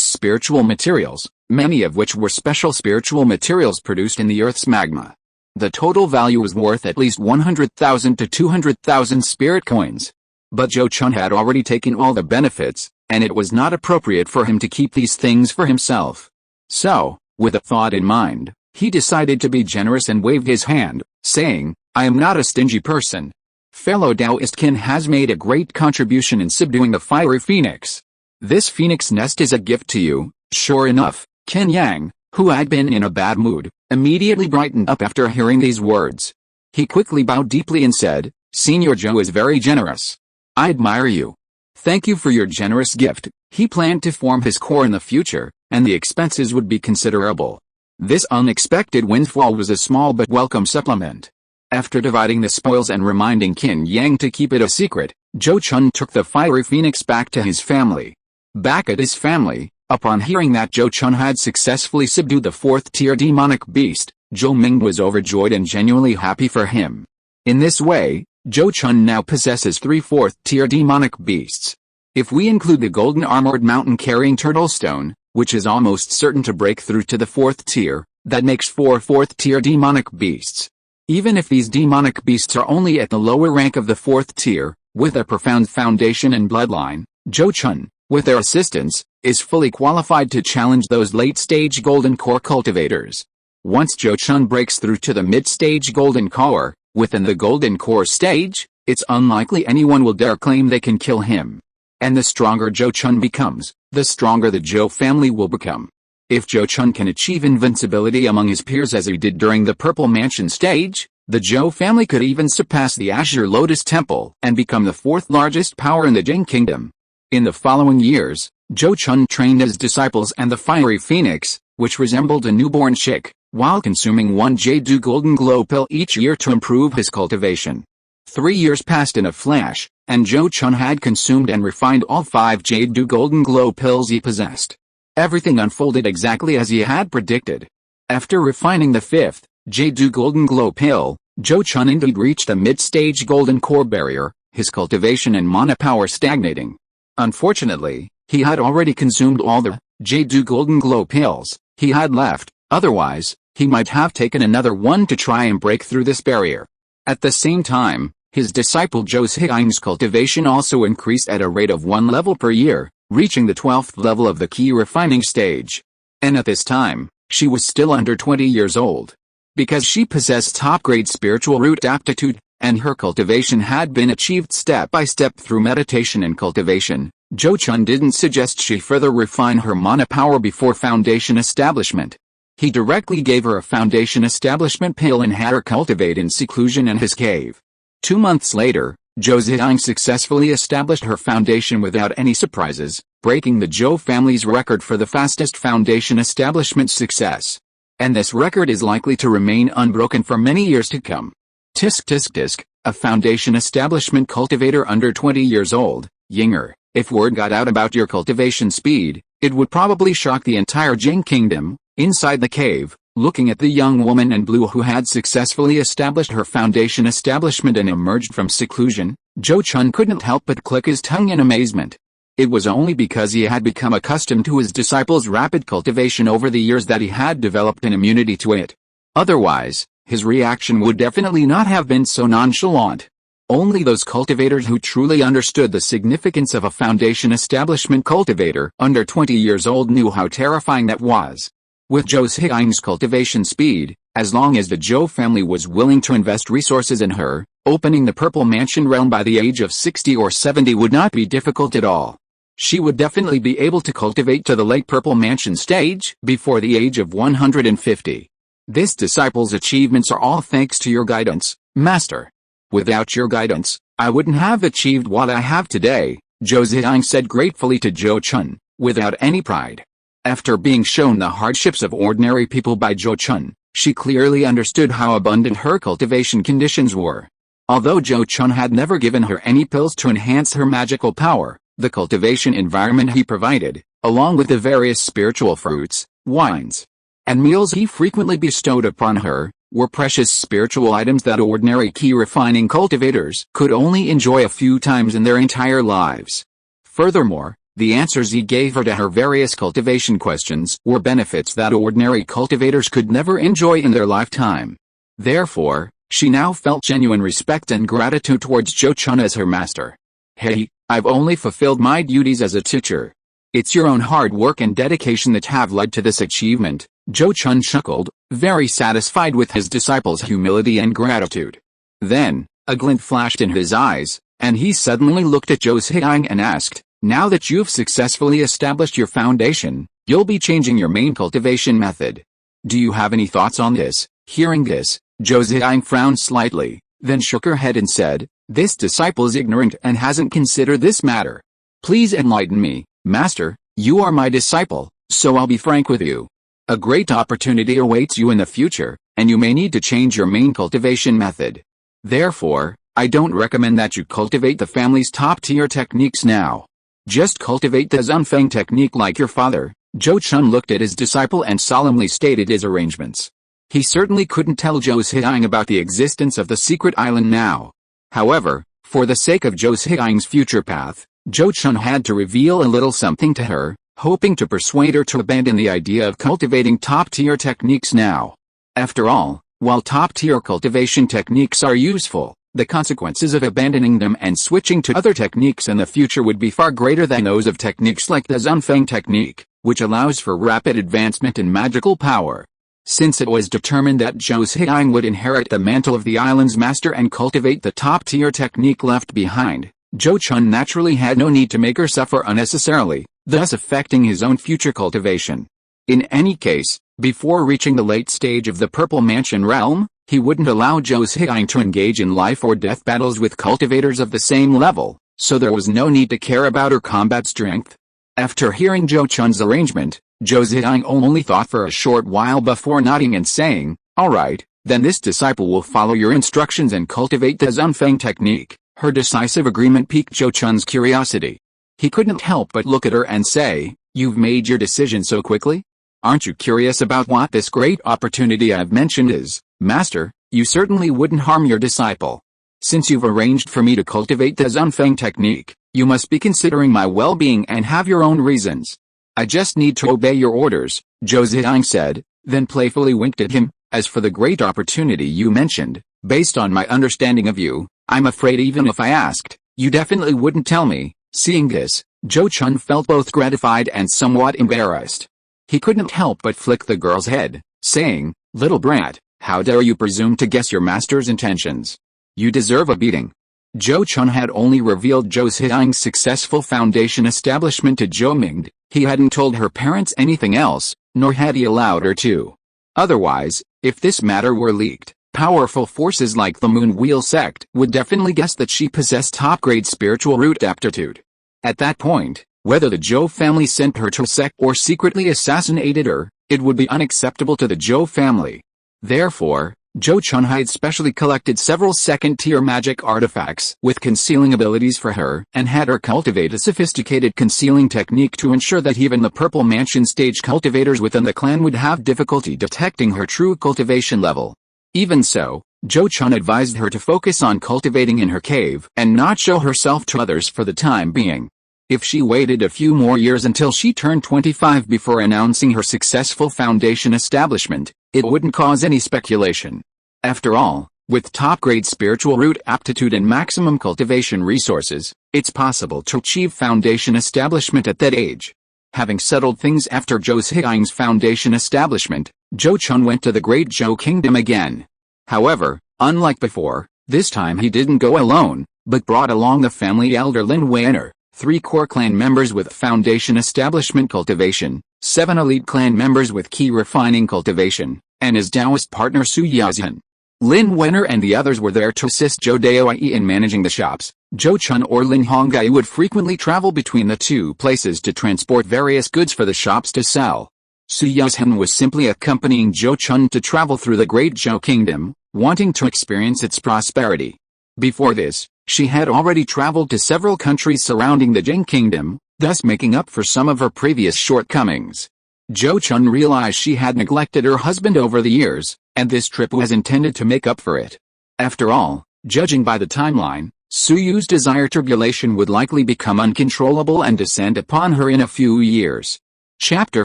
A: spiritual materials, many of which were special spiritual materials produced in the Earth's magma. The total value was worth at least 100,000 to 200,000 spirit coins. But Zhou Chun had already taken all the benefits, and it was not appropriate for him to keep these things for himself. So, with a thought in mind, he decided to be generous and waved his hand, saying, "I am not a stingy person. Fellow Taoist Qin has made a great contribution in subduing the fiery phoenix. This phoenix nest is a gift to you." Sure enough, Qin Yang, who had been in a bad mood, immediately brightened up after hearing these words. He quickly bowed deeply and said, "Senior Zhou is very generous. I admire you. Thank you for your generous gift." He planned to form his core in the future, and the expenses would be considerable. This unexpected windfall was a small but welcome supplement. After dividing the spoils and reminding Qin Yang to keep it a secret, Zhou Chun took the fiery phoenix back to his family. Back at his family, upon hearing that Zhou Chun had successfully subdued the 4th-tier demonic beast, Zhou Ming was overjoyed and genuinely happy for him. In this way, Zhou Chun now possesses 3 4th-tier demonic beasts. If we include the golden armored mountain-carrying turtle stone, which is almost certain to break through to the 4th tier, that makes 4 4th-tier demonic beasts. Even if these demonic beasts are only at the lower rank of the 4th tier, with a profound foundation and bloodline, Zhou Chun, with their assistance, is fully qualified to challenge those late-stage Golden Core cultivators. Once Zhou Chun breaks through to the mid-stage Golden Core, within the Golden Core stage, it's unlikely anyone will dare claim they can kill him. And the stronger Zhou Chun becomes, the stronger the Zhou family will become. If Zhou Chun can achieve invincibility among his peers as he did during the Purple Mansion stage, the Zhou family could even surpass the Azure Lotus Temple and become the 4th largest power in the Jing Kingdom. In the following years, Zhou Chun trained his disciples and the Fiery Phoenix, which resembled a newborn chick, while consuming 1 Jade Golden Glow pill each year to improve his cultivation. 3 years passed in a flash, and Zhou Chun had consumed and refined all 5 Jade Golden Glow pills he possessed. Everything unfolded exactly as he had predicted. After refining the 5th Jade Golden Glow pill, Zhou Chun indeed reached the mid-stage Golden Core barrier, his cultivation and mana power stagnating. Unfortunately, he had already consumed all the Jade Golden Glow pills he had left, otherwise, he might have taken another one to try and break through this barrier. At the same time, his disciple Zhou Ziyang's cultivation also increased at a rate of 1 level per year, reaching the 12th level of the key refining stage. And at this time, she was still under 20 years old. Because she possessed top-grade spiritual root aptitude, and her cultivation had been achieved step by step through meditation and cultivation, Zhou Chun didn't suggest she further refine her mana power before foundation establishment. He directly gave her a foundation establishment pill and had her cultivate in seclusion in his cave. 2 months later, Zhou Ziyang successfully established her foundation without any surprises, breaking the Zhou family's record for the fastest foundation establishment success. And this record is likely to remain unbroken for many years to come. Tisk tisk tisk, a foundation establishment cultivator under 20 years old, Yinger. If word got out about your cultivation speed, it would probably shock the entire Jing Kingdom. Inside the cave, looking at the young woman in blue who had successfully established her foundation establishment and emerged from seclusion, Zhou Chun couldn't help but click his tongue in amazement. It was only because he had become accustomed to his disciples' rapid cultivation over the years that he had developed an immunity to it. Otherwise, his reaction would definitely not have been so nonchalant. Only those cultivators who truly understood the significance of a foundation establishment cultivator under 20 years old knew how terrifying that was. With Zhou Ziyang's cultivation speed, as long as the Zhou family was willing to invest resources in her, opening the Purple Mansion realm by the age of 60 or 70 would not be difficult at all. She would definitely be able to cultivate to the late Purple Mansion stage before the age of 150. This disciple's achievements are all thanks to your guidance, Master. Without your guidance, I wouldn't have achieved what I have today, Zhou Ziyang said gratefully to Zhou Chun, without any pride. After being shown the hardships of ordinary people by Zhou Chun, she clearly understood how abundant her cultivation conditions were. Although Zhou Chun had never given her any pills to enhance her magical power, the cultivation environment he provided, along with the various spiritual fruits, wines, and meals he frequently bestowed upon her, were precious spiritual items that ordinary key refining cultivators could only enjoy a few times in their entire lives. Furthermore, the answers he gave her to her various cultivation questions were benefits that ordinary cultivators could never enjoy in their lifetime. Therefore, she now felt genuine respect and gratitude towards Zhou Chun as her master. Hey, I've only fulfilled my duties as a teacher. It's your own hard work and dedication that have led to this achievement, Zhou Chun chuckled, very satisfied with his disciple's humility and gratitude. Then, a glint flashed in his eyes, and he suddenly looked at Zhou Ziyang and asked, now that you've successfully established your foundation, you'll be changing your main cultivation method. Do you have any thoughts on this? Hearing this, Zhou Ziyang frowned slightly, then shook her head and said, this disciple is ignorant and hasn't considered this matter. Please enlighten me, Master, you are my disciple, so I'll be frank with you. A great opportunity awaits you in the future, and you may need to change your main cultivation method. Therefore, I don't recommend that you cultivate the family's top-tier techniques now. Just cultivate the Zunfeng technique like your father. Zhou Chun looked at his disciple and solemnly stated his arrangements. He certainly couldn't tell Zhou Ziyang about the existence of the secret island now. However, for the sake of Zhou Ziyang's future path, Zhou Chun had to reveal a little something to her, hoping to persuade her to abandon the idea of cultivating top-tier techniques now. After all, While top-tier cultivation techniques are useful, the consequences of abandoning them and switching to other techniques in the future would be far greater than those of techniques like the Zunfeng technique, which allows for rapid advancement in magical power. Since it was determined that Zhou Ziyang would inherit the mantle of the island's master and cultivate the top-tier technique left behind, Zhou Chun naturally had no need to make her suffer unnecessarily, thus affecting his own future cultivation. In any case, before reaching the late stage of the Purple Mansion realm, he wouldn't allow Zhou Ziyang to engage in life or death battles with cultivators of the same level, so there was no need to care about her combat strength. After hearing Zhou Chun's arrangement, Zhou Ziyang only thought for a short while before nodding and saying, "Alright, then this disciple will follow your instructions and cultivate the Zunfeng technique." Her decisive agreement piqued Zhou Chun's curiosity. He couldn't help but look at her and say, "You've made your decision so quickly? Aren't you curious about what this great opportunity I've mentioned is, Master? You certainly wouldn't harm your disciple. Since you've arranged for me to cultivate the Zunfeng technique, you must be considering my well-being and have your own reasons." "I just need to obey your orders," Zhou Ziyang said, then playfully winked at him. "As for the great opportunity you mentioned, based on my understanding of you, I'm afraid even if I asked, you definitely wouldn't tell me." Seeing this, Zhou Chun felt both gratified and somewhat embarrassed. He couldn't help but flick the girl's head, saying, "Little brat, how dare you presume to guess your master's intentions? You deserve a beating." Zhou Chun had only revealed Zhou Ziyang's successful foundation establishment to Zhou Mingde. He hadn't told her parents anything else, nor had he allowed her to. Otherwise, if this matter were leaked, powerful forces like the Moon Wheel Sect would definitely guess that she possessed top-grade spiritual root aptitude. At that point, whether the Zhou family sent her to Sect or secretly assassinated her, it would be unacceptable to the Zhou family. Therefore, Zhou Chun had specially collected several second-tier magic artifacts with concealing abilities for her and had her cultivate a sophisticated concealing technique to ensure that even the Purple Mansion stage cultivators within the clan would have difficulty detecting her true cultivation level. Even so, Zhou Chun advised her to focus on cultivating in her cave and not show herself to others for the time being. If she waited a few more years until she turned 25 before announcing her successful foundation establishment, it wouldn't cause any speculation. After all, with top-grade spiritual root aptitude and maximum cultivation resources, it's possible to achieve foundation establishment at that age. Having settled things after Zhou Ziyang's foundation establishment, Zhou Chun went to the Great Zhou Kingdom again. However, unlike before, this time he didn't go alone, but brought along the family elder Lin Weiner, 3 core clan members with foundation establishment cultivation, 7 elite clan members with key refining cultivation, and his Taoist partner Su Yazhan. Lin Weiner and the others were there to assist Zhou Daoyi in managing the shops. Zhou Chun or Lin Honggai would frequently travel between the two places to transport various goods for the shops to sell. Su Yazhan was simply accompanying Zhou Chun to travel through the Great Zhou Kingdom, wanting to experience its prosperity. Before this, she had already traveled to several countries surrounding the Jing Kingdom, thus making up for some of her previous shortcomings. Zhou Chun realized she had neglected her husband over the years, and this trip was intended to make up for it. After all, judging by the timeline, Su Yu's desire turbulation would likely become uncontrollable and descend upon her in a few years. Chapter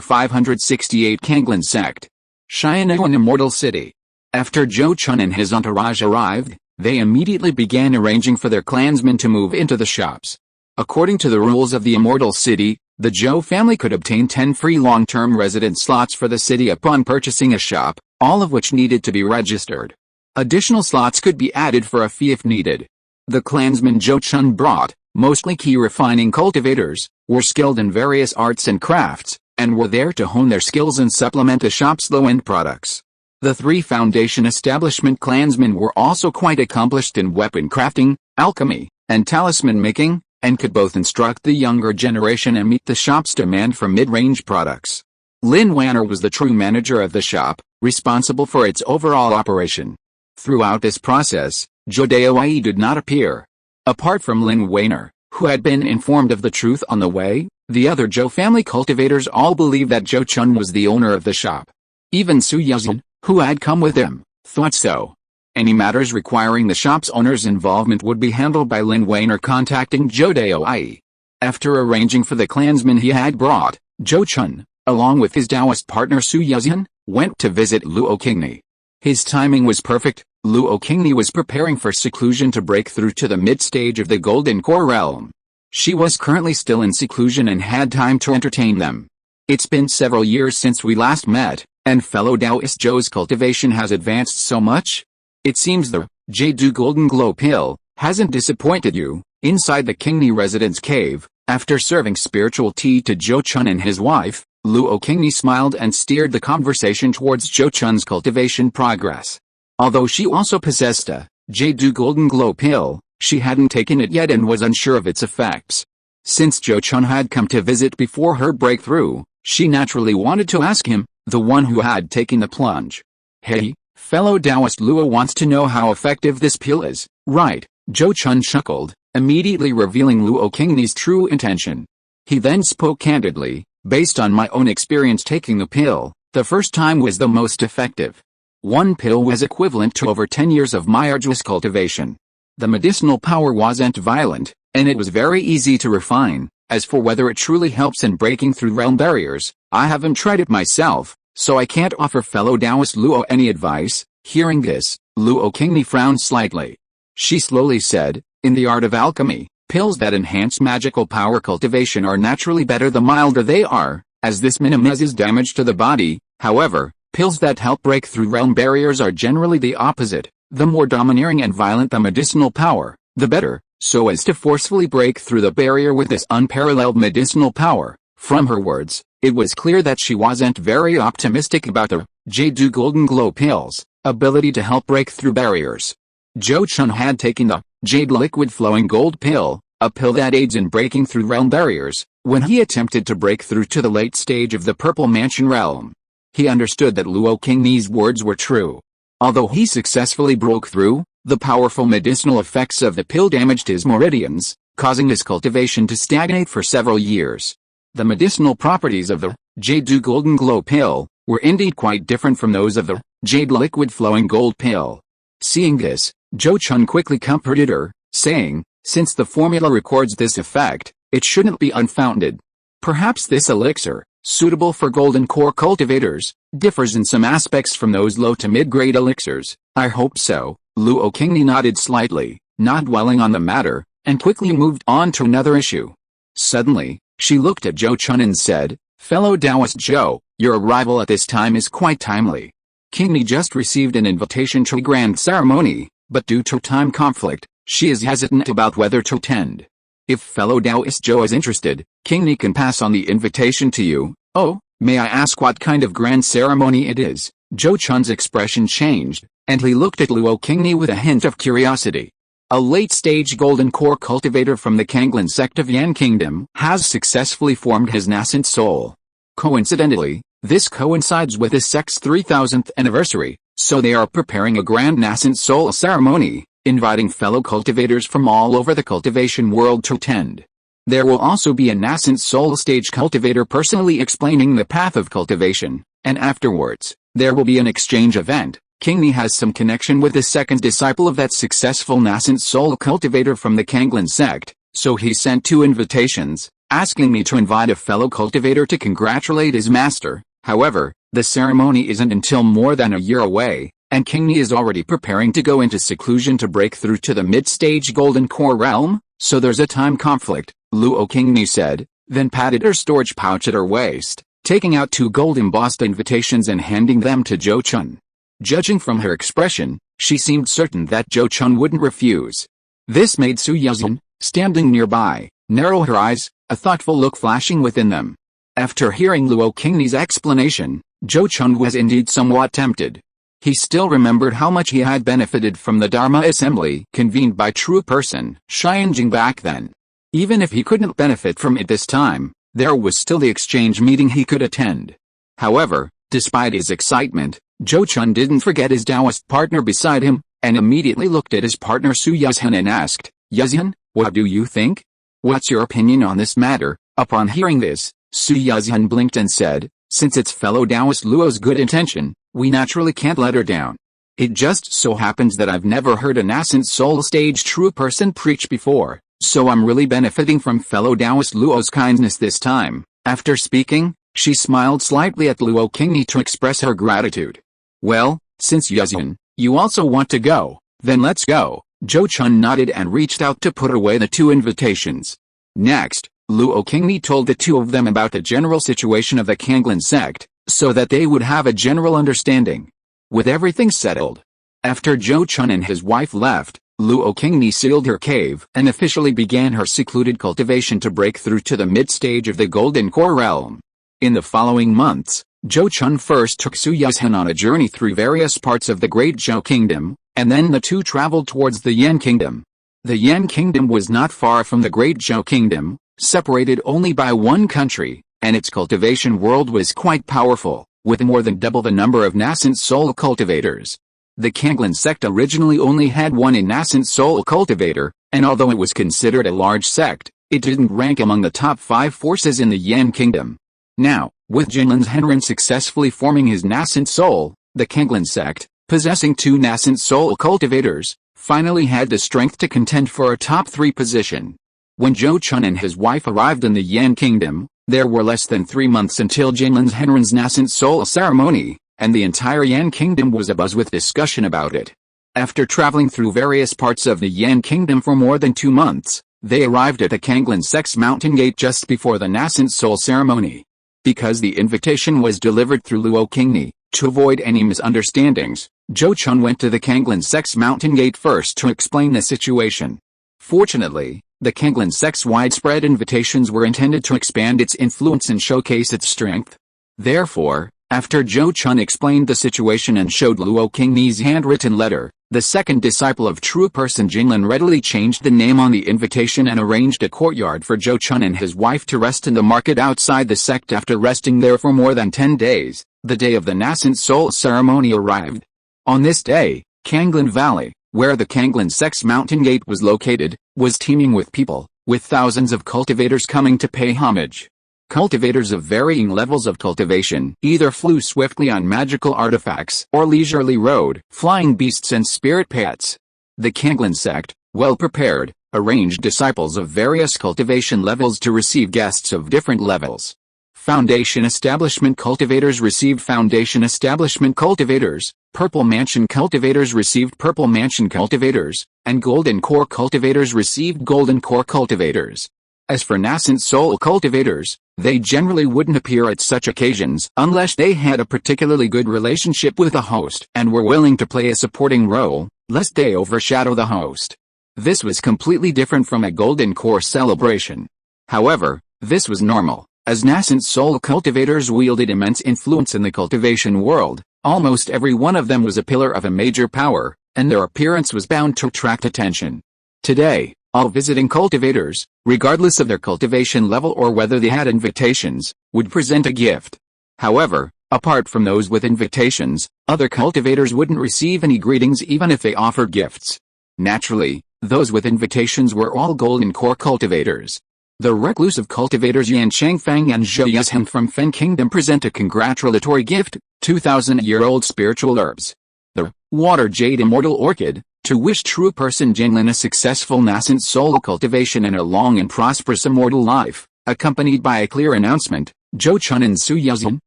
A: 568 Kanglin Sect. Xian'an Immortal City. After Zhou Chun and his entourage arrived, they immediately began arranging for their clansmen to move into the shops. According to the rules of the Immortal City, the Zhou family could obtain 10 free long-term resident slots for the city upon purchasing a shop, all of which needed to be registered. Additional slots could be added for a fee if needed. The clansmen Zhou Chun brought, mostly key refining cultivators, were skilled in various arts and crafts, and were there to hone their skills and supplement the shop's low-end products. The 3 foundation establishment clansmen were also quite accomplished in weapon crafting, alchemy, and talisman making, and could both instruct the younger generation and meet the shop's demand for mid-range products. Lin Weiner was the true manager of the shop, responsible for its overall operation. Throughout this process, Zhou Daoyi did not appear. Apart from Lin Weiner, who had been informed of the truth on the way, the other Zhou family cultivators all believed that Zhou Chun was the owner of the shop. Even Su Yazhan, who had come with him, thought so. Any matters requiring the shop's owner's involvement would be handled by Lin Weiner contacting Zhou Daoyi. After arranging for the clansmen he had brought, Zhou Chun, along with his Taoist partner Su Yazhan, went to visit Luo Qingni. His timing was perfect. Luo Qingni was preparing for seclusion to break through to the mid-stage of the Golden Core realm. She was currently still in seclusion and had time to entertain them. It's been several years since we last met, and fellow Taoist Zhou's cultivation has advanced so much. It seems the Jade Golden Glow pill hasn't disappointed you. Inside the Qingni residence cave, after serving spiritual tea to Zhou Chun and his wife, Luo Qingni smiled and steered the conversation towards Zhou Chun's cultivation progress. Although she also possessed a Jade Golden Glow pill, she hadn't taken it yet and was unsure of its effects. Since Zhou Chun had come to visit before her breakthrough, she naturally wanted to ask him, the one who had taken the plunge. Hey, fellow Taoist, Luo wants to know how effective this pill is, right? Zhou Chun chuckled, immediately revealing Luo Qingni's true intention. He then spoke candidly, based on my own experience taking the pill, the first time was the most effective. One pill was equivalent to over 10 years of my arduous cultivation. The medicinal power wasn't violent, and it was very easy to refine. As for whether it truly helps in breaking through realm barriers, I haven't tried it myself, so I can't offer fellow Taoist Luo any advice. Hearing this, Luo Qingni frowned slightly. She slowly said, in the art of alchemy, pills that enhance magical power cultivation are naturally better the milder they are, as this minimizes damage to the body. However, pills that help break through realm barriers are generally the opposite. The more domineering and violent the medicinal power, the better, so as to forcefully break through the barrier with this unparalleled medicinal power. From her words, it was clear that she wasn't very optimistic about the Jade Golden Glow pill's ability to help break through barriers. Zhou Chun had taken the Jade Liquid Flowing Gold pill, a pill that aids in breaking through realm barriers, when he attempted to break through to the late stage of the Purple Mansion realm. He understood that Luo Qingni's words were true. Although he successfully broke through, the powerful medicinal effects of the pill damaged his meridians, causing his cultivation to stagnate for several years. The medicinal properties of the Jade Golden Glow pill were indeed quite different from those of the Jade Liquid Flowing Gold pill. Seeing this, Zhou Chun quickly comforted her, saying, since the formula records this effect, it shouldn't be unfounded. Perhaps this elixir, suitable for golden core cultivators, differs in some aspects from those low to mid-grade elixirs. I hope so. Luo Qingni nodded slightly, not dwelling on the matter, and quickly moved on to another issue. Suddenly, she looked at Zhou Chun and said, fellow Taoist Zhou, your arrival at this time is quite timely. Qingni just received an invitation to a grand ceremony, but due to time conflict, she is hesitant about whether to attend. If fellow Taoist Zhou is interested, Qingni can pass on the invitation to you. Oh, may I ask what kind of grand ceremony it is? Zhou Chun's expression changed, and he looked at Luo Qingni with a hint of curiosity. A late-stage golden core cultivator from the Kanglin sect of Yan Kingdom has successfully formed his nascent soul. Coincidentally, this coincides with the sect's 3000th anniversary, so they are preparing a grand nascent soul ceremony, inviting fellow cultivators from all over the cultivation world to attend. There will also be a nascent soul stage cultivator personally explaining the path of cultivation, and afterwards, there will be an exchange event. Qingni has some connection with the second disciple of that successful nascent soul cultivator from the Kanglin sect, so he sent 2 invitations, asking me to invite a fellow cultivator to congratulate his master. However, the ceremony isn't until more than a year away, and Qingni is already preparing to go into seclusion to break through to the mid-stage golden core realm, so there's a time conflict, Luo Qingni said, then patted her storage pouch at her waist, taking out 2 gold-embossed invitations and handing them to Zhou Chun. Judging from her expression, she seemed certain that Zhou Chun wouldn't refuse. This made Su Yazan, standing nearby, narrow her eyes, a thoughtful look flashing within them. After hearing Luo Qingni's explanation, Zhou Chun was indeed somewhat tempted. He still remembered how much he had benefited from the Dharma assembly convened by True Person Xianjing back then. Even if he couldn't benefit from it this time, there was still the exchange meeting he could attend. However, despite his excitement, Zhou Chun didn't forget his Taoist partner beside him, and immediately looked at his partner Su Yazhan and asked, Yazhan, what do you think? What's your opinion on this matter? Upon hearing this, Su Yazhan blinked and said, since it's fellow Taoist Luo's good intention, we naturally can't let her down. It just so happens that I've never heard a nascent soul stage true person preach before, so I'm really benefiting from fellow Taoist Luo's kindness this time. After speaking, she smiled slightly at Luo Qingni to express her gratitude. Well, Since Yuzun, you also want to go, then let's go. Zhou Chun nodded and reached out to put away the 2 invitations. Next, Luo Qingmi told the 2 of them about the general situation of the Kanglan sect, so that they would have a general understanding. With everything settled, after Zhou Chun and his wife left, Luo Qingmi sealed her cave and officially began her secluded cultivation to break through to the mid-stage of the Golden Core realm. In the following months, Zhou Chun first took Su Yuzhen on a journey through various parts of the Great Zhou Kingdom, and then the 2 traveled towards the Yan Kingdom. The Yan Kingdom was not far from the Great Zhou Kingdom, separated only by 1 country, and its cultivation world was quite powerful, with more than double the number of nascent soul cultivators. The Kanglan sect originally only had 1 nascent soul cultivator, and although it was considered a large sect, it didn't rank among the top 5 forces in the Yan Kingdom. Now, with Jinlin Henren successfully forming his nascent soul, the Kanglan sect, possessing 2 nascent soul cultivators, finally had the strength to contend for a top 3 position. When Zhou Chun and his wife arrived in the Yan Kingdom, there were less than 3 months until Jinlin Henren's nascent soul ceremony, and the entire Yan Kingdom was abuzz with discussion about it. After traveling through various parts of the Yan Kingdom for more than 2 months, they arrived at the Kanglan sect's mountain gate just before the nascent soul ceremony. Because the invitation was delivered through Luo Qingmi, to avoid any misunderstandings, Zhou Chun went to the Kanglan sect's mountain gate first to explain the situation. Fortunately, the Kanglan sect's widespread invitations were intended to expand its influence and showcase its strength. Therefore, after Zhou Chun explained the situation and showed Luo Qingmi's handwritten letter, the second disciple of true person Jinlin readily changed the name on the invitation and arranged a courtyard for Zhou Chun and his wife to rest in the market outside the sect. After resting there for more than 10 days, the day of the nascent soul ceremony arrived. On this day, Kanglan Valley, where the Kanglan sect's mountain gate was located, was teeming with people, with thousands of cultivators coming to pay homage. Cultivators of varying levels of cultivation either flew swiftly on magical artifacts or leisurely rode flying beasts and spirit pets. The Kanglan sect, well prepared, arranged disciples of various cultivation levels to receive guests of different levels. Foundation Establishment Cultivators received Foundation Establishment Cultivators, Purple Mansion Cultivators received Purple Mansion Cultivators, and Golden Core Cultivators received Golden Core Cultivators. As for nascent soul cultivators, they generally wouldn't appear at such occasions unless they had a particularly good relationship with the host and were willing to play a supporting role, lest they overshadow the host. This was completely different from a Golden Core celebration. However, this was normal, as nascent soul cultivators wielded immense influence in the cultivation world. Almost every one of them was a pillar of a major power, and their appearance was bound to attract attention. Today, all visiting cultivators, regardless of their cultivation level or whether they had invitations, would present a gift. However, apart from those with invitations, other cultivators wouldn't receive any greetings even if they offered gifts. Naturally, those with invitations were all Golden Core cultivators. The reclusive cultivators Yan Changfang and Zhou Yuzhen from Fen Kingdom present a congratulatory gift, 2,000-year-old spiritual herbs. The Water Jade Immortal Orchid, to wish true person Jinlin a successful nascent soul cultivation and a long and prosperous immortal life, accompanied by a clear announcement. Zhou Chun and Su Yuzhen,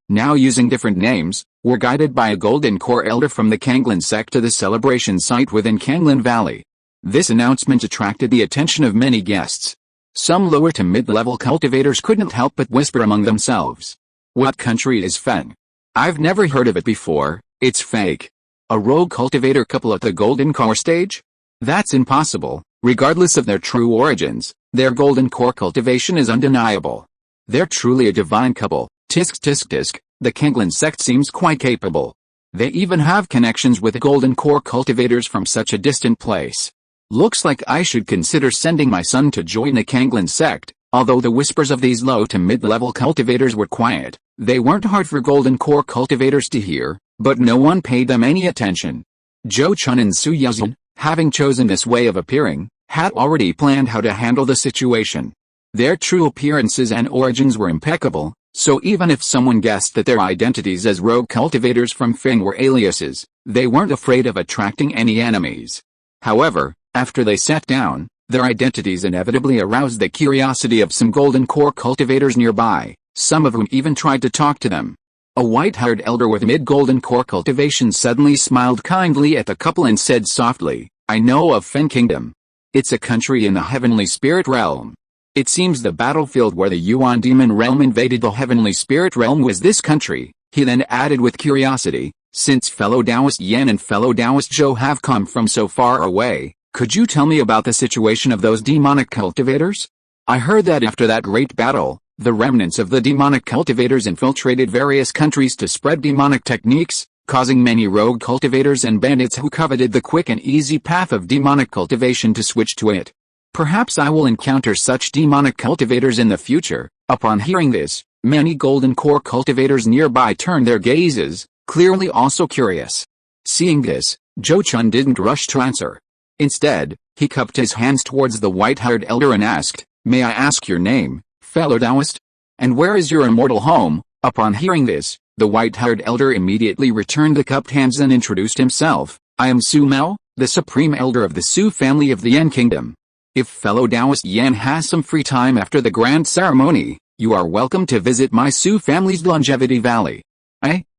A: now using different names, were guided by a Golden Core elder from the Kanglan sect to the celebration site within Kanglan Valley. This announcement attracted the attention of many guests. Some lower to mid-level cultivators couldn't help but whisper among themselves. What country is Feng? I've never heard of it before, it's fake. A rogue cultivator couple at the Golden Core stage? That's impossible. Regardless of their true origins, their Golden Core cultivation is undeniable. They're truly a divine couple. Tisk tisk tisk, the Kanglan sect seems quite capable. They even have connections with Golden Core cultivators from such a distant place. Looks like I should consider sending my son to join the Kanglan sect. Although the whispers of these low to mid-level cultivators were quiet, they weren't hard for Golden Core cultivators to hear, but no one paid them any attention. Zhou Chun and Su Yuzhen, having chosen this way of appearing, had already planned how to handle the situation. Their true appearances and origins were impeccable, so even if someone guessed that their identities as rogue cultivators from Feng were aliases, they weren't afraid of attracting any enemies. However, after they sat down, their identities inevitably aroused the curiosity of some Golden Core cultivators nearby, some of whom even tried to talk to them. A white-haired elder with mid-golden core cultivation suddenly smiled kindly at the couple and said softly, I know of Fen Kingdom. It's a country in the heavenly spirit realm. It seems the battlefield where the Yuan demon realm invaded the heavenly spirit realm was this country. He then added with curiosity, since fellow Taoist Yan and fellow Taoist Zhou have come from so far away, could you tell me about the situation of those demonic cultivators? I heard that after that great battle, the remnants of the demonic cultivators infiltrated various countries to spread demonic techniques, causing many rogue cultivators and bandits who coveted the quick and easy path of demonic cultivation to switch to it. Perhaps I will encounter such demonic cultivators in the future. Upon hearing this, many golden core cultivators nearby turned their gazes, clearly also curious. Seeing this, Zhou Chun didn't rush to answer. Instead, he cupped his hands towards the white-haired elder and asked, May I ask your name, fellow Taoist? And where is your immortal home? Upon hearing this, the white-haired elder immediately returned the cupped hands and introduced himself. I am Su Mao, the supreme elder of the Su family of the Yan Kingdom. If fellow Taoist Yan has some free time after the grand ceremony, you are welcome to visit my Su family's Longevity Valley.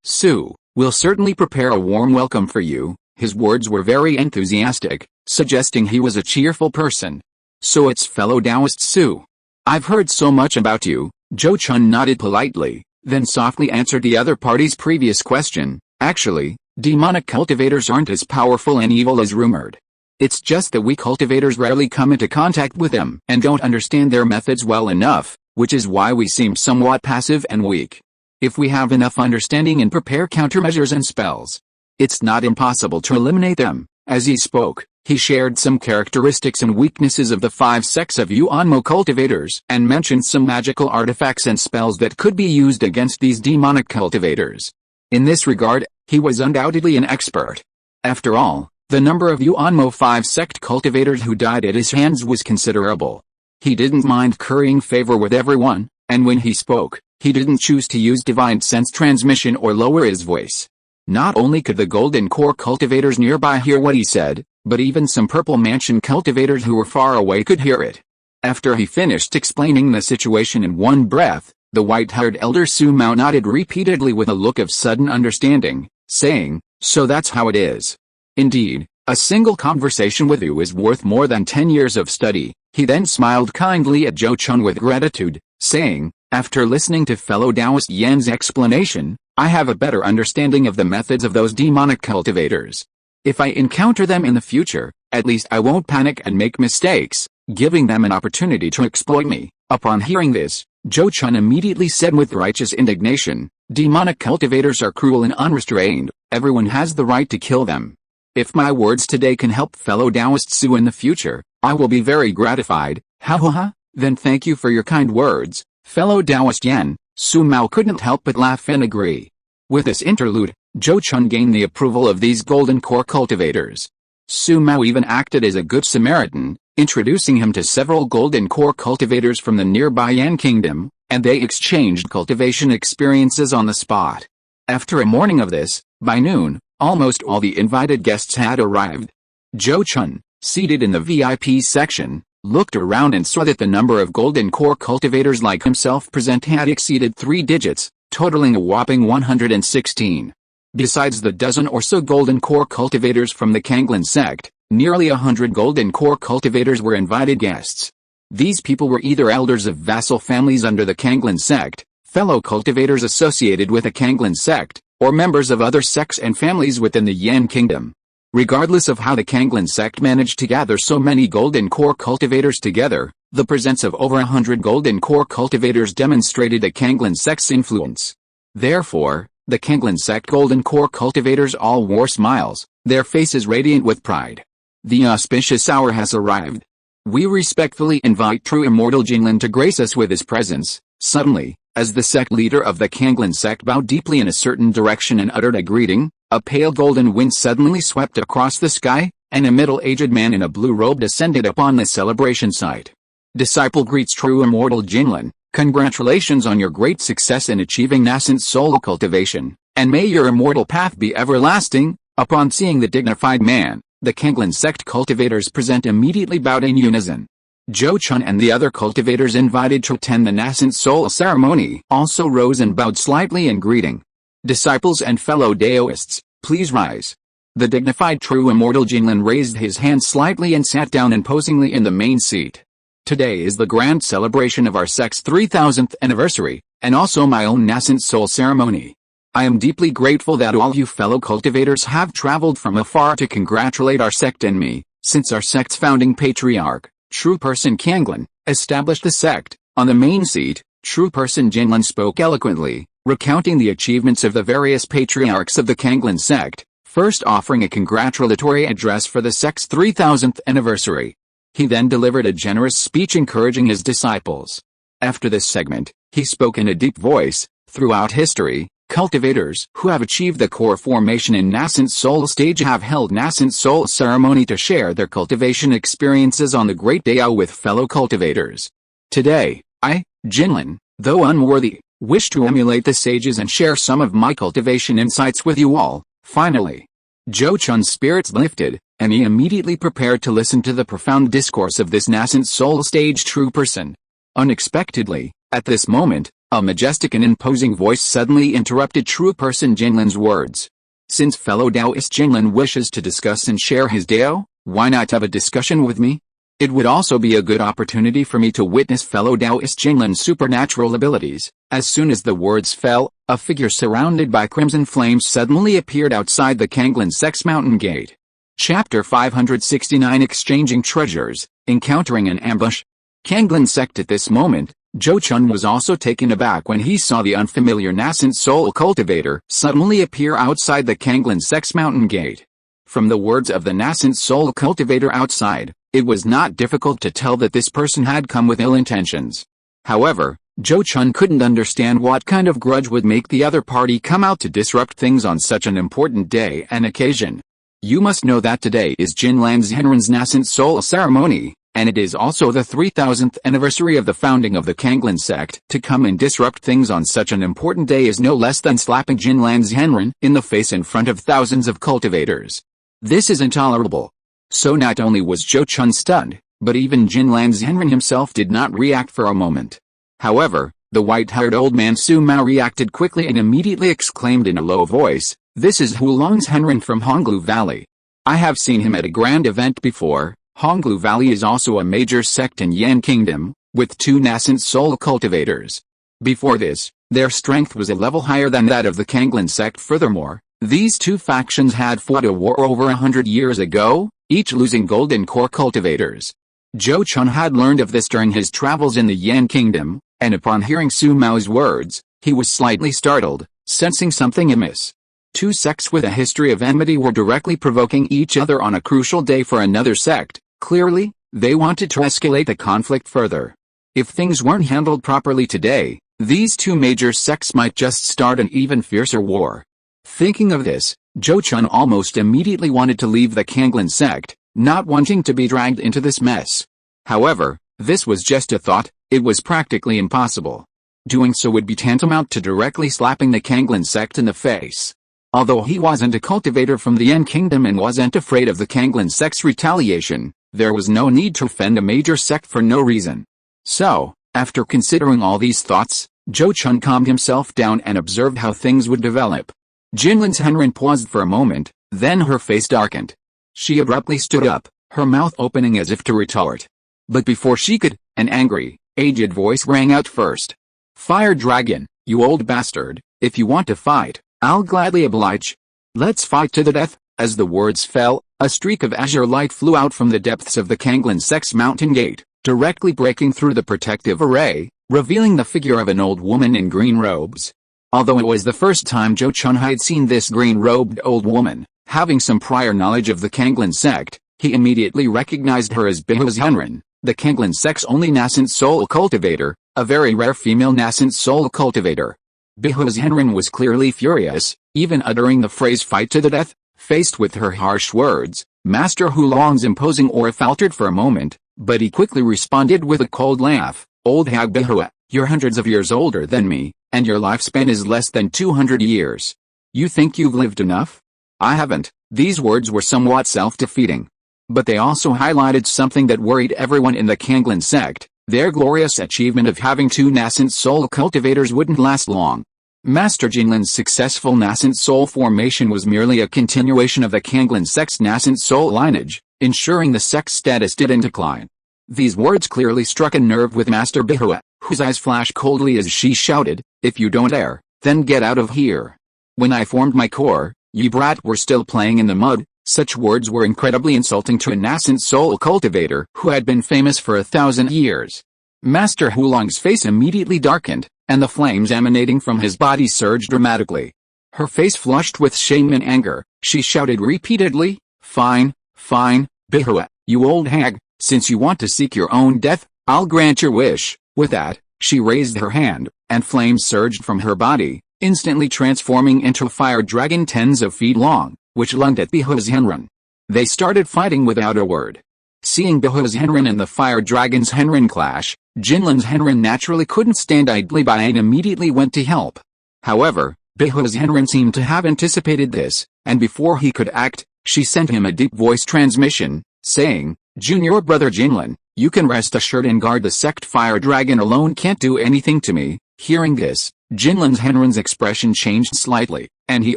A: Su, will certainly prepare a warm welcome for you. His words were very enthusiastic, suggesting he was a cheerful person. So it's fellow Taoist Su. I've heard so much about you. Zhou Chun nodded politely, then softly answered the other party's previous question. Actually, demonic cultivators aren't as powerful and evil as rumored. It's just that we cultivators rarely come into contact with them and don't understand their methods well enough, which is why we seem somewhat passive and weak. If we have enough understanding and prepare countermeasures and spells, it's not impossible to eliminate them. As he spoke, he shared some characteristics and weaknesses of the 5 sects of Yuanmo cultivators and mentioned some magical artifacts and spells that could be used against these demonic cultivators. In this regard, he was undoubtedly an expert. After all, the number of Yuanmo 5 sect cultivators who died at his hands was considerable. He didn't mind currying favor with everyone, and when he spoke, he didn't choose to use divine sense transmission or lower his voice. Not only could the golden core cultivators nearby hear what he said, but even some purple mansion cultivators who were far away could hear it. After he finished explaining the situation in one breath, the white-haired elder Su Mao nodded repeatedly with a look of sudden understanding, saying, So that's how it is. Indeed, a single conversation with you is worth more than 10 years of study. He then smiled kindly at Zhou Chun with gratitude, saying, After listening to fellow Taoist Yan's explanation, I have a better understanding of the methods of those demonic cultivators. If I encounter them in the future, at least I won't panic and make mistakes, giving them an opportunity to exploit me. Upon hearing this, Zhou Chun immediately said with righteous indignation, Demonic cultivators are cruel and unrestrained. Everyone has the right to kill them. If my words today can help fellow Taoist Su in the future, I will be very gratified. Ha. Then thank you for your kind words, fellow Taoist Yan. Su Mao couldn't help but laugh and agree. With this interlude, Zhou Chun gained the approval of these golden core cultivators. Su Mao even acted as a good Samaritan, introducing him to several golden core cultivators from the nearby Yan Kingdom, and they exchanged cultivation experiences on the spot. After a morning of this, by noon, almost all the invited guests had arrived. Zhou Chun, seated in the VIP section, looked around and saw that the number of golden core cultivators like himself present had exceeded 3 digits, totaling a whopping 116. Besides the dozen or so golden core cultivators from the Kanglin sect, nearly 100 golden core cultivators were invited guests. These people were either elders of vassal families under the Kanglin sect, fellow cultivators associated with the Kanglin sect, or members of other sects and families within the Yan Kingdom. Regardless of how the Kanglin sect managed to gather so many golden core cultivators together, the presence of over 100 golden core cultivators demonstrated the Kanglin sect's influence. Therefore, the Kanglin sect golden core cultivators all wore smiles, their faces radiant with pride. The auspicious hour has arrived. We respectfully invite true immortal Jinlin to grace us with his presence. Suddenly, as the sect leader of the Kanglin sect bowed deeply in a certain direction and uttered a greeting, a pale golden wind suddenly swept across the sky, and a middle-aged man in a blue robe descended upon the celebration site. Disciple greets true immortal Jinlin. Congratulations on your great success in achieving nascent soul cultivation, and may your immortal path be everlasting. Upon seeing the dignified man, the Kanglin sect cultivators present immediately bowed in unison. Zhou Chun and the other cultivators invited to attend the nascent soul ceremony also rose and bowed slightly in greeting. Disciples and fellow Daoists, please rise. The dignified true immortal Jinlin raised his hand slightly and sat down imposingly in the main seat. Today is the grand celebration of our sect's 3000th anniversary, and also my own nascent soul ceremony. I am deeply grateful that all you fellow cultivators have traveled from afar to congratulate our sect and me, since our sect's founding patriarch, True Person Kanglin, established the sect. On the main seat, True Person Jinlin spoke eloquently, recounting the achievements of the various patriarchs of the Kanglin sect, first offering a congratulatory address for the sect's 3000th anniversary. He then delivered a generous speech encouraging his disciples. After this segment, he spoke in a deep voice. Throughout history, cultivators who have achieved the core formation in nascent soul stage have held nascent soul ceremony to share their cultivation experiences on the Great Dao with fellow cultivators. Today, I, Jinlin, though unworthy, wish to emulate the sages and share some of my cultivation insights with you all. Finally, Zhou Chun's spirits lifted, and he immediately prepared to listen to the profound discourse of this nascent soul stage true person. Unexpectedly, at this moment, a majestic and imposing voice suddenly interrupted True Person Jinlin's words. Since fellow Daoist Jinlin wishes to discuss and share his Dao, why not have a discussion with me? It would also be a good opportunity for me to witness fellow Daoist Jinlin's supernatural abilities. As soon as the words fell, a figure surrounded by crimson flames suddenly appeared outside the Kanglin sect's mountain gate. Chapter 569 Exchanging Treasures, Encountering an Ambush. Kanglin sect. At this moment, Zhou Chun was also taken aback when he saw the unfamiliar nascent soul cultivator suddenly appear outside the Kanglin sect's mountain gate. From the words of the nascent soul cultivator outside, it was not difficult to tell that this person had come with ill intentions. However, Zhou Chun couldn't understand what kind of grudge would make the other party come out to disrupt things on such an important day and occasion. You must know that today is Jinlan Zhenren's nascent soul ceremony, and it is also the 3000th anniversary of the founding of the Kanglin sect. To come and disrupt things on such an important day is no less than slapping Jinlan Zhenren in the face in front of thousands of cultivators. This is intolerable. So not only was Zhou Chun stunned, but even Jinlan Zhenren himself did not react for a moment. However, the white-haired old man Su Mao reacted quickly and immediately exclaimed in a low voice, "This is Hulong Zhenren from Honglu Valley. I have seen him at a grand event before." Honglu Valley is also a major sect in Yan Kingdom, with 2 nascent soul cultivators. Before this, their strength was a level higher than that of the Kanglin sect. Furthermore, these 2 factions had fought a war over 100 years ago, each losing golden core cultivators. Zhou Chun had learned of this during his travels in the Yan Kingdom, and upon hearing Su Mao's words, he was slightly startled, sensing something amiss. 2 sects with a history of enmity were directly provoking each other on a crucial day for another sect. Clearly, they wanted to escalate the conflict further. If things weren't handled properly today, these 2 major sects might just start an even fiercer war. Thinking of this, Zhou Chun almost immediately wanted to leave the Kanglin sect, not wanting to be dragged into this mess. However, this was just a thought. It was practically impossible. Doing so would be tantamount to directly slapping the Kanglin sect in the face. Although he wasn't a cultivator from the Yan Kingdom and wasn't afraid of the Kanglin sect's retaliation, there was no need to offend a major sect for no reason. So, after considering all these thoughts, Zhou Chun calmed himself down and observed how things would develop. Jinlan Zhenren paused for a moment, then her face darkened. She abruptly stood up, her mouth opening as if to retort. But before she could, an angry, aged voice rang out first. "Fire Dragon, you old bastard, if you want to fight, I'll gladly oblige. Let's fight to the death." As the words fell, a streak of azure light flew out from the depths of the Kanglin sect's mountain gate, directly breaking through the protective array, revealing the figure of an old woman in green robes. Although it was the first time Zhou Chun had seen this green-robed old woman, having some prior knowledge of the Kanglin sect, he immediately recognized her as Bihu Zhenren, the Kanglin sect's only nascent soul cultivator, a very rare female nascent soul cultivator. Bihu Zhenren was clearly furious, even uttering the phrase "fight to the death." Faced with her harsh words, Master Hulong's imposing aura faltered for a moment, but he quickly responded with a cold laugh. "Old hag Bihua, you're hundreds of years older than me, and your lifespan is less than 200 years. You think you've lived enough? I haven't." These words were somewhat self-defeating. But they also highlighted something that worried everyone in the Kanglin sect. Their glorious achievement of having 2 nascent soul cultivators wouldn't last long. Master Jinlin's successful nascent soul formation was merely a continuation of the Kanglin sect's nascent soul lineage, ensuring the sect's status didn't decline. These words clearly struck a nerve with Master Bihua, whose eyes flashed coldly as she shouted, "If you don't dare, then get out of here. When I formed my core, ye brat were still playing in the mud." Such words were incredibly insulting to a nascent soul cultivator who had been famous for 1,000 years. Master Hulong's face immediately darkened, and the flames emanating from his body surged dramatically. Her face flushed with shame and anger. She shouted repeatedly, "Fine, fine, Bihua, you old hag, since you want to seek your own death, I'll grant your wish." With that, she raised her hand, and flames surged from her body, instantly transforming into a fire dragon tens of feet long, which lunged at Bihua's Henren. They started fighting without a word. Seeing Bihua's Henren and the fire dragon's Henren clash, Jinlin's Henren naturally couldn't stand idly by and immediately went to help. However, Bihua's Henren seemed to have anticipated this, and before he could act, she sent him a deep voice transmission, saying, "Junior brother Jinlin, you can rest assured and guard the sect. Fire dragon alone can't do anything to me." Hearing this, Jinlin's Henren's expression changed slightly, and he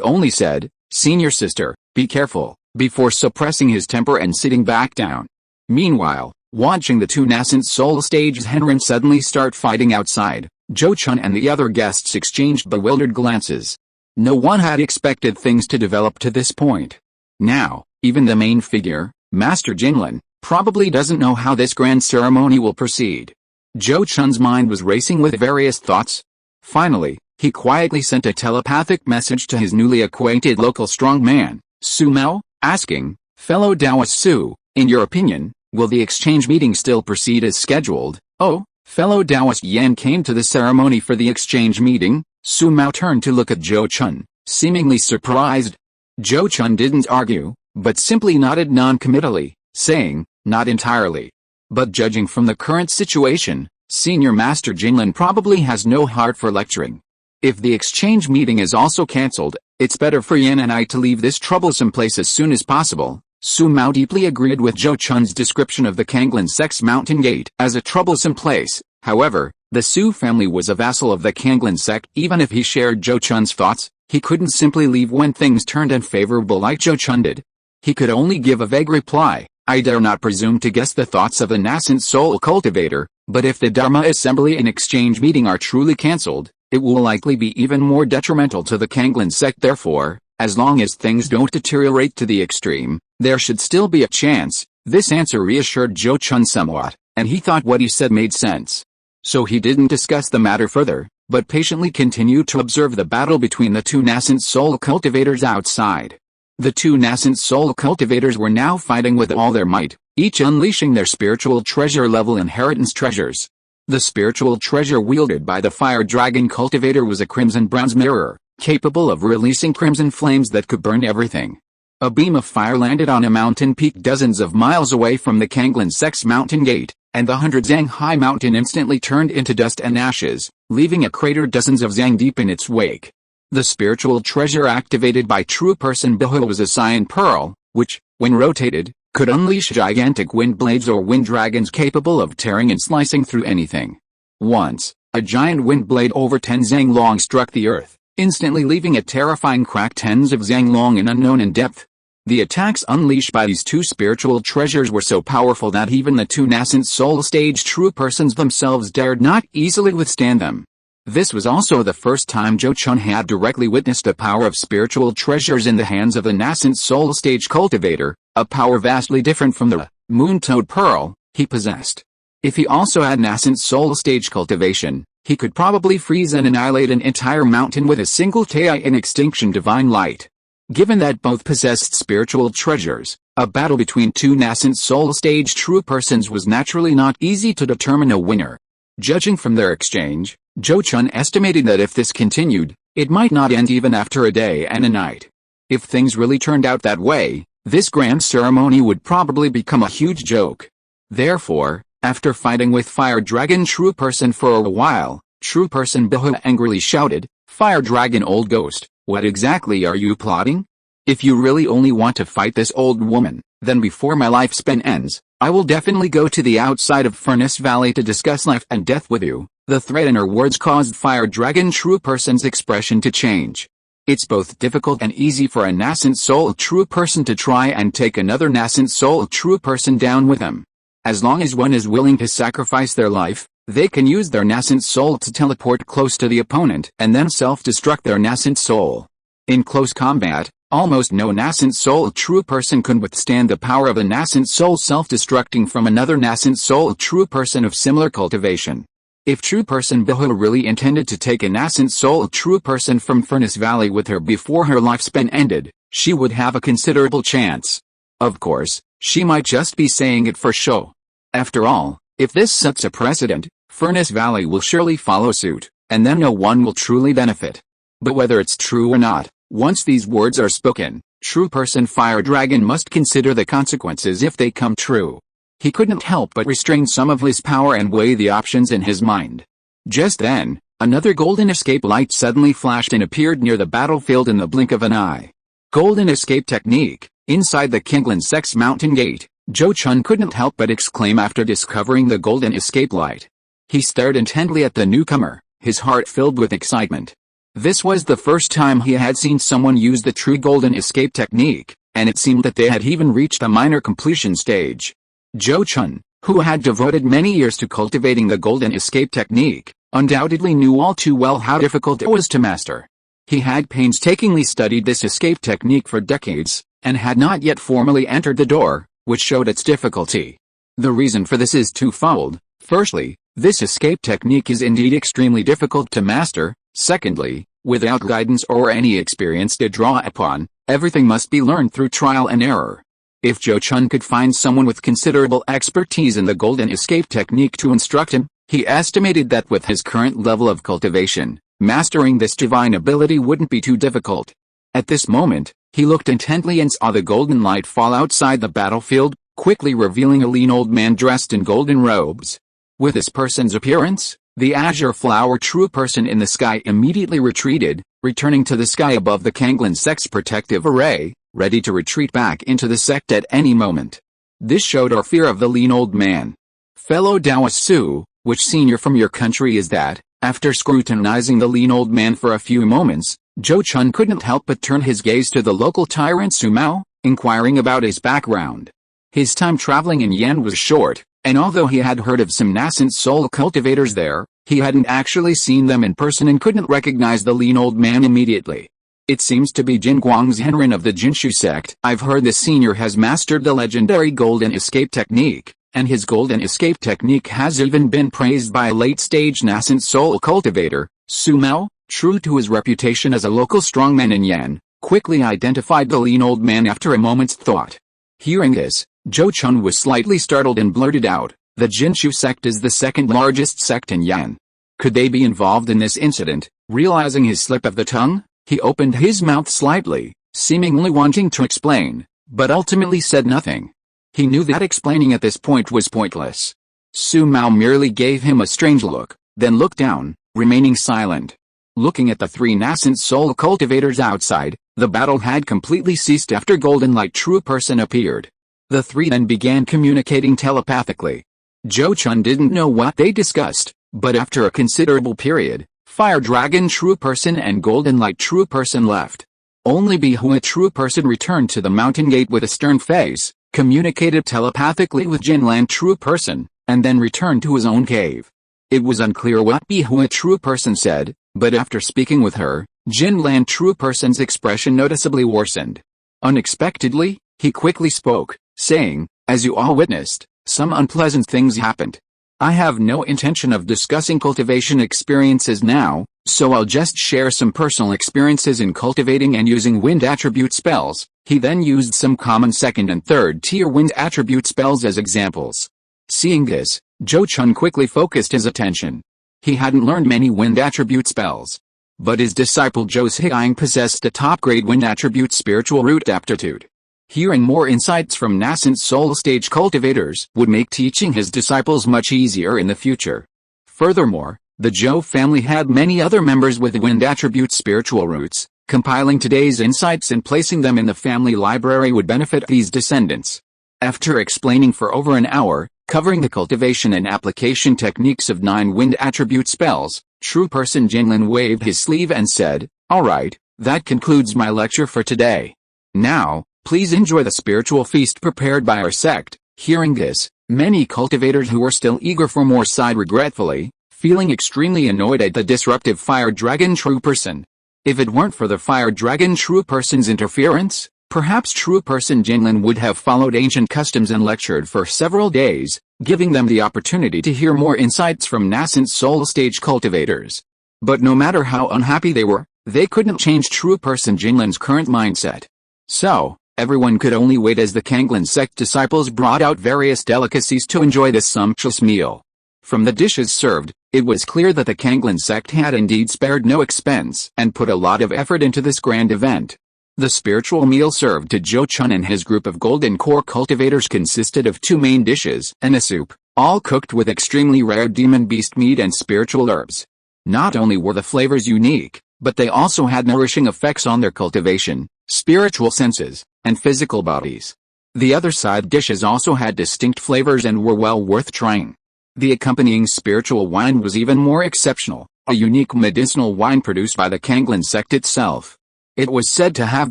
A: only said, "Senior sister, be careful," before suppressing his temper and sitting back down. Meanwhile, watching the two nascent soul stages Henren suddenly start fighting outside, Zhou Chun and the other guests exchanged bewildered glances. No one had expected things to develop to this point. Now, even the main figure, Master Jinlin, probably doesn't know how this grand ceremony will proceed. Zhou Chun's mind was racing with various thoughts. Finally, he quietly sent a telepathic message to his newly acquainted local strongman, Su Mao, asking, "Fellow Taoist Su, in your opinion, will the exchange meeting still proceed as scheduled?" "Oh, fellow Taoist Yan came to the ceremony for the exchange meeting." Su Mao turned to look at Zhou Chun, seemingly surprised. Zhou Chun didn't argue, but simply nodded non-committally, saying, "Not entirely. But judging from the current situation, Senior Master Jinlin probably has no heart for lecturing. If the exchange meeting is also cancelled, it's better for Yan and I to leave this troublesome place as soon as possible." Su Mao deeply agreed with Zhou Chun's description of the Kanglin sect's mountain gate as a troublesome place. However, the Su family was a vassal of the Kanglin sect. Even if he shared Zhou Chun's thoughts, he couldn't simply leave when things turned unfavorable like Zhou Chun did. He could only give a vague reply, "I dare not presume to guess the thoughts of a nascent soul cultivator, but if the Dharma Assembly and exchange meeting are truly cancelled, it will likely be even more detrimental to the Kanglin sect. Therefore, as long as things don't deteriorate to the extreme, there should still be a chance." This answer reassured Zhou Chun somewhat, and he thought what he said made sense. So he didn't discuss the matter further, but patiently continued to observe the battle between the two nascent soul cultivators outside. The two nascent soul cultivators were now fighting with all their might, each unleashing their spiritual treasure level inheritance treasures. The spiritual treasure wielded by the fire dragon cultivator was a crimson bronze mirror, capable of releasing crimson flames that could burn everything. A beam of fire landed on a mountain peak dozens of miles away from the Kanglin sect's mountain gate, and the 100 zang high mountain instantly turned into dust and ashes, leaving a crater dozens of zang deep in its wake. The spiritual treasure activated by true person Bihua was a cyan pearl, which, when rotated, could unleash gigantic wind blades or wind dragons capable of tearing and slicing through anything. Once, a giant wind blade over 10 zang long struck the earth, instantly leaving a terrifying crack tens of zang long and unknown in depth. The attacks unleashed by these two spiritual treasures were so powerful that even the two nascent soul stage true persons themselves dared not easily withstand them. This was also the first time Zhou Chun had directly witnessed the power of spiritual treasures in the hands of the nascent soul stage cultivator, a power vastly different from the moon-toad pearl he possessed. If he also had nascent soul stage cultivation, he could probably freeze and annihilate an entire mountain with a single Tai in extinction divine light. Given that both possessed spiritual treasures, a battle between two nascent soul stage true persons was naturally not easy to determine a winner. Judging from their exchange, Zhou Chun estimated that if this continued, it might not end even after a day and a night. If things really turned out that way, this grand ceremony would probably become a huge joke. Therefore, after fighting with Fire Dragon True Person for a while, True Person Bihua angrily shouted, "Fire Dragon Old Ghost, what exactly are you plotting? If you really only want to fight this old woman, then before my lifespan ends, I will definitely go to the outside of Furnace Valley to discuss life and death with you." The threat in her words caused Fire Dragon True Person's expression to change. It's both difficult and easy for a nascent soul true person to try and take another nascent soul true person down with them. As long as one is willing to sacrifice their life, they can use their nascent soul to teleport close to the opponent and then self-destruct their nascent soul. In close combat, almost no nascent soul true person can withstand the power of a nascent soul self-destructing from another nascent soul true person of similar cultivation. If true person Bahu really intended to take a nascent soul true person from Furnace Valley with her before her lifespan ended, she would have a considerable chance. Of course, she might just be saying it for show. After all, if this sets a precedent, Furnace Valley will surely follow suit, and then no one will truly benefit. But whether it's true or not, once these words are spoken, true person Fire Dragon must consider the consequences if they come true. He couldn't help but restrain some of his power and weigh the options in his mind. Just then, another golden escape light suddenly flashed and appeared near the battlefield in the blink of an eye. Golden escape technique. Inside the Kinglan Sect's mountain gate, Zhou Chun couldn't help but exclaim after discovering the golden escape light. He stared intently at the newcomer, his heart filled with excitement. This was the first time he had seen someone use the true golden escape technique, and it seemed that they had even reached a minor completion stage. Zhou Chun, who had devoted many years to cultivating the golden escape technique, undoubtedly knew all too well how difficult it was to master. He had painstakingly studied this escape technique for decades, and had not yet formally entered the door, which showed its difficulty. The reason for this is twofold. Firstly, this escape technique is indeed extremely difficult to master. Secondly, without guidance or any experience to draw upon, everything must be learned through trial and error. If Zhou Chun could find someone with considerable expertise in the golden escape technique to instruct him, he estimated that with his current level of cultivation, mastering this divine ability wouldn't be too difficult. At this moment, he looked intently and saw the golden light fall outside the battlefield, quickly revealing a lean old man dressed in golden robes. With this person's appearance, the azure flower true person in the sky immediately retreated, returning to the sky above the Kanglan Sect's protective array, ready to retreat back into the sect at any moment. This showed our fear of the lean old man. Fellow Taoist Su, which senior from your country is that? After scrutinizing the lean old man for a few moments, Zhou Chun couldn't help but turn his gaze to the local tyrant Su Mao, inquiring about his background. His time traveling in Yan was short, and although he had heard of some nascent soul cultivators there, he hadn't actually seen them in person and couldn't recognize the lean old man immediately. It seems to be Jin Guangzhenren of the Jinshu sect. I've heard the senior has mastered the legendary golden escape technique, and his golden escape technique has even been praised by a late-stage nascent soul cultivator. Su Mao, true to his reputation as a local strongman in Yan, quickly identified the lean old man after a moment's thought. Hearing this, Zhou Chun was slightly startled and blurted out, "The Jinshu sect is the second largest sect in Yan. Could they be involved in this incident?" Realizing his slip of the tongue, he opened his mouth slightly, seemingly wanting to explain, but ultimately said nothing. He knew that explaining at this point was pointless. Su Mao merely gave him a strange look, then looked down, remaining silent. Looking at the three nascent soul cultivators outside, the battle had completely ceased after Golden Light True Person appeared. The three then began communicating telepathically. Zhou Chun didn't know what they discussed, but after a considerable period, Fire Dragon True Person and Golden Light True Person left. Only Bihua True Person returned to the mountain gate with a stern face, communicated telepathically with Jinlan True Person, and then returned to his own cave. It was unclear what Bihua True Person said, but after speaking with her, Jinlan True Person's expression noticeably worsened. Unexpectedly, he quickly spoke, saying, "As you all witnessed, some unpleasant things happened. I have no intention of discussing cultivation experiences now, so I'll just share some personal experiences in cultivating and using wind attribute spells." He then used some common second and third tier wind attribute spells as examples. Seeing this, Zhou Chun quickly focused his attention. He hadn't learned many wind attribute spells, but his disciple Zhou Xiang possessed a top-grade wind attribute spiritual root aptitude. Hearing more insights from nascent soul stage cultivators would make teaching his disciples much easier in the future. Furthermore, the Zhou family had many other members with wind attribute spiritual roots. Compiling today's insights and placing them in the family library would benefit these descendants. After explaining for over an hour, Covering the cultivation and application techniques of 9 wind attribute spells, True Person Jinlin waved his sleeve and said, "Alright, that concludes my lecture for today. Now, please enjoy the spiritual feast prepared by our sect." Hearing this, many cultivators who were still eager for more sighed regretfully, feeling extremely annoyed at the disruptive Fire Dragon True Person. If it weren't for the Fire Dragon True Person's interference, perhaps True Person Jinlin would have followed ancient customs and lectured for several days, giving them the opportunity to hear more insights from nascent soul stage cultivators. But no matter how unhappy they were, they couldn't change True Person Jinlin's current mindset. So, everyone could only wait as the Kanglin sect disciples brought out various delicacies to enjoy this sumptuous meal. From the dishes served, it was clear that the Kanglin sect had indeed spared no expense and put a lot of effort into this grand event. The spiritual meal served to Zhou Chun and his group of golden core cultivators consisted of 2 main dishes and a soup, all cooked with extremely rare demon beast meat and spiritual herbs. Not only were the flavors unique, but they also had nourishing effects on their cultivation, spiritual senses, and physical bodies. The other side dishes also had distinct flavors and were well worth trying. The accompanying spiritual wine was even more exceptional, a unique medicinal wine produced by the Kanglin sect itself. It was said to have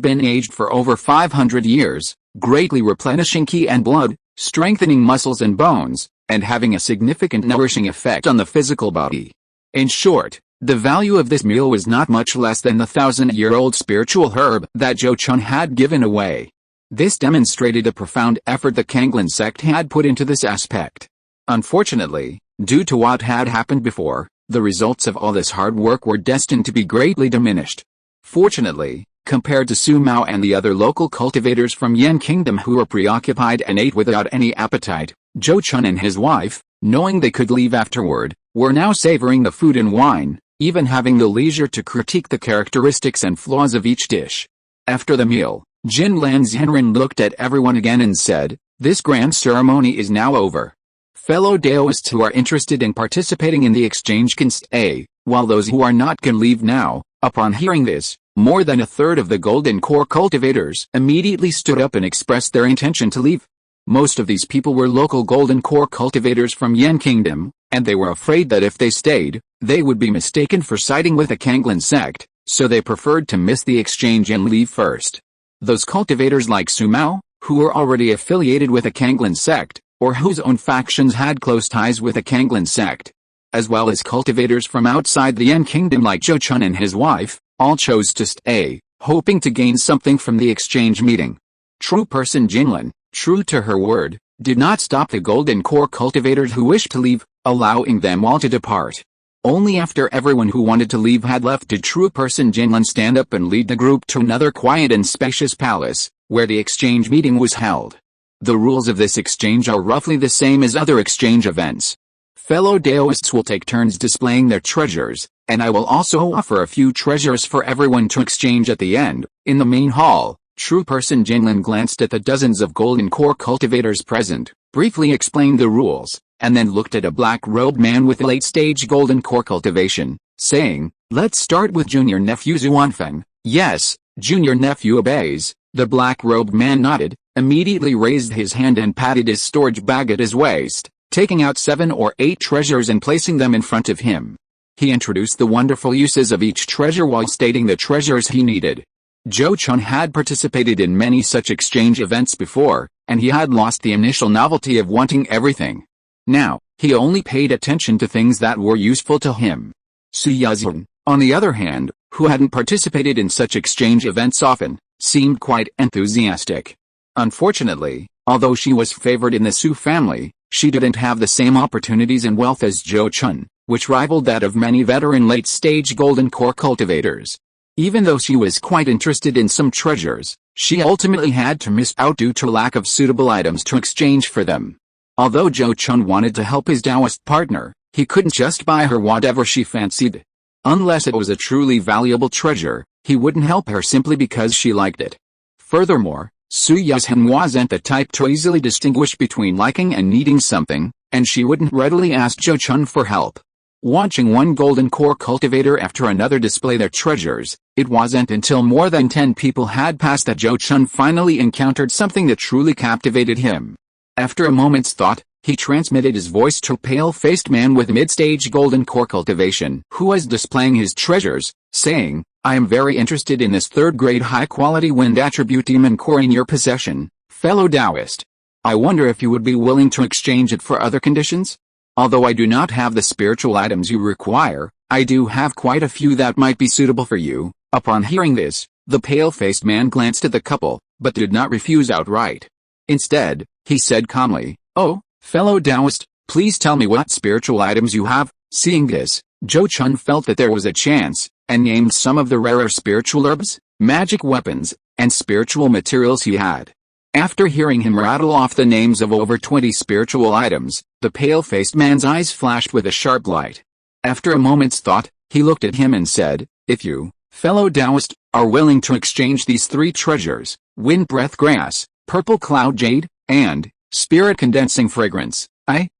A: been aged for over 500 years, greatly replenishing ki and blood, strengthening muscles and bones, and having a significant nourishing effect on the physical body. In short, the value of this meal was not much less than the 1,000-year-old spiritual herb that Zhou Chun had given away. This demonstrated the profound effort the Kanglin sect had put into this aspect. Unfortunately, due to what had happened before, the results of all this hard work were destined to be greatly diminished. Fortunately, compared to Su Mao and the other local cultivators from Yan Kingdom who were preoccupied and ate without any appetite, Zhou Chun and his wife, knowing they could leave afterward, were now savoring the food and wine, even having the leisure to critique the characteristics and flaws of each dish. After the meal, Jin Lan Zhenren looked at everyone again and said, "This grand ceremony is now over. Fellow Daoists who are interested in participating in the exchange can stay, while those who are not can leave now." Upon hearing this, more than a third of the golden core cultivators immediately stood up and expressed their intention to leave. Most of these people were local golden core cultivators from Yan Kingdom, and they were afraid that if they stayed, they would be mistaken for siding with the Kanglin sect, so they preferred to miss the exchange and leave first. Those cultivators like Su Mao, who were already affiliated with the Kanglin sect, or whose own factions had close ties with the Kanglin sect, as well as cultivators from outside the Yan Kingdom like Zhou Chun and his wife, all chose to stay, hoping to gain something from the exchange meeting. True Person Jinlin, true to her word, did not stop the golden core cultivators who wished to leave, allowing them all to depart. Only after everyone who wanted to leave had left did True Person Jinlin stand up and lead the group to another quiet and spacious palace, where the exchange meeting was held. The rules of this exchange are roughly the same as other exchange events. Fellow Daoists will take turns displaying their treasures, and I will also offer a few treasures for everyone to exchange at the end. In the main hall, True Person Jinlin glanced at the dozens of golden core cultivators present, briefly explained the rules, and then looked at a black-robed man with late-stage golden core cultivation, saying, "Let's start with Junior Nephew Zuanfeng." "Yes," Junior Nephew obeys. The black-robed man nodded, immediately raised his hand and patted his storage bag at his waist, taking out 7 or 8 treasures and placing them in front of him. He introduced the wonderful uses of each treasure while stating the treasures he needed. Zhou Chun had participated in many such exchange events before, and he had lost the initial novelty of wanting everything. Now, he only paid attention to things that were useful to him. Su Yazun, on the other hand, who hadn't participated in such exchange events often, seemed quite enthusiastic. Unfortunately, although she was favored in the Su family, she didn't have the same opportunities and wealth as Zhou Chun, which rivaled that of many veteran late-stage golden core cultivators. Even though she was quite interested in some treasures, she ultimately had to miss out due to lack of suitable items to exchange for them. Although Zhou Chun wanted to help his Taoist partner, he couldn't just buy her whatever she fancied. Unless it was a truly valuable treasure, he wouldn't help her simply because she liked it. Furthermore, Su Yazhen wasn't the type to easily distinguish between liking and needing something, and she wouldn't readily ask Zhou Chun for help. Watching one golden core cultivator after another display their treasures, it wasn't until more than 10 people had passed that Zhou Chun finally encountered something that truly captivated him. After a moment's thought, He transmitted his voice to a pale-faced man with mid-stage golden core cultivation who was displaying his treasures, saying, "I am very interested in this third-grade high-quality wind attribute demon core in your possession, fellow Taoist. I wonder if you would be willing to exchange it for other conditions? Although I do not have the spiritual items you require, I do have quite a few that might be suitable for you." Upon hearing this, the pale-faced man glanced at the couple, but did not refuse outright. Instead, he said calmly, "Oh, fellow Taoist, please tell me what spiritual items you have." Seeing this, Zhou Chun felt that there was a chance, and named some of the rarer spiritual herbs, magic weapons, and spiritual materials he had. After hearing him rattle off the names of over 20 spiritual items, the pale-faced man's eyes flashed with a sharp light. After a moment's thought, he looked at him and said, "If you, fellow Taoist, are willing to exchange these 3 treasures, wind breath grass, purple cloud jade, and spirit condensing fragrance, I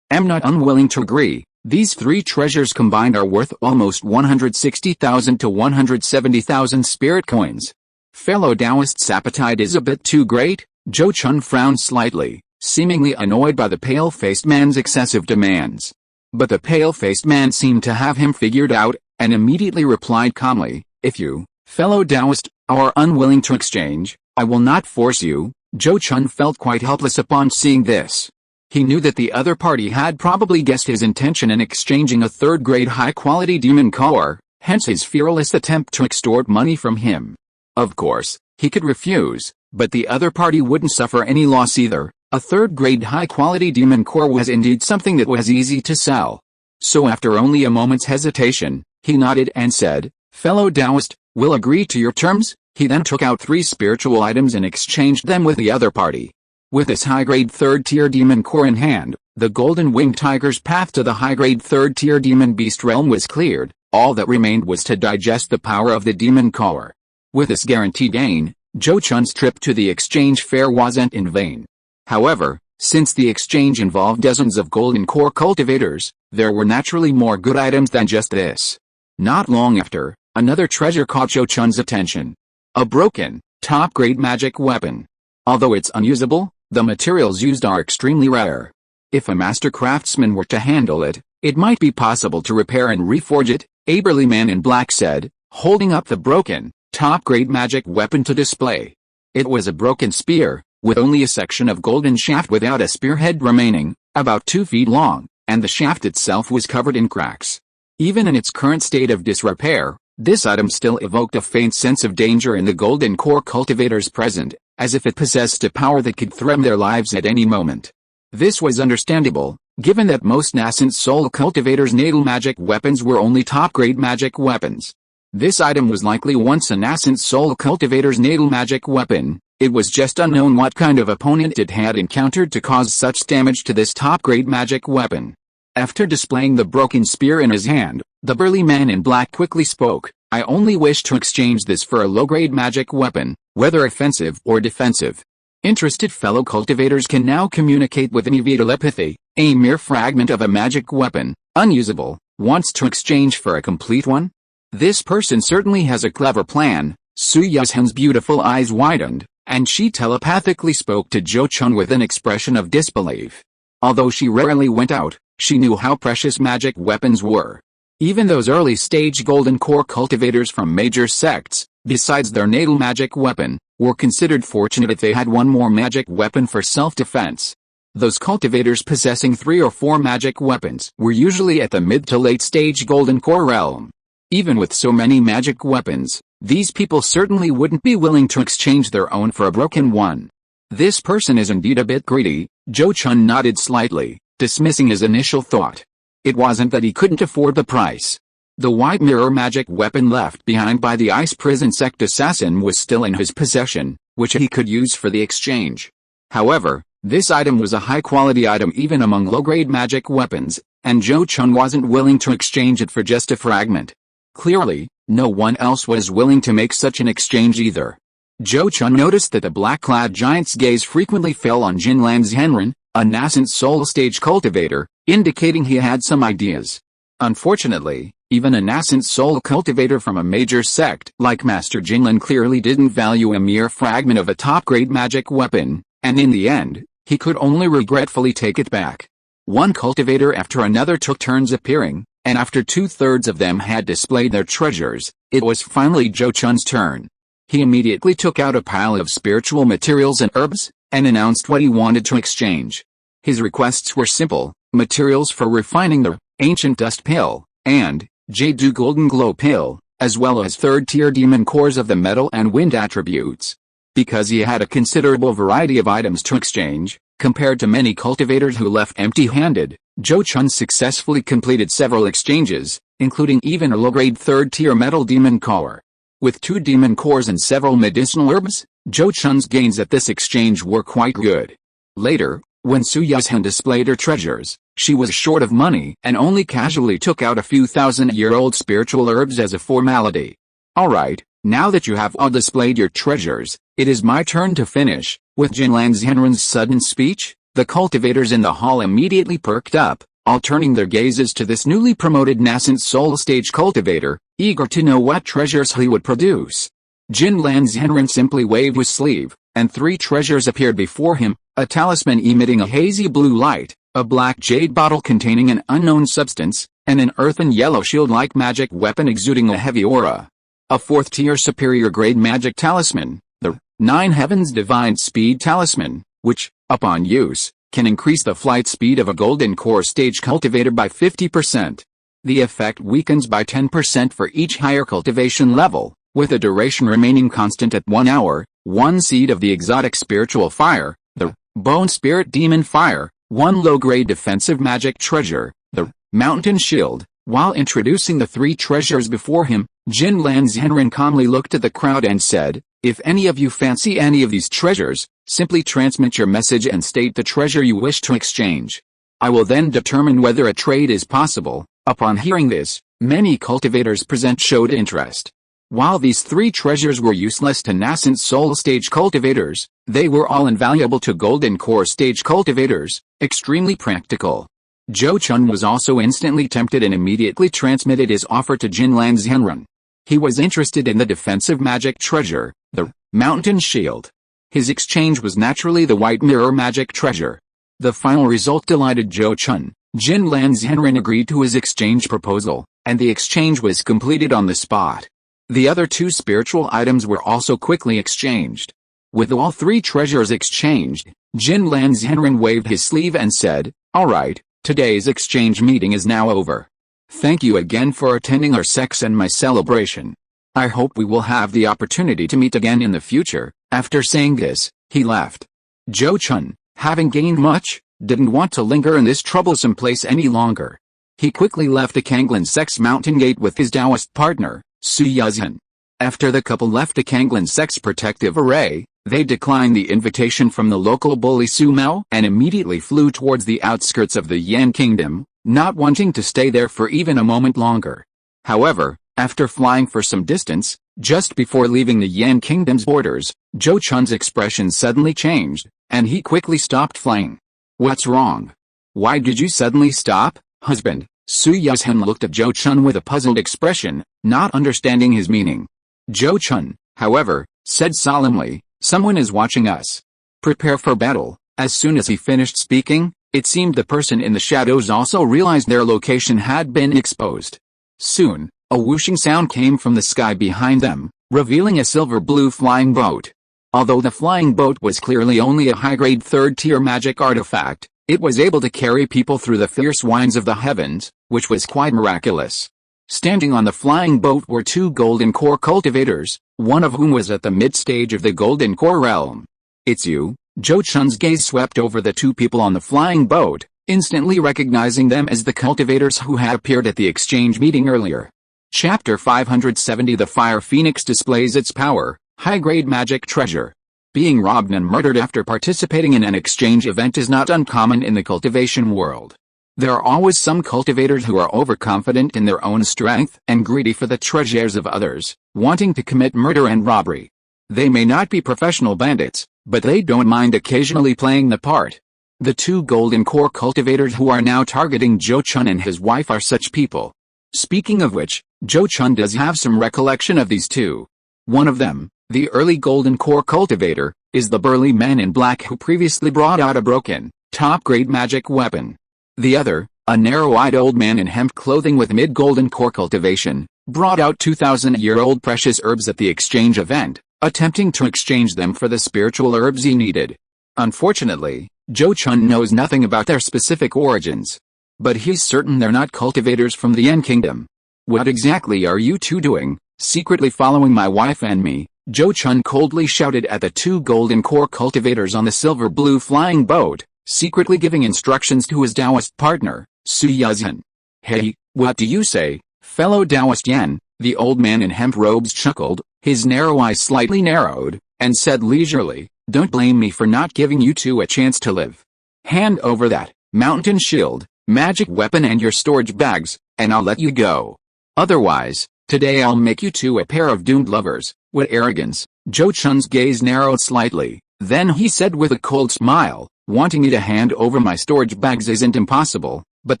A: am not unwilling to agree. These 3 treasures combined are worth almost 160,000 to 170,000 spirit coins. Fellow Taoist's appetite is a bit too great." Zhou Chun frowned slightly, seemingly annoyed by the pale-faced man's excessive demands. But the pale-faced man seemed to have him figured out, and immediately replied calmly, "If you, fellow Taoist, are unwilling to exchange, I will not force you." Zhou Chun felt quite helpless upon seeing this. He knew that the other party had probably guessed his intention in exchanging a third-grade high-quality demon core, hence his fearless attempt to extort money from him. Of course, he could refuse, but the other party wouldn't suffer any loss either. A third-grade high-quality demon core was indeed something that was easy to sell. So after only a moment's hesitation, he nodded and said, "Fellow Taoist, will agree to your terms." He then took out 3 spiritual items and exchanged them with the other party. With this high-grade third-tier demon core in hand, the Golden Winged Tiger's path to the high-grade third-tier demon beast realm was cleared. All that remained was to digest the power of the demon core. With this guaranteed gain, Zhou Chun's trip to the exchange fair wasn't in vain. However, since the exchange involved dozens of golden core cultivators, there were naturally more good items than just this. Not long after, another treasure caught Zhou Chun's attention. A broken, top-grade magic weapon. Although it's unusable, the materials used are extremely rare. If a master craftsman were to handle it, it might be possible to repair and reforge it, a burly man in black said, holding up the broken, top-grade magic weapon to display. It was a broken spear, with only a section of golden shaft without a spearhead remaining, about 2 feet long, and the shaft itself was covered in cracks. Even in its current state of disrepair, this item still evoked a faint sense of danger in the golden core cultivators present, as if it possessed a power that could threaten their lives at any moment. This was understandable, given that most nascent soul cultivators' natal magic weapons were only top-grade magic weapons. This item was likely once a nascent soul cultivator's natal magic weapon. It was just unknown what kind of opponent it had encountered to cause such damage to this top-grade magic weapon. After displaying the broken spear in his hand, the burly man in black quickly spoke, "I only wish to exchange this for a low-grade magic weapon, whether offensive or defensive." Interested fellow cultivators can now communicate with any via telepathy. A mere fragment of a magic weapon, unusable, wants to exchange for a complete one? This person certainly has a clever plan. Su Yuzhen's beautiful eyes widened, and she telepathically spoke to Zhou Chun with an expression of disbelief. Although she rarely went out, she knew how precious magic weapons were. Even those early-stage golden core cultivators from major sects, besides their natal magic weapon, were considered fortunate if they had one more magic weapon for self-defense. Those cultivators possessing 3 or 4 magic weapons were usually at the mid to late-stage golden core realm. Even with so many magic weapons, these people certainly wouldn't be willing to exchange their own for a broken one. This person is indeed a bit greedy. Zhou Chun nodded slightly, dismissing his initial thought. It wasn't that he couldn't afford the price. The white mirror magic weapon left behind by the ice prison sect assassin was still in his possession, which he could use for the exchange. However, this item was a high-quality item even among low-grade magic weapons, and Zhou Chun wasn't willing to exchange it for just a fragment. Clearly, no one else was willing to make such an exchange either. Zhou Chun noticed that the black-clad giant's gaze frequently fell on Jinlan Zhenren, a nascent soul-stage cultivator, indicating he had some ideas. Unfortunately, even a nascent soul cultivator from a major sect like Master Jinlan clearly didn't value a mere fragment of a top-grade magic weapon, and in the end, He could only regretfully take it back. One cultivator after another took turns appearing, and after 2/3 of them had displayed their treasures, it was finally Zhou Chun's turn. He immediately took out a pile of spiritual materials and herbs, and announced what he wanted to exchange. His requests were simple: materials for refining the ancient dust pill, and Jade golden glow pill, as well as third-tier demon cores of the metal and wind attributes. Because he had a considerable variety of items to exchange, compared to many cultivators who left empty-handed, Zhou Chun successfully completed several exchanges, including even a low-grade third-tier metal demon core. With 2 demon cores and several medicinal herbs, Zhou Chun's gains at this exchange were quite good. Later, when Su Yuzhen displayed her treasures, she was short of money and only casually took out a few thousand-year-old spiritual herbs as a formality. Alright, now that you have all displayed your treasures, it is my turn to finish. With Jinlan Zhenren's sudden speech, the cultivators in the hall immediately perked up, all turning their gazes to this newly promoted nascent soul stage cultivator, eager to know what treasures he would produce. Jinlan Zhenren simply waved his sleeve, and 3 treasures appeared before him: a talisman emitting a hazy blue light, a black jade bottle containing an unknown substance, and an earthen yellow shield-like magic weapon exuding a heavy aura. A 4th-tier superior-grade magic talisman, the 9 Heavens Divine Speed Talisman, which, upon use, can increase the flight speed of a golden core stage cultivator by 50%. The effect weakens by 10% for each higher cultivation level, with a duration remaining constant at 1 hour. 1 seed of the exotic spiritual fire, the Bone Spirit Demon Fire, 1 low-grade defensive magic treasure, the Mountain Shield. While introducing the 3 treasures before him, Jinlan Zhenren calmly looked at the crowd and said, "If any of you fancy any of these treasures, simply transmit your message and state the treasure you wish to exchange. I will then determine whether a trade is possible." Upon hearing this, many cultivators present showed interest. While these 3 treasures were useless to nascent soul stage cultivators, they were all invaluable to golden core stage cultivators, extremely practical. Zhou Chun was also instantly tempted and immediately transmitted his offer to Jinlan Zhenren. He was interested in the defensive magic treasure, the Mountain Shield. His exchange was naturally the White Mirror magic treasure. The final result delighted Zhou Chun. Jinlan Zhenren agreed to his exchange proposal, and the exchange was completed on the spot. The other 2 spiritual items were also quickly exchanged. With all 3 treasures exchanged, Jinlan Zhenren waved his sleeve and said, "Alright, today's exchange meeting is now over. Thank you again for attending our Sects and my celebration. I hope we will have the opportunity to meet again in the future." After saying this, he left. Zhou Chun, having gained much, didn't want to linger in this troublesome place any longer. He quickly left the Kanglan Sect's mountain gate with his Taoist partner, Su Yuzhen. After the couple left the Kanglan Sect's protective array, they declined the invitation from the local bully Su Mao and immediately flew towards the outskirts of the Yan Kingdom, not wanting to stay there for even a moment longer. However, after flying for some distance, just before leaving the Yan Kingdom's borders, Zhou Chun's expression suddenly changed, and he quickly stopped flying. "What's wrong? Why did you suddenly stop, husband?" Su Yuzhen looked at Zhou Chun with a puzzled expression, not understanding his meaning. Zhou Chun, however, said solemnly, "Someone is watching us. Prepare for battle." As soon as he finished speaking, it seemed the person in the shadows also realized their location had been exposed. Soon, a whooshing sound came from the sky behind them, revealing a silver-blue flying boat. Although the flying boat was clearly only a high-grade third-tier magic artifact, it was able to carry people through the fierce winds of the heavens, which was quite miraculous. Standing on the flying boat were 2 golden core cultivators, one of whom was at the mid-stage of the golden core realm. "It's you." Zhou Chun's gaze swept over the 2 people on the flying boat, instantly recognizing them as the cultivators who had appeared at the exchange meeting earlier. Chapter 570 The Fire Phoenix displays its power, high-grade magic treasure. Being robbed and murdered after participating in an exchange event is not uncommon in the cultivation world. There are always some cultivators who are overconfident in their own strength and greedy for the treasures of others, wanting to commit murder and robbery. They may not be professional bandits, but they don't mind occasionally playing the part. The 2 golden core cultivators who are now targeting Zhou Chun and his wife are such people. Speaking of which, Zhou Chun does have some recollection of these 2. One of them, the early golden core cultivator, is the burly man in black who previously brought out a broken, top-grade magic weapon. The other, a narrow-eyed old man in hemp clothing with mid-golden core cultivation, brought out 2,000-year-old precious herbs at the exchange event, attempting to exchange them for the spiritual herbs he needed. Unfortunately, Zhou Chun knows nothing about their specific origins. But he's certain they're not cultivators from the Yen Kingdom. What exactly are you two doing, secretly following my wife and me? Zhou Chun coldly shouted at the two golden core cultivators on the silver-blue flying boat, secretly giving instructions to his Taoist partner, Su Yazhen. Hey, what do you say, fellow Taoist Yen? The old man in hemp robes chuckled, his narrow eyes slightly narrowed, and said leisurely, don't blame me for not giving you two a chance to live. Hand over that mountain shield, magic weapon and your storage bags, and I'll let you go. Otherwise, today I'll make you two a pair of doomed lovers. What arrogance! Zhou Chun's gaze narrowed slightly, then he said with a cold smile, wanting me to hand over my storage bags isn't impossible, but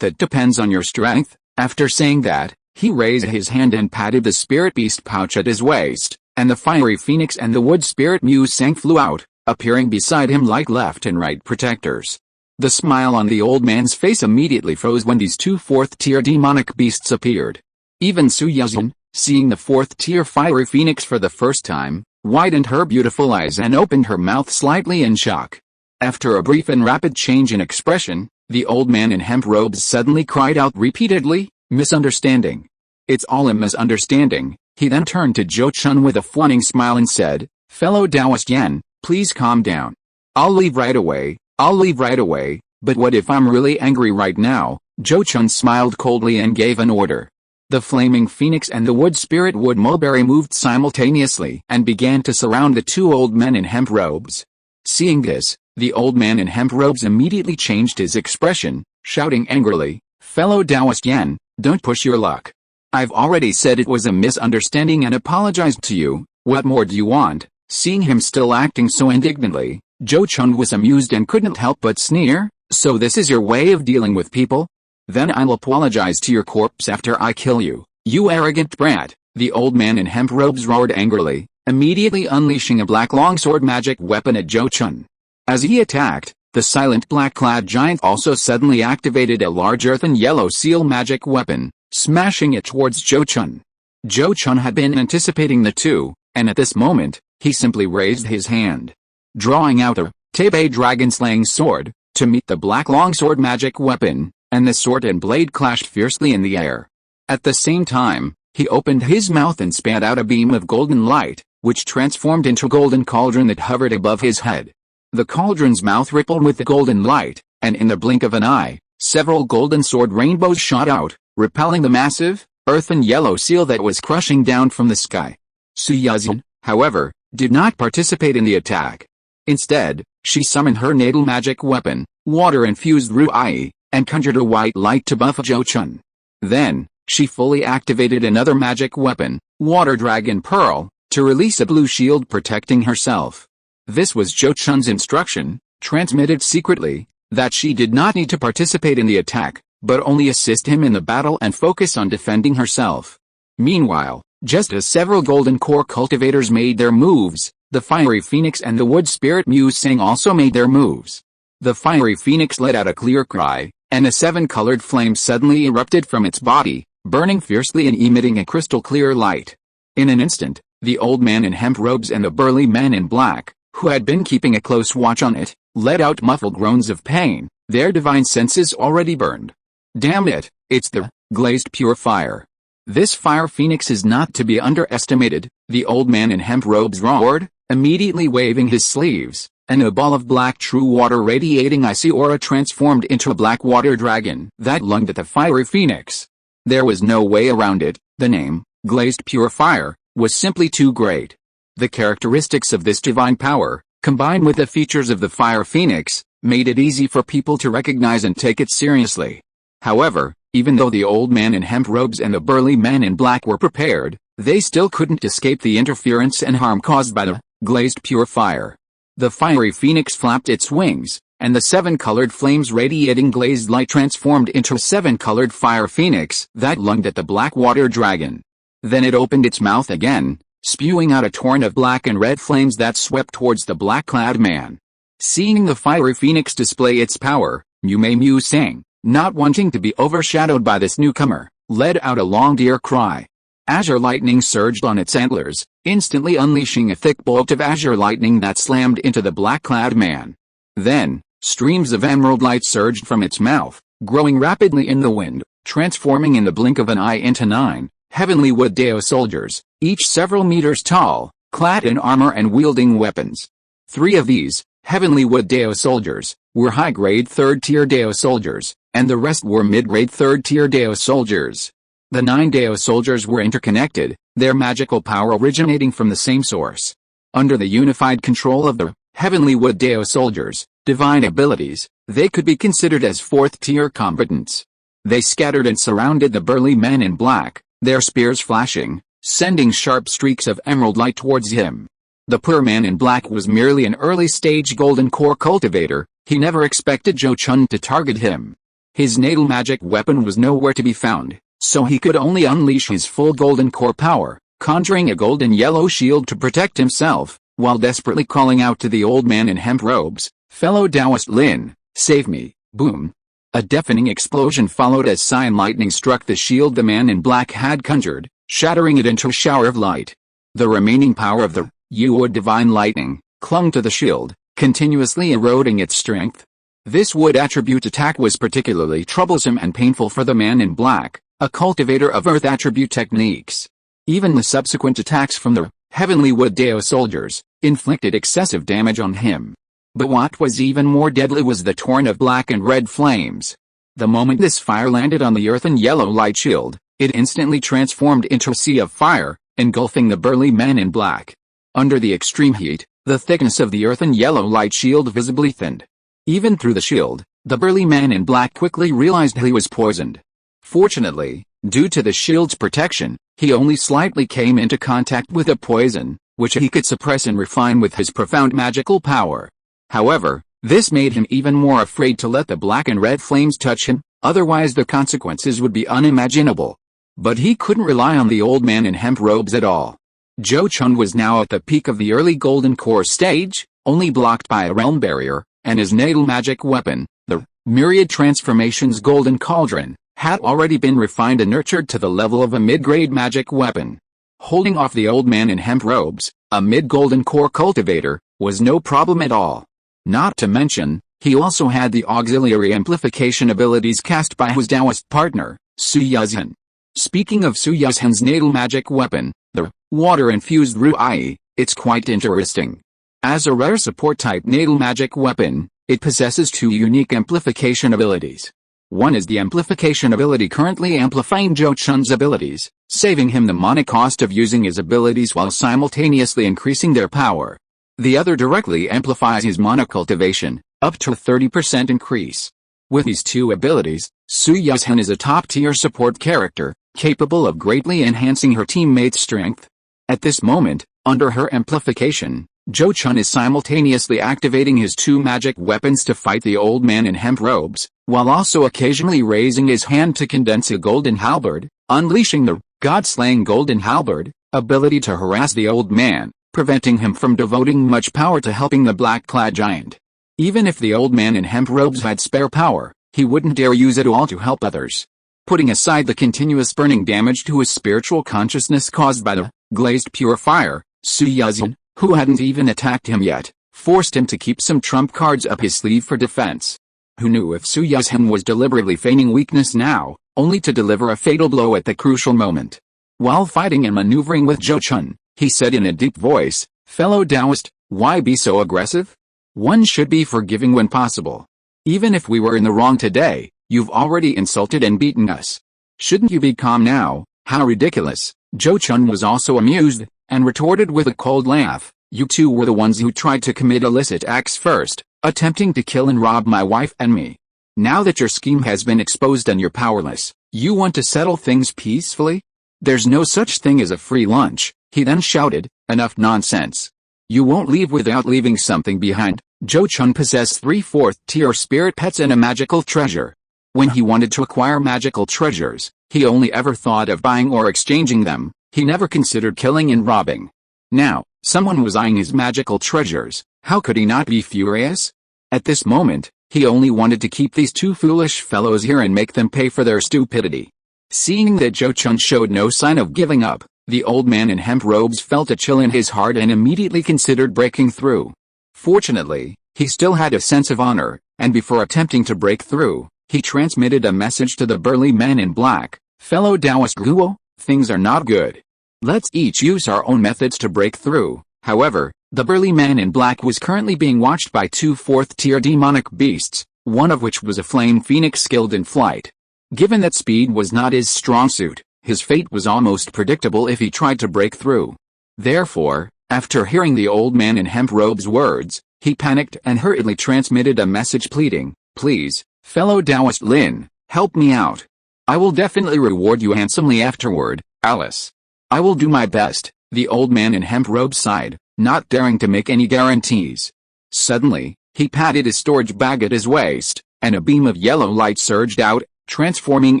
A: that depends on your strength. After saying that, he raised his hand and patted the spirit beast pouch at his waist, and the fiery phoenix and the wood spirit Musang flew out, appearing beside him like left and right protectors. The smile on the old man's face immediately froze when these two fourth-tier demonic beasts appeared. Even Su Yazhen, seeing the fourth-tier fiery phoenix for the first time, widened her beautiful eyes and opened her mouth slightly in shock. After a brief and rapid change in expression, the old man in hemp robes suddenly cried out repeatedly, misunderstanding. It's all a misunderstanding. He then turned to Zhou Chun with a fawning smile and said, fellow Taoist Yen, please calm down. I'll leave right away, but what if I'm really angry right now? Zhou Chun smiled coldly and gave an order. The flaming phoenix and the wood spirit wood mulberry moved simultaneously and began to surround the two old men in hemp robes. Seeing this, the old man in hemp robes immediately changed his expression, shouting angrily, fellow Taoist Yen, don't push your luck. I've already said it was a misunderstanding and apologized to you. What more do you want? Seeing him still acting so indignantly, Zhou Chun was amused and couldn't help but sneer. So this is your way of dealing with people? Then I'll apologize to your corpse after I kill you, you arrogant brat. The old man in hemp robes roared angrily, immediately unleashing a black longsword magic weapon at Zhou Chun. As he attacked, the silent black-clad giant also suddenly activated a large earthen yellow seal magic weapon, smashing it towards Zhou Chun. Zhou Chun had been anticipating the two, and at this moment, he simply raised his hand, drawing out a tamer dragon-slaying sword, to meet the black longsword magic weapon, and the sword and blade clashed fiercely in the air. At the same time, he opened his mouth and spat out a beam of golden light, which transformed into a golden cauldron that hovered above his head. The cauldron's mouth rippled with the golden light, and in the blink of an eye, several golden sword rainbows shot out, repelling the massive, earthen yellow seal that was crushing down from the sky. Su Yazhen, however, did not participate in the attack. Instead, she summoned her natal magic weapon, water-infused Ruai, and conjured a white light to buff Zhou Chun. Then, she fully activated another magic weapon, Water Dragon Pearl, to release a blue shield protecting herself. This was Zhou Chun's instruction, transmitted secretly, that she did not need to participate in the attack, but only assist him in the battle and focus on defending herself. Meanwhile, just as several golden core cultivators made their moves, the fiery phoenix and the wood spirit Musang also made their moves. The fiery phoenix let out a clear cry, and a seven-colored flame suddenly erupted from its body, burning fiercely and emitting a crystal-clear light. In an instant, the old man in hemp robes and the burly man in black, who had been keeping a close watch on it, let out muffled groans of pain, their divine senses already burned. Damn it, it's the glazed pure fire. This fire phoenix is not to be underestimated, the old man in hemp robes roared, immediately waving his sleeves, and a ball of black true water radiating icy aura transformed into a black water dragon that lunged at the fiery phoenix. There was no way around it. The name, glazed pure fire, was simply too great. The characteristics of this divine power, combined with the features of the fire phoenix, made it easy for people to recognize and take it seriously. However, even though the old man in hemp robes and the burly man in black were prepared, they still couldn't escape the interference and harm caused by the glazed pure fire. The fiery phoenix flapped its wings, and the seven-colored flames radiating glazed light transformed into a seven-colored fire phoenix that lunged at the black water dragon. Then it opened its mouth again, spewing out a torrent of black and red flames that swept towards the black-clad man. Seeing the fiery phoenix display its power, Mu Sang, not wanting to be overshadowed by this newcomer, let out a long deer cry. Azure lightning surged on its antlers, instantly unleashing a thick bolt of azure lightning that slammed into the black-clad man. Then, streams of emerald light surged from its mouth, growing rapidly in the wind, transforming in the blink of an eye into 9 heavenly wood Dao soldiers, each several meters tall, clad in armor and wielding weapons. 3 of these, heavenly wood Dao soldiers, were high-grade 3rd-tier Dao soldiers, and the rest were mid-grade 3rd-tier Dao soldiers. The 9 Dao soldiers were interconnected, their magical power originating from the same source. Under the unified control of the heavenly wood Dao soldiers, divine abilities, they could be considered as 4th-tier combatants. They scattered and surrounded the burly man in black, their spears flashing, sending sharp streaks of emerald light towards him. The poor man in black was merely an early-stage golden core cultivator. He never expected Zhou Chun to target him. His natal magic weapon was nowhere to be found, so he could only unleash his full golden core power, conjuring a golden yellow shield to protect himself, while desperately calling out to the old man in hemp robes, "Fellow Taoist Lin, save me!" Boom! A deafening explosion followed as cyan lightning struck the shield the man in black had conjured, shattering it into a shower of light. The remaining power of the wood divine lightning clung to the shield, continuously eroding its strength. This wood attribute attack was particularly troublesome and painful for the man in black, a cultivator of earth attribute techniques. Even the subsequent attacks from the heavenly wood Dao soldiers inflicted excessive damage on him. But what was even more deadly was the torrent of black and red flames. The moment this fire landed on the earthen yellow light shield, it instantly transformed into a sea of fire, engulfing the burly man in black. Under the extreme heat, the thickness of the earthen yellow light shield visibly thinned. Even through the shield, the burly man in black quickly realized he was poisoned. Fortunately, due to the shield's protection, he only slightly came into contact with the poison, which he could suppress and refine with his profound magical power. However, this made him even more afraid to let the black and red flames touch him, otherwise the consequences would be unimaginable. But he couldn't rely on the old man in hemp robes at all. Zhou Chun was now at the peak of the early golden core stage, only blocked by a realm barrier, and his natal magic weapon, the myriad transformations golden cauldron, had already been refined and nurtured to the level of a mid-grade magic weapon. Holding off the old man in hemp robes, a mid-golden core cultivator, was no problem at all. Not to mention, he also had the auxiliary amplification abilities cast by his Taoist partner, Su Yuzhen. Speaking of Su Yuzhen's natal magic weapon, the water-infused Ruai, it's quite interesting. As a rare support-type natal magic weapon, it possesses 2 unique amplification abilities. One is the amplification ability currently amplifying Zhou Chun's abilities, saving him the mana cost of using his abilities while simultaneously increasing their power. The other directly amplifies his mana cultivation, up to a 30% increase. With these 2 abilities, Su Yuzhen is a top-tier support character, capable of greatly enhancing her teammates' strength. At this moment, under her amplification, Zhou Chun is simultaneously activating his 2 magic weapons to fight the old man in hemp robes, while also occasionally raising his hand to condense a golden halberd, unleashing the god-slaying golden halberd ability to harass the old man, preventing him from devoting much power to helping the black-clad giant. Even if the old man in hemp robes had spare power, he wouldn't dare use it all to help others. Putting aside the continuous burning damage to his spiritual consciousness caused by the glazed pure fire, Su Yuzhen, who hadn't even attacked him yet, forced him to keep some trump cards up his sleeve for defense. Who knew if Su Yuzhen was deliberately feigning weakness now, only to deliver a fatal blow at the crucial moment. While fighting and maneuvering with Zhou Chun, he said in a deep voice, "Fellow Taoist, why be so aggressive? One should be forgiving when possible. Even if we were in the wrong today, you've already insulted and beaten us. Shouldn't you be calm now? How ridiculous." Zhou Chun was also amused, and retorted with a cold laugh, "You two were the ones who tried to commit illicit acts first, attempting to kill and rob my wife and me. Now that your scheme has been exposed and you're powerless, you want to settle things peacefully? There's no such thing as a free lunch." He then shouted, "Enough nonsense. You won't leave without leaving something behind." Zhou Chun possessed 3 4th-tier spirit pets and a magical treasure. When he wanted to acquire magical treasures, he only ever thought of buying or exchanging them. He never considered killing and robbing. Now, someone was eyeing his magical treasures. How could he not be furious? At this moment, he only wanted to keep these two foolish fellows here and make them pay for their stupidity. Seeing that Zhou Chun showed no sign of giving up, the old man in hemp robes felt a chill in his heart and immediately considered breaking through. Fortunately, he still had a sense of honor, and before attempting to break through, he transmitted a message to the burly man in black. Fellow Taoist Guo, things are not good. Let's each use our own methods to break through. However, the burly man in black was currently being watched by two fourth-tier demonic beasts, one of which was a flame phoenix skilled in flight. Given that speed was not his strong suit, his fate was almost predictable if he tried to break through. Therefore, after hearing the old man in hemp robes' words, he panicked and hurriedly transmitted a message pleading, "Please, fellow Taoist Lin, help me out. I will definitely reward you handsomely afterward, Alice. I will do my best." The old man in hemp robes sighed, not daring to make any guarantees. Suddenly, he patted his storage bag at his waist, and a beam of yellow light surged out, transforming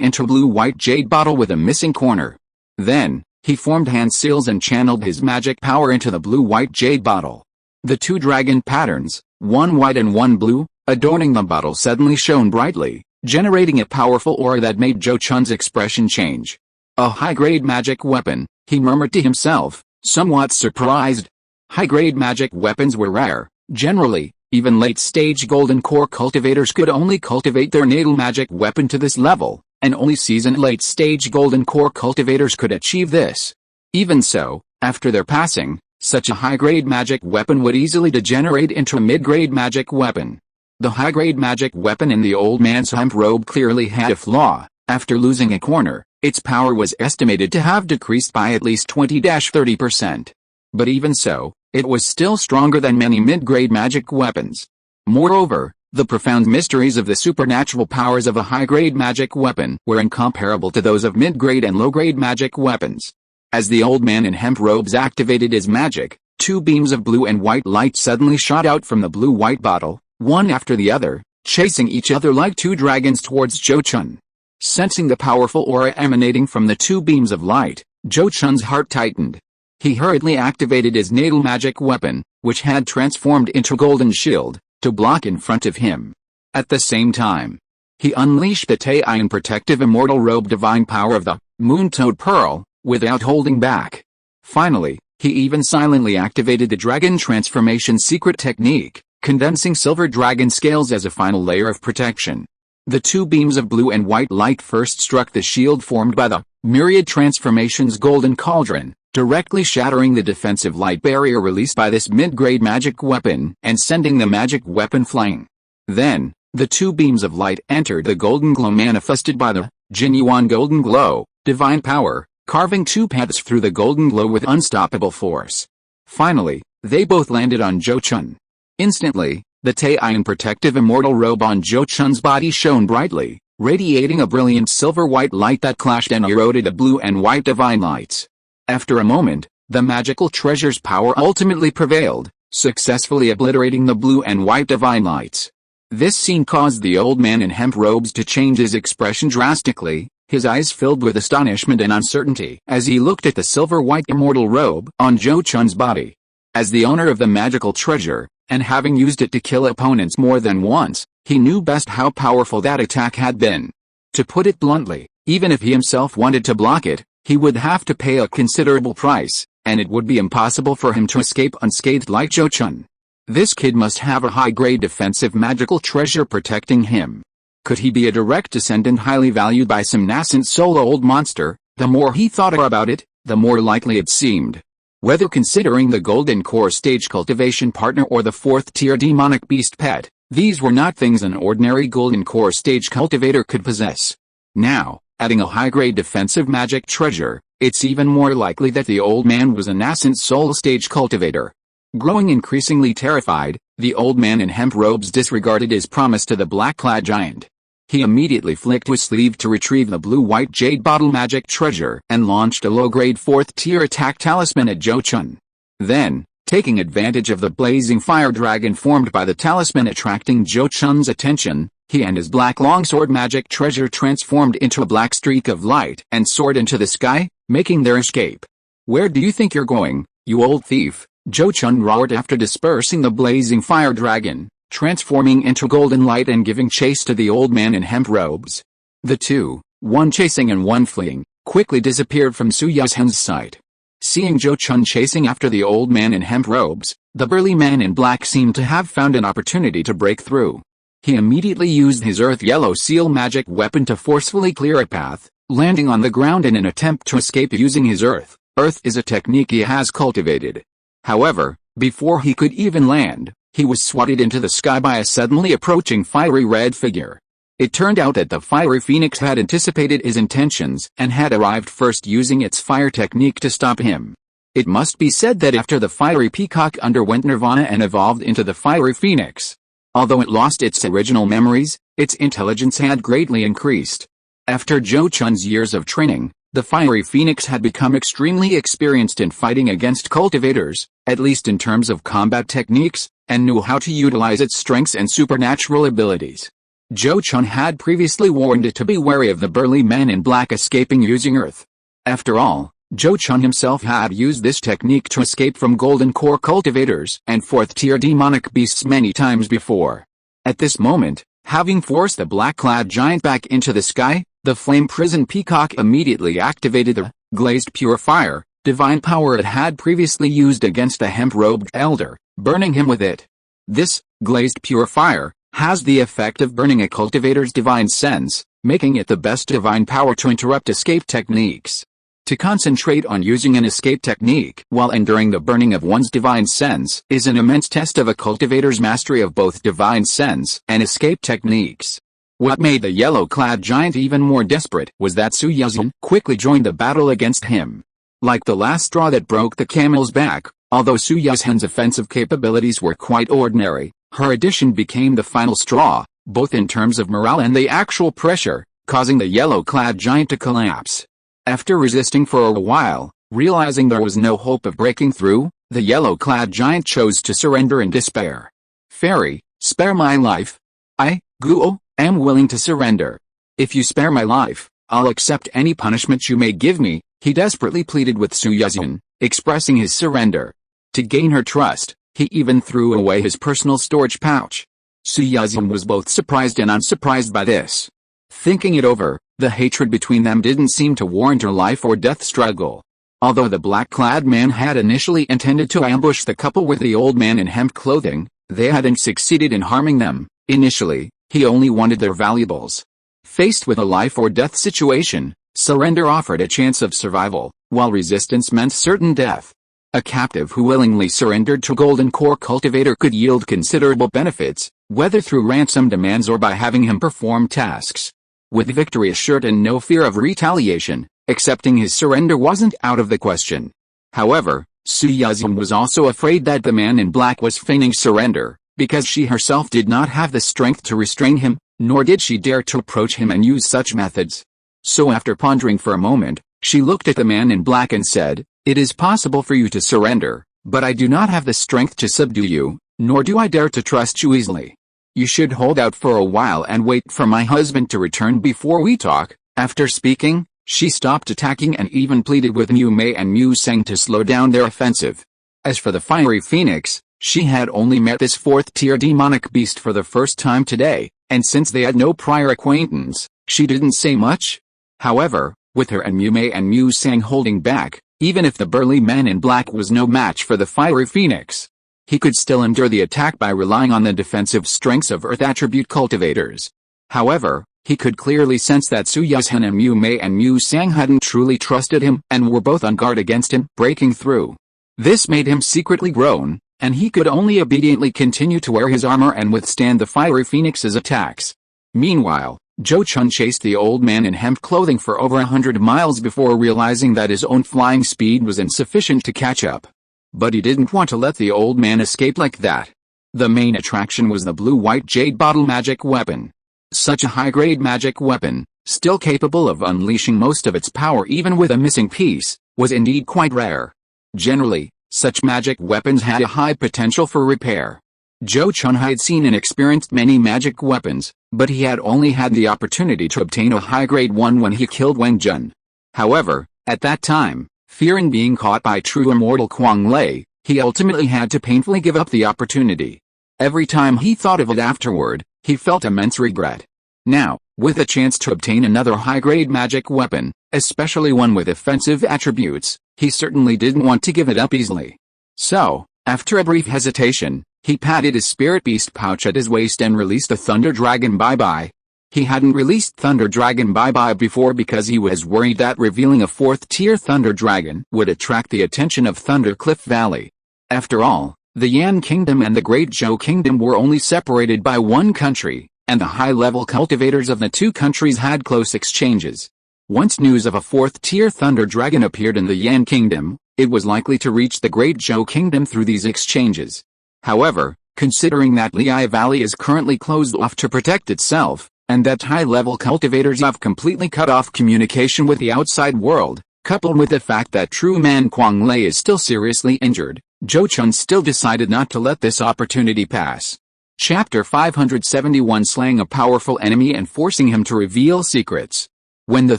A: into a blue-white jade bottle with a missing corner. Then, he formed hand seals and channeled his magic power into the blue-white jade bottle. The two dragon patterns, one white and one blue, adorning the bottle suddenly shone brightly, generating a powerful aura that made Zhou Chun's expression change. A high-grade magic weapon, he murmured to himself, somewhat surprised. High-grade magic weapons were rare. Generally, even late-stage golden core cultivators could only cultivate their natal magic weapon to this level, and only seasoned late-stage golden core cultivators could achieve this. Even so, after their passing, such a high-grade magic weapon would easily degenerate into a mid-grade magic weapon. The high-grade magic weapon in the old man's hemp robe clearly had a flaw. After losing a corner, its power was estimated to have decreased by at least 20–30%. But even so, it was still stronger than many mid-grade magic weapons. Moreover, the profound mysteries of the supernatural powers of a high-grade magic weapon were incomparable to those of mid-grade and low-grade magic weapons. As the old man in hemp robes activated his magic, two beams of blue and white light suddenly shot out from the blue-white bottle, one after the other, chasing each other like two dragons towards Zhou Chun. Sensing the powerful aura emanating from the two beams of light, Zhou Chun's heart tightened. He hurriedly activated his natal magic weapon, which had transformed into a golden shield, to block in front of him. At the same time, he unleashed the Taeyan protective immortal robe divine power of the Moon-Toad Pearl, without holding back. Finally, he even silently activated the dragon transformation secret technique, condensing silver dragon scales as a final layer of protection. The two beams of blue and white light first struck the shield formed by the myriad transformations golden cauldron, directly shattering the defensive light barrier released by this mid-grade magic weapon and sending the magic weapon flying. Then, the two beams of light entered the golden glow manifested by the genuine golden glow, divine power, carving two paths through the golden glow with unstoppable force. Finally, they both landed on Zhou Chun. Instantly, the Taeyan protective immortal robe on Zhou Chun's body shone brightly, radiating a brilliant silver-white light that clashed and eroded the blue and white divine lights. After a moment, the magical treasure's power ultimately prevailed, successfully obliterating the blue and white divine lights. This scene caused the old man in hemp robes to change his expression drastically, his eyes filled with astonishment and uncertainty as he looked at the silver-white immortal robe on Zhou Chun's body. As the owner of the magical treasure, and having used it to kill opponents more than once, he knew best how powerful that attack had been. To put it bluntly, even if he himself wanted to block it, he would have to pay a considerable price, and it would be impossible for him to escape unscathed like Zhou Chun. This kid must have a high-grade defensive magical treasure protecting him. Could he be a direct descendant highly valued by some nascent soul old monster? The more he thought about it, the more likely it seemed. Whether considering the golden core stage cultivation partner or the fourth-tier demonic beast pet, these were not things an ordinary golden core stage cultivator could possess. Now, adding a high-grade defensive magic treasure, it's even more likely that the old man was a nascent soul stage cultivator. Growing increasingly terrified, the old man in hemp robes disregarded his promise to the black-clad giant. He immediately flicked his sleeve to retrieve the blue-white jade bottle magic treasure and launched a low-grade fourth-tier attack talisman at Zhou Chun. Then, taking advantage of the blazing fire dragon formed by the talisman attracting Zhou Chun's attention, he and his black longsword magic treasure transformed into a black streak of light and soared into the sky, making their escape. "Where do you think you're going, "You old thief," Zhou Chun roared after dispersing the blazing fire dragon, transforming into golden light and giving chase to the old man in hemp robes. The two, one chasing and one fleeing, quickly disappeared from Su Yuzhen's sight. Seeing Zhou Chun chasing after the old man in hemp robes, the burly man in black seemed to have found an opportunity to break through. He immediately used his earth yellow seal magic weapon to forcefully clear a path, landing on the ground in an attempt to escape using his earth. Earth is a technique he has cultivated. However, before he could even land, he was swatted into the sky by a suddenly approaching fiery red figure. It turned out that the fiery phoenix had anticipated his intentions and had arrived first, using its fire technique to stop him. It must be said that after the fiery peacock underwent nirvana and evolved into the fiery phoenix, although it lost its original memories, its intelligence had greatly increased. After Zhou Chun's years of training, the fiery phoenix had become extremely experienced in fighting against cultivators, at least in terms of combat techniques, and knew how to utilize its strengths and supernatural abilities. Zhou Chun had previously warned it to be wary of the burly man in black escaping using earth. After all, Zhou Chun himself had used this technique to escape from golden core cultivators and fourth-tier demonic beasts many times before. At this moment, having forced the black-clad giant back into the sky, the flame prison peacock immediately activated the glazed pure fire, divine power it had previously used against the hemp-robed elder, burning him with it. This glazed pure fire has the effect of burning a cultivator's divine sense, making it the best divine power to interrupt escape techniques. To concentrate on using an escape technique while enduring the burning of one's divine sense is an immense test of a cultivator's mastery of both divine sense and escape techniques. What made the yellow-clad giant even more desperate was that Su Yuzhen quickly joined the battle against him. Like the last straw that broke the camel's back, although Su Yuzhen's offensive capabilities were quite ordinary, her addition became the final straw, both in terms of morale and the actual pressure, causing the yellow-clad giant to collapse. After resisting for a while, realizing there was no hope of breaking through, the yellow-clad giant chose to surrender in despair. "Fairy, spare my life. I, Guo, am willing to surrender. If you spare my life, I'll accept any punishment you may give me," he desperately pleaded with Su Yuzhen, expressing his surrender. To gain her trust, he even threw away his personal storage pouch. Su Yuzhen was both surprised and unsurprised by this. Thinking it over, the hatred between them didn't seem to warrant a life or death struggle. Although the black-clad man had initially intended to ambush the couple with the old man in hemp clothing, they hadn't succeeded in harming them. Initially, he only wanted their valuables. Faced with a life or death situation, surrender offered a chance of survival, while resistance meant certain death. A captive who willingly surrendered to Golden Core Cultivator could yield considerable benefits, whether through ransom demands or by having him perform tasks. With victory assured and no fear of retaliation, accepting his surrender wasn't out of the question. However, Su Yuzhen was also afraid that the man in black was feigning surrender, because she herself did not have the strength to restrain him, nor did she dare to approach him and use such methods. So after pondering for a moment, she looked at the man in black and said, "It is possible for you to surrender, but I do not have the strength to subdue you, nor do I dare to trust you easily. You should hold out for a while and wait for my husband to return before we talk." After speaking, she stopped attacking and even pleaded with Mu Mei and Mu Seng to slow down their offensive. As for the fiery phoenix, she had only met this fourth-tier demonic beast for the first time today, and since they had no prior acquaintance, she didn't say much. However, with her and Mu Mei and Mu Seng holding back, even if the burly man in black was no match for the fiery phoenix, he could still endure the attack by relying on the defensive strengths of earth attribute cultivators. However, he could clearly sense that Su Yuzhen and Mu Mei and Mu Seng hadn't truly trusted him and were both on guard against him breaking through. This made him secretly groan, and he could only obediently continue to wear his armor and withstand the fiery phoenix's attacks. Meanwhile, Zhou Chun chased the old man in hemp clothing for over 100 miles before realizing that his own flying speed was insufficient to catch up. But he didn't want to let the old man escape like that. The main attraction was the blue-white jade bottle magic weapon. Such a high-grade magic weapon, still capable of unleashing most of its power even with a missing piece, was indeed quite rare. Generally, such magic weapons had a high potential for repair. Zhou Chun had seen and experienced many magic weapons, but he had only had the opportunity to obtain a high-grade one when he killed Wang Jun. However, at that time, Fearing being caught by true immortal Kuang Lei, he ultimately had to painfully give up the opportunity. Every time he thought of it afterward, he felt immense regret. Now, with a chance to obtain another high-grade magic weapon, especially one with offensive attributes, he certainly didn't want to give it up easily. So, after a brief hesitation, he patted his spirit beast pouch at his waist and released the Thunder Dragon Bye-Bye. He hadn't released Thunder Dragon Bye-Bye before because he was worried that revealing a 4th-tier Thunder Dragon would attract the attention of Thundercliff Valley. After all, the Yan Kingdom and the Great Zhou Kingdom were only separated by one country, and the high-level cultivators of the two countries had close exchanges. Once news of a 4th-tier Thunder Dragon appeared in the Yan Kingdom, it was likely to reach the Great Zhou Kingdom through these exchanges. However, considering that Lei Valley is currently closed off to protect itself, and that high-level cultivators have completely cut off communication with the outside world, coupled with the fact that true man Kuang Lei is still seriously injured, Zhou Chun still decided not to let this opportunity pass. Chapter 571 Slaying a powerful enemy and forcing him to reveal secrets. When the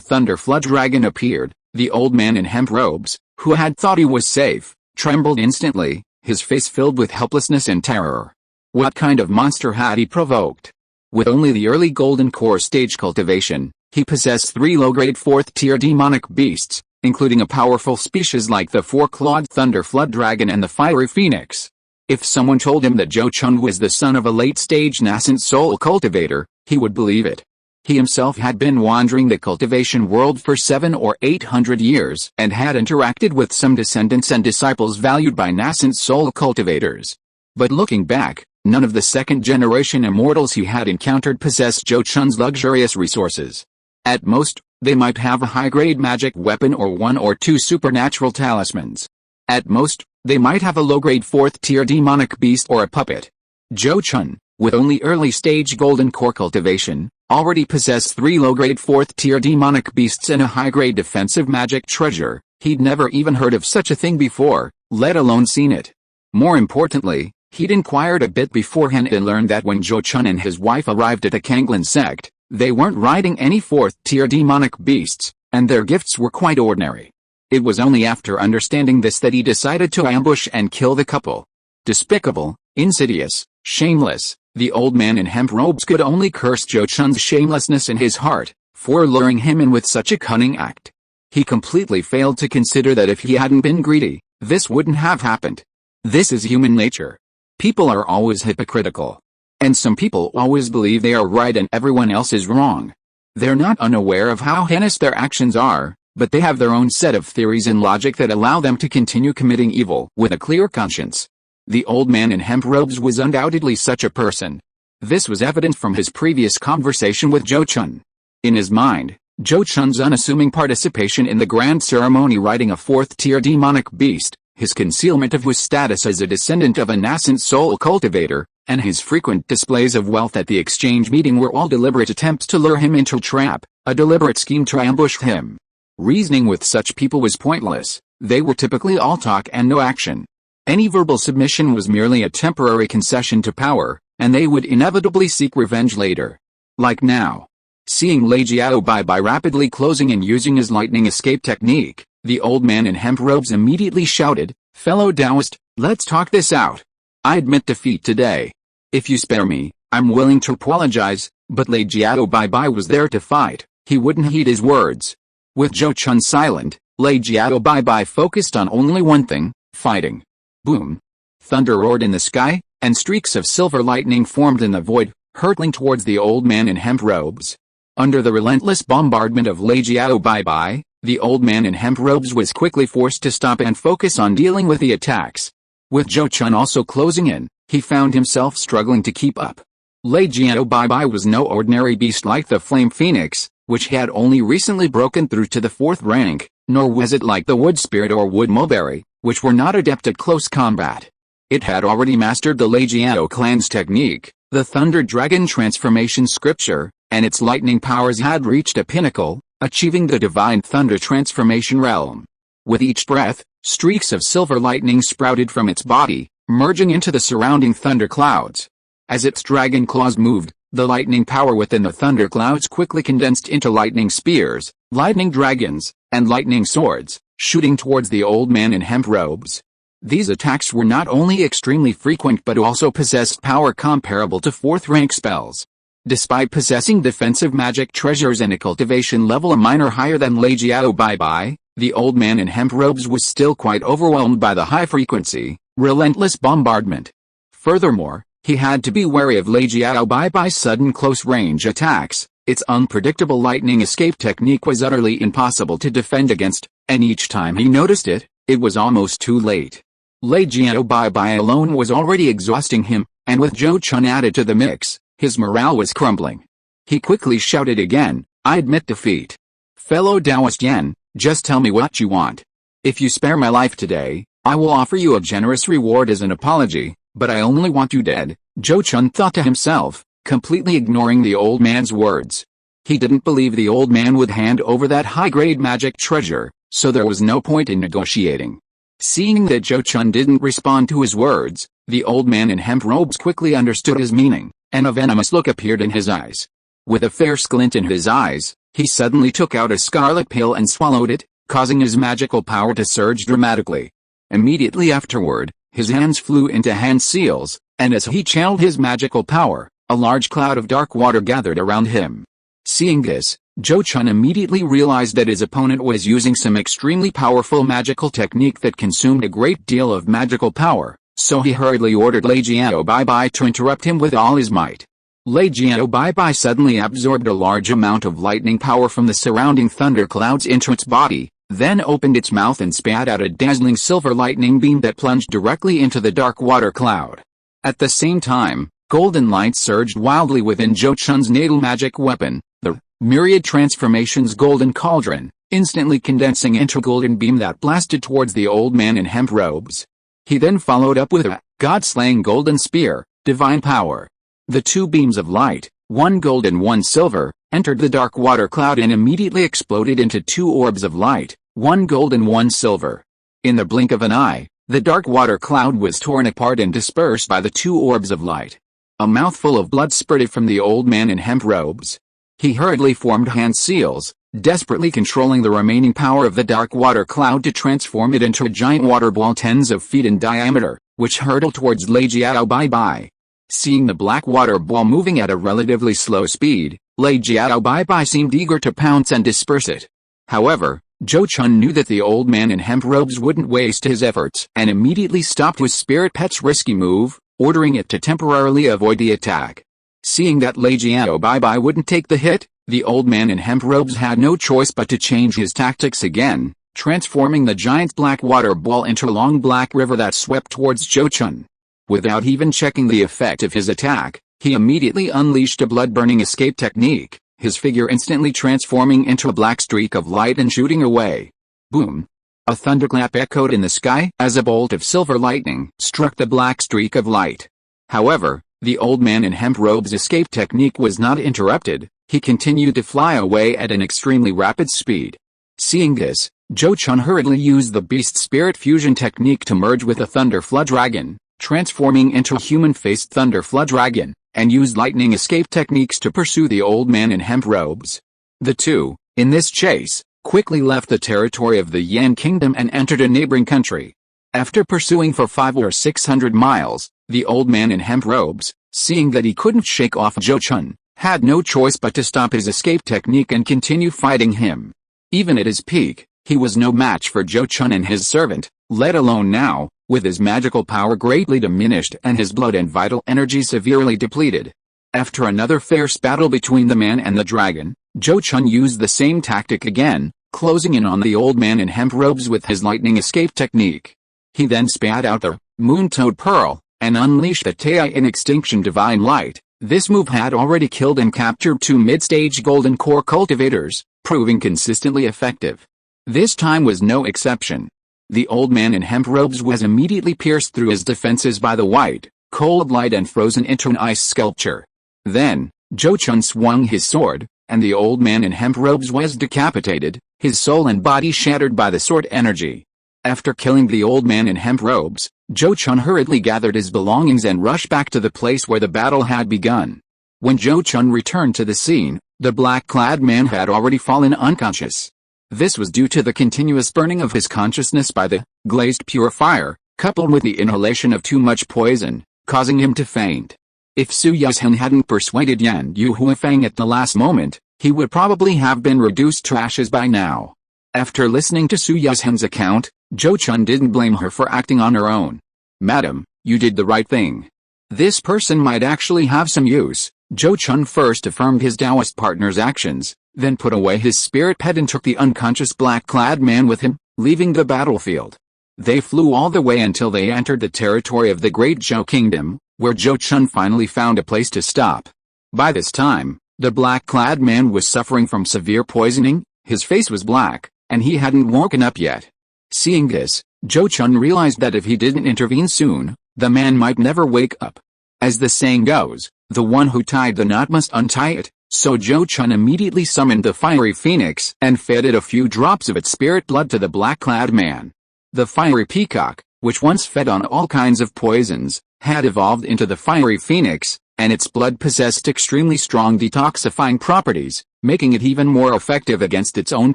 A: Thunder Flood Dragon appeared, the old man in hemp robes, who had thought he was safe, trembled instantly, his face filled with helplessness and terror. What kind of monster had he provoked? With only the early Golden Core stage cultivation, he possessed 3 low-grade 4th-tier demonic beasts, including a powerful species like the 4-clawed Thunder Flood Dragon and the Fiery Phoenix. If someone told him that Zhou Chun was the son of a late-stage nascent soul cultivator, he would believe it. He himself had been wandering the cultivation world for 700 or 800 years and had interacted with some descendants and disciples valued by nascent soul cultivators. But looking back, none of the second-generation immortals he had encountered possessed Zhou Chun's luxurious resources. At most, they might have a high-grade magic weapon or 1 or 2 supernatural talismans. At most, they might have a low-grade 4th-tier demonic beast or a puppet. Zhou Chun, with only early-stage golden core cultivation, already possessed 3 low-grade 4th-tier demonic beasts and a high-grade defensive magic treasure. He'd never even heard of such a thing before, let alone seen it. More importantly, he'd inquired a bit beforehand and learned that when Zhou Chun and his wife arrived at the Kanglan Sect, they weren't riding any 4th-tier demonic beasts, and their gifts were quite ordinary. It was only after understanding this that he decided to ambush and kill the couple. Despicable, insidious, shameless, the old man in hemp robes could only curse Zhou Chun's shamelessness in his heart, for luring him in with such a cunning act. He completely failed to consider that if he hadn't been greedy, this wouldn't have happened. This is human nature. People are always hypocritical. And some people always believe they are right and everyone else is wrong. They're not unaware of how heinous their actions are, but they have their own set of theories and logic that allow them to continue committing evil with a clear conscience. The old man in hemp robes was undoubtedly such a person. This was evident from his previous conversation with Zhou Chun. In his mind, Zhou Chun's unassuming participation in the grand ceremony riding a 4th-tier demonic beast, his concealment of his status as a descendant of a nascent soul cultivator, and his frequent displays of wealth at the exchange meeting were all deliberate attempts to lure him into a trap, a deliberate scheme to ambush him. Reasoning with such people was pointless. They were typically all talk and no action. Any verbal submission was merely a temporary concession to power, and they would inevitably seek revenge later. Like now. Seeing Lei Jiao Bai rapidly closing and using his lightning escape technique, the old man in hemp robes immediately shouted, "Fellow Taoist, let's talk this out. I admit defeat today. If you spare me, I'm willing to apologize," but Lei Jiao Bai was there to fight. He wouldn't heed his words. With Zhou Chun silent, Lei Jiao Bai focused on only one thing, fighting. Boom. Thunder roared in the sky, and streaks of silver lightning formed in the void, hurtling towards the old man in hemp robes. Under the relentless bombardment of Lei Jiao Bai, the old man in hemp robes was quickly forced to stop and focus on dealing with the attacks. With Zhou Chun also closing in, he found himself struggling to keep up. Lei Jiao Bai was no ordinary beast like the Flame Phoenix, which had only recently broken through to the 4th rank, nor was it like the Wood Spirit or Wood Mulberry, which were not adept at close combat. It had already mastered the Lei Jiao clan's technique, the Thunder Dragon transformation scripture, and its lightning powers had reached a pinnacle, achieving the divine thunder transformation realm. With each breath, streaks of silver lightning sprouted from its body, merging into the surrounding thunder clouds. As its dragon claws moved, the lightning power within the thunder clouds quickly condensed into lightning spears, lightning dragons, and lightning swords, shooting towards the old man in hemp robes. These attacks were not only extremely frequent but also possessed power comparable to fourth-rank spells. Despite possessing defensive magic treasures and a cultivation level a minor higher Lei Jiao Bai, the old man in hemp robes was still quite overwhelmed by the high-frequency, relentless bombardment. Furthermore, he had to be wary of Lei Jiao Bai's sudden close-range attacks. Its unpredictable lightning escape technique was utterly impossible to defend against, and each time he noticed it, it was almost too late. Lei Jiao Bai alone was already exhausting him, and with Zhou Chun added to the mix, his morale was crumbling. He quickly shouted again, "I admit defeat. Fellow Taoist Yan, just tell me what you want. If you spare my life today, I will offer you a generous reward as an apology, but I only want you dead," Zhou Chun thought to himself, completely ignoring the old man's words. He didn't believe the old man would hand over that high-grade magic treasure, so there was no point in negotiating. Seeing that Zhou Chun didn't respond to his words, the old man in hemp robes quickly understood his meaning, and a venomous look appeared in his eyes. With a fierce glint in his eyes, he suddenly took out a scarlet pill and swallowed it, causing his magical power to surge dramatically. Immediately afterward, his hands flew into hand seals, and as he channeled his magical power, a large cloud of dark water gathered around him. Seeing this, Zhou Chun immediately realized that his opponent was using some extremely powerful magical technique that consumed a great deal of magical power, so he hurriedly ordered Lei Jiao Bai to interrupt him with all his might. Lei Jiao Bai suddenly absorbed a large amount of lightning power from the surrounding thunder clouds into its body, then opened its mouth and spat out a dazzling silver lightning beam that plunged directly into the dark water cloud. At the same time, golden light surged wildly within Zhou Chun's natal magic weapon, the myriad transformations golden cauldron, instantly condensing into a golden beam that blasted towards the old man in hemp robes. He then followed up with a god-slaying golden spear, divine power. The two beams of light, one gold and one silver, entered the dark water cloud and immediately exploded into two orbs of light, one gold and one silver. In the blink of an eye, the dark water cloud was torn apart and dispersed by the two orbs of light. A mouthful of blood spurted from the old man in hemp robes. He hurriedly formed hand seals, desperately controlling the remaining power of the dark water cloud to transform it into a giant water ball tens of feet in diameter, which hurtled towards Lei Jiao Bai. Seeing the black water ball moving at a relatively slow speed, Lei Jiao Bai seemed eager to pounce and disperse it. However, Zhou Chun knew that the old man in hemp robes wouldn't waste his efforts and immediately stopped his spirit pet's risky move, ordering it to temporarily avoid the attack. Seeing that Lei Jiao Bai wouldn't take the hit, the old man in hemp robes had no choice but to change his tactics again, transforming the giant black water ball into a long black river that swept towards Zhou Chun. Without even checking the effect of his attack, he immediately unleashed a blood-burning escape technique, his figure instantly transforming into a black streak of light and shooting away. Boom! A thunderclap echoed in the sky as a bolt of silver lightning struck the black streak of light. However, the old man in hemp robes' escape technique was not interrupted. He continued to fly away at an extremely rapid speed. Seeing this, Zhou Chun hurriedly used the beast spirit fusion technique to merge with a thunder flood dragon, transforming into a human-faced thunder flood dragon, and used lightning escape techniques to pursue the old man in hemp robes. The two, in this chase, quickly left the territory of the Yan Kingdom and entered a neighboring country. After pursuing for 500 or 600 miles, the old man in hemp robes, seeing that he couldn't shake off Zhou Chun, had no choice but to stop his escape technique and continue fighting him. Even at his peak, he was no match for Zhou Chun and his servant, let alone now, with his magical power greatly diminished and his blood and vital energy severely depleted. After another fierce battle between the man and the dragon, Zhou Chun used the same tactic again, closing in on the old man in hemp robes with his lightning escape technique. He then spat out the moon-toad pearl, and unleashed the Tai in extinction divine light. This move had already killed and captured two mid-stage golden core cultivators, proving consistently effective. This time was no exception. The old man in hemp robes was immediately pierced through his defenses by the white, cold light and frozen into an ice sculpture. Then, Zhou Chun swung his sword, and the old man in hemp robes was decapitated, his soul and body shattered by the sword energy. After killing the old man in hemp robes, Zhou Chun hurriedly gathered his belongings and rushed back to the place where the battle had begun. When Zhou Chun returned to the scene, the black-clad man had already fallen unconscious. This was due to the continuous burning of his consciousness by the glazed purifier, coupled with the inhalation of too much poison, causing him to faint. If Su Yuzhen hadn't persuaded Yan Yu Huifeng at the last moment, he would probably have been reduced to ashes by now. After listening to Su Yuzhen's account, Zhou Chun didn't blame her for acting on her own. "Madam, you did the right thing. This person might actually have some use." Zhou Chun first affirmed his Taoist partner's actions, then put away his spirit pet and took the unconscious black-clad man with him, leaving the battlefield. They flew all the way until they entered the territory of the Great Zhou Kingdom, where Zhou Chun finally found a place to stop. By this time, the black-clad man was suffering from severe poisoning, his face was black, and he hadn't woken up yet. Seeing this, Zhou Chun realized that if he didn't intervene soon, the man might never wake up. As the saying goes, the one who tied the knot must untie it, so Zhou Chun immediately summoned the fiery phoenix and fed it a few drops of its spirit blood to the black-clad man. The fiery peacock, which once fed on all kinds of poisons, had evolved into the fiery phoenix, and its blood possessed extremely strong detoxifying properties, making it even more effective against its own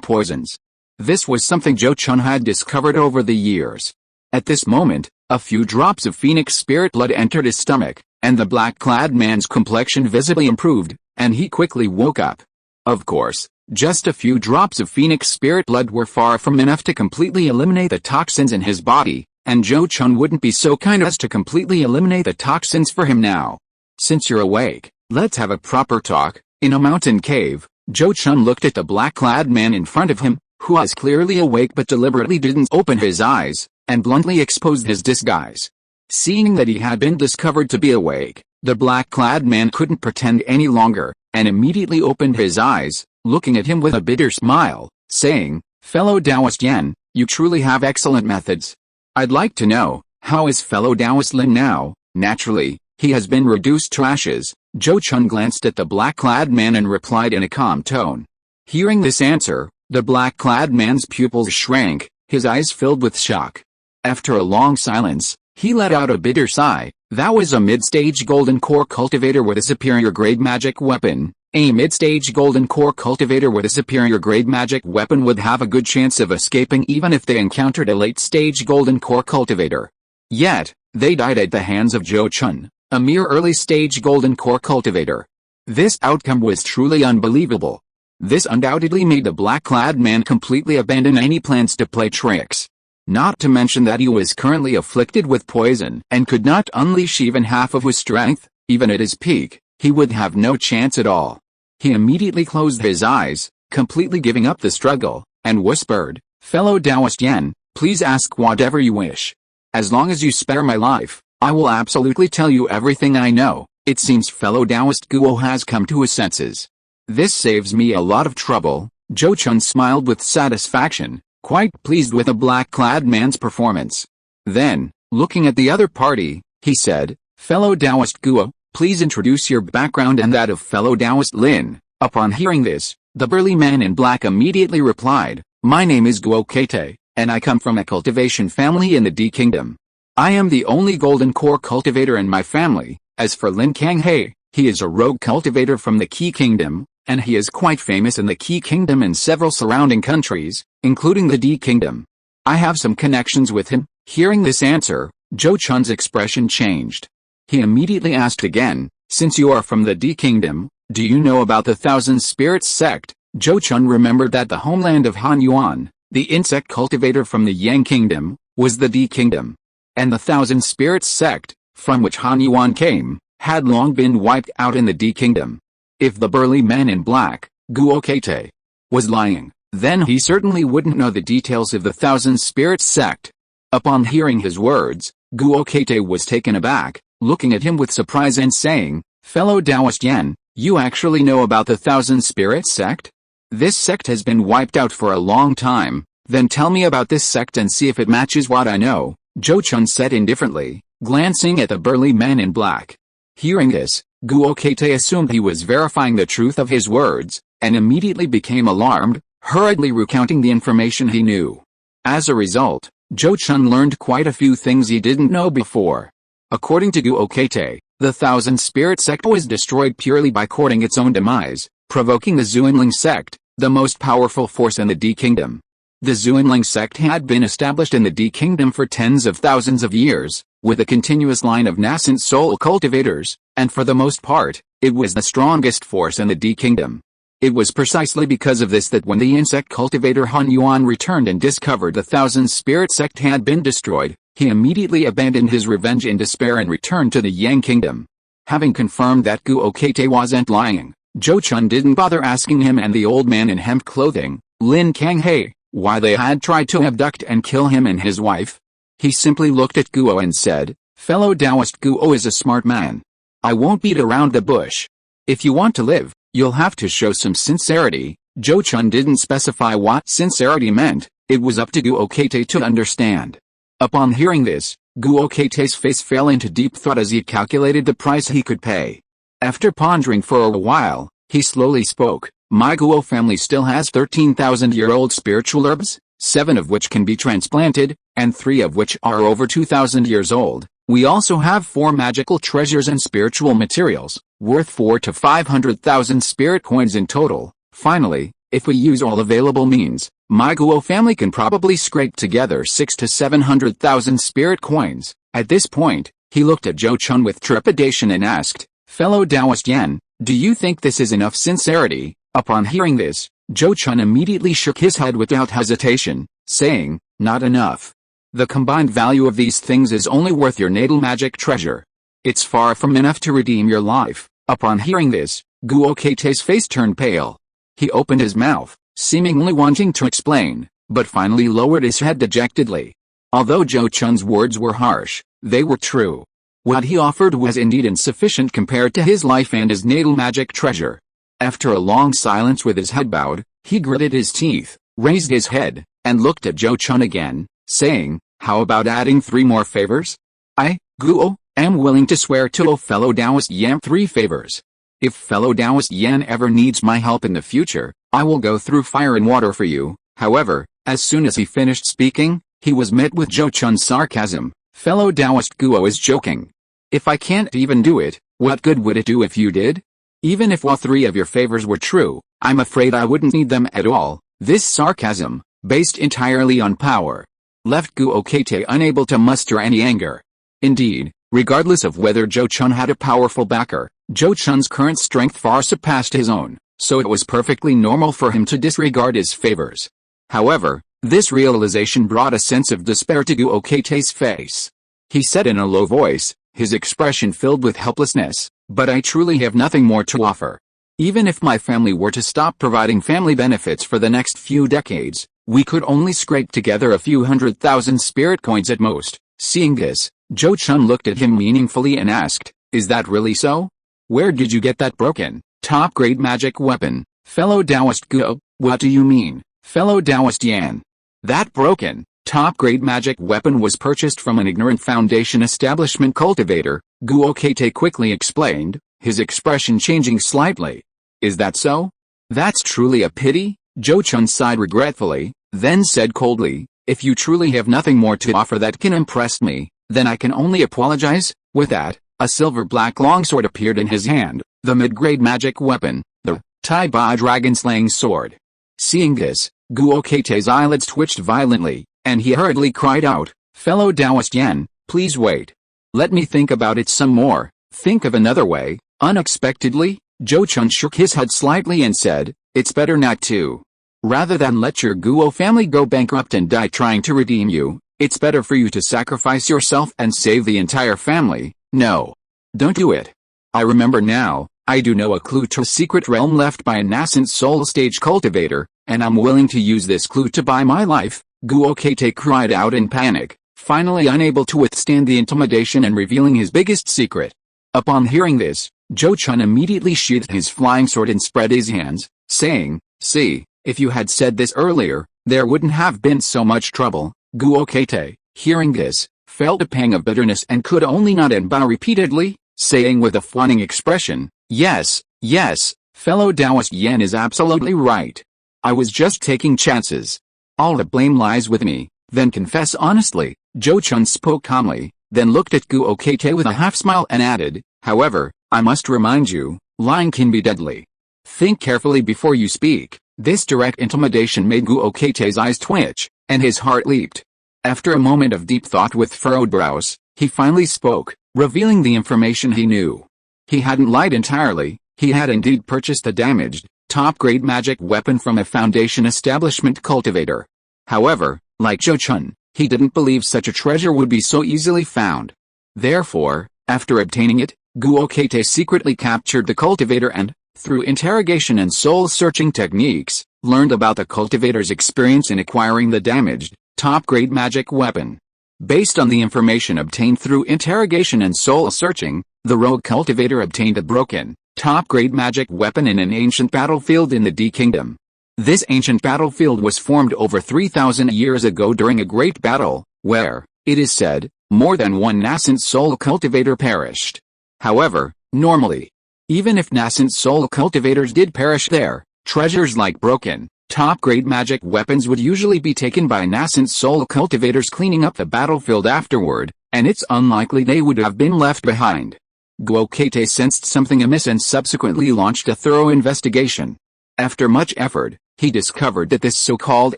A: poisons. This was something Zhou Chun had discovered over the years. At this moment, a few drops of phoenix spirit blood entered his stomach, and the black-clad man's complexion visibly improved, and he quickly woke up. Of course, just a few drops of phoenix spirit blood were far from enough to completely eliminate the toxins in his body, and Zhou Chun wouldn't be so kind as to completely eliminate the toxins for him now. "Since you're awake, let's have a proper talk." In a mountain cave, Zhou Chun looked at the black-clad man in front of him, who was clearly awake but deliberately didn't open his eyes, and bluntly exposed his disguise. Seeing that he had been discovered to be awake, the black-clad man couldn't pretend any longer, and immediately opened his eyes, looking at him with a bitter smile, saying, "Fellow Taoist Yan, you truly have excellent methods. I'd like to know, how is fellow Taoist Lin now?" Naturally, he has been reduced to ashes. Zhou Chun glanced at the black-clad man and replied in a calm tone. Hearing this answer, the black-clad man's pupils shrank, his eyes filled with shock. After a long silence, he let out a bitter sigh. "That was a mid-stage golden core cultivator with a superior grade magic weapon. A mid-stage golden core cultivator with a superior grade magic weapon would have a good chance of escaping even if they encountered a late-stage golden core cultivator. Yet, they died at the hands of Zhou Chun, a mere early-stage golden core cultivator. This outcome was truly unbelievable. This undoubtedly made the black-clad man completely abandon any plans to play tricks. Not to mention that he was currently afflicted with poison and could not unleash even half of his strength. Even at his peak, he would have no chance at all. He immediately closed his eyes, completely giving up the struggle, and whispered, "Fellow Taoist Yan, please ask whatever you wish. As long as you spare my life, I will absolutely tell you everything I know." It seems fellow Taoist Guo has come to his senses. "This saves me a lot of trouble." Zhou Chun smiled with satisfaction, quite pleased with the black-clad man's performance. Then, looking at the other party, he said, "Fellow Taoist Guo, please introduce your background and that of fellow Taoist Lin." Upon hearing this, the burly man in black immediately replied, "My name is Guo Keite, and I come from a cultivation family in the D Kingdom. I am the only golden core cultivator in my family. As for Lin Kanghe, he is a rogue cultivator from the Qi Kingdom, and he is quite famous in the Qi Kingdom and several surrounding countries, including the D Kingdom. I have some connections with him." Hearing this answer, Zhou Chun's expression changed. He immediately asked again, "Since you are from the D Kingdom, do you know about the Thousand Spirits Sect?" Zhou Chun remembered that the homeland of Han Yuan, the insect cultivator from the Yang Kingdom, was the D Kingdom. And the Thousand Spirits Sect, from which Han Yuan came, had long been wiped out in the D Kingdom. If the burly man in black, Guo Keite, was lying, then he certainly wouldn't know the details of the Thousand Spirits Sect. Upon hearing his words, Guo Keite was taken aback, looking at him with surprise and saying, "Fellow Taoist Yan, you actually know about the Thousand Spirits Sect? This sect has been wiped out for a long time. Then tell me about this sect and see if it matches what I know," Zhou Chun said indifferently, glancing at the burly man in black. Hearing this, Guo Keite assumed he was verifying the truth of his words, and immediately became alarmed, hurriedly recounting the information he knew. As a result, Zhou Chun learned quite a few things he didn't know before. According to Guo Keite, the Thousand Spirit Sect was destroyed purely by courting its own demise, provoking the Zuanling sect, the most powerful force in the D Kingdom. The Zhuanling sect had been established in the D Kingdom for tens of thousands of years, with a continuous line of nascent soul cultivators, and for the most part, it was the strongest force in the D Kingdom. It was precisely because of this that when the insect cultivator Han Yuan returned and discovered the Thousand Spirit sect had been destroyed, he immediately abandoned his revenge in despair and returned to the Yang Kingdom. Having confirmed that Guo Keite wasn't lying, Zhou Chun didn't bother asking him and the old man in hemp clothing, Lin Kanghe, why they had tried to abduct and kill him and his wife. He simply looked at Guo and said, "Fellow Taoist, Guo is a smart man. I won't beat around the bush. If you want to live, you'll have to show some sincerity." Zhou Chun didn't specify what sincerity meant, it was up to Guo Keite to understand. Upon hearing this, Guo Keite's face fell into deep thought as he calculated the price he could pay. After pondering for a while, he slowly spoke, "My Guo family still has 13,000-year-old spiritual herbs, 7 of which can be transplanted, and 3 of which are over 2,000 years old. We also have 4 magical treasures and spiritual materials, worth 4 to 500,000 spirit coins in total. Finally, if we use all available means, my Guo family can probably scrape together 6 to 700,000 spirit coins." At this point, he looked at Zhou Chun with trepidation and asked, "Fellow Taoist Yan, do you think this is enough sincerity?" Upon hearing this, Zhou Chun immediately shook his head without hesitation, saying, "Not enough. The combined value of these things is only worth your natal magic treasure. It's far from enough to redeem your life." Upon hearing this, Guo Keite's face turned pale. He opened his mouth, seemingly wanting to explain, but finally lowered his head dejectedly. Although Zhou Chun's words were harsh, they were true. What he offered was indeed insufficient compared to his life and his natal magic treasure. After a long silence with his head bowed, he gritted his teeth, raised his head, and looked at Zhou Chun again, saying, "How about adding 3 more favors? I, Guo, am willing to swear to owe fellow Taoist Yan 3 favors. If fellow Taoist Yan ever needs my help in the future, I will go through fire and water for you." However, as soon as he finished speaking, he was met with Zhou Chun's sarcasm, "Fellow Taoist, Guo is joking. If I can't even do it, what good would it do if you did? Even if all 3 of your favors were true, I'm afraid I wouldn't need them at all." This sarcasm, based entirely on power, left Guo Keite unable to muster any anger. Indeed, regardless of whether Zhou Chun had a powerful backer, Zhou Chun's current strength far surpassed his own, so it was perfectly normal for him to disregard his favors. However, this realization brought a sense of despair to Guo Keite's face. He said in a low voice, his expression filled with helplessness, "But I truly have nothing more to offer. Even if my family were to stop providing family benefits for the next few decades, we could only scrape together a few 100,000 spirit coins at most." Seeing this, Zhou Chun looked at him meaningfully and asked, "Is that really so? Where did you get that broken, top-grade magic weapon, fellow Taoist Guo?" "What do you mean, fellow Taoist Yan?" "That broken, top-grade magic weapon was purchased from an ignorant Foundation establishment cultivator," Guo Keite quickly explained, his expression changing slightly. "Is that so? That's truly a pity." Zhou Chun sighed regretfully, then said coldly, "If you truly have nothing more to offer that can impress me, then I can only apologize." With that, a silver-black longsword appeared in his hand, the mid-grade magic weapon, the Tai Ba dragon-slaying sword. Seeing this, Guo Keite's eyelids twitched violently, and he hurriedly cried out, "Fellow Taoist Yan, please wait. Let me think about it some more." "Think of another way." Unexpectedly, Zhou Chun shook his head slightly and said, "It's better not to. Rather than let your Guo family go bankrupt and die trying to redeem you, it's better for you to sacrifice yourself and save the entire family." "No. Don't do it. I remember now, I do know a clue to a secret realm left by a nascent soul stage cultivator, and I'm willing to use this clue to buy my life," Guo Keite cried out in panic, finally unable to withstand the intimidation and revealing his biggest secret. Upon hearing this, Zhou Chun immediately sheathed his flying sword and spread his hands, saying, "See, if you had said this earlier, there wouldn't have been so much trouble." Guo Keite, hearing this, felt a pang of bitterness and could only nod and bow repeatedly, saying with a fawning expression, "Yes, yes, fellow Taoist Yan is absolutely right. I was just taking chances. All the blame lies with me." "Then confess honestly," Zhou Chun spoke calmly, then looked at Guo Keite with a half-smile and added, "However, I must remind you, lying can be deadly. Think carefully before you speak." This direct intimidation made Guokete's eyes twitch, and his heart leaped. After a moment of deep thought with furrowed brows, he finally spoke, revealing the information he knew. He hadn't lied entirely, he had indeed purchased a damaged, top-grade magic weapon from a Foundation establishment cultivator. However, like Zhou Chun, he didn't believe such a treasure would be so easily found. Therefore, after obtaining it, Guokete secretly captured the cultivator and, through interrogation and soul-searching techniques, learned about the cultivator's experience in acquiring the damaged, top-grade magic weapon. Based on the information obtained through interrogation and soul-searching, the rogue cultivator obtained a broken, top-grade magic weapon in an ancient battlefield in the D Kingdom. This ancient battlefield was formed over 3,000 years ago during a great battle, where, it is said, more than one nascent soul cultivator perished. However, normally, even if nascent soul cultivators did perish there, treasures like broken, top-grade magic weapons would usually be taken by nascent soul cultivators cleaning up the battlefield afterward, and it's unlikely they would have been left behind. Guokete sensed something amiss and subsequently launched a thorough investigation. After much effort, he discovered that this so-called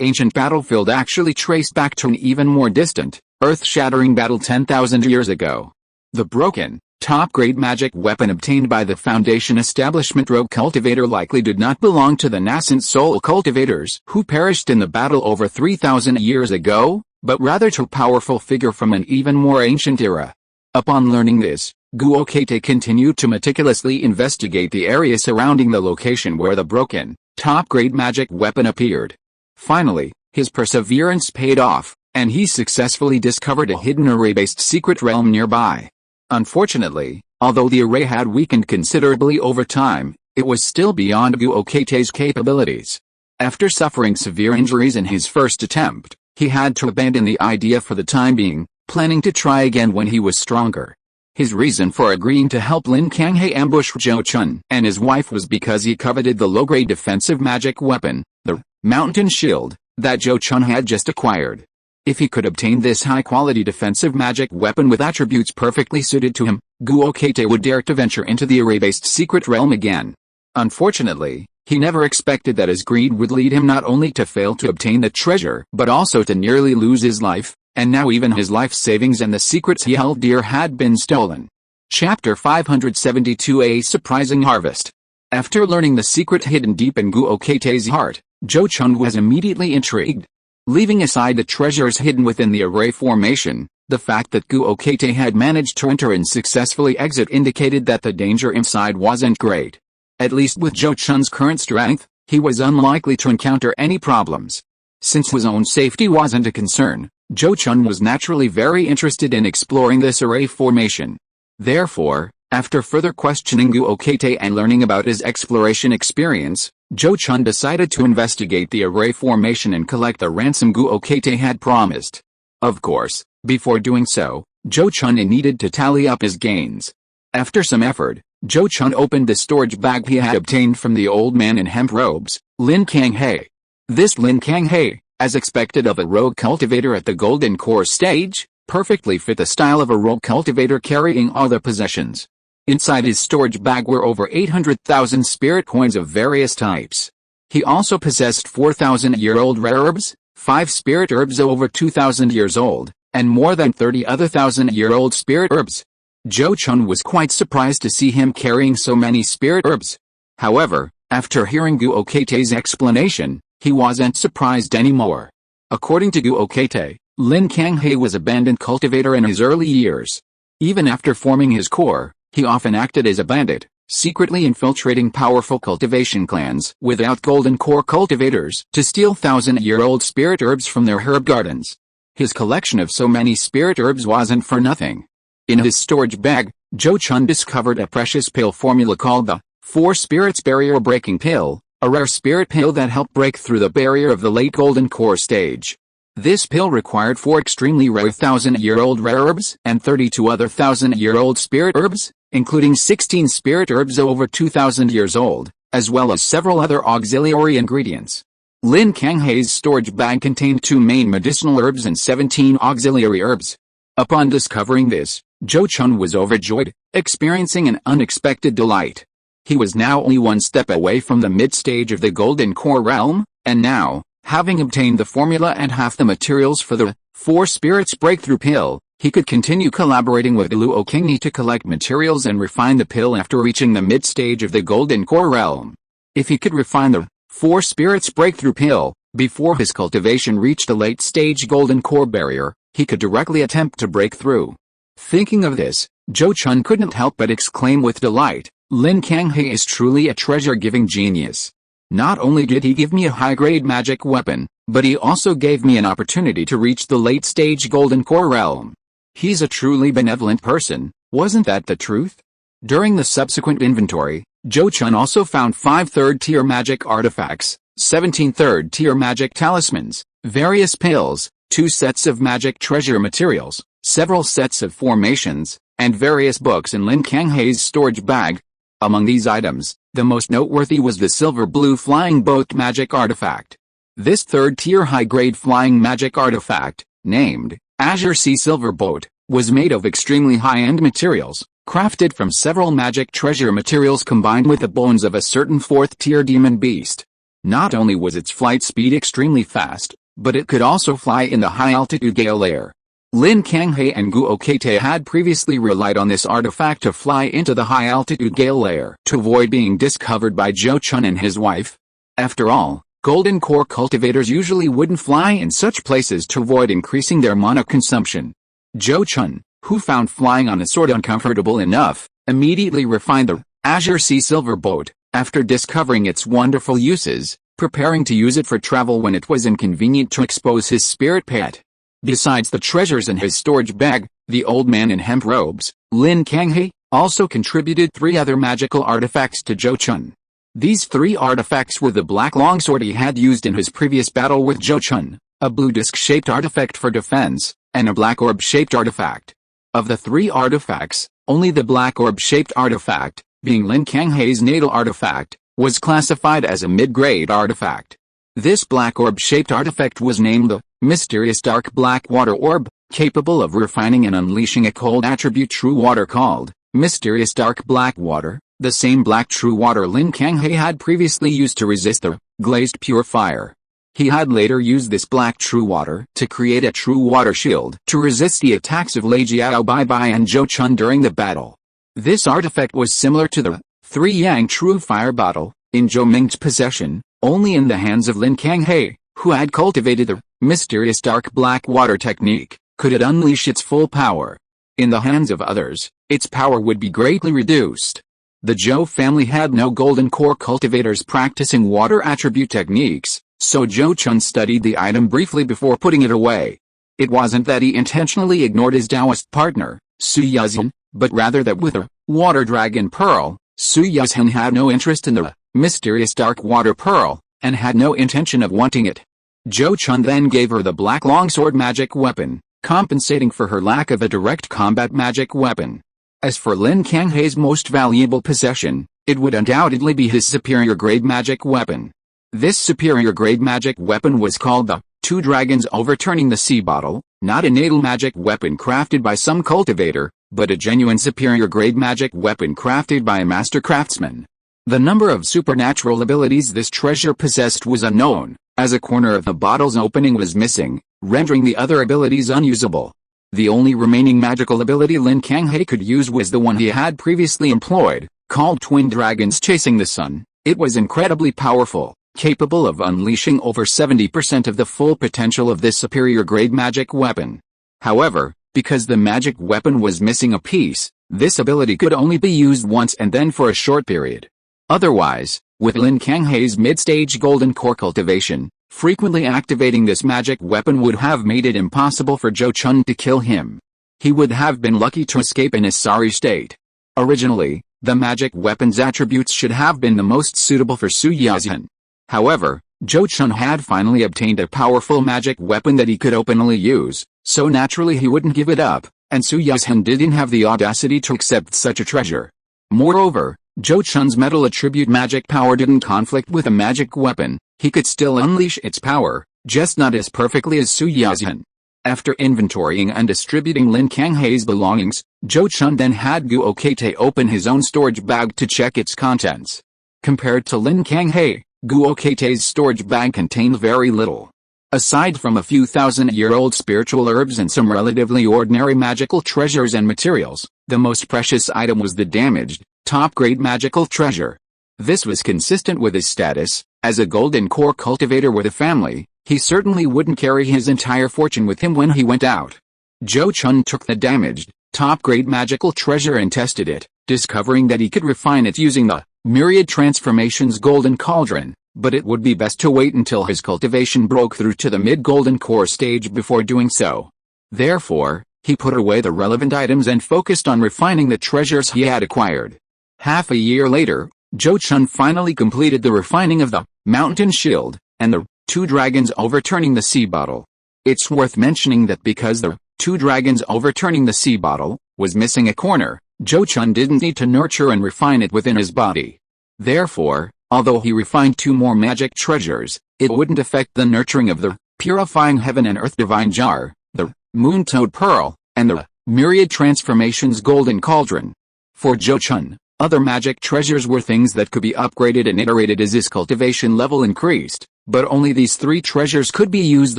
A: ancient battlefield actually traced back to an even more distant, earth-shattering battle 10,000 years ago. The broken, top-grade magic weapon obtained by the Foundation establishment rogue cultivator likely did not belong to the nascent soul cultivators who perished in the battle over 3,000 years ago, but rather to a powerful figure from an even more ancient era. Upon learning this, Guokete continued to meticulously investigate the area surrounding the location where the broken, top-grade magic weapon appeared. Finally, his perseverance paid off, and he successfully discovered a hidden array-based secret realm nearby. Unfortunately, although the array had weakened considerably over time, it was still beyond Guokete's capabilities. After suffering severe injuries in his first attempt, he had to abandon the idea for the time being, planning to try again when he was stronger. His reason for agreeing to help Lin Kanghe ambush Zhou Chun and his wife was because he coveted the low-grade defensive magic weapon, the Mountain Shield, that Zhou Chun had just acquired. If he could obtain this high-quality defensive magic weapon with attributes perfectly suited to him, Guokete would dare to venture into the array-based secret realm again. Unfortunately, he never expected that his greed would lead him not only to fail to obtain the treasure but also to nearly lose his life, and now even his life savings and the secrets he held dear had been stolen. Chapter 572: A Surprising Harvest. After learning the secret hidden deep in Guokete's heart, Zhou Chun was immediately intrigued. Leaving aside the treasures hidden within the array formation, the fact that Guokete had managed to enter and successfully exit indicated that the danger inside wasn't great. At least with Zhou Chun's current strength, he was unlikely to encounter any problems. Since his own safety wasn't a concern, Zhou Chun was naturally very interested in exploring this array formation. Therefore, after further questioning Guokete and learning about his exploration experience, Zhou Chun decided to investigate the array formation and collect the ransom Guokete had promised. Of course, before doing so, Zhou Chun needed to tally up his gains. After some effort, Zhou Chun opened the storage bag he had obtained from the old man in hemp robes, Lin Kanghe. This Lin Kanghe, as expected of a rogue cultivator at the Golden Core stage, perfectly fit the style of a rogue cultivator carrying all the possessions. Inside his storage bag were over 800,000 spirit coins of various types. He also possessed 4,000-year-old rare herbs, 5 spirit herbs over 2,000 years old, and more than 30 other 1,000-year-old spirit herbs. Zhou Chun was quite surprised to see him carrying so many spirit herbs. However, after hearing Guokete's explanation, he wasn't surprised anymore. According to Guokete, Lin Kanghe was a bandit cultivator in his early years. Even after forming his core, he often acted as a bandit, secretly infiltrating powerful cultivation clans without golden core cultivators to steal 1,000-year-old spirit herbs from their herb gardens. His collection of so many spirit herbs wasn't for nothing. In his storage bag, Zhou Chun discovered a precious pill formula called the 4 Spirits Barrier Breaking Pill, a rare spirit pill that helped break through the barrier of the late Golden Core stage. This pill required 4 extremely rare 1,000-year-old rare herbs and 32 other 1,000-year-old spirit herbs, including 16 spirit herbs over 2,000 years old, as well as several other auxiliary ingredients. Lin Kanghe's storage bag contained 2 main medicinal herbs and 17 auxiliary herbs. Upon discovering this, Zhou Chun was overjoyed, experiencing an unexpected delight. He was now only one step away from the mid-stage of the Golden Core realm, and now, having obtained the formula and half the materials for the Four Spirits Breakthrough Pill, he could continue collaborating with Luo Qingyi to collect materials and refine the pill after reaching the mid-stage of the Golden Core realm. If he could refine the Four Spirits Breakthrough Pill before his cultivation reached the late-stage Golden Core barrier, he could directly attempt to break through. Thinking of this, Zhou Chun couldn't help but exclaim with delight, Lin Kanghe is truly a treasure-giving genius. Not only did he give me a high-grade magic weapon, but he also gave me an opportunity to reach the late-stage Golden Core realm. He's a truly benevolent person, wasn't that the truth? During the subsequent inventory, Zhou Chun also found 5 third-tier magic artifacts, 17 third-tier magic talismans, various pills, 2 sets of magic treasure materials, several sets of formations, and various books in Lin Kanghe's storage bag. Among these items, the most noteworthy was the silver-blue flying boat magic artifact. This third-tier high-grade flying magic artifact, named Azure Sea Silver Boat, was made of extremely high-end materials, crafted from several magic treasure materials combined with the bones of a certain 4th-tier demon beast. Not only was its flight speed extremely fast, but it could also fly in the high-altitude gale layer. Lin Kanghe and Guo Keite had previously relied on this artifact to fly into the high-altitude gale layer to avoid being discovered by Zhou Chun and his wife. After all, Golden Core cultivators usually wouldn't fly in such places to avoid increasing their mana consumption. Zhou Chun, who found flying on a sword uncomfortable enough, immediately refined the Azure Sea Silver Boat, after discovering its wonderful uses, preparing to use it for travel when it was inconvenient to expose his spirit pet. Besides the treasures in his storage bag, the old man in hemp robes, Lin Kanghe, also contributed 3 other magical artifacts to Zhou Chun. These 3 artifacts were the black longsword he had used in his previous battle with Zhou Chun, a blue disc-shaped artifact for defense, and a black orb-shaped artifact. Of the 3 artifacts, only the black orb-shaped artifact, being Lin Kanghe's natal artifact, was classified as a mid-grade artifact. This black orb-shaped artifact was named the Mysterious Dark Black Water Orb, capable of refining and unleashing a cold attribute true water called Mysterious Dark Black Water, the same black true water Lin Kanghe had previously used to resist the glazed purifier. He had later used this black true water to create a true water shield to resist the attacks of Lei Jiao Bai and Zhou Chun during the battle. This artifact was similar to the 3 Yang True Fire bottle, in Zhou Ming's possession, only in the hands of Lin Kanghe, who had cultivated the Mysterious Dark Black Water technique, could it unleash its full power. In the hands of others, its power would be greatly reduced. The Zhou family had no Golden Core cultivators practicing water attribute techniques, so Zhou Chun studied the item briefly before putting it away. It wasn't that he intentionally ignored his Taoist partner, Su Yazhen, but rather that with a Water Dragon Pearl, Su Yazhen had no interest in the Mysterious Dark Water Pearl, and had no intention of wanting it. Zhou Chun then gave her the black longsword magic weapon, compensating for her lack of a direct combat magic weapon. As for Lin Kanghe's most valuable possession, it would undoubtedly be his superior grade magic weapon. This superior grade magic weapon was called the 2 Dragons Overturning the Sea bottle, not a natal magic weapon crafted by some cultivator, but a genuine superior grade magic weapon crafted by a master craftsman. The number of supernatural abilities this treasure possessed was unknown, as a corner of the bottle's opening was missing, rendering the other abilities unusable. The only remaining magical ability Lin Kanghe could use was the one he had previously employed, called Twin Dragons Chasing the Sun. It was incredibly powerful, capable of unleashing over 70% of the full potential of this superior grade magic weapon. However, because the magic weapon was missing a piece, this ability could only be used once and then for a short period. Otherwise, with Lin Kanghe's mid-stage Golden Core cultivation, frequently activating this magic weapon would have made it impossible for Zhou Chun to kill him. He would have been lucky to escape in his sorry state. Originally, the magic weapon's attributes should have been the most suitable for Su Yazhen. However, Zhou Chun had finally obtained a powerful magic weapon that he could openly use, so naturally he wouldn't give it up, and Su Yazhen didn't have the audacity to accept such a treasure. Moreover, Zhou Chun's metal attribute magic power didn't conflict with a magic weapon. He could still unleash its power, just not as perfectly as Su Yazhen. After inventorying and distributing Lin Kanghei's belongings, Zhou Chun then had Guo Keite open his own storage bag to check its contents. Compared to Lin Kanghei, Guo Keite's storage bag contained very little. Aside from a few thousand-year-old spiritual herbs and some relatively ordinary magical treasures and materials, the most precious item was the damaged, top-grade magical treasure. This was consistent with his status. As a golden core cultivator with a family, he certainly wouldn't carry his entire fortune with him when he went out. Zhou Chun took the damaged, top-grade magical treasure and tested it, discovering that he could refine it using the Myriad Transformations Golden Cauldron, but it would be best to wait until his cultivation broke through to the mid-golden core stage before doing so. Therefore, he put away the relevant items and focused on refining the treasures he had acquired. Half a year later, Zhou Chun finally completed the refining of the Mountain Shield and the 2 dragons overturning the sea bottle. It's worth mentioning that because the 2 dragons overturning the sea bottle was missing a corner, Zhou Chun didn't need to nurture and refine it within his body. Therefore, although he refined 2 more magic treasures, it wouldn't affect the nurturing of the Purifying Heaven and Earth Divine Jar, the Moon Toad Pearl, and the Myriad Transformations Golden Cauldron. For Zhou Chun, other magic treasures were things that could be upgraded and iterated as his cultivation level increased, but only these 3 treasures could be used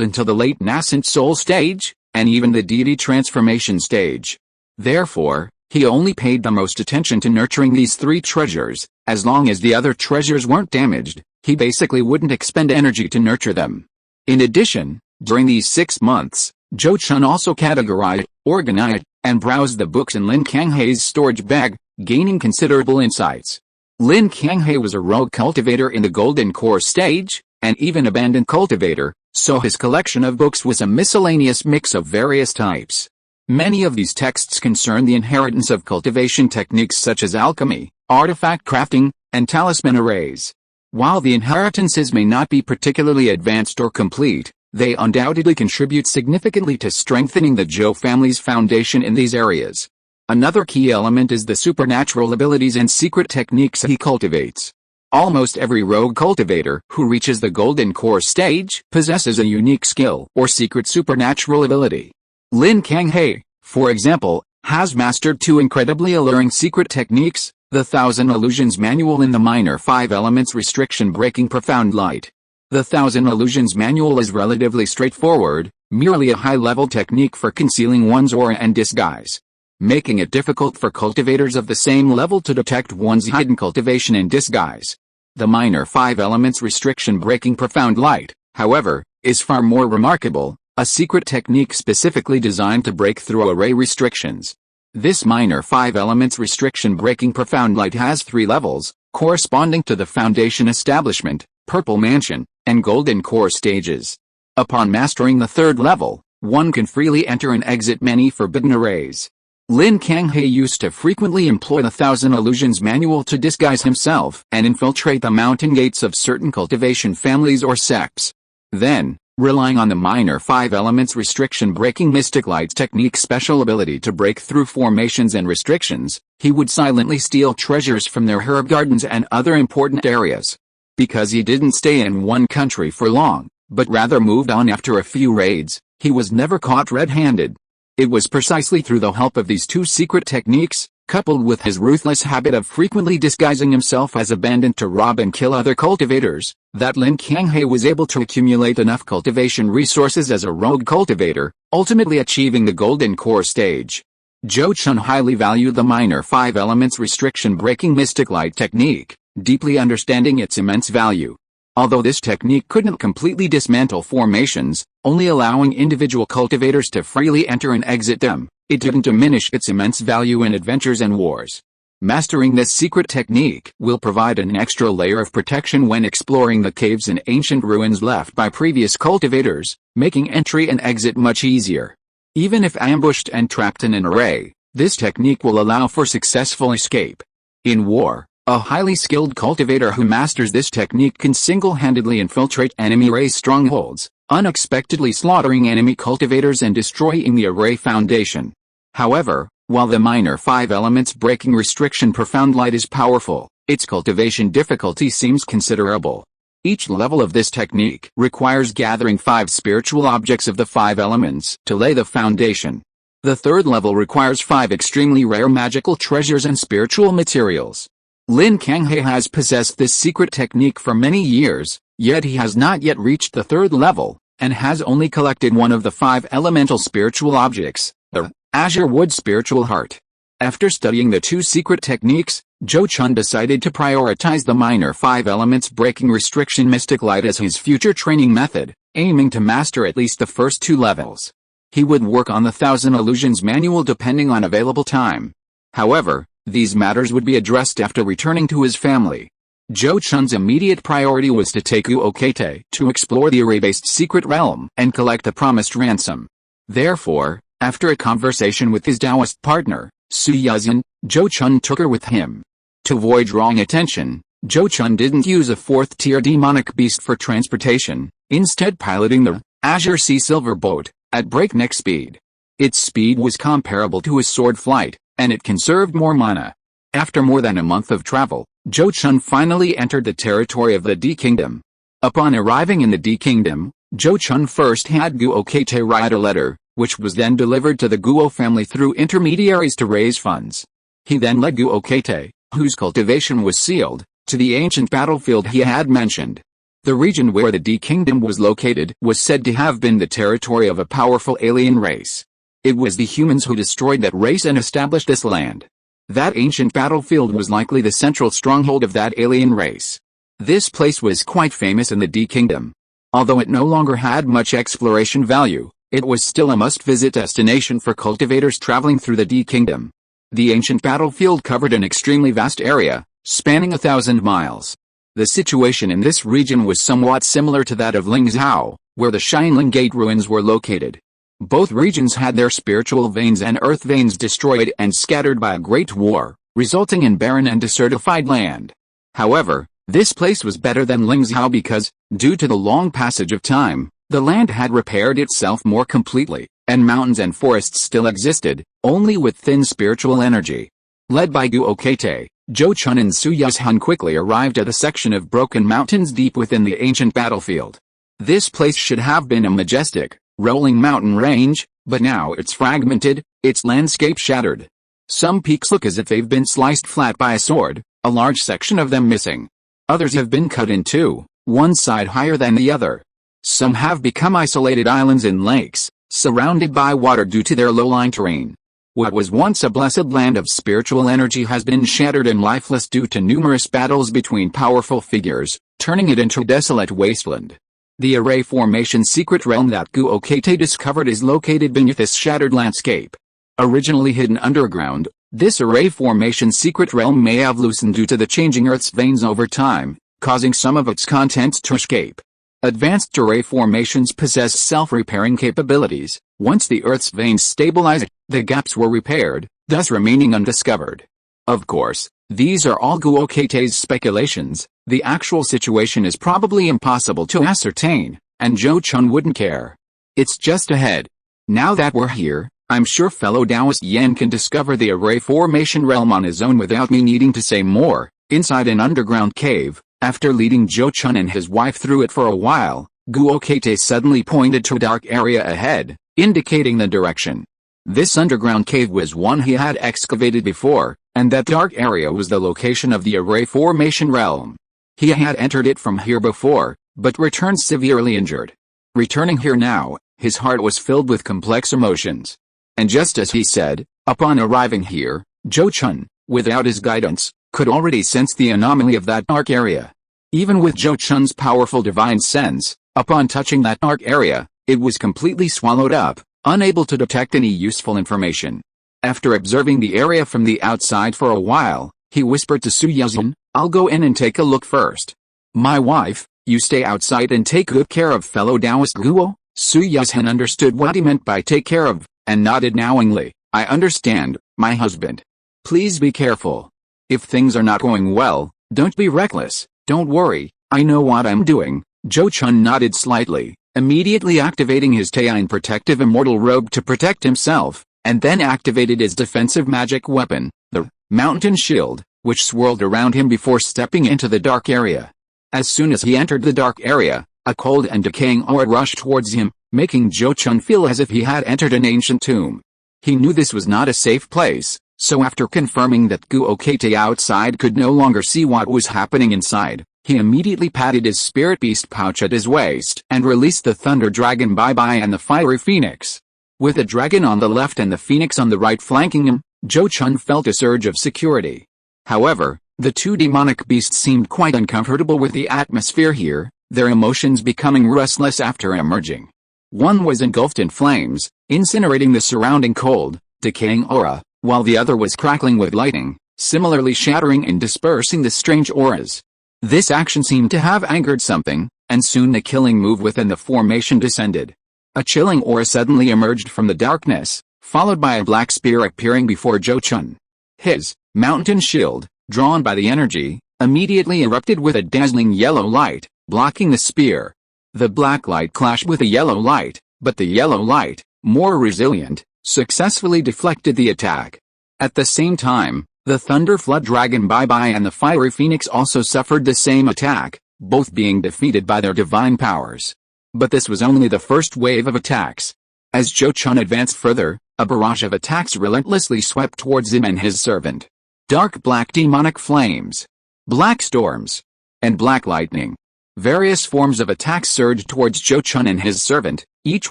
A: until the late nascent soul stage, and even the deity transformation stage. Therefore, he only paid the most attention to nurturing these 3 treasures. As long as the other treasures weren't damaged, he basically wouldn't expend energy to nurture them. In addition, during these 6 months, Zhou Chun also categorized, organized, and browsed the books in Lin Kanghei's storage bag, gaining considerable insights. Lin Kanghei was a rogue cultivator in the golden core stage, and even abandoned cultivator, so his collection of books was a miscellaneous mix of various types. Many of these texts concern the inheritance of cultivation techniques such as alchemy, artifact crafting, and talisman arrays. While the inheritances may not be particularly advanced or complete, they undoubtedly contribute significantly to strengthening the Zhou family's foundation in these areas. Another key element is the supernatural abilities and secret techniques he cultivates. Almost every rogue cultivator who reaches the golden core stage possesses a unique skill or secret supernatural ability. Lin Kanghei, for example, has mastered 2 incredibly alluring secret techniques, the 1000 Illusions Manual and the Minor 5 Elements Restriction Breaking Profound Light. The 1000 Illusions Manual is relatively straightforward, merely a high-level technique for concealing one's aura and disguise, making it difficult for cultivators of the same level to detect one's hidden cultivation and disguise. The Minor 5 Elements Restriction Breaking Profound Light, however, is far more remarkable, a secret technique specifically designed to break through array restrictions. This Minor 5 Elements Restriction Breaking Profound Light has 3 levels, corresponding to the Foundation Establishment, Purple Mansion, and Golden Core stages. Upon mastering the 3rd level, one can freely enter and exit many forbidden arrays. Lin Kanghei used to frequently employ the 1000 Illusions Manual to disguise himself and infiltrate the mountain gates of certain cultivation families or sects. Then, relying on the Minor 5 Elements Restriction Breaking Mystic Light's technique special ability to break through formations and restrictions, he would silently steal treasures from their herb gardens and other important areas. Because he didn't stay in one country for long, but rather moved on after a few raids, he was never caught red-handed. It was precisely through the help of these 2 secret techniques, coupled with his ruthless habit of frequently disguising himself as a bandit to rob and kill other cultivators, that Lin Kanghei was able to accumulate enough cultivation resources as a rogue cultivator, ultimately achieving the golden core stage. Zhou Chun highly valued the Minor 5 Elements Restriction Breaking Mystic Light technique, deeply understanding its immense value. Although this technique couldn't completely dismantle formations, only allowing individual cultivators to freely enter and exit them, it didn't diminish its immense value in adventures and wars. Mastering this secret technique will provide an extra layer of protection when exploring the caves and ancient ruins left by previous cultivators, making entry and exit much easier. Even if ambushed and trapped in an array, this technique will allow for successful escape. In war, a highly skilled cultivator who masters this technique can single-handedly infiltrate enemy array strongholds, unexpectedly slaughtering enemy cultivators and destroying the array foundation. However, while the Minor 5 Elements Breaking Restriction Profound Light is powerful, its cultivation difficulty seems considerable. Each level of this technique requires gathering 5 spiritual objects of the 5 elements to lay the foundation. The third level requires 5 extremely rare magical treasures and spiritual materials. Lin Kanghe has possessed this secret technique for many years, yet he has not yet reached the third level, and has only collected one of the 5 elemental spiritual objects, the Azure Wood Spiritual Heart. After studying the 2 secret techniques, Zhou Chun decided to prioritize the minor 5 elements breaking restriction mystic light as his future training method, aiming to master at least the first 2 levels. He would work on the 1000 Illusions manual depending on available time. However, these matters would be addressed after returning to his family. Zhou Chun's immediate priority was to take Uokete to explore the array-based secret realm and collect the promised ransom. Therefore, after a conversation with his Taoist partner, Su Yuzhen, Zhou Chun took her with him. To avoid drawing attention, Zhou Chun didn't use a 4th-tier demonic beast for transportation, instead piloting the Azure Sea Silver boat at breakneck speed. Its speed was comparable to his sword flight, and it conserved more mana. After more than a month of travel, Zhou Chun finally entered the territory of the D Kingdom. Upon arriving in the D Kingdom, Zhou Chun first had Guokete write a letter, which was then delivered to the Guo family through intermediaries to raise funds. He then led Guokete, whose cultivation was sealed, to the ancient battlefield he had mentioned. The region where the D Kingdom was located was said to have been the territory of a powerful alien race. It was the humans who destroyed that race and established this land. That ancient battlefield was likely the central stronghold of that alien race. This place was quite famous in the D Kingdom. Although it no longer had much exploration value, it was still a must-visit destination for cultivators traveling through the D Kingdom. The ancient battlefield covered an extremely vast area, spanning 1,000 miles. The situation in this region was somewhat similar to that of Lingzhou, where the Xianling Gate ruins were located. Both regions had their spiritual veins and earth veins destroyed and scattered by a great war, resulting in barren and desertified land. However, this place was better than Lingzhou because, due to the long passage of time, the land had repaired itself more completely, and mountains and forests still existed, only with thin spiritual energy. Led by Guokete, Zhou Chun and Su Yuzhen quickly arrived at a section of broken mountains deep within the ancient battlefield. This place should have been a majestic, rolling mountain range, but now it's fragmented, its landscape shattered. Some peaks look as if they've been sliced flat by a sword, a large section of them missing. Others have been cut in two, one side higher than the other. Some have become isolated islands in lakes, surrounded by water due to their low-lying terrain. What was once a blessed land of spiritual energy has been shattered and lifeless due to numerous battles between powerful figures, turning it into a desolate wasteland. The array formation secret realm that Guokete discovered is located beneath this shattered landscape. Originally hidden underground, this array formation secret realm may have loosened due to the changing Earth's veins over time, causing some of its contents to escape. Advanced array formations possess self-repairing capabilities. Once the Earth's veins stabilized, the gaps were repaired, thus remaining undiscovered. Of course, these are all Guokete's speculations. The actual situation is probably impossible to ascertain, and Zhou Chun wouldn't care. It's just ahead. Now that we're here, I'm sure fellow Taoist Yan can discover the array formation realm on his own without me needing to say more. Inside an underground cave, after leading Zhou Chun and his wife through it for a while, Guokete suddenly pointed to a dark area ahead, indicating the direction. This underground cave was one he had excavated before, and that dark area was the location of the array formation realm. He had entered it from here before, but returned severely injured. Returning here now, his heart was filled with complex emotions. And just as he said, upon arriving here, Zhou Chun, without his guidance, could already sense the anomaly of that dark area. Even with Zhou Chun's powerful divine sense, upon touching that dark area, it was completely swallowed up, unable to detect any useful information. After observing the area from the outside for a while, he whispered to Su Yuzhen, "I'll go in and take a look first. My wife, you stay outside and take good care of fellow Taoist Guo." Su Yuzhen understood what he meant by take care of, and nodded knowingly. "I understand, my husband. Please be careful. If things are not going well, don't be reckless. Don't worry, I know what I'm doing." Zhou Chun nodded slightly, immediately activating his Taine protective immortal robe to protect himself, and then activated his defensive magic weapon, the mountain shield, which swirled around him before stepping into the dark area. As soon as he entered the dark area, a cold and decaying aura rushed towards him, making Zhou Chun feel as if he had entered an ancient tomb. He knew this was not a safe place, so after confirming that Guokate outside could no longer see what was happening inside, he immediately patted his spirit beast pouch at his waist and released the thunder dragon Bye-Bye and the fiery phoenix. With the dragon on the left and the phoenix on the right flanking him, Zhou Chun felt a surge of security. However, the two demonic beasts seemed quite uncomfortable with the atmosphere here, their emotions becoming restless after emerging. One was engulfed in flames, incinerating the surrounding cold, decaying aura, while the other was crackling with lightning, similarly shattering and dispersing the strange auras. This action seemed to have angered something, and soon the killing move within the formation descended. A chilling aura suddenly emerged from the darkness, followed by a black spear appearing before Zhou Chun. His mountain shield, drawn by the energy, immediately erupted with a dazzling yellow light, blocking the spear. The black light clashed with the yellow light, but the yellow light, more resilient, successfully deflected the attack. At the same time, the Thunder Flood Dragon Bye-Bye and the Fiery Phoenix also suffered the same attack, both being defeated by their divine powers. But this was only the first wave of attacks. As Zhou Chun advanced further, a barrage of attacks relentlessly swept towards him and his servant. Dark black demonic flames, black storms, and black lightning. Various forms of attacks surged towards Zhou Chun and his servant, each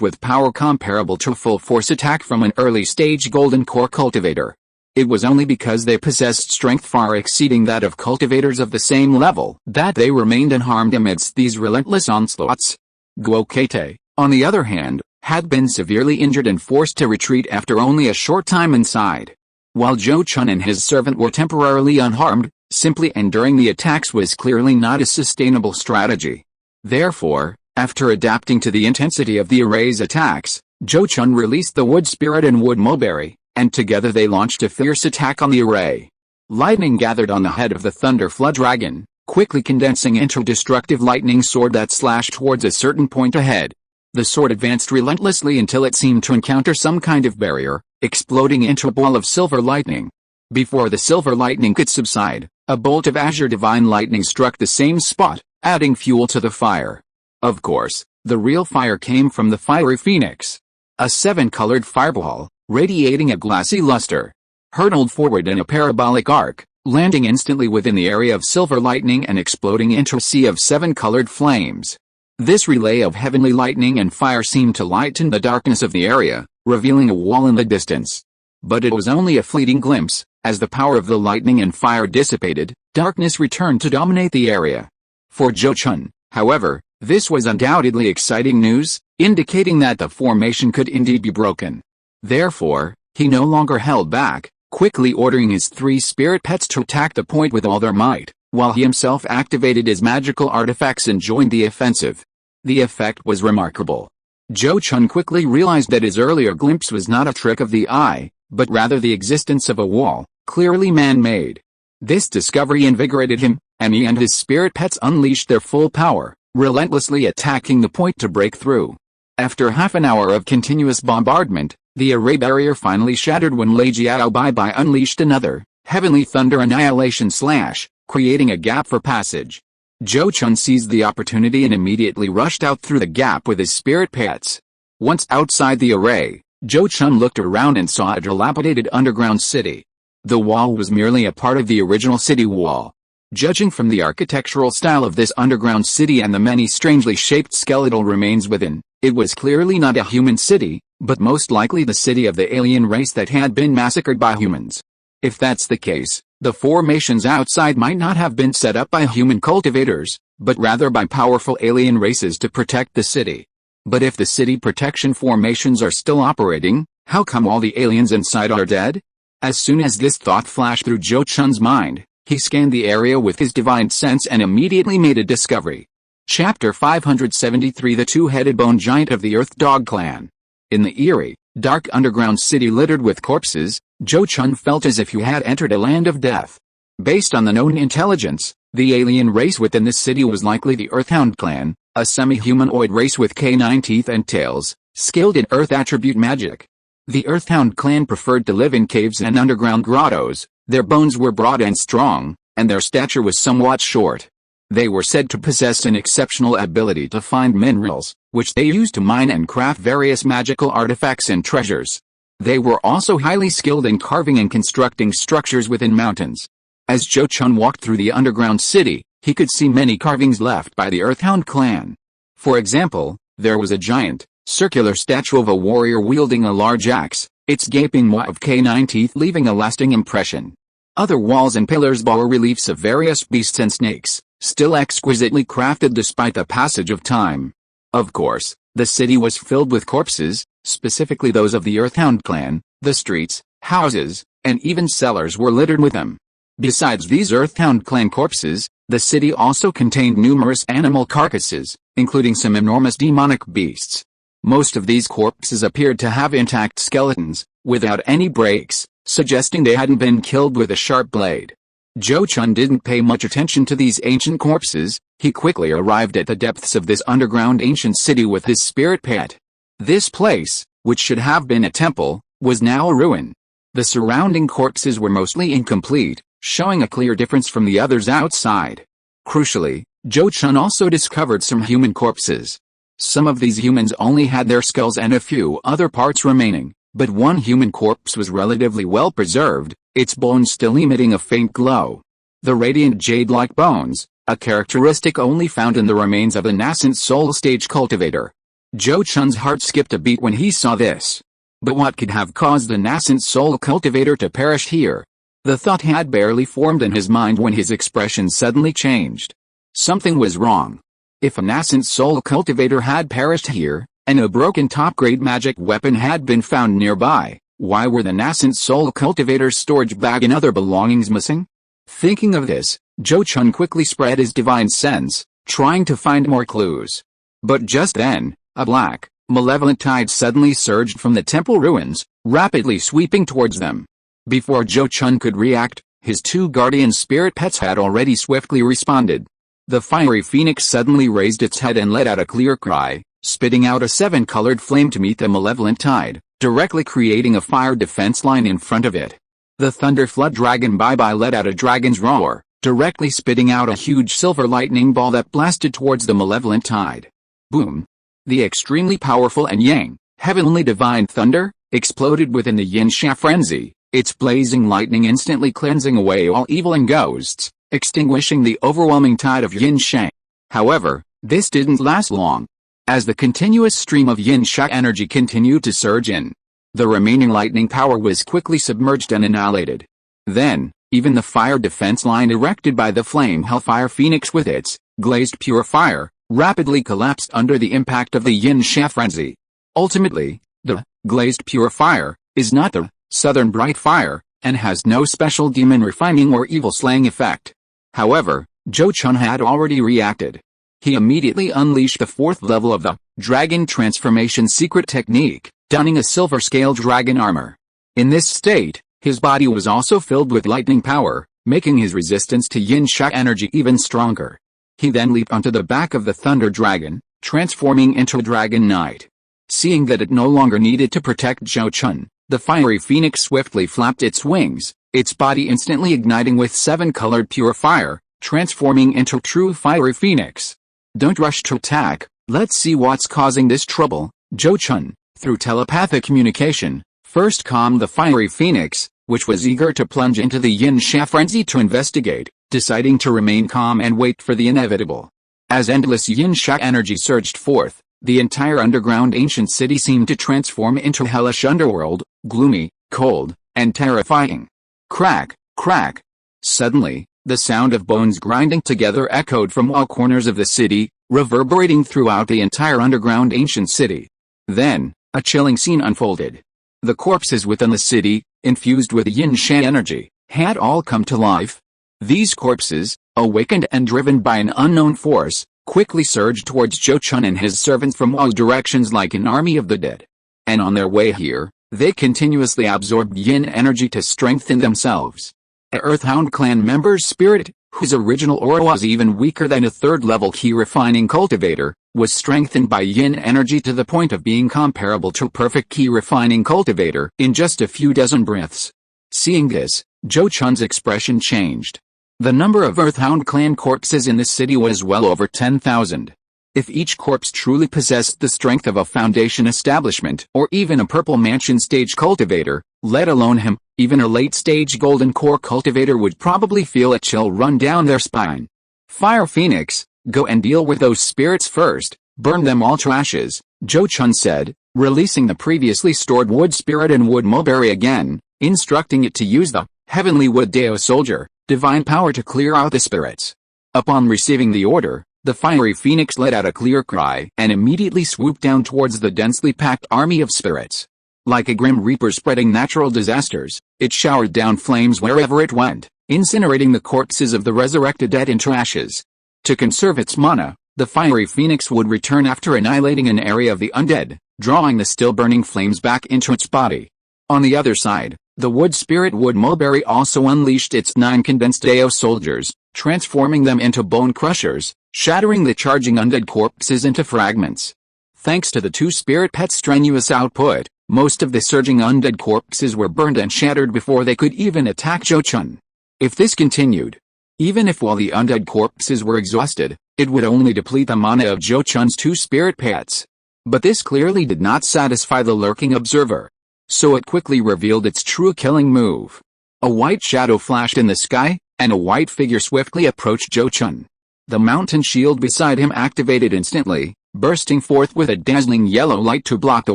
A: with power comparable to a full-force attack from an early-stage golden core cultivator. It was only because they possessed strength far exceeding that of cultivators of the same level that they remained unharmed amidst these relentless onslaughts. Guokate, on the other hand, had been severely injured and forced to retreat after only a short time inside. While Zhou Chun and his servant were temporarily unharmed, simply enduring the attacks was clearly not a sustainable strategy. Therefore, after adapting to the intensity of the array's attacks, Zhou Chun released the Wood Spirit and Wood Mulberry, and together they launched a fierce attack on the array. Lightning gathered on the head of the Thunder Flood Dragon, quickly condensing into a destructive lightning sword that slashed towards a certain point ahead. The sword advanced relentlessly until it seemed to encounter some kind of barrier, exploding into a ball of silver lightning. Before the silver lightning could subside, a bolt of azure divine lightning struck the same spot, adding fuel to the fire. Of course, the real fire came from the fiery phoenix. A seven-colored fireball, radiating a glassy luster, hurtled forward in a parabolic arc, landing instantly within the area of silver lightning and exploding into a sea of seven-colored flames. This relay of heavenly lightning and fire seemed to lighten the darkness of the area, revealing a wall in the distance. But it was only a fleeting glimpse. As the power of the lightning and fire dissipated, darkness returned to dominate the area. For Zhou Chun, however, this was undoubtedly exciting news, indicating that the formation could indeed be broken. Therefore, he no longer held back, quickly ordering his three spirit pets to attack the point with all their might, while he himself activated his magical artifacts and joined the offensive. The effect was remarkable. Zhou Chun quickly realized that his earlier glimpse was not a trick of the eye, but rather the existence of a wall, clearly man-made. This discovery invigorated him, and he and his spirit pets unleashed their full power, relentlessly attacking the point to break through. After half an hour of continuous bombardment, the array barrier finally shattered when Lei Jiao Bye-Bye unleashed another, heavenly thunder annihilation slash, creating a gap for passage. Zhou Chun seized the opportunity and immediately rushed out through the gap with his spirit pets. Once outside the array, Zhou Chun looked around and saw a dilapidated underground city. The wall was merely a part of the original city wall. Judging from the architectural style of this underground city and the many strangely shaped skeletal remains within, it was clearly not a human city, but most likely the city of the alien race that had been massacred by humans. If that's the case, the formations outside might not have been set up by human cultivators, but rather by powerful alien races to protect the city. But if the city protection formations are still operating, how come all the aliens inside are dead? As soon as this thought flashed through Zhou Chun's mind, he scanned the area with his divine sense and immediately made a discovery. Chapter 573 The Two-Headed Bone Giant of the Earth Dog Clan. In the eerie, dark underground city littered with corpses, Zhou Chun felt as if he had entered a land of death. Based on the known intelligence, the alien race within this city was likely the Earthhound clan, a semi-humanoid race with canine teeth and tails, skilled in Earth attribute magic. The Earthhound clan preferred to live in caves and underground grottos, their bones were broad and strong, and their stature was somewhat short. They were said to possess an exceptional ability to find minerals, which they used to mine and craft various magical artifacts and treasures. They were also highly skilled in carving and constructing structures within mountains. As Zhou Chun walked through the underground city, he could see many carvings left by the Earthhound clan. For example, there was a giant, circular statue of a warrior wielding a large axe, its gaping maw of canine teeth leaving a lasting impression. Other walls and pillars bore reliefs of various beasts and snakes, still exquisitely crafted despite the passage of time. Of course, the city was filled with corpses, specifically those of the Earthhound clan. The streets, houses, and even cellars were littered with them. Besides these Earthhound clan corpses, the city also contained numerous animal carcasses, including some enormous demonic beasts. Most of these corpses appeared to have intact skeletons, without any breaks, suggesting they hadn't been killed with a sharp blade. Zhou Chun didn't pay much attention to these ancient corpses. He quickly arrived at the depths of this underground ancient city with his spirit pet. This place, which should have been a temple, was now a ruin. The surrounding corpses were mostly incomplete, showing a clear difference from the others outside. Crucially, Zhou Chun also discovered some human corpses. Some of these humans only had their skulls and a few other parts remaining, but one human corpse was relatively well preserved, its bones still emitting a faint glow. The radiant jade-like bones, a characteristic only found in the remains of a nascent soul stage cultivator. Zhou Chun's heart skipped a beat when he saw this. But what could have caused the nascent soul cultivator to perish here? The thought had barely formed in his mind when his expression suddenly changed. Something was wrong. If a nascent soul cultivator had perished here, and a broken top-grade magic weapon had been found nearby, why were the nascent soul cultivator's storage bag and other belongings missing? Thinking of this, Zhou Chun quickly spread his divine sense, trying to find more clues. But just then, a black, malevolent tide suddenly surged from the temple ruins, rapidly sweeping towards them. Before Zhou Chun could react, his two guardian spirit pets had already swiftly responded. The fiery phoenix suddenly raised its head and let out a clear cry, spitting out a seven-colored flame to meet the malevolent tide, directly creating a fire defense line in front of it. The thunder flood dragon Bai let out a dragon's roar, directly spitting out a huge silver lightning ball that blasted towards the malevolent tide. Boom! The extremely powerful and yang, heavenly divine thunder, exploded within the yin-sha frenzy, its blazing lightning instantly cleansing away all evil and ghosts, extinguishing the overwhelming tide of yin-sha. However, this didn't last long. As the continuous stream of yin-sha energy continued to surge in, the remaining lightning power was quickly submerged and annihilated. Then, even the fire defense line erected by the flame hellfire phoenix with its glazed pure fire, rapidly collapsed under the impact of the yin-sha frenzy. Ultimately, the glazed pure fire is not the southern bright fire, and has no special demon refining or evil slaying effect. However, Zhou Chun had already reacted. He immediately unleashed the fourth level of the dragon transformation secret technique, donning a silver-scaled dragon armor. In this state, his body was also filled with lightning power, making his resistance to yin-sha energy even stronger. He then leaped onto the back of the thunder dragon, transforming into a dragon knight. Seeing that it no longer needed to protect Zhou Chun, the fiery phoenix swiftly flapped its wings, its body instantly igniting with seven-colored pure fire, transforming into a true fiery phoenix. Don't rush to attack, let's see what's causing this trouble. Zhou Chun, through telepathic communication, first calmed the fiery phoenix, which was eager to plunge into the yin-sha frenzy to investigate, deciding to remain calm and wait for the inevitable. As endless yin-sha energy surged forth, the entire underground ancient city seemed to transform into a hellish underworld, gloomy, cold, and terrifying. Crack, crack. Suddenly, the sound of bones grinding together echoed from all corners of the city, reverberating throughout the entire underground ancient city. Then, a chilling scene unfolded. The corpses within the city, infused with yin-sha energy, had all come to life. These corpses, awakened and driven by an unknown force, quickly surged towards Zhou Chun and his servants from all directions like an army of the dead. And on their way here, they continuously absorbed yin energy to strengthen themselves. A Earthhound clan member's spirit, whose original aura was even weaker than a third-level key-refining cultivator, was strengthened by yin energy to the point of being comparable to a perfect key-refining cultivator in just a few dozen breaths. Seeing this, Zhou Chun's expression changed. The number of Earthhound clan corpses in the city was well over 10,000. If each corpse truly possessed the strength of a Foundation establishment or even a Purple Mansion stage cultivator, let alone him, even a late-stage Golden Core cultivator would probably feel a chill run down their spine. Fire Phoenix, go and deal with those spirits first, burn them all to ashes, Zhou Chun said, releasing the previously stored wood spirit and wood mulberry again, instructing it to use the Heavenly Wood Deo Soldier divine power to clear out the spirits. Upon receiving the order, the fiery phoenix let out a clear cry and immediately swooped down towards the densely packed army of spirits. Like a grim reaper spreading natural disasters, it showered down flames wherever it went, incinerating the corpses of the resurrected dead into ashes. To conserve its mana, the fiery phoenix would return after annihilating an area of the undead, drawing the still burning flames back into its body. On the other side, the wood spirit wood mulberry also unleashed its 9 condensed Deo soldiers, transforming them into bone crushers, shattering the charging undead corpses into fragments. Thanks to the 2 spirit pets' strenuous output, most of the surging undead corpses were burned and shattered before they could even attack Zhou Chun. If this continued, even if while the undead corpses were exhausted, it would only deplete the mana of Zhou Chun's 2 spirit pets. But this clearly did not satisfy the lurking observer. So it quickly revealed its true killing move. A white shadow flashed in the sky, and a white figure swiftly approached Zhou Chun. The mountain shield beside him activated instantly, bursting forth with a dazzling yellow light to block the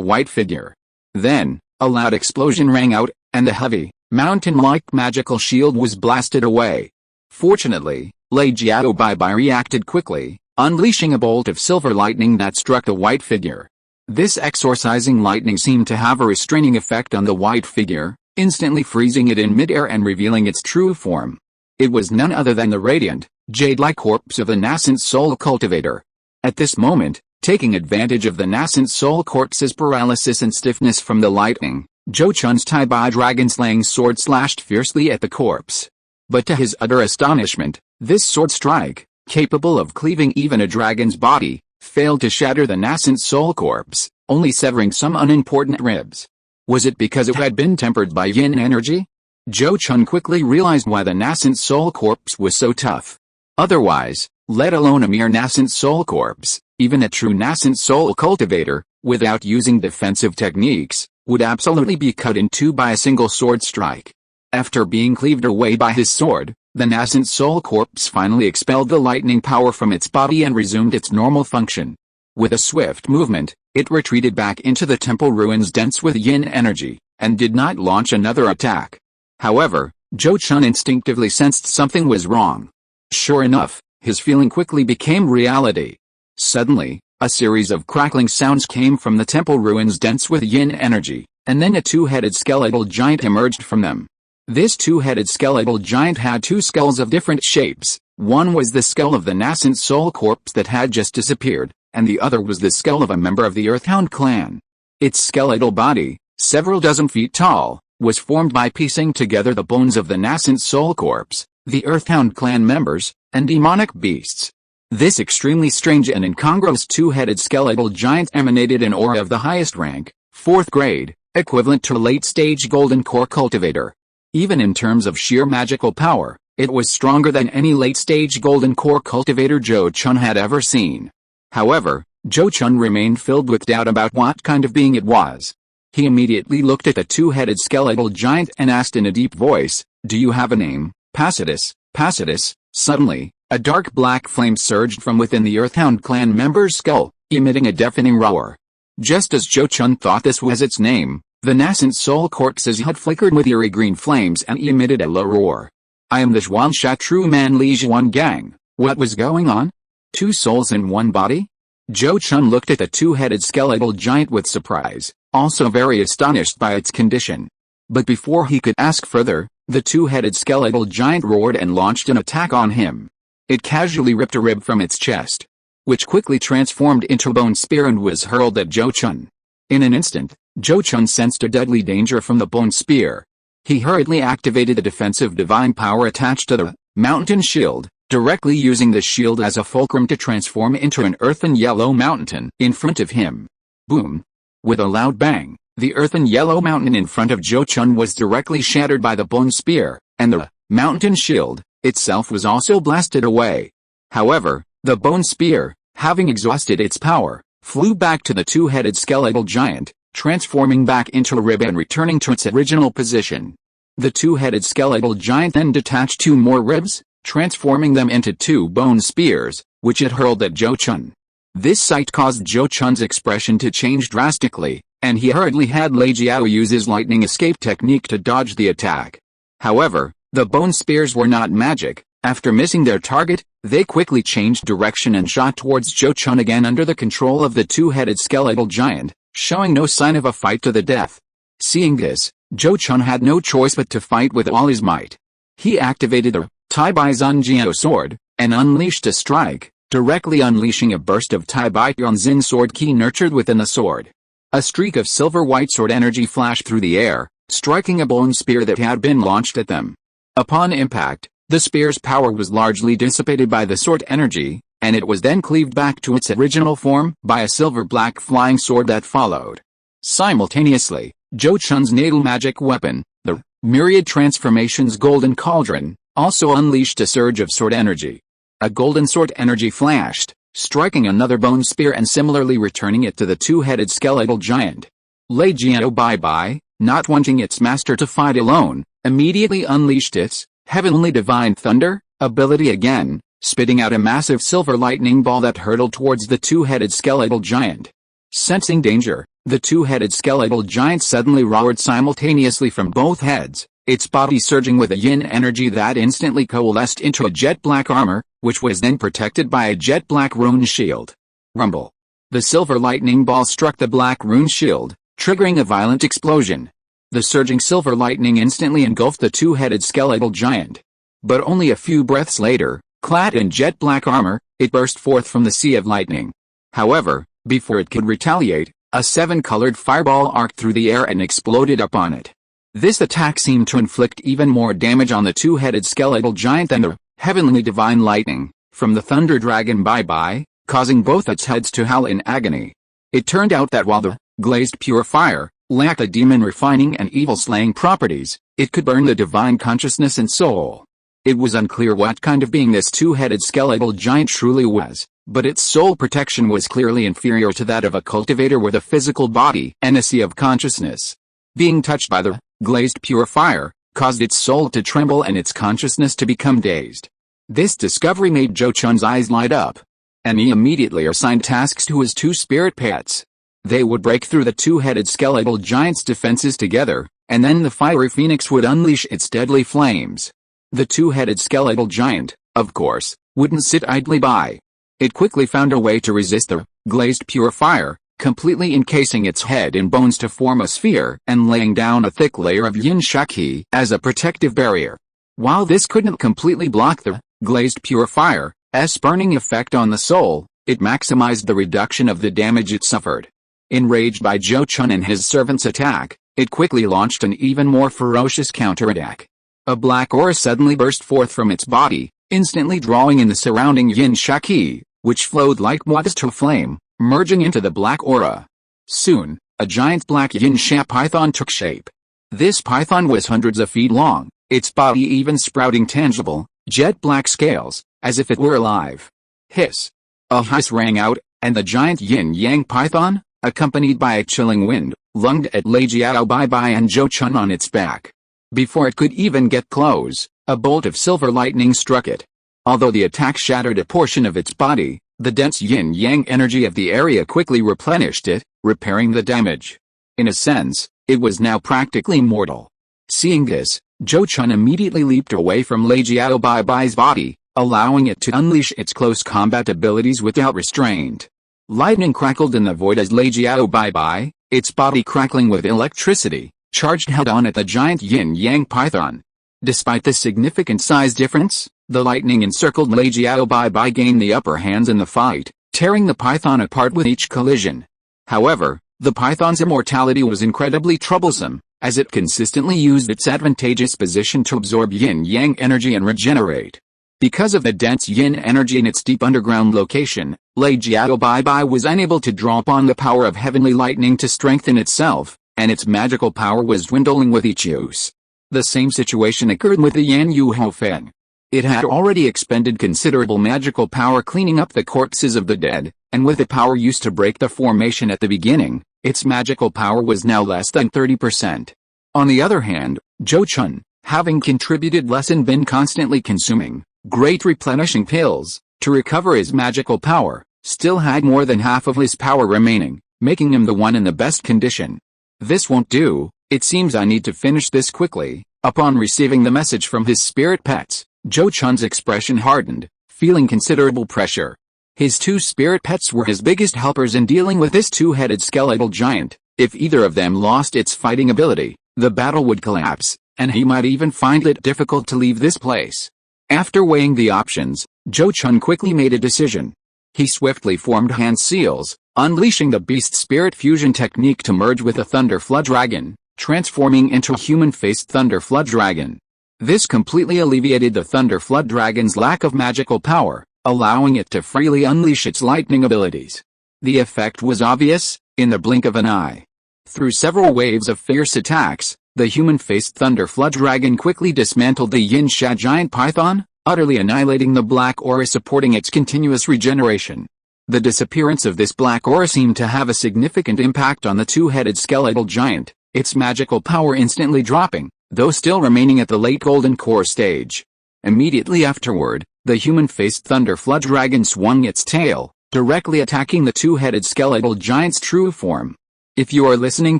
A: white figure. Then, a loud explosion rang out, and the heavy, mountain-like magical shield was blasted away. Fortunately, Lei Jiao Bai reacted quickly, unleashing a bolt of silver lightning that struck the white figure. This exorcising lightning seemed to have a restraining effect on the white figure, instantly freezing it in midair and revealing its true form. It was none other than the radiant, jade-like corpse of the nascent soul cultivator. At this moment, taking advantage of the nascent soul corpse's paralysis and stiffness from the lightning, Zhou Chun's Tai-Bai dragon-slaying sword slashed fiercely at the corpse. But to his utter astonishment, this sword strike, capable of cleaving even a dragon's body, failed to shatter the nascent soul corpse, only severing some unimportant ribs. Was it because it had been tempered by yin energy? Zhou Chun quickly realized why the nascent soul corpse was so tough. Otherwise, let alone a mere nascent soul corpse, even a true nascent soul cultivator, without using defensive techniques, would absolutely be cut in two by a single sword strike. After being cleaved away by his sword, the nascent soul corpse finally expelled the lightning power from its body and resumed its normal function. With a swift movement, it retreated back into the temple ruins dense with yin energy, and did not launch another attack. However, Zhou Chun instinctively sensed something was wrong. Sure enough, his feeling quickly became reality. Suddenly, a series of crackling sounds came from the temple ruins dense with yin energy, and then a two-headed skeletal giant emerged from them. This two-headed skeletal giant had two skulls of different shapes. One was the skull of the nascent soul corpse that had just disappeared, and the other was the skull of a member of the Earthhound clan. Its skeletal body, several dozen feet tall, was formed by piecing together the bones of the nascent soul corpse, the Earthhound clan members, and demonic beasts. This extremely strange and incongruous two-headed skeletal giant emanated an aura of the highest rank, 4th grade, equivalent to a late-stage golden core cultivator. Even in terms of sheer magical power, it was stronger than any late-stage golden core cultivator Zhou Chun had ever seen. However, Zhou Chun remained filled with doubt about what kind of being it was. He immediately looked at the two-headed skeletal giant and asked in a deep voice, "Do you have a name, Pacitus, Pacitus?" Suddenly, a dark black flame surged from within the Earthhound clan member's skull, emitting a deafening roar. Just as Zhou Chun thought this was its name, the nascent soul corpse's HUD flickered with eerie green flames and emitted a low roar. "I am the Xuansha True Man Li Zhuan Gang." What was going on? Two souls in one body? Zhou Chun looked at the two-headed skeletal giant with surprise, also very astonished by its condition. But before he could ask further, the two-headed skeletal giant roared and launched an attack on him. It casually ripped a rib from its chest, which quickly transformed into a bone spear and was hurled at Zhou Chun. In an instant, Zhou Chun sensed a deadly danger from the bone spear. He hurriedly activated the defensive divine power attached to the mountain shield, directly using the shield as a fulcrum to transform into an earthen yellow mountain in front of him. Boom! With a loud bang, the earthen yellow mountain in front of Zhou Chun was directly shattered by the bone spear, and the mountain shield, itself was also blasted away. However, the bone spear, having exhausted its power, flew back to the two-headed skeletal giant, transforming back into a rib and returning to its original position. The two-headed skeletal giant then detached two more ribs, transforming them into two bone spears, which it hurled at Zhou Chun. This sight caused Zhou Chun's expression to change drastically, and he hurriedly had Lei Jiao use his lightning escape technique to dodge the attack. However, the bone spears were not magic. After missing their target, they quickly changed direction and shot towards Zhou Chun again under the control of the two-headed skeletal giant, showing no sign of a fight to the death. Seeing this, Zhou Chun had no choice but to fight with all his might. He activated the Tai Bai Zunjiao sword, and unleashed a strike, directly unleashing a burst of Tai Bai Yonzin sword ki nurtured within the sword. A streak of silver-white sword energy flashed through the air, striking a bone spear that had been launched at them. Upon impact, the spear's power was largely dissipated by the sword energy, and it was then cleaved back to its original form by a silver-black flying sword that followed. Simultaneously, Zhou Chun's natal magic weapon, the Myriad Transformations Golden Cauldron, also unleashed a surge of sword energy. A golden sword energy flashed, striking another bone spear and similarly returning it to the two-headed skeletal giant. Lei Jiao Bai, not wanting its master to fight alone, immediately unleashed its Heavenly Divine Thunder ability again, spitting out a massive silver lightning ball that hurtled towards the two-headed skeletal giant. Sensing danger, the two-headed skeletal giant suddenly roared simultaneously from both heads, its body surging with a yin energy that instantly coalesced into a jet-black armor, which was then protected by a jet-black rune shield. Rumble. The silver lightning ball struck the black rune shield, triggering a violent explosion. The surging silver lightning instantly engulfed the two-headed skeletal giant. But only a few breaths later, clad in jet-black armor, it burst forth from the sea of lightning. However, before it could retaliate, a seven-colored fireball arced through the air and exploded upon it. This attack seemed to inflict even more damage on the two-headed skeletal giant than the Heavenly Divine Lightning from the Thunder Dragon Bai, causing both its heads to howl in agony. It turned out that while the glazed pure fire lacked the demon refining and evil slaying properties, it could burn the divine consciousness and soul. It was unclear what kind of being this two-headed skeletal giant truly was, but its soul protection was clearly inferior to that of a cultivator with a physical body and a sea of consciousness. Being touched by the glazed pure fire caused its soul to tremble and its consciousness to become dazed. This discovery made Zhou Chun's eyes light up, and he immediately assigned tasks to his two spirit pets. They would break through the two-headed skeletal giant's defenses together, and then the fiery phoenix would unleash its deadly flames. The two-headed skeletal giant, of course, wouldn't sit idly by. It quickly found a way to resist the glazed pure fire, completely encasing its head in bones to form a sphere and laying down a thick layer of yin shaki as a protective barrier. While this couldn't completely block the glazed pure fire's burning effect on the soul, it maximized the reduction of the damage it suffered. Enraged by Zhou Chun and his servant's attack, it quickly launched an even more ferocious counterattack. A black aura suddenly burst forth from its body, instantly drawing in the surrounding yin shaki, which flowed like water to flame, merging into the black aura. Soon, a giant black yin sha python took shape. This python was hundreds of feet long, its body even sprouting tangible, jet-black scales, as if it were alive. Hiss! A hiss rang out, and the giant yin-yang python, accompanied by a chilling wind, lunged at Lei Jiao Bai and Zhou Chun on its back. Before it could even get close, a bolt of silver lightning struck it. Although the attack shattered a portion of its body, the dense yin-yang energy of the area quickly replenished it, repairing the damage. In a sense, it was now practically mortal. Seeing this, Zhou Chun immediately leaped away from Lei Jiao Bai's body, allowing it to unleash its close combat abilities without restraint. Lightning crackled in the void as Lei Jiao Bai, its body crackling with electricity, charged head-on at the giant yin-yang python. Despite the significant size difference, the lightning encircled Lei Jiao Bai gained the upper hands in the fight, tearing the python apart with each collision. However, the python's immortality was incredibly troublesome, as it consistently used its advantageous position to absorb yin-yang energy and regenerate. Because of the dense yin energy in its deep underground location, Lei Jiao Bai was unable to draw upon the power of heavenly lightning to strengthen itself, and its magical power was dwindling with each use. The same situation occurred with the Yan Yu Hou Feng. It had already expended considerable magical power cleaning up the corpses of the dead, and with the power used to break the formation at the beginning, its magical power was now less than 30%. On the other hand, Zhou Chun, having contributed less and been constantly consuming great replenishing pills to recover his magical power, still had more than half of his power remaining, making him the one in the best condition. This won't do, it seems I need to finish this quickly. Upon receiving the message from his spirit pets, Zhou Chun's expression hardened, feeling considerable pressure. His two spirit pets were his biggest helpers in dealing with this two-headed skeletal giant. If either of them lost its fighting ability, the battle would collapse, and he might even find it difficult to leave this place. After weighing the options, Zhou Chun quickly made a decision. He swiftly formed hand seals, unleashing the beast spirit fusion technique to merge with a thunder flood dragon, transforming into a human-faced thunder flood dragon. This completely alleviated the thunder flood dragon's lack of magical power, allowing it to freely unleash its lightning abilities. The effect was obvious, in the blink of an eye. Through several waves of fierce attacks, the human-faced thunder flood dragon quickly dismantled the Yin Sha giant python, utterly annihilating the black aura supporting its continuous regeneration. The disappearance of this black aura seemed to have a significant impact on the two-headed skeletal giant, its magical power instantly dropping, though still remaining at the late golden core stage. Immediately afterward, the human-faced thunder flood dragon swung its tail, directly attacking the two-headed skeletal giant's true form. If you are listening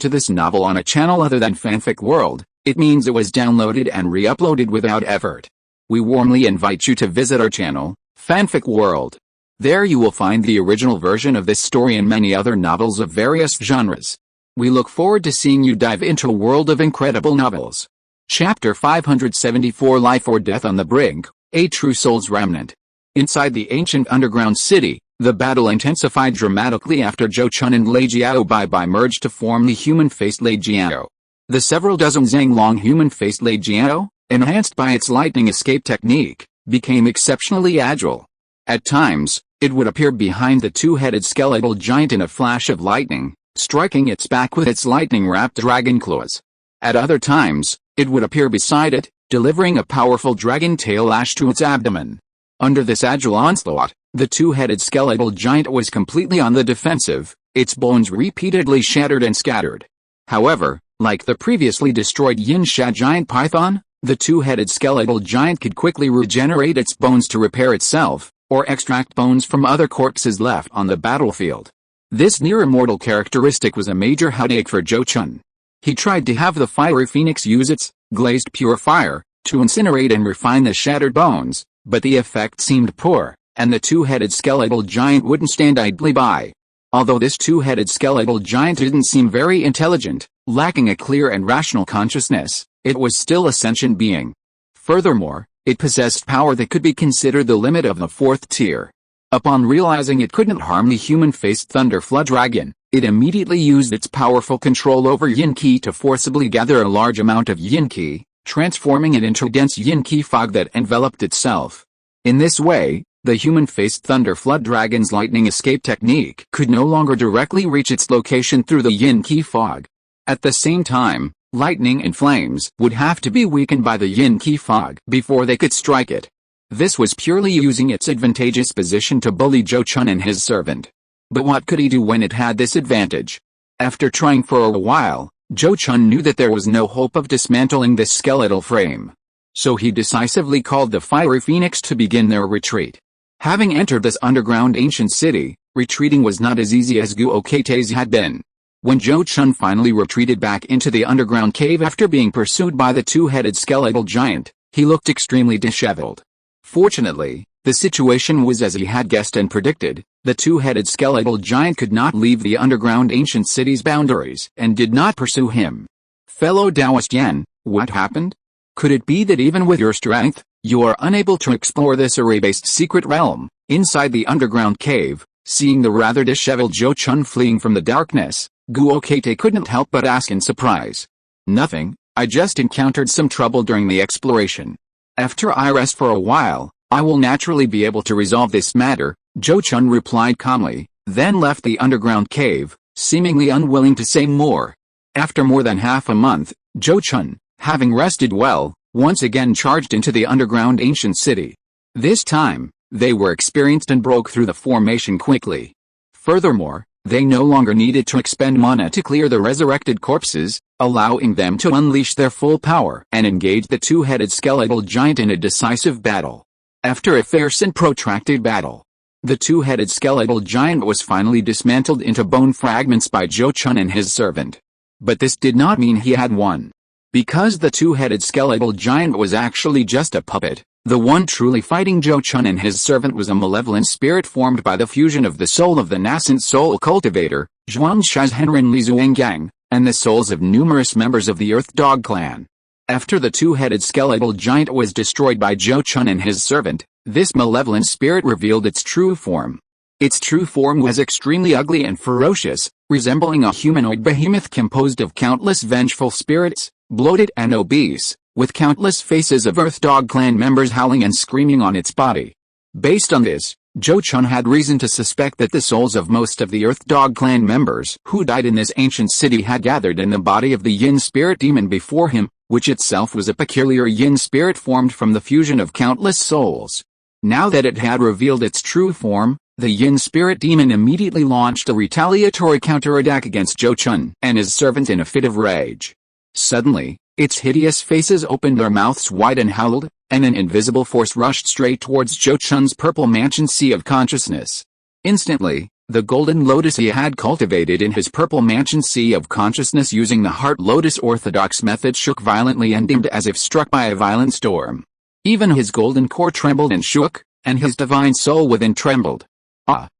A: to this novel on a channel other than Fanfic World, it means it was downloaded and re-uploaded without effort. We warmly invite you to visit our channel, Fanfic World. There you will find the original version of this story and many other novels of various genres. We look forward to seeing you dive into a world of incredible novels. Chapter 574 Life or Death on the Brink, A True Soul's Remnant. Inside the ancient underground city, the battle intensified dramatically after Zhou Chun and Lei Jiao Bai merged to form the human-faced Lei Jiao. The several dozen zang-long human-faced Lei Jiao, enhanced by its lightning escape technique, became exceptionally agile. At times, it would appear behind the two-headed skeletal giant in a flash of lightning, striking its back with its lightning-wrapped dragon claws. At other times, it would appear beside it, delivering a powerful dragon tail lash to its abdomen. Under this agile onslaught, the two-headed skeletal giant was completely on the defensive, its bones repeatedly shattered and scattered. However, like the previously destroyed Yin Sha giant python, the two-headed skeletal giant could quickly regenerate its bones to repair itself, or extract bones from other corpses left on the battlefield. This near-immortal characteristic was a major headache for Zhou Chun. He tried to have the fiery phoenix use its glazed pure fire to incinerate and refine the shattered bones, but the effect seemed poor, and the two-headed skeletal giant wouldn't stand idly by. Although this two-headed skeletal giant didn't seem very intelligent, lacking a clear and rational consciousness, it was still a sentient being. Furthermore, it possessed power that could be considered the limit of the fourth tier. Upon realizing it couldn't harm the human-faced thunder flood dragon, it immediately used its powerful control over yin qi to forcibly gather a large amount of yin qi, transforming it into a dense yin qi fog that enveloped itself. In this way, the human-faced thunder flood dragon's lightning escape technique could no longer directly reach its location through the yin qi fog. At the same time, lightning and flames would have to be weakened by the yin qi fog before they could strike it. This was purely using its advantageous position to bully Zhou Chun and his servant. But what could he do when it had this advantage? After trying for a while, Zhou Chun knew that there was no hope of dismantling this skeletal frame. So he decisively called the fiery phoenix to begin their retreat. Having entered this underground ancient city, retreating was not as easy as Guokete's had been. When Zhou Chun finally retreated back into the underground cave after being pursued by the two-headed skeletal giant, he looked extremely disheveled. Fortunately, the situation was as he had guessed and predicted. The two-headed skeletal giant could not leave the underground ancient city's boundaries and did not pursue him. Fellow Taoist Yan, what happened? Could it be that even with your strength, you are unable to explore this array-based secret realm? Inside the underground cave, seeing the rather disheveled Zhou Chun fleeing from the darkness, Guokete couldn't help but ask in surprise. Nothing, I just encountered some trouble during the exploration. After I rest for a while, I will naturally be able to resolve this matter, Zhou Chun replied calmly, then left the underground cave, seemingly unwilling to say more. After more than half a month, Zhou Chun, having rested well, once again charged into the underground ancient city. This time, they were experienced and broke through the formation quickly. Furthermore, they no longer needed to expend mana to clear the resurrected corpses, allowing them to unleash their full power and engage the two-headed skeletal giant in a decisive battle. After a fierce and protracted battle, the two-headed skeletal giant was finally dismantled into bone fragments by Zhou Chun and his servant. But this did not mean he had won. Because the two-headed skeletal giant was actually just a puppet, the one truly fighting Zhou Chun and his servant was a malevolent spirit formed by the fusion of the soul of the nascent soul cultivator, Zhuang Shizhenren Li Zuanggang, and the souls of numerous members of the Earth Dog clan. After the two-headed skeletal giant was destroyed by Zhou Chun and his servant, this malevolent spirit revealed its true form. Its true form was extremely ugly and ferocious, resembling a humanoid behemoth composed of countless vengeful spirits, bloated and obese, with countless faces of Earth Dog clan members howling and screaming on its body. Based on this, Zhou Chun had reason to suspect that the souls of most of the Earth Dog clan members who died in this ancient city had gathered in the body of the Yin spirit demon before him, which itself was a peculiar Yin spirit formed from the fusion of countless souls. Now that it had revealed its true form, the Yin spirit demon immediately launched a retaliatory counterattack against Zhou Chun and his servant in a fit of rage. Suddenly, its hideous faces opened their mouths wide and howled, and an invisible force rushed straight towards Zhou Chun's purple mansion sea of consciousness. Instantly, the golden lotus he had cultivated in his purple mansion sea of consciousness using the heart lotus orthodox method shook violently and dimmed as if struck by a violent storm. Even his golden core trembled and shook, and his divine soul within trembled.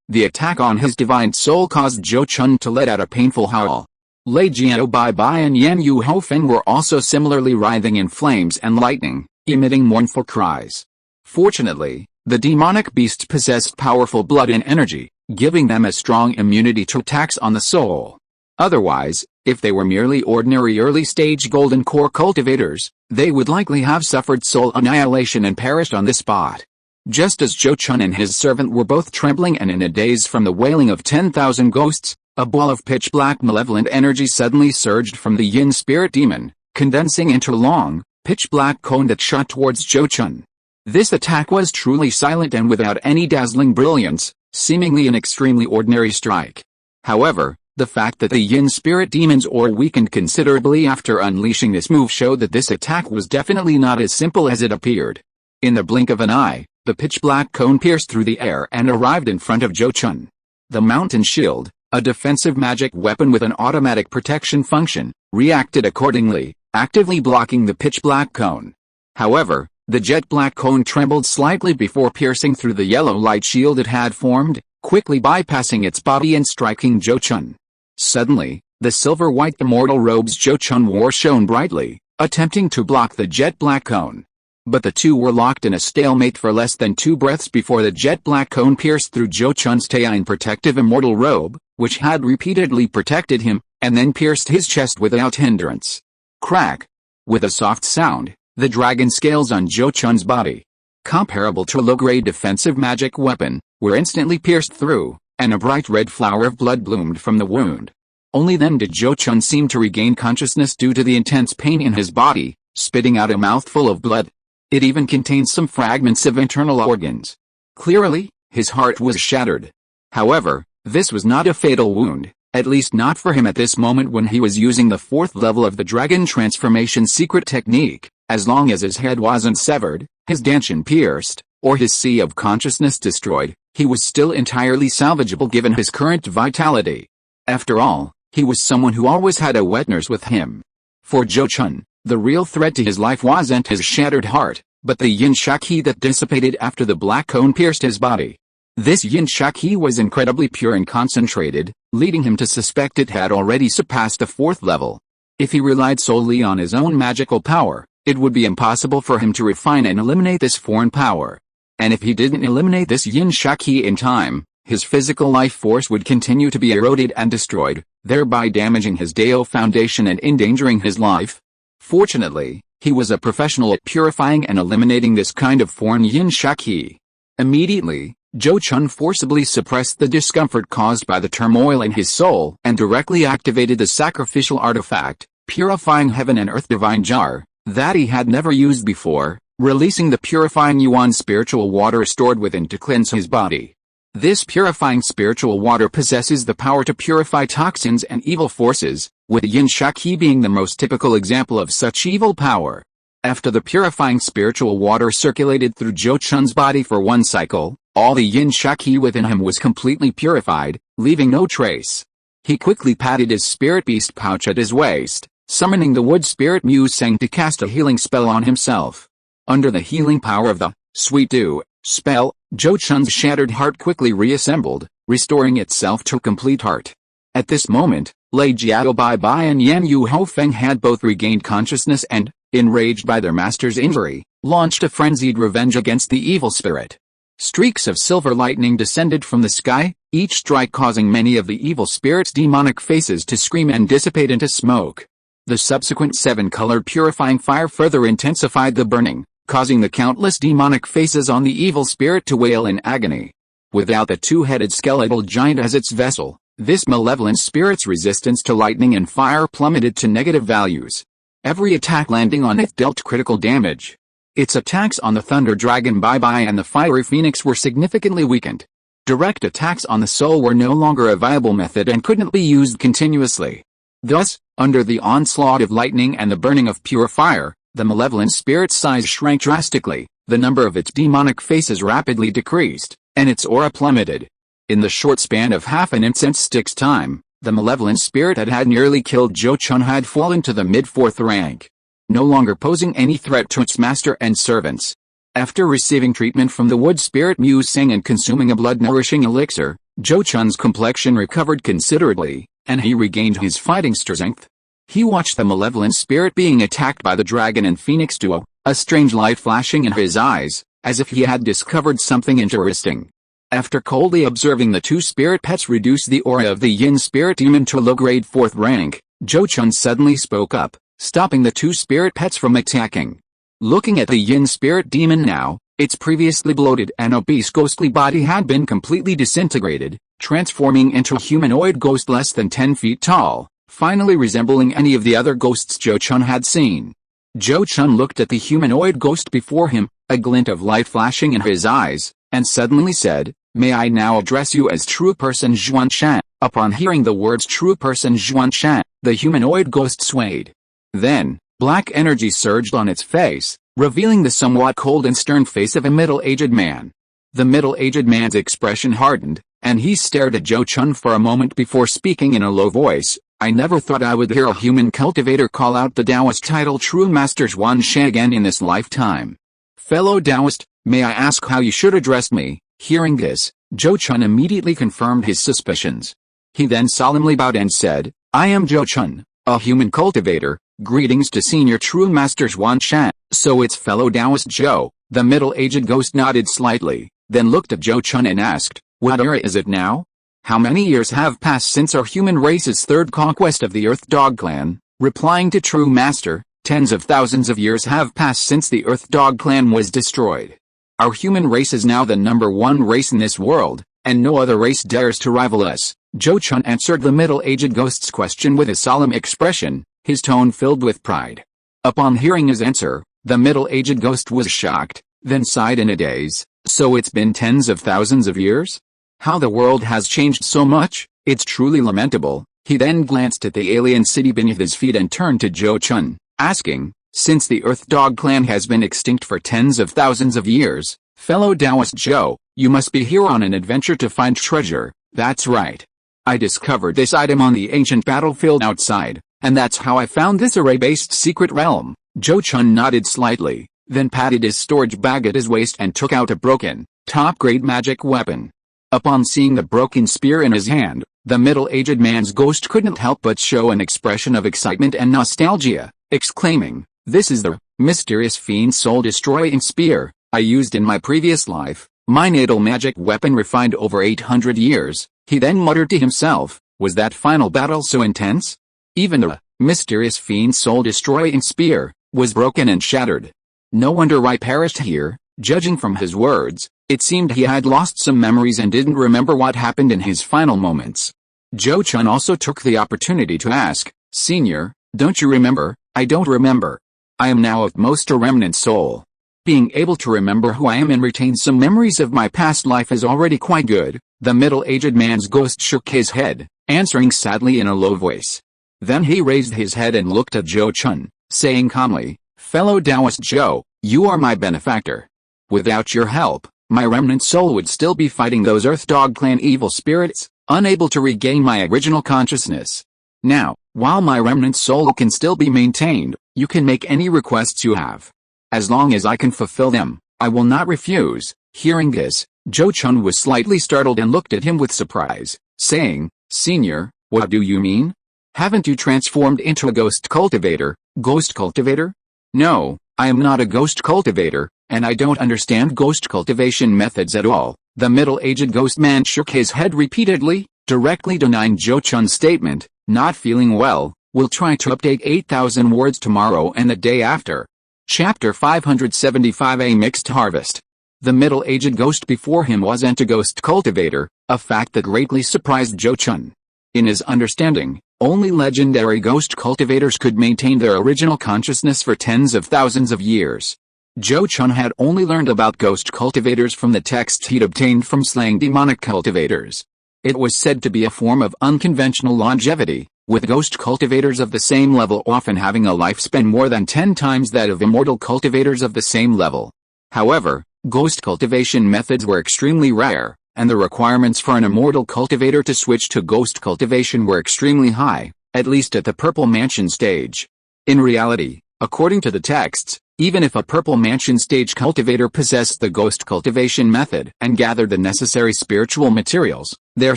A: The attack on his divine soul caused Zhou Chun to let out a painful howl. Lei Jiao Bai Bai and Yan Yu Hofeng were also similarly writhing in flames and lightning, emitting mournful cries. Fortunately, the demonic beasts possessed powerful blood and energy, giving them a strong immunity to attacks on the soul. Otherwise, if they were merely ordinary early-stage golden core cultivators, they would likely have suffered soul annihilation and perished on the spot. Just as Zhou Chun and his servant were both trembling and in a daze from the wailing of 10,000 ghosts, a ball of pitch-black malevolent energy suddenly surged from the Yin spirit demon, condensing into a long, pitch-black cone that shot towards Zhou Chun. This attack was truly silent and without any dazzling brilliance, seemingly an extremely ordinary strike. However, the fact that the Yin spirit demon's aura weakened considerably after unleashing this move showed that this attack was definitely not as simple as it appeared. In the blink of an eye, the pitch-black cone pierced through the air and arrived in front of Zhou Chun. The mountain shield, a defensive magic weapon with an automatic protection function, reacted accordingly, actively blocking the pitch-black cone. However, the jet-black cone trembled slightly before piercing through the yellow light shield it had formed, quickly bypassing its body and striking Zhou Chun. Suddenly, the silver-white immortal robes Zhou Chun wore shone brightly, attempting to block the jet-black cone. But the two were locked in a stalemate for less than 2 breaths before the jet-black cone pierced through Zhou Chun's Taine protective immortal robe, which had repeatedly protected him, and then pierced his chest without hindrance. Crack! With a soft sound, the dragon scales on Zhou Chun's body, comparable to a low-grade defensive magic weapon, were instantly pierced through, and a bright red flower of blood bloomed from the wound. Only then did Zhou Chun seem to regain consciousness due to the intense pain in his body, spitting out a mouthful of blood. It even contained some fragments of internal organs. Clearly, his heart was shattered. However, this was not a fatal wound, at least not for him at this moment when he was using the 4th level of the dragon transformation secret technique. As long as his head wasn't severed, his dantian pierced, or his sea of consciousness destroyed, he was still entirely salvageable given his current vitality. After all, he was someone who always had a wet nurse with him. For Zhou Chun, the real threat to his life wasn't his shattered heart, but the yin shaki that dissipated after the black cone pierced his body. This yin shaki was incredibly pure and concentrated, leading him to suspect it had already surpassed the 4th level. If he relied solely on his own magical power, it would be impossible for him to refine and eliminate this foreign power. And if he didn't eliminate this yin shaki in time, his physical life force would continue to be eroded and destroyed, thereby damaging his Dao foundation and endangering his life. Fortunately, he was a professional at purifying and eliminating this kind of foreign yin shaki. Immediately, Zhou Chun forcibly suppressed the discomfort caused by the turmoil in his soul and directly activated the sacrificial artifact, purifying heaven and earth divine jar, that he had never used before, releasing the purifying yuan spiritual water stored within to cleanse his body. This purifying spiritual water possesses the power to purify toxins and evil forces, with yin sha qi being the most typical example of such evil power. After the purifying spiritual water circulated through Zhou Chun's body for one cycle, all the yin sha qi within him was completely purified, leaving no trace. He quickly patted his spirit beast pouch at his waist, summoning the wood spirit Musang to cast a healing spell on himself. Under the healing power of the Sweet Dew spell, Zhou Chun's shattered heart quickly reassembled, restoring itself to complete heart. At this moment, Lei Jiao Bai Bai and Yan Yu Hofeng had both regained consciousness and, enraged by their master's injury, launched a frenzied revenge against the evil spirit. Streaks of silver lightning descended from the sky, each strike causing many of the evil spirit's demonic faces to scream and dissipate into smoke. The subsequent 7-colored purifying fire further intensified the burning, causing the countless demonic faces on the evil spirit to wail in agony. Without the two-headed skeletal giant as its vessel, this malevolent spirit's resistance to lightning and fire plummeted to negative values. Every attack landing on it dealt critical damage. Its attacks on the Thunder Dragon Bai Bai and the Fiery Phoenix were significantly weakened. Direct attacks on the soul were no longer a viable method and couldn't be used continuously. Thus, under the onslaught of lightning and the burning of pure fire, the malevolent spirit's size shrank drastically, the number of its demonic faces rapidly decreased, and its aura plummeted. In the short span of half an incense stick's time, the malevolent spirit had nearly killed Zhou Chun had fallen to the mid-4th rank, no longer posing any threat to its master and servants. After receiving treatment from the wood spirit Musang and consuming a blood-nourishing elixir, Zhou Chun's complexion recovered considerably, and he regained his fighting strength. He watched the malevolent spirit being attacked by the dragon and phoenix duo, a strange light flashing in his eyes, as if he had discovered something interesting. After coldly observing the two spirit pets reduce the aura of the yin spirit demon to low-grade 4th rank, Zhou Chun suddenly spoke up, stopping the two spirit pets from attacking. Looking at the yin spirit demon now, its previously bloated and obese ghostly body had been completely disintegrated, transforming into a humanoid ghost less than 10 feet tall, finally resembling any of the other ghosts Zhou Chun had seen. Zhou Chun looked at the humanoid ghost before him, a glint of light flashing in his eyes, and suddenly said, "May I now address you as true person Zhuan Shan?" Upon hearing the words true person Zhuan Shan, the humanoid ghost swayed. Then, black energy surged on its face, revealing the somewhat cold and stern face of a middle-aged man. The middle-aged man's expression hardened, and he stared at Zhou Chun for a moment before speaking in a low voice. "I never thought I would hear a human cultivator call out the Taoist title True Master Zhuan Shan again in this lifetime. Fellow Taoist, may I ask how you should address me?" Hearing this, Zhou Chun immediately confirmed his suspicions. He then solemnly bowed and said, "I am Zhou Chun, a human cultivator. Greetings to Senior True Master Zhuan Shan." "So it's fellow Taoist Zhou." The middle-aged ghost nodded slightly, then looked at Zhou Chun and asked, "What era is it now? How many years have passed since our human race's third conquest of the Earth Dog Clan?" Replying to True Master, "Tens of thousands of years have passed since the Earth Dog Clan was destroyed. Our human race is now the #1 race in this world, and no other race dares to rival us." Zhou Chun answered the middle-aged ghost's question with a solemn expression, his tone filled with pride. Upon hearing his answer, the middle-aged ghost was shocked, then sighed in a daze. "So it's been tens of thousands of years? How the world has changed so much, it's truly lamentable." He then glanced at the alien city beneath his feet and turned to Zhou Chun, asking, "Since the Earth Dog Clan has been extinct for tens of thousands of years, fellow Taoist Zhou, you must be here on an adventure to find treasure." "That's right. I discovered this item on the ancient battlefield outside, and that's how I found this array-based secret realm." Zhou Chun nodded slightly, then patted his storage bag at his waist and took out a broken, top-grade magic weapon. Upon seeing the broken spear in his hand, the middle-aged man's ghost couldn't help but show an expression of excitement and nostalgia, exclaiming, "This is the mysterious fiend soul-destroying spear I used in my previous life, my natal magic weapon refined over 800 years. He then muttered to himself, "Was that final battle so intense? Even the mysterious fiend soul-destroying spear was broken and shattered. No wonder I perished here." Judging from his words, it seemed he had lost some memories and didn't remember what happened in his final moments. Zhou Chun also took the opportunity to ask, "Senior, don't you remember?" "I don't remember. I am now at most a remnant soul. Being able to remember who I am and retain some memories of my past life is already quite good." The middle-aged man's ghost shook his head, answering sadly in a low voice. Then he raised his head and looked at Zhou Chun, saying calmly, "Fellow Taoist Zhou, you are my benefactor. Without your help, my remnant soul would still be fighting those Earth Dog Clan evil spirits, unable to regain my original consciousness. Now, while my remnant soul can still be maintained, you can make any requests you have. As long as I can fulfill them, I will not refuse." Hearing this, Zhou Chun was slightly startled and looked at him with surprise, saying, "Senior, what do you mean? Haven't you transformed into a ghost cultivator, ghost cultivator?" "No, I am not a ghost cultivator, and I don't understand ghost cultivation methods at all." The middle-aged ghost man shook his head repeatedly, directly denying Zhou Chun's statement. "Not feeling well, we'll try to update 8,000 words tomorrow and the day after." Chapter 575. A Mixed Harvest. The middle-aged ghost before him wasn't a ghost cultivator, a fact that greatly surprised Zhou Chun. In his understanding, only legendary ghost cultivators could maintain their original consciousness for tens of thousands of years. Zhou Chun had only learned about ghost cultivators from the texts he'd obtained from slaying demonic cultivators. It was said to be a form of unconventional longevity, with ghost cultivators of the same level often having a lifespan more than 10 times that of immortal cultivators of the same level. However, ghost cultivation methods were extremely rare, and the requirements for an immortal cultivator to switch to ghost cultivation were extremely high, at least at the Purple Mansion stage. In reality, according to the texts, even if a Purple Mansion stage cultivator possessed the ghost cultivation method and gathered the necessary spiritual materials, their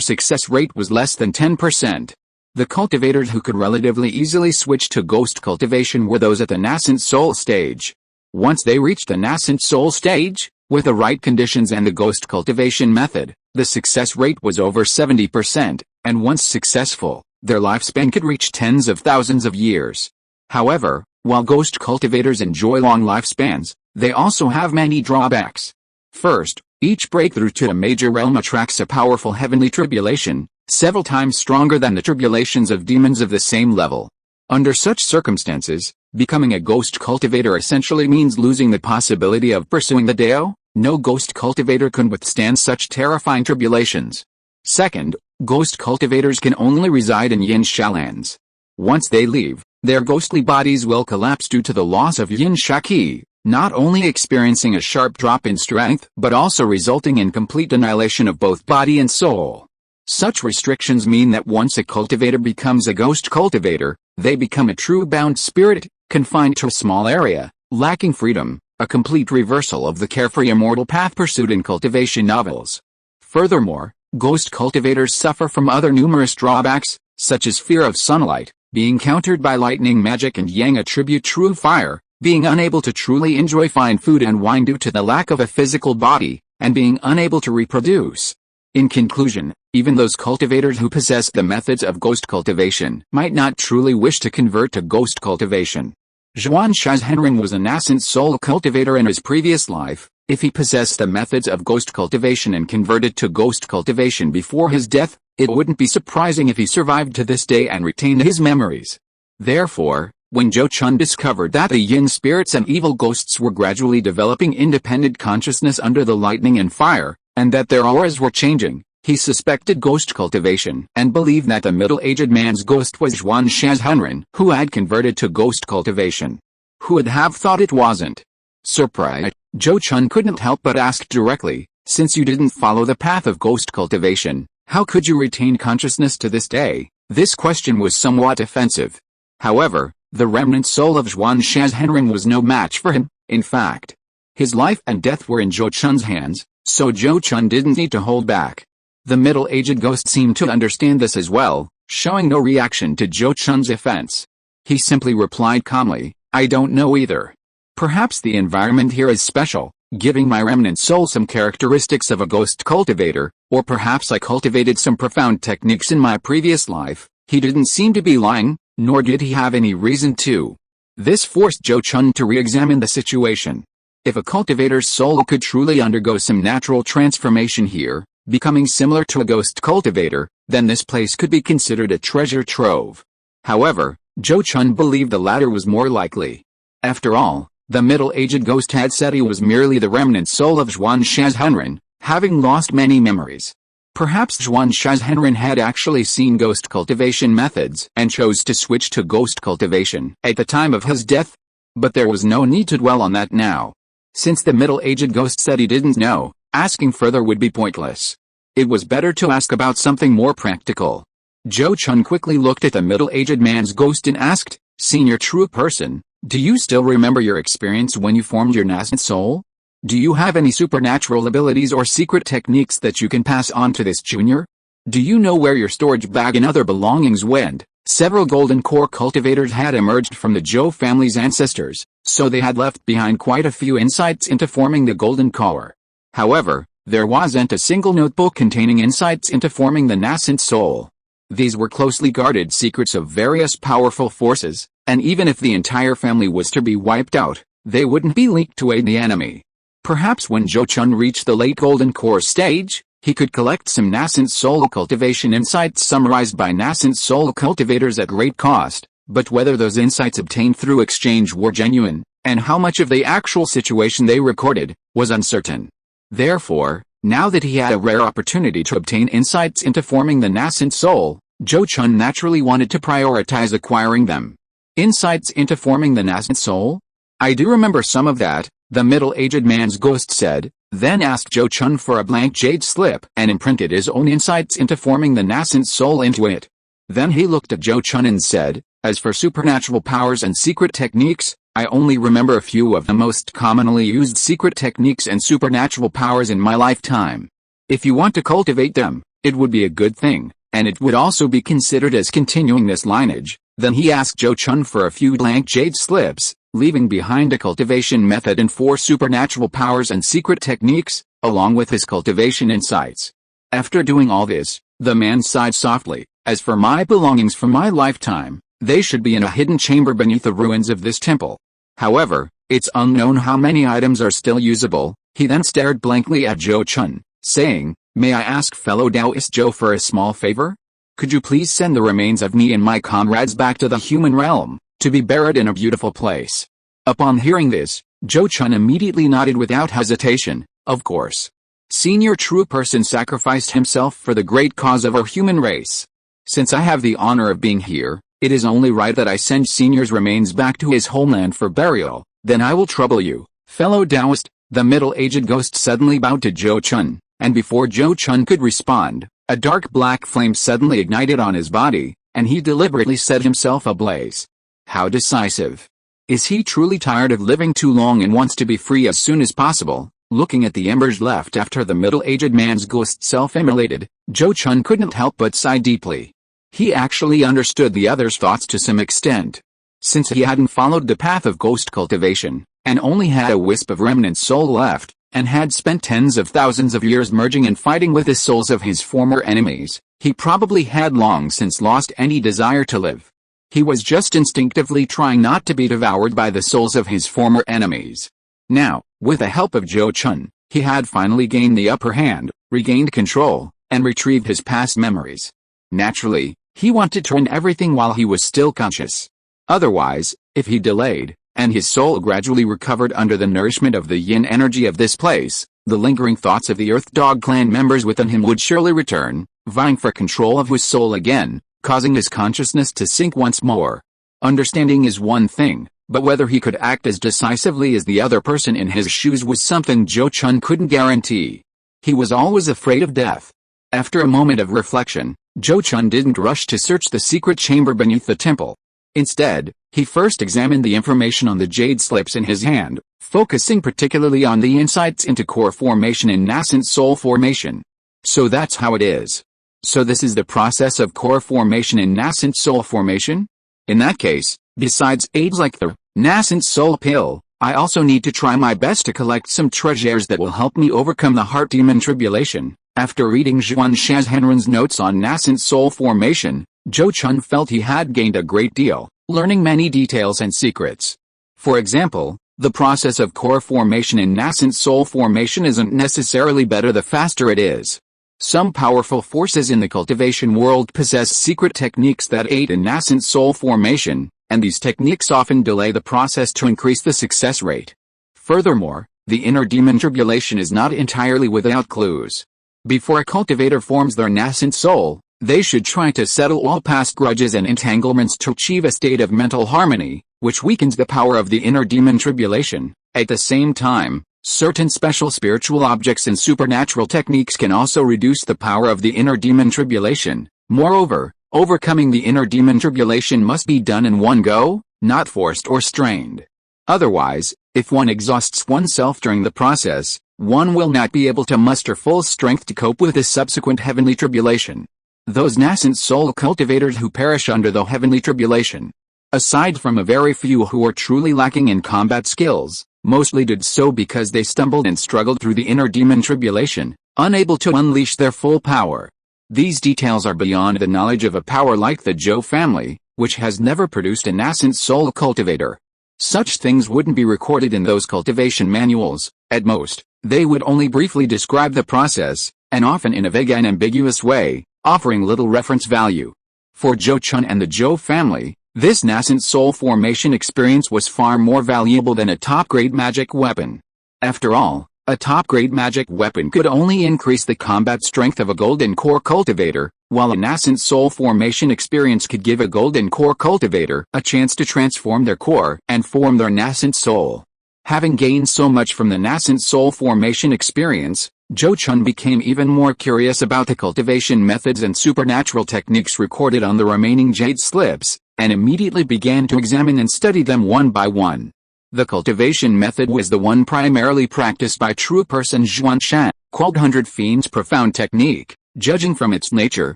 A: success rate was less than 10%. The cultivators who could relatively easily switch to ghost cultivation were those at the nascent soul stage. Once they reached the nascent soul stage, with the right conditions and the ghost cultivation method, the success rate was over 70%, and once successful, their lifespan could reach tens of thousands of years. However, while ghost cultivators enjoy long lifespans, they also have many drawbacks. First, each breakthrough to a major realm attracts a powerful heavenly tribulation, several times stronger than the tribulations of demons of the same level. Under such circumstances, becoming a ghost cultivator essentially means losing the possibility of pursuing the Dao. No ghost cultivator can withstand such terrifying tribulations. Second, ghost cultivators can only reside in Yin Sha lands. Once they leave, their ghostly bodies will collapse due to the loss of Yin Sha Qi, not only experiencing a sharp drop in strength but also resulting in complete annihilation of both body and soul. Such restrictions mean that once a cultivator becomes a ghost cultivator, they become a true bound spirit, confined to a small area, lacking freedom, a complete reversal of the carefree immortal path pursued in cultivation novels. Furthermore, ghost cultivators suffer from other numerous drawbacks, such as fear of sunlight, being countered by lightning magic and yang attribute true fire, being unable to truly enjoy fine food and wine due to the lack of a physical body, and being unable to reproduce. In conclusion, even those cultivators who possess the methods of ghost cultivation might not truly wish to convert to ghost cultivation. Zhuan Shazhenren was a nascent soul cultivator in his previous life. If he possessed the methods of ghost cultivation and converted to ghost cultivation before his death, it wouldn't be surprising if he survived to this day and retained his memories. Therefore, when Zhou Chun discovered that the yin spirits and evil ghosts were gradually developing independent consciousness under the lightning and fire, and that their auras were changing, he suspected ghost cultivation and believed that the middle-aged man's ghost was Zhuan Shazhenren, who had converted to ghost cultivation. Who would have thought it wasn't? Surprised, Zhou Chun couldn't help but ask directly, "Since you didn't follow the path of ghost cultivation, how could you retain consciousness to this day?" This question was somewhat offensive. However, the remnant soul of Zhuan Shazhenren was no match for him. In fact, his life and death were in Zhou Chun's hands, so Zhou Chun didn't need to hold back. The middle-aged ghost seemed to understand this as well, showing no reaction to Zhou Chun's offense. He simply replied calmly, "I don't know either. Perhaps the environment here is special, giving my remnant soul some characteristics of a ghost cultivator, or perhaps I cultivated some profound techniques in my previous life." He didn't seem to be lying, nor did he have any reason to. This forced Zhou Chun to re-examine the situation. If a cultivator's soul could truly undergo some natural transformation here, becoming similar to a ghost cultivator, then this place could be considered a treasure trove. However, Zhou Chun believed the latter was more likely. After all, the middle-aged ghost had said he was merely the remnant soul of Zhuan Shazhenren, having lost many memories. Perhaps Zhuan Shazhenren had actually seen ghost cultivation methods and chose to switch to ghost cultivation at the time of his death. But there was no need to dwell on that now. Since the middle-aged ghost said he didn't know, asking further would be pointless. It was better to ask about something more practical. Zhou Chun quickly looked at the middle-aged man's ghost and asked, "Senior true person, do you still remember your experience when you formed your nascent soul? Do you have any supernatural abilities or secret techniques that you can pass on to this junior? Do you know where your storage bag and other belongings went?" Several golden core cultivators had emerged from the Zhou family's ancestors, so they had left behind quite a few insights into forming the golden core. However, there wasn't a single notebook containing insights into forming the nascent soul. These were closely guarded secrets of various powerful forces, and even if the entire family was to be wiped out, they wouldn't be leaked to aid the enemy. Perhaps when Zhou Chun reached the late golden core stage, he could collect some nascent soul cultivation insights summarized by nascent soul cultivators at great cost, but whether those insights obtained through exchange were genuine, and how much of the actual situation they recorded, was uncertain. Therefore, now that he had a rare opportunity to obtain insights into forming the nascent soul, Zhou Chun naturally wanted to prioritize acquiring them. Insights into forming the nascent soul? I do remember some of that, the middle-aged man's ghost said, then asked Zhou Chun for a blank jade slip and imprinted his own insights into forming the nascent soul into it. Then he looked at Zhou Chun and said, "As for supernatural powers and secret techniques, I only remember a few of the most commonly used secret techniques and supernatural powers in my lifetime. If you want to cultivate them, it would be a good thing, and it would also be considered as continuing this lineage." Then he asked Zhou Chun for a few blank jade slips, leaving behind a cultivation method and 4 supernatural powers and secret techniques, along with his cultivation insights. After doing all this, the man sighed softly. "As for my belongings from my lifetime, they should be in a hidden chamber beneath the ruins of this temple. However, it's unknown how many items are still usable." He then stared blankly at Zhou Chun, saying, "May I ask fellow Taoist Zhou for a small favor? Could you please send the remains of me and my comrades back to the human realm, to be buried in a beautiful place?" Upon hearing this, Zhou Chun immediately nodded without hesitation. "Of course. Senior true person sacrificed himself for the great cause of our human race. Since I have the honor of being here, it is only right that I send Senior's remains back to his homeland for burial. Then I will trouble you, fellow Taoist." The middle-aged ghost suddenly bowed to Zhou Chun, and before Zhou Chun could respond, a dark black flame suddenly ignited on his body, and he deliberately set himself ablaze. How decisive. Is he truly tired of living too long and wants to be free as soon as possible? Looking at the embers left after the middle-aged man's ghost self-immolated, Zhou Chun couldn't help but sigh deeply. He actually understood the other's thoughts to some extent. Since he hadn't followed the path of ghost cultivation, and only had a wisp of remnant soul left, and had spent tens of thousands of years merging and fighting with the souls of his former enemies, he probably had long since lost any desire to live. He was just instinctively trying not to be devoured by the souls of his former enemies. Now, with the help of Zhou Chun, he had finally gained the upper hand, regained control, and retrieved his past memories. Naturally, he wanted to end everything while he was still conscious. Otherwise, if he delayed, and his soul gradually recovered under the nourishment of the yin energy of this place, the lingering thoughts of the Earth Dog clan members within him would surely return, vying for control of his soul again, causing his consciousness to sink once more. Understanding is one thing, but whether he could act as decisively as the other person in his shoes was something Zhou Chun couldn't guarantee. He was always afraid of death. After a moment of reflection, Zhou Chun didn't rush to search the secret chamber beneath the temple. Instead, he first examined the information on the jade slips in his hand, focusing particularly on the insights into core formation and nascent soul formation. So that's how it is. So this is the process of core formation and nascent soul formation? In that case, besides aids like the nascent soul pill, I also need to try my best to collect some treasures that will help me overcome the heart demon tribulation. After reading Zhuan Shazhenren's notes on nascent soul formation, Zhou Chun felt he had gained a great deal, learning many details and secrets. For example, the process of core formation and nascent soul formation isn't necessarily better the faster it is. Some powerful forces in the cultivation world possess secret techniques that aid in nascent soul formation, and these techniques often delay the process to increase the success rate. Furthermore, the inner demon tribulation is not entirely without clues. Before a cultivator forms their nascent soul, they should try to settle all past grudges and entanglements to achieve a state of mental harmony, which weakens the power of the inner demon tribulation. At the same time, certain special spiritual objects and supernatural techniques can also reduce the power of the inner demon tribulation. Moreover, overcoming the inner demon tribulation must be done in one go, not forced or strained. Otherwise, if one exhausts oneself during the process, one will not be able to muster full strength to cope with the subsequent heavenly tribulation. Those nascent soul cultivators who perish under the heavenly tribulation, aside from a very few who are truly lacking in combat skills, mostly did so because they stumbled and struggled through the inner demon tribulation, unable to unleash their full power. These details are beyond the knowledge of a power like the Zhou family, which has never produced a nascent soul cultivator. Such things wouldn't be recorded in those cultivation manuals. At most, they would only briefly describe the process, and often in a vague and ambiguous way, offering little reference value. For Zhou Chun and the Zhou family, this nascent soul formation experience was far more valuable than a top-grade magic weapon. After all, a top-grade magic weapon could only increase the combat strength of a golden core cultivator, while a nascent soul formation experience could give a golden core cultivator a chance to transform their core and form their nascent soul. Having gained so much from the nascent soul formation experience, Zhou Chun became even more curious about the cultivation methods and supernatural techniques recorded on the remaining jade slips, and immediately began to examine and study them one by one. The cultivation method was the one primarily practiced by true person Zhuan Shan, called 100 Fiends Profound Technique. Judging from its nature,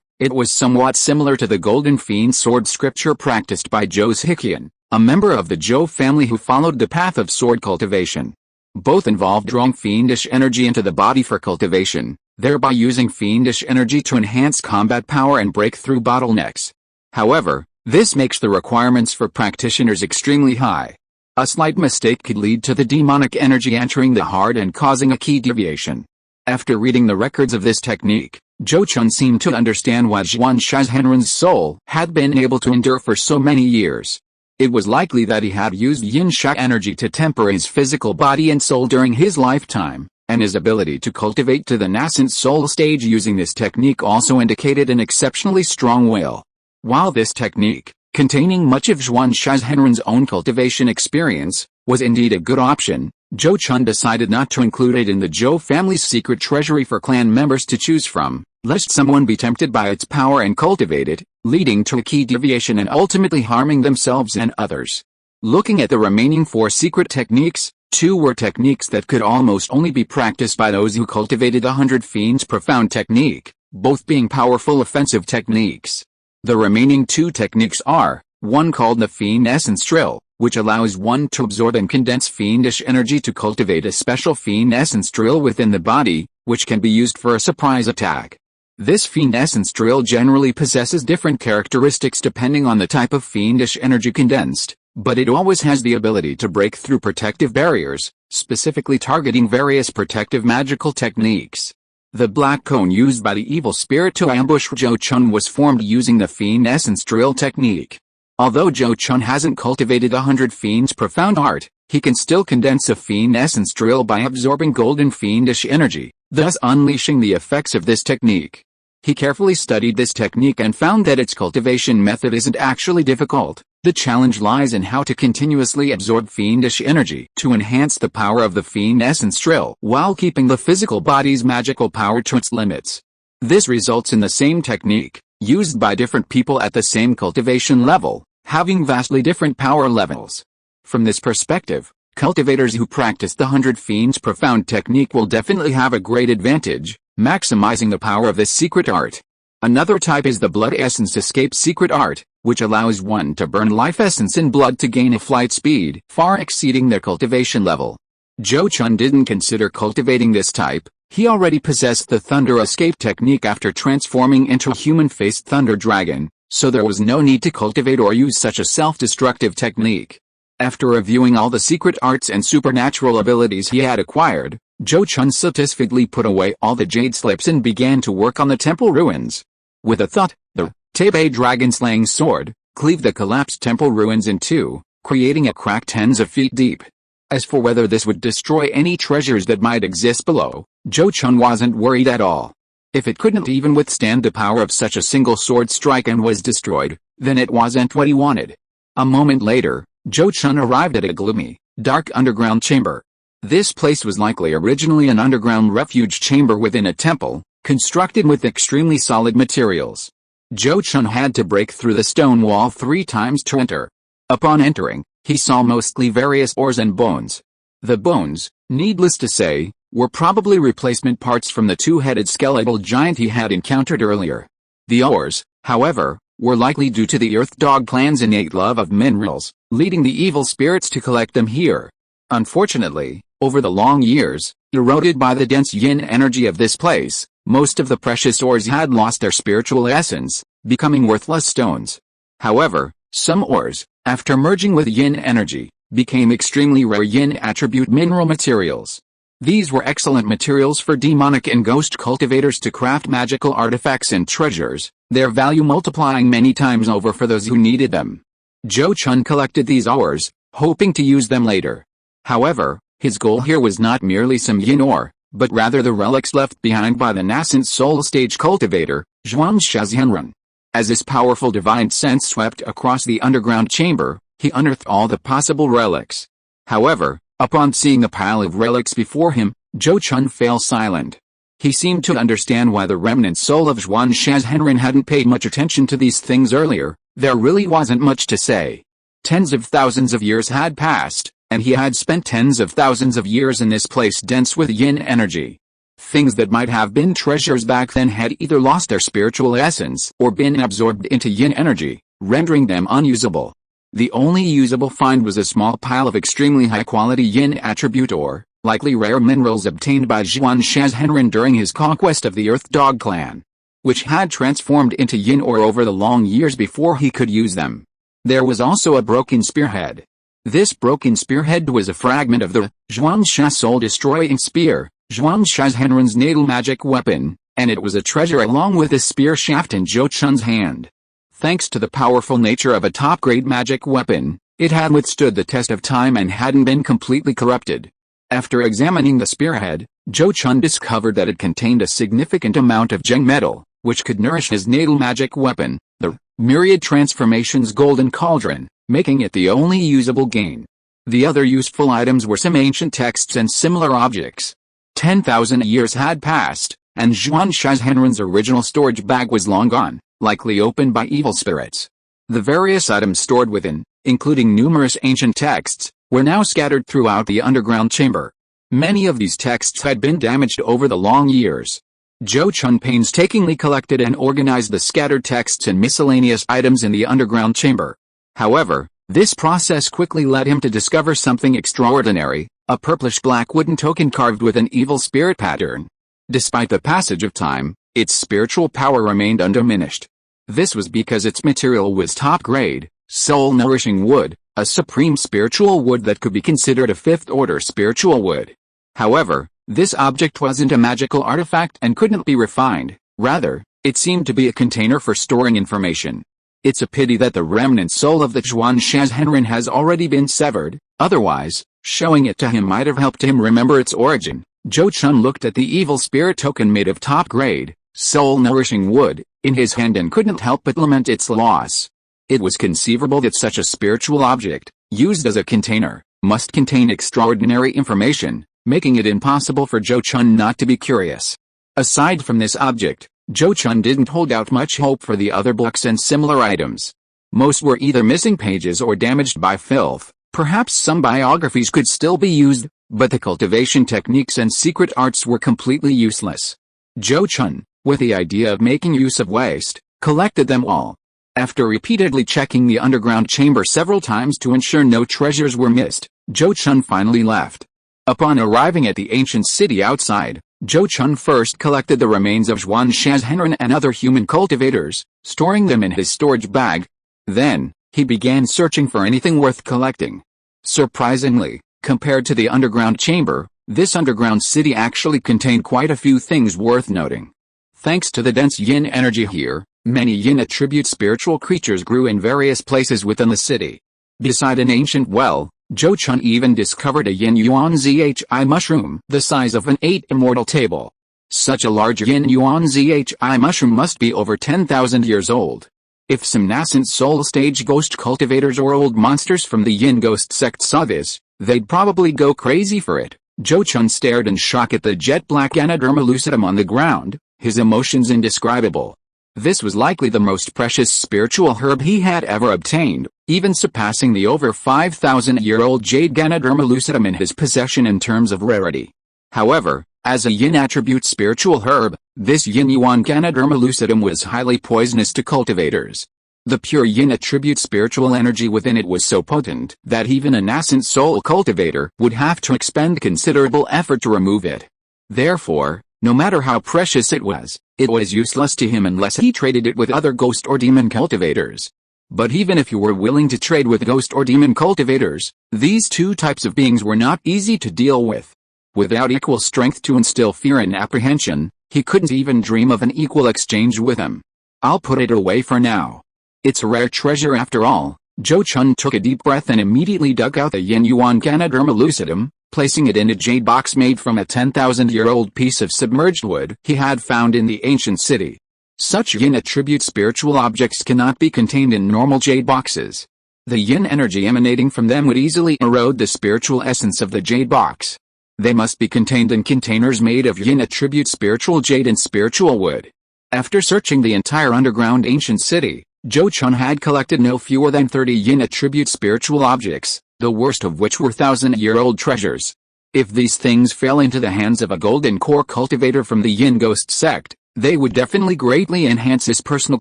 A: it was somewhat similar to the Golden Fiend Sword scripture practiced by Zhou Ziqian, a member of the Zhou family who followed the path of sword cultivation. Both involved drawing fiendish energy into the body for cultivation, thereby using fiendish energy to enhance combat power and break through bottlenecks. However, this makes the requirements for practitioners extremely high. A slight mistake could lead to the demonic energy entering the heart and causing a key deviation. After reading the records of this technique, Zhou Chun seemed to understand why Zhuan Shazhenren's soul had been able to endure for so many years. It was likely that he had used yin sha energy to temper his physical body and soul during his lifetime, and his ability to cultivate to the nascent soul stage using this technique also indicated an exceptionally strong will. While this technique, containing much of Zhuan Shazhenren's own cultivation experience, was indeed a good option, Zhou Chun decided not to include it in the Zhou family's secret treasury for clan members to choose from, lest someone be tempted by its power and cultivate it, leading to a key deviation and ultimately harming themselves and others. Looking at the remaining 4 secret techniques, 2 were techniques that could almost only be practiced by those who cultivated the 100 Fiends Profound Technique, both being powerful offensive techniques. The remaining 2 techniques are, one called the Fiend Ancestral, which allows one to absorb and condense fiendish energy to cultivate a special Fiend Ancestral within the body, which can be used for a surprise attack. This Fiend Ancestral generally possesses different characteristics depending on the type of fiendish energy condensed, but it always has the ability to break through protective barriers, specifically targeting various protective magical techniques. The black cone used by the evil spirit to ambush Zhou Chun was formed using the Fiend Ancestral technique. Although Zhou Chun hasn't cultivated 100 Fiends Profound art, he can still condense a Fiend Ancestral by absorbing golden fiendish energy, thus unleashing the effects of this technique. He carefully studied this technique and found that its cultivation method isn't actually difficult. The challenge lies in how to continuously absorb fiendish energy to enhance the power of the Fiend Ancestral while keeping the physical body's magical power to its limits. This results in the same technique, used by different people at the same cultivation level, having vastly different power levels. From this perspective, cultivators who practice the 100 Fiends Profound Technique will definitely have a great advantage, maximizing the power of this secret art. Another type is the Blood Essence Escape secret art, which allows one to burn life essence in blood to gain a flight speed far exceeding their cultivation level. Zhou Chun didn't consider cultivating this type. He already possessed the Thunder Escape technique after transforming into a human-faced Thunder Dragon, so there was no need to cultivate or use such a self-destructive technique. After reviewing all the secret arts and supernatural abilities he had acquired, Zhou Chun satisfiedly put away all the jade slips and began to work on the temple ruins. With a thought, the Tabe Dragon-slaying sword, cleave the collapsed temple ruins in two, creating a crack tens of feet deep. As for whether this would destroy any treasures that might exist below, Zhou Chun wasn't worried at all. If it couldn't even withstand the power of such a single sword strike and was destroyed, then it wasn't what he wanted. A moment later, Zhou Chun arrived at a gloomy, dark underground chamber. This place was likely originally an underground refuge chamber within a temple, constructed with extremely solid materials. Zhou Chun had to break through the stone wall 3 times to enter. Upon entering, he saw mostly various ores and bones. The bones, needless to say, were probably replacement parts from the 2-headed skeletal giant he had encountered earlier. The ores, however, were likely due to the Earth Dog clan's innate love of minerals, leading the evil spirits to collect them here. Unfortunately, over the long years, eroded by the dense yin energy of this place, most of the precious ores had lost their spiritual essence, becoming worthless stones. However, some ores, after merging with yin energy, became extremely rare yin attribute mineral materials. These were excellent materials for demonic and ghost cultivators to craft magical artifacts and treasures, their value multiplying many times over for those who needed them. Zhou Chun collected these ores, hoping to use them later. However, his goal here was not merely some yin ore, but rather the relics left behind by the nascent soul stage cultivator, Zhuan Shazhenren. As his powerful divine sense swept across the underground chamber, he unearthed all the possible relics. However, upon seeing the pile of relics before him, Zhou Chun fell silent. He seemed to understand why the remnant soul of Zhuan Shazhenren hadn't paid much attention to these things earlier. There really wasn't much to say. Tens of thousands of years had passed, and he had spent tens of thousands of years in this place dense with yin energy. Things that might have been treasures back then had either lost their spiritual essence or been absorbed into yin energy, rendering them unusable. The only usable find was a small pile of extremely high-quality yin attribute ore, likely rare minerals obtained by Zhuan Shazhenren during his conquest of the Earth Dog clan, which had transformed into yin ore over the long years before he could use them. There was also a broken spearhead. This broken spearhead was a fragment of the Zhuan Sha soul-destroying spear, Zhuan Shazhenren's natal magic weapon, and it was a treasure along with the spear shaft in Zhou Chun's hand. Thanks to the powerful nature of a top-grade magic weapon, it had withstood the test of time and hadn't been completely corrupted. After examining the spearhead, Zhou Chun discovered that it contained a significant amount of Zheng metal, which could nourish his natal magic weapon, the Myriad Transformations Golden Cauldron, making it the only usable gain. The other useful items were some ancient texts and similar objects. 10,000 years had passed, and Zhuan Shazhenren's original storage bag was long gone, likely opened by evil spirits. The various items stored within, including numerous ancient texts, were now scattered throughout the underground chamber. Many of these texts had been damaged over the long years. Zhou Chun painstakingly collected and organized the scattered texts and miscellaneous items in the underground chamber. However, this process quickly led him to discover something extraordinary, a purplish-black wooden token carved with an evil spirit pattern. Despite the passage of time, its spiritual power remained undiminished. This was because its material was top-grade, soul-nourishing wood, a supreme spiritual wood that could be considered a fifth-order spiritual wood. However, this object wasn't a magical artifact and couldn't be refined. Rather, it seemed to be a container for storing information. It's a pity that the remnant soul of the Zhuan Shazhenren has already been severed, otherwise, showing it to him might have helped him remember its origin. Zhou Chun looked at the evil spirit token made of top-grade, soul-nourishing wood, in his hand and couldn't help but lament its loss. It was conceivable that such a spiritual object, used as a container, must contain extraordinary information, making it impossible for Zhou Chun not to be curious. Aside from this object, Zhou Chun didn't hold out much hope for the other books and similar items. Most were either missing pages or damaged by filth. Perhaps some biographies could still be used, but the cultivation techniques and secret arts were completely useless. Zhou Chun, with the idea of making use of waste, collected them all. After repeatedly checking the underground chamber several times to ensure no treasures were missed, Zhou Chun finally left. Upon arriving at the ancient city outside, Zhou Chun first collected the remains of Zhuan Shazhenren and other human cultivators, storing them in his storage bag. Then, he began searching for anything worth collecting. Surprisingly, compared to the underground chamber, this underground city actually contained quite a few things worth noting. Thanks to the dense yin energy here, Many yin attribute spiritual creatures grew in various places within the city. Beside an ancient well, Zhou Chun even discovered a yin yuan zhi mushroom the size of an 8 immortal table. Such a large yin yuan zhi mushroom must be over 10,000 years old. If some nascent soul stage ghost cultivators or old monsters from the yin ghost sect saw this, they'd probably go crazy for it. Zhou Chun stared in shock at the jet-black Ganoderma lucidum on the ground, his emotions indescribable. This was likely the most precious spiritual herb he had ever obtained, even surpassing the over 5,000-year-old jade Ganoderma lucidum in his possession in terms of rarity. However, as a yin attribute spiritual herb, this yin yuan Ganoderma lucidum was highly poisonous to cultivators. The pure yin attribute spiritual energy within it was so potent that even a nascent soul cultivator would have to expend considerable effort to remove it. Therefore, no matter how precious it was useless to him unless he traded it with other ghost or demon cultivators. But even if you were willing to trade with ghost or demon cultivators, these two types of beings were not easy to deal with. Without equal strength to instill fear and apprehension, he couldn't even dream of an equal exchange with him. I'll put it away for now. It's a rare treasure after all. Zhou Chun took a deep breath and immediately dug out the yin yuan Ganoderma lucidum, placing it in a jade box made from a 10,000-year-old piece of submerged wood he had found in the ancient city. Such yin attribute spiritual objects cannot be contained in normal jade boxes. The yin energy emanating from them would easily erode the spiritual essence of the jade box. They must be contained in containers made of yin attribute spiritual jade and spiritual wood. After searching the entire underground ancient city, Zhou Chun had collected no fewer than 30 yin attribute spiritual objects, the worst of which were 1,000-year-old treasures. If these things fell into the hands of a golden core cultivator from the yin ghost sect, they would definitely greatly enhance his personal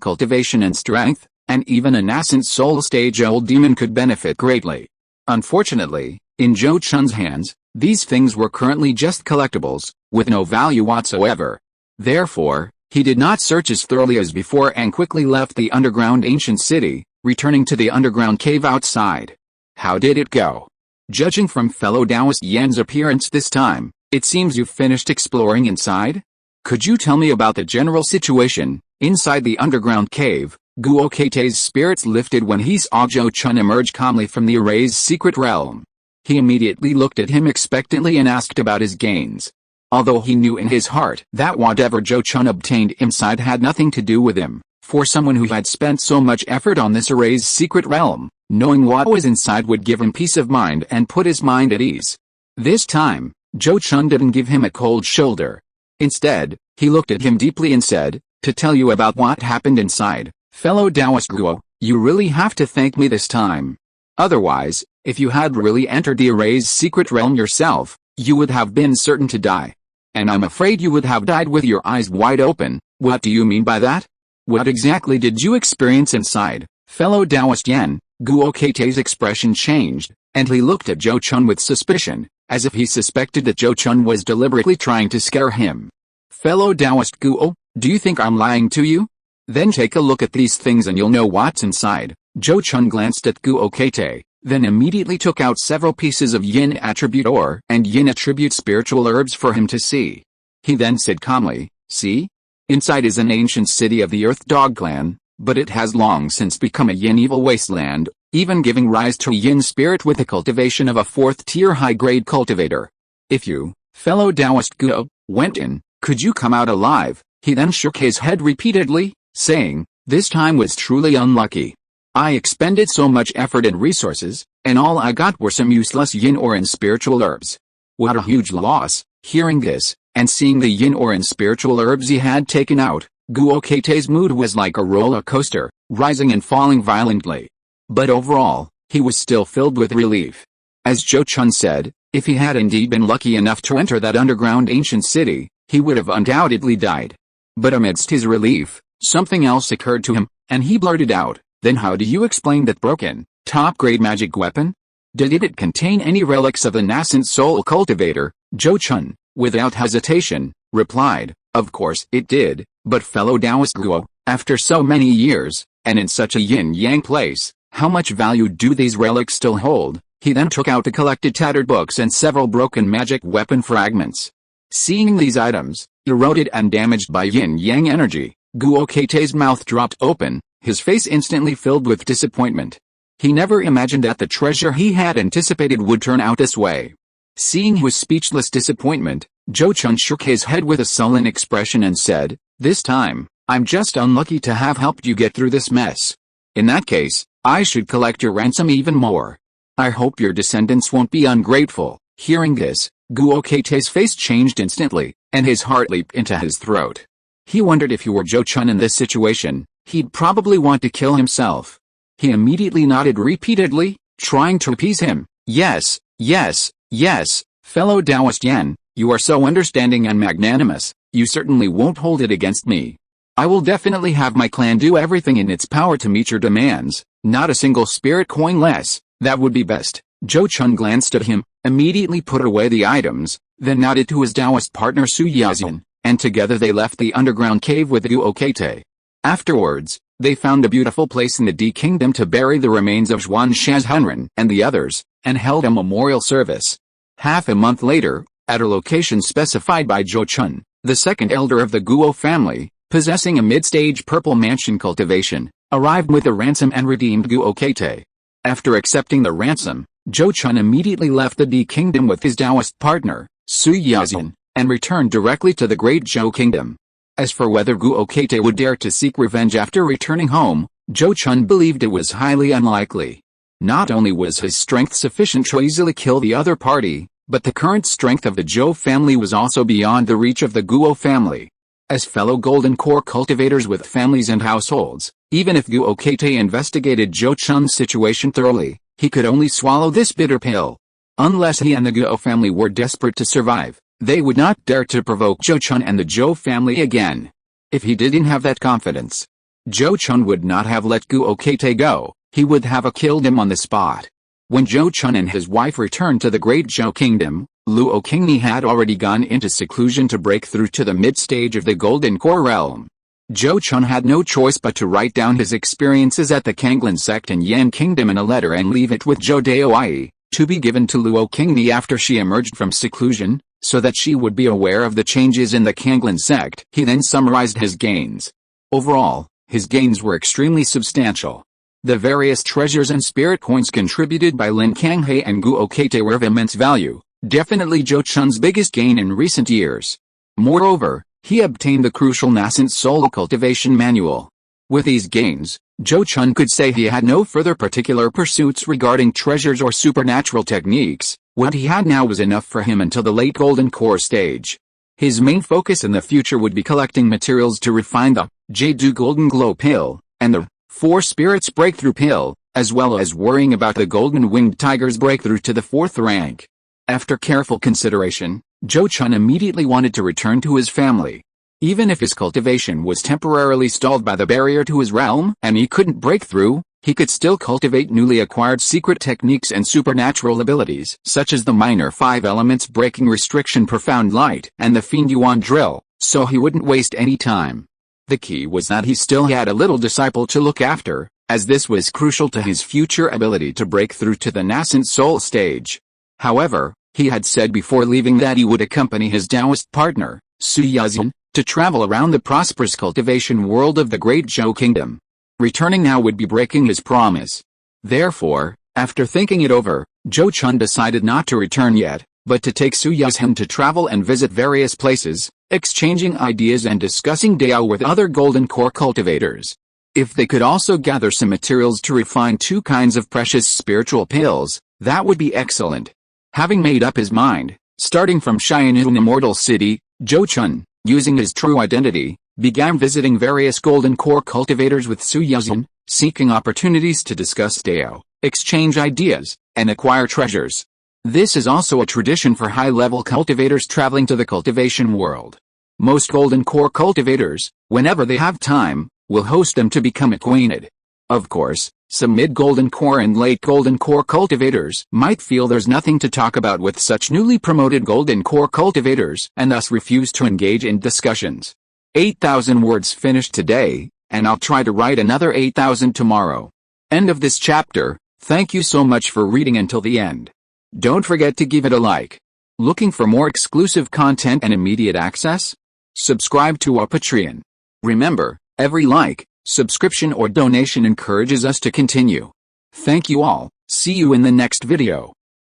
A: cultivation and strength, and even a nascent soul stage old demon could benefit greatly. Unfortunately, in Zhou Chun's hands, these things were currently just collectibles, with no value whatsoever. Therefore, he did not search as thoroughly as before and quickly left the underground ancient city, returning to the underground cave outside. How did it go? Judging from fellow Taoist Yan's appearance this time, it seems you've finished exploring inside? Could you tell me about the general situation inside the underground cave? Guo Keite's spirits lifted when he saw Zhou Chun emerge calmly from the array's secret realm. He immediately looked at him expectantly and asked about his gains. Although he knew in his heart that whatever Zhou Chun obtained inside had nothing to do with him, for someone who had spent so much effort on this array's secret realm, knowing what was inside would give him peace of mind and put his mind at ease. This time, Zhou Chun didn't give him a cold shoulder. Instead, he looked at him deeply and said, "To tell you about what happened inside, fellow Taoist Guo, you really have to thank me this time. Otherwise, if you had really entered the array's secret realm yourself, you would have been certain to die. And I'm afraid you would have died with your eyes wide open." "What do you mean by that? What exactly did you experience inside, fellow Taoist Yan?" Guo Keite's expression changed, and he looked at Zhou Chun with suspicion, as if he suspected that Zhou Chun was deliberately trying to scare him. "Fellow Taoist Guo, do you think I'm lying to you? Then take a look at these things and you'll know what's inside." Zhou Chun glanced at Guo Keite, then immediately took out several pieces of yin attribute ore and yin attribute spiritual herbs for him to see. He then said calmly, "See? Inside is an ancient city of the Earth Dog clan, but it has long since become a yin evil wasteland, even giving rise to a yin spirit with the cultivation of a 4th-tier high-grade cultivator. If you, fellow Taoist Guo, went in, could you come out alive?" He then shook his head repeatedly, saying, "This time was truly unlucky. I expended so much effort and resources, and all I got were some useless yin ore and spiritual herbs. What a huge loss." Hearing this, and seeing the yin ore and spiritual herbs he had taken out, Guo Keite's mood was like a roller coaster, rising and falling violently. But overall, he was still filled with relief. As Zhou Chun said, if he had indeed been lucky enough to enter that underground ancient city, he would have undoubtedly died. But amidst his relief, something else occurred to him, and he blurted out, "Then how do you explain that broken, top-grade magic weapon? Did it contain any relics of the nascent soul cultivator?" Zhou Chun, without hesitation, replied, "Of course it did, but fellow Taoist Guo, after so many years, and in such a yin-yang place, how much value do these relics still hold?" He then took out the collected tattered books and several broken magic weapon fragments. Seeing these items, eroded and damaged by yin-yang energy, Guokete's mouth dropped open, his face instantly filled with disappointment. He never imagined that the treasure he had anticipated would turn out this way. Seeing his speechless disappointment, Zhou Chun shook his head with a sullen expression and said, "This time, I'm just unlucky to have helped you get through this mess. In that case, I should collect your ransom even more. I hope your descendants won't be ungrateful." Hearing this, Guokete's face changed instantly, and his heart leaped into his throat. He wondered if he were Zhou Chun in this situation, he'd probably want to kill himself. He immediately nodded repeatedly, trying to appease him. "Yes, yes, yes, fellow Taoist Yan, you are so understanding and magnanimous, you certainly won't hold it against me. I will definitely have my clan do everything in its power to meet your demands, not a single spirit coin less, that would be best." Zhou Chun glanced at him, immediately put away the items, then nodded to his Taoist partner Su Yazin, and together they left the underground cave with Guokete. Afterwards, they found a beautiful place in the D Kingdom to bury the remains of Zhuan Shazhunren and the others, and held a memorial service. Half a month later, at a location specified by Zhou Chun, the second elder of the Guo family, possessing a mid-stage purple mansion cultivation, arrived with a ransom and redeemed Guokete. After accepting the ransom, Zhou Chun immediately left the D Kingdom with his Taoist partner, Su Yazin, and returned directly to the Great Zhou Kingdom. As for whether Guokete would dare to seek revenge after returning home, Zhou Chun believed it was highly unlikely. Not only was his strength sufficient to easily kill the other party, but the current strength of the Zhou family was also beyond the reach of the Guo family. As fellow Golden Core cultivators with families and households, even if Guokete investigated Zhou Chun's situation thoroughly, he could only swallow this bitter pill. Unless he and the Guo family were desperate to survive, they would not dare to provoke Zhou Chun and the Zhou family again. If he didn't have that confidence, Zhou Chun would not have let Guokete go, he would have killed him on the spot. When Zhou Chun and his wife returned to the Great Zhou Kingdom, Luo Qingni had already gone into seclusion to break through to the mid-stage of the Golden Core realm. Zhou Chun had no choice but to write down his experiences at the Kanglan Sect and Yan Kingdom in a letter and leave it with Zhou Daoyi, to be given to Luo Qingni after she emerged from seclusion, so that she would be aware of the changes in the Kanglan Sect. He then summarized his gains. Overall, his gains were extremely substantial. The various treasures and spirit coins contributed by Lin Kanghe and Guokete were of immense value, definitely Zhou Chun's biggest gain in recent years. Moreover, he obtained the crucial nascent soul cultivation manual. With these gains, Zhou Chun could say he had no further particular pursuits regarding treasures or supernatural techniques. What he had now was enough for him until the late Golden Core stage. His main focus in the future would be collecting materials to refine the Jade Golden Glow Pill, and the 4 Spirits Breakthrough Pill, as well as worrying about the Golden Winged Tiger's breakthrough to the 4th rank. After careful consideration, Zhou Chun immediately wanted to return to his family. Even if his cultivation was temporarily stalled by the barrier to his realm and he couldn't break through, he could still cultivate newly acquired secret techniques and supernatural abilities, such as the minor 5 elements breaking restriction profound light and the Fiend Yuan drill, so he wouldn't waste any time. The key was that he still had a little disciple to look after, as this was crucial to his future ability to break through to the nascent soul stage. However, he had said before leaving that he would accompany his Taoist partner, Su Yazin, to travel around the prosperous cultivation world of the Great Zhou Kingdom. Returning now would be breaking his promise. Therefore, after thinking it over, Zhou Chun decided not to return yet, but to take Su Yazin to travel and visit various places, exchanging ideas and discussing Dao with other Golden Core cultivators. If they could also gather some materials to refine 2 kinds of precious spiritual pills, that would be excellent. Having made up his mind, starting from Xian'an Immortal City, Zhou Chun, using his true identity, began visiting various Golden Core cultivators with Su Yazin, seeking opportunities to discuss Dao, exchange ideas, and acquire treasures. This is also a tradition for high-level cultivators traveling to the cultivation world. Most Golden Core cultivators, whenever they have time, will host them to become acquainted. Of course, some mid-Golden Core and late Golden Core cultivators might feel there's nothing to talk about with such newly promoted Golden Core cultivators and thus refuse to engage in discussions. 8,000 words finished today, and I'll try to write another 8,000 tomorrow. End of this chapter. Thank you so much for reading until the end. Don't forget to give it a like. Looking for more exclusive content and immediate access? Subscribe to our Patreon. Remember, every like, subscription or donation encourages us to continue. Thank you all. See you in the next video.